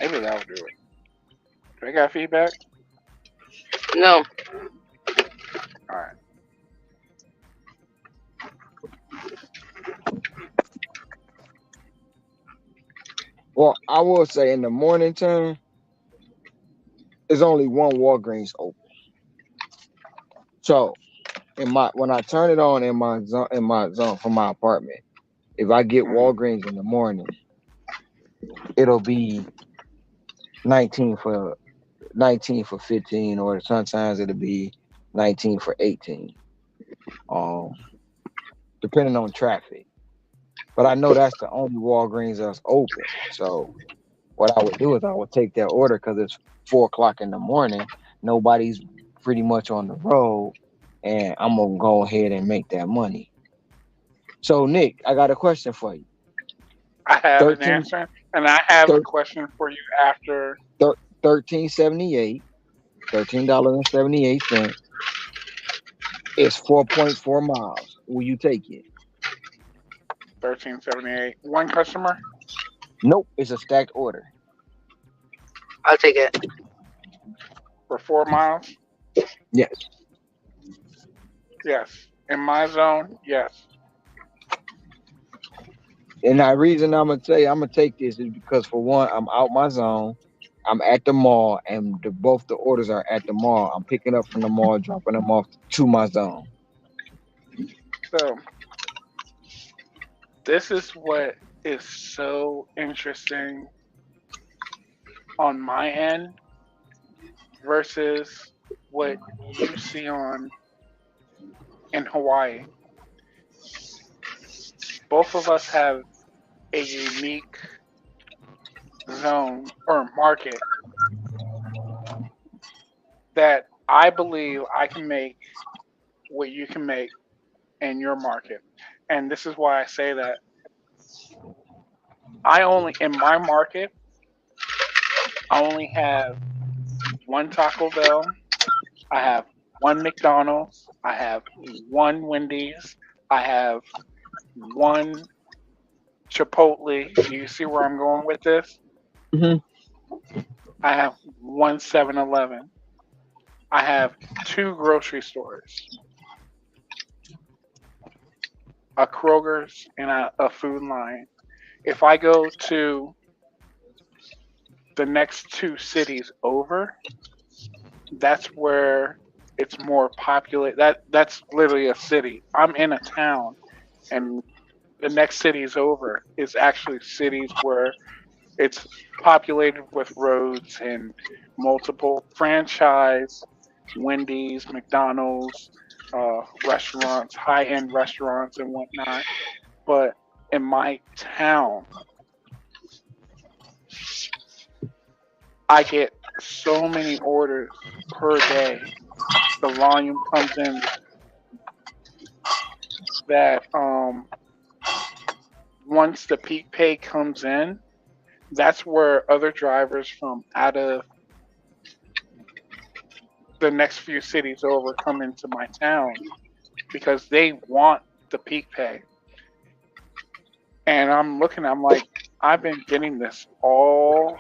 Maybe that'll do it. Do I got feedback? No. All right. Well, I will say in the morning time, there's only one Walgreens open. So when I turn it on in my zone from my apartment, if I get Walgreens in the morning, it'll be 19 for 15, or sometimes it'll be 19 for 18. Depending on traffic. But I know that's the only Walgreens that's open. So what I would do is I would take that order because it's 4 o'clock in the morning. Nobody's pretty much on the road, and I'm gonna go ahead and make that money. So Nick, I got a question for you. I have an 13, answer, and I have a thir- question for you after. 13.78, $13.78. It's 4.4 miles. Will you take it? 1378. One customer. Nope, it's a stacked order. I'll take it. For 4 miles. Yes. Yes. In my zone, yes. And the reason I'm gonna take this is because for one, I'm out my zone. I'm at the mall, and both the orders are at the mall. I'm picking up from the mall, dropping them off to my zone. So this is what is so interesting on my end versus what you see on in Hawaii. Both of us have a unique zone or market that I believe I can make what you can make in your market. And this is why I say that in my market, I only have one Taco Bell, I have one McDonald's, I have one Wendy's, I have one Chipotle. Do you see where I'm going with this? Mm-hmm. I have one 7-Eleven. I have two grocery stores, a Kroger's and a Food Line. If I go to the next two cities over, that's where it's more populated. That's literally a city. I'm in a town, and the next cities over is actually cities where it's populated with roads and multiple franchise, Wendy's, McDonald's, restaurants, high end restaurants and whatnot. But in my town, I get so many orders per day. The volume comes in that once the peak pay comes in, that's where other drivers from out of the next few cities over come into my town because they want the peak pay. And I'm looking, I'm like, I've been getting this all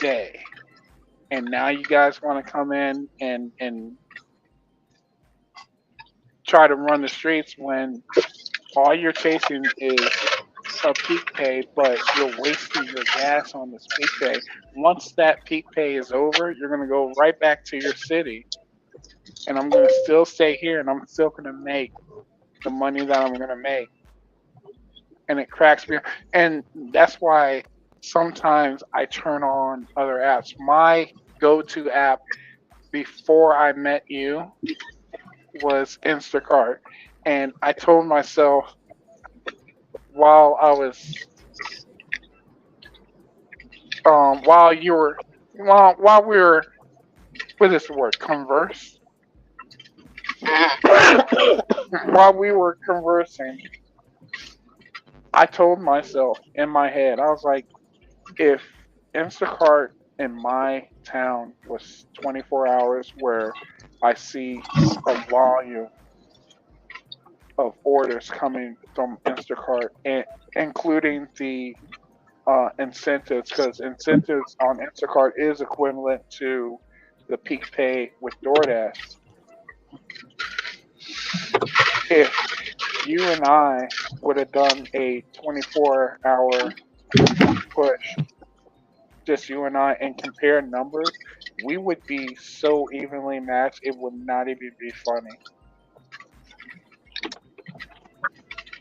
day. And now you guys want to come in and try to run the streets when all you're chasing is a peak pay, but you're wasting your gas on this peak pay. Once that peak pay is over, you're going to go right back to your city. And I'm going to still stay here and I'm still going to make the money that I'm going to make. And it cracks me up. And that's why sometimes I turn on other apps. My go to app before I met you was Instacart. And I told myself while I was while you were while we were what is the word converse while we were conversing, I told myself in my head, I was like, if Instacart in my town was 24 hours where I see a volume of orders coming from Instacart, and including the incentives, because incentives on Instacart is equivalent to the peak pay with DoorDash. If you and I would have done a 24-hour push, just you and I, and compare numbers, we would be so evenly matched, it would not even be funny.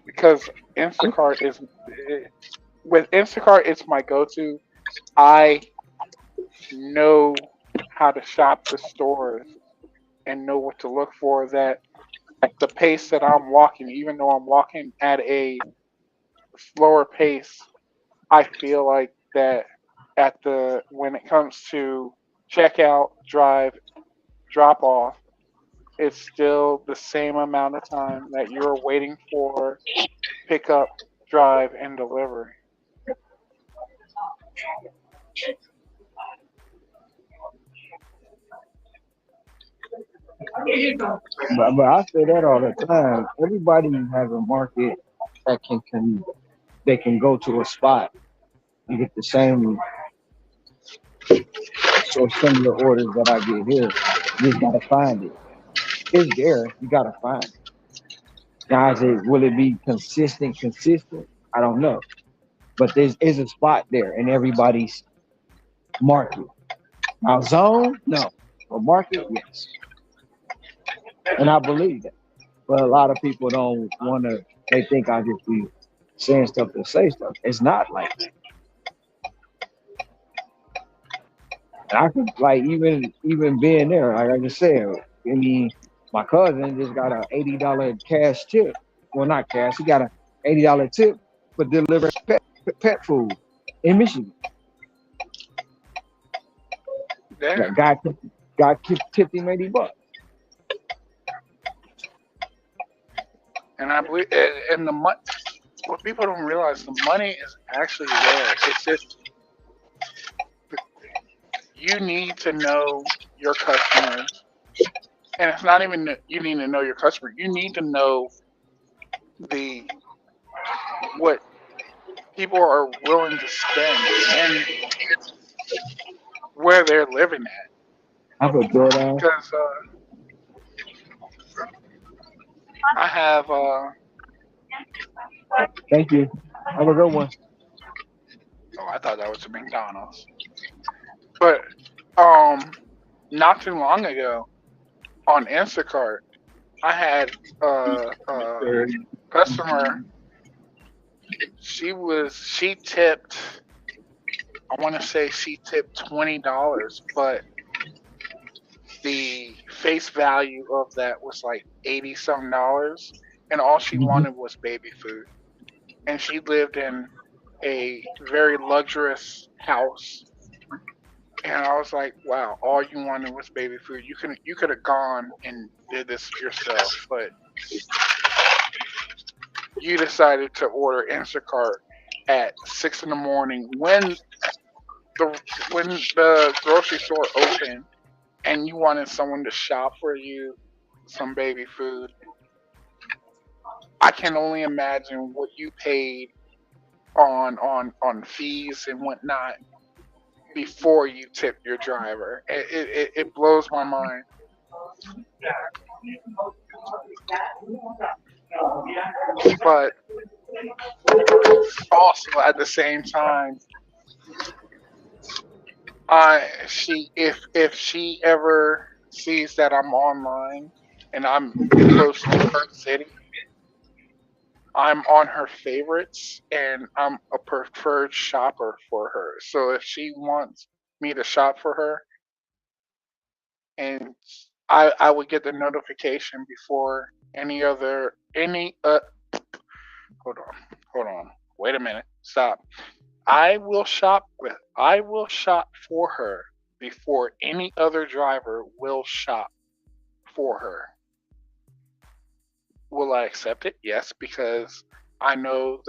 Because Instacart is, with Instacart, it's my go to. I know how to shop the stores and know what to look for, that the pace that I'm walking, even though I'm walking at a slower pace, I feel like that at the when it comes to checkout, drive, drop off, it's still the same amount of time that you're waiting for pickup, drive, and delivery. But I say that all the time. Everybody has a market that can they can go to a spot and get the same or similar orders that I get here. You just gotta find it. It's there. You gotta find it. Guys, will it be consistent? Consistent? I don't know. But there's is a spot there in everybody's market. Now zone, no. But market, yes. And I believe that. But a lot of people don't want to. They think I just be saying stuff to say stuff. It's not like that. And I could like even being there, like I just said. I mean, my cousin just got a $80 cash tip. Well, not cash. He got a $80 tip for delivering pet food in Michigan. There. That guy tipped him $80. And I believe, and the money, what people don't realize, the money is actually there. It's just, you need to know your customers. And it's not even that you need to know your customer. You need to know the what people are willing to spend and where they're living at. I put DoorDash. Because I have Thank you. Have a good one. oh, I thought that was a McDonald's. But um not too long ago on Instacart, I had a customer. She tipped. I want to say she tipped $20, but the face value of that was like 80 some dollars, and all she Mhm. wanted was baby food. and she lived in a very luxurious house. And I was like, wow, all you wanted was baby food. You could have gone and did this yourself, but you decided to order Instacart at 6 in the morning the when the grocery store opened, and you wanted someone to shop for you some baby food. I can only imagine what you paid on fees and whatnot before you tip your driver. It blows my mind. But also at the same time, she if she ever sees that I'm online and I'm close to her city, I'm on her favorites and I'm a preferred shopper for her. So if she wants me to shop for her, and I would get the notification before any hold on, hold on. Wait a minute. Stop. I will shop for her before any other driver will shop for her. Will I accept it? Yes, because I know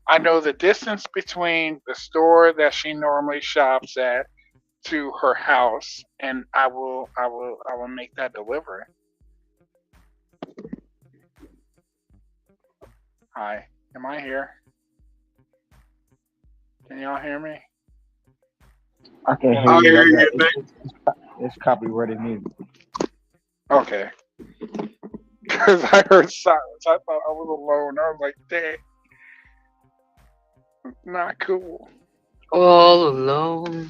I know the distance between the store that she normally shops at to her house, and I will make that delivery. Hi, am I here? Can y'all hear me? I can hear I you. hear I got you, Nick. it's copyrighted music. Okay, because I heard silence. I thought I was alone. I was like, dang, not cool. All alone.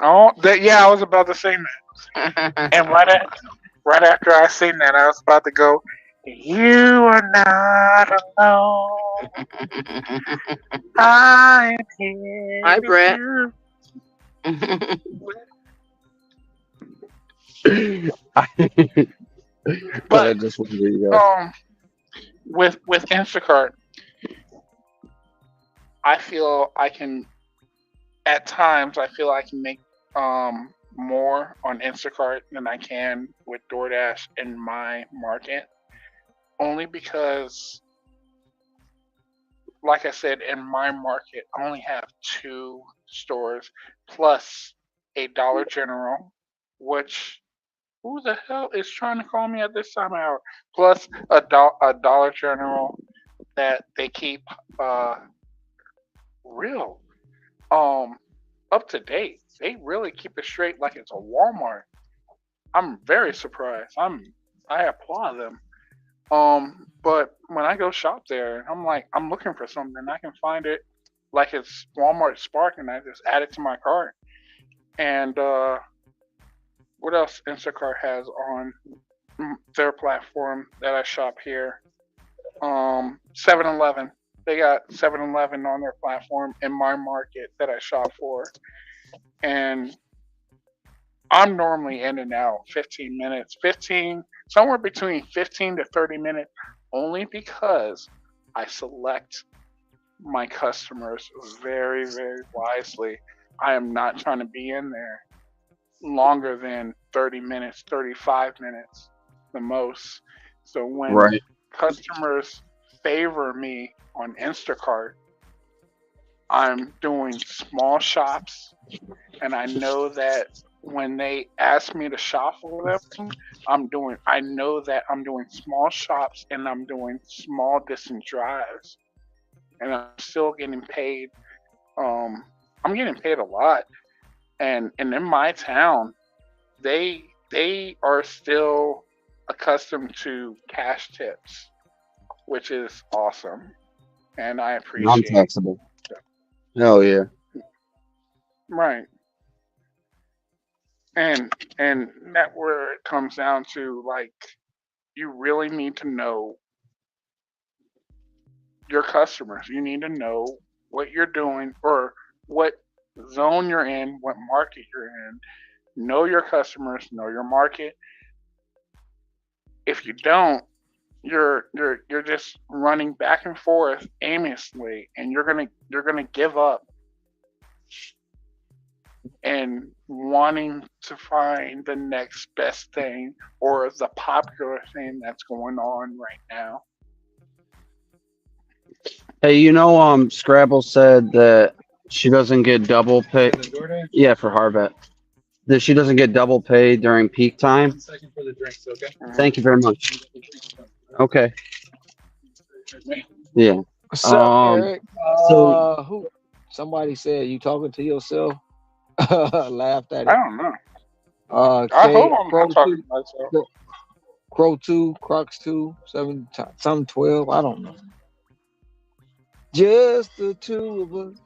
Oh, that yeah, I was about to say that, and right after I seen that, I was about to go. You are not alone. I am here Hi, with Brett. you. But Just one video. um, with Instacart, I feel I can at times I feel I can make more on Instacart than I can with DoorDash in my market. Only because, like I said, in my market, I only have two stores plus a Dollar General, which who the hell is trying to call me at this time of hour? Plus a Dollar General that they keep uh real um up to date. They really keep it straight like it's a Walmart. I'm very surprised. I applaud them. But when I go shop there, I'm like, I'm looking for something, I can find it like it's Walmart Spark, and I just add it to my cart. And what else Instacart has on their platform that I shop here? 7-Eleven. They got 7-Eleven on their platform in my market that I shop for, and I'm normally in and out 15 minutes, 15 somewhere between 15 to 30 minutes, only because I select my customers very, very wisely. I am not trying to be in there longer than 30 minutes, 35 minutes the most. So when Right. customers favor me on Instacart, I'm doing small shops, and I know that when they ask me to shop for them, I know that I'm doing small shops and I'm doing small distance drives, and I'm still getting paid. Um, I'm getting paid a lot, and in my town, they are still accustomed to cash tips, which is awesome, and I appreciate. Non-taxable. Hell yeah. Right, and and that where it comes down to, like, you really need to know your customers. You need to know what you're doing, or what zone you're in, what market you're in. Know your customers, know your market. If you don't, you're just running back and forth aimlessly, and you're gonna give up and wanting to find the next best thing or the popular thing that's going on right now. Hey, Scrabble said that she doesn't get double pay. Yeah, for Harvard. That she doesn't get double pay during peak time. Thank you very much. Okay. Yeah. What's up, Eric? So Who? Somebody said you talking to yourself. Laughed at I it. don't know. I K hope I'm Crow not talking two, to myself. Crow 2, Crocs 2, 7, some 12. I don't know. Just the two of us.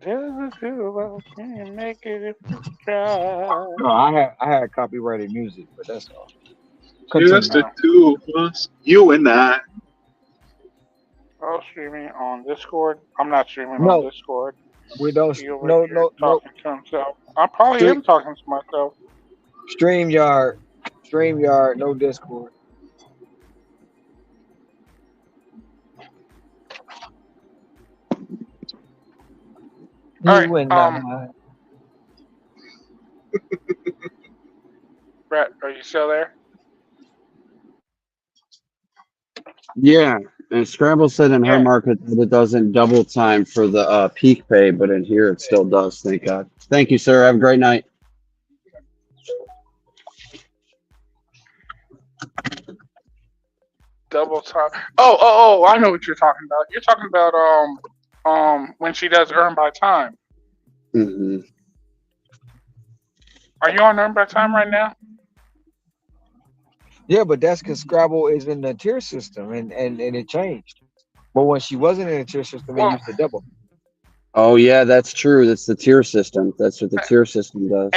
Just the two of us can make it if we try. No, I had copyrighted music, but that's all. Just Continue. the two of us, you and I. Oh, streaming on Discord. I'm not streaming on No, Discord. we don't. He over No, here no, no. talking to himself. I probably Stream, am talking to myself. StreamYard, no Discord. All right. You and I. Brett, are you still there? yeah, and Scrabble said in her Yeah. market that it doesn't double time for the peak pay, but in here it still does. Thank God. Thank you, sir. Have a great night. Double time. Oh! I know what you're talking about. You're talking about when she does earn by time. Mm-hmm. Are you on earn by time right now? Yeah, but that's because Scrabble is in the tier system, and it changed. But when she wasn't in the tier system, it Well, used to double. Oh yeah, that's true. That's the tier system. That's what the tier system does.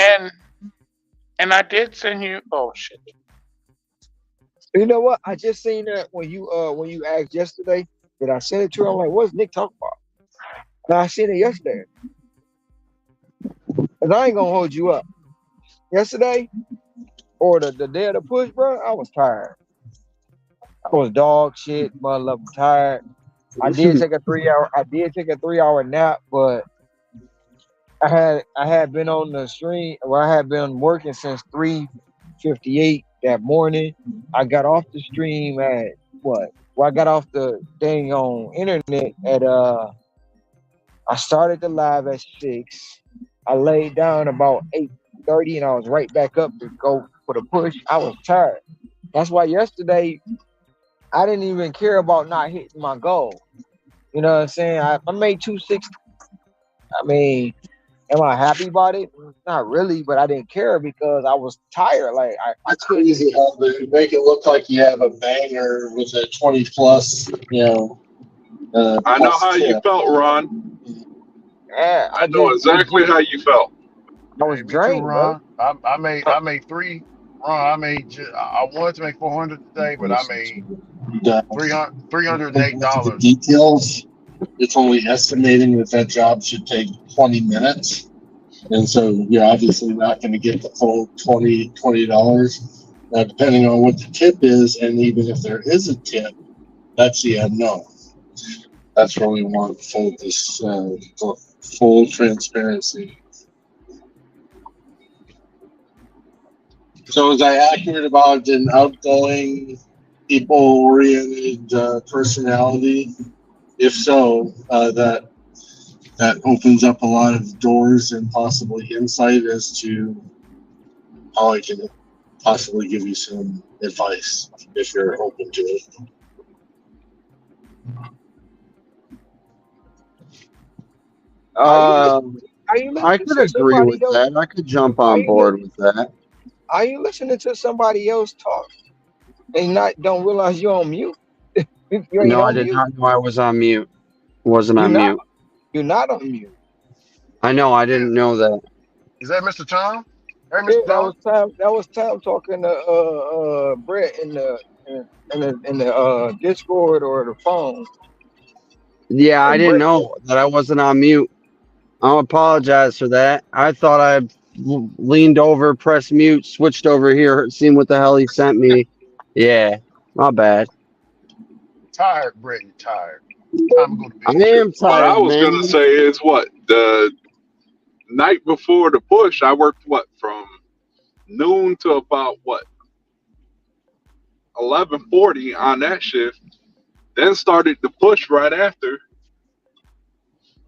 and I did send you. Oh shit! You know what? I just seen that when you asked yesterday that I sent it to her. I'm like, what's Nick talking about? And I seen it yesterday. And I ain't gonna hold you up. Yesterday or the day of the push, bro, I was tired. I was dog shit, mother tired. I did take a 3 hour nap, but I had been on the stream. Well, I had been working since 3:58 that morning. I got off the stream at what? Well, I got off the thing on internet at I started the live at 6. I laid down about 8:30 and I was right back up to go for the push. I was tired. That's why yesterday I didn't even care about not hitting my goal. You know what I'm saying? I made 260. I mean, am I happy about it? Not really, but I didn't care because I was tired. Like I It's couldn't. crazy how they make it look like you have a banger with a 20 plus, I know plus how you tip. felt, Ron. Yeah, I know exactly how you felt. I was Hey, me too, drained, bro. Ron. I made three. Ron, I wanted to make 400 today, but I made The, $308. the details, it's only estimating that job should take 20 minutes. And so you're obviously not going to get the full $20. Depending on what the tip is, and even if there is a tip, that's the unknown. That's where we want full transparency. So was I accurate about an outgoing, people-oriented personality? If so, that opens up a lot of doors and possibly insight as to how I can possibly give you some advice if you're open to it. Are you I listening could to agree somebody with else? that. I could jump Are on you board with that. are you listening to somebody else talk and not don't realize you're on mute? You ain't No, I on did mute. not know I was on mute. Wasn't You're on not. mute. You're not on mute. I know. I Yeah. didn't know that. Is that Mr. Tom? Hey, Yeah, Mr. Tom. That was time talking to Brett in the Discord or the phone. Yeah, I And didn't Brett, know that I wasn't on mute. I'll apologize for that. I thought I leaned over, pressed mute, switched over here, seen what the hell he sent me. Yeah, my bad. Tired, Brett. You tired. Time to go to I bed. am What I tired, was gonna man. say is what the night before the push, I worked from noon to about 11:40 on that shift. Then started the push right after,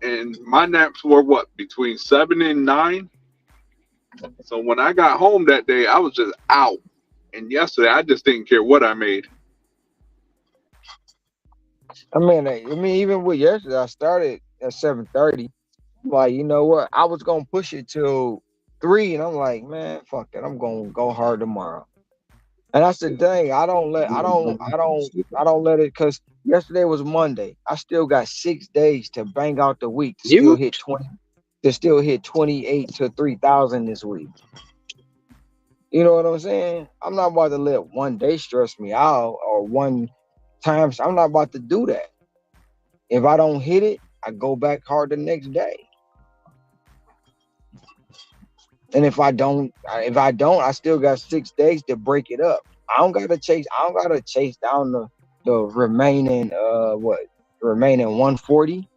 and my naps were between 7 and 9. So when I got home that day, I was just out. And yesterday, I just didn't care what I made. I mean, even with yesterday, I started at 7:30. Like, you know what? I was gonna push it till 3, and I'm like, man, fuck that. I'm gonna go hard tomorrow. And that's the thing. I don't let it, because yesterday was Monday. I still got 6 days to bang out the week to still You? hit 28 to 3,000 this week. You know what I'm saying? I'm not about to let one day stress me out or one time. I'm not about to do that. If I don't hit it, I go back hard the next day. And if I don't, I still got 6 days to break it up. I don't gotta chase down the remaining 140.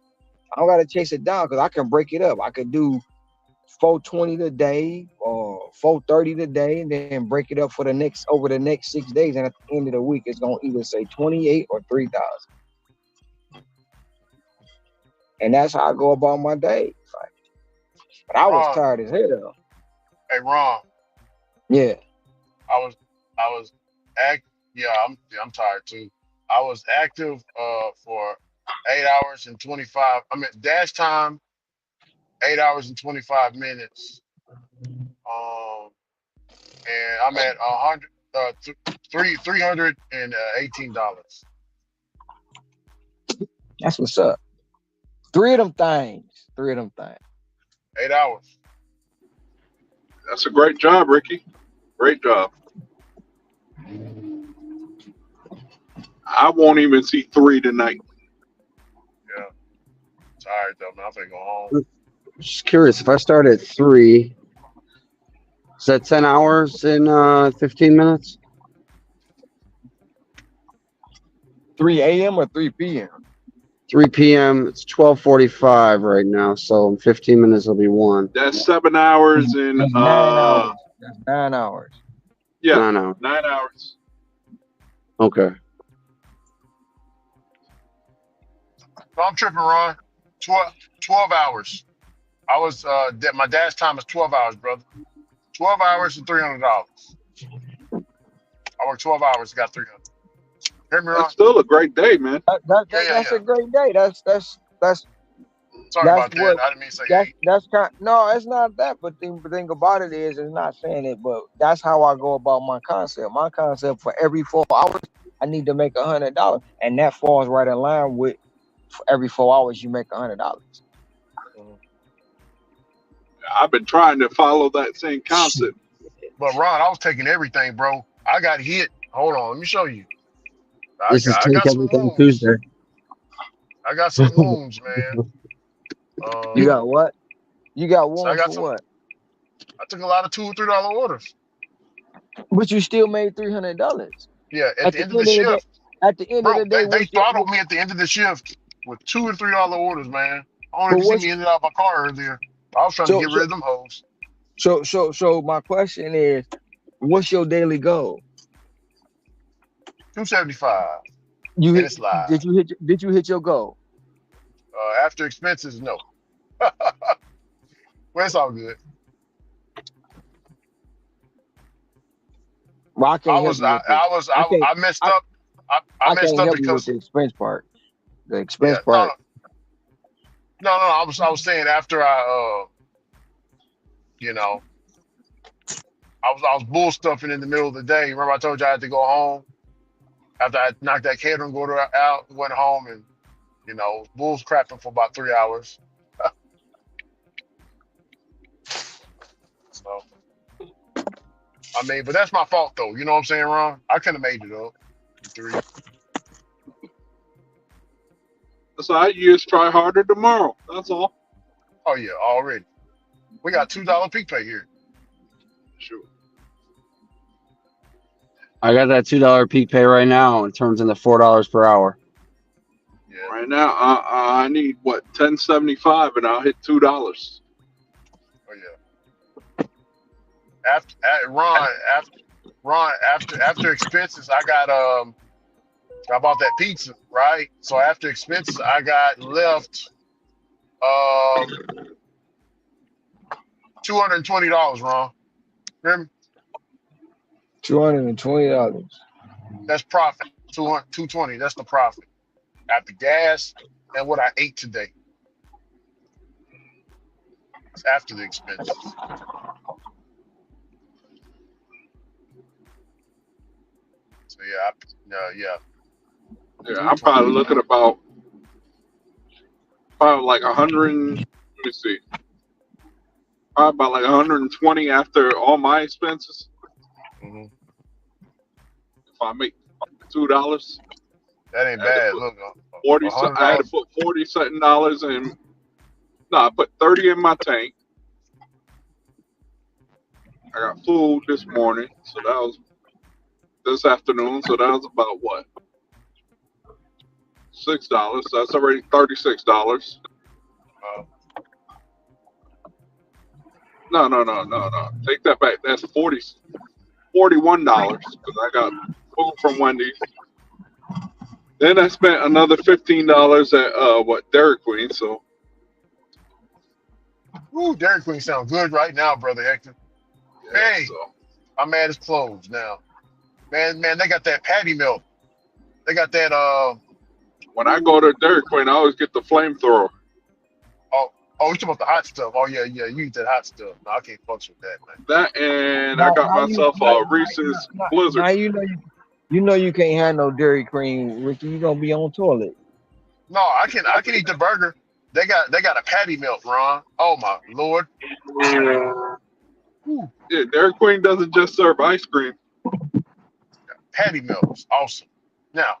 I don't gotta chase it down because I can break it up. I could do 420 today or 430 today, and then break it up for over the next 6 days. And at the end of the week, it's gonna either say 28 or 3,000. And that's how I go about my days. Like, but I was Ron, tired as hell. hey Ron, Yeah. I was I'm tired too. I was active for 8 hours and 25. I mean dash time 8 hours and 25 minutes. And I'm at 318. That's what's up. Three of them things. 8 hours. That's a great job, Ricky. Great job. I won't even see 3 tonight. Yeah. Tired though, man. I'm finna go home. Just curious. If I start at 3, is that 10 hours in 15 minutes? 3 a.m. or 3 p.m.? 3 p.m. It's 12:45 right now, so in 15 minutes it'll be 1. That's 7 hours and That's 9 hours. That's 9 hours. yeah, 9 hours. 9 hours. Okay. No, I'm tripping, Ron. 12 hours. I was my dash time is 12 hours, brother. 12 hours and $300. I worked 12 hours, got 300. Hear me, Ron? That's still a great day, man. That's a great day. That's Sorry about that. I didn't mean to say eight. No, it's not that. But the thing about it is, it's not saying it, but that's how I go about my concept. My concept, for every 4 hours, I need to make $100, and that falls right in line with, for every 4 hours you make $100. I've been trying to follow that same concept. But Ron, I was taking everything, bro. I got hit. Hold on, let me show you. I This is got Take some Everything wounds. Tuesday. I got some wounds, man. You got what? You got So I one got for some. what? I took a lot of $2 or $3 orders. But you still made $300. Yeah, at the end of the end of the day, shift, at the end of bro, the day, they throttled me at the end of the shift with $2 and $3 orders, man. I don't know if you see me in and out my car earlier. I was trying to get rid of them hoes. So my question is, what's your daily goal? 275. You and hit? it's live. Did you hit your goal? After expenses, no. Well, it's all good. Well, I can't help you with this. I messed up. I messed can't up help you with because the expense part. The expense part. No. I was saying after I I was bull stuffing in the middle of the day. Remember I told you I had to go home after I knocked that catering order out, went home and bulls crapping for about 3 hours. So I mean, but that's my fault though. You know what I'm saying, Ron? I could have made it up in 3. That's all right. You just try harder tomorrow. That's all. Oh yeah, already. We got $2 peak pay here. Sure. I got that $2 peak pay right now. It turns into $4 per hour. Yeah. Right now, I need what 10.75, and I'll hit $2. Oh yeah. After expenses, I bought that pizza, right? So after expenses, I got left $220, Ron. Remember? $220. That's profit. 220. That's the profit. After gas and what I ate today. It's after the expenses. So yeah, Yeah, I'm probably 220. looking about probably like 100. Let me see. Probably about like 120 after all my expenses. Mm-hmm. If I make $2, That ain't I had to bad. put Look, 40. I had to $100. put 40 something dollars in. No, I put 30 in my tank. I got food this morning, so that was this afternoon. So that was about what $6. That's already $36. No. Take that back. That's $41 because I got food from Wendy's. Then I spent another $15 at Dairy Queen. So Ooh, Dairy Queen sounds good right now, brother Hector. yeah, Hey, so I'm mad it's closed now. Man, they got that patty milk. They got that when I go to Dairy Queen, I always get the flamethrower. you talking about the hot stuff. Oh yeah, you eat that hot stuff. No, I can't fucks with that, man. That and I Now, got now you myself now, a Reese's Blizzard. now you know you can't have no Dairy Cream, Ricky. You gonna be on toilet. No, I can eat the burger. They got a patty milk, Ron. Oh my lord. Ooh, Yeah, Dairy Queen doesn't just serve ice cream. patty milk is awesome. Now,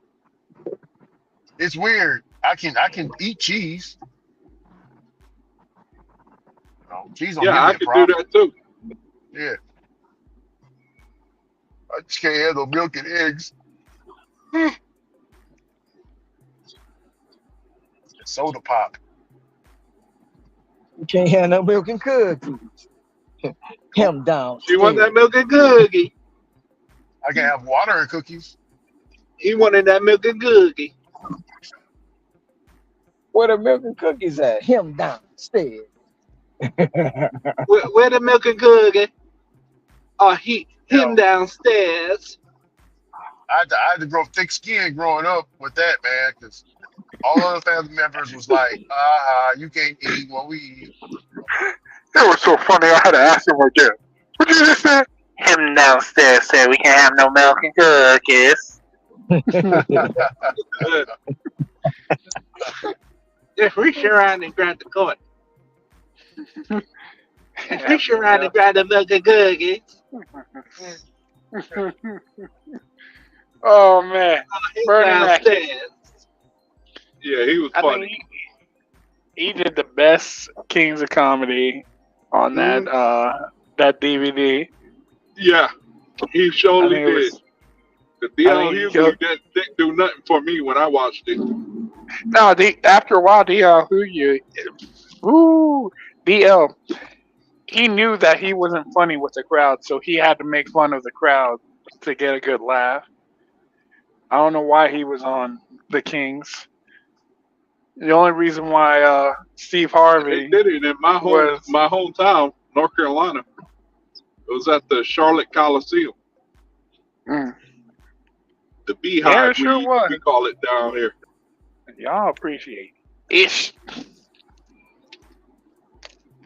it's weird. I can eat cheese. No, cheese don't Yeah, give me I a could do problem. that too. Yeah. I just can't handle milk and eggs. And soda pop. You can't have no milk and cookies. Him She want downstairs. that milk and cookie. I can have water and cookies. He wanted that milk and cookie. Where the milk and cookies at? Him downstairs. Where the milk and cookie? Him downstairs. I had to grow thick skin growing up with that, man, because all other family members was like, you can't eat what we eat. That was so funny. I had to ask him again. What did you just say? Him downstairs said we can't have no milk and cookies. Just reach around and grab the cord. Just reach around and grab the milk and cookies. Oh man, Bernie Mac. Yeah, he was funny. Think he did the best Kings of Comedy on that DVD. Yeah, he surely did. The DL Hughley didn't do nothing for me when I watched it. No, after a while, DL he knew that he wasn't funny with the crowd, so he had to make fun of the crowd to get a good laugh. I don't know why he was on the Kings. The only reason why Steve Harvey They did it in my hometown, North Carolina. It was at the Charlotte Coliseum. The Beehive, we call it down here. Y'all appreciate it.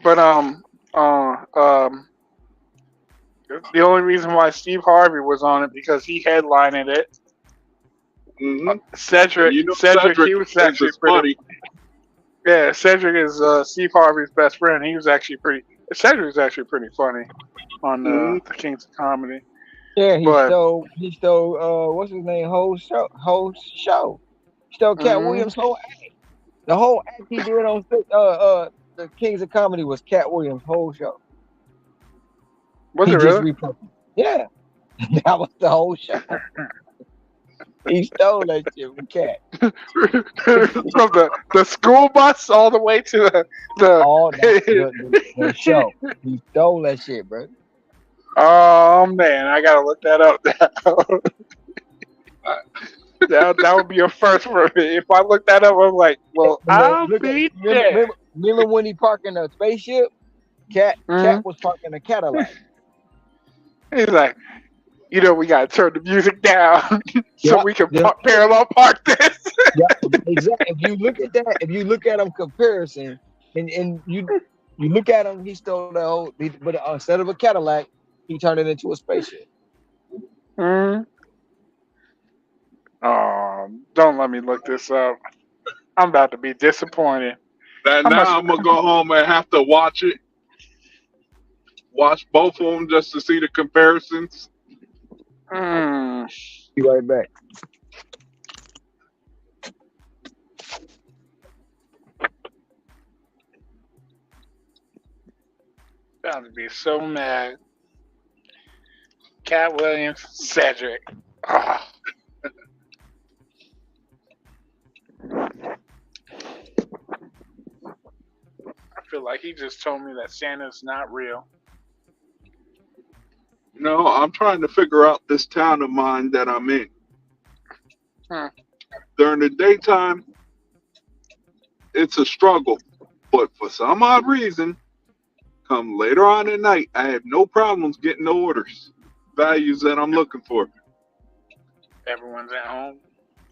But the only reason why Steve Harvey was on it because he headlined it. Mm-hmm. Cedric, he was actually pretty. Yeah, Cedric is Steve Harvey's best friend. Cedric was actually pretty funny on the Kings of Comedy. Yeah, he stole what's his name? Whole show. He stole Cat Williams' whole act. The whole act he did on the Kings of Comedy was Cat Williams' whole show. Was it really? Yeah. That was the whole show. He stole that shit from Cat. From the school bus all the way to All the the. show. He stole that shit, bro. Oh man, I gotta look that up now. That would be a first for me. If I look that up, I'm like, well, And then I'll look at be there. remember when he parked in a spaceship? Cat Mhm. was parking a Cadillac. He's like, we gotta turn the music down so Yep. we can Yep. parallel park this. Yep. Exactly. If you look at that, if you look at him comparison, and you look at him, he stole the whole. But instead of a Cadillac, he turned it into a spaceship. Mhm. Oh, don't let me look this up. I'm about to be disappointed. How much? Now I'm gonna go home and have to watch both of them just to see the comparisons. Mm, Be right back. about to be so mad. Cat Williams, Cedric. Ah. I feel like he just told me that Santa's not real. I'm trying to figure out this town of mine that I'm in. Hmm. During the daytime, it's a struggle, but for some odd reason, come later on at night, I have no problems getting the orders, values that I'm looking for. Everyone's at home.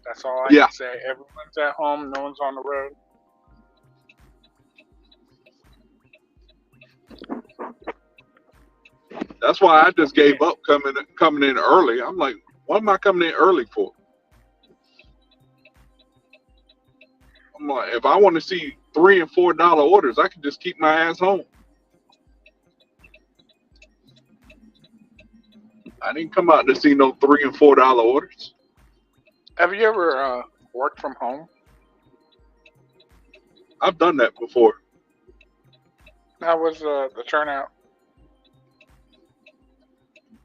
That's all I Yeah, can say. Everyone's at home. No one's on the road. that's why I just gave up coming in early. I'm like, what am I coming in early for? I'm like, if I want to see $3 and $4 orders, I can just keep my ass home. I didn't come out to see no $3 and $4 orders. Have you ever worked from home? I've done that before. How was the turnout?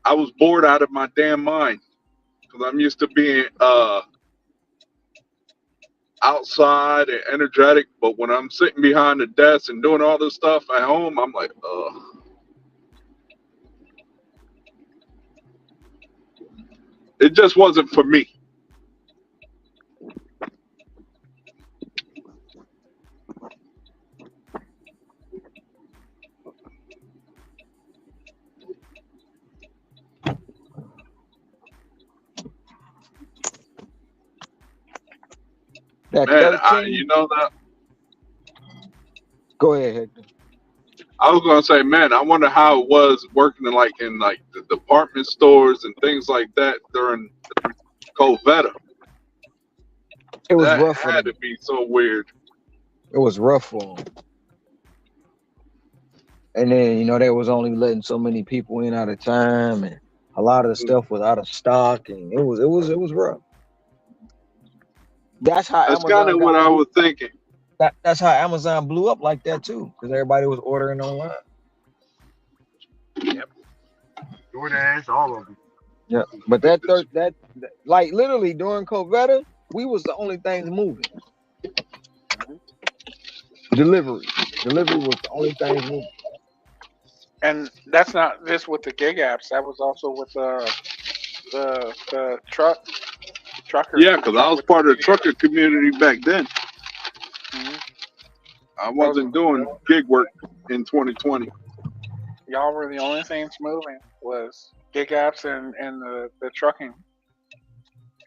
I was bored out of my damn mind because I'm used to being outside and energetic, but when I'm sitting behind the desk and doing all this stuff at home, I'm like, it just wasn't for me. That Man, 13. that Go ahead, Hector. I was gonna say, man, I wonder how it was working in the department stores and things like that during Covetta. It was That rough for had them. to be so weird. It was rough for them. And then they was only letting so many people in at a time, and a lot of the stuff was out of stock, and it was rough. That's how That's kind Amazon of what I was thinking. That's how Amazon blew up like that too, because everybody was ordering online. Yep. DoorDash, all of them. Yeah, but that like literally during Covetta, we was the only things moving. Delivery was the only things moving. And that's not just with the gig apps. That was also with the truckers. Yeah, because I was part of the trucker community back then. Mm-hmm. I wasn't doing gig work in 2020. Y'all were the only things moving was gig apps and the trucking,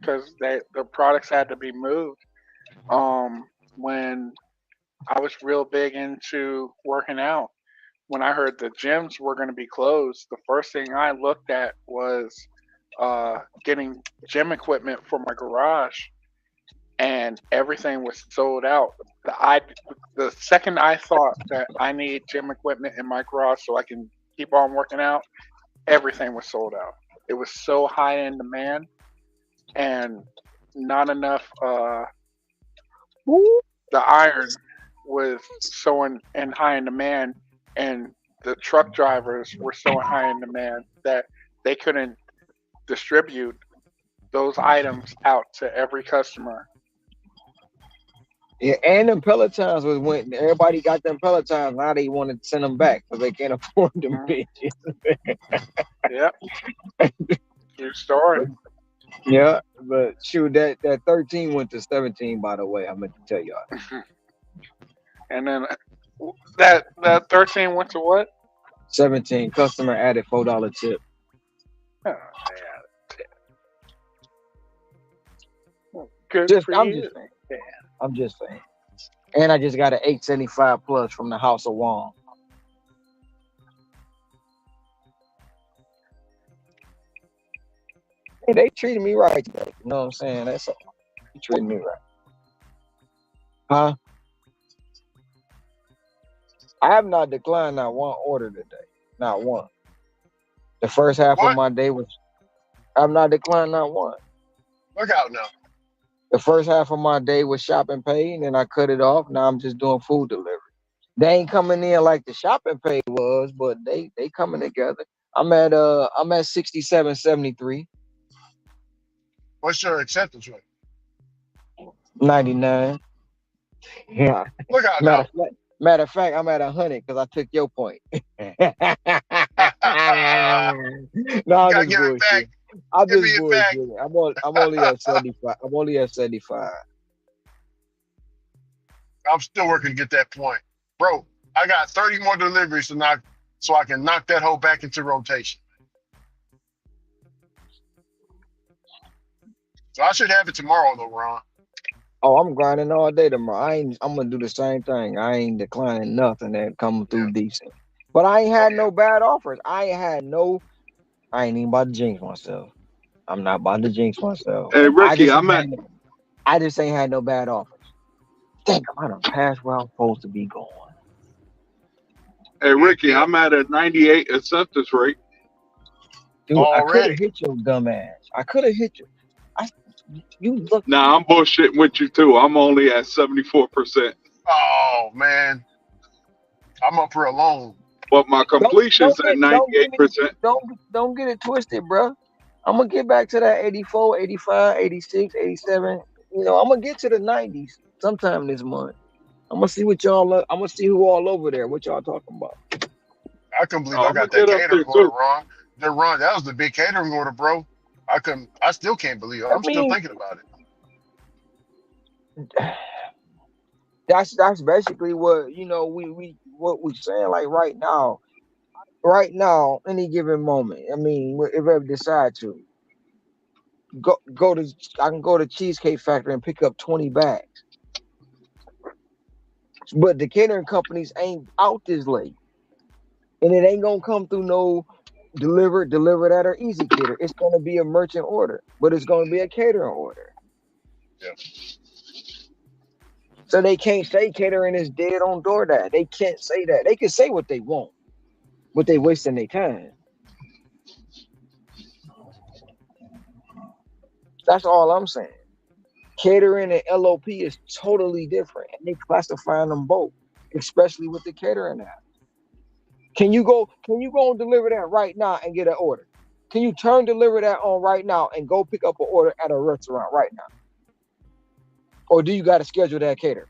because the products had to be moved. When I was real big into working out, when I heard the gyms were going to be closed, the first thing I looked at was getting gym equipment for my garage, and everything was sold out. The second I thought that I need gym equipment in my garage so I can keep on working out, everything was sold out. It was so high in demand, and not enough. The iron was so in high in demand, and the truck drivers were so high in demand that they couldn't distribute those items out to every customer. Yeah, and them Pelotons was when everybody got them Pelotons. Now they want to send them back because they can't afford them bitches. Yep. True story. Yeah, but shoot, that 13 went to 17. By the way, I meant to tell y'all. And then that 13 went to what? 17. Customer added $4 tip. Oh, yeah. Good Just for I'm you. just saying. I'm just saying. And I just got an 875 plus from the House of Wong. Hey, they treated me right today. You know what I'm saying? That's all. They treated me right. Huh? I have not declined not one order today. Not one. The first half of What? my day was I've not declined not one. Look out now. The first half of my day was shopping pay, and then I cut it off. Now I'm just doing food delivery. They ain't coming in like the shopping pay was, but they coming together. I'm at 67.73. What's your acceptance rate? 99. Yeah. Look out now. Matter of fact, I'm at 100 because I took your point. No, I'm Gotta just give it back. bullshit. I'm Give just me it back. bullshit. I'm only at 75. I'm only at 75. I'm still working to get that point. Bro, I got 30 more deliveries to knock so I can knock that hoe back into rotation. So I should have it tomorrow though, Ron. Oh, I'm grinding all day tomorrow. I'm gonna do the same thing. I ain't declining nothing that come through decent. But I ain't had no bad offers. I ain't even about to jinx myself. I'm not about to jinx myself. Hey, Ricky, I just ain't had no bad offers. Damn, I done passed where I'm supposed to be going. Hey, Ricky, I'm at a 98 acceptance rate. Dude, I could have hit your dumb ass. I could have hit you. You look. Nah, I'm bullshitting with you too. I'm only at 74%. Oh man, I'm up for a loan. But my completion's at 98%. Don't get it twisted, bro. I'm gonna get back to that 84, 85, 86, 87. You know, I'm gonna get to the 90s sometime this month. I'm gonna see what y'all. I'm gonna see who all over there. What y'all talking about? I couldn't believe I got that catering order, Ron. Ron, that was the big catering order, bro. I still can't believe it. I'm still thinking about it. That's basically what what we're saying. Like right now, any given moment. I mean, if I ever decide to I can go to Cheesecake Factory and pick up 20 bags. But the catering companies ain't out this late, and it ain't gonna come through no deliver that or easy cater. It's gonna be a merchant order, but it's gonna be a catering order. Yeah. So they can't say catering is dead on DoorDash. They can't say that. They can say what they want, but they wasting their time. That's all I'm saying. Catering and LOP is totally different, and they classifying them both, especially with the catering app. Can you go and deliver that right now and get an order? Can you deliver that on right now and go pick up an order at a restaurant right now? Or do you got to schedule that catering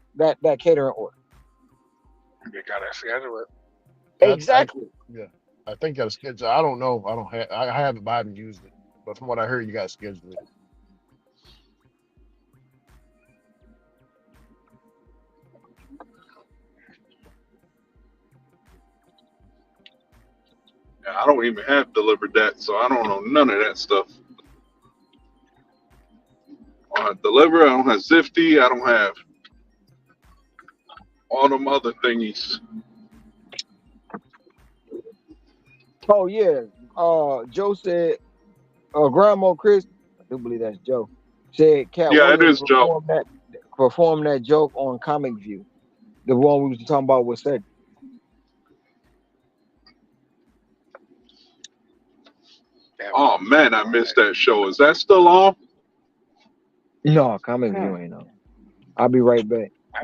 order? You gotta schedule it. Exactly. I think you got to schedule. I don't know. I haven't, but I haven't used it. But from what I heard, you got to schedule it. I don't even have delivered that, so I don't know none of that stuff. Deliver, I don't have Zifty, I don't have all them other thingies. Oh yeah. Joe said, Grandma Chris, I do believe that's Joe, said Cat Yeah, it Williams is Joe. performed that joke on Comic View. The one we was talking about was said. Oh man, I missed that show. Is that still on? No, Comic View ain't on. I'll be right back. I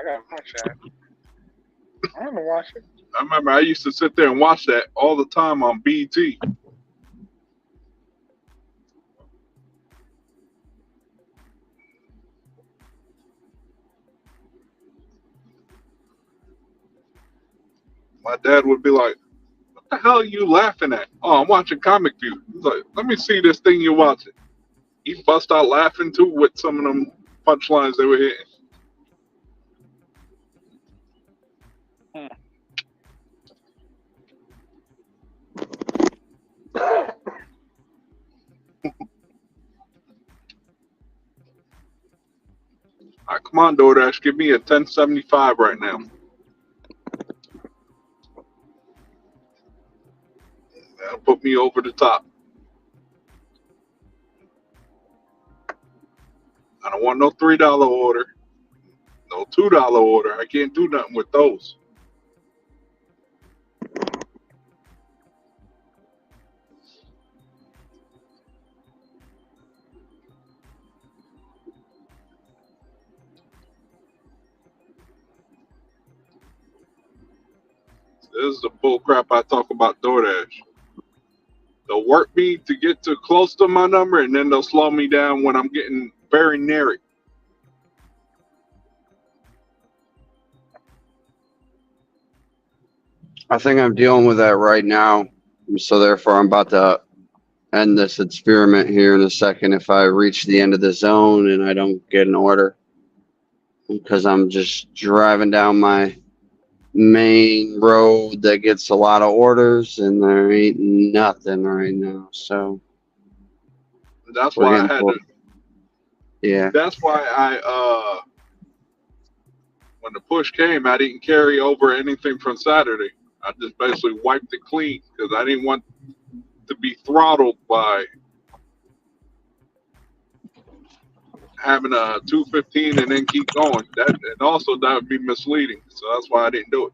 gotta watch that. I'm gonna watch it. I remember I used to sit there and watch that all the time on BT. My dad would be like, "What the hell are you laughing at?" "Oh, I'm watching Comic View." He's like, "Let me see this thing you're watching." He bust out laughing too with some of them punchlines they were hitting. Hmm. All right, come on, DoorDash, give me a 1075 right now. That'll put me over the top. I don't want no $3 order, no $2 order. I can't do nothing with those. This is the bull crap I talk about DoorDash. They'll work me to get to close to my number, and then they'll slow me down when I'm getting very near it. I think I'm dealing with that right now. So therefore, I'm about to end this experiment here in a second. If I reach the end of the zone and I don't get an order, because I'm just driving down my main road that gets a lot of orders, and there ain't nothing right now. So That's we're why I getting had close. to. Yeah. That's why I when the push came, I didn't carry over anything from Saturday. I just basically wiped it clean because I didn't want to be throttled by having a 215 and then keep going. That, and also that would be misleading. So that's why I didn't do it.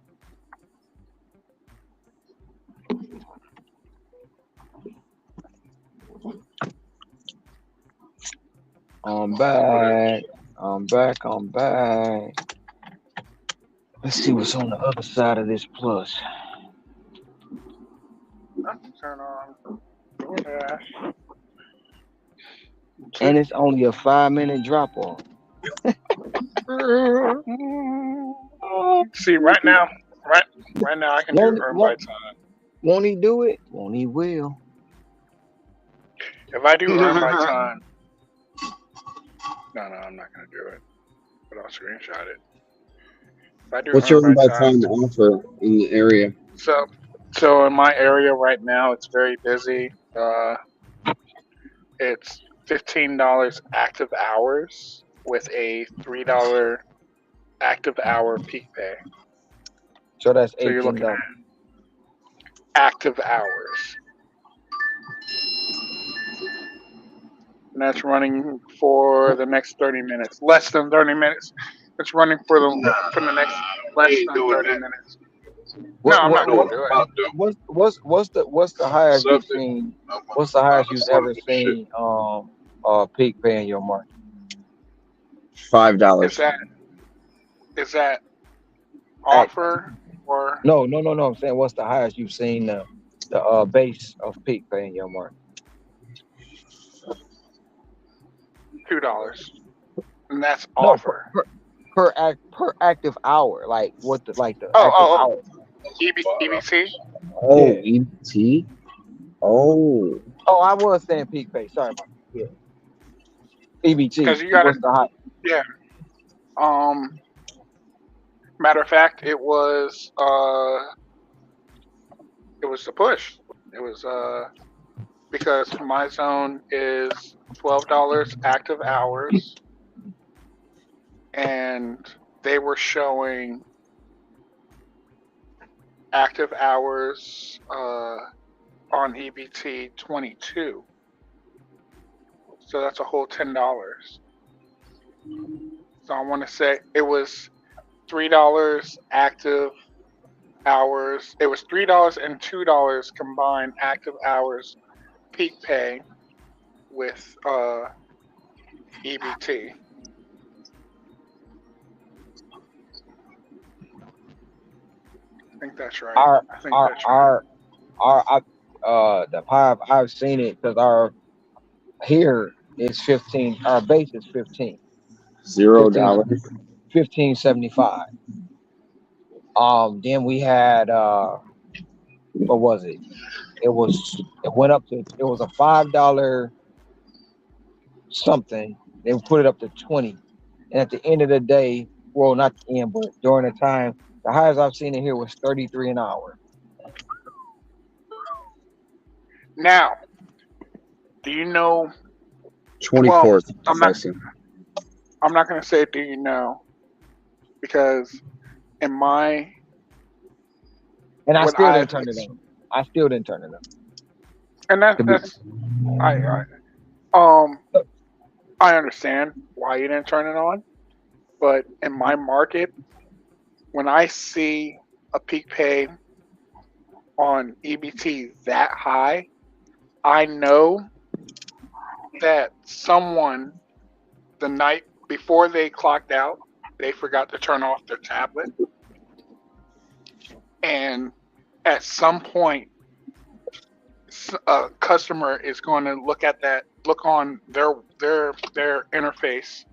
I'm back. I'm back. I'm back. Let's see what's on the other side of this plus. I can turn on DoorDash. And it's only a 5-minute drop off. See, right now I can do earn by time. Won't he do it? Won't he will? If I do earn by time, no, I'm not gonna do it. But I'll screenshot it. If I do What's earn your by by time, time offer in the area? so in my area right now, it's very busy. It's $15 active hours with a $3 active hour peak pay. So that's So you're looking $18. at active hours. And that's running for the next 30 minutes. Less than 30 minutes. It's running for the next less than 30 minutes. No, I'm not gonna do it. What's the highest you've Subject. seen? I'm What's the highest a you've son ever of a shit. seen peak pay in your market? $5. Is that offer or No. I'm saying what's the highest you've seen the base of peak pay in your market? $2? And that's No, offer. per active hour. Like what the active Oh. hour? EBT? Oh, Yeah. EBT? Oh. Oh, I was saying peak pay. Sorry about that. Yeah. EBT. Because you gotta, What's the high? yeah. Matter of fact, it was the push. It was because my zone is $12 active hours, and they were showing active hours on EBT 22. So that's a whole $10. So I want to say it was $3 active hours. It was $3 and $2 combined active hours peak pay with EBT. I think that's right. I've seen it because our here is 15. Our base is 15. $0. 15.75. Then we had what was it? It went up to it was a $5 something. They put it up to 20. And at the end of the day, well, not the end, but during the time, the highest I've seen it here was 33 an hour. Now, do you know? Well, 24 I'm not. precisely. I'm not going to say do you know because in my And I what still I've didn't turn it on. I still didn't turn it on. and To be, that's um I understand why you didn't turn it on, but in my market, when I see a peak pay on EBT that high, I know that someone the night before they clocked out, they forgot to turn off their tablet, and at some point, a customer is going to look on their interface,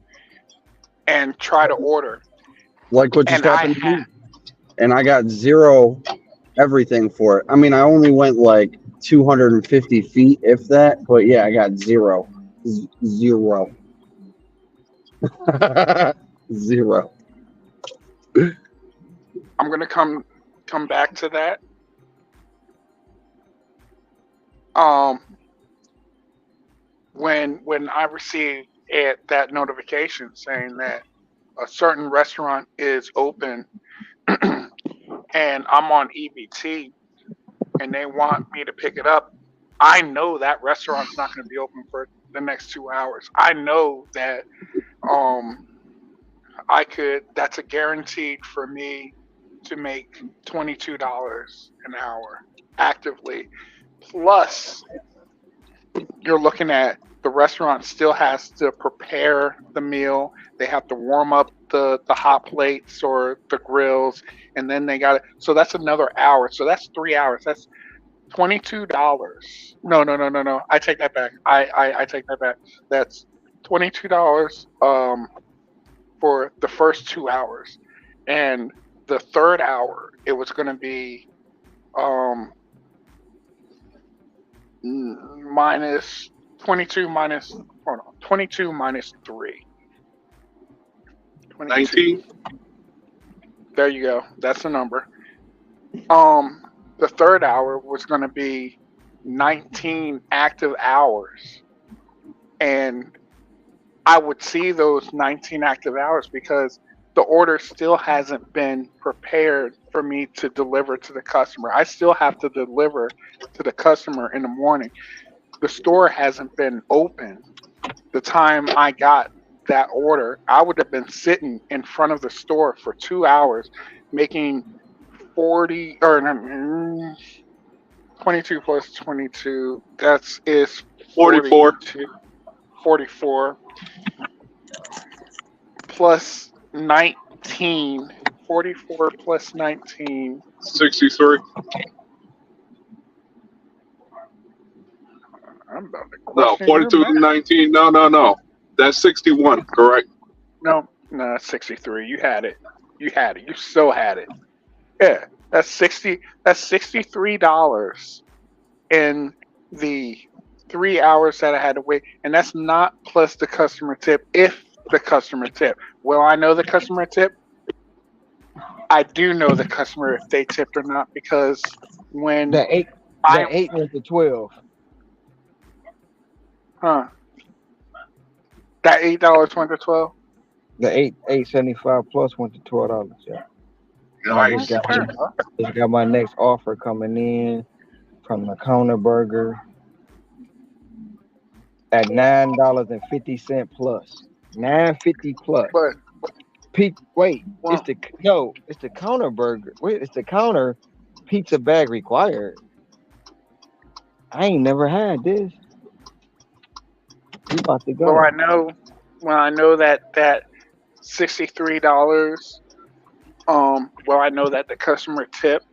and try to order. Like what just And I happened to had me. And I got zero everything for it. I mean, I only went like 250 feet, if that. But yeah, I got zero. Zero. Zero. I'm going to come back to that. Um, when I received that notification saying that a certain restaurant is open and I'm on EBT and they want me to pick it up, I know that restaurant's not going to be open for the next 2 hours. I know that um that's a guaranteed for me to make $22 an hour actively. Plus, you're looking at the restaurant still has to prepare the meal. They have to warm up the hot plates or the grills, and then they got it. So that's another hour. So that's 3 hours. That's $22. No, no, no, no, no. I take that back. I take that back. That's $22 for the first 2 hours, and the third hour it was going to be um minus 22 minus hold on 22 minus 3 22. 19. There you go. That's the number. um the third hour was going to be 19 active hours, and I would see those 19 active hours because the order still hasn't been prepared for me to deliver to the customer. I still have to deliver to the customer in the morning. The store hasn't been open. The time I got that order, I would have been sitting in front of the store for 2 hours making 40 or 22 plus 22, that's is 44. 42, 44 plus 19, 44 plus 19. 63. I'm about to No, question your 42 to math. 19. No, no, no. That's 61, correct? No, no, 63. You had it. You had it. You so had it. Yeah, that's 60. That's $63 in the 3 hours that I had to wait, and that's not plus the customer tip. If the customer tip, well, I know the customer tip. I do know the customer if they tipped or not because when the eight I went to 12. huh that $8 went to 12. The 875 plus went to $12. Yeah. And I Okay, fair enough. just got my next offer coming in from the counter burger at $9.50 plus. 9.50 plus. But Wait, well, it's the counter burger. Wait, it's the counter pizza bag required. I ain't never had this. We about to well, go. I know that $63. Well, I know that the customer tip.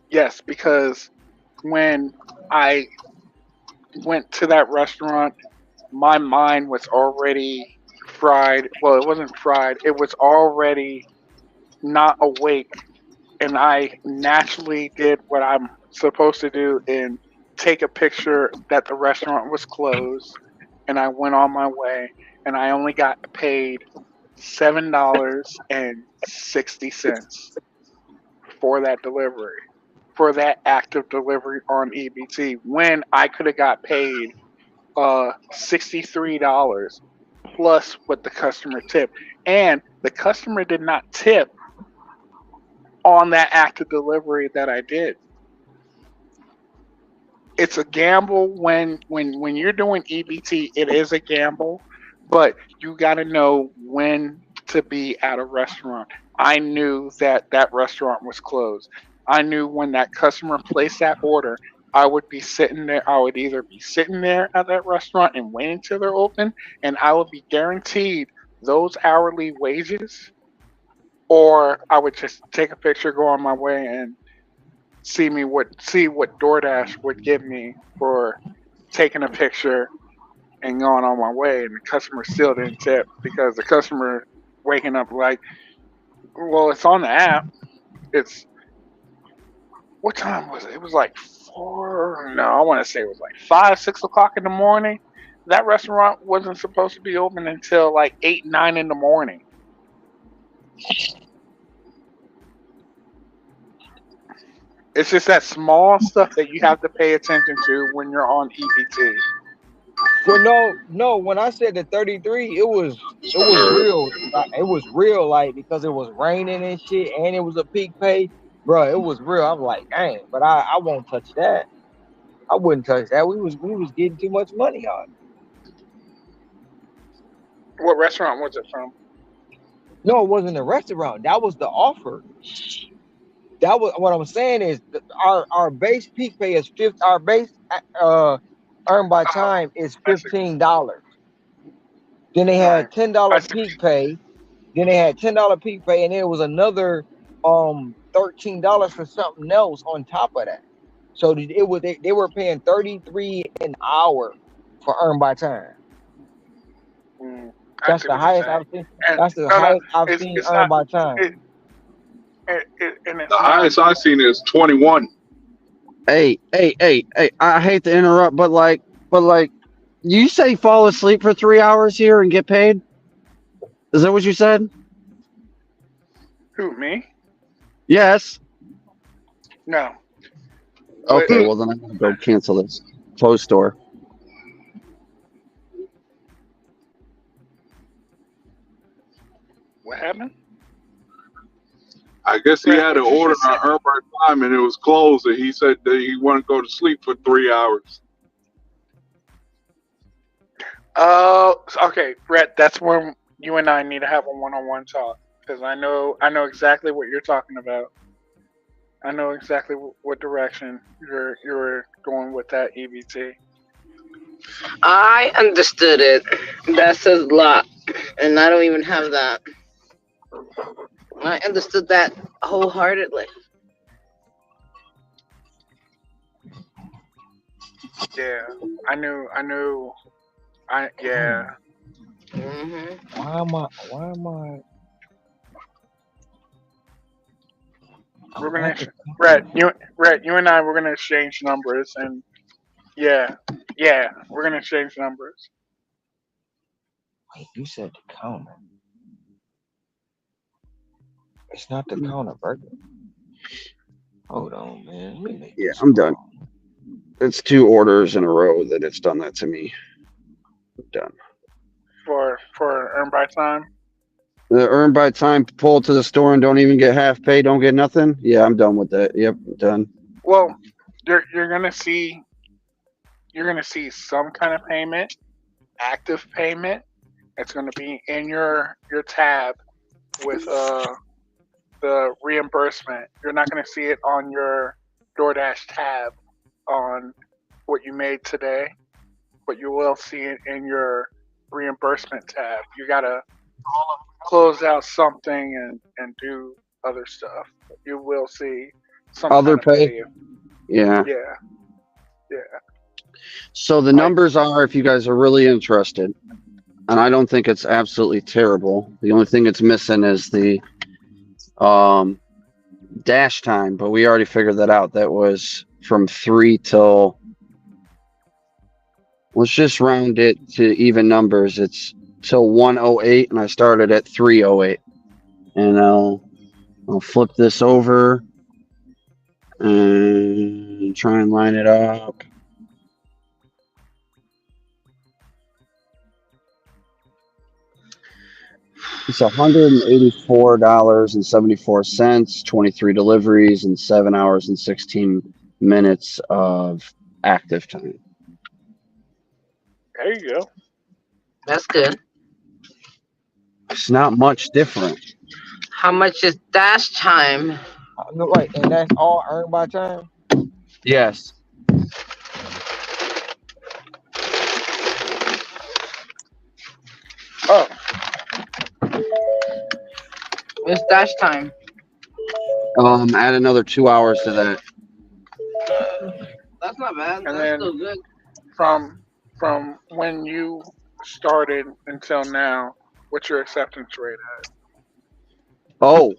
Yes, because when I went to that restaurant, my mind was already fried. Well, it wasn't fried. It was already not awake and I naturally did what I'm supposed to do and take a picture that the restaurant was closed, and I went on my way, and I only got paid $7.60 for that delivery, for that act of delivery on EBT, when I could have got paid $63 plus what the customer tipped, and the customer did not tip on that act of delivery that I did. It's a gamble when you're doing EBT. It is a gamble, but you got to know when to be at a restaurant. I knew that that restaurant was closed. I knew when that customer placed that order, I would be sitting there. I would either be sitting there at that restaurant and waiting till they're open, and I would be guaranteed those hourly wages, or I would just take a picture, go on my way, and see what DoorDash would give me for taking a picture and going on my way, and the customer still didn't tip because the customer waking up like, well, it's on the app. It's what time was it? It was like 4. No, I want to say it was like 5, 6 o'clock in the morning. That restaurant wasn't supposed to be open until like 8, 9 in the morning. It's just that small stuff that you have to pay attention to when you're on EBT. Well, no. When I said the 33, it was real. It was real, like, because it was raining and shit, and it was a peak pay, bro. It was real. I'm like, dang, but I won't touch that. I wouldn't touch that. We was getting too much money on it. What restaurant was it from? No, it wasn't a restaurant. That was the offer. That was what I'm saying is our base peak pay is our base earned by time is $15. Then they had $10 peak pay. Then they had $10 peak pay, and then it was another $13 for something else on top of that. So they were paying $33 an hour for earned by time. That's the highest I've seen. That's the highest I've seen earned by time. The highest I've seen is 21. Hey! I hate to interrupt, but like, you say fall asleep for 3 hours here and get paid? Is that what you said? Who, me? Yes. No. Okay, well then I'm gonna go cancel this. Close store. What happened? I guess he had an order on earned by time and it was closed, and he said that he wanted to go to sleep for 3 hours. Oh, okay, Brett. That's when you and I need to have a one-on-one talk, because I know exactly what you're talking about. I know exactly what direction you're going with that EBT. I understood it. That says a lot, and I don't even have that. I understood that wholeheartedly. Yeah, I knew. Yeah. Mm-hmm. Why am I? We're gonna, Brett. You and I, we're gonna exchange numbers, and yeah, we're gonna exchange numbers. Wait, you said the counter. It's not the counter burger. Hold on, man. Yeah, I'm done. It's 2 orders in a row that it's done that to me. I'm done. For earned by time. The earned by time, pull to the store and don't even get half pay, don't get nothing. Yeah, I'm done with that. Yep, done. Well, you're gonna see some kind of payment, active payment. It's gonna be in your tab with the reimbursement. You're not gonna see it on your DoorDash tab on what you made today, but you will see it in your reimbursement tab. You gotta close out something and do other stuff. You will see some other kind of pay. Yeah. So the numbers are, if you guys are really interested, and I don't think it's absolutely terrible. The only thing it's missing is the dash time, but we already figured that out. That was from 3 till, let's just round it to even numbers. It's till 1:08, and I started at 3:08. And I'll flip this over and try and line it up. It's $184.74, 23 deliveries, and 7 hours and 16 minutes of active time. There you go. That's good. It's not much different. How much is dash time? No, right, and that's all earned by time. Yes. Oh, It's dash time. Add another 2 hours to that. That's not bad. and That's then still good. from when you started until now, what's your acceptance rate at? Oh,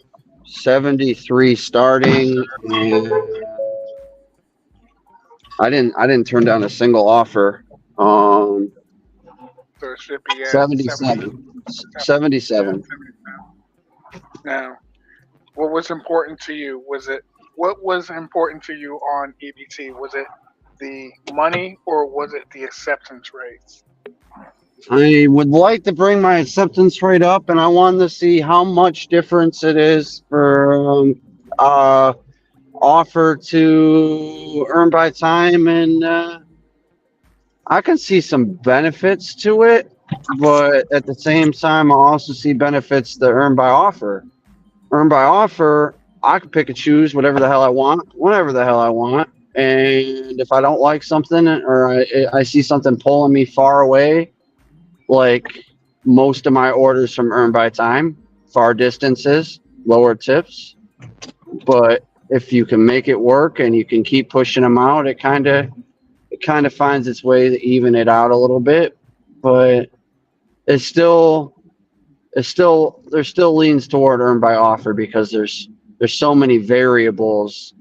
73 starting, and I didn't turn down a single offer. So it should be at 77. 77. Now, what was important to you? What was important to you on EBT? Was it the money or was it the acceptance rates? I would like to bring my acceptance rate up, and I wanted to see how much difference it is for offer to earn by time, and I can see some benefits to it, but at the same time, I also see benefits to earn by offer. Earn by offer, I can pick and choose whatever the hell I want, whenever the hell I want. And if I don't like something, or I see something pulling me far away, like most of my orders from Earn by Time, far distances, lower tips. But if you can make it work and you can keep pushing them out, it kind of finds its way to even it out a little bit. But there still leans toward Earn by Offer because there's so many variables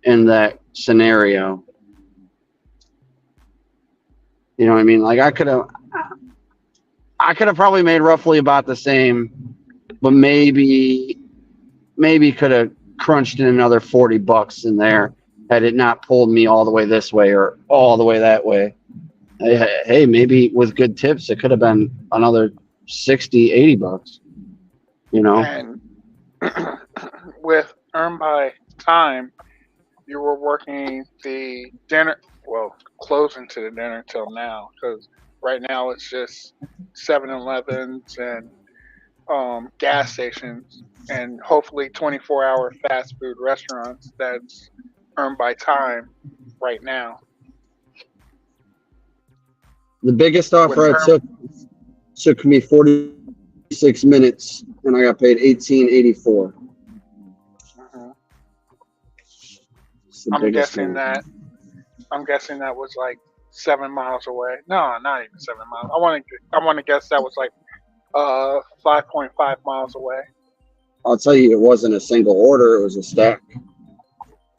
in that scenario. You know what I mean? Like I could have probably made roughly about the same, but maybe could have crunched in another $40 in there had it not pulled me all the way this way or all the way that way. Hey, maybe with good tips, it could have been another $60-$80, you know? And with Earn by Time, you were working the dinner, well, closing to the dinner till now, because right now it's just 7-Elevens and gas stations and hopefully 24-hour fast food restaurants that's Earned by Time right now. The biggest offer I took me 46 minutes, and I got paid $18.84. I'm guessing that was like 7 miles away. No, not even 7 miles. I want to guess that was like 5.5 miles away. I'll tell you, it wasn't a single order; it was a stack.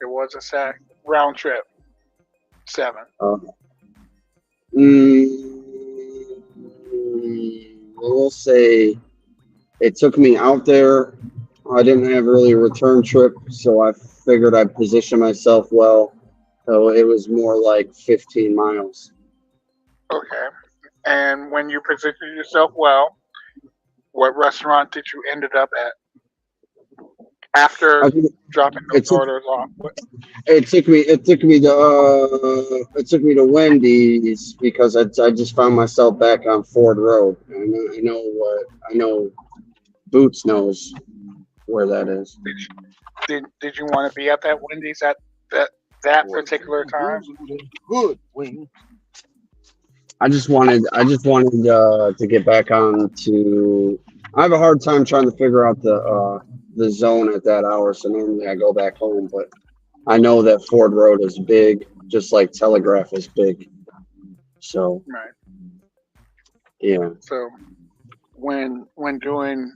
It was a stack round trip. 7. We'll say it took me out there. I didn't have really a return trip, so I figured I'd position myself well. So it was more like 15 miles. Okay. And when you positioned yourself well, what restaurant did you ended up at after dropping those orders off? It took me to Wendy's because I just found myself back on Ford Road. And I know Boots knows where that is. Did you want to be at that Wendy's at that particular time? Good wing. I just wanted to get back on to. I have a hard time trying to figure out the zone at that hour, so normally I go back home. But I know that Ford Road is big, just like Telegraph is big. So right, yeah. So when doing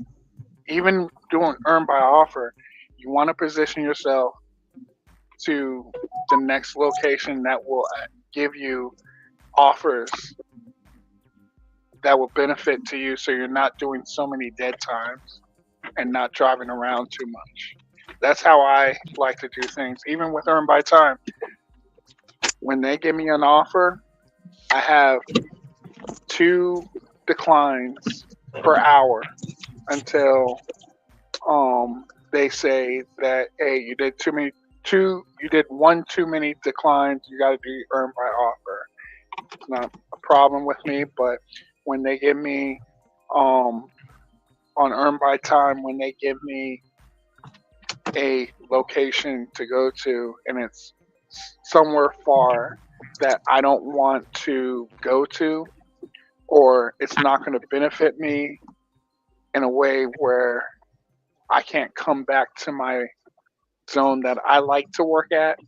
Earn by Offer, you want to position yourself to the next location that will give you offers that will benefit to you, so you're not doing so many dead times and not driving around too much. That's how I like to do things. Even with Earn by Time, when they give me an offer, I have 2 declines per hour until they say that, hey, you did you did 1 too many declines. You got to do Earn by Offer. It's not a problem with me, but when they give me on Earn by Time, when they give me a location to go to and it's somewhere far that I don't want to go to, or it's not going to benefit me in a way where I can't come back to my zone that I like to work at,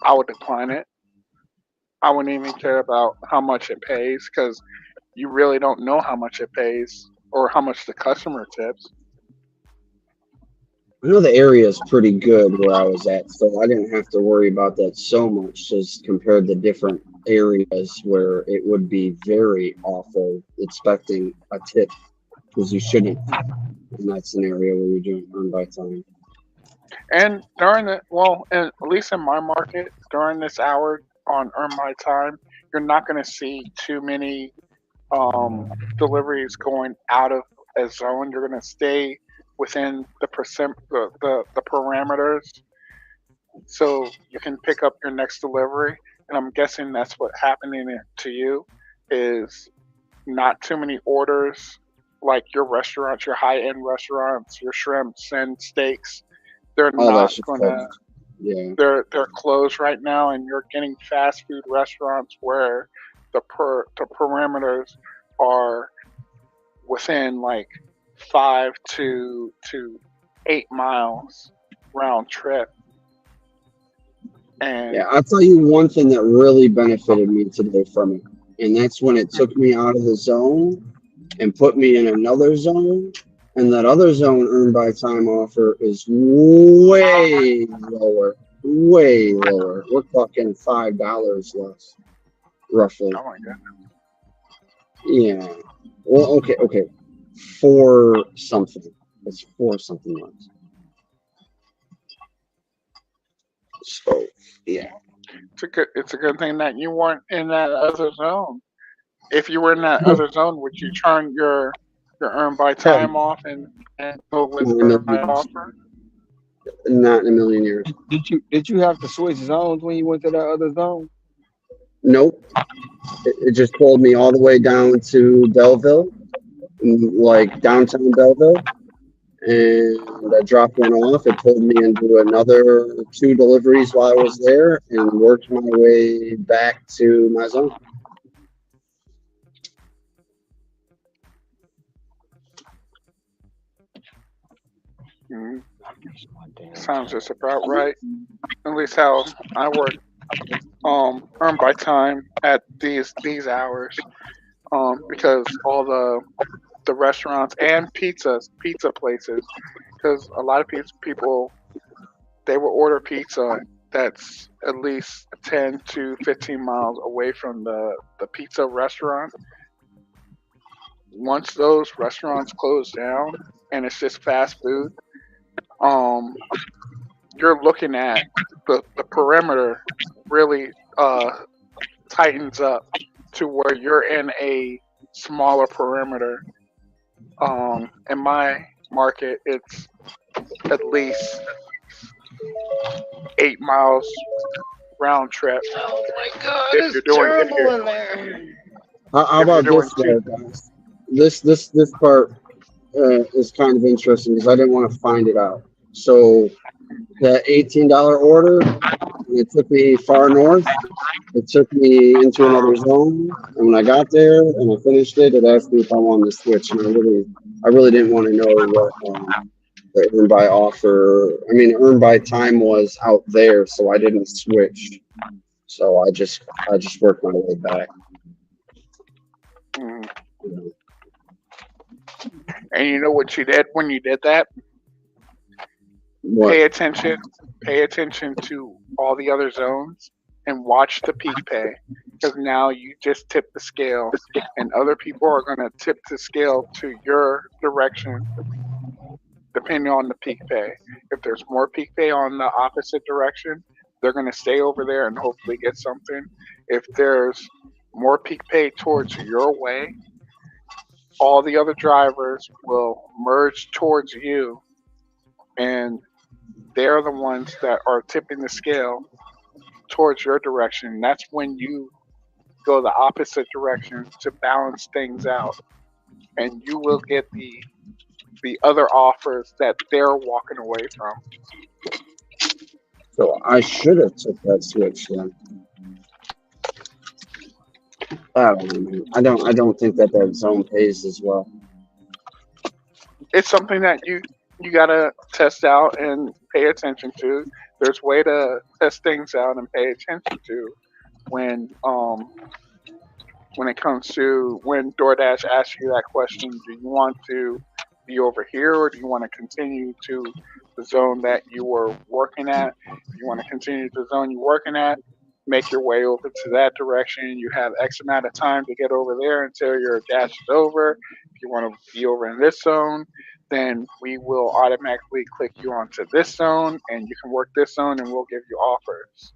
I would decline it. I wouldn't even care about how much it pays, because you really don't know how much it pays or how much the customer tips. I know the area is pretty good where I was at, so I didn't have to worry about that so much, just compared to different areas where it would be very awful expecting a tip, because you shouldn't in that scenario where you're doing Earn by Time. And during at least in my market, during this hour on Earn My Time, you're not going to see too many deliveries going out of a zone. You're going to stay within the parameters, so you can pick up your next delivery. And I'm guessing that's what happening to you is not too many orders, like your restaurants, your high end restaurants, your shrimps and steaks. They're All that not shit's gonna. closed. Yeah. They're closed right now, and you're getting fast food restaurants where the parameters are within like 5 to 8 miles round trip. And Yeah, I'll tell you one thing that really benefited me today from it, and that's when it took me out of the zone and put me in another zone. And that other zone Earn by Time offer is way lower, way lower. We're talking $5 less, roughly. oh my god, Yeah. Well, okay. For something. It's for something else. So, yeah. it's a good thing that you weren't in that other zone. If you were in that other zone, would you turn your Earn by Hell, Time off and go with not in a Earn by million years. Offer? Not in a million years. Did you have to switch zones when you went to that other zone? Nope. It just pulled me all the way down to Belleville, like downtown Belleville. And I dropped one off. It pulled me into another 2 deliveries while I was there and worked my way back to my zone. Mm, sounds just about right. At least how I work. Earn by Time at these hours. Because all the restaurants and pizza places, because a lot of people they will order pizza that's at least 10 to 15 miles away from the pizza restaurant. Once those restaurants close down and it's just fast food, um, you're looking at the perimeter really tightens up to where you're in a smaller perimeter. In my market, it's at least 8 miles round trip. Oh my god, If it's you're doing, if terrible you're in there. How if you're about doing this, two, though, guys? This part is kind of interesting because I didn't want to find it out. So that $18 order, it took me far north. It took me into another zone, and when I got there and I finished it, it asked me if I wanted to switch, and I really didn't want to know what the Earn by Offer. I mean, Earn by Time was out there, so I didn't switch. So I just worked my way back. mm, You know. and you know what you did when you did that? What? Pay attention. Pay attention to all the other zones and watch the peak pay, because now you just tip the scale, and other people are going to tip the scale to your direction depending on the peak pay. If there's more peak pay on the opposite direction, they're going to stay over there and hopefully get something. If there's more peak pay towards your way, all the other drivers will merge towards you, and they're the ones that are tipping the scale towards your direction. That's when you go the opposite direction to balance things out, and you will get the other offers that they're walking away from. So I should have took that switch then. I don't know, man. I don't think that zone pays as well. It's something that you gotta test out and pay attention to. There's way to test things out and pay attention to when when it comes to when DoorDash asks you that question. Do you want to be over here, or do you want to continue to the zone that you were working at? If you want to continue the zone you're working at, make your way over to that direction. You have X amount of time to get over there until your dash is over. If you want to be over in this zone, then we will automatically click you onto this zone, and you can work this zone, and we'll give you offers.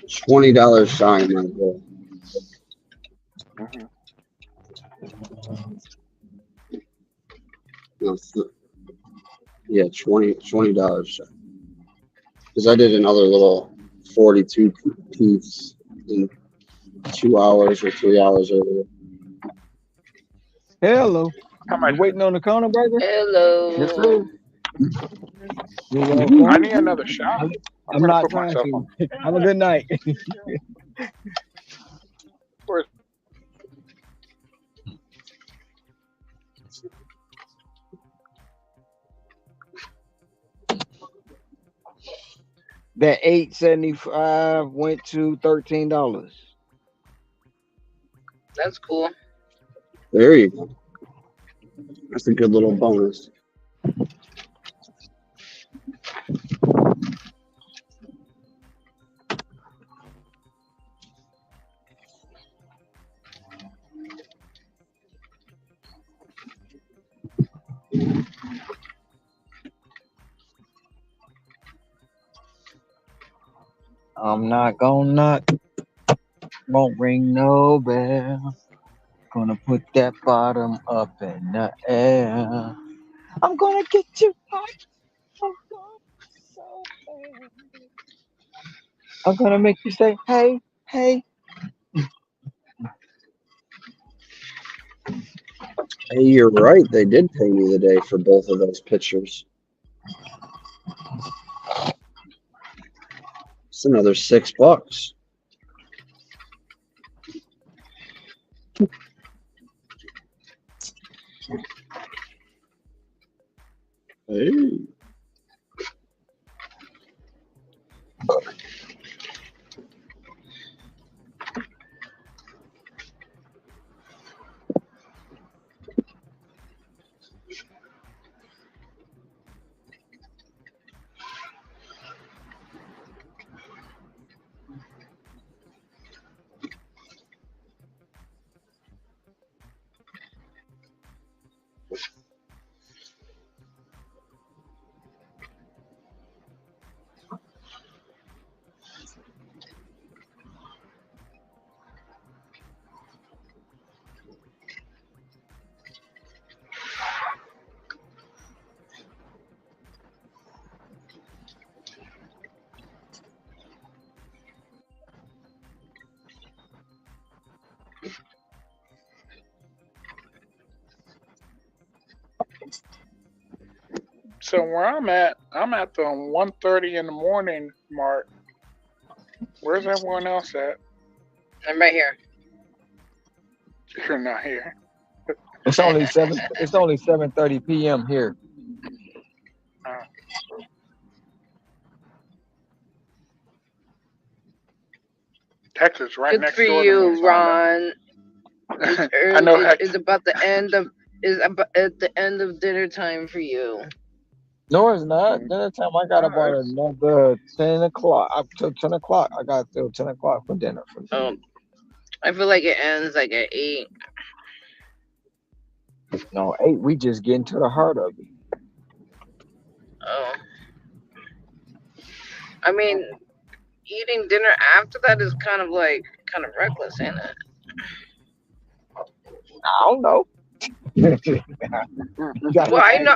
$20 shy, my boy. Mm-hmm. No, yeah, $20 shy. Because I did another little 42 piece in 2 hours or 3 hours earlier. Hello. How much? You waiting on the counter, burger? Yes, Hello. sir. You welcome. I need another shot. I'm I'm gonna not put trying myself to. on. Have a good night. Where's That $8.75 went to $13. That's cool. There you go. That's a good little bonus. I'm not gonna knock, won't ring no bell. Gonna put that bottom up in the air. I'm gonna get you hot. I'm gonna so bad. I'm gonna make you say, hey, hey. Hey, you're right. They did pay me today for both of those pictures. It's another $6. Hey. So where I'm at the 1:30 in the morning mark. Where's everyone else at? I'm right here. You're not here. It's only 7:30 p.m. here. Uh, Texas right Good next for door to me. you, So I'm Ron. It's I know. early. It's about the end of. Is about at the end of dinner time for you. No, it's not. Dinner time. I got Oh, about another 10 o'clock. Up till 10 o'clock. I got till 10 o'clock for dinner for me. Um, I feel like it ends like at 8. No, 8. We just get into the heart of it. Oh, I mean, eating dinner after that is kind of reckless, ain't it? I don't know. you gotta Well, I have know.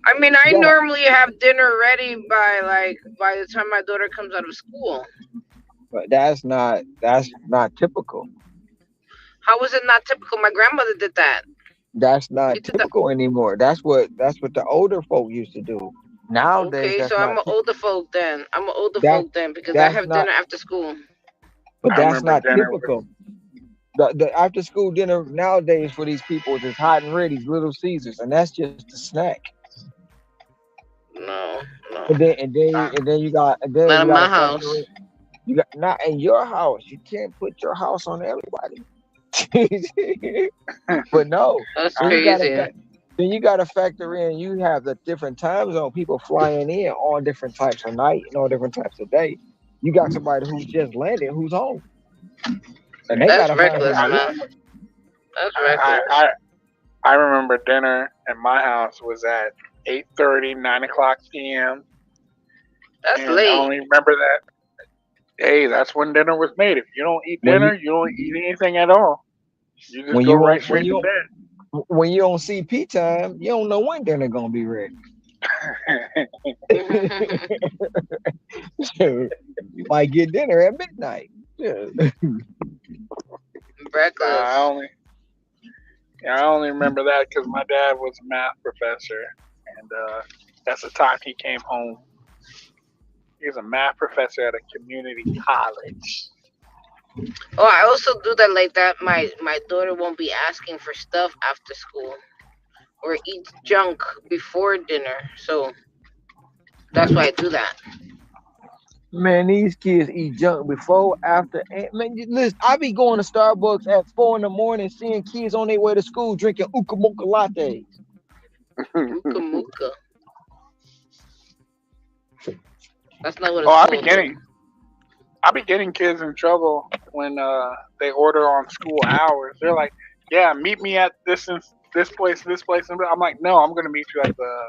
I mean, I you gotta normally have dinner ready by the time my daughter comes out of school. but that's not typical. How was it not typical? My grandmother did that. That's She not did that. typical anymore. That's what the older folk used to do. Nowadays Okay, so that's I'm not an older folk then. I'm an older that folk then because I that's have not dinner after school. but I that's remember not dinner was. typical. The after school dinner nowadays for these people is just hot and ready, Little Caesars, and that's just a snack. No, no, And then not you in got to my factor house. in you got not in your house. You can't put your house on everybody. But no, That's then I, you got to crazy. then you got to factor in you have the different time zone people flying in all different types of night and all different types of day. You got somebody who's just landed who's home and they got That's to find reckless, somebody else. man. That's I, reckless. I, I remember dinner in my house was at 8:30, 9 o'clock p.m. That's And I late. only remember that. Hey, that's when dinner was made. If you don't eat When dinner, you you don't eat anything at all. You just when go you right on straight to bed. when you on CP time, you don't know when dinner gonna be ready. You might get dinner at midnight. Yeah. I Reckless. only, I only remember that because my dad was a math professor, and that's the time he came home. He was a math professor at a community college. Oh, I also do that like that. My daughter won't be asking for stuff after school or eats junk before dinner. So that's why I do that. Man, these kids eat junk before, after, and man, listen. I be going to Starbucks at 4 in the morning, seeing kids on their way to school drinking uka mocha lattes. Uka muka. That's not what Oh, it's called though. I be getting kids in trouble when they order on school hours. They're like, "Yeah, meet me at this place." And I'm like, "No, I'm gonna meet you at the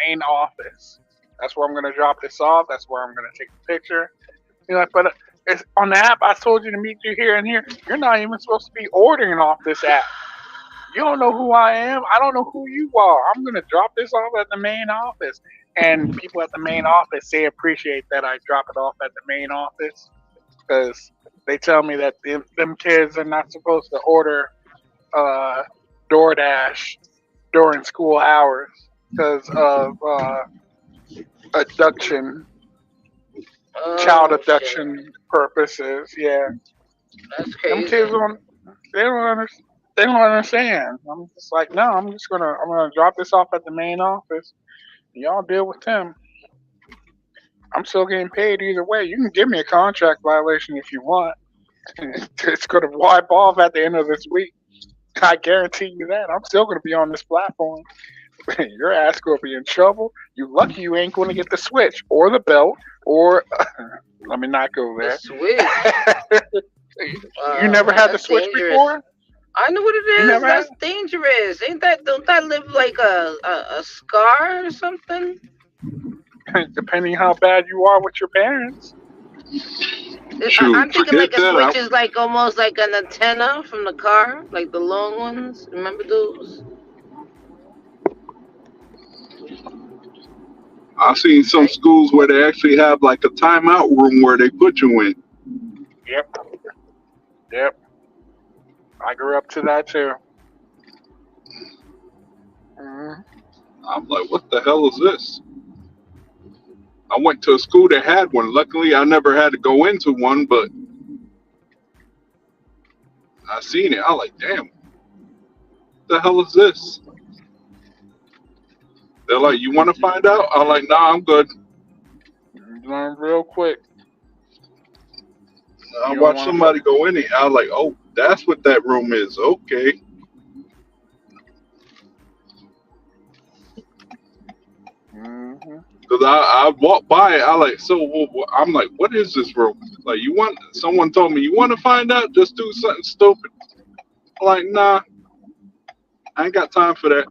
main office. That's where I'm gonna drop this off. That's where I'm gonna take the picture." You're like, "But it's on the app. I told you to meet you here and here. You're not even supposed to be ordering off this app. You don't know who I am. I don't know who you are. I'm gonna drop this off at the main office." And people at the main office, they appreciate that I drop it off at the main office because they tell me that them kids are not supposed to order uh, DoorDash during school hours because of abduction, child Oh shit. abduction purposes. Yeah, That's them crazy. kids don't. They don't understand. They don't understand. I'm just like, no, I'm gonna drop this off at the main office. Y'all deal with them. I'm still getting paid either way. You can give me a contract violation if you want. It's going to wipe off at the end of this week. I guarantee you that. I'm still going to be on this platform. Your ass going to be in trouble. You lucky you ain't going to get the switch or the belt or. Let me not go The there. switch. You never had the That's switch dangerous. before? I know what it You is. never had? That's dangerous. Ain't that? Don't that live like a scar or something? Depending how bad you are with your parents. I'm Shoot, thinking like forget a that. switch is like almost like an antenna from the car, like the long ones. Remember those? I've seen some Right? schools where they actually have like a timeout room where they put you in. Yep. Yep. I grew up to that too. Mhm. I'm like, what the hell is this? I went to a school that had one. Luckily, I never had to go into one, but I seen it. I like, damn, what the hell is this? They're like, you want to find out? I'm like, nah, I'm good. Learn real quick. I You don't watched want to. somebody go in it. I was like, oh, That's what that room is. Okay. Mm-hmm. Because I walked by it. I'm like, what is this room? Like, someone told me, you want to find out? Just do something stupid. I'm like, nah, I ain't got time for that.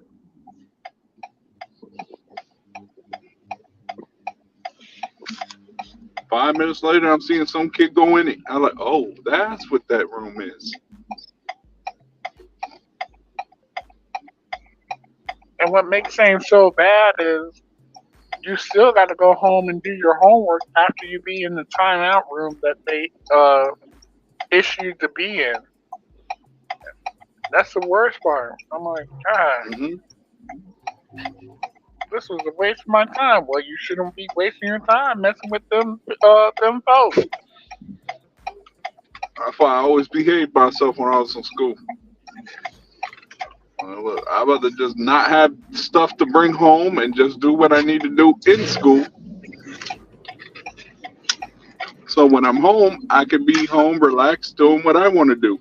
Five minutes later, I'm seeing some kid go in it. I'm like, oh, that's what that room is. And what makes things so bad is you still got to go home and do your homework after you be in the timeout room that they issued to be in. That's the worst part. I'm like, God, Mm-hmm. this was a waste of my time. Well, you shouldn't be wasting your time messing with them folks. That's why I always behaved myself when I was in school. Look, I'd rather just not have stuff to bring home and just do what I need to do in school. So when I'm home, I can be home, relaxed, doing what I want to do.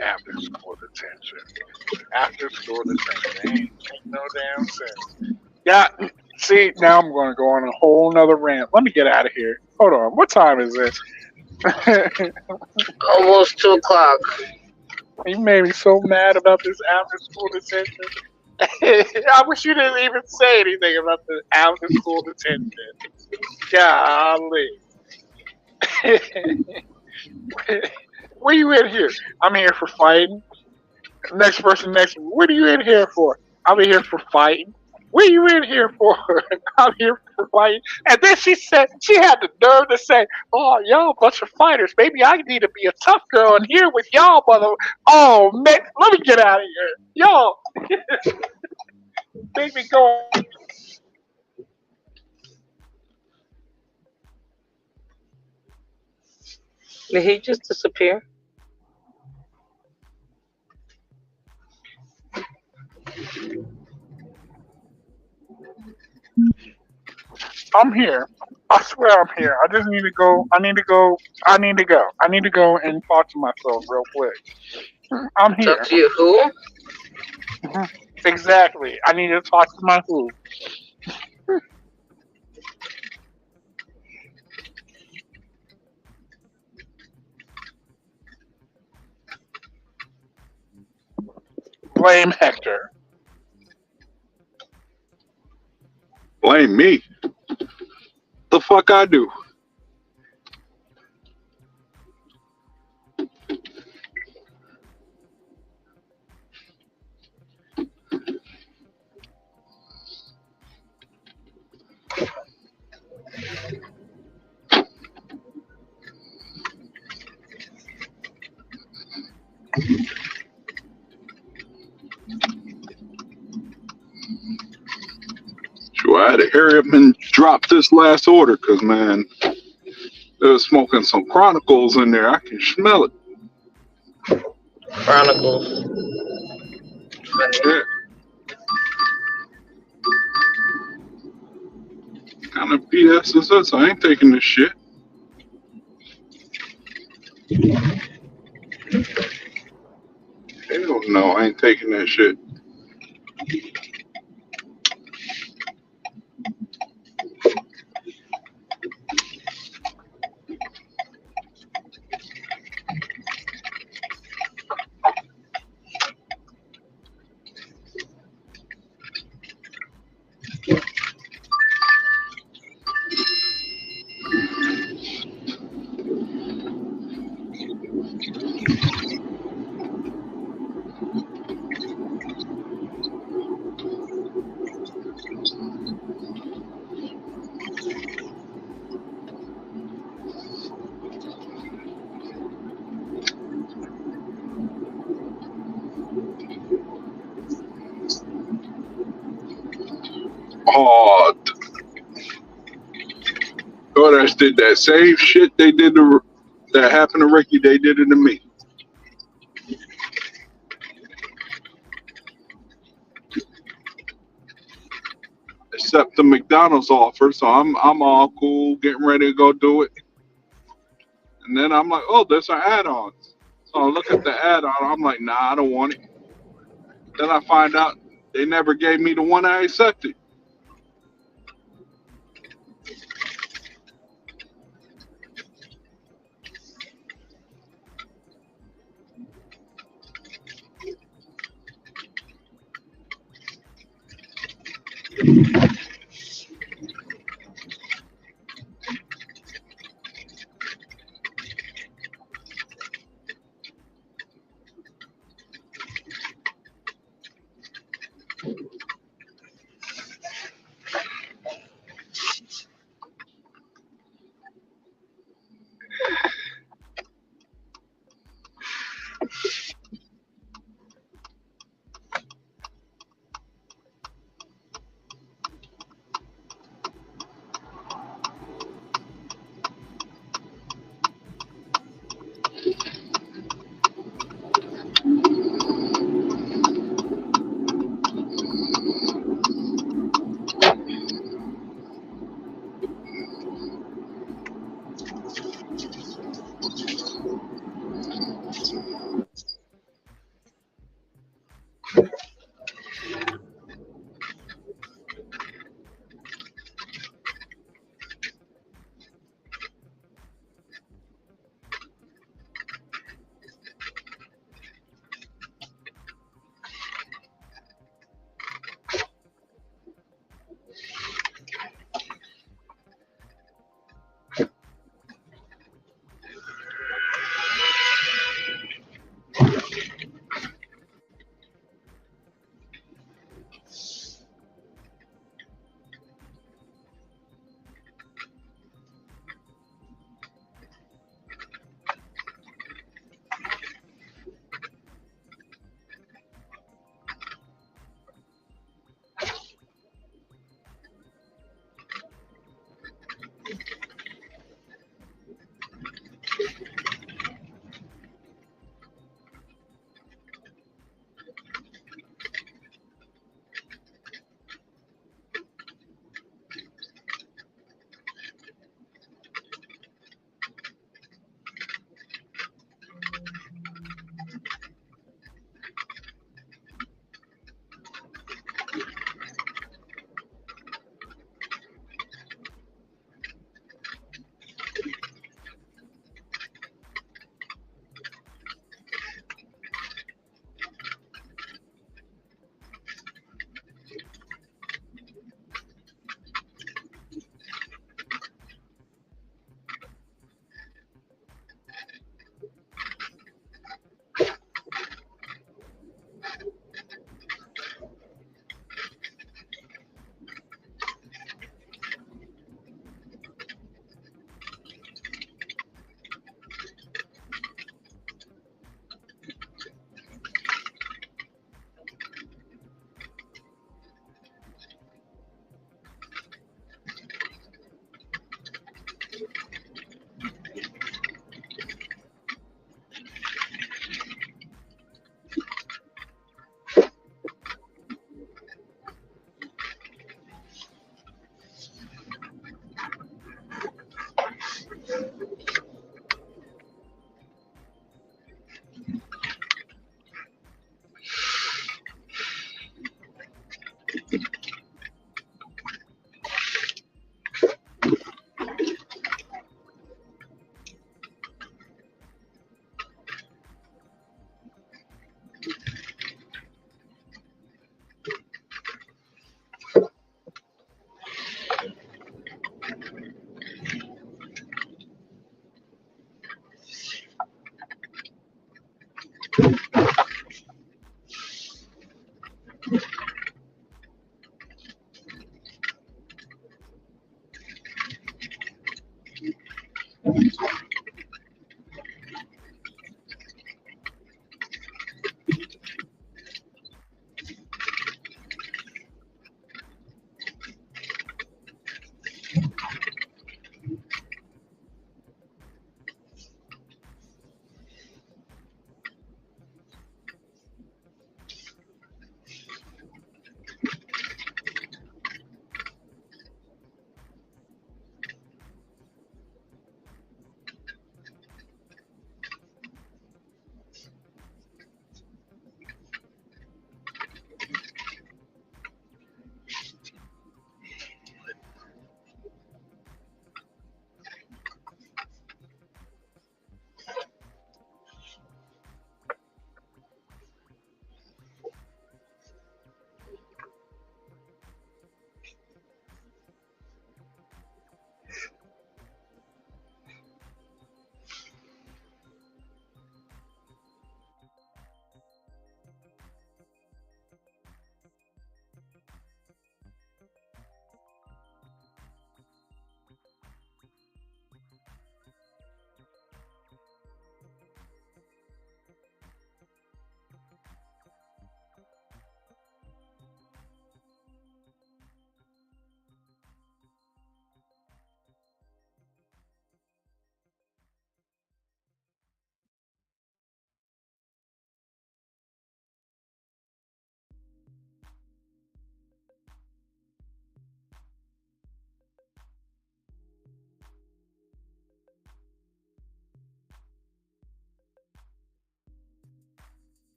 After school detention. After school detention. Ain't no damn sense. Yeah, see, now I'm going to go on a whole nother rant. Let me get out of here. Hold on. What time is it? Almost 2 o'clock. You made me so mad about this after school detention. I wish you didn't even say anything about the after school detention. Golly. What are you in here? I'm here for fighting. Next person next to me. What are you in here for? I'm in here for fighting. What are you in here for? I'm here for fighting. And then she said, she had the nerve to say, oh, y'all a bunch of fighters. Maybe I need to be a tough girl in here with y'all, mother. Oh, man, let me get out of here. Y'all, make me go. Did he just disappear? I'm here. I swear I'm here. I just need to go. I need to go. I need to go. I need to go and talk to myself real quick. I'm here. Talk to you who? Exactly. I need to talk to my who. Blame Hector. Blame me. The fuck I do? Sure, I had to hurry up and drop this last order because, man, they was smoking some Chronicles in there. I can smell it. Chronicles. Yeah. Kind of BS is this? I ain't taking this shit. Hell no, I ain't taking that shit. Oh, DoorDash did that same shit they did that happened to Ricky. They did it to me. accept the McDonald's offer, so I'm all cool, getting ready to go do it. And then I'm like, oh, there's an add-on. So I look at the add-on. I'm like, nah, I don't want it. Then I find out they never gave me the one I accepted.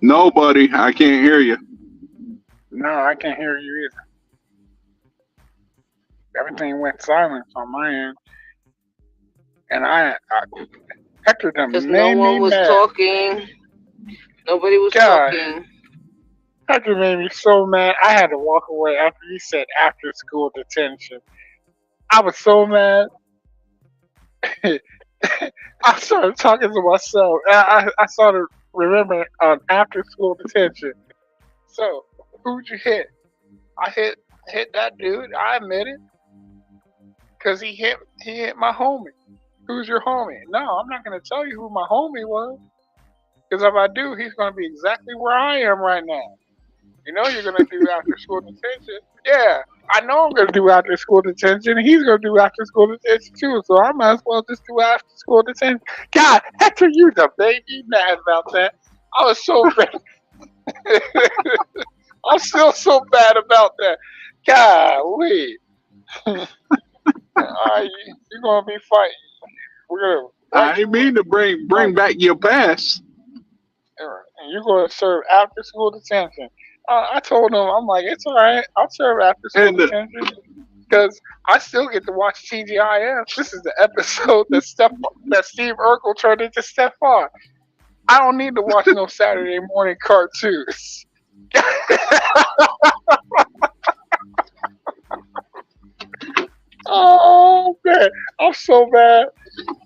Nobody. I can't hear you. No, I can't hear you either. Everything went silent on my end, and Hector Because done no made me one was mad. talking. Nobody was God, talking. Hector made me so mad. I had to walk away after he said after school detention. I was so mad. I started talking to myself. I started remembering after school detention. So, who'd you hit? I hit that dude. I admit it, cause he hit my homie. Who's your homie? No, I'm not gonna tell you who my homie was, cause if I do, he's gonna be exactly where I am right now. You know you're gonna do after school detention. Yeah, I know I'm gonna do after school detention. He's gonna do after school detention too. So I might as well just do after school detention. God, Hector, you the baby mad about that. I was so bad. I'm still so bad about that. Golly. You're gonna be fighting. We're gonna I write ain't you mean to bring back your past. and you're gonna serve after school detention. I told him, I'm like, it's all right. I'll serve after school And detention because I still get to watch TGIF. This is the episode that Steve Urkel turned into Stefan. I don't need to watch no Saturday morning cartoons. Oh man, I'm so mad.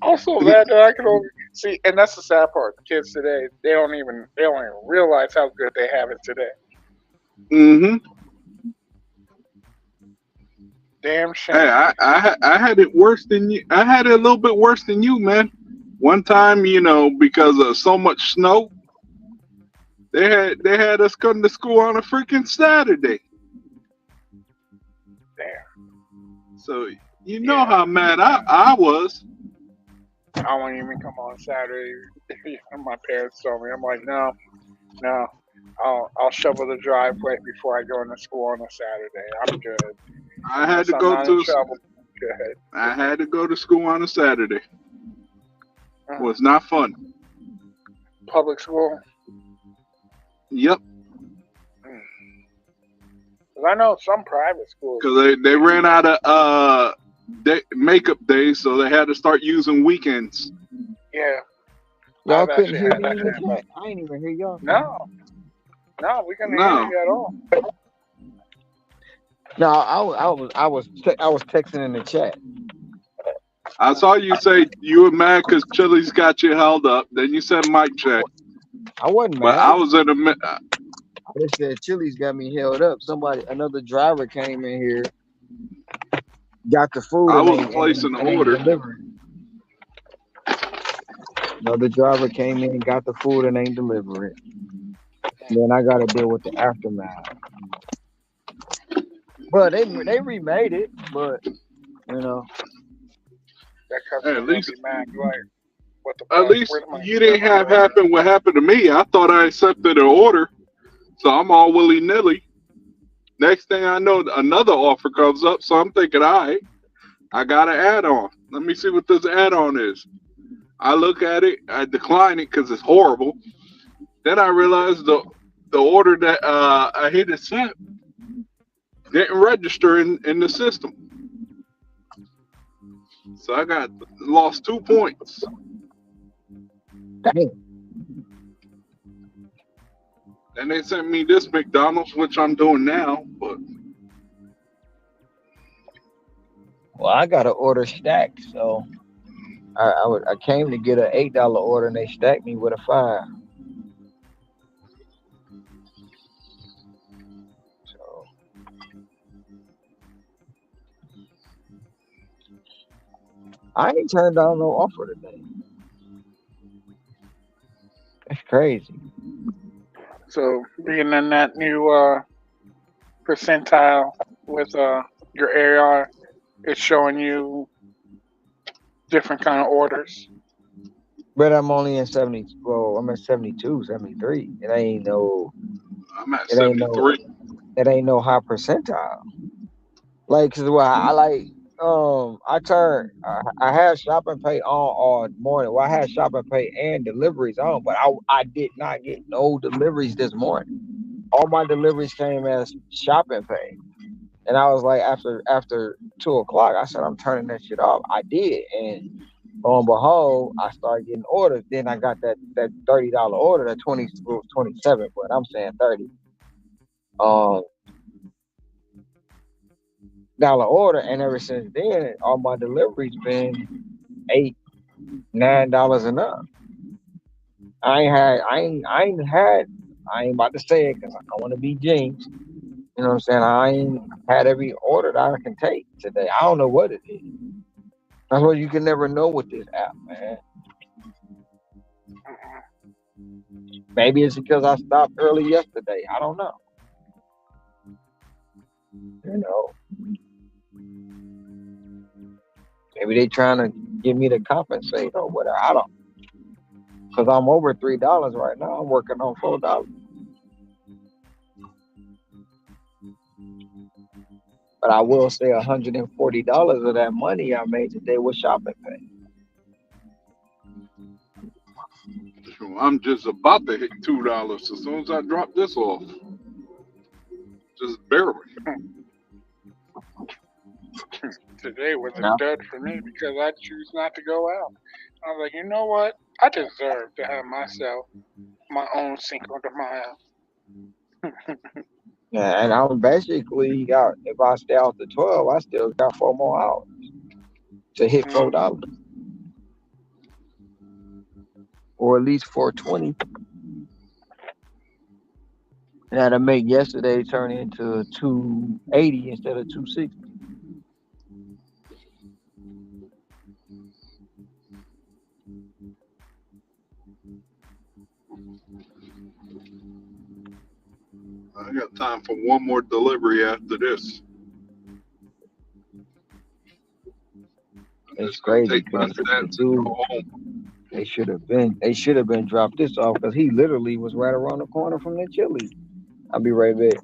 I'm so mad that I can only see, and that's the sad part. The kids today, they don't even realize how good they have it today. Mm-hmm. Damn shame. Hey, I had it worse than you. I had it a little bit worse than you, man. One time, because of so much snow, they had us come to school on a freaking Saturday. Damn. So you know how mad I was. I won't even come on Saturday. My parents told me. I'm like, no. I'll shovel the driveway before I go into school on a Saturday. I'm good. I had to I'm go not in to. trouble. Good. I had to go to school on a Saturday. It was not fun. Public school. Yep. 'Cause I know some private schools. Because they ran out of makeup days, so they had to start using weekends. Yeah. Y'all couldn't hear me in the chat. I ain't even hear y'all. No, we couldn't No. hear you at all. No, I was texting in the chat. I saw you say you were mad because Chili's got you held up. Then you said mic check. I wasn't But mad. I was in the I just said Chili's got me held up. Another driver came in here, got the food. I and was ain't- placing and an ain't order. delivered. Another driver came in, got the food, and ain't deliver it. Then I got to deal with the aftermath. But they remade it. But That customer At least, be mad. Like, what the at fuck? least Where's my- you didn't have happen what happened to me. I thought I accepted an order, so I'm all willy nilly. Next thing I know, another offer comes up, so I'm thinking, all right, I got an add-on. Let me see what this add-on is. I look at it, I decline it because it's horrible. Then I realized the order that I hit accept didn't register in the system. So I lost 2 points. dang. And they sent me this McDonald's, which I'm doing now, but Well, I got an order stacked, so I came to get an $8 order, and they stacked me with a $5. So I ain't turned down no offer today. That's crazy. So being in that new percentile with your AR, it's showing you different kind of orders. But I'm only in 70. Well, I'm at 72, 73. It ain't no. I'm at It ain't no. 73. It ain't no high percentile. Like, cause I like I had shop and pay on all morning. Well, I had shop and pay and deliveries on, but I did not get no deliveries this morning. All my deliveries came as shop and pay. And I was like, after 2 o'clock, I said I'm turning that shit off. I did, and lo and behold, I started getting orders. Then I got that $30 order, that 20 was 27, but I'm saying 30 um dollar order, and ever since then, all my deliveries been $8, $9 and up. I ain't about to say it because I don't want to be jinxed. You know what I'm saying? I ain't had every order that I can take today. I don't know what it is. That's why you can never know with this app, man. Maybe it's because I stopped early yesterday. I don't know. You know, maybe they trying to get me to compensate or whatever. I don't, because I'm over $3 right now. I'm working on $4. But I will say $140 of that money I made today was shopping pay. I'm just about to hit $2 as soon as I drop this off. Just barely. Today was a dud for me because I choose not to go out. I was like, you know what? I deserve to have myself my own Cinco de Mayo. Yeah, and I'm basically got, if I stay out to 12, I still got 4 more hours to hit $4. Or at least $4.20. And that'll make yesterday turn into $2.80 instead of $2.60. I got time for one more delivery after this. It's crazy because the dude, they should have been dropped this off because he literally was right around the corner from the Chili's. I'll be right back.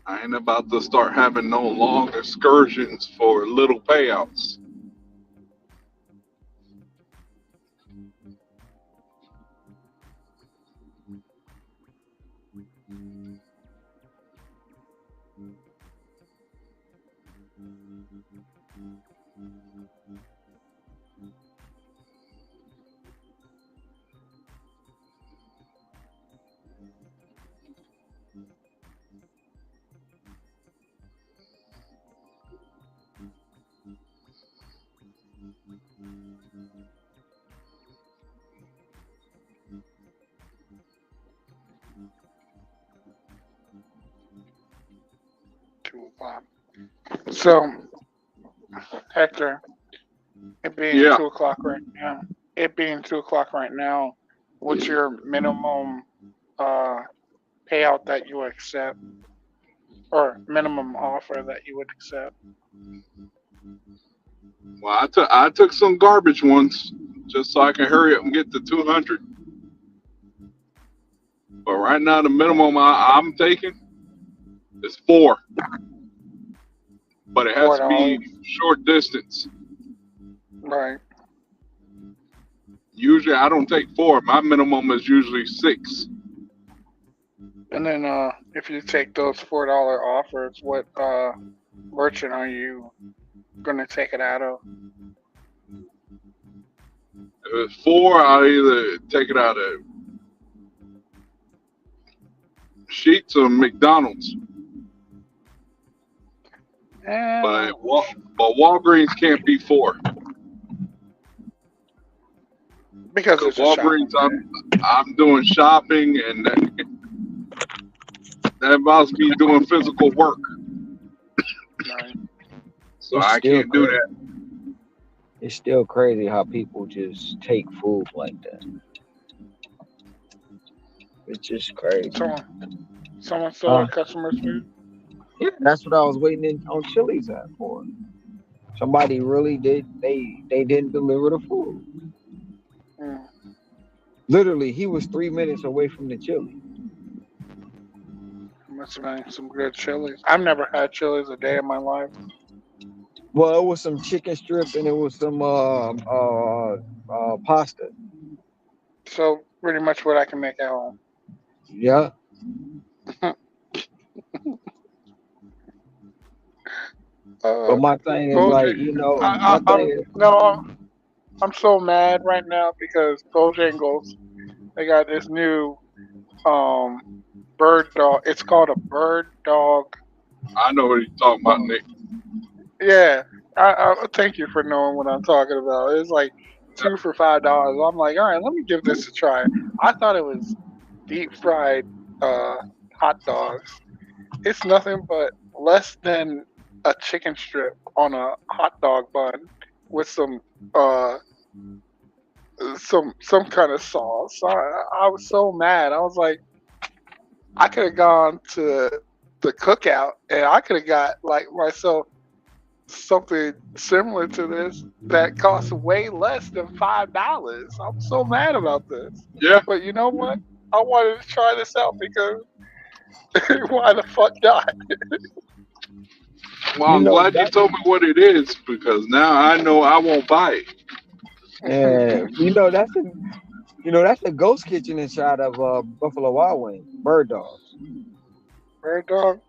I ain't about to start having no long excursions for little payouts. So, Hector, it being Yeah. 2 o'clock right now. It being 2 o'clock right now. What's your minimum payout that you would accept, or minimum offer that you would accept? Well, I took some garbage ones just so I can hurry up and get to 200. But right now, the minimum I'm taking is 4. But it has to be short distance. Right. Usually, I don't take 4. My minimum is usually 6. And then, if you take those $4 offers, what merchant are you gonna take it out of? If it's 4, I'll either take it out of Sheetz or McDonald's. But Walgreens can't be 4. Because it's Walgreens, I'm doing shopping, and that involves me doing physical work. Right. So I can't do that. It's still crazy how people just take food like that. It's just crazy. Someone stole a customer's food? Yeah, that's what I was waiting on Chili's at for. Somebody really did. They didn't deliver the food. Literally, he was 3 minutes away from the chili. Must have been some good chilies. I've never had chilies a day in my life. Well, it was some chicken strips and it was some pasta. So pretty much what I can make at home. Yeah. But my thing is like, Bojang, you know, my I, thing is, no, I'm so mad right now because Bojangles, they got this new um bird dog. It's called a bird dog. I know what you're talking about, Nick. Yeah, I thank you for knowing what I'm talking about. It's like two for $5. I'm like, all right, let me give this a try. I thought it was deep fried uh hot dogs. It's nothing but less than a chicken strip on a hot dog bun with uh some kind of sauce. I was so mad. I was like, I could have gone to the cookout and I could have got like myself something similar to this that costs way less than $5. I'm so mad about this. Yeah. But you know what? I wanted to try this out because why the fuck not? Well, you I'm know glad you that, told me what it is because now I know I won't buy it. and that's a ghost kitchen inside of Buffalo Wild Wings, Bird Dogs. Bird dog?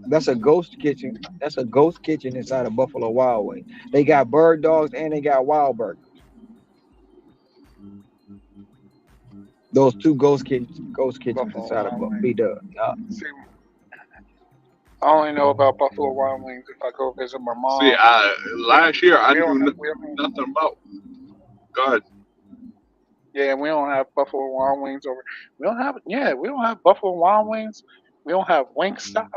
That's a ghost kitchen. That's a ghost kitchen inside of Buffalo Wild Wings. They got bird dogs and they got wild burgers. Those two ghost kitchens Buffalo inside of Wild Wings. B-Dub. See, I only know about Buffalo Wild Wings if I go visit my See, mom. last year I We don't knew have, we don't, nothing about. God, yeah, we don't have Buffalo Wild Wings over. We don't have Buffalo Wild Wings. We don't have Wingstop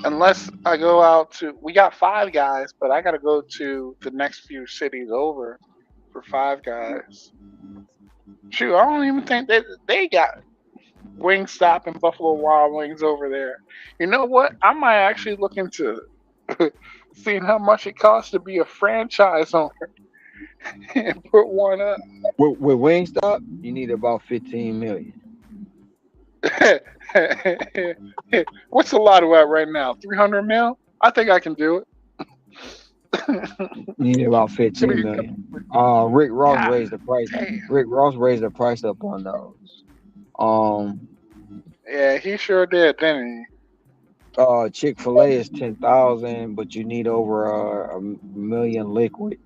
unless I go out to. We got Five Guys, but I got to go to the next few cities over for Five Guys. Shoot, I don't even think they got Wingstop and Buffalo Wild Wings over there. You know what? I might actually look into seeing how much it costs to be a franchise owner and put one up. With Wingstop, you need about 15 million. What's the lotto at right now? 300 mil? I think I can do it. You need about 15 million. Rick Ross God raised the price. damn. Rick Ross raised the price up on those. Yeah, he sure did, didn't Chick-fil-A is 10,000, but you need over a million liquid.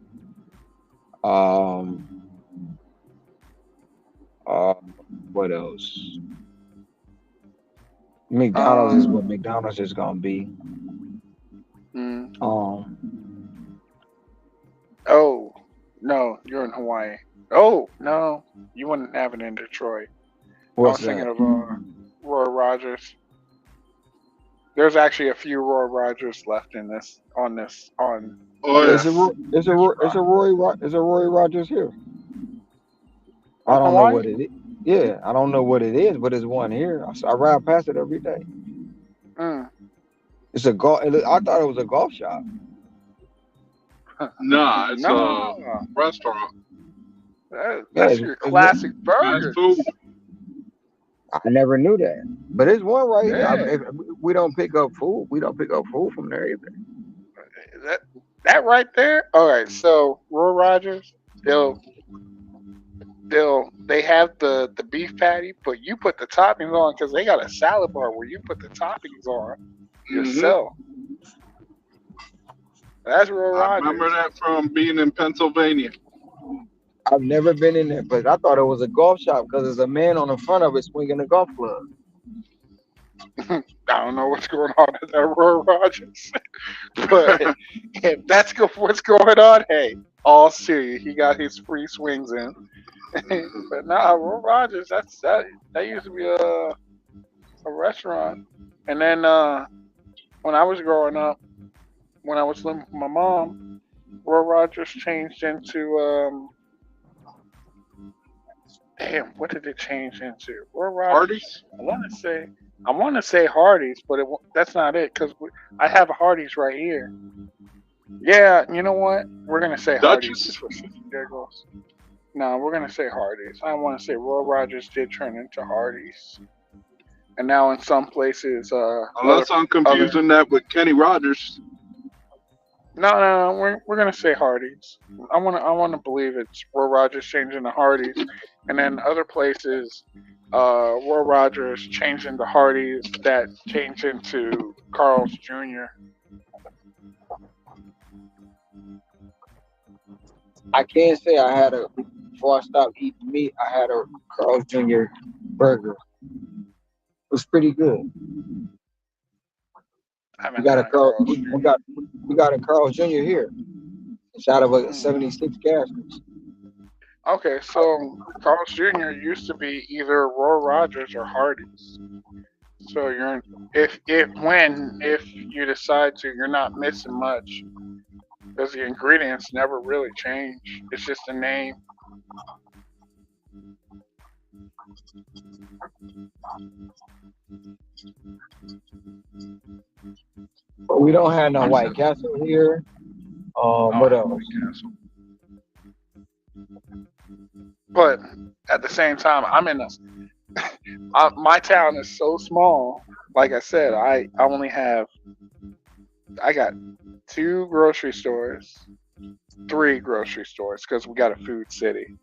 Um, what else? he? McDonald's is what McDonald's is gonna be. Mm. Um, Oh, no, you're in Hawaii. Oh, no, you wouldn't have it in Detroit. I was what's thinking that? of Roy Rogers. There's actually a few Roy Rogers left in this on oh It's yeah, a this. Roy Rogers here. I In don't know Hawaii? what it is. Yeah, I don't know what it is, but it's one here. I ride past it every day. Mm. It's a golf. I thought it was a golf shop. nah, it's No, a restaurant, Yeah, that's your classic fast burgers. food. I never knew that, but it's one right here. Yeah, If we don't pick up food. We don't pick up food from there either. that right there. All right, so Roy Rogers, they have the beef patty, but you put the toppings on because they got a salad bar where you put the toppings on yourself. That's Roy I remember Rogers. that from being in Pennsylvania. I've never been in there, but I thought it was a golf shop because there's a man on the front of it swinging a golf club. I don't know what's going on at that Roy Rogers, but if that's what's going on, hey, all serious. He got his free swings in. But nah, Roy Rogers, that used to be a restaurant. And then when I was growing up, when I was living with my mom, Roy Rogers changed into damn, what did it change into? Roy Rogers. Hardee's? I want to say Hardee's, but that's not it because I have a Hardee's right here. Yeah, you know what? We're gonna say Hardee's Dutchess? just for shits and giggles. No, we're gonna say Hardee's. I want to say Roy Rogers did turn into Hardee's, and now in some places, Unless I'm other. confusing that with Kenny Rogers. No, we're gonna say Hardee's. I wanna believe it's Roy Rogers changing to Hardee's, and then other places, Roy Rogers changing to Hardee's that changed into Carl's Jr. I can't say I had a before I stopped eating meat. I had a Carl's Jr. burger. It was pretty good. I We haven't got a had Carl. Carl's We Jr. got a Carl's Jr. here. It's out of a 76 Gaskins. Okay, so Carl's Jr. used to be either Roy Rogers or Hardee's. So if you decide to, you're not missing much because the ingredients never really change. It's just a name. But we don't have no White Castle here. What else? But at the same time, I'm in my town is so small. Like I said, I got 2 grocery stores, 3 grocery stores because we got a food city.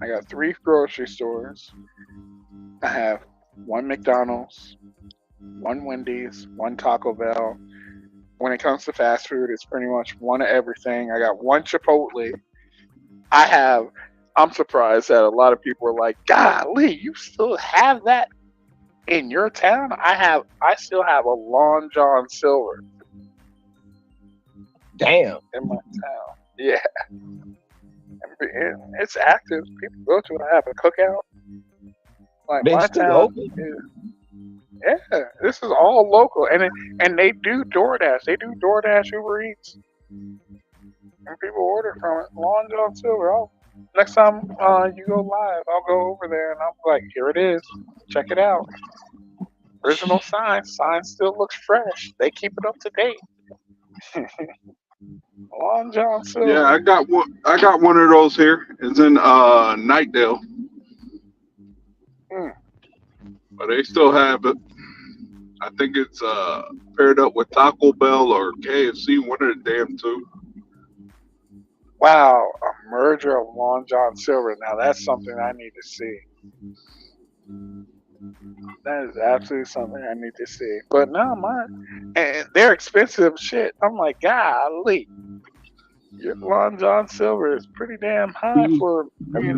I got 3 grocery stores. I have 1 McDonald's, 1 Wendy's, 1 Taco Bell. When it comes to fast food, it's pretty much one of everything. I got 1 Chipotle. I'm surprised that a lot of people are like, golly, you still have that in your town? I still have a Long John Silver. Damn. In my town. Yeah. And it's active. People go to it. I have a cookout. Like They my still town open. yeah, this is all local. And they do DoorDash. They do DoorDash Uber Eats. And people order from it. Long John Silver. Next time you go live, I'll go over there and I'm like, here it is. Check it out. Original signs. Sign still looks fresh. They keep it up to date. Long John Silver. Yeah, I got one of those here. It's in Nightdale. But they still have it. I think it's paired up with Taco Bell or KFC, one of the damn two. Wow, a merger of Long John Silver. Now that's something I need to see. That is absolutely something I need to see. But no, and they're expensive shit. I'm like, golly, your Long John Silver is pretty damn high for When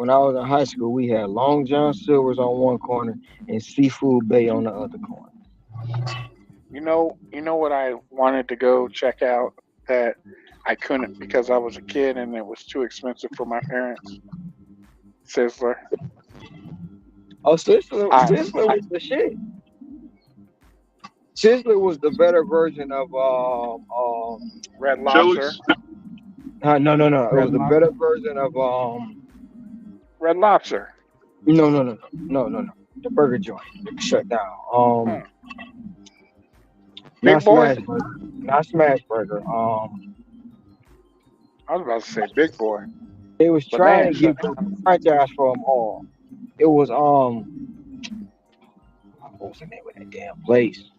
I was in high school, we had Long John Silver's on one corner and Seafood Bay on the other corner. You know what I wanted to go check out that I couldn't because I was a kid and it was too expensive for my parents. Sizzler. Oh, Sizzler was the shit. Sizzler was the better version of Red Lobster. No. It was the better version of Red Lobster. No. The burger joint shut down. Big Boy? Not Smash Burger. I was about to say Big Boy. They was trying to get the franchise for them all. It was what was the name of that damn place?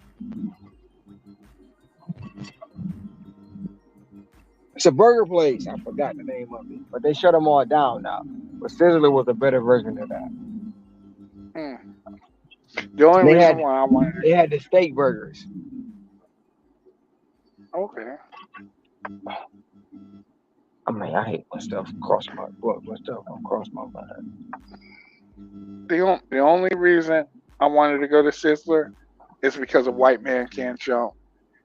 It's a burger place. I forgot the name of it, but they shut them all down now. But Sizzler was a better version of that. The only reason why I wanted they had the steak burgers. Okay. I mean, I hate when stuff cross my mind. The only reason I wanted to go to Sizzler is because a white man can't jump.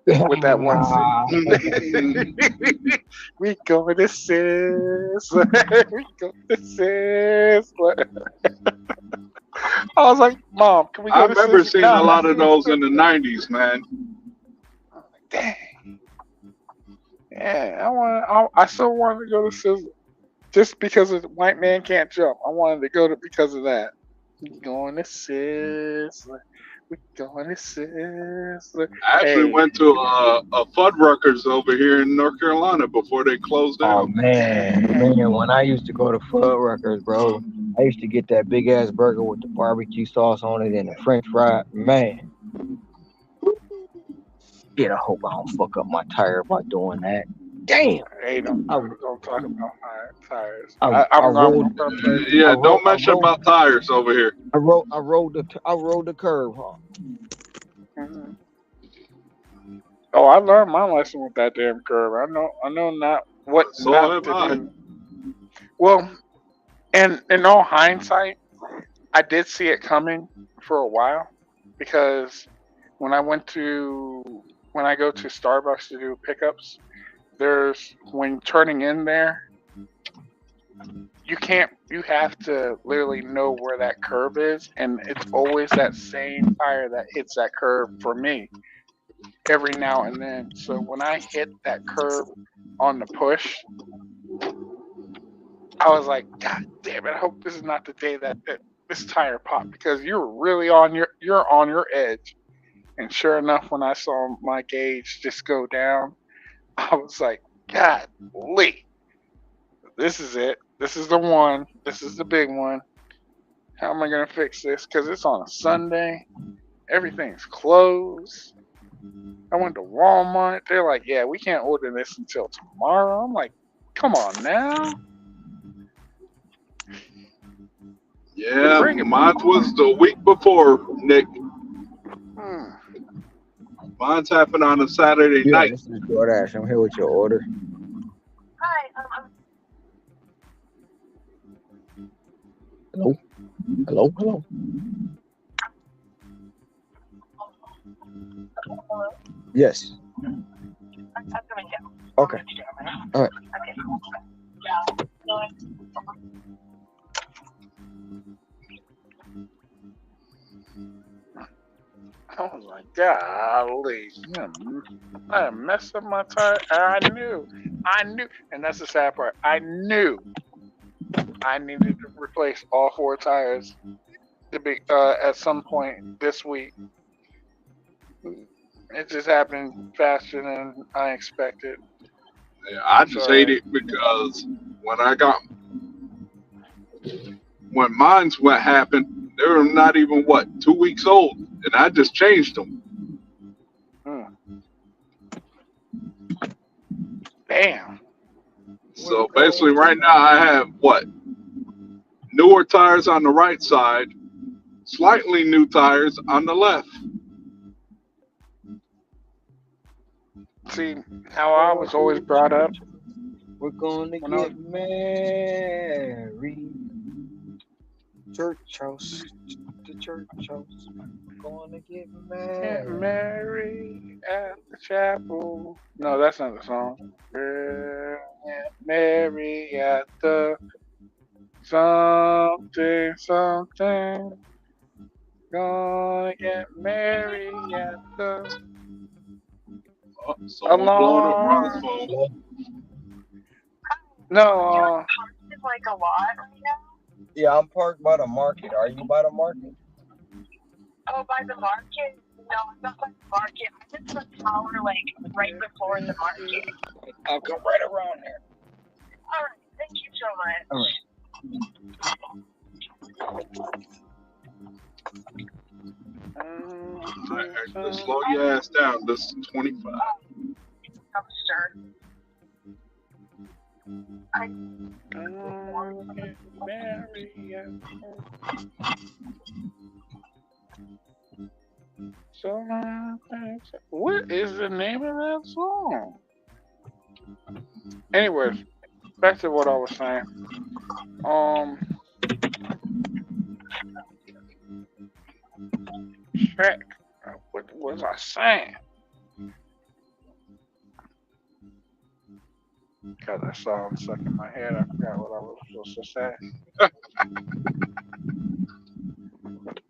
With that one scene. We going to Sizzler. We going to Sizzler. I was like, Mom, can we go I to remember Sizzler? seeing a lot of those in the 90s, man. Dang. Yeah, I still wanted to go to Sizzler. Just because the white man can't jump. I wanted to go to because of that. Going to Sizzler. We going to Sizzler. I actually Hey, went to a Fuddruckers over here in North Carolina before they closed Oh down. man, when I used to go to Fuddruckers, bro, I used to get that big ass burger with the barbecue sauce on it and the French fry. Man, shit, I hope I don't fuck up my tire by doing that. Damn, hey, I don't talk about my tires. I, I I'm rolled gonna tell you. I Yeah, rolled don't I mention rolled about tires over here. I rolled the curve, huh? Mhm. Oh, I learned my lesson with that damn curve. I know not what So not have to I. do. Well, and in all hindsight, I did see it coming for a while because when I went to when I go to Starbucks to do pickups, there's when turning in there, you have to literally know where that curve is, and it's always that same tire that hits that curve for me every now and then. So when I hit that curve on the push, I was like, God damn it! I hope this is not the day that this tire popped because you're on your edge. And sure enough, when I saw my gauge just go down, I was like, God, Lee, this is it. This is the one. This is the big one. How am I gonna fix this? Because it's on a Sunday. Everything's closed. I went to Walmart. They're like, yeah, we can't order this until tomorrow. I'm like, come on now. Yeah, Bring it. mine was the week before, Nick. Hmm. Mine's happened on a Saturday Yeah, night. this is DoorDash. I'm here with your order. Hello, hello. Yes. Okay. All right. I was like, golly, I messed up my tire. I knew, and that's the sad part. I knew I needed to replace all four tires to be at some point this week. It just happened faster than I expected. Yeah, I just hate So it because when I got when mine's what happened, they were not even 2 weeks old, and I just changed them. mm, damn. So basically, right now I have newer tires on the right side, slightly new tires on the left. See how I was always brought up We're gonna when I was get married. Church house, the church house. We're gonna get getting married. married at the chapel. No, that's not the song. We're getting married at the something. Gonna get married at the Someone's blowing up Ron's alarm. phone. No, Yeah, I'm parked by the market. Are you by the market? I'll come right around there. All right. Alright, just slow your ass down. This is 25. gonna get married at the what is the name of that song? Anyways, back to what I was saying. Check. What was I saying? Got that song stuck in my head. I forgot what I was supposed to say.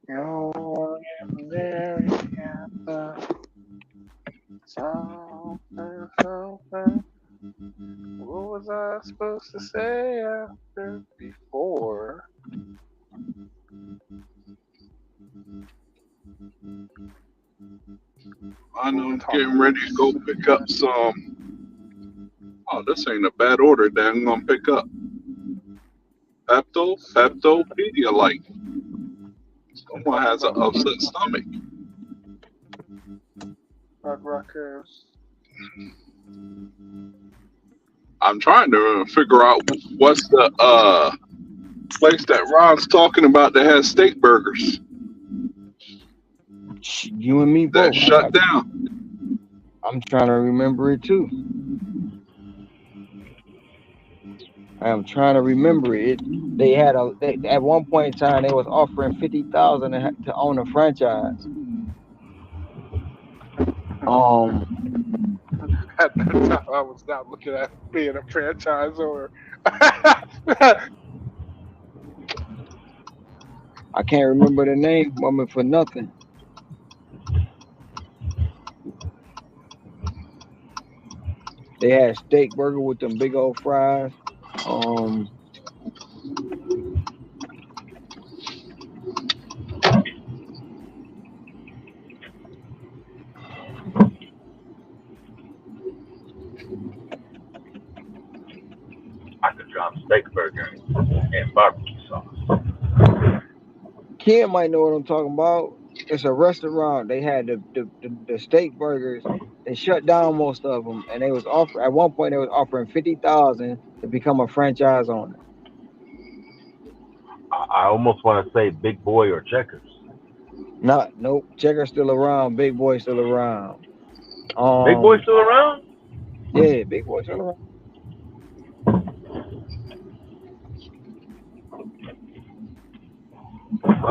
You'll get married at the something. What was I supposed to say after before? I know We were I'm talking getting ready to go pick up some. Oh, this ain't a bad order that I'm gonna pick up. Pepto Pedialyte. Someone has an about upset stomach. Rutgers. I'm trying to figure out what's the place that Ron's talking about that has steak burgers You and me that both. shut down. I'm trying to remember it too. I am trying to remember it. They had at one point in time they was offering 50,000 to own a franchise. Um, At that time, I was not looking at being a franchisor. I can't remember the name woman for nothing. They had steak burger with them big old fries. Um, I could drop steak burger and barbecue sauce. Kim might know what I'm talking about. It's a restaurant. They had the steak burgers. They shut down most of them, and they was offer at one point they was offering 50,000 to become a franchise owner. I almost want to say Big Boy or Checkers. Nope. Checker's still around. Big Boy still around. Big Boy still around? Yeah, Big Boy still around.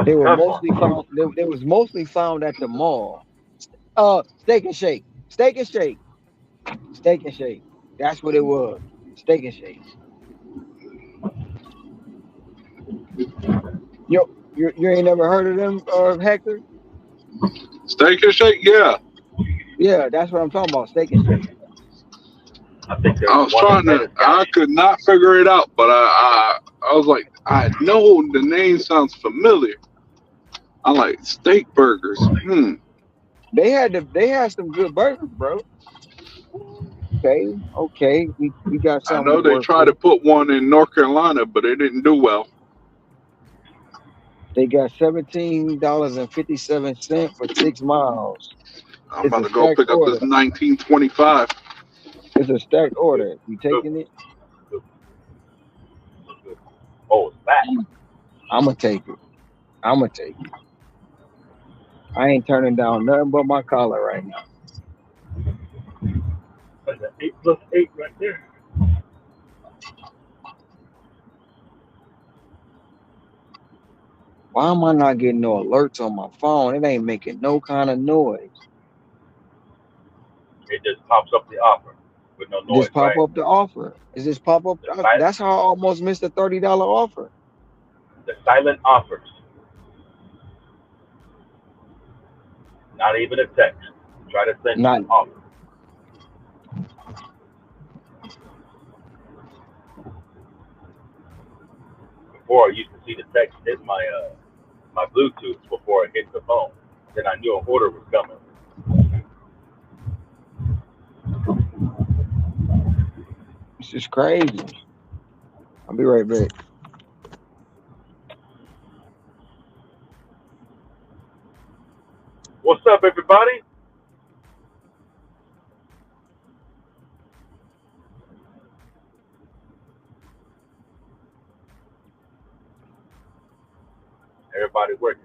They were Tough mostly one. found. They was mostly found at the mall. Steak and Shake. Steak and Shake. Steak and Shake. That's what it was. Steak and Shake. You ain't never heard of them, Hector? Steak and Shake, yeah. Yeah, that's what I'm talking about. Steak and Shake. I think I there's was one in trying to. Venice I County. could not figure it out, but I was like, I know the name sounds familiar. I like steak burgers. They had some good burgers, bro. Okay. We got I something to know they work tried to with. put one in North Carolina, but it didn't do well. They got $17.57 for 6 miles. I'm It's about a to go stacked pick up this order. 1925. It's a stacked order. You Good, taking it? good, good. Oh, it's fat. I'm gonna take it. I'm gonna take it. I ain't turning down nothing but my collar right now. That's an 8+8 right there. Why am I not getting no alerts on my phone? It ain't making no kind of noise. It just pops up the offer with no noise, Just pop right? up the offer. Is this pop up? The, si- That's how I almost missed a $30 offer. the silent offers. Not even a text. Try to send you Not an offer. Before I used to see the text hit my Bluetooth before it hit the phone. Then I knew an order was coming. It's just crazy. I'll be right back. What's up, everybody? Everybody working.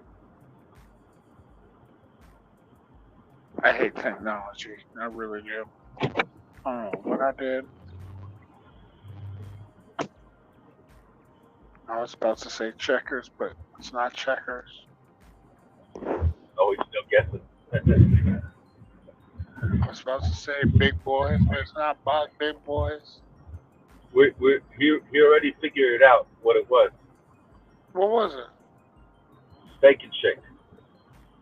I hate technology. I really do. I don't know what I did. I was about to say checkers, but it's not checkers. Oh, he's still guessing. I was about to say big boys, but it's not big boys. He already figured out what it was. What was it? Steak and Shake.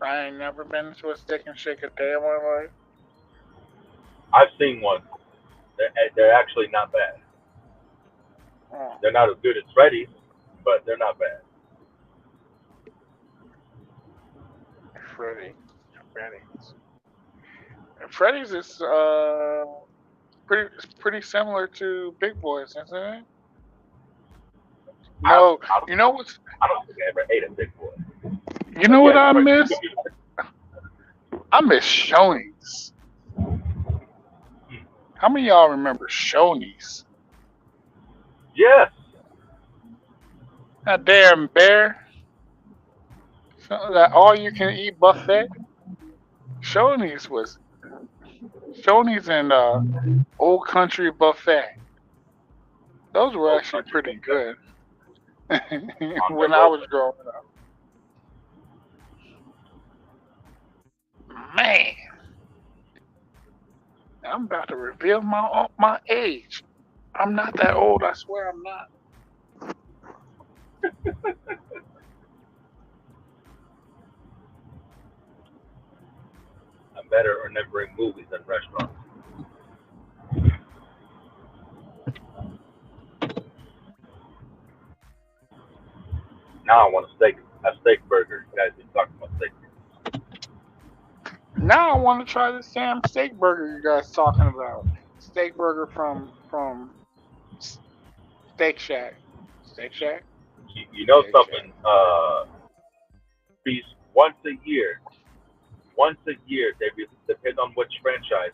I ain't never been to a steak and shake a day in my life. I've seen one. They're actually not bad. Oh, They're not as good as Freddy's, but they're not bad. Freddy. Freddy's. And Freddy's is pretty similar to Big Boys, isn't it? No, you know what's I don't think I ever ate a Big Boy. you know But what yeah, I you're right. miss? I miss Shoney's. How many of y'all remember Shoney's? Yes. That damn bear. That all you can eat buffet. Shoney's and Old Country Buffet. Those were Old actually Country pretty Buffet. good when I was Ponderosa. growing up. Man, I'm about to reveal my age. I'm not that old. I swear I'm not. I'm better at remembering movies than restaurants. Now I want a steak burger. You guys been talking about steak. Now I want to try this damn steak burger you guys talking about. Steak burger from Steak Shack. Steak Shack. You know Steak Shack. something? These once a year, depending on which franchise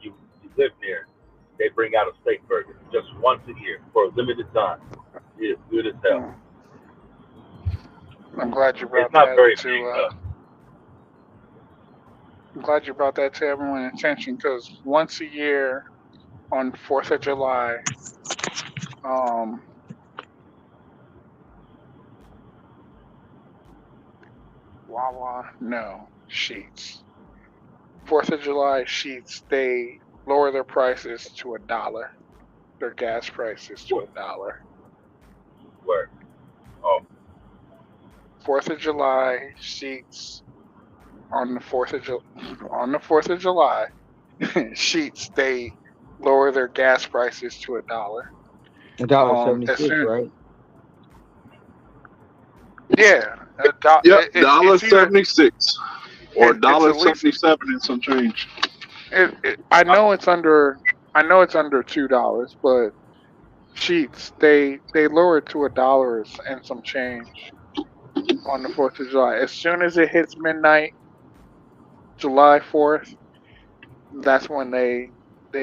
you live near, they bring out a steak burger just once a year for a limited time. It is good as hell. I'm glad you brought It's not that very to. big though. I'm glad you brought that to everyone's attention because once a year on 4th of July, Wawa, no, Sheets. 4th of July Sheets, they lower their prices to $1. Their gas prices to $1. Where? Oh. 4th of July Sheets on the 4th of July Sheets, they lower their gas prices to $1. $1.76, right? Yeah, Yep, it's either $1.76 or it's at least $1.77 and some change. I know it's under $2, but Sheets they lower it to $1 and some change on the 4th of July. As soon as it hits midnight, July 4th, that's when they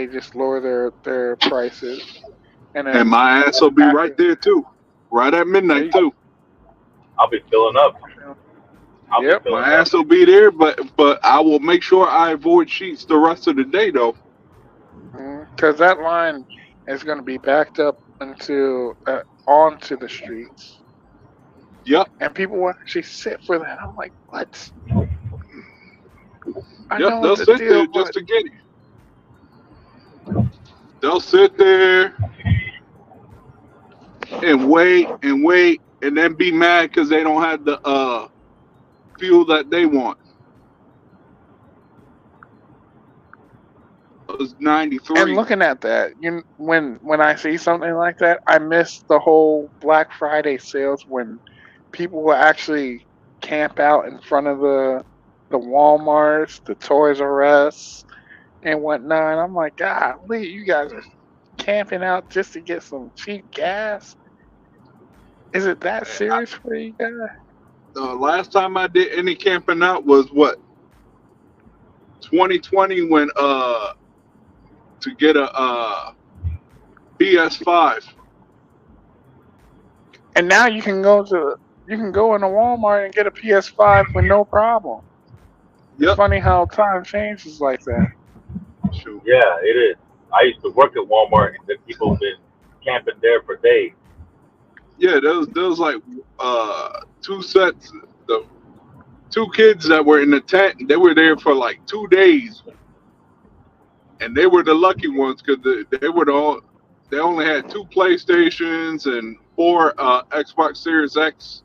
just lower their prices, and And then my ass will be right there too, right at midnight too. I'll be filling up. Yep. My ass will be there, but I will make sure I avoid Sheets the rest of the day though. Because that line is going to be backed up until onto the streets. Yep. And people will actually sit for that. I'm like, what? Yep, they'll sit there just to get it. They'll sit there and wait, and then be mad because they don't have the fuel that they want. It was 93. And looking at that, when I see something like that, I miss the whole Black Friday sales when people will actually camp out in front of the Walmarts, the Toys R Us, and whatnot. I'm like, golly, you guys are camping out just to get some cheap gas? Is it that serious for you guys? The last time I did any camping out was what? 2020 when to get a PS5. And now you can go in a Walmart and get a PS5 with no problem. Yep. It's funny how time changes like that. Shoot. Yeah, it is. I used to work at Walmart, and the people have been camping there for days. Yeah, there was like two sets. The two kids that were in the tent, they were there for like 2 days, and they were the lucky ones because they only had 2 PlayStations and 4 Xbox Series X.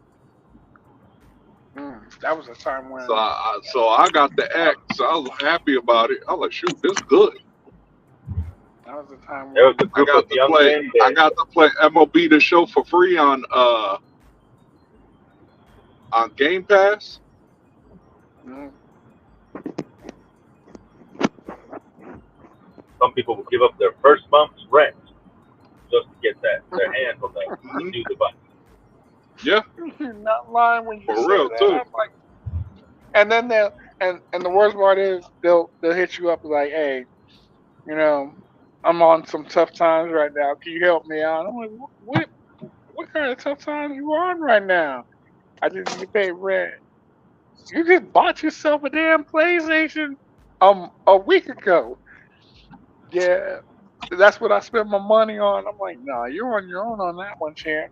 That was a time when. So I got the X. So I was happy about it. I was like, shoot, this is good. That was the time There when. was a group of young men I got to play MLB The Show for free on Game Pass. people will give up their first month's rent just to get their hands on the new device. Yeah, You're not lying when you for say real that. too. I'm like, and then they'll and the worst part is they'll hit you up like, hey, you know, I'm on some tough times right now. Can you help me out? I'm like, what kind of tough times you on right now? I just need to pay rent. You just bought yourself a damn PlayStation a week ago. Yeah, that's what I spent my money on. I'm like, nah, you're on your own on that one, champ.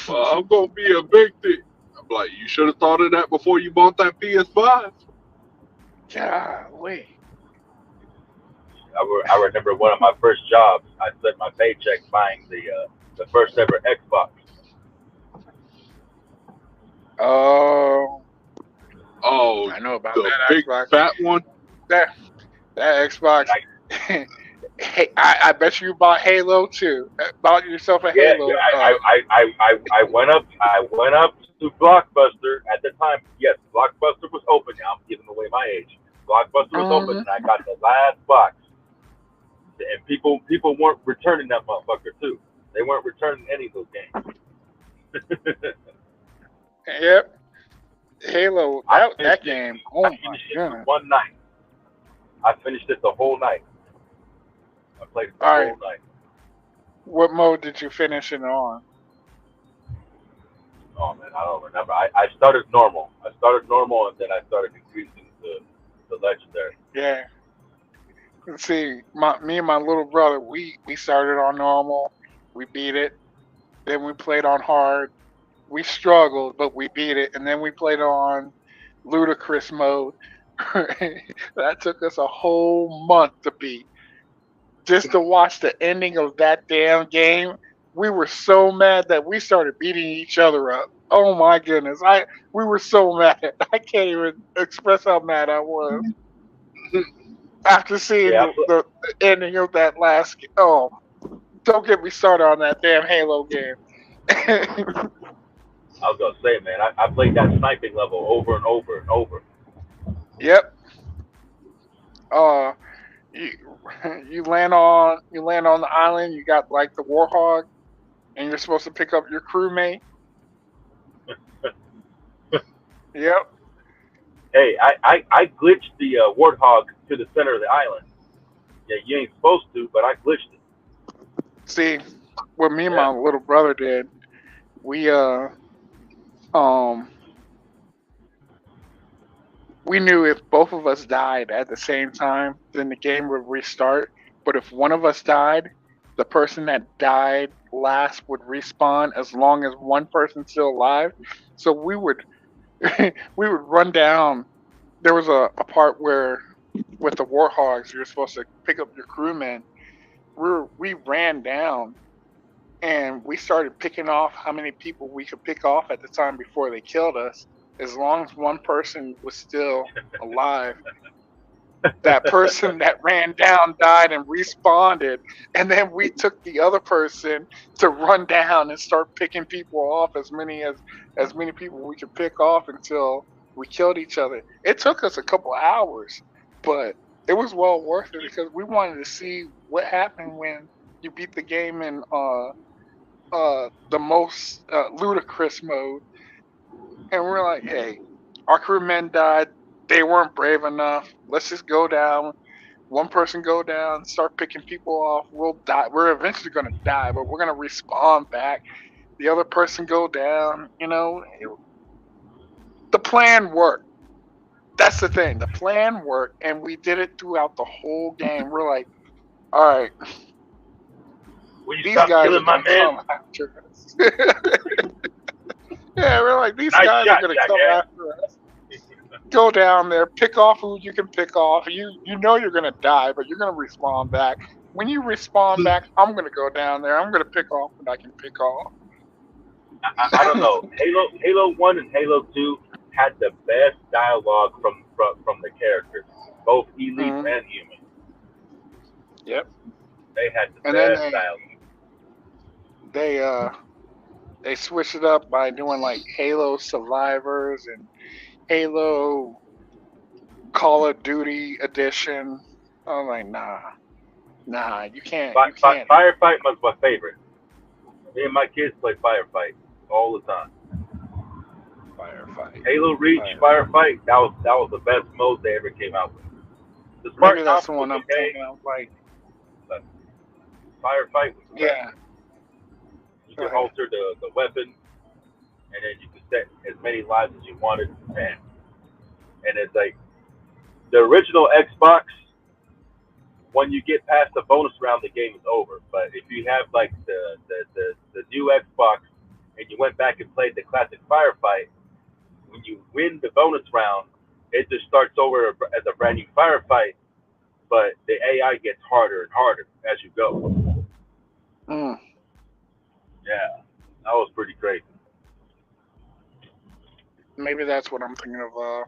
I'm gonna be evicted. I'm like, you should have thought of that before you bought that PS5. Golly. I remember one of my first jobs. I spent my paycheck buying the first ever Xbox. Oh, Oh, I know about the that big Xbox. fat one. That that Xbox. And Hey, I bet you bought Halo too. Bought yourself a yeah, Halo. I went up to Blockbuster at the time. Yes, Blockbuster was open. Now I'm giving away my age. Blockbuster was open, Um, and I got the last box. And people weren't returning that motherfucker too. They weren't returning any of those games. yep, Halo. I That finished it. game. Oh I my finished it in goodness. one night. I finished it the whole night. I played it the All right, whole night. what mode did you finish it on? Oh man, I don't remember. I started normal. And then I started increasing the legendary. Yeah. See, me and my little brother, we started on normal. We beat it. Then we played on hard. We struggled, but we beat it. And then we played on ludicrous mode. That took us a whole month to beat. Just to watch the ending of that damn game. We were so mad that we started beating each other up. Oh my goodness. We were so mad. I can't even express how mad I was after seeing Yeah, the ending of that last game. Oh, don't get me started on that damn Halo game. I was gonna say, man, I played that sniping level over and over and over. Yep. Uh, you you land on the island. You got like the warhog, and you're supposed to pick up your crewmate. Yep. Hey, I glitched the warthog to the center of the island. Yeah, you ain't supposed to, but I glitched it. See, what me and Yeah. my little brother did, we um we knew if both of us died at the same time, then the game would restart. But if one of us died, the person that died last would respawn as long as one person's still alive. So we would we would run down. There was a part where with the warhogs you're supposed to pick up your crewmen. We ran down and we started picking off how many people we could pick off at the time before they killed us. As long as one person was still alive, that person that ran down died and respawned, and then we took the other person to run down and start picking people off, as many people we could pick off until we killed each other. It took us a couple hours, but it was well worth it because we wanted to see what happened when you beat the game in the most ludicrous mode. And we're like, hey, our crewmen died. They weren't brave enough. Let's just go down. One person go down, start picking people off. We'll die. We're eventually going to die, but we're going to respawn back. The other person go down. The plan worked. That's the thing. The plan worked, and we did it throughout the whole game. We're like, all right, Will you these stop guys are killing my going to man? come after us. Yeah, we're like, these Nice guys are shot, going to come jackass. after us. Go down there, pick off who you can pick off. You know you're gonna die, but you're gonna respawn back. When you respawn back, I'm gonna go down there. I'm gonna pick off what I can pick off. I don't know. Halo 1 and Halo 2 had the best dialogue from the characters, both elite Mhm. and human. Yep. They had the And then best dialogue. they switched it up by doing like Halo Survivors and Halo Call of Duty Edition. I'm like, nah. Nah, you can't. You can't. Firefight was my favorite. Me and my kids play Firefight all the time. Firefight. Halo Reach, Firefight. That was the best mode they ever came out with. The Maybe Spartan that's Ops the was one I'm okay, thinking of. Like, but Firefight was the best. yeah. You Go could ahead. alter the weapon, and then you could set as many lives as you wanted. Man, and it's like the original Xbox. When you get past the bonus round, the game is over. But if you have like the new Xbox and you went back and played the classic Firefight, when you win the bonus round, it just starts over as a brand new Firefight. But the AI gets harder and harder as you go. Mm. Yeah, that was pretty crazy. Maybe that's what I'm thinking of.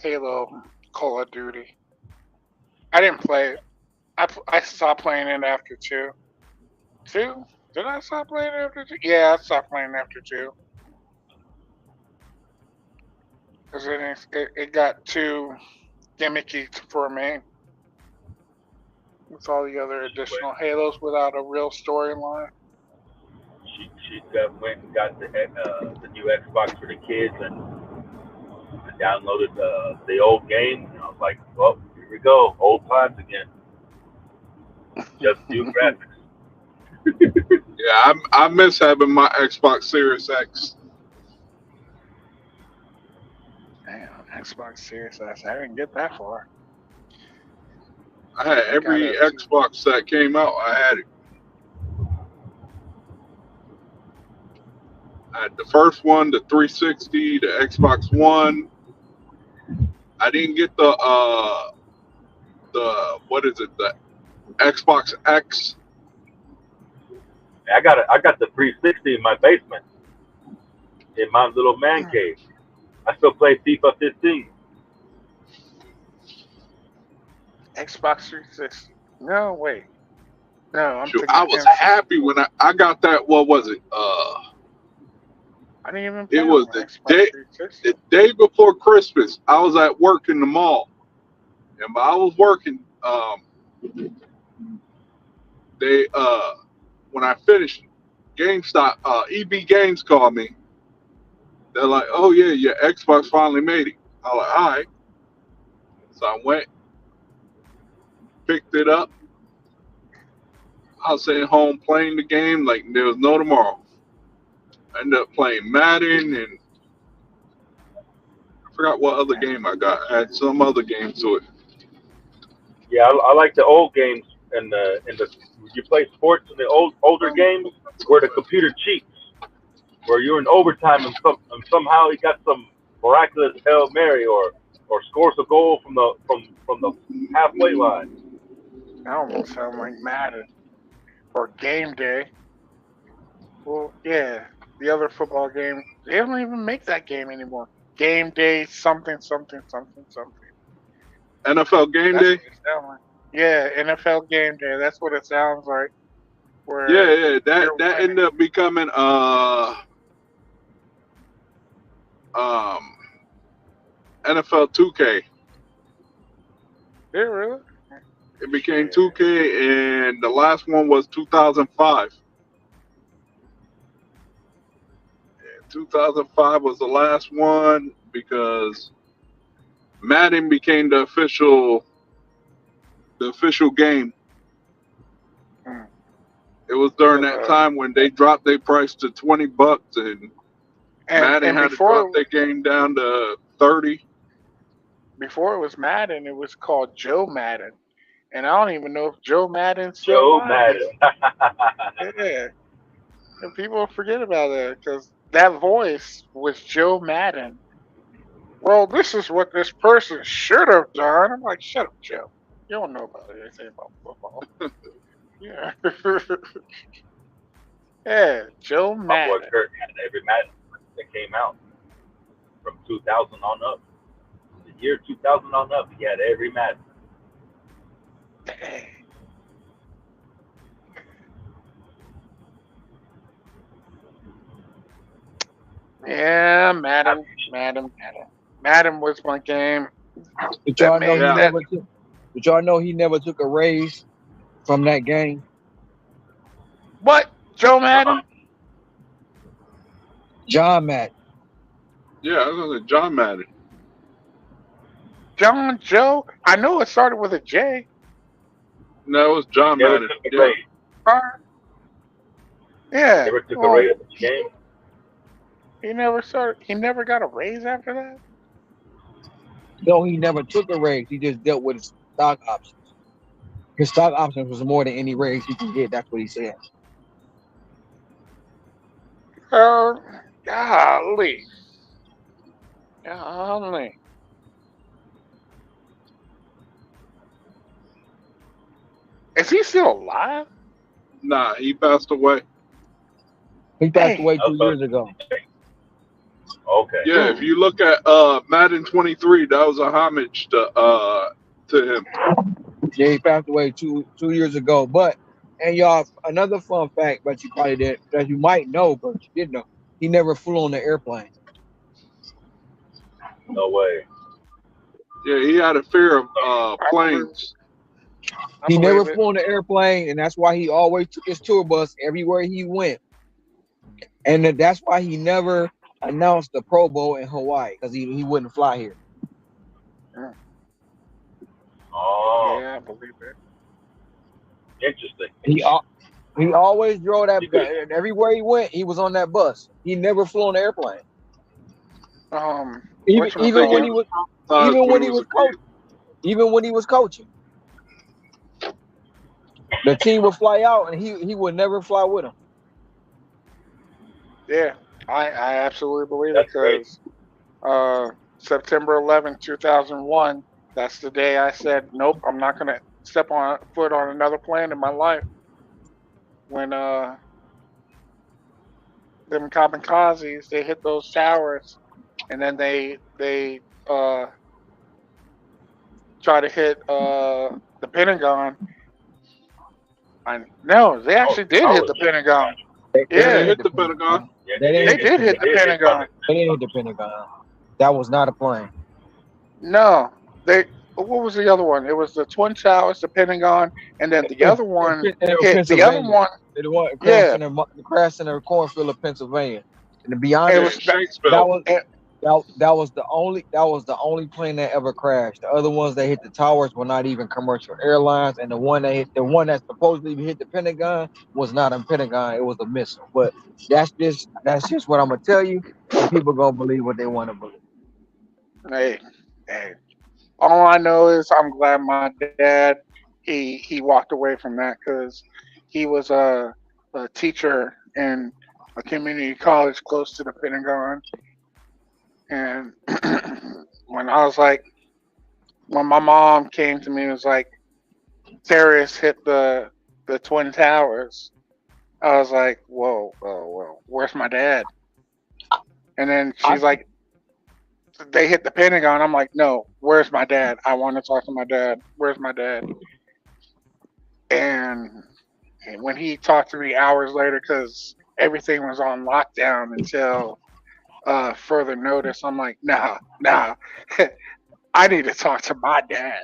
Halo, Call of Duty. I didn't play it. I stopped playing it after 2. 2? Did I stop playing it after 2? Yeah, I stopped playing after 2. Because it got too gimmicky for me. With all the other additional Halos without a real storyline. She went and got the new Xbox for the kids and downloaded the old game. And I was like, well, here we go, old times again. Just new graphics. Yeah, I miss having my Xbox Series X. Damn, Xbox Series X. I didn't get that far. I had every Xbox that came out. I had it. I had the first one, the 360, the Xbox One. I didn't get the what is it? The Xbox X. I got the 360 in my basement, in my little man cave. I still play FIFA 15. Xbox 360. No, wait. No, I'm Shoot, thinking I was N64. happy when I got that. What was it? I didn't even play It was on Xbox 360. the day before Christmas. I was at work in the mall, and while I was working, they when I finished, GameStop, EB Games called me. They're like, "Oh yeah, your Xbox finally made it." I was like, "All right." So I went, picked it up. I was sitting home playing the game like there was no tomorrow. I ended up playing Madden, and I forgot what other game I got. I had some other game to it. Yeah, I like the old games and the you play sports in the older games where the computer cheats, where you're in overtime and somehow he got some miraculous Hail Mary or scores a goal from the halfway line. That almost sounds like Madden or Game Day. Well, yeah, the other football game. They don't even make that game anymore. Game Day, something, something, something, something. NFL Game That's Day. what it sounds like. Yeah, NFL Game Day. That's what it sounds like. Where Yeah, that you're winning. ended up becoming NFL 2K. Yeah, really? It became 2K, and the last one was 2005. And 2005 was the last one because Madden became the official game. Hmm. It was during that time when they dropped their price to $20, and Madden had to drop their game down to 30. Before it was Madden, it was called Joe Madden. And I don't even know if Joe Madden's still alive. Yeah. And people forget about that because that voice was Joe Madden. Well, this is what this person should have done. I'm like, shut up, Joe. You don't know about anything about football. Yeah. Yeah, Joe My Madden. boy Kurt had every Madden that came out from 2000 on up. The year 2000 on up, he had every Madden. Yeah, Madden was my game. But y'all know he never took. But y'all know he never took a raise from that game. What? Joe Madden? John Madden. Yeah, I was gonna say John Madden. John Joe? I know it started with a J. No, it was John Never Madden. took the Yeah. raise. Yeah. Never took a Well, raise in the game. he never started. He never got a raise after that. No, he never took a raise. He just dealt with his stock options. His stock options was more than any raise he could get. That's what he said. Golly. Golly. Is he still alive? Nah, he passed away. He passed Hey. away 2 years ago. Okay. Yeah, if you look at Madden 23, that was a homage to him. Yeah, he passed away 2 years ago. But and y'all, another fun fact, but you probably did that you might know, but you didn't know. He never flew on the airplane. No way. Yeah, he had a fear of I believe, planes. I He never believe it. flew on the airplane, and that's why he always took his tour bus everywhere he went. And that's why he never announced the Pro Bowl in Hawaii, because he wouldn't fly here. Oh, Yeah, I believe it. interesting. He always drove that. You could And everywhere he went, he was on that bus. He never flew on the airplane. Even Which even when he McCall? was When even he when he was a was kid. even when he was coaching, the team would fly out, and he would never fly with them. Yeah, I absolutely believe it That's great. because September 11th, 2001, that's the day I said, nope, I'm not going to step on foot on another plane in my life. When them kamikazes, they hit those towers, and then they try to hit the Pentagon. No, they Oh, actually did I hit was the just Pentagon. They Yeah, didn't they Yeah, hit hit the the Pentagon. Pentagon. yeah, They didn't they hit the did hit they the Pentagon. did hit Pentagon. They didn't hit the Pentagon. That was not a plane. No, they. What was the other one? It was the Twin Towers, the Pentagon, and then the other one hit the other Pennsylvania. one. It crashed Yeah, in the cornfield of Pennsylvania. And to be it honest, Yeah, was that Shanksville. was it, that was the only plane that ever crashed. The other ones that hit the towers were not even commercial airlines, and the one that supposedly hit the Pentagon was not a Pentagon. It was a missile. But that's just what I'm gonna tell you, and people gonna believe what they want to believe. hey, hey. All I know is I'm glad my dad he walked away from that because he was a teacher in a community college close to the Pentagon, and when I was like, when my mom came to me and was like, terrorists hit the Twin Towers. I was like, whoa, whoa, whoa, where's my dad? And then I she's like, they hit the Pentagon. I'm like, no, where's my dad? I want to talk to my dad. Where's my dad? And when he talked to me hours later, because everything was on lockdown until further notice, I'm like, nah, I need to talk to my dad.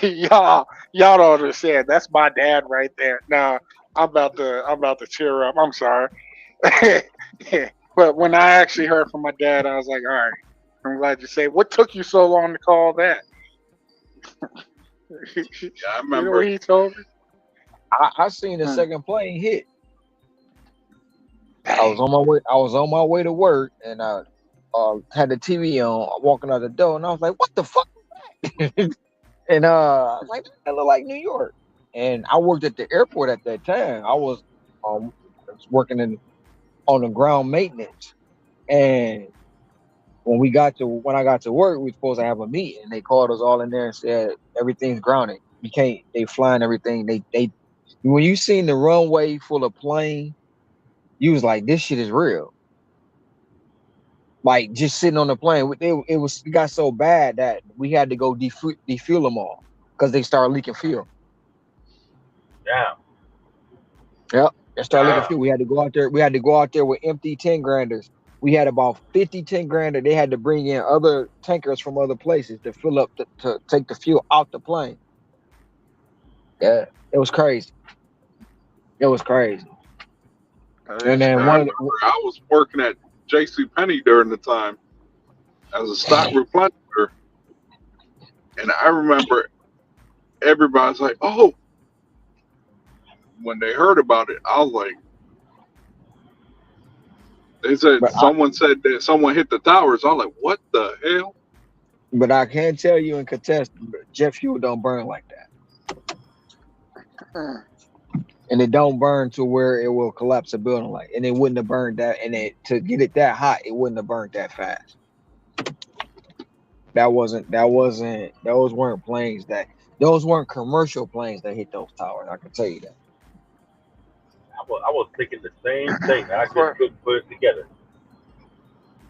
Y'all don't understand. That's my dad right there. Now I'm about to tear up. I'm sorry. But when I actually heard from my dad, I was like, all right, I'm glad you say. What took you so long to call that? Yeah, I You know what remember. he told me? I seen the Hmm. second plane hit. I was Dang. on my way. I was on my way to work, and I had the TV on, walking out the door, and I was like, "What the fuck?" And I was like, "That look like New York." And I worked at the airport at that time. I was working on the ground maintenance, and when I got to work, we were supposed to have a meeting. They called us all in there and said everything's grounded. You can't. They flying everything. They when you seen the runway full of plane, you was like, "This shit is real." Like just sitting on the plane, it got so bad that we had to go defuel them all because they started leaking fuel. Damn. Yep, they started leaking Damn. fuel. We had to go out there. We had to go out there with empty 10 granders We had about 50 10 grand that they had to bring in other tankers from other places to fill up to take the fuel out the plane. Yeah, it was crazy. It was crazy. And then I remember I was working at J.C. Penney during the time as a stock replenisher, and I remember everybody's like, "Oh," when they heard about it, I was like, they said someone said that someone hit the towers. I was like, "What the hell?" But I can tell you and contest, jet fuel don't burn like that. And it don't burn to where it will collapse a building like, and it wouldn't have burned that, and to get it that hot, it wouldn't have burned that fast. Those weren't planes those weren't commercial planes that hit those towers. I can tell you that. I was thinking the same thing. I just couldn't put it together.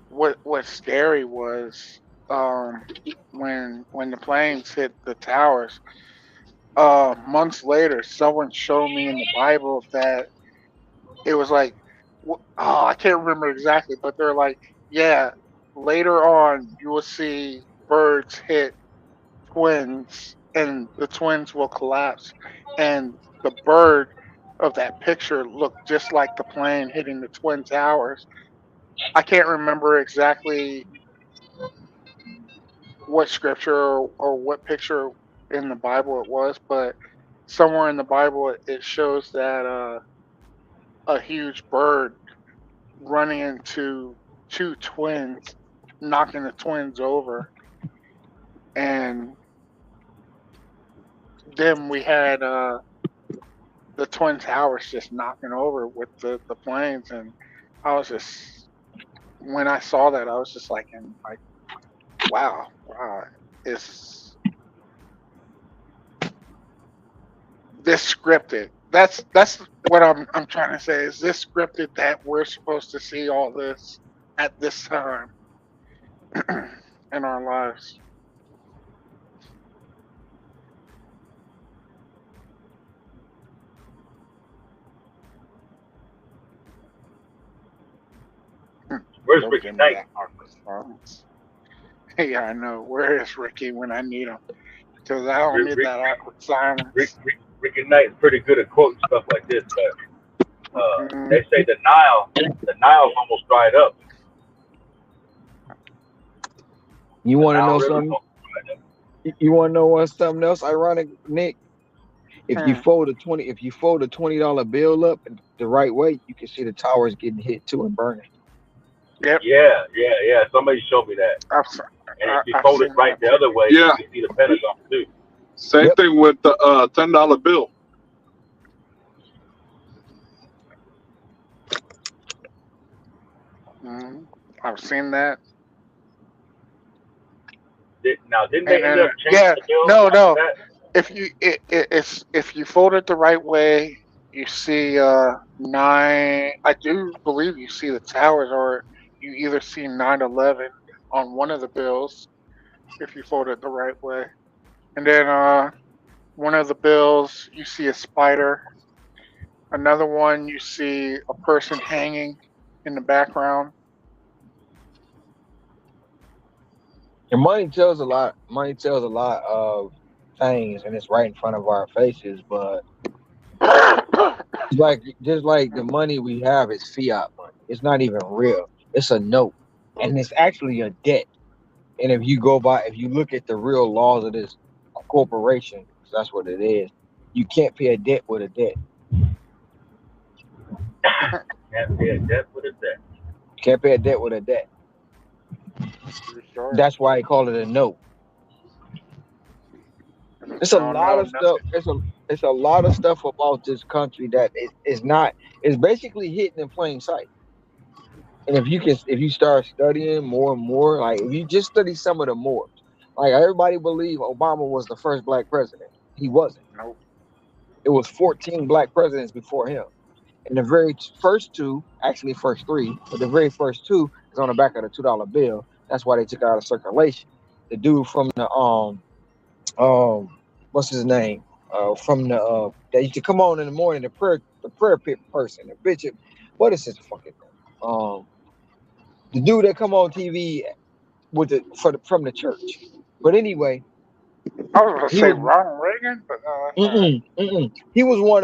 What's scary was when the planes hit the towers. Months later, someone showed me in the Bible that it was like, I can't remember exactly, but they're like, yeah, later on you will see birds hit twins, and the twins will collapse, and the bird of that picture looked just like the plane hitting the twin towers. I can't remember exactly what scripture or what picture in the Bible it was, but somewhere in the Bible it shows that a huge bird running into two twins, knocking the twins over, and then we had the twin towers just knocking over with the planes, and I was just when I saw that I was just like, wow, it's this scripted. That's what I'm trying to say. Is this scripted that we're supposed to see all this at this time in our lives? Where's Ricky Knight? Yeah, I know. Where is Ricky when I need him? Because I don't need that awkward silence. Ricky Knight's pretty good at quoting stuff like this, but they say the Nile's almost dried up. You want to know something? You want to know what's something else ironic, Nick? If you fold a $20 bill up the right way, you can see the towers getting hit too and burning. Yep. Yeah. Somebody showed me that. And if you fold it right the other way, you can see the Pentagon too. Same thing with the $10 bill. I've seen that. Didn't they end up changing the bill? No. If you fold it the right way, you see 9. I do believe you see the towers, or you either see 9/11 on one of the bills if you fold it the right way, and then one of the bills you see a spider. Another one you see a person hanging in the background. And money tells a lot. Money tells a lot of things, and it's right in front of our faces. But just like the money we have is fiat money. It's not even real. It's a note, and it's actually a debt. And if you look at the real laws of this corporation, 'cause that's what it is, you can't pay a debt with a debt. Can't pay a debt with a debt. Can't pay a debt with a debt. That's why I call it a note. It's a lot of stuff. It's a lot of stuff about this country that is not. It's basically hidden in plain sight. And if you start studying more and more, like if you just study some of the more, like everybody believe Obama was the first black president. He wasn't. Nope. It was 14 black presidents before him. And the very first two, actually first three, but the very first two is on the back of the $2 bill. That's why they took it out of circulation. The dude from the what's his name? From the that used to come on in the morning, the prayer pit person, the bishop. What is his fucking name? The dude that come on TV with from the church. But anyway, I was gonna he say was Ronald Reagan, but no, that's not it. mm-mm, mm-mm. He was one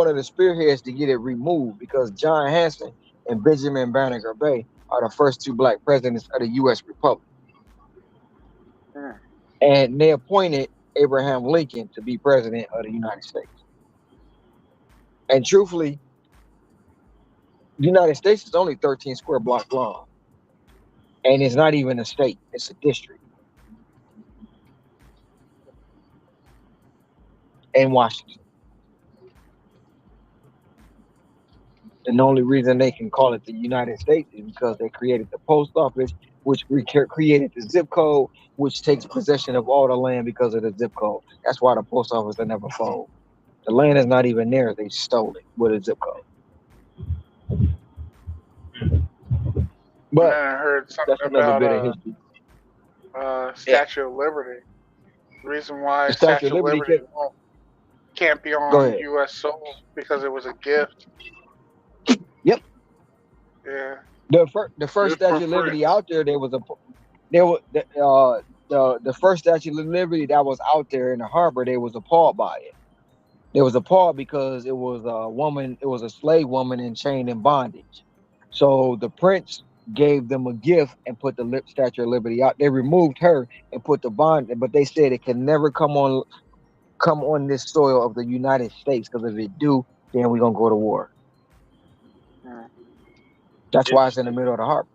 of the spearheads to get it removed because John Hanson and Benjamin Banneker Bay are the first two black presidents of the U.S. Republic, Mm. and they appointed Abraham Lincoln to be president of the United States. And truthfully, the United States is only 13 square blocks long, and it's not even a state; it's a district in Washington. And the only reason they can call it the United States is because they created the post office, which created the zip code, which takes possession of all the land because of the zip code. That's why the post office will never fold. The land is not even there; they stole it with a zip code. And But then I heard something that's another about bit of history. Yeah, Statue of Liberty. The reason why the Statue of Statue of Liberty. Liberty can't be Go on ahead. U.S. soil because it was a gift. Yep. Yeah. The first Statue of Liberty out there, there was the first Statue of Liberty that was out there in the harbor. They was appalled by it. They was appalled because it was a woman, it was a slave woman in chain and bondage. So the prince gave them a gift and put the Statue of Liberty out. They removed her and put the bond, but they said it can never come on this soil of the United States because if it do, then we're gonna go to war. Mm. That's why it's in the middle of the harbor.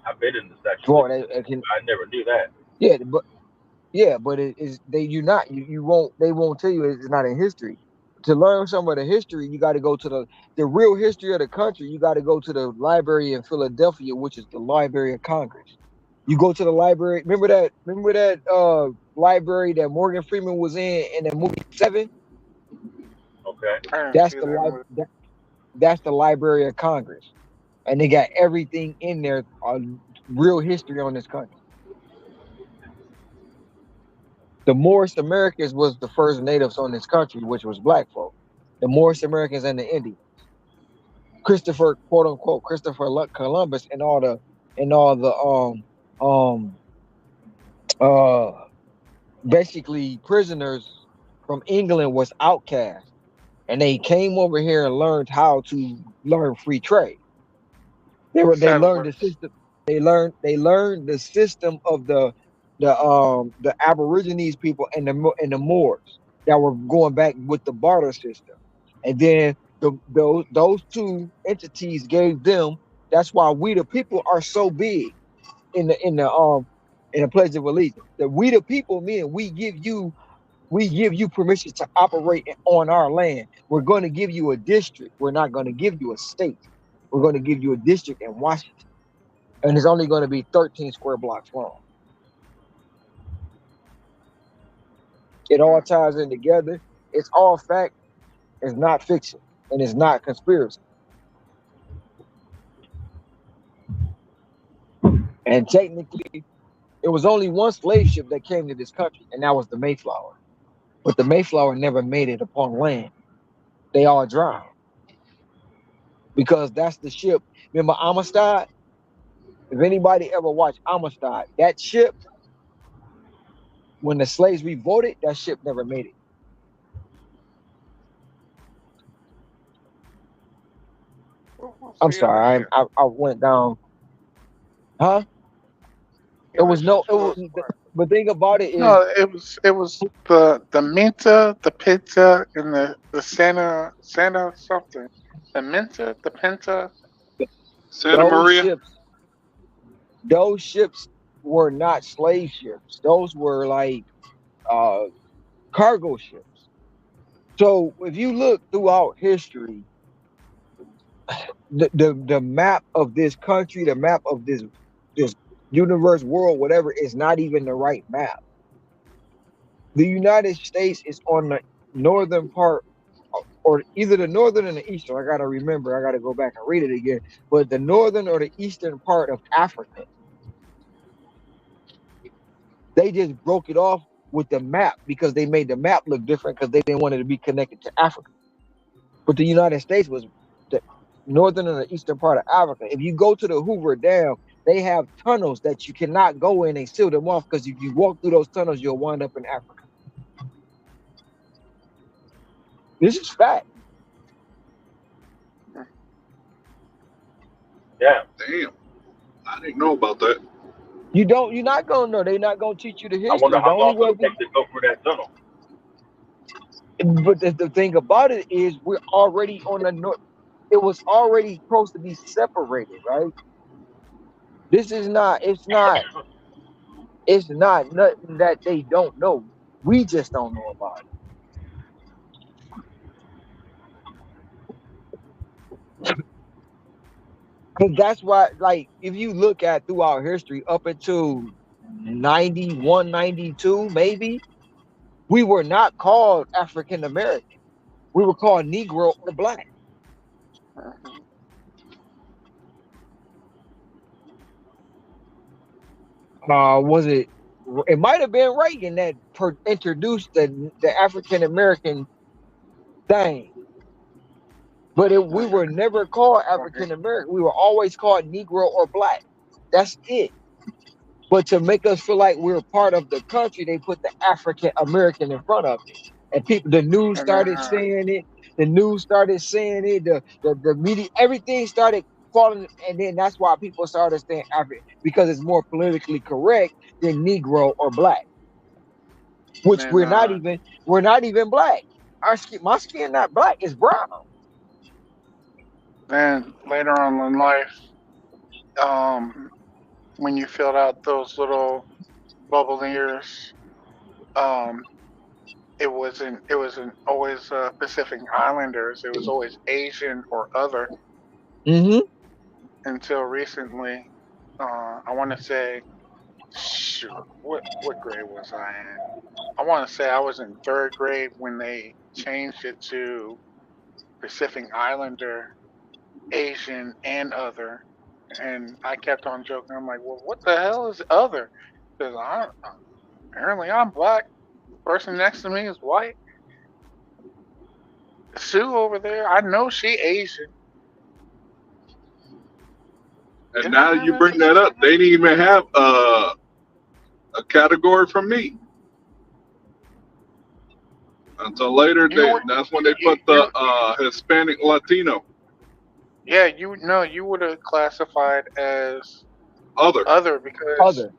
I've been in the Statue of Well, Liberty. I never knew that. but it is you won't they won't tell you it's not in history. To learn some of the history, you got to go to the real history of the country. You got to go to the library in Philadelphia, which is the Library of Congress. You go to the library. Remember that library that Morgan Freeman was in the movie Seven? Okay. That's the Library of Congress, and they got everything in there, real history on this country. The Moorish Americans was the first natives on this country, which was black folk. The Moorish Americans and the Indians. Christopher, quote unquote, Christopher Columbus and all the basically prisoners from England was outcast, and they came over here and learned how to learn free trade. They learned the system. They learned the system of the Aborigines people and the Moors that were going back with the barter system, and then those two entities gave them. That's why we the people are so big in the Pledge of Allegiance. That we the people mean we give you permission to operate on our land. We're going to give you a district. We're not going to give you a state. We're going to give you a district in Washington, and it's only going to be 13 square blocks long. It all ties in together. It's all fact. It's not fiction, and it's not conspiracy. And technically, it was only one slave ship that came to this country, and that was the Mayflower. But the Mayflower never made it upon land. They all drowned. Because that's the ship. Remember Amistad? If anybody ever watched Amistad, that ship, when the slaves revolted, that ship never made it. I'm sorry, I went down. Huh? It was no. It was. The thing about it is. No, it was the Minta, the Pizza, and the Santa something. The Minta, the Penta. Santa Maria. Those ships were not slave ships. Those were like cargo ships. So if you look throughout history, the map of this country, the map of this universe, world, whatever, is not even the right map. The United States is on the northern part, or either the northern and the eastern. I gotta remember. I gotta go back and read it again. But the northern or the eastern part of Africa. They just broke it off with the map because they made the map look different because they didn't want it to be connected to Africa. But the United States was northern and the eastern part of Africa. If you go to the Hoover Dam, they have tunnels that you cannot go in. They seal them off because if you walk through those tunnels, you'll wind up in Africa. This is fact. Yeah. Damn, I didn't know about that. You're not gonna know. They're not gonna teach you the I wonder history. The how only long way it'll take to go through that tunnel. but the thing about it is we're already on the north. It was already supposed to be separated, right? This is not, it's not nothing that they don't know. We just don't know about it. Because that's why, like, if you look at throughout history, up until 91, 92, maybe, we were not called African American. We were called Negro or Black. Was it? It might have been Reagan that introduced the African American thing, but we were never called African American. We were always called Negro or Black. That's it. But to make us feel like we're part of the country, they put the African American in front of it, and people, the news started saying it. The news started saying it. The media, everything started falling, and then that's why people started saying African because it's more politically correct than Negro or Black. Which And we're not even black. My skin not black, it's brown. then later on in life, when you filled out those little bubble ears, um, it wasn't always Pacific Islanders. It was always Asian or other Mm-hmm. until recently. I want to say, shoot, what grade was I in? I want to say I was in third grade when they changed it to Pacific Islander, Asian, and other. And I kept on joking. I'm like, well, what the hell is other? Because apparently I'm black. The person next to me is white. Sue over there, I know she Asian. And Didn't I now have you that bring that Pacific up, they didn't even have a category for me until later. That's when they put the Hispanic Latino Yeah, you would have classified as other. other because Other.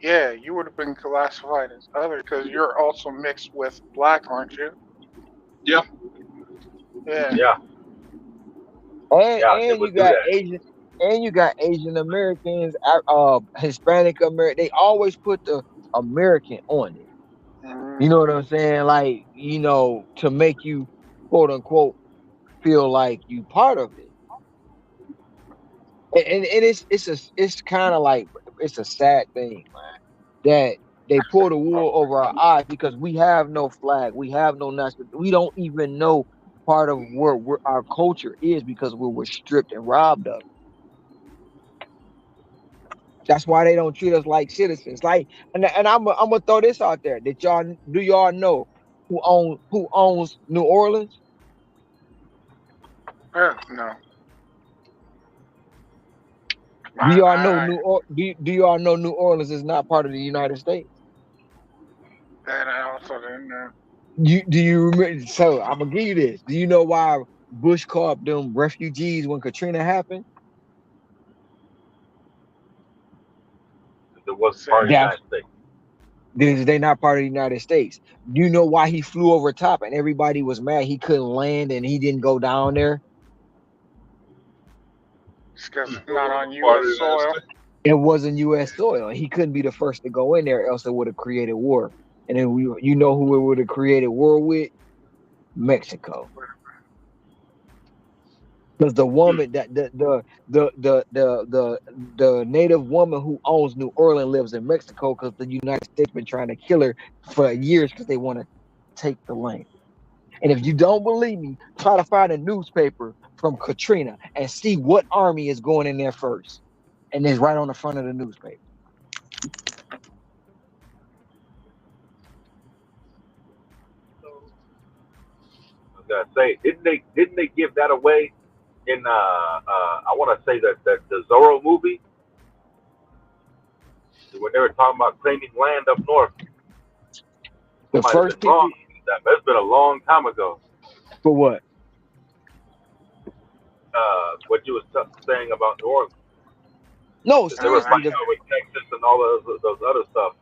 yeah, you would have been classified as other because you're also mixed with black, aren't you? Yeah. Yeah. Yeah. Yeah, they And you would do got that. Asian, and you got Asian Americans, Hispanic American. They always put the American on it. You know what I'm saying? Like, to make you quote unquote feel like you part of it. And it's kind of like it's a sad thing, man, that they pull the wool over our eyes because we have no flag, we have no national, we don't even know part of where our culture is because we were stripped and robbed of it. That's why they don't treat us like citizens. Like, and I'm gonna throw this out there. Y'all know who owns New Orleans? No. Do y'all know do y'all know New Orleans is not part of the United States? That I also didn't know. Do you remember? So I'm gonna give you this. Do you know why Bush called them refugees when Katrina happened? It wasn't part of the That's United States. they not part of the United States. Do you know why he flew over top and everybody was mad he couldn't land and he didn't go down there? It's because it's It not wasn't on part of U.S. the United soil. States. It wasn't U.S. soil. He couldn't be the first to go in there, else it would have created war. And then you know who it would have created war with? Mexico. Because the woman that the native woman who owns New Orleans lives in Mexico because the United States been trying to kill her for years because they want to take the land. And if you don't believe me, try to find a newspaper from Katrina and see what army is going in there first. And it's right on the front of the newspaper. I was gonna say, didn't they give that away in I want to say that the Zorro movie when they were talking about claiming land up north. It The might have first been wrong. people That's been a long time ago. for what? What you was saying about New Orleans, No, because they were seriously, Uh, fighting the over Texas and all those other stuff.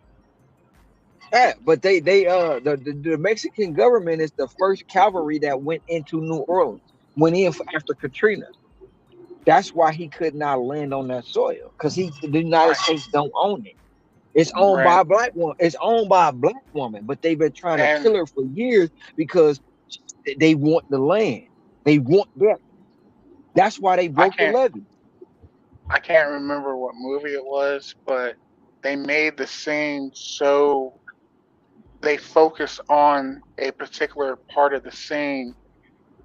yeah, but the Mexican government is the first cavalry that went into New Orleans, went in after Katrina. That's why he could not land on that soil because the United right, States don't own it. It's owned right, by a black woman. It's owned by a black woman, but they've been trying to and kill her for years because they want the land. They want that. That's why they I broke the can't levee. I can't remember what movie it was, but they made the scene so they focus on a particular part of the scene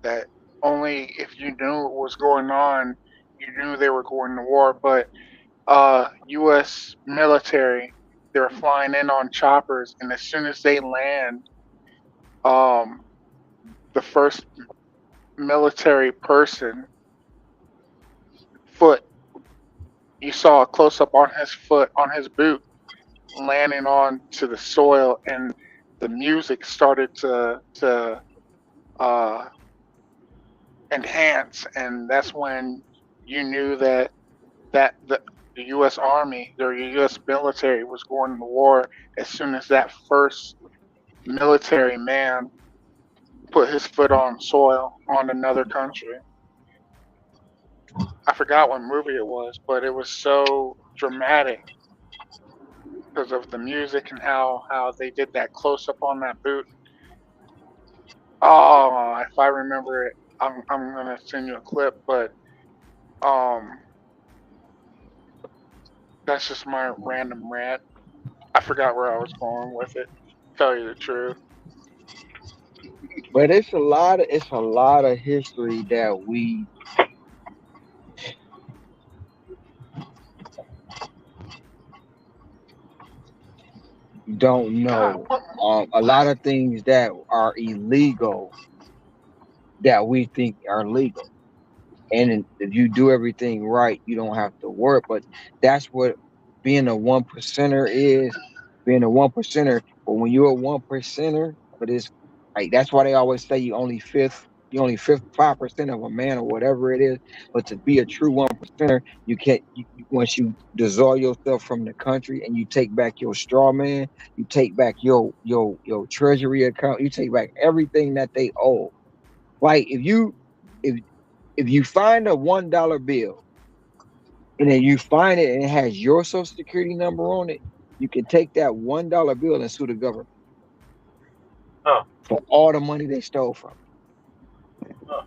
that only if you knew what was going on, you knew they were going to war. But U.S. military, they were flying in on choppers, and as soon as they land, um, the first military person foot, you saw a close up on his foot, on his boot, landing on to the soil, and the music started to uh, enhance, and that's when you knew the U.S. Army or the U.S. military was going to war as soon as that first military man put his foot on soil on another country. I forgot what movie it was, but it was so dramatic because of the music and how they did that close up on that boot. Oh, if I remember it, I'm gonna send you a clip, but um, that's just my random rant. I forgot where I was going with it. Tell you the truth. But it's a lot of history that we don't God, know. what? A lot of things that are illegal that we think are legal. And if you do everything right, you don't have to work. But that's what being a one percenter is. Being a one percenter. But when you're a one percenter, but it's like that's why they always say you only fifth 5% of a man or whatever it is. But to be a true one percenter, you can't. Once you dissolve yourself from the country and you take back your straw man, you take back your treasury account, you take back everything that they owe. Like if if you find a $1 bill and then you find it and it has your social security number on it, you can take that $1 bill and sue the government Huh? for all the money they stole from Huh?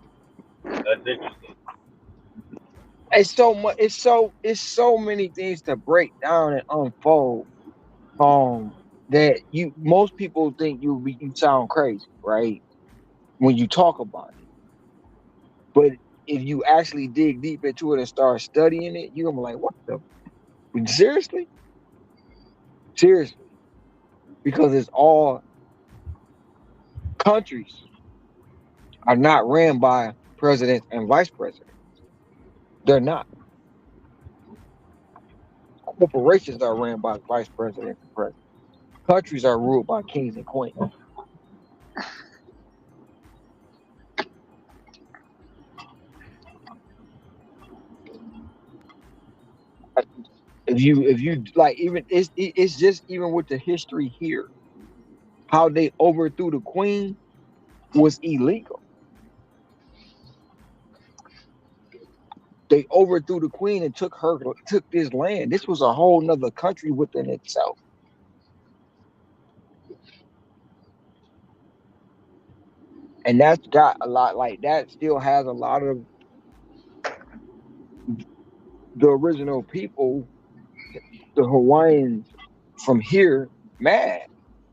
That's interesting. you. It's so much. It's so many things to break down and unfold. Um, that you most people think you sound crazy, right? When you talk about it, but if you actually dig deep into it and start studying it, you're gonna be like, what the seriously, seriously, because it's all countries are not ran by presidents and vice presidents. They're not. Corporations are ran by vice presidents and presidents. Countries are ruled by kings and queens. If you like, even it's just even with the history here, how they overthrew the queen was illegal. They overthrew the queen and took this land. This was a whole nother country within itself, and that's got a lot like that. Still has a lot of the original people, the Hawaiians from here, mad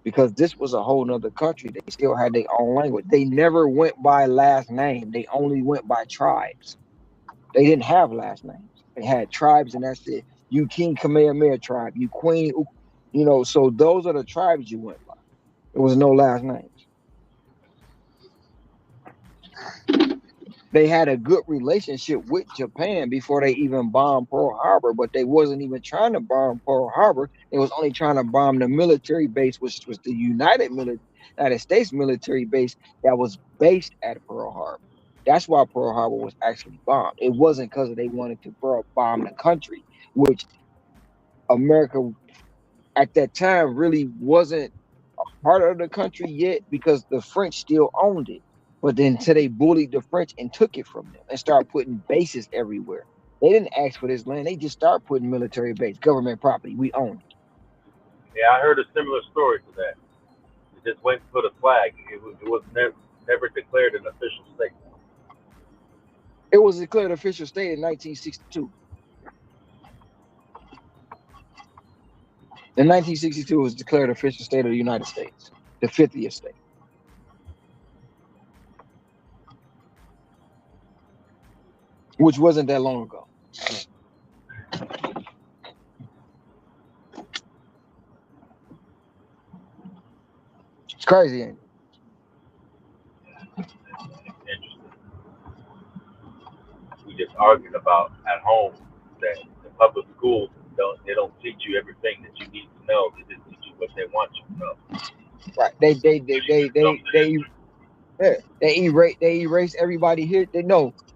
because this was a whole nother country. They still had their own language. They never went by last name. They only went by tribes. They didn't have last names. They had tribes, and that's it. You King Kamehameha tribe. You Queen. So those are the tribes you went by. There was no last names. They had a good relationship with Japan before they even bombed Pearl Harbor, but they wasn't even trying to bomb Pearl Harbor. They was only trying to bomb the military base, which was the United States military base that was based at Pearl Harbor. That's why Pearl Harbor was actually bombed. It wasn't because they wanted to bomb the country, which America at that time really wasn't part of the country yet because the French still owned it. But then until they bullied the French and took it from them and started putting bases everywhere. They didn't ask for this land. They just started putting military base, government property. We own it. Yeah, I heard a similar story to that. It just went and put a flag. It was never declared an official state. It was declared official state in 1962. In 1962, it was declared official state of the United States, the 50th state, which wasn't that long ago. It's crazy, ain't it? Interesting. We just arguing about at home that the public schools don't teach you everything that you need to know. They just teach you what they want you to know. Right. They erase everybody here.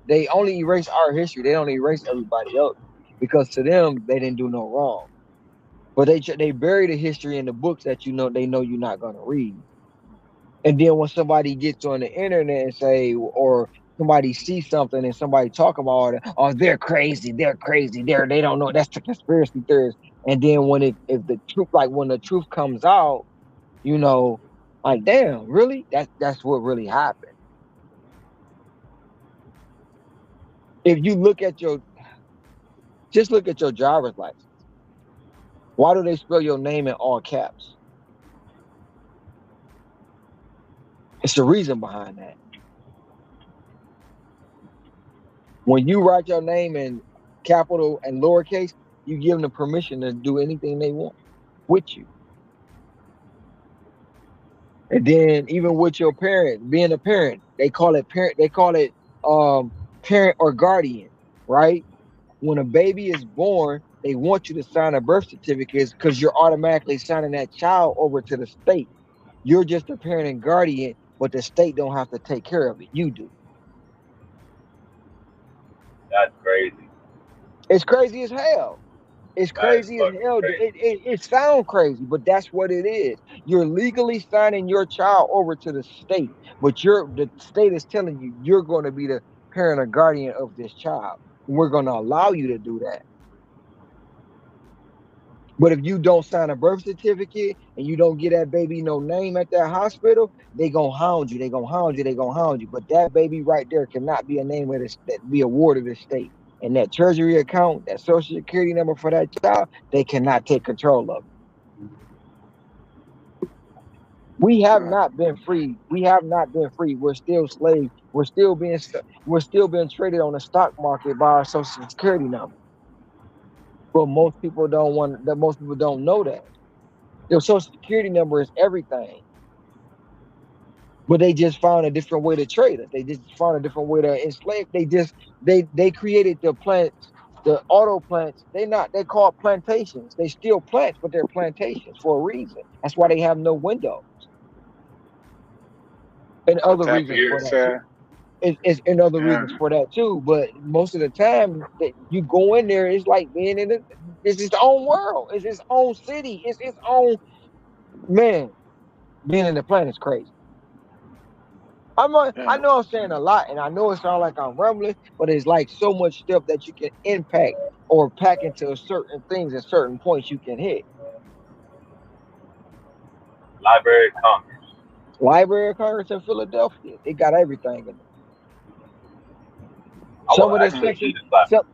They only erase our history. They don't erase everybody else because to them they didn't do no wrong. But they bury the history in the books that they know you're not gonna read. And then when somebody gets on the internet and say, or somebody sees something and somebody talk about it, oh, they're crazy, they don't know, that's the conspiracy theorist. And then when the truth comes out, you know, like damn, really? That's what really happened. If you look at your driver's license. Why do they spell your name in all caps? It's the reason behind that. When you write your name in capital and lowercase, you give them the permission to do anything they want with you. And then even with your parent, being a parent, they call it parent or guardian, right? When a baby is born, they want you to sign a birth certificate because you're automatically signing that child over to the state. You're just a parent and guardian, but the state don't have to take care of it. You do. That's crazy. It's crazy as hell. It's That is crazy as fucking hell. crazy. It sounds crazy, but that's what it is. You're legally signing your child over to the state, but the state is telling you you're going to be the parent or guardian of this child. We're going to allow you to do that. But if you don't sign a birth certificate and you don't get that baby no name at that hospital, they gonna hound you. They gonna hound you. They gonna hound you. But that baby right there cannot be a name of this that be awarded the state. And that treasury account, that social security number for that child, they cannot take control of. We have not been free. We have not been free. We're still slaves. We're still being traded on the stock market by our social security number. But most people don't know that. Their social security number is everything. But they just found a different way to trade us. They just found a different way to enslave. They created the plants, the auto plants. They call plantations. They still plants, but they're plantations for a reason. That's why they have no windows. And What other that reasons being for that too. said, It's and other yeah, reasons for that too. But most of the time that you go in there, it's like being it's its own world. It's its own city. It's its own man. Being in the planet is crazy. I yeah, know I'm saying a lot, and I know it sounds like I'm rumbling, but it's like so much stuff that you can impact or pack into certain things at certain points you can hit. Library of Congress. Library of Congress in Philadelphia, they got everything in there. I will Some of the actually sections, see this library.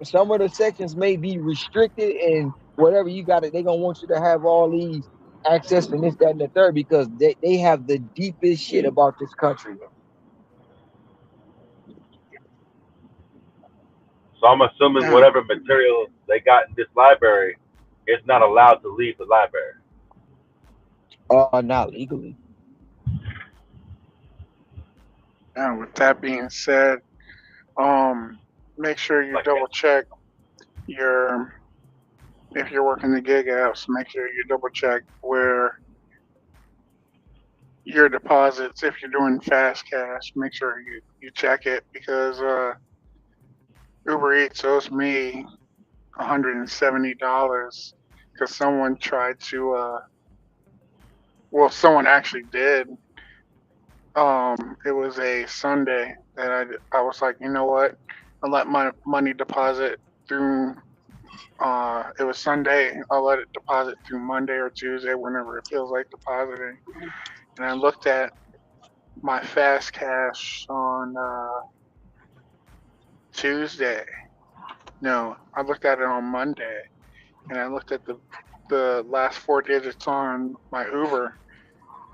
some of the sections may be restricted, and whatever you got it, they gonna want you to have all these access and this, that, and the third because they have the deepest shit about this country. So I'm assuming yeah. whatever material they got in this library is not allowed to leave the library. Not legally. And with that being said, make sure you Like double check your if you're working the gig apps. Make sure you double check where your deposits. If you're doing fast cash, make sure you check it because Uber Eats owes me $170 because someone tried to well, someone actually did. It was a Sunday, and I was like, you know what? I let my money deposit through. It was Sunday. I'll let it deposit through Monday or Tuesday, whenever it feels like depositing. And I looked at my fast cash on Tuesday. No, I looked at it on Monday, and I looked at the last four digits on my Uber.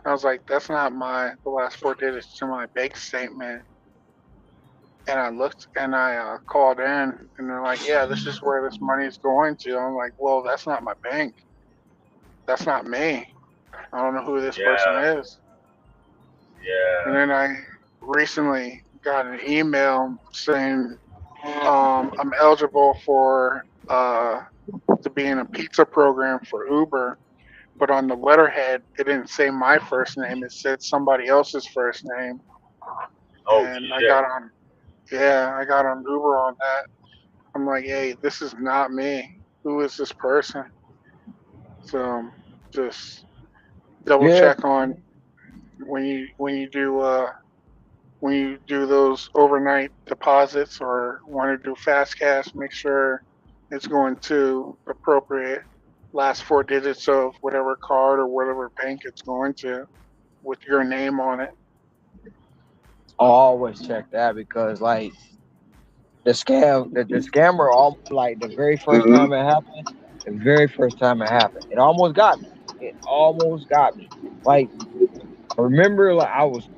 I was like, that's not the last four digits to my bank statement. And I looked and I called in and they're like, yeah, this is where this money is going to. I'm like, well, that's not my bank. That's not me. I don't know who this person yeah, is. And yeah, then I recently got an email saying I'm eligible for to be in a pizza program for Uber, but on the letterhead it didn't say my first name. It said somebody else's first name, oh and I shit, got on. Yeah, I got on Uber on that. I'm like, hey, this is not me. Who is this person? So just double Yeah, check on when you do those overnight deposits or want to do fast cash, make sure it's going to appropriate last four digits of whatever card or whatever bank it's going to with your name on it. I always check that because like the scammer like the very first Hmm. time it happened, the very first time it happened, it almost got me. It almost got me. Like I remember like I was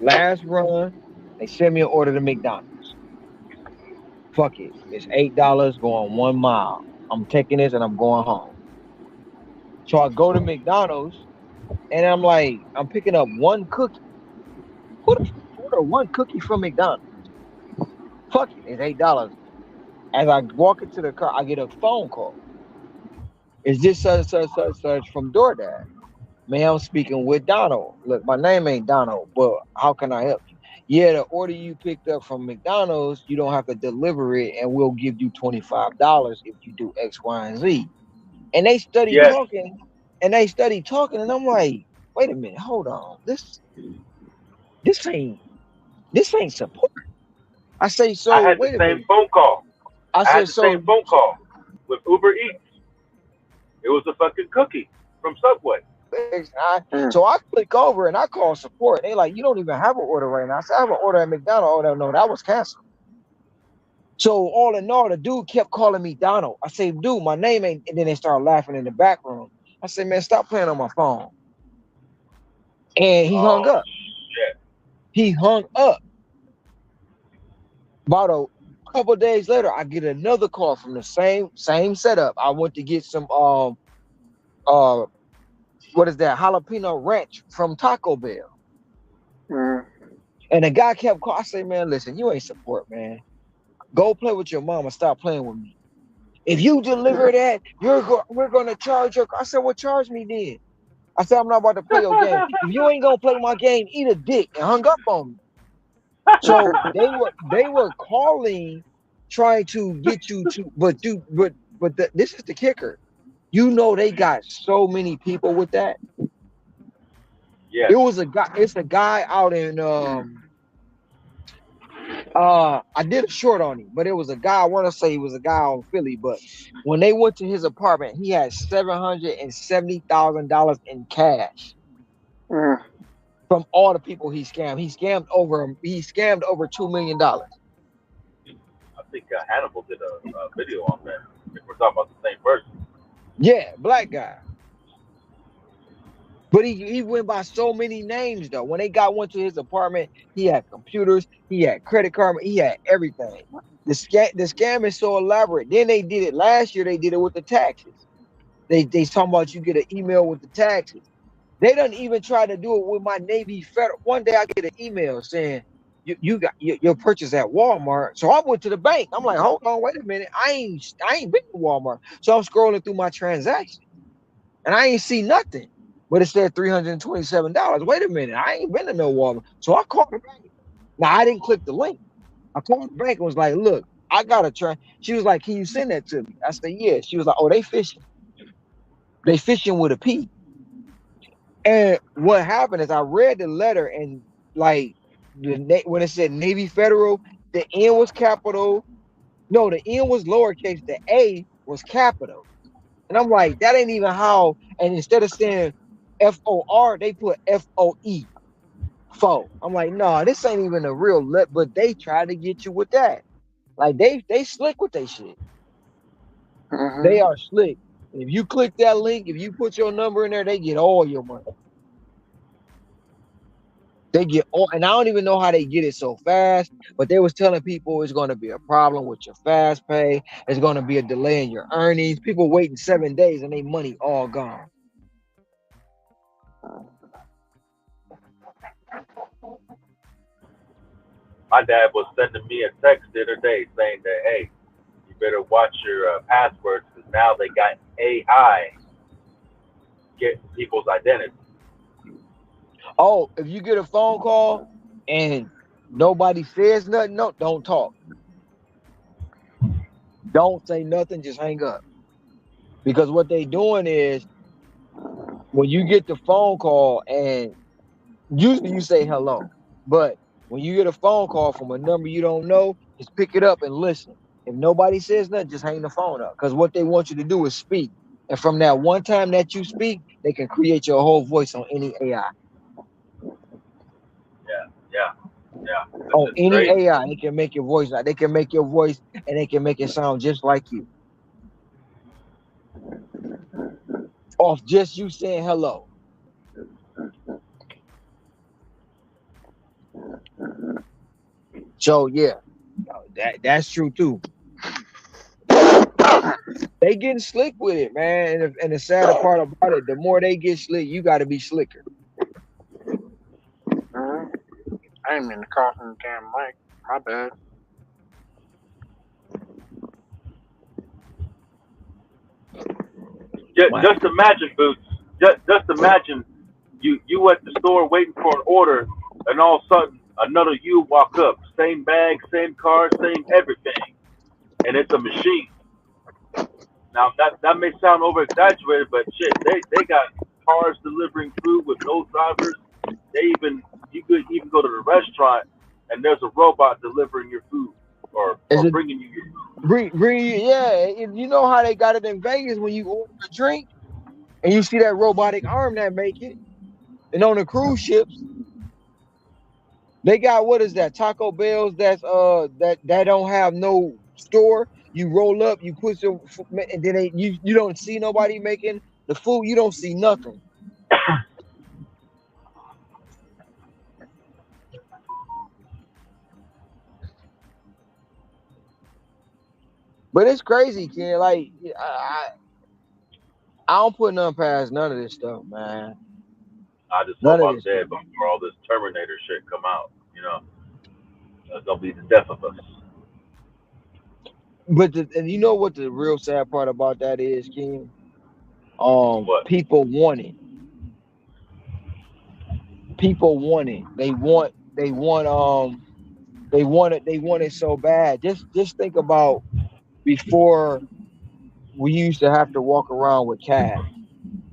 last run, they sent me an order to McDonald's. Fuck it. It's $8 going 1 mile. I'm taking this and I'm going home. So I go to McDonald's and I'm like, I'm picking up one cookie. Who the fuck order one cookie from McDonald's? Fuck it, it's $8. As I walk into the car, I get a phone call. Is this such from DoorDash? Man, I'm speaking with Donald. Look, my name ain't Donald, but how can I help you? Yeah, the order you picked up from McDonald's, you don't have to deliver it, and we'll give you $25 if you do X, Y, and Z. And they study yes, talking, and they study talking, and I'm like, wait a minute, hold on, this ain't this ain't support. I say, I so had the wait a same minute. phone call. I I had said, the same so phone call with Uber Eats. It was a fucking cookie from Subway. Mm. so I click over and I call support. They like, you don't even have an order right now. I said, I have an order at McDonald's. Oh no, that was canceled. So all in all, the dude kept calling me Donald. I say, dude, my name ain't. And then they started laughing in the back room. I said, man, stop playing on my phone. And he hung Oh up. shit. He hung up. About a couple of days later, I get another call from the same setup. I went to get some uh what is that jalapeno ranch from Taco Bell. Mm. And the guy kept calling. I say, man, listen, you ain't support, man. Go play with your mama. Stop playing with me. If you deliver that, we're gonna charge your. I said, well, charge me then. I said, I'm not about to play your game. If you ain't gonna play my game, eat a dick, and hung up on me. So they were calling, trying to get you to, but this is the kicker. You know they got so many people with that. Yes. It was a guy. It's a guy out in I did a short on him, but it was a guy. I want to say he was a guy on Philly, but when they went to his apartment, he had $770,000 in cash Mm. from all the people he scammed. He scammed over $2 million. I think Hannibal did a video on that. If we're talking about the same person. Yeah, black guy. But he went by so many names though. When they went to his apartment, he had computers, he had credit card, he had everything. The scam is so elaborate. Then they did it last year. They did it with the taxes. They talking about you get an email with the taxes. They done even try to do it with my Navy Federal. One day I get an email saying you got your purchase at Walmart. So I went to the bank. I'm like, hold on, wait a minute. I ain't been to Walmart. So I'm scrolling through my transaction and I ain't see nothing. But it said $327. Wait a minute, I ain't been to no Walmart. So I called the bank. Now I didn't click the link. I called the bank and was like, look, I gotta try. She was like, can you send that to me? I said, yeah. She was like, oh, they fishing. They fishing with a P. And what happened is I read the letter and like when it said Navy Federal, the N was capital. No, the N was lowercase. The A was capital. And I'm like, that ain't even how. And instead of saying FOR, they put FOE. Fo. I'm like, no, this ain't even a real let. But they try to get you with that. Like they slick with they shit. Mm-hmm. They are slick. If you click that link, if you put your number in there, they get all your money. They get all, and I don't even know how they get it so fast, but they was telling people it's going to be a problem with your fast pay. It's going to be a delay in your earnings. People waiting 7 days and they money all gone. My dad was sending me a text the other day saying that, hey, you better watch your passwords because now they got AI getting people's identity. Oh, if you get a phone call and nobody says nothing, no, don't talk. Don't say nothing, just hang up. Because what they doing is when you get the phone call and usually you say hello, but when you get a phone call from a number you don't know, just pick it up and listen. If nobody says nothing, just hang the phone up. Because what they want you to do is speak. And from that one time that you speak, they can create your whole voice on any AI. Yeah. This On is any crazy. AI, they can make your voice. They can make your voice and they can make it sound just like you. Off just you saying hello. So yeah, that's true too. They getting slick with it, man. And the sadder part about it, the more they get slick, you got to be slicker. Mm-hmm. I didn't mean to cough in the damn mic. My bad. Wow. Just imagine, Boots. Just imagine you at the store waiting for an order, and all of a sudden another you walk up, same bag, same car, same everything, and it's a machine. Now that may sound over exaggerated, but shit, they got cars delivering food with no drivers. They even you could even go to the restaurant and there's a robot delivering your food Is or it bringing you your food. yeah? You know how they got it in Vegas when you order a drink and you see that robotic arm that make it, and on the cruise ships they got what is that Taco Bell's that don't have no store. You roll up, you put your and then you don't see nobody making the food. You don't see nothing. But it's crazy, Ken. Like I don't put none past none of this stuff, man. I just None hope of I'm this stuff. dead before all this Terminator shit come out. You know, that's gonna be the death of us. But and you know what the real sad part about that is, Ken? What? People want it. People want it. They want it so bad. Just think about before we used to have to walk around with cash.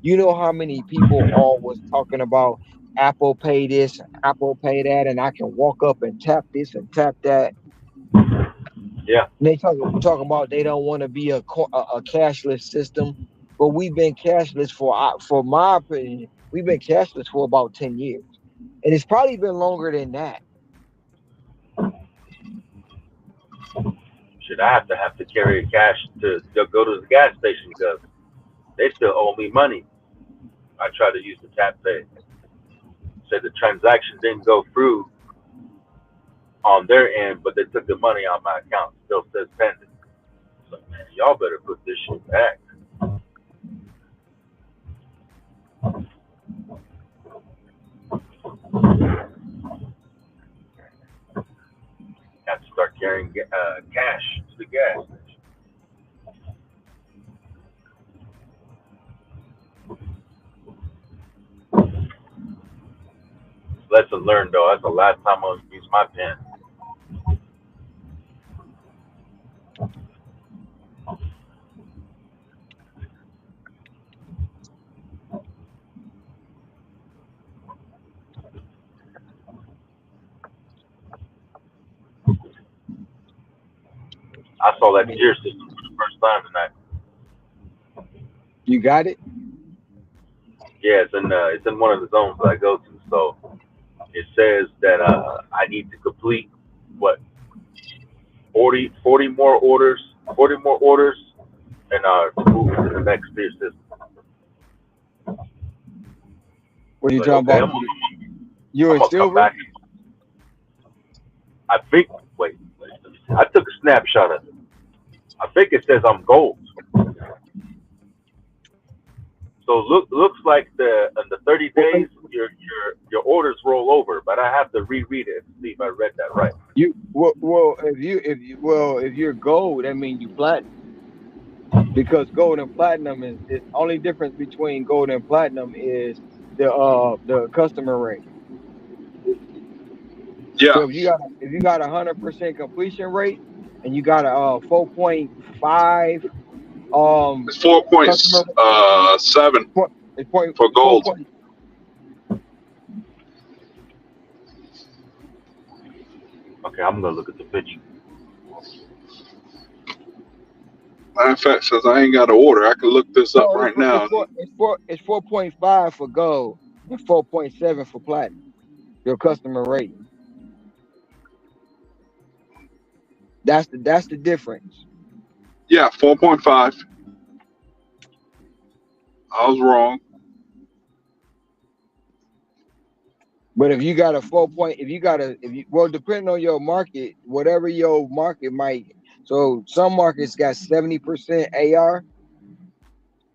You know how many people all was talking about Apple Pay this, Apple Pay that, and I can walk up and tap this and tap that. Yeah. And they talk about they don't want to be a cashless system, but we've been cashless for my opinion, we've been cashless for about 10 years, and it's probably been longer than that. Shit, I have to carry cash to go to the gas station because they still owe me money. I tried to use the tap pay. Said the transaction didn't go through on their end, but they took the money out my account. Still says pending. So man, y'all better put this shit back. cash to the gas station. Lesson learned though. That's the last time I'll use my pen. I saw that tier system for the first time tonight. You got it? Yeah, it's in one of the zones that I go to. So it says that I need to complete what 40 more orders, and to move into the next tier system. What are you Like, talking okay, about? You I'm in gonna come silver? back. I think. Wait. I took a snapshot of it. I think it says I'm gold. So looks like in the 30 days your orders roll over, but I have to reread it and see if I read that right. If you're gold, that means you platinum. Because gold and platinum is only difference between gold and platinum is the customer rate. Yeah. So if you got 100% completion rate and you got a 4.5 It's 4.7 it's point for gold. 4. Okay, I'm gonna look at the picture. Matter of fact, since I ain't got an order, I can look this up right now. It's 4.5 for gold and 4.7 for platinum. Your customer rating. That's the difference. Yeah, 4.5. I was wrong. But if you got a depending on your market, whatever your market might. So some markets got 70% AR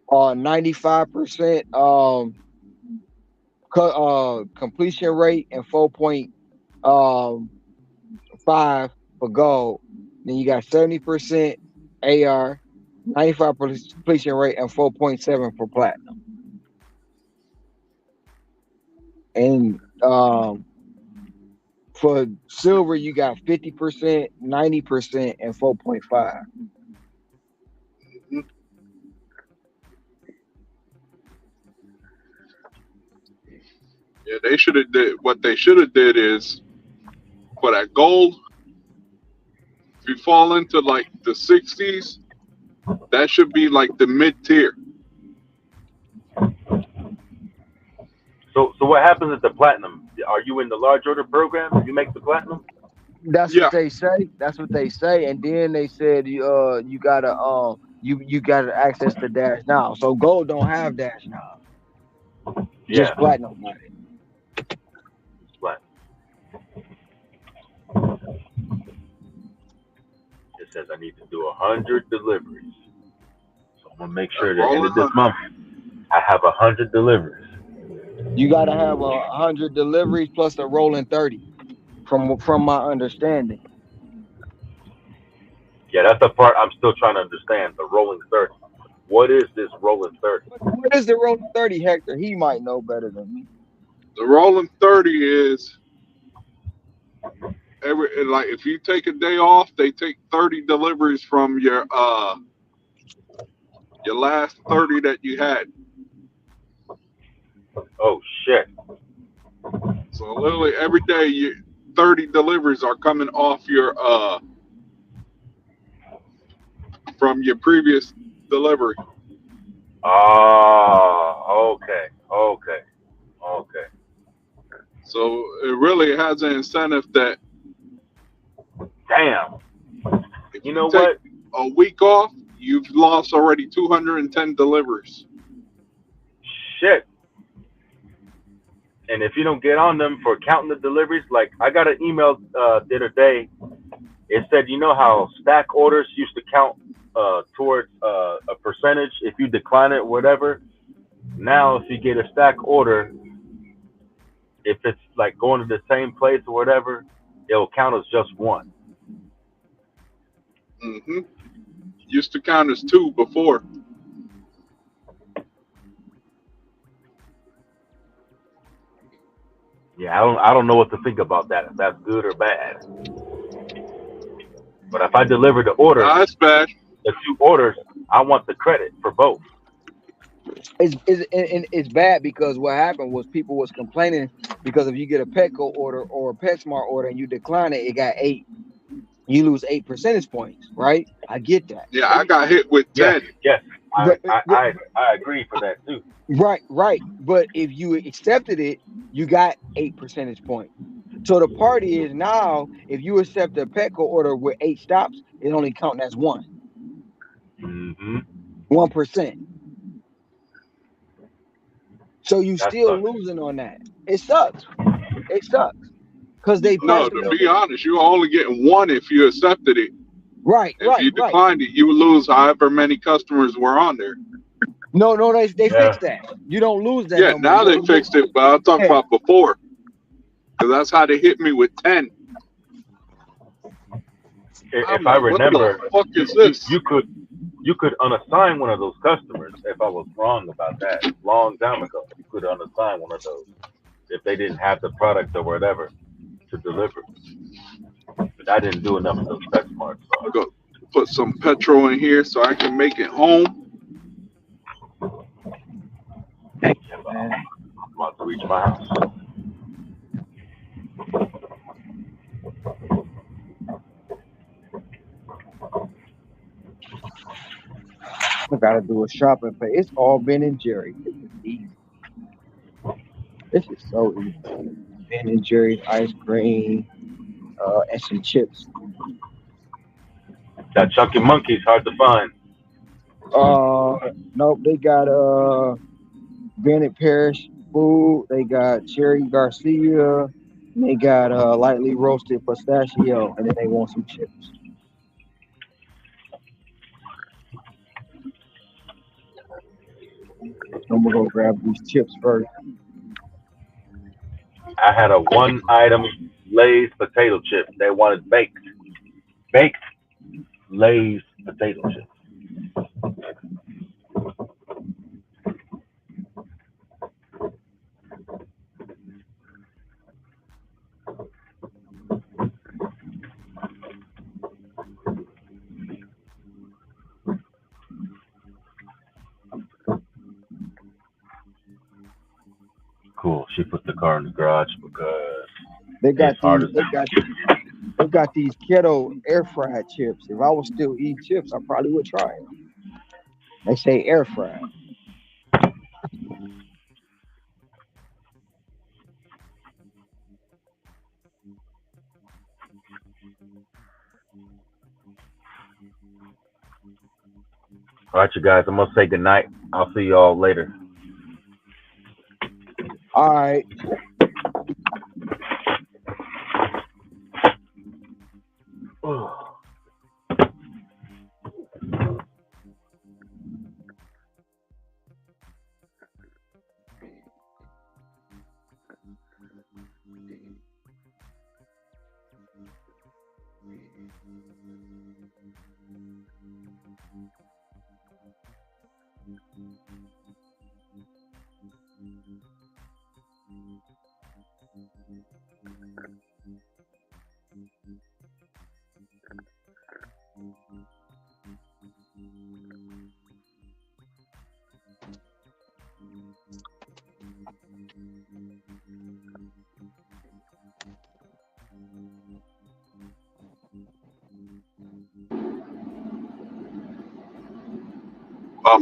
or 95% completion rate and 4.5 for gold. Then you got 70% AR, 95 completion rate, and 4.7 for platinum. And for silver, you got 50%, 90%, and 4.5. Yeah, they should have did what they should have did is for that gold. If you fall into like the 60s, that should be like the mid tier. So what happens at the platinum? Are you in the large order program? Did you make the platinum? That's what they say. That's what they say. And then they said you gotta you gotta access the dash now. So gold don't have dash now. Just platinum got it. Platinum. It says I need to do 100 deliveries. So I'm gonna make sure at the end of this month I have 100 deliveries. You gotta have 100 deliveries plus a rolling 30, from my understanding. Yeah, that's the part I'm still trying to understand. The rolling 30. What is this rolling 30? What is the rolling 30, Hector? He might know better than me. The rolling 30 is like if you take a day off, they take 30 deliveries from your last 30 that you had. Oh shit. So literally every day 30 deliveries are coming off your from your previous delivery. Oh, okay. So it really has an incentive that damn. If you know take what? A week off, you've lost already 210 deliveries. Shit. And if you don't get on them for counting the deliveries, like I got an email the other day. It said, you know how stack orders used to count towards a percentage if you decline it or whatever. Now, if you get a stack order, if it's like going to the same place or whatever, it'll count as just one. Mm-hmm. Used to count as 2 before. Yeah, I don't know what to think about that. If that's good or bad. But if I deliver the order, Nah, it's bad. the 2 orders, I want the credit for both. It's bad because what happened was people was complaining because if you get a Petco order or a PetSmart order and you decline it, it got 8. You lose 8 percentage points, right? I get that. Yeah, I got hit with Yes, 10. yes, But, I agree for that too. right. But if you accepted it, you got 8 percentage points. So the party is now, if you accept a Petco order with 8 stops, it only counting as 1%. Mm-hmm. 1%. So you That still sucks. losing on that. It sucks. It sucks. Because they No, passing to it. be honest, you're only getting 1 if you accepted it. Right. If you declined it, you would lose however many customers were on there. No, they Yeah. fixed that. You don't lose that Yeah, no more. now they fixed it, but I'm talking about before. Because that's how they hit me with 10. If I'm I like, what remember, the fuck is this? you could unassign one of those customers. If I was wrong about that, long time ago, you could unassign one of those if they didn't have the product or whatever to deliver. But I didn't do enough of those PetSmarts. I go put some petrol in here so I can make it home. Thank you, I'm man. about to reach my house. I gotta do a shopping pay. It's all Ben and Jerry. This is easy. This is so easy. Ben and Jerry's ice cream, and some chips. That Chunky Monkey's hard to find. Nope, they got Bennett Parish food. They got Cherry Garcia. They got lightly roasted pistachio, and then they want some chips. I'm gonna go grab these chips first. I had a one item Lay's potato chip. They wanted baked Lay's potato chips. Cool. She put the car in the garage because They got it's hard these. as They got these keto air fried chips. If I was still eating chips, I probably would try them. They say air fried. All right, you guys. I'm gonna say goodnight. I'll see y'all later. All right.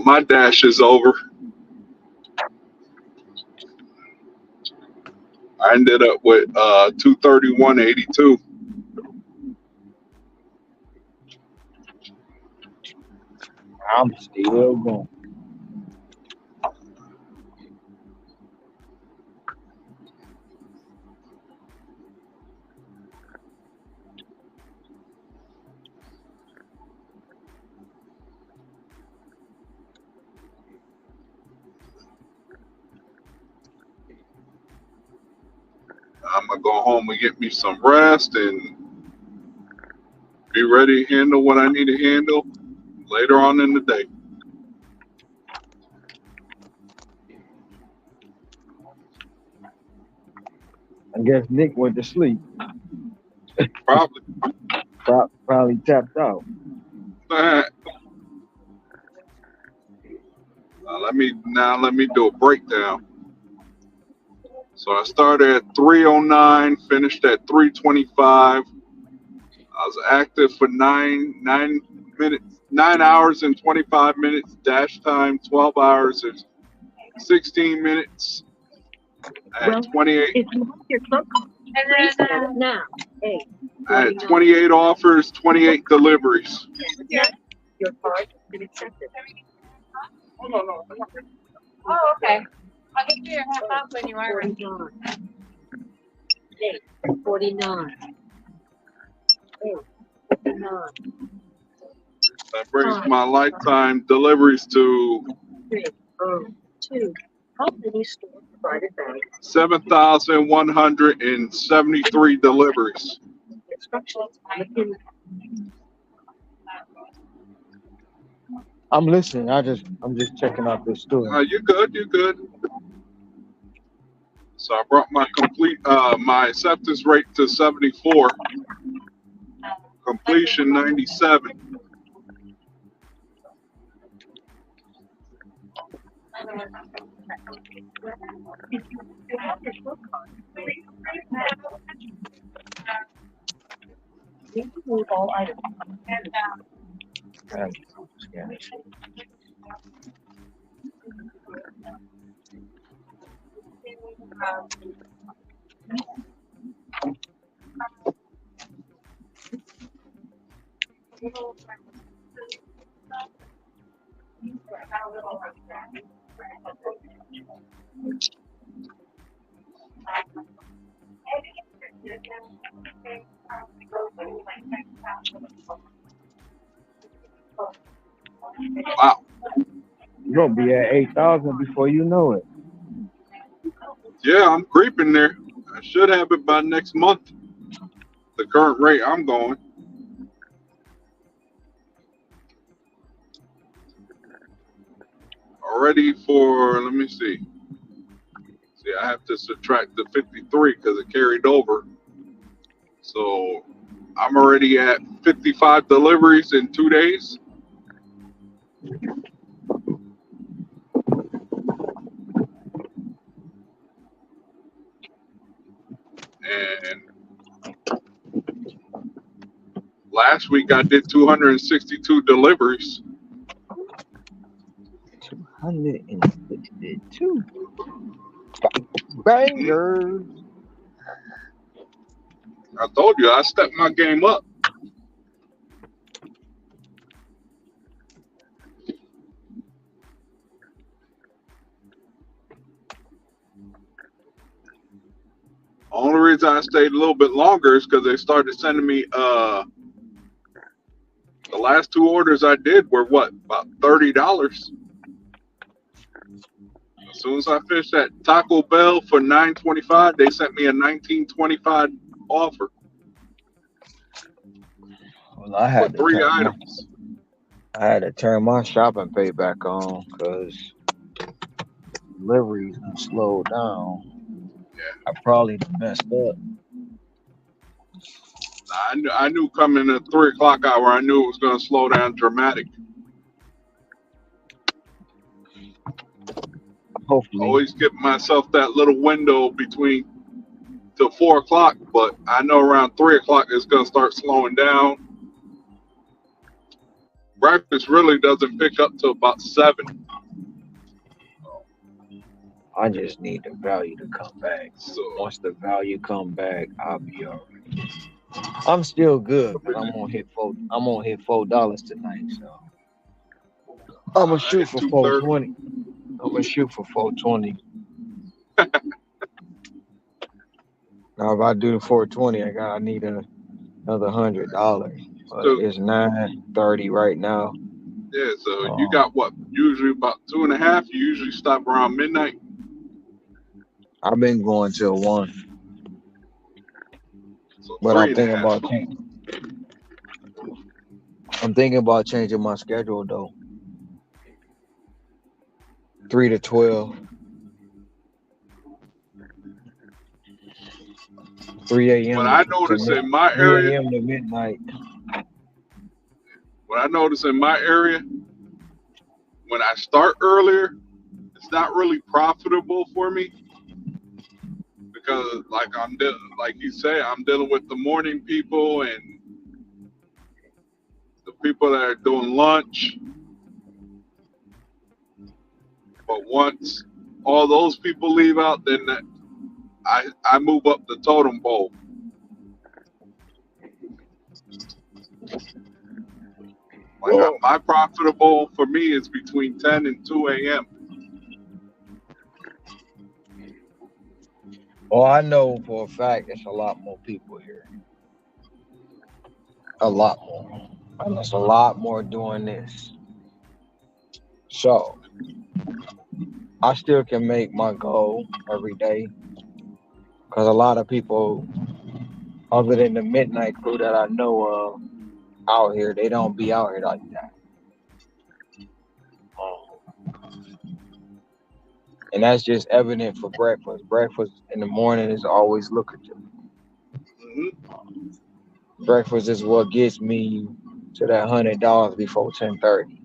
My dash is over. I ended up with 231.82. I'm still going. I'm gonna go home and get me some rest and Be ready to handle what I need to handle later on in the day. I guess Nick went to sleep. Probably. Probably tapped out. Let me do a breakdown. So I started at 3:09, finished at 3:25. I was active for 9 hours and 25 minutes. Dash time 12 hours and 16 minutes. I had 28. If you want your phone call, please start now. I had 28 offers, 28 deliveries. Your card has been accepted. Oh, okay. I'll get you your half off when you are ready. 49. 49. That brings my lifetime deliveries to 2. How many store provided bags? 7,173 deliveries. Instructions. I'm listening. I'm just checking out this store. You good? You good? So I brought my my acceptance rate to 74, completion 97. Remove all items. Wow. You're gonna be at 8,000 before you know it. Yeah, I'm creeping there. I should have it by next month. The current rate I'm going. Already for, let me see. See, I have to subtract the 53 because it carried over. So I'm already at 55 deliveries in 2 days. And last week I did 262 deliveries. 262 bangers. I told you I stepped my game up. Only reason I stayed a little bit longer is because they started sending me the last 2 orders I did were what, about $30. As soon as I finished that Taco Bell for $9.25, they sent me a $19.25 offer. Well, I had for 3 items. I had to turn my shopping pay back on because deliveries have slowed down. Yeah. I probably messed up. I knew coming at 3 o'clock hour, I knew it was going to slow down dramatic. Hopefully. Always give myself that little window between till 4 o'clock, but I know around 3 o'clock it's going to start slowing down. Breakfast really doesn't pick up till about 7. I just need the value to come back. So once the value come back, I'll be all right. I'm still good, but I'm gonna hit $4 tonight. So I'm gonna shoot for 420. I'm gonna shoot for 420. Now, if I do the 420, I need another $100. But it's 9:30 right now. Yeah, so you got what? Usually about 2.5. You usually stop around midnight. I've been going till 1. So but I'm thinking about I'm thinking about changing my schedule though. 3 to 12, 3 What a.m. I to notice mid, in my area, 3 a.m. to midnight. what I notice in my area, when I start earlier, it's not really profitable for me because, like like you say, I'm dealing with the morning people and the people that are doing lunch. But once all those people leave out, then I move up the totem pole. Like Well, my profitable for me is between 10 and 2 a.m. I know for a fact it's a lot more people here. A lot more. And there's a lot more doing this. So I still can make my goal every day because a lot of people, other than the midnight crew that I know of out here, they don't be out here like that. And that's just evident for breakfast. Breakfast in the morning is always lucrative. Mm-hmm. Breakfast is what gets me to that $100 before 10:30,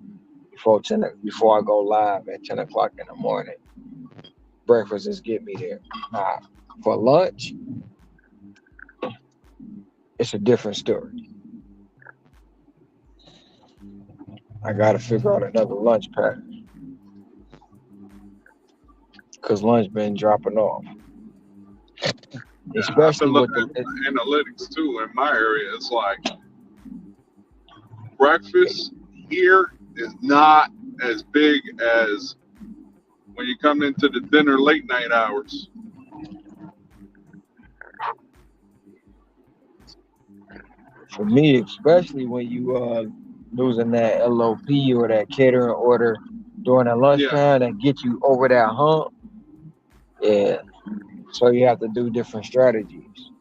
before I go live at 10 o'clock in the morning. Breakfast is get me there. For lunch, it's a different story. I gotta figure out another lunch pattern because lunch been dropping off, Yeah, I've been especially with looking the. at the analytics too in my area. It's like breakfast here is not as big as when you come into the dinner late night hours. For me, especially when you losing that LOP or that catering order during that Yeah, lunchtime that get you over that hump. Yeah. So you have to do different strategies.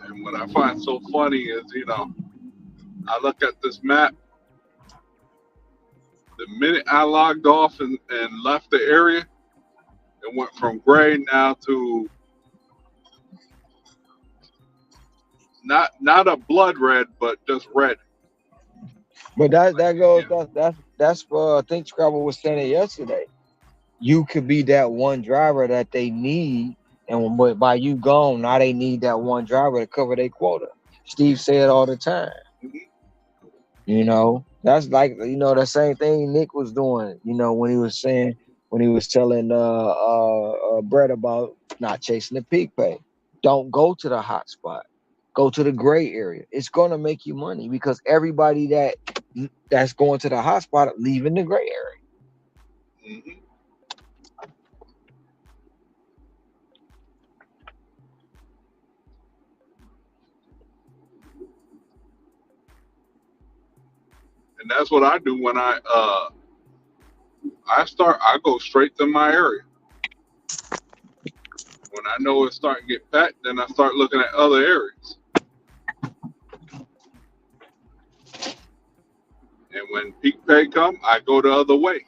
and what I find so funny is, I look at this map. The minute I logged off and left the area, it went from gray now to not a blood red, but just red. But that Like, that goes that's I think Scrabble was saying it yesterday. You could be that one driver that they need, and but by you gone, now they need that one driver to cover their quota. Steve said all the time. That's like the same thing Nick was doing. When he was saying when he was telling Brett about not chasing the peak pay. Don't go to the hot spot. Go to the gray area. It's gonna make you money because everybody that's going to the hot spot leaving the gray area. Mm-hmm. And that's what I do when I go straight to my area. When I know it's starting to get packed, then I start looking at other areas. And when peak pay come, I go the other way.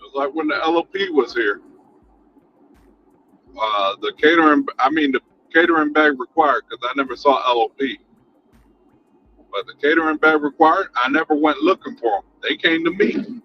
Just like when the LOP was here. The catering bag required, because I never saw LOP. But the catering bag required, I never went looking for them. They came to me.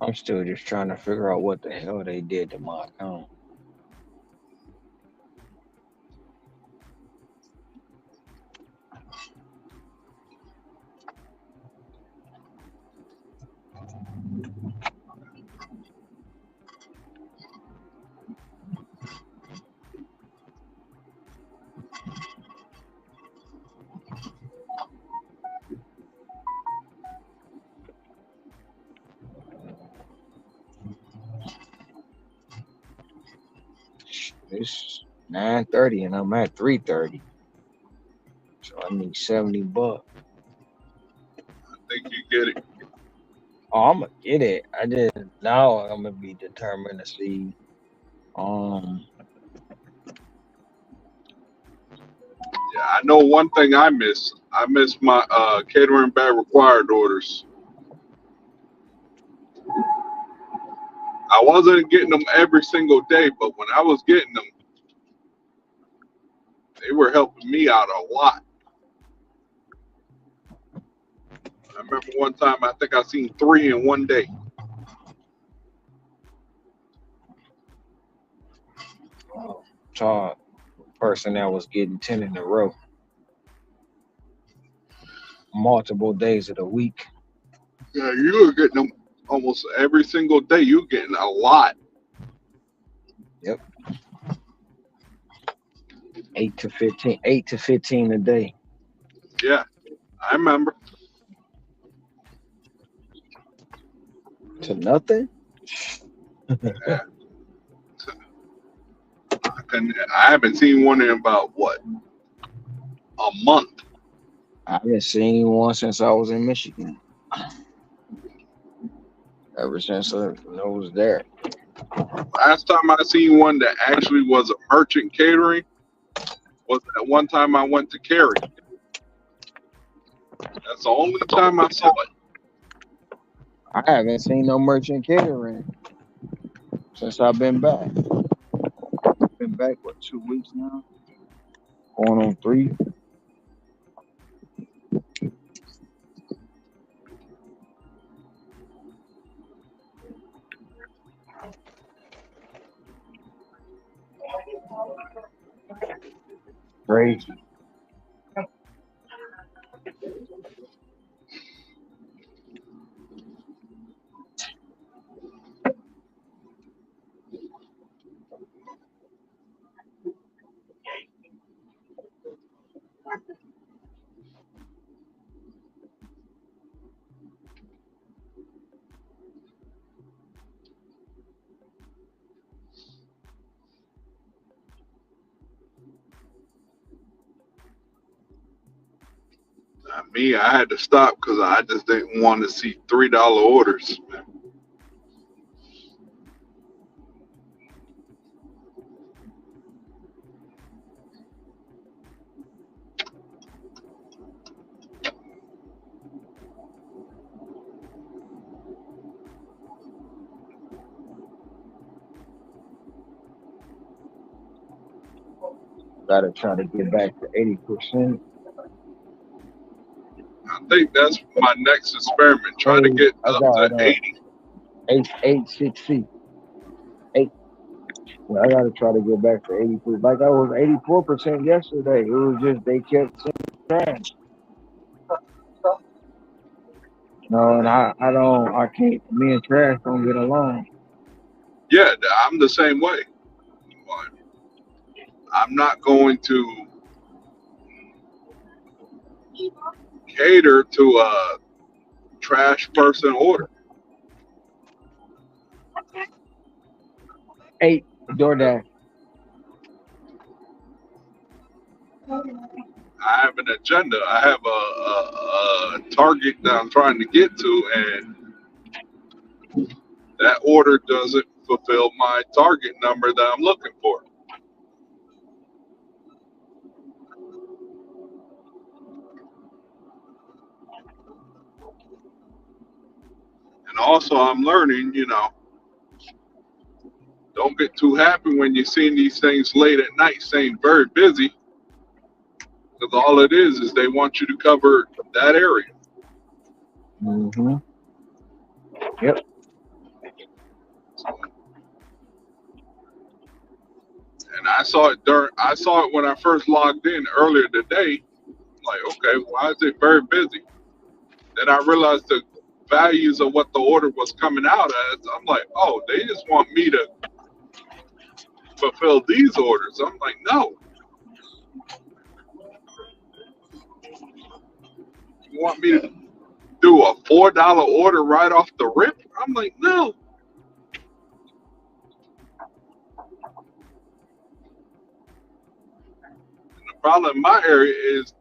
I'm still just trying to figure out what the hell they did to my account. It's 9:30 and I'm at 3:30, so I need $70. I think you get it. Oh, I'm gonna get it. I just now I'm gonna be determined to see. Um, Yeah, I know one thing I miss. I miss my catering bag required orders. I wasn't getting them every single day, but when I was getting them, they were helping me out a lot. I remember one time I think I seen 3 in one day. saw a person that was getting 10 in a row, multiple days of the week. Yeah, you were getting them almost every single day. You were getting a lot. Yep, 8 to 15 a day. Yeah, I remember. To nothing. Yeah. I haven't seen one in about what, a month. I haven't seen one since I was in Michigan. Ever since I was there. Last time I seen one that actually was a merchant catering was that one time I went to Cary. That's the only time I saw it. I haven't seen no merchant catering since I've been back. Been back what, 2 weeks now? Going on 3. Crazy. Me, I had to stop because I just didn't want to see $3 orders. Gotta try to get back to 80%. I think that's my next experiment. Try to get I up got to 80. 860. 8. Well, I gotta try to get back to 80%. Like I was 84% yesterday. It was just they kept saying trash. No, and I can't. Me and trash don't get along. Yeah, I'm the same way. I'm not going to cater to a trash person order. 8 DoorDash. I have an agenda. I have a target that I'm trying to get to, and that order doesn't fulfill my target number that I'm looking for. And also, I'm learning, don't get too happy when you're seeing these things late at night saying very busy, because all it is they want you to cover that area. Mm-hmm. Yep. And I saw it when I first logged in earlier today. Like, okay, why is it very busy? Then I realized the values of what the order was coming out as. I'm like, oh, they just want me to fulfill these orders. I'm like, no, you want me to do a $4 order right off the rip? I'm like, no. And the problem in my area is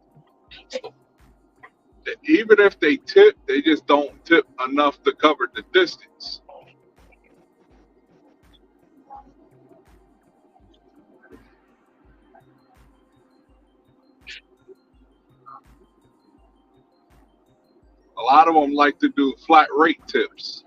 that even if they tip, they just don't tip enough to cover the distance. A lot of them like to do flat rate tips.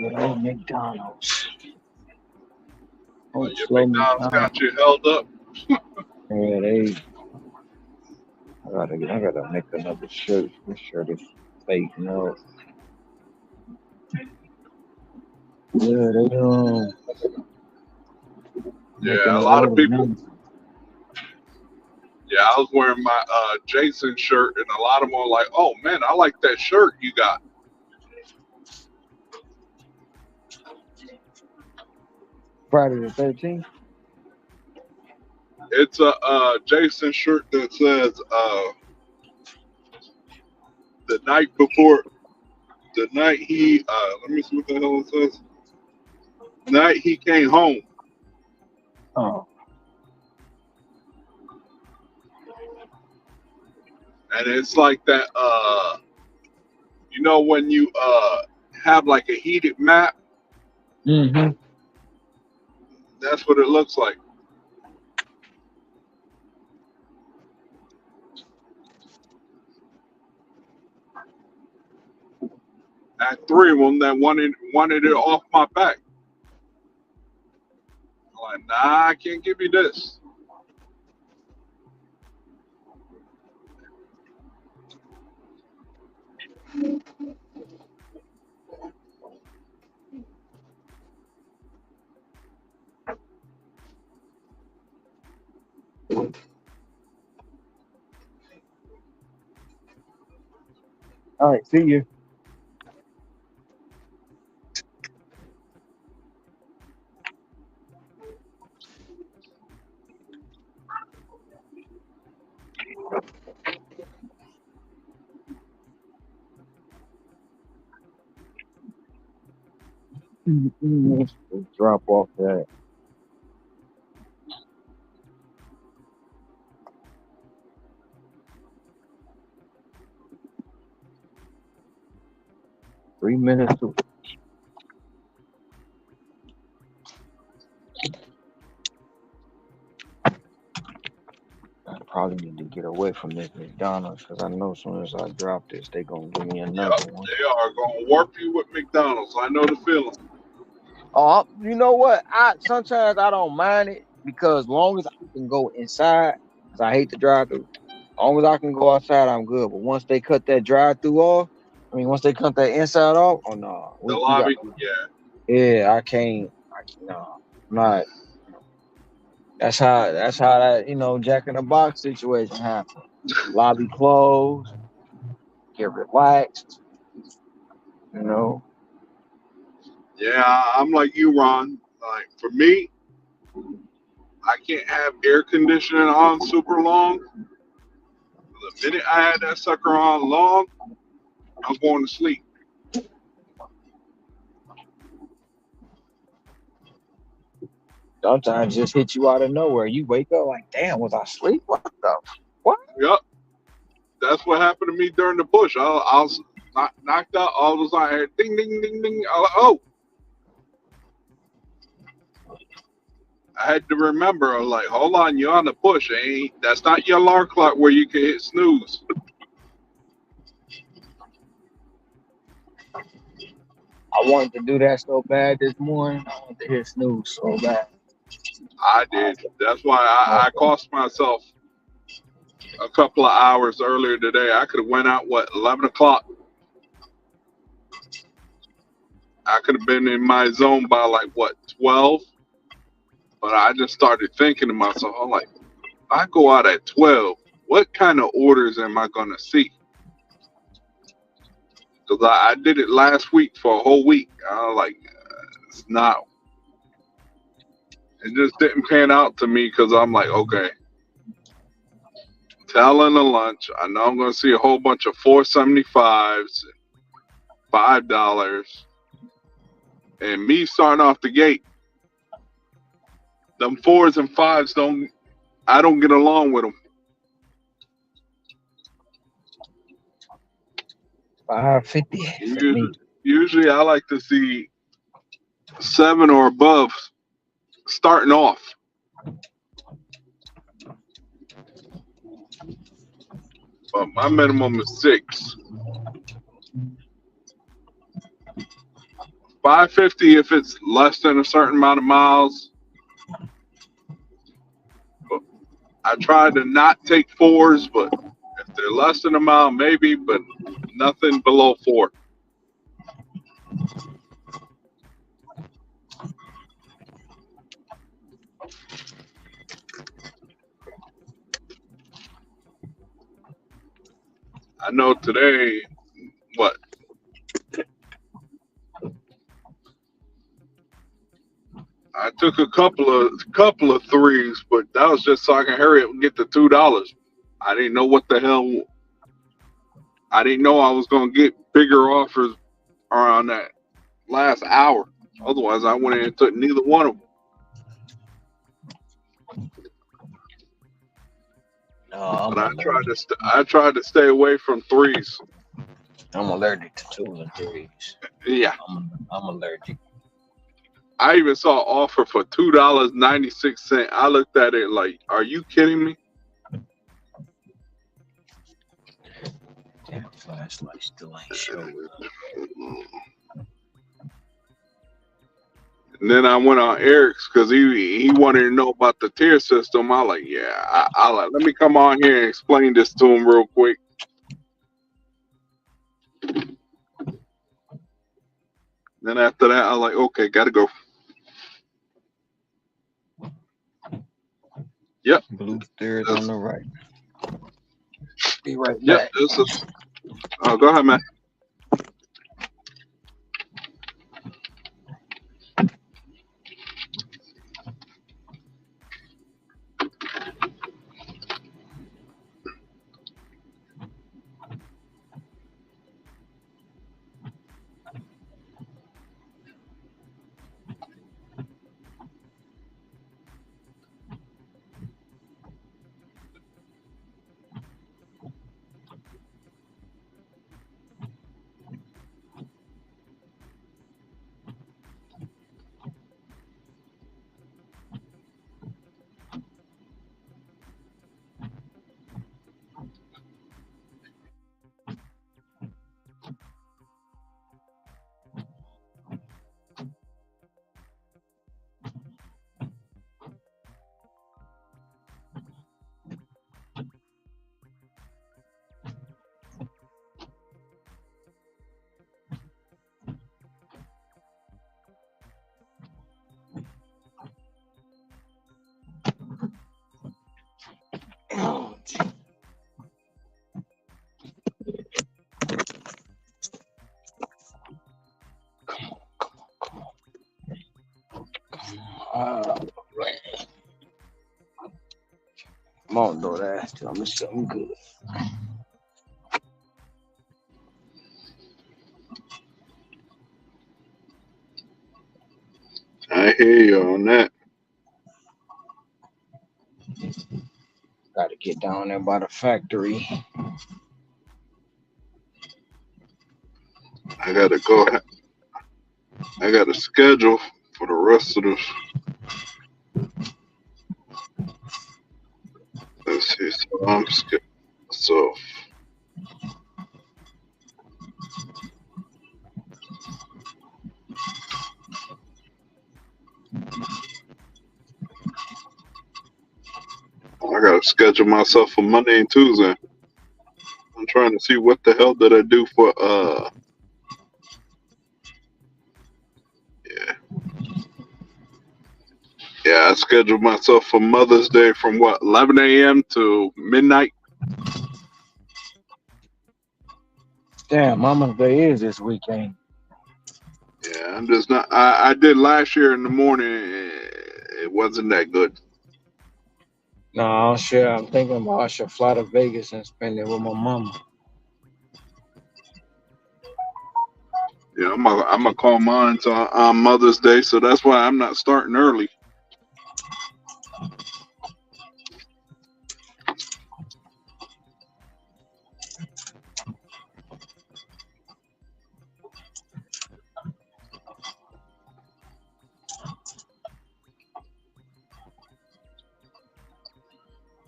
Good old McDonald's. Oh, Oh, your slow McDonald's McDonald's. got you held up. Yeah, I gotta make another shirt. This shirt is fake. No. Yeah, they making Yeah, a the lot of order people. now. Yeah, I was wearing my Jason shirt, and a lot of them were like, "Oh man, I like that shirt you got." Friday the 13th. It's a Jason shirt that says the night before, the night he let me see what the hell it says. Night he came home, Oh, and it's like that. You know when you have like a heated map, mm-hmm. that's what it looks like. I had three of them that wanted it off my back. I'm like, nah, I can't give you this. All right, see you. Let's drop off that. $3 minutes. I probably need to get away from this McDonald's because I know as soon as I drop this, they gonna give me Yep, another one. they are gonna warp you with McDonald's. I know the feeling. Oh, you know what? I sometimes I don't mind it because long as I can go inside, because I hate to drive through. Long as I can go outside, I'm good. But once they cut that drive through off, once they cut that inside off, oh no, The we got. lobby, yeah. Yeah, I can't. No, I'm not. That's how that Jack in the Box situation happened. Lobby closed. Get relaxed. You know. Yeah, I'm like you, Ron. Like for me, I can't have air conditioning on super long. The minute I had that sucker on long, I'm going to sleep. Sometimes just hit you out of nowhere. You wake up like, damn, was I asleep? What the? What? Yep, that's what happened to me during the push. I was knocked out. All of a sudden, I heard ding, ding, ding, ding. I was like, oh, I had to remember. I was like, hold on, you're on the push. That's not your alarm clock where you can hit snooze. I wanted to do that so bad this morning. I wanted to hit snooze so bad. I did. That's why I cost myself a couple of hours earlier today. I could have went out 11 o'clock. I could have been in my zone by 12. But I just started thinking to myself, I'm like, if I go out at 12, what kind of orders am I gonna see? Because I did it last week for a whole week. I was like, it's not. It just didn't pan out to me because I'm like, okay, tail end of lunch. I know I'm gonna see a whole bunch of $4.75s, $5, and me starting off the gate. Them fours and fives I don't get along with them. $5.50 for me. Usually I like to see 7 or above starting off. But my minimum is 6. $5.50 if it's less than a certain amount of miles. But I try to not take 4s, but if they're less than a mile, maybe, but nothing below 4. I know today, what? I took a couple of 3s, but that was just so I can hurry up and get the $2. I didn't know what the hell. I didn't know I was gonna get bigger offers around that last hour. Otherwise, I went in and took neither one of them. No, But I tried to stay away from 3s. I'm allergic to 2s and 3s. Yeah. I'm allergic. I even saw an offer for $2.96. I looked at it like, are you kidding me? Damn, flashlight still ain't showing up. And then I went on Eric's because he wanted to know about the tier system. I like, yeah, I like, let me come on here and explain this to him real quick. Then after that, I was like, okay, gotta go. Yep. Blue stairs on the right. Be right Yep. back. Oh, go ahead, man. I'm on DoorDash. Tell me something good. I hear you on that. Got to get down there by the factory. I gotta go. I got a schedule for the rest of this. Let's see. So I'm scared. So I gotta schedule myself for Monday and Tuesday. I'm trying to see what the hell did I do for yeah. Yeah, I scheduled myself for Mother's Day from 11 a.m. to midnight. Damn, Mama's Day is this weekend. Yeah, I'm just not. I did last year in the morning. It wasn't that good. No, shit. I'm thinking about I should fly to Vegas and spend it with my mama. Yeah, I'm gonna call mine on Mother's Day, so that's why I'm not starting early.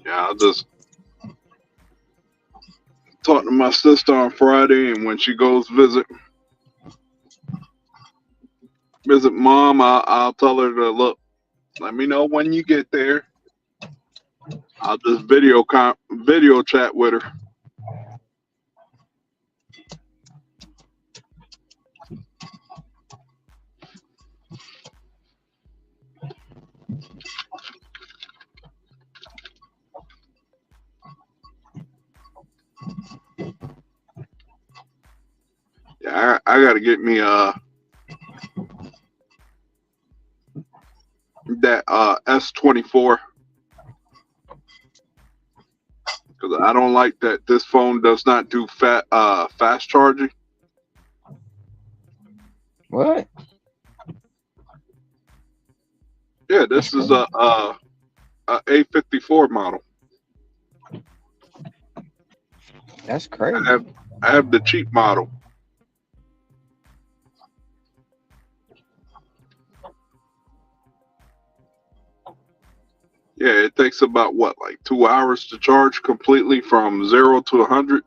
Yeah, I'll just talk to my sister on Friday, and when she goes visit mom, I'll tell her to look. Let me know when you get there. I'll just video chat with her. Yeah, I gotta get me that S24 because I don't like that this phone does not do fast charging. What? Yeah, this is a A54 model. That's crazy. I have the cheap model. Yeah, it takes about like 2 hours to charge completely from 0 to 100.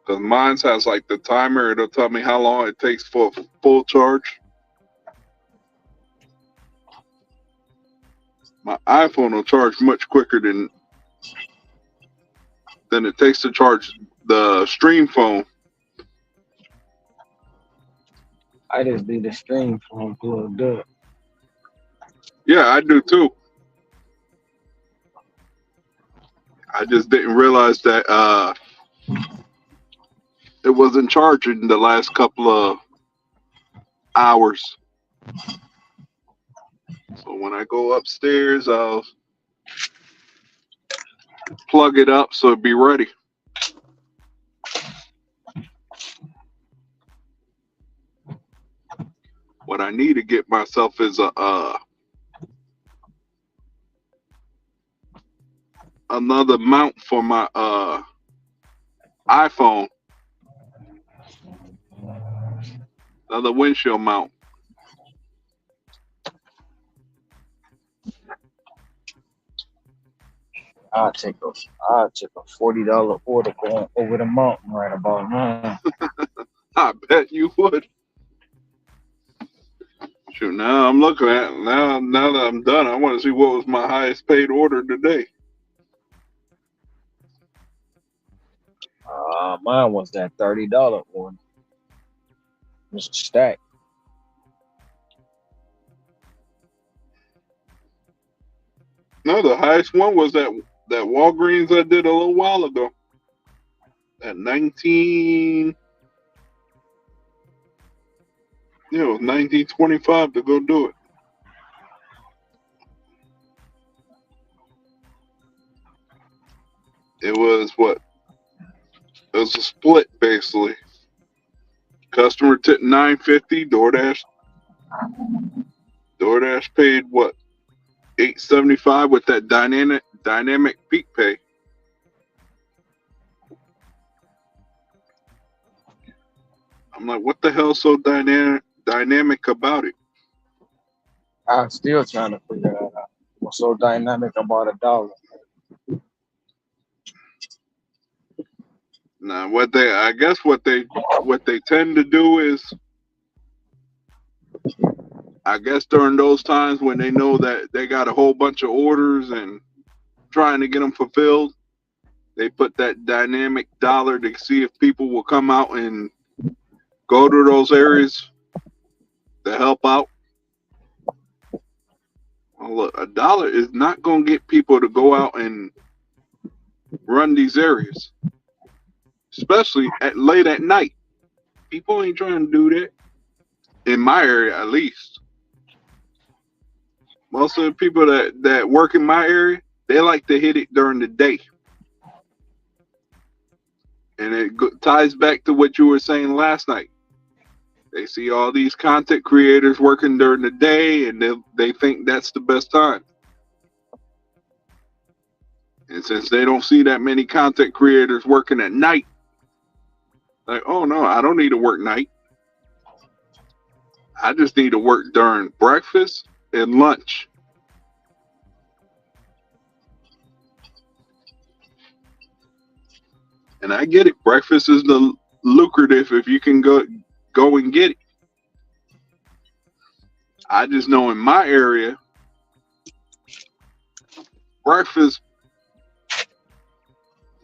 Because mine has like the timer; it'll tell me how long it takes for full charge. My iPhone will charge much quicker than it takes to charge the stream phone. I just need the stream phone plugged up. Yeah, I do too. I just didn't realize that it wasn't charging the last couple of hours. So when I go upstairs, I'll plug it up so it'll be ready. What I need to get myself is another mount for my iPhone. Another windshield mount. I'll take a $40 order going over the mountain right about now. I bet you would. Shoot, now I'm looking at it. Now that I'm done, I want to see what was my highest paid order today. Mine was that $30 one. It was a stack. No, the highest one was that Walgreens I did a little while ago. At 19, it was 19.25 to go do it. It was what? It was a split basically. Customer tipped $9.50. DoorDash paid what? $8.75 with that dynamic peak pay. I'm like, what the hell so dynamic about it? I'm still trying to figure that out. What's so dynamic about $1? Now, what they tend to do is, I guess during those times when they know that they got a whole bunch of orders and trying to get them fulfilled, they put that dynamic dollar to see if people will come out and go to those areas to help out. Well, look, $1 is not going to get people to go out and run these areas, especially late at night. People ain't trying to do that. In my area, at least. Most of the people that work in my area, they like to hit it during the day. And it ties back to what you were saying last night. They see all these content creators working during the day, and they think that's the best time. And since they don't see that many content creators working at night, like, oh no, I don't need to work night. I just need to work during breakfast and lunch. And I get it. Breakfast is the lucrative if you can go and get it. I just know in my area, breakfast,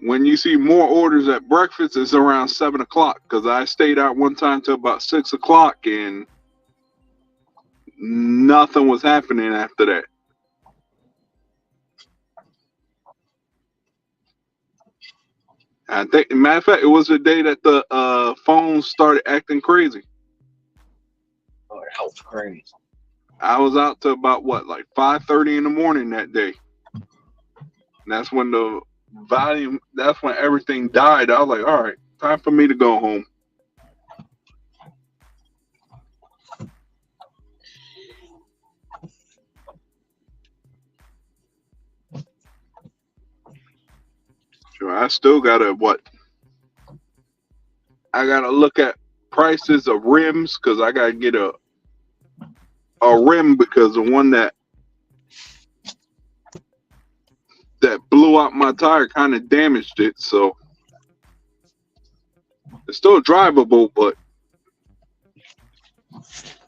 when you see more orders at breakfast, it's around 7 o'clock. Because I stayed out one time till about 6 o'clock and nothing was happening after that. I think, matter of fact, it was the day that the phones started acting crazy. Oh, that was crazy. I was out to about like 5:30 in the morning that day. And that's when the volume, that's when everything died. I was like, all right, time for me to go home. Sure, I still gotta I gotta look at prices of rims because I gotta get a rim because the one that blew out my tire kind of damaged it. So it's still drivable, but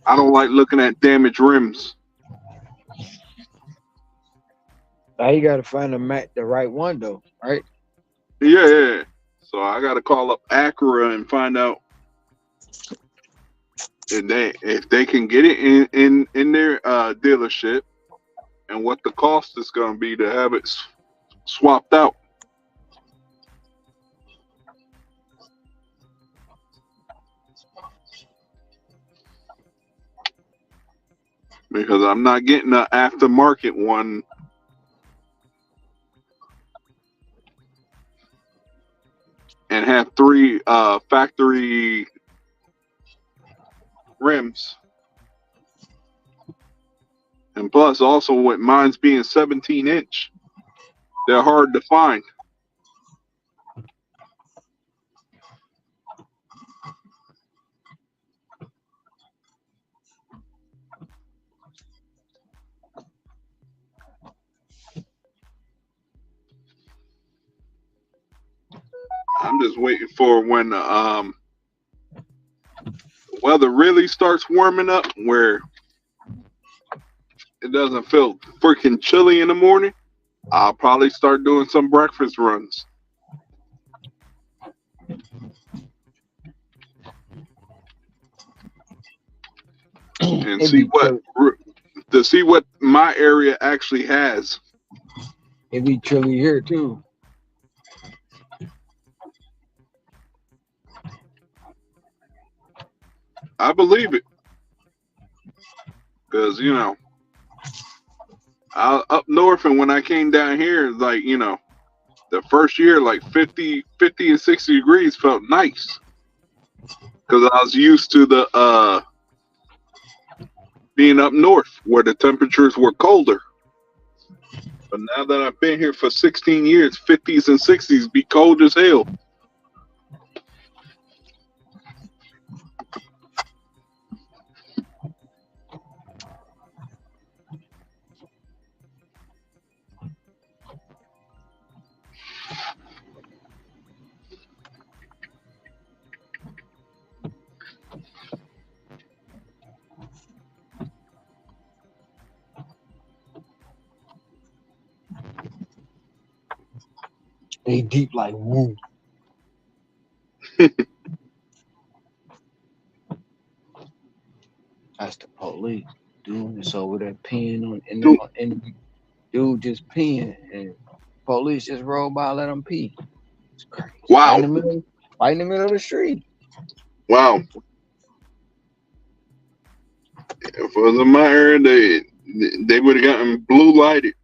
I don't like looking at damaged rims. Now you gotta find the right one though, right? Yeah. So I gotta call up Acura and find out if they can get it in their dealership and what the cost is gonna be to have it swapped out. Because I'm not getting an aftermarket one. And have 3 factory rims. And plus, also with mine's being 17-inch, they're hard to find. I'm just waiting for when the weather really starts warming up where it doesn't feel freaking chilly in the morning. I'll probably start doing some breakfast runs. And see what my area actually has. It be chilly here too. I believe it. Because, up north and when I came down here, like, The first year, like 50 and 60 degrees felt nice because I was used to the being up north where the temperatures were colder. But now that I've been here for 16 years, 50s and 60s be cold as hell. They deep like woo. That's the police. Dude is over there peeing on and dude just peeing and police just roll by, let him pee. It's crazy. Wow. Right in the middle of the street. Wow. If it was in my area, they would have gotten blue lighted.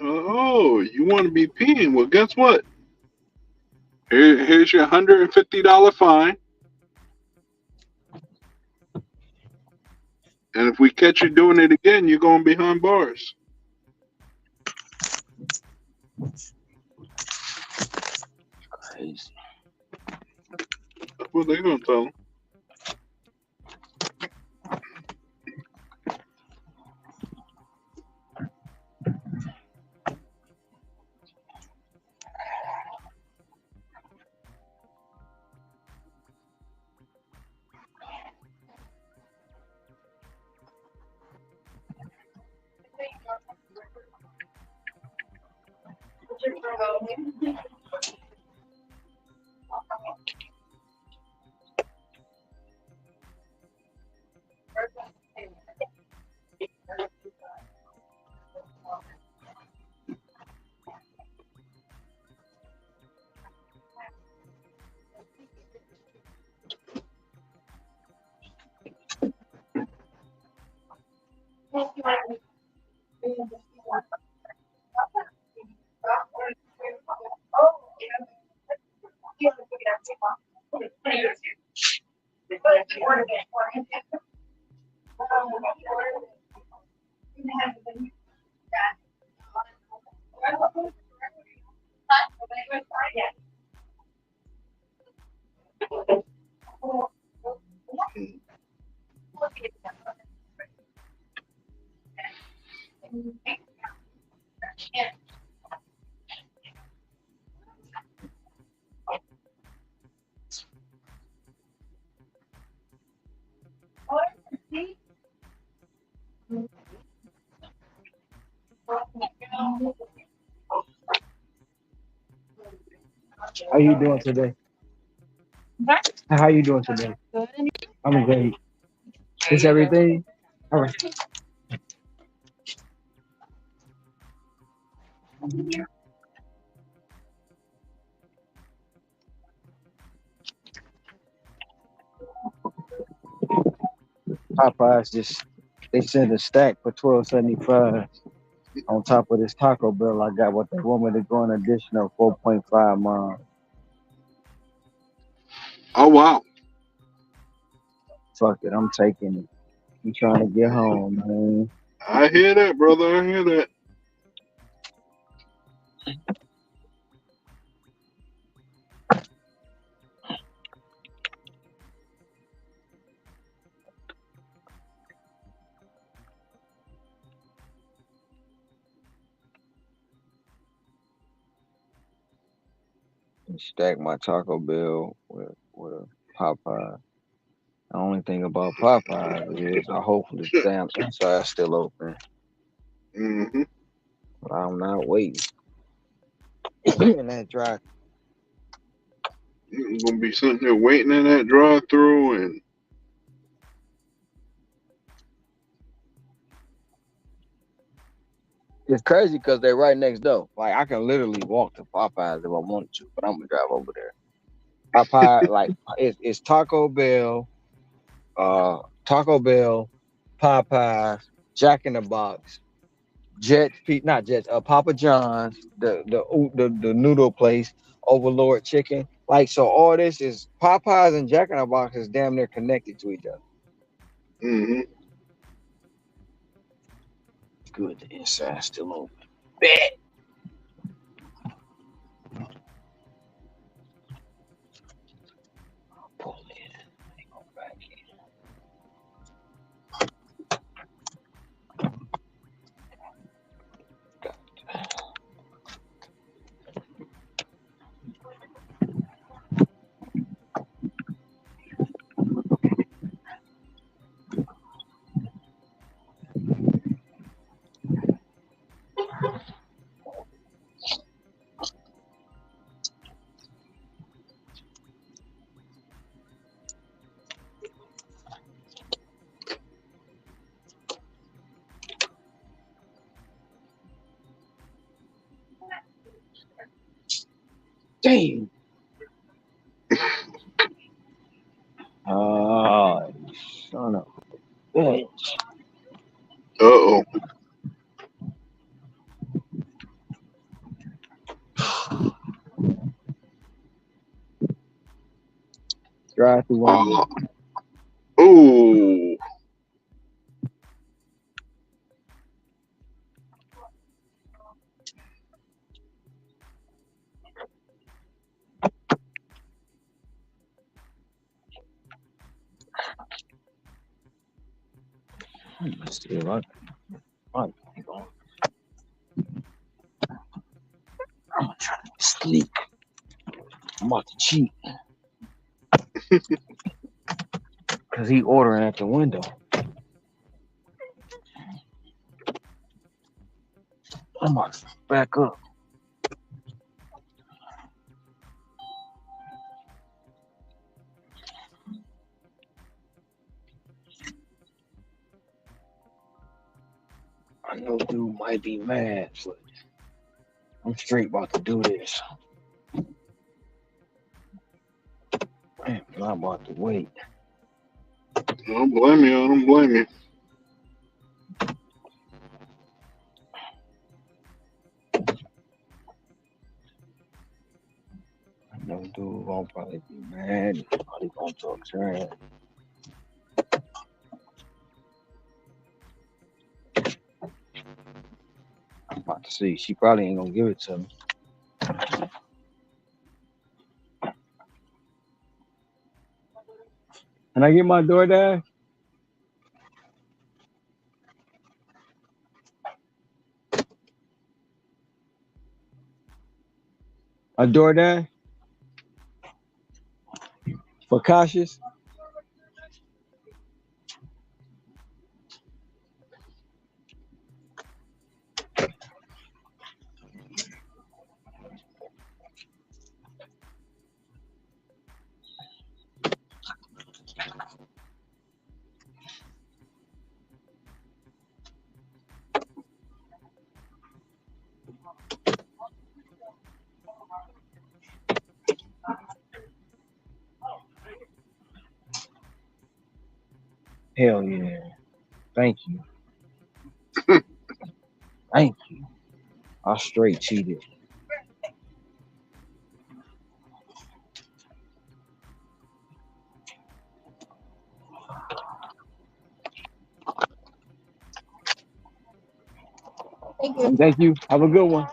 Oh, you want to be peeing? Well, guess what? Here's your $150 fine. And if we catch you doing it again, you're going behind bars. Crazy. That's what they're going to tell them. How you doing today? How you doing today? I'm great. Is everything? All right. Popeyes they sent a stack for $12.75 on top of this Taco Bell I got. What they want me to go an additional 4.5 miles. Oh, wow. Fuck it, I'm taking it. I'm trying to get home, man. I hear that, brother. I hear that. Stack my Taco Bell with a Popeye. The only thing about Popeye is I hopefully the damn inside's still open. Mm-hmm. But I'm not waiting. In that drive. You're going to be sitting there waiting in that drive-thru and It's crazy because they're right next door. Like I can literally walk to Popeyes if I wanted to, but I'm gonna drive over there. Popeye, like it's Taco Bell, Popeyes, Jack in the Box, not Jets, Papa John's, the noodle place, Overlord Chicken. Like so, all this is Popeyes and Jack in the Box is damn near connected to each other. Mm-hmm. Good, the inside still open. Bet. Pull in. Go back in. Damn. Oh, son of a bitch. Uh-oh. Drive through Walmart. Ooh. Let's see if I can go. I'm trying to sleep. I'm about to cheat. Because he ordering at the window. I'm about to back up. I know dude might be mad, but I'm straight about to do this. Man, I'm not about to wait. I don't blame you. I don't blame you. I know dude gonna probably be mad. He's probably gonna talk trash. I'm about to see. She probably ain't gonna give it to me. Can I get my DoorDash? A DoorDash? For Cautious? Hell yeah. Thank you. Thank you. I straight cheated. Thank you. Have a good one.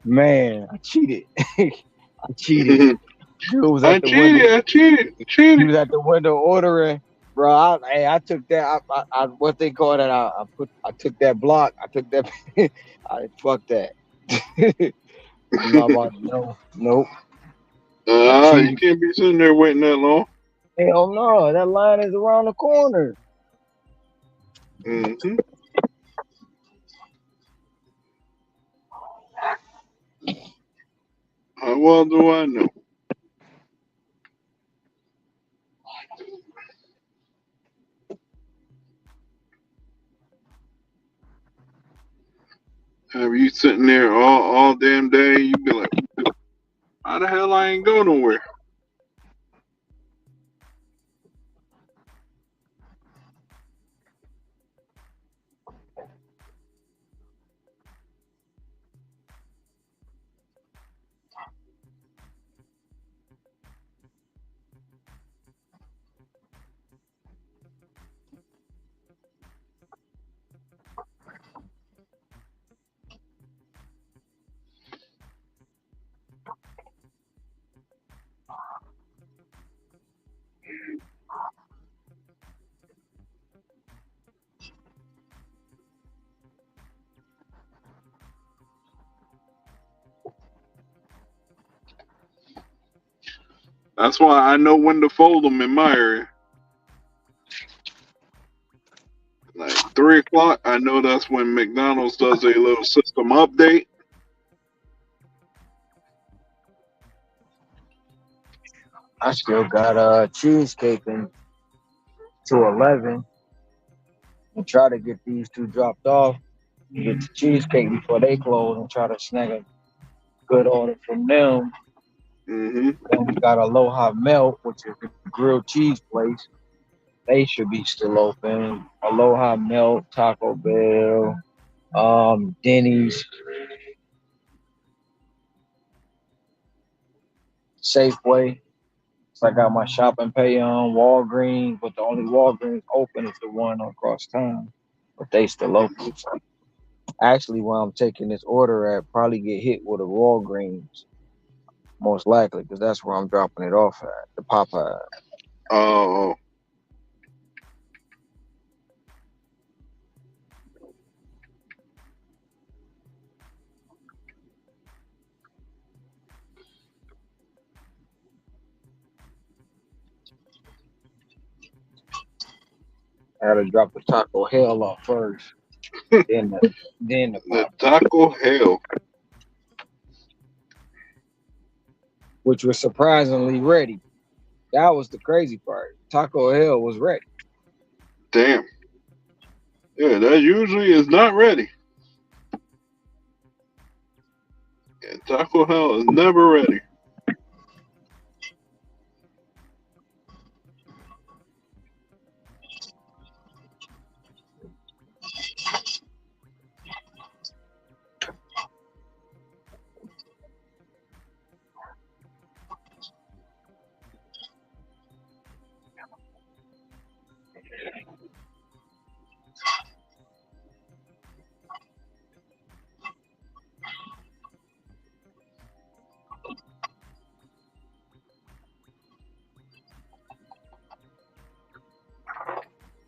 Man, I cheated. I cheated. Dude was I at the window. cheated. He was at the window ordering. Bro, I took that. I what they call that? I took that block. I took that. I fuck that. I'm not about to nope. You can't be sitting there waiting that long. Hell no, that line is around the corner. Mm-hmm. How well do I know? Have you sitting there all damn day? You be like, How the hell I ain't go nowhere? That's why I know when to fold them in my area. Like 3 o'clock, I know that's when McDonald's does a little system update. I still got cheesecake to 11 and try to get these two dropped off. Get the cheesecake before they close and try to snag a good order from them. Mm-hmm. Then we got Aloha Melt, which is the grilled cheese place. They should be still open. Aloha Melt, Taco Bell, Denny's, Safeway. So I got my shop and pay on Walgreens, but the only Walgreens open is the one across town. But they still open. So actually, where I'm taking this order at, probably get hit with a Walgreens, most likely, because that's where I'm dropping it off at, the Popeye. Oh. I had to drop the Taco Hell off first, then the The Popeye, Taco Hell. which was surprisingly ready. That was the crazy part. Taco Hell was ready. Damn. Yeah, that usually is not ready. Yeah, Taco Hell is never ready.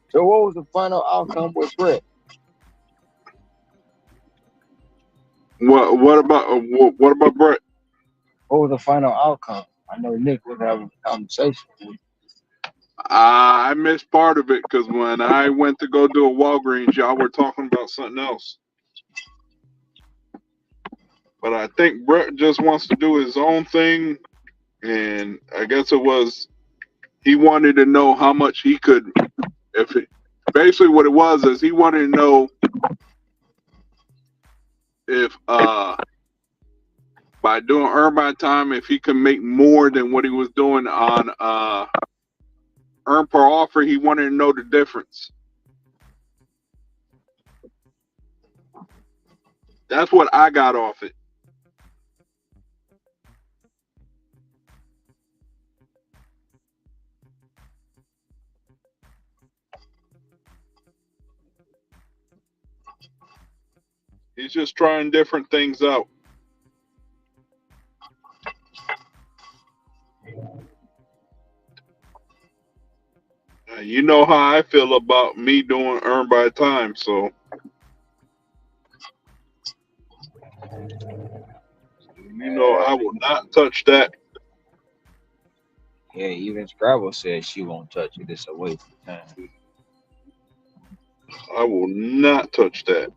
So what was the final outcome with Brett? What about Brett? What was the final outcome? I know Nick was having a conversation. I missed part of it because when I went to go do a Walgreens, y'all were talking about something else. But I think Brett just wants to do his own thing, and I guess it was he wanted to know how much he could. Basically what it was is he wanted to know if by doing earn by time if he could make more than what he was doing on earn per offer. He wanted to know the difference. That's what I got off it. He's just trying different things out. You know how I feel about me doing earn by time, so you know I will not touch that. Yeah, even Scrabble said she won't touch it. It's a waste of time. I will not touch that.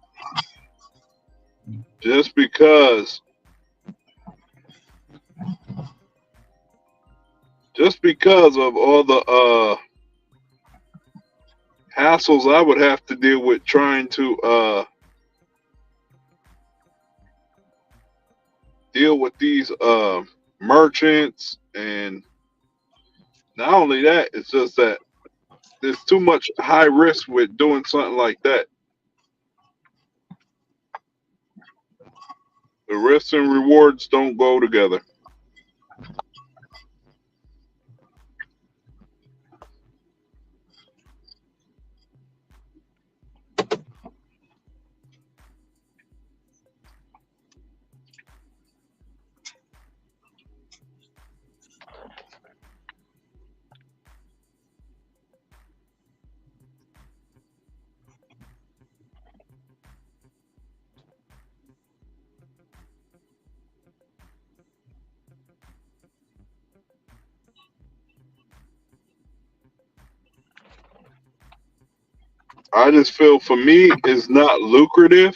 Just because of all the hassles I would have to deal with trying to deal with these merchants, and not only that, it's just that there's too much high risk with doing something like that. The risks and rewards don't go together. I just feel for me it's not lucrative.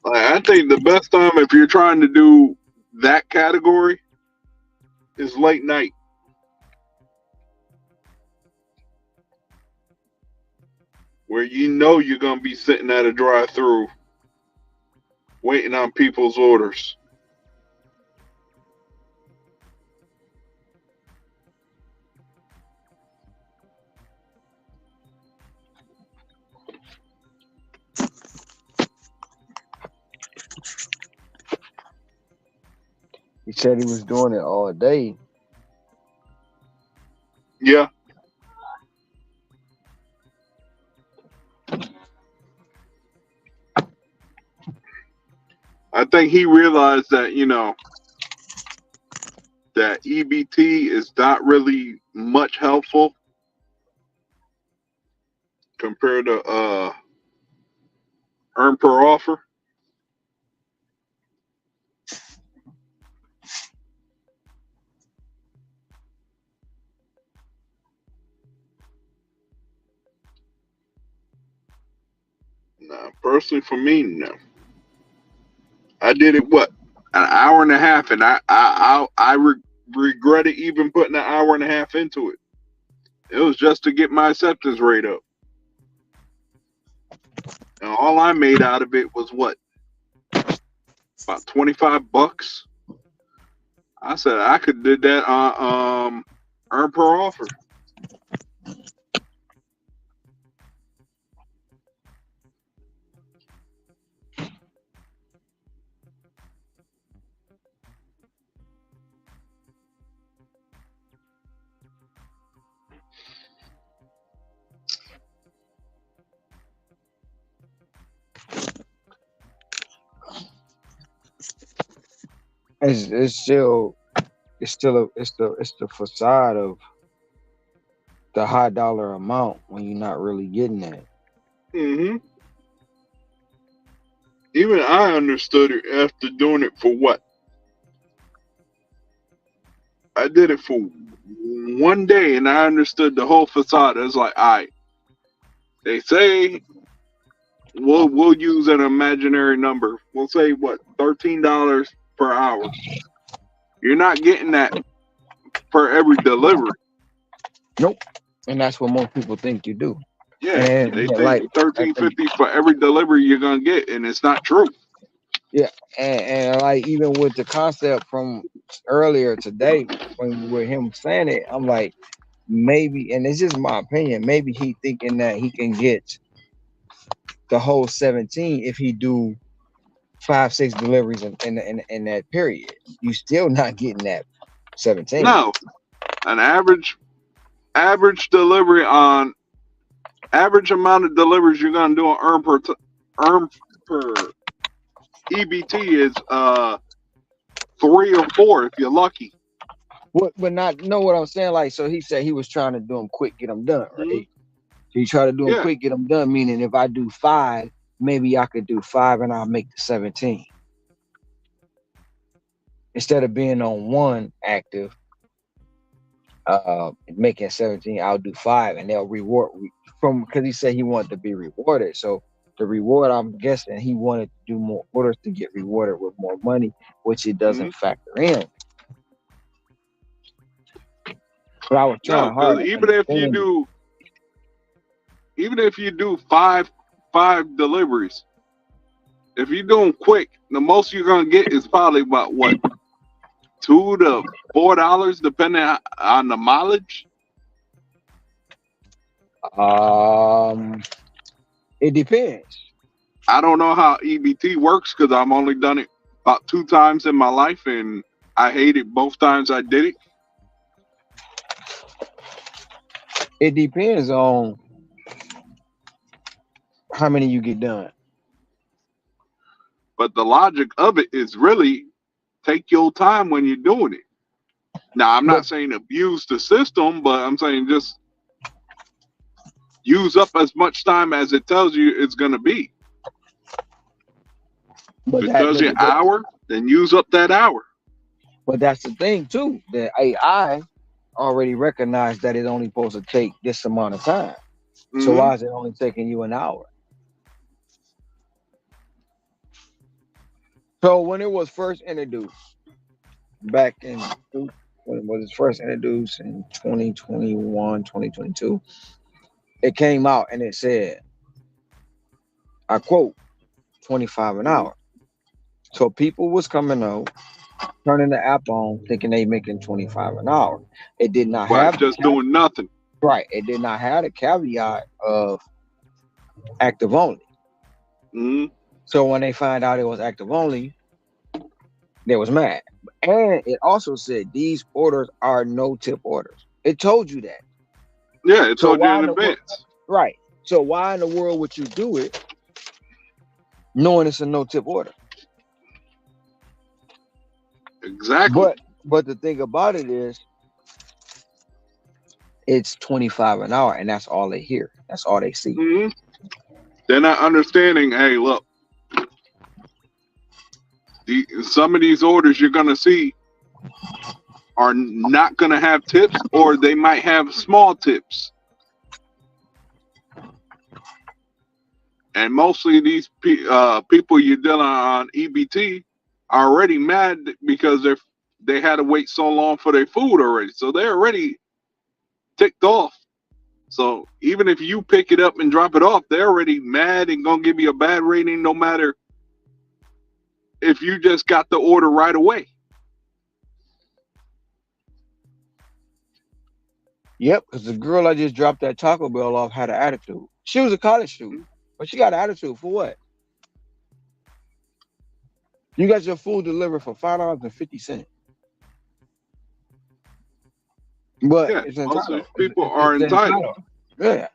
Like, I think the best time if you're trying to do that category is late night. Where you know you're gonna be sitting at a drive-through waiting on people's orders. He said he was doing it all day. Yeah. I think he realized that, that EBT is not really much helpful compared to earn per offer. Nah, personally for me, no. I did it an hour and a half, and I regretted even putting an hour and a half into it. It was just to get my acceptance rate up, and all I made out of it was about $25. I said I could did that on earn per offer. It's still it's the facade of the high dollar amount when you're not really getting that. Mm-hmm. Even I understood it after doing it for what? I did it for one day, and I understood the whole facade. It was like, all right, they say we'll use an imaginary number. We'll say what, $13 per hour. You're not getting that for every delivery. Nope. And that's what most people think you do. Yeah, And they yeah, think like $13.50 for every delivery you're gonna get, and it's not true. yeah, and like even with the concept from earlier today when with him saying it, I'm like maybe, and it's just my opinion, maybe he thinking that he can get the whole 17 if he do 5-6 deliveries in that period. You still not getting that 17. No, an average delivery on average amount of deliveries you're gonna do on earn per EBT is 3 or 4 if you're lucky. What, but not know what I'm saying? Like, so he said he was trying to do them quick, get them done, right? Mm-hmm. So you try to do them Yeah. quick, get them done. Meaning, if I do 5, maybe I could do 5 and I'll make the 17 instead of being on 1 active. Making 17, I'll do 5, and they'll reward from because he said he wanted to be rewarded. So the reward, I'm guessing, he wanted to do more orders to get rewarded with more money, which it doesn't factor in. But I was trying hard. Even if you do five deliveries, if you're doing quick, the most you're gonna get is probably about what, $2 to $4, depending on the mileage. It depends. I don't know how EBT works because I've only done it about 2 times in my life, and I hated both times I did it. It depends on how many you get done. But the logic of it is really take your time when you're doing it. Now, I'm not saying abuse the system, but I'm saying just use up as much time as it tells you it's going to be. If it tells you an hour, then use up that hour. But that's the thing, too. The AI already recognized that it's only supposed to take this amount of time. So why is it only taking you an hour? So when it was first introduced, back in, when it was first introduced in 2021, 2022, it came out and it said, I quote, 25 an hour. So people was coming out, turning the app on, thinking they making 25 an hour. It did not have just doing nothing. Right. It did not have the caveat of active only. So when they find out it was active only, they was mad. And it also said these orders are no tip orders. It told you that. Yeah, it told you in advance. Right. So why in the world would you do it knowing it's a no tip order? Exactly. But the thing about it is it's 25 an hour, and that's all they hear. That's all they see. They're not understanding, hey, look, some of these orders you're going to see are not going to have tips, or they might have small tips. And mostly these people you're dealing on EBT are already mad because they had to wait so long for their food already. So they're already ticked off. So even if you pick it up and drop it off, they're already mad and going to give you a bad rating no matter if you just got the order right away. Yep, because the girl I just dropped that Taco Bell off had an attitude. She was a college student, but she got an attitude for what? You got your food delivered for $5.50. But yeah, it's most entitled. people are entitled. Yeah.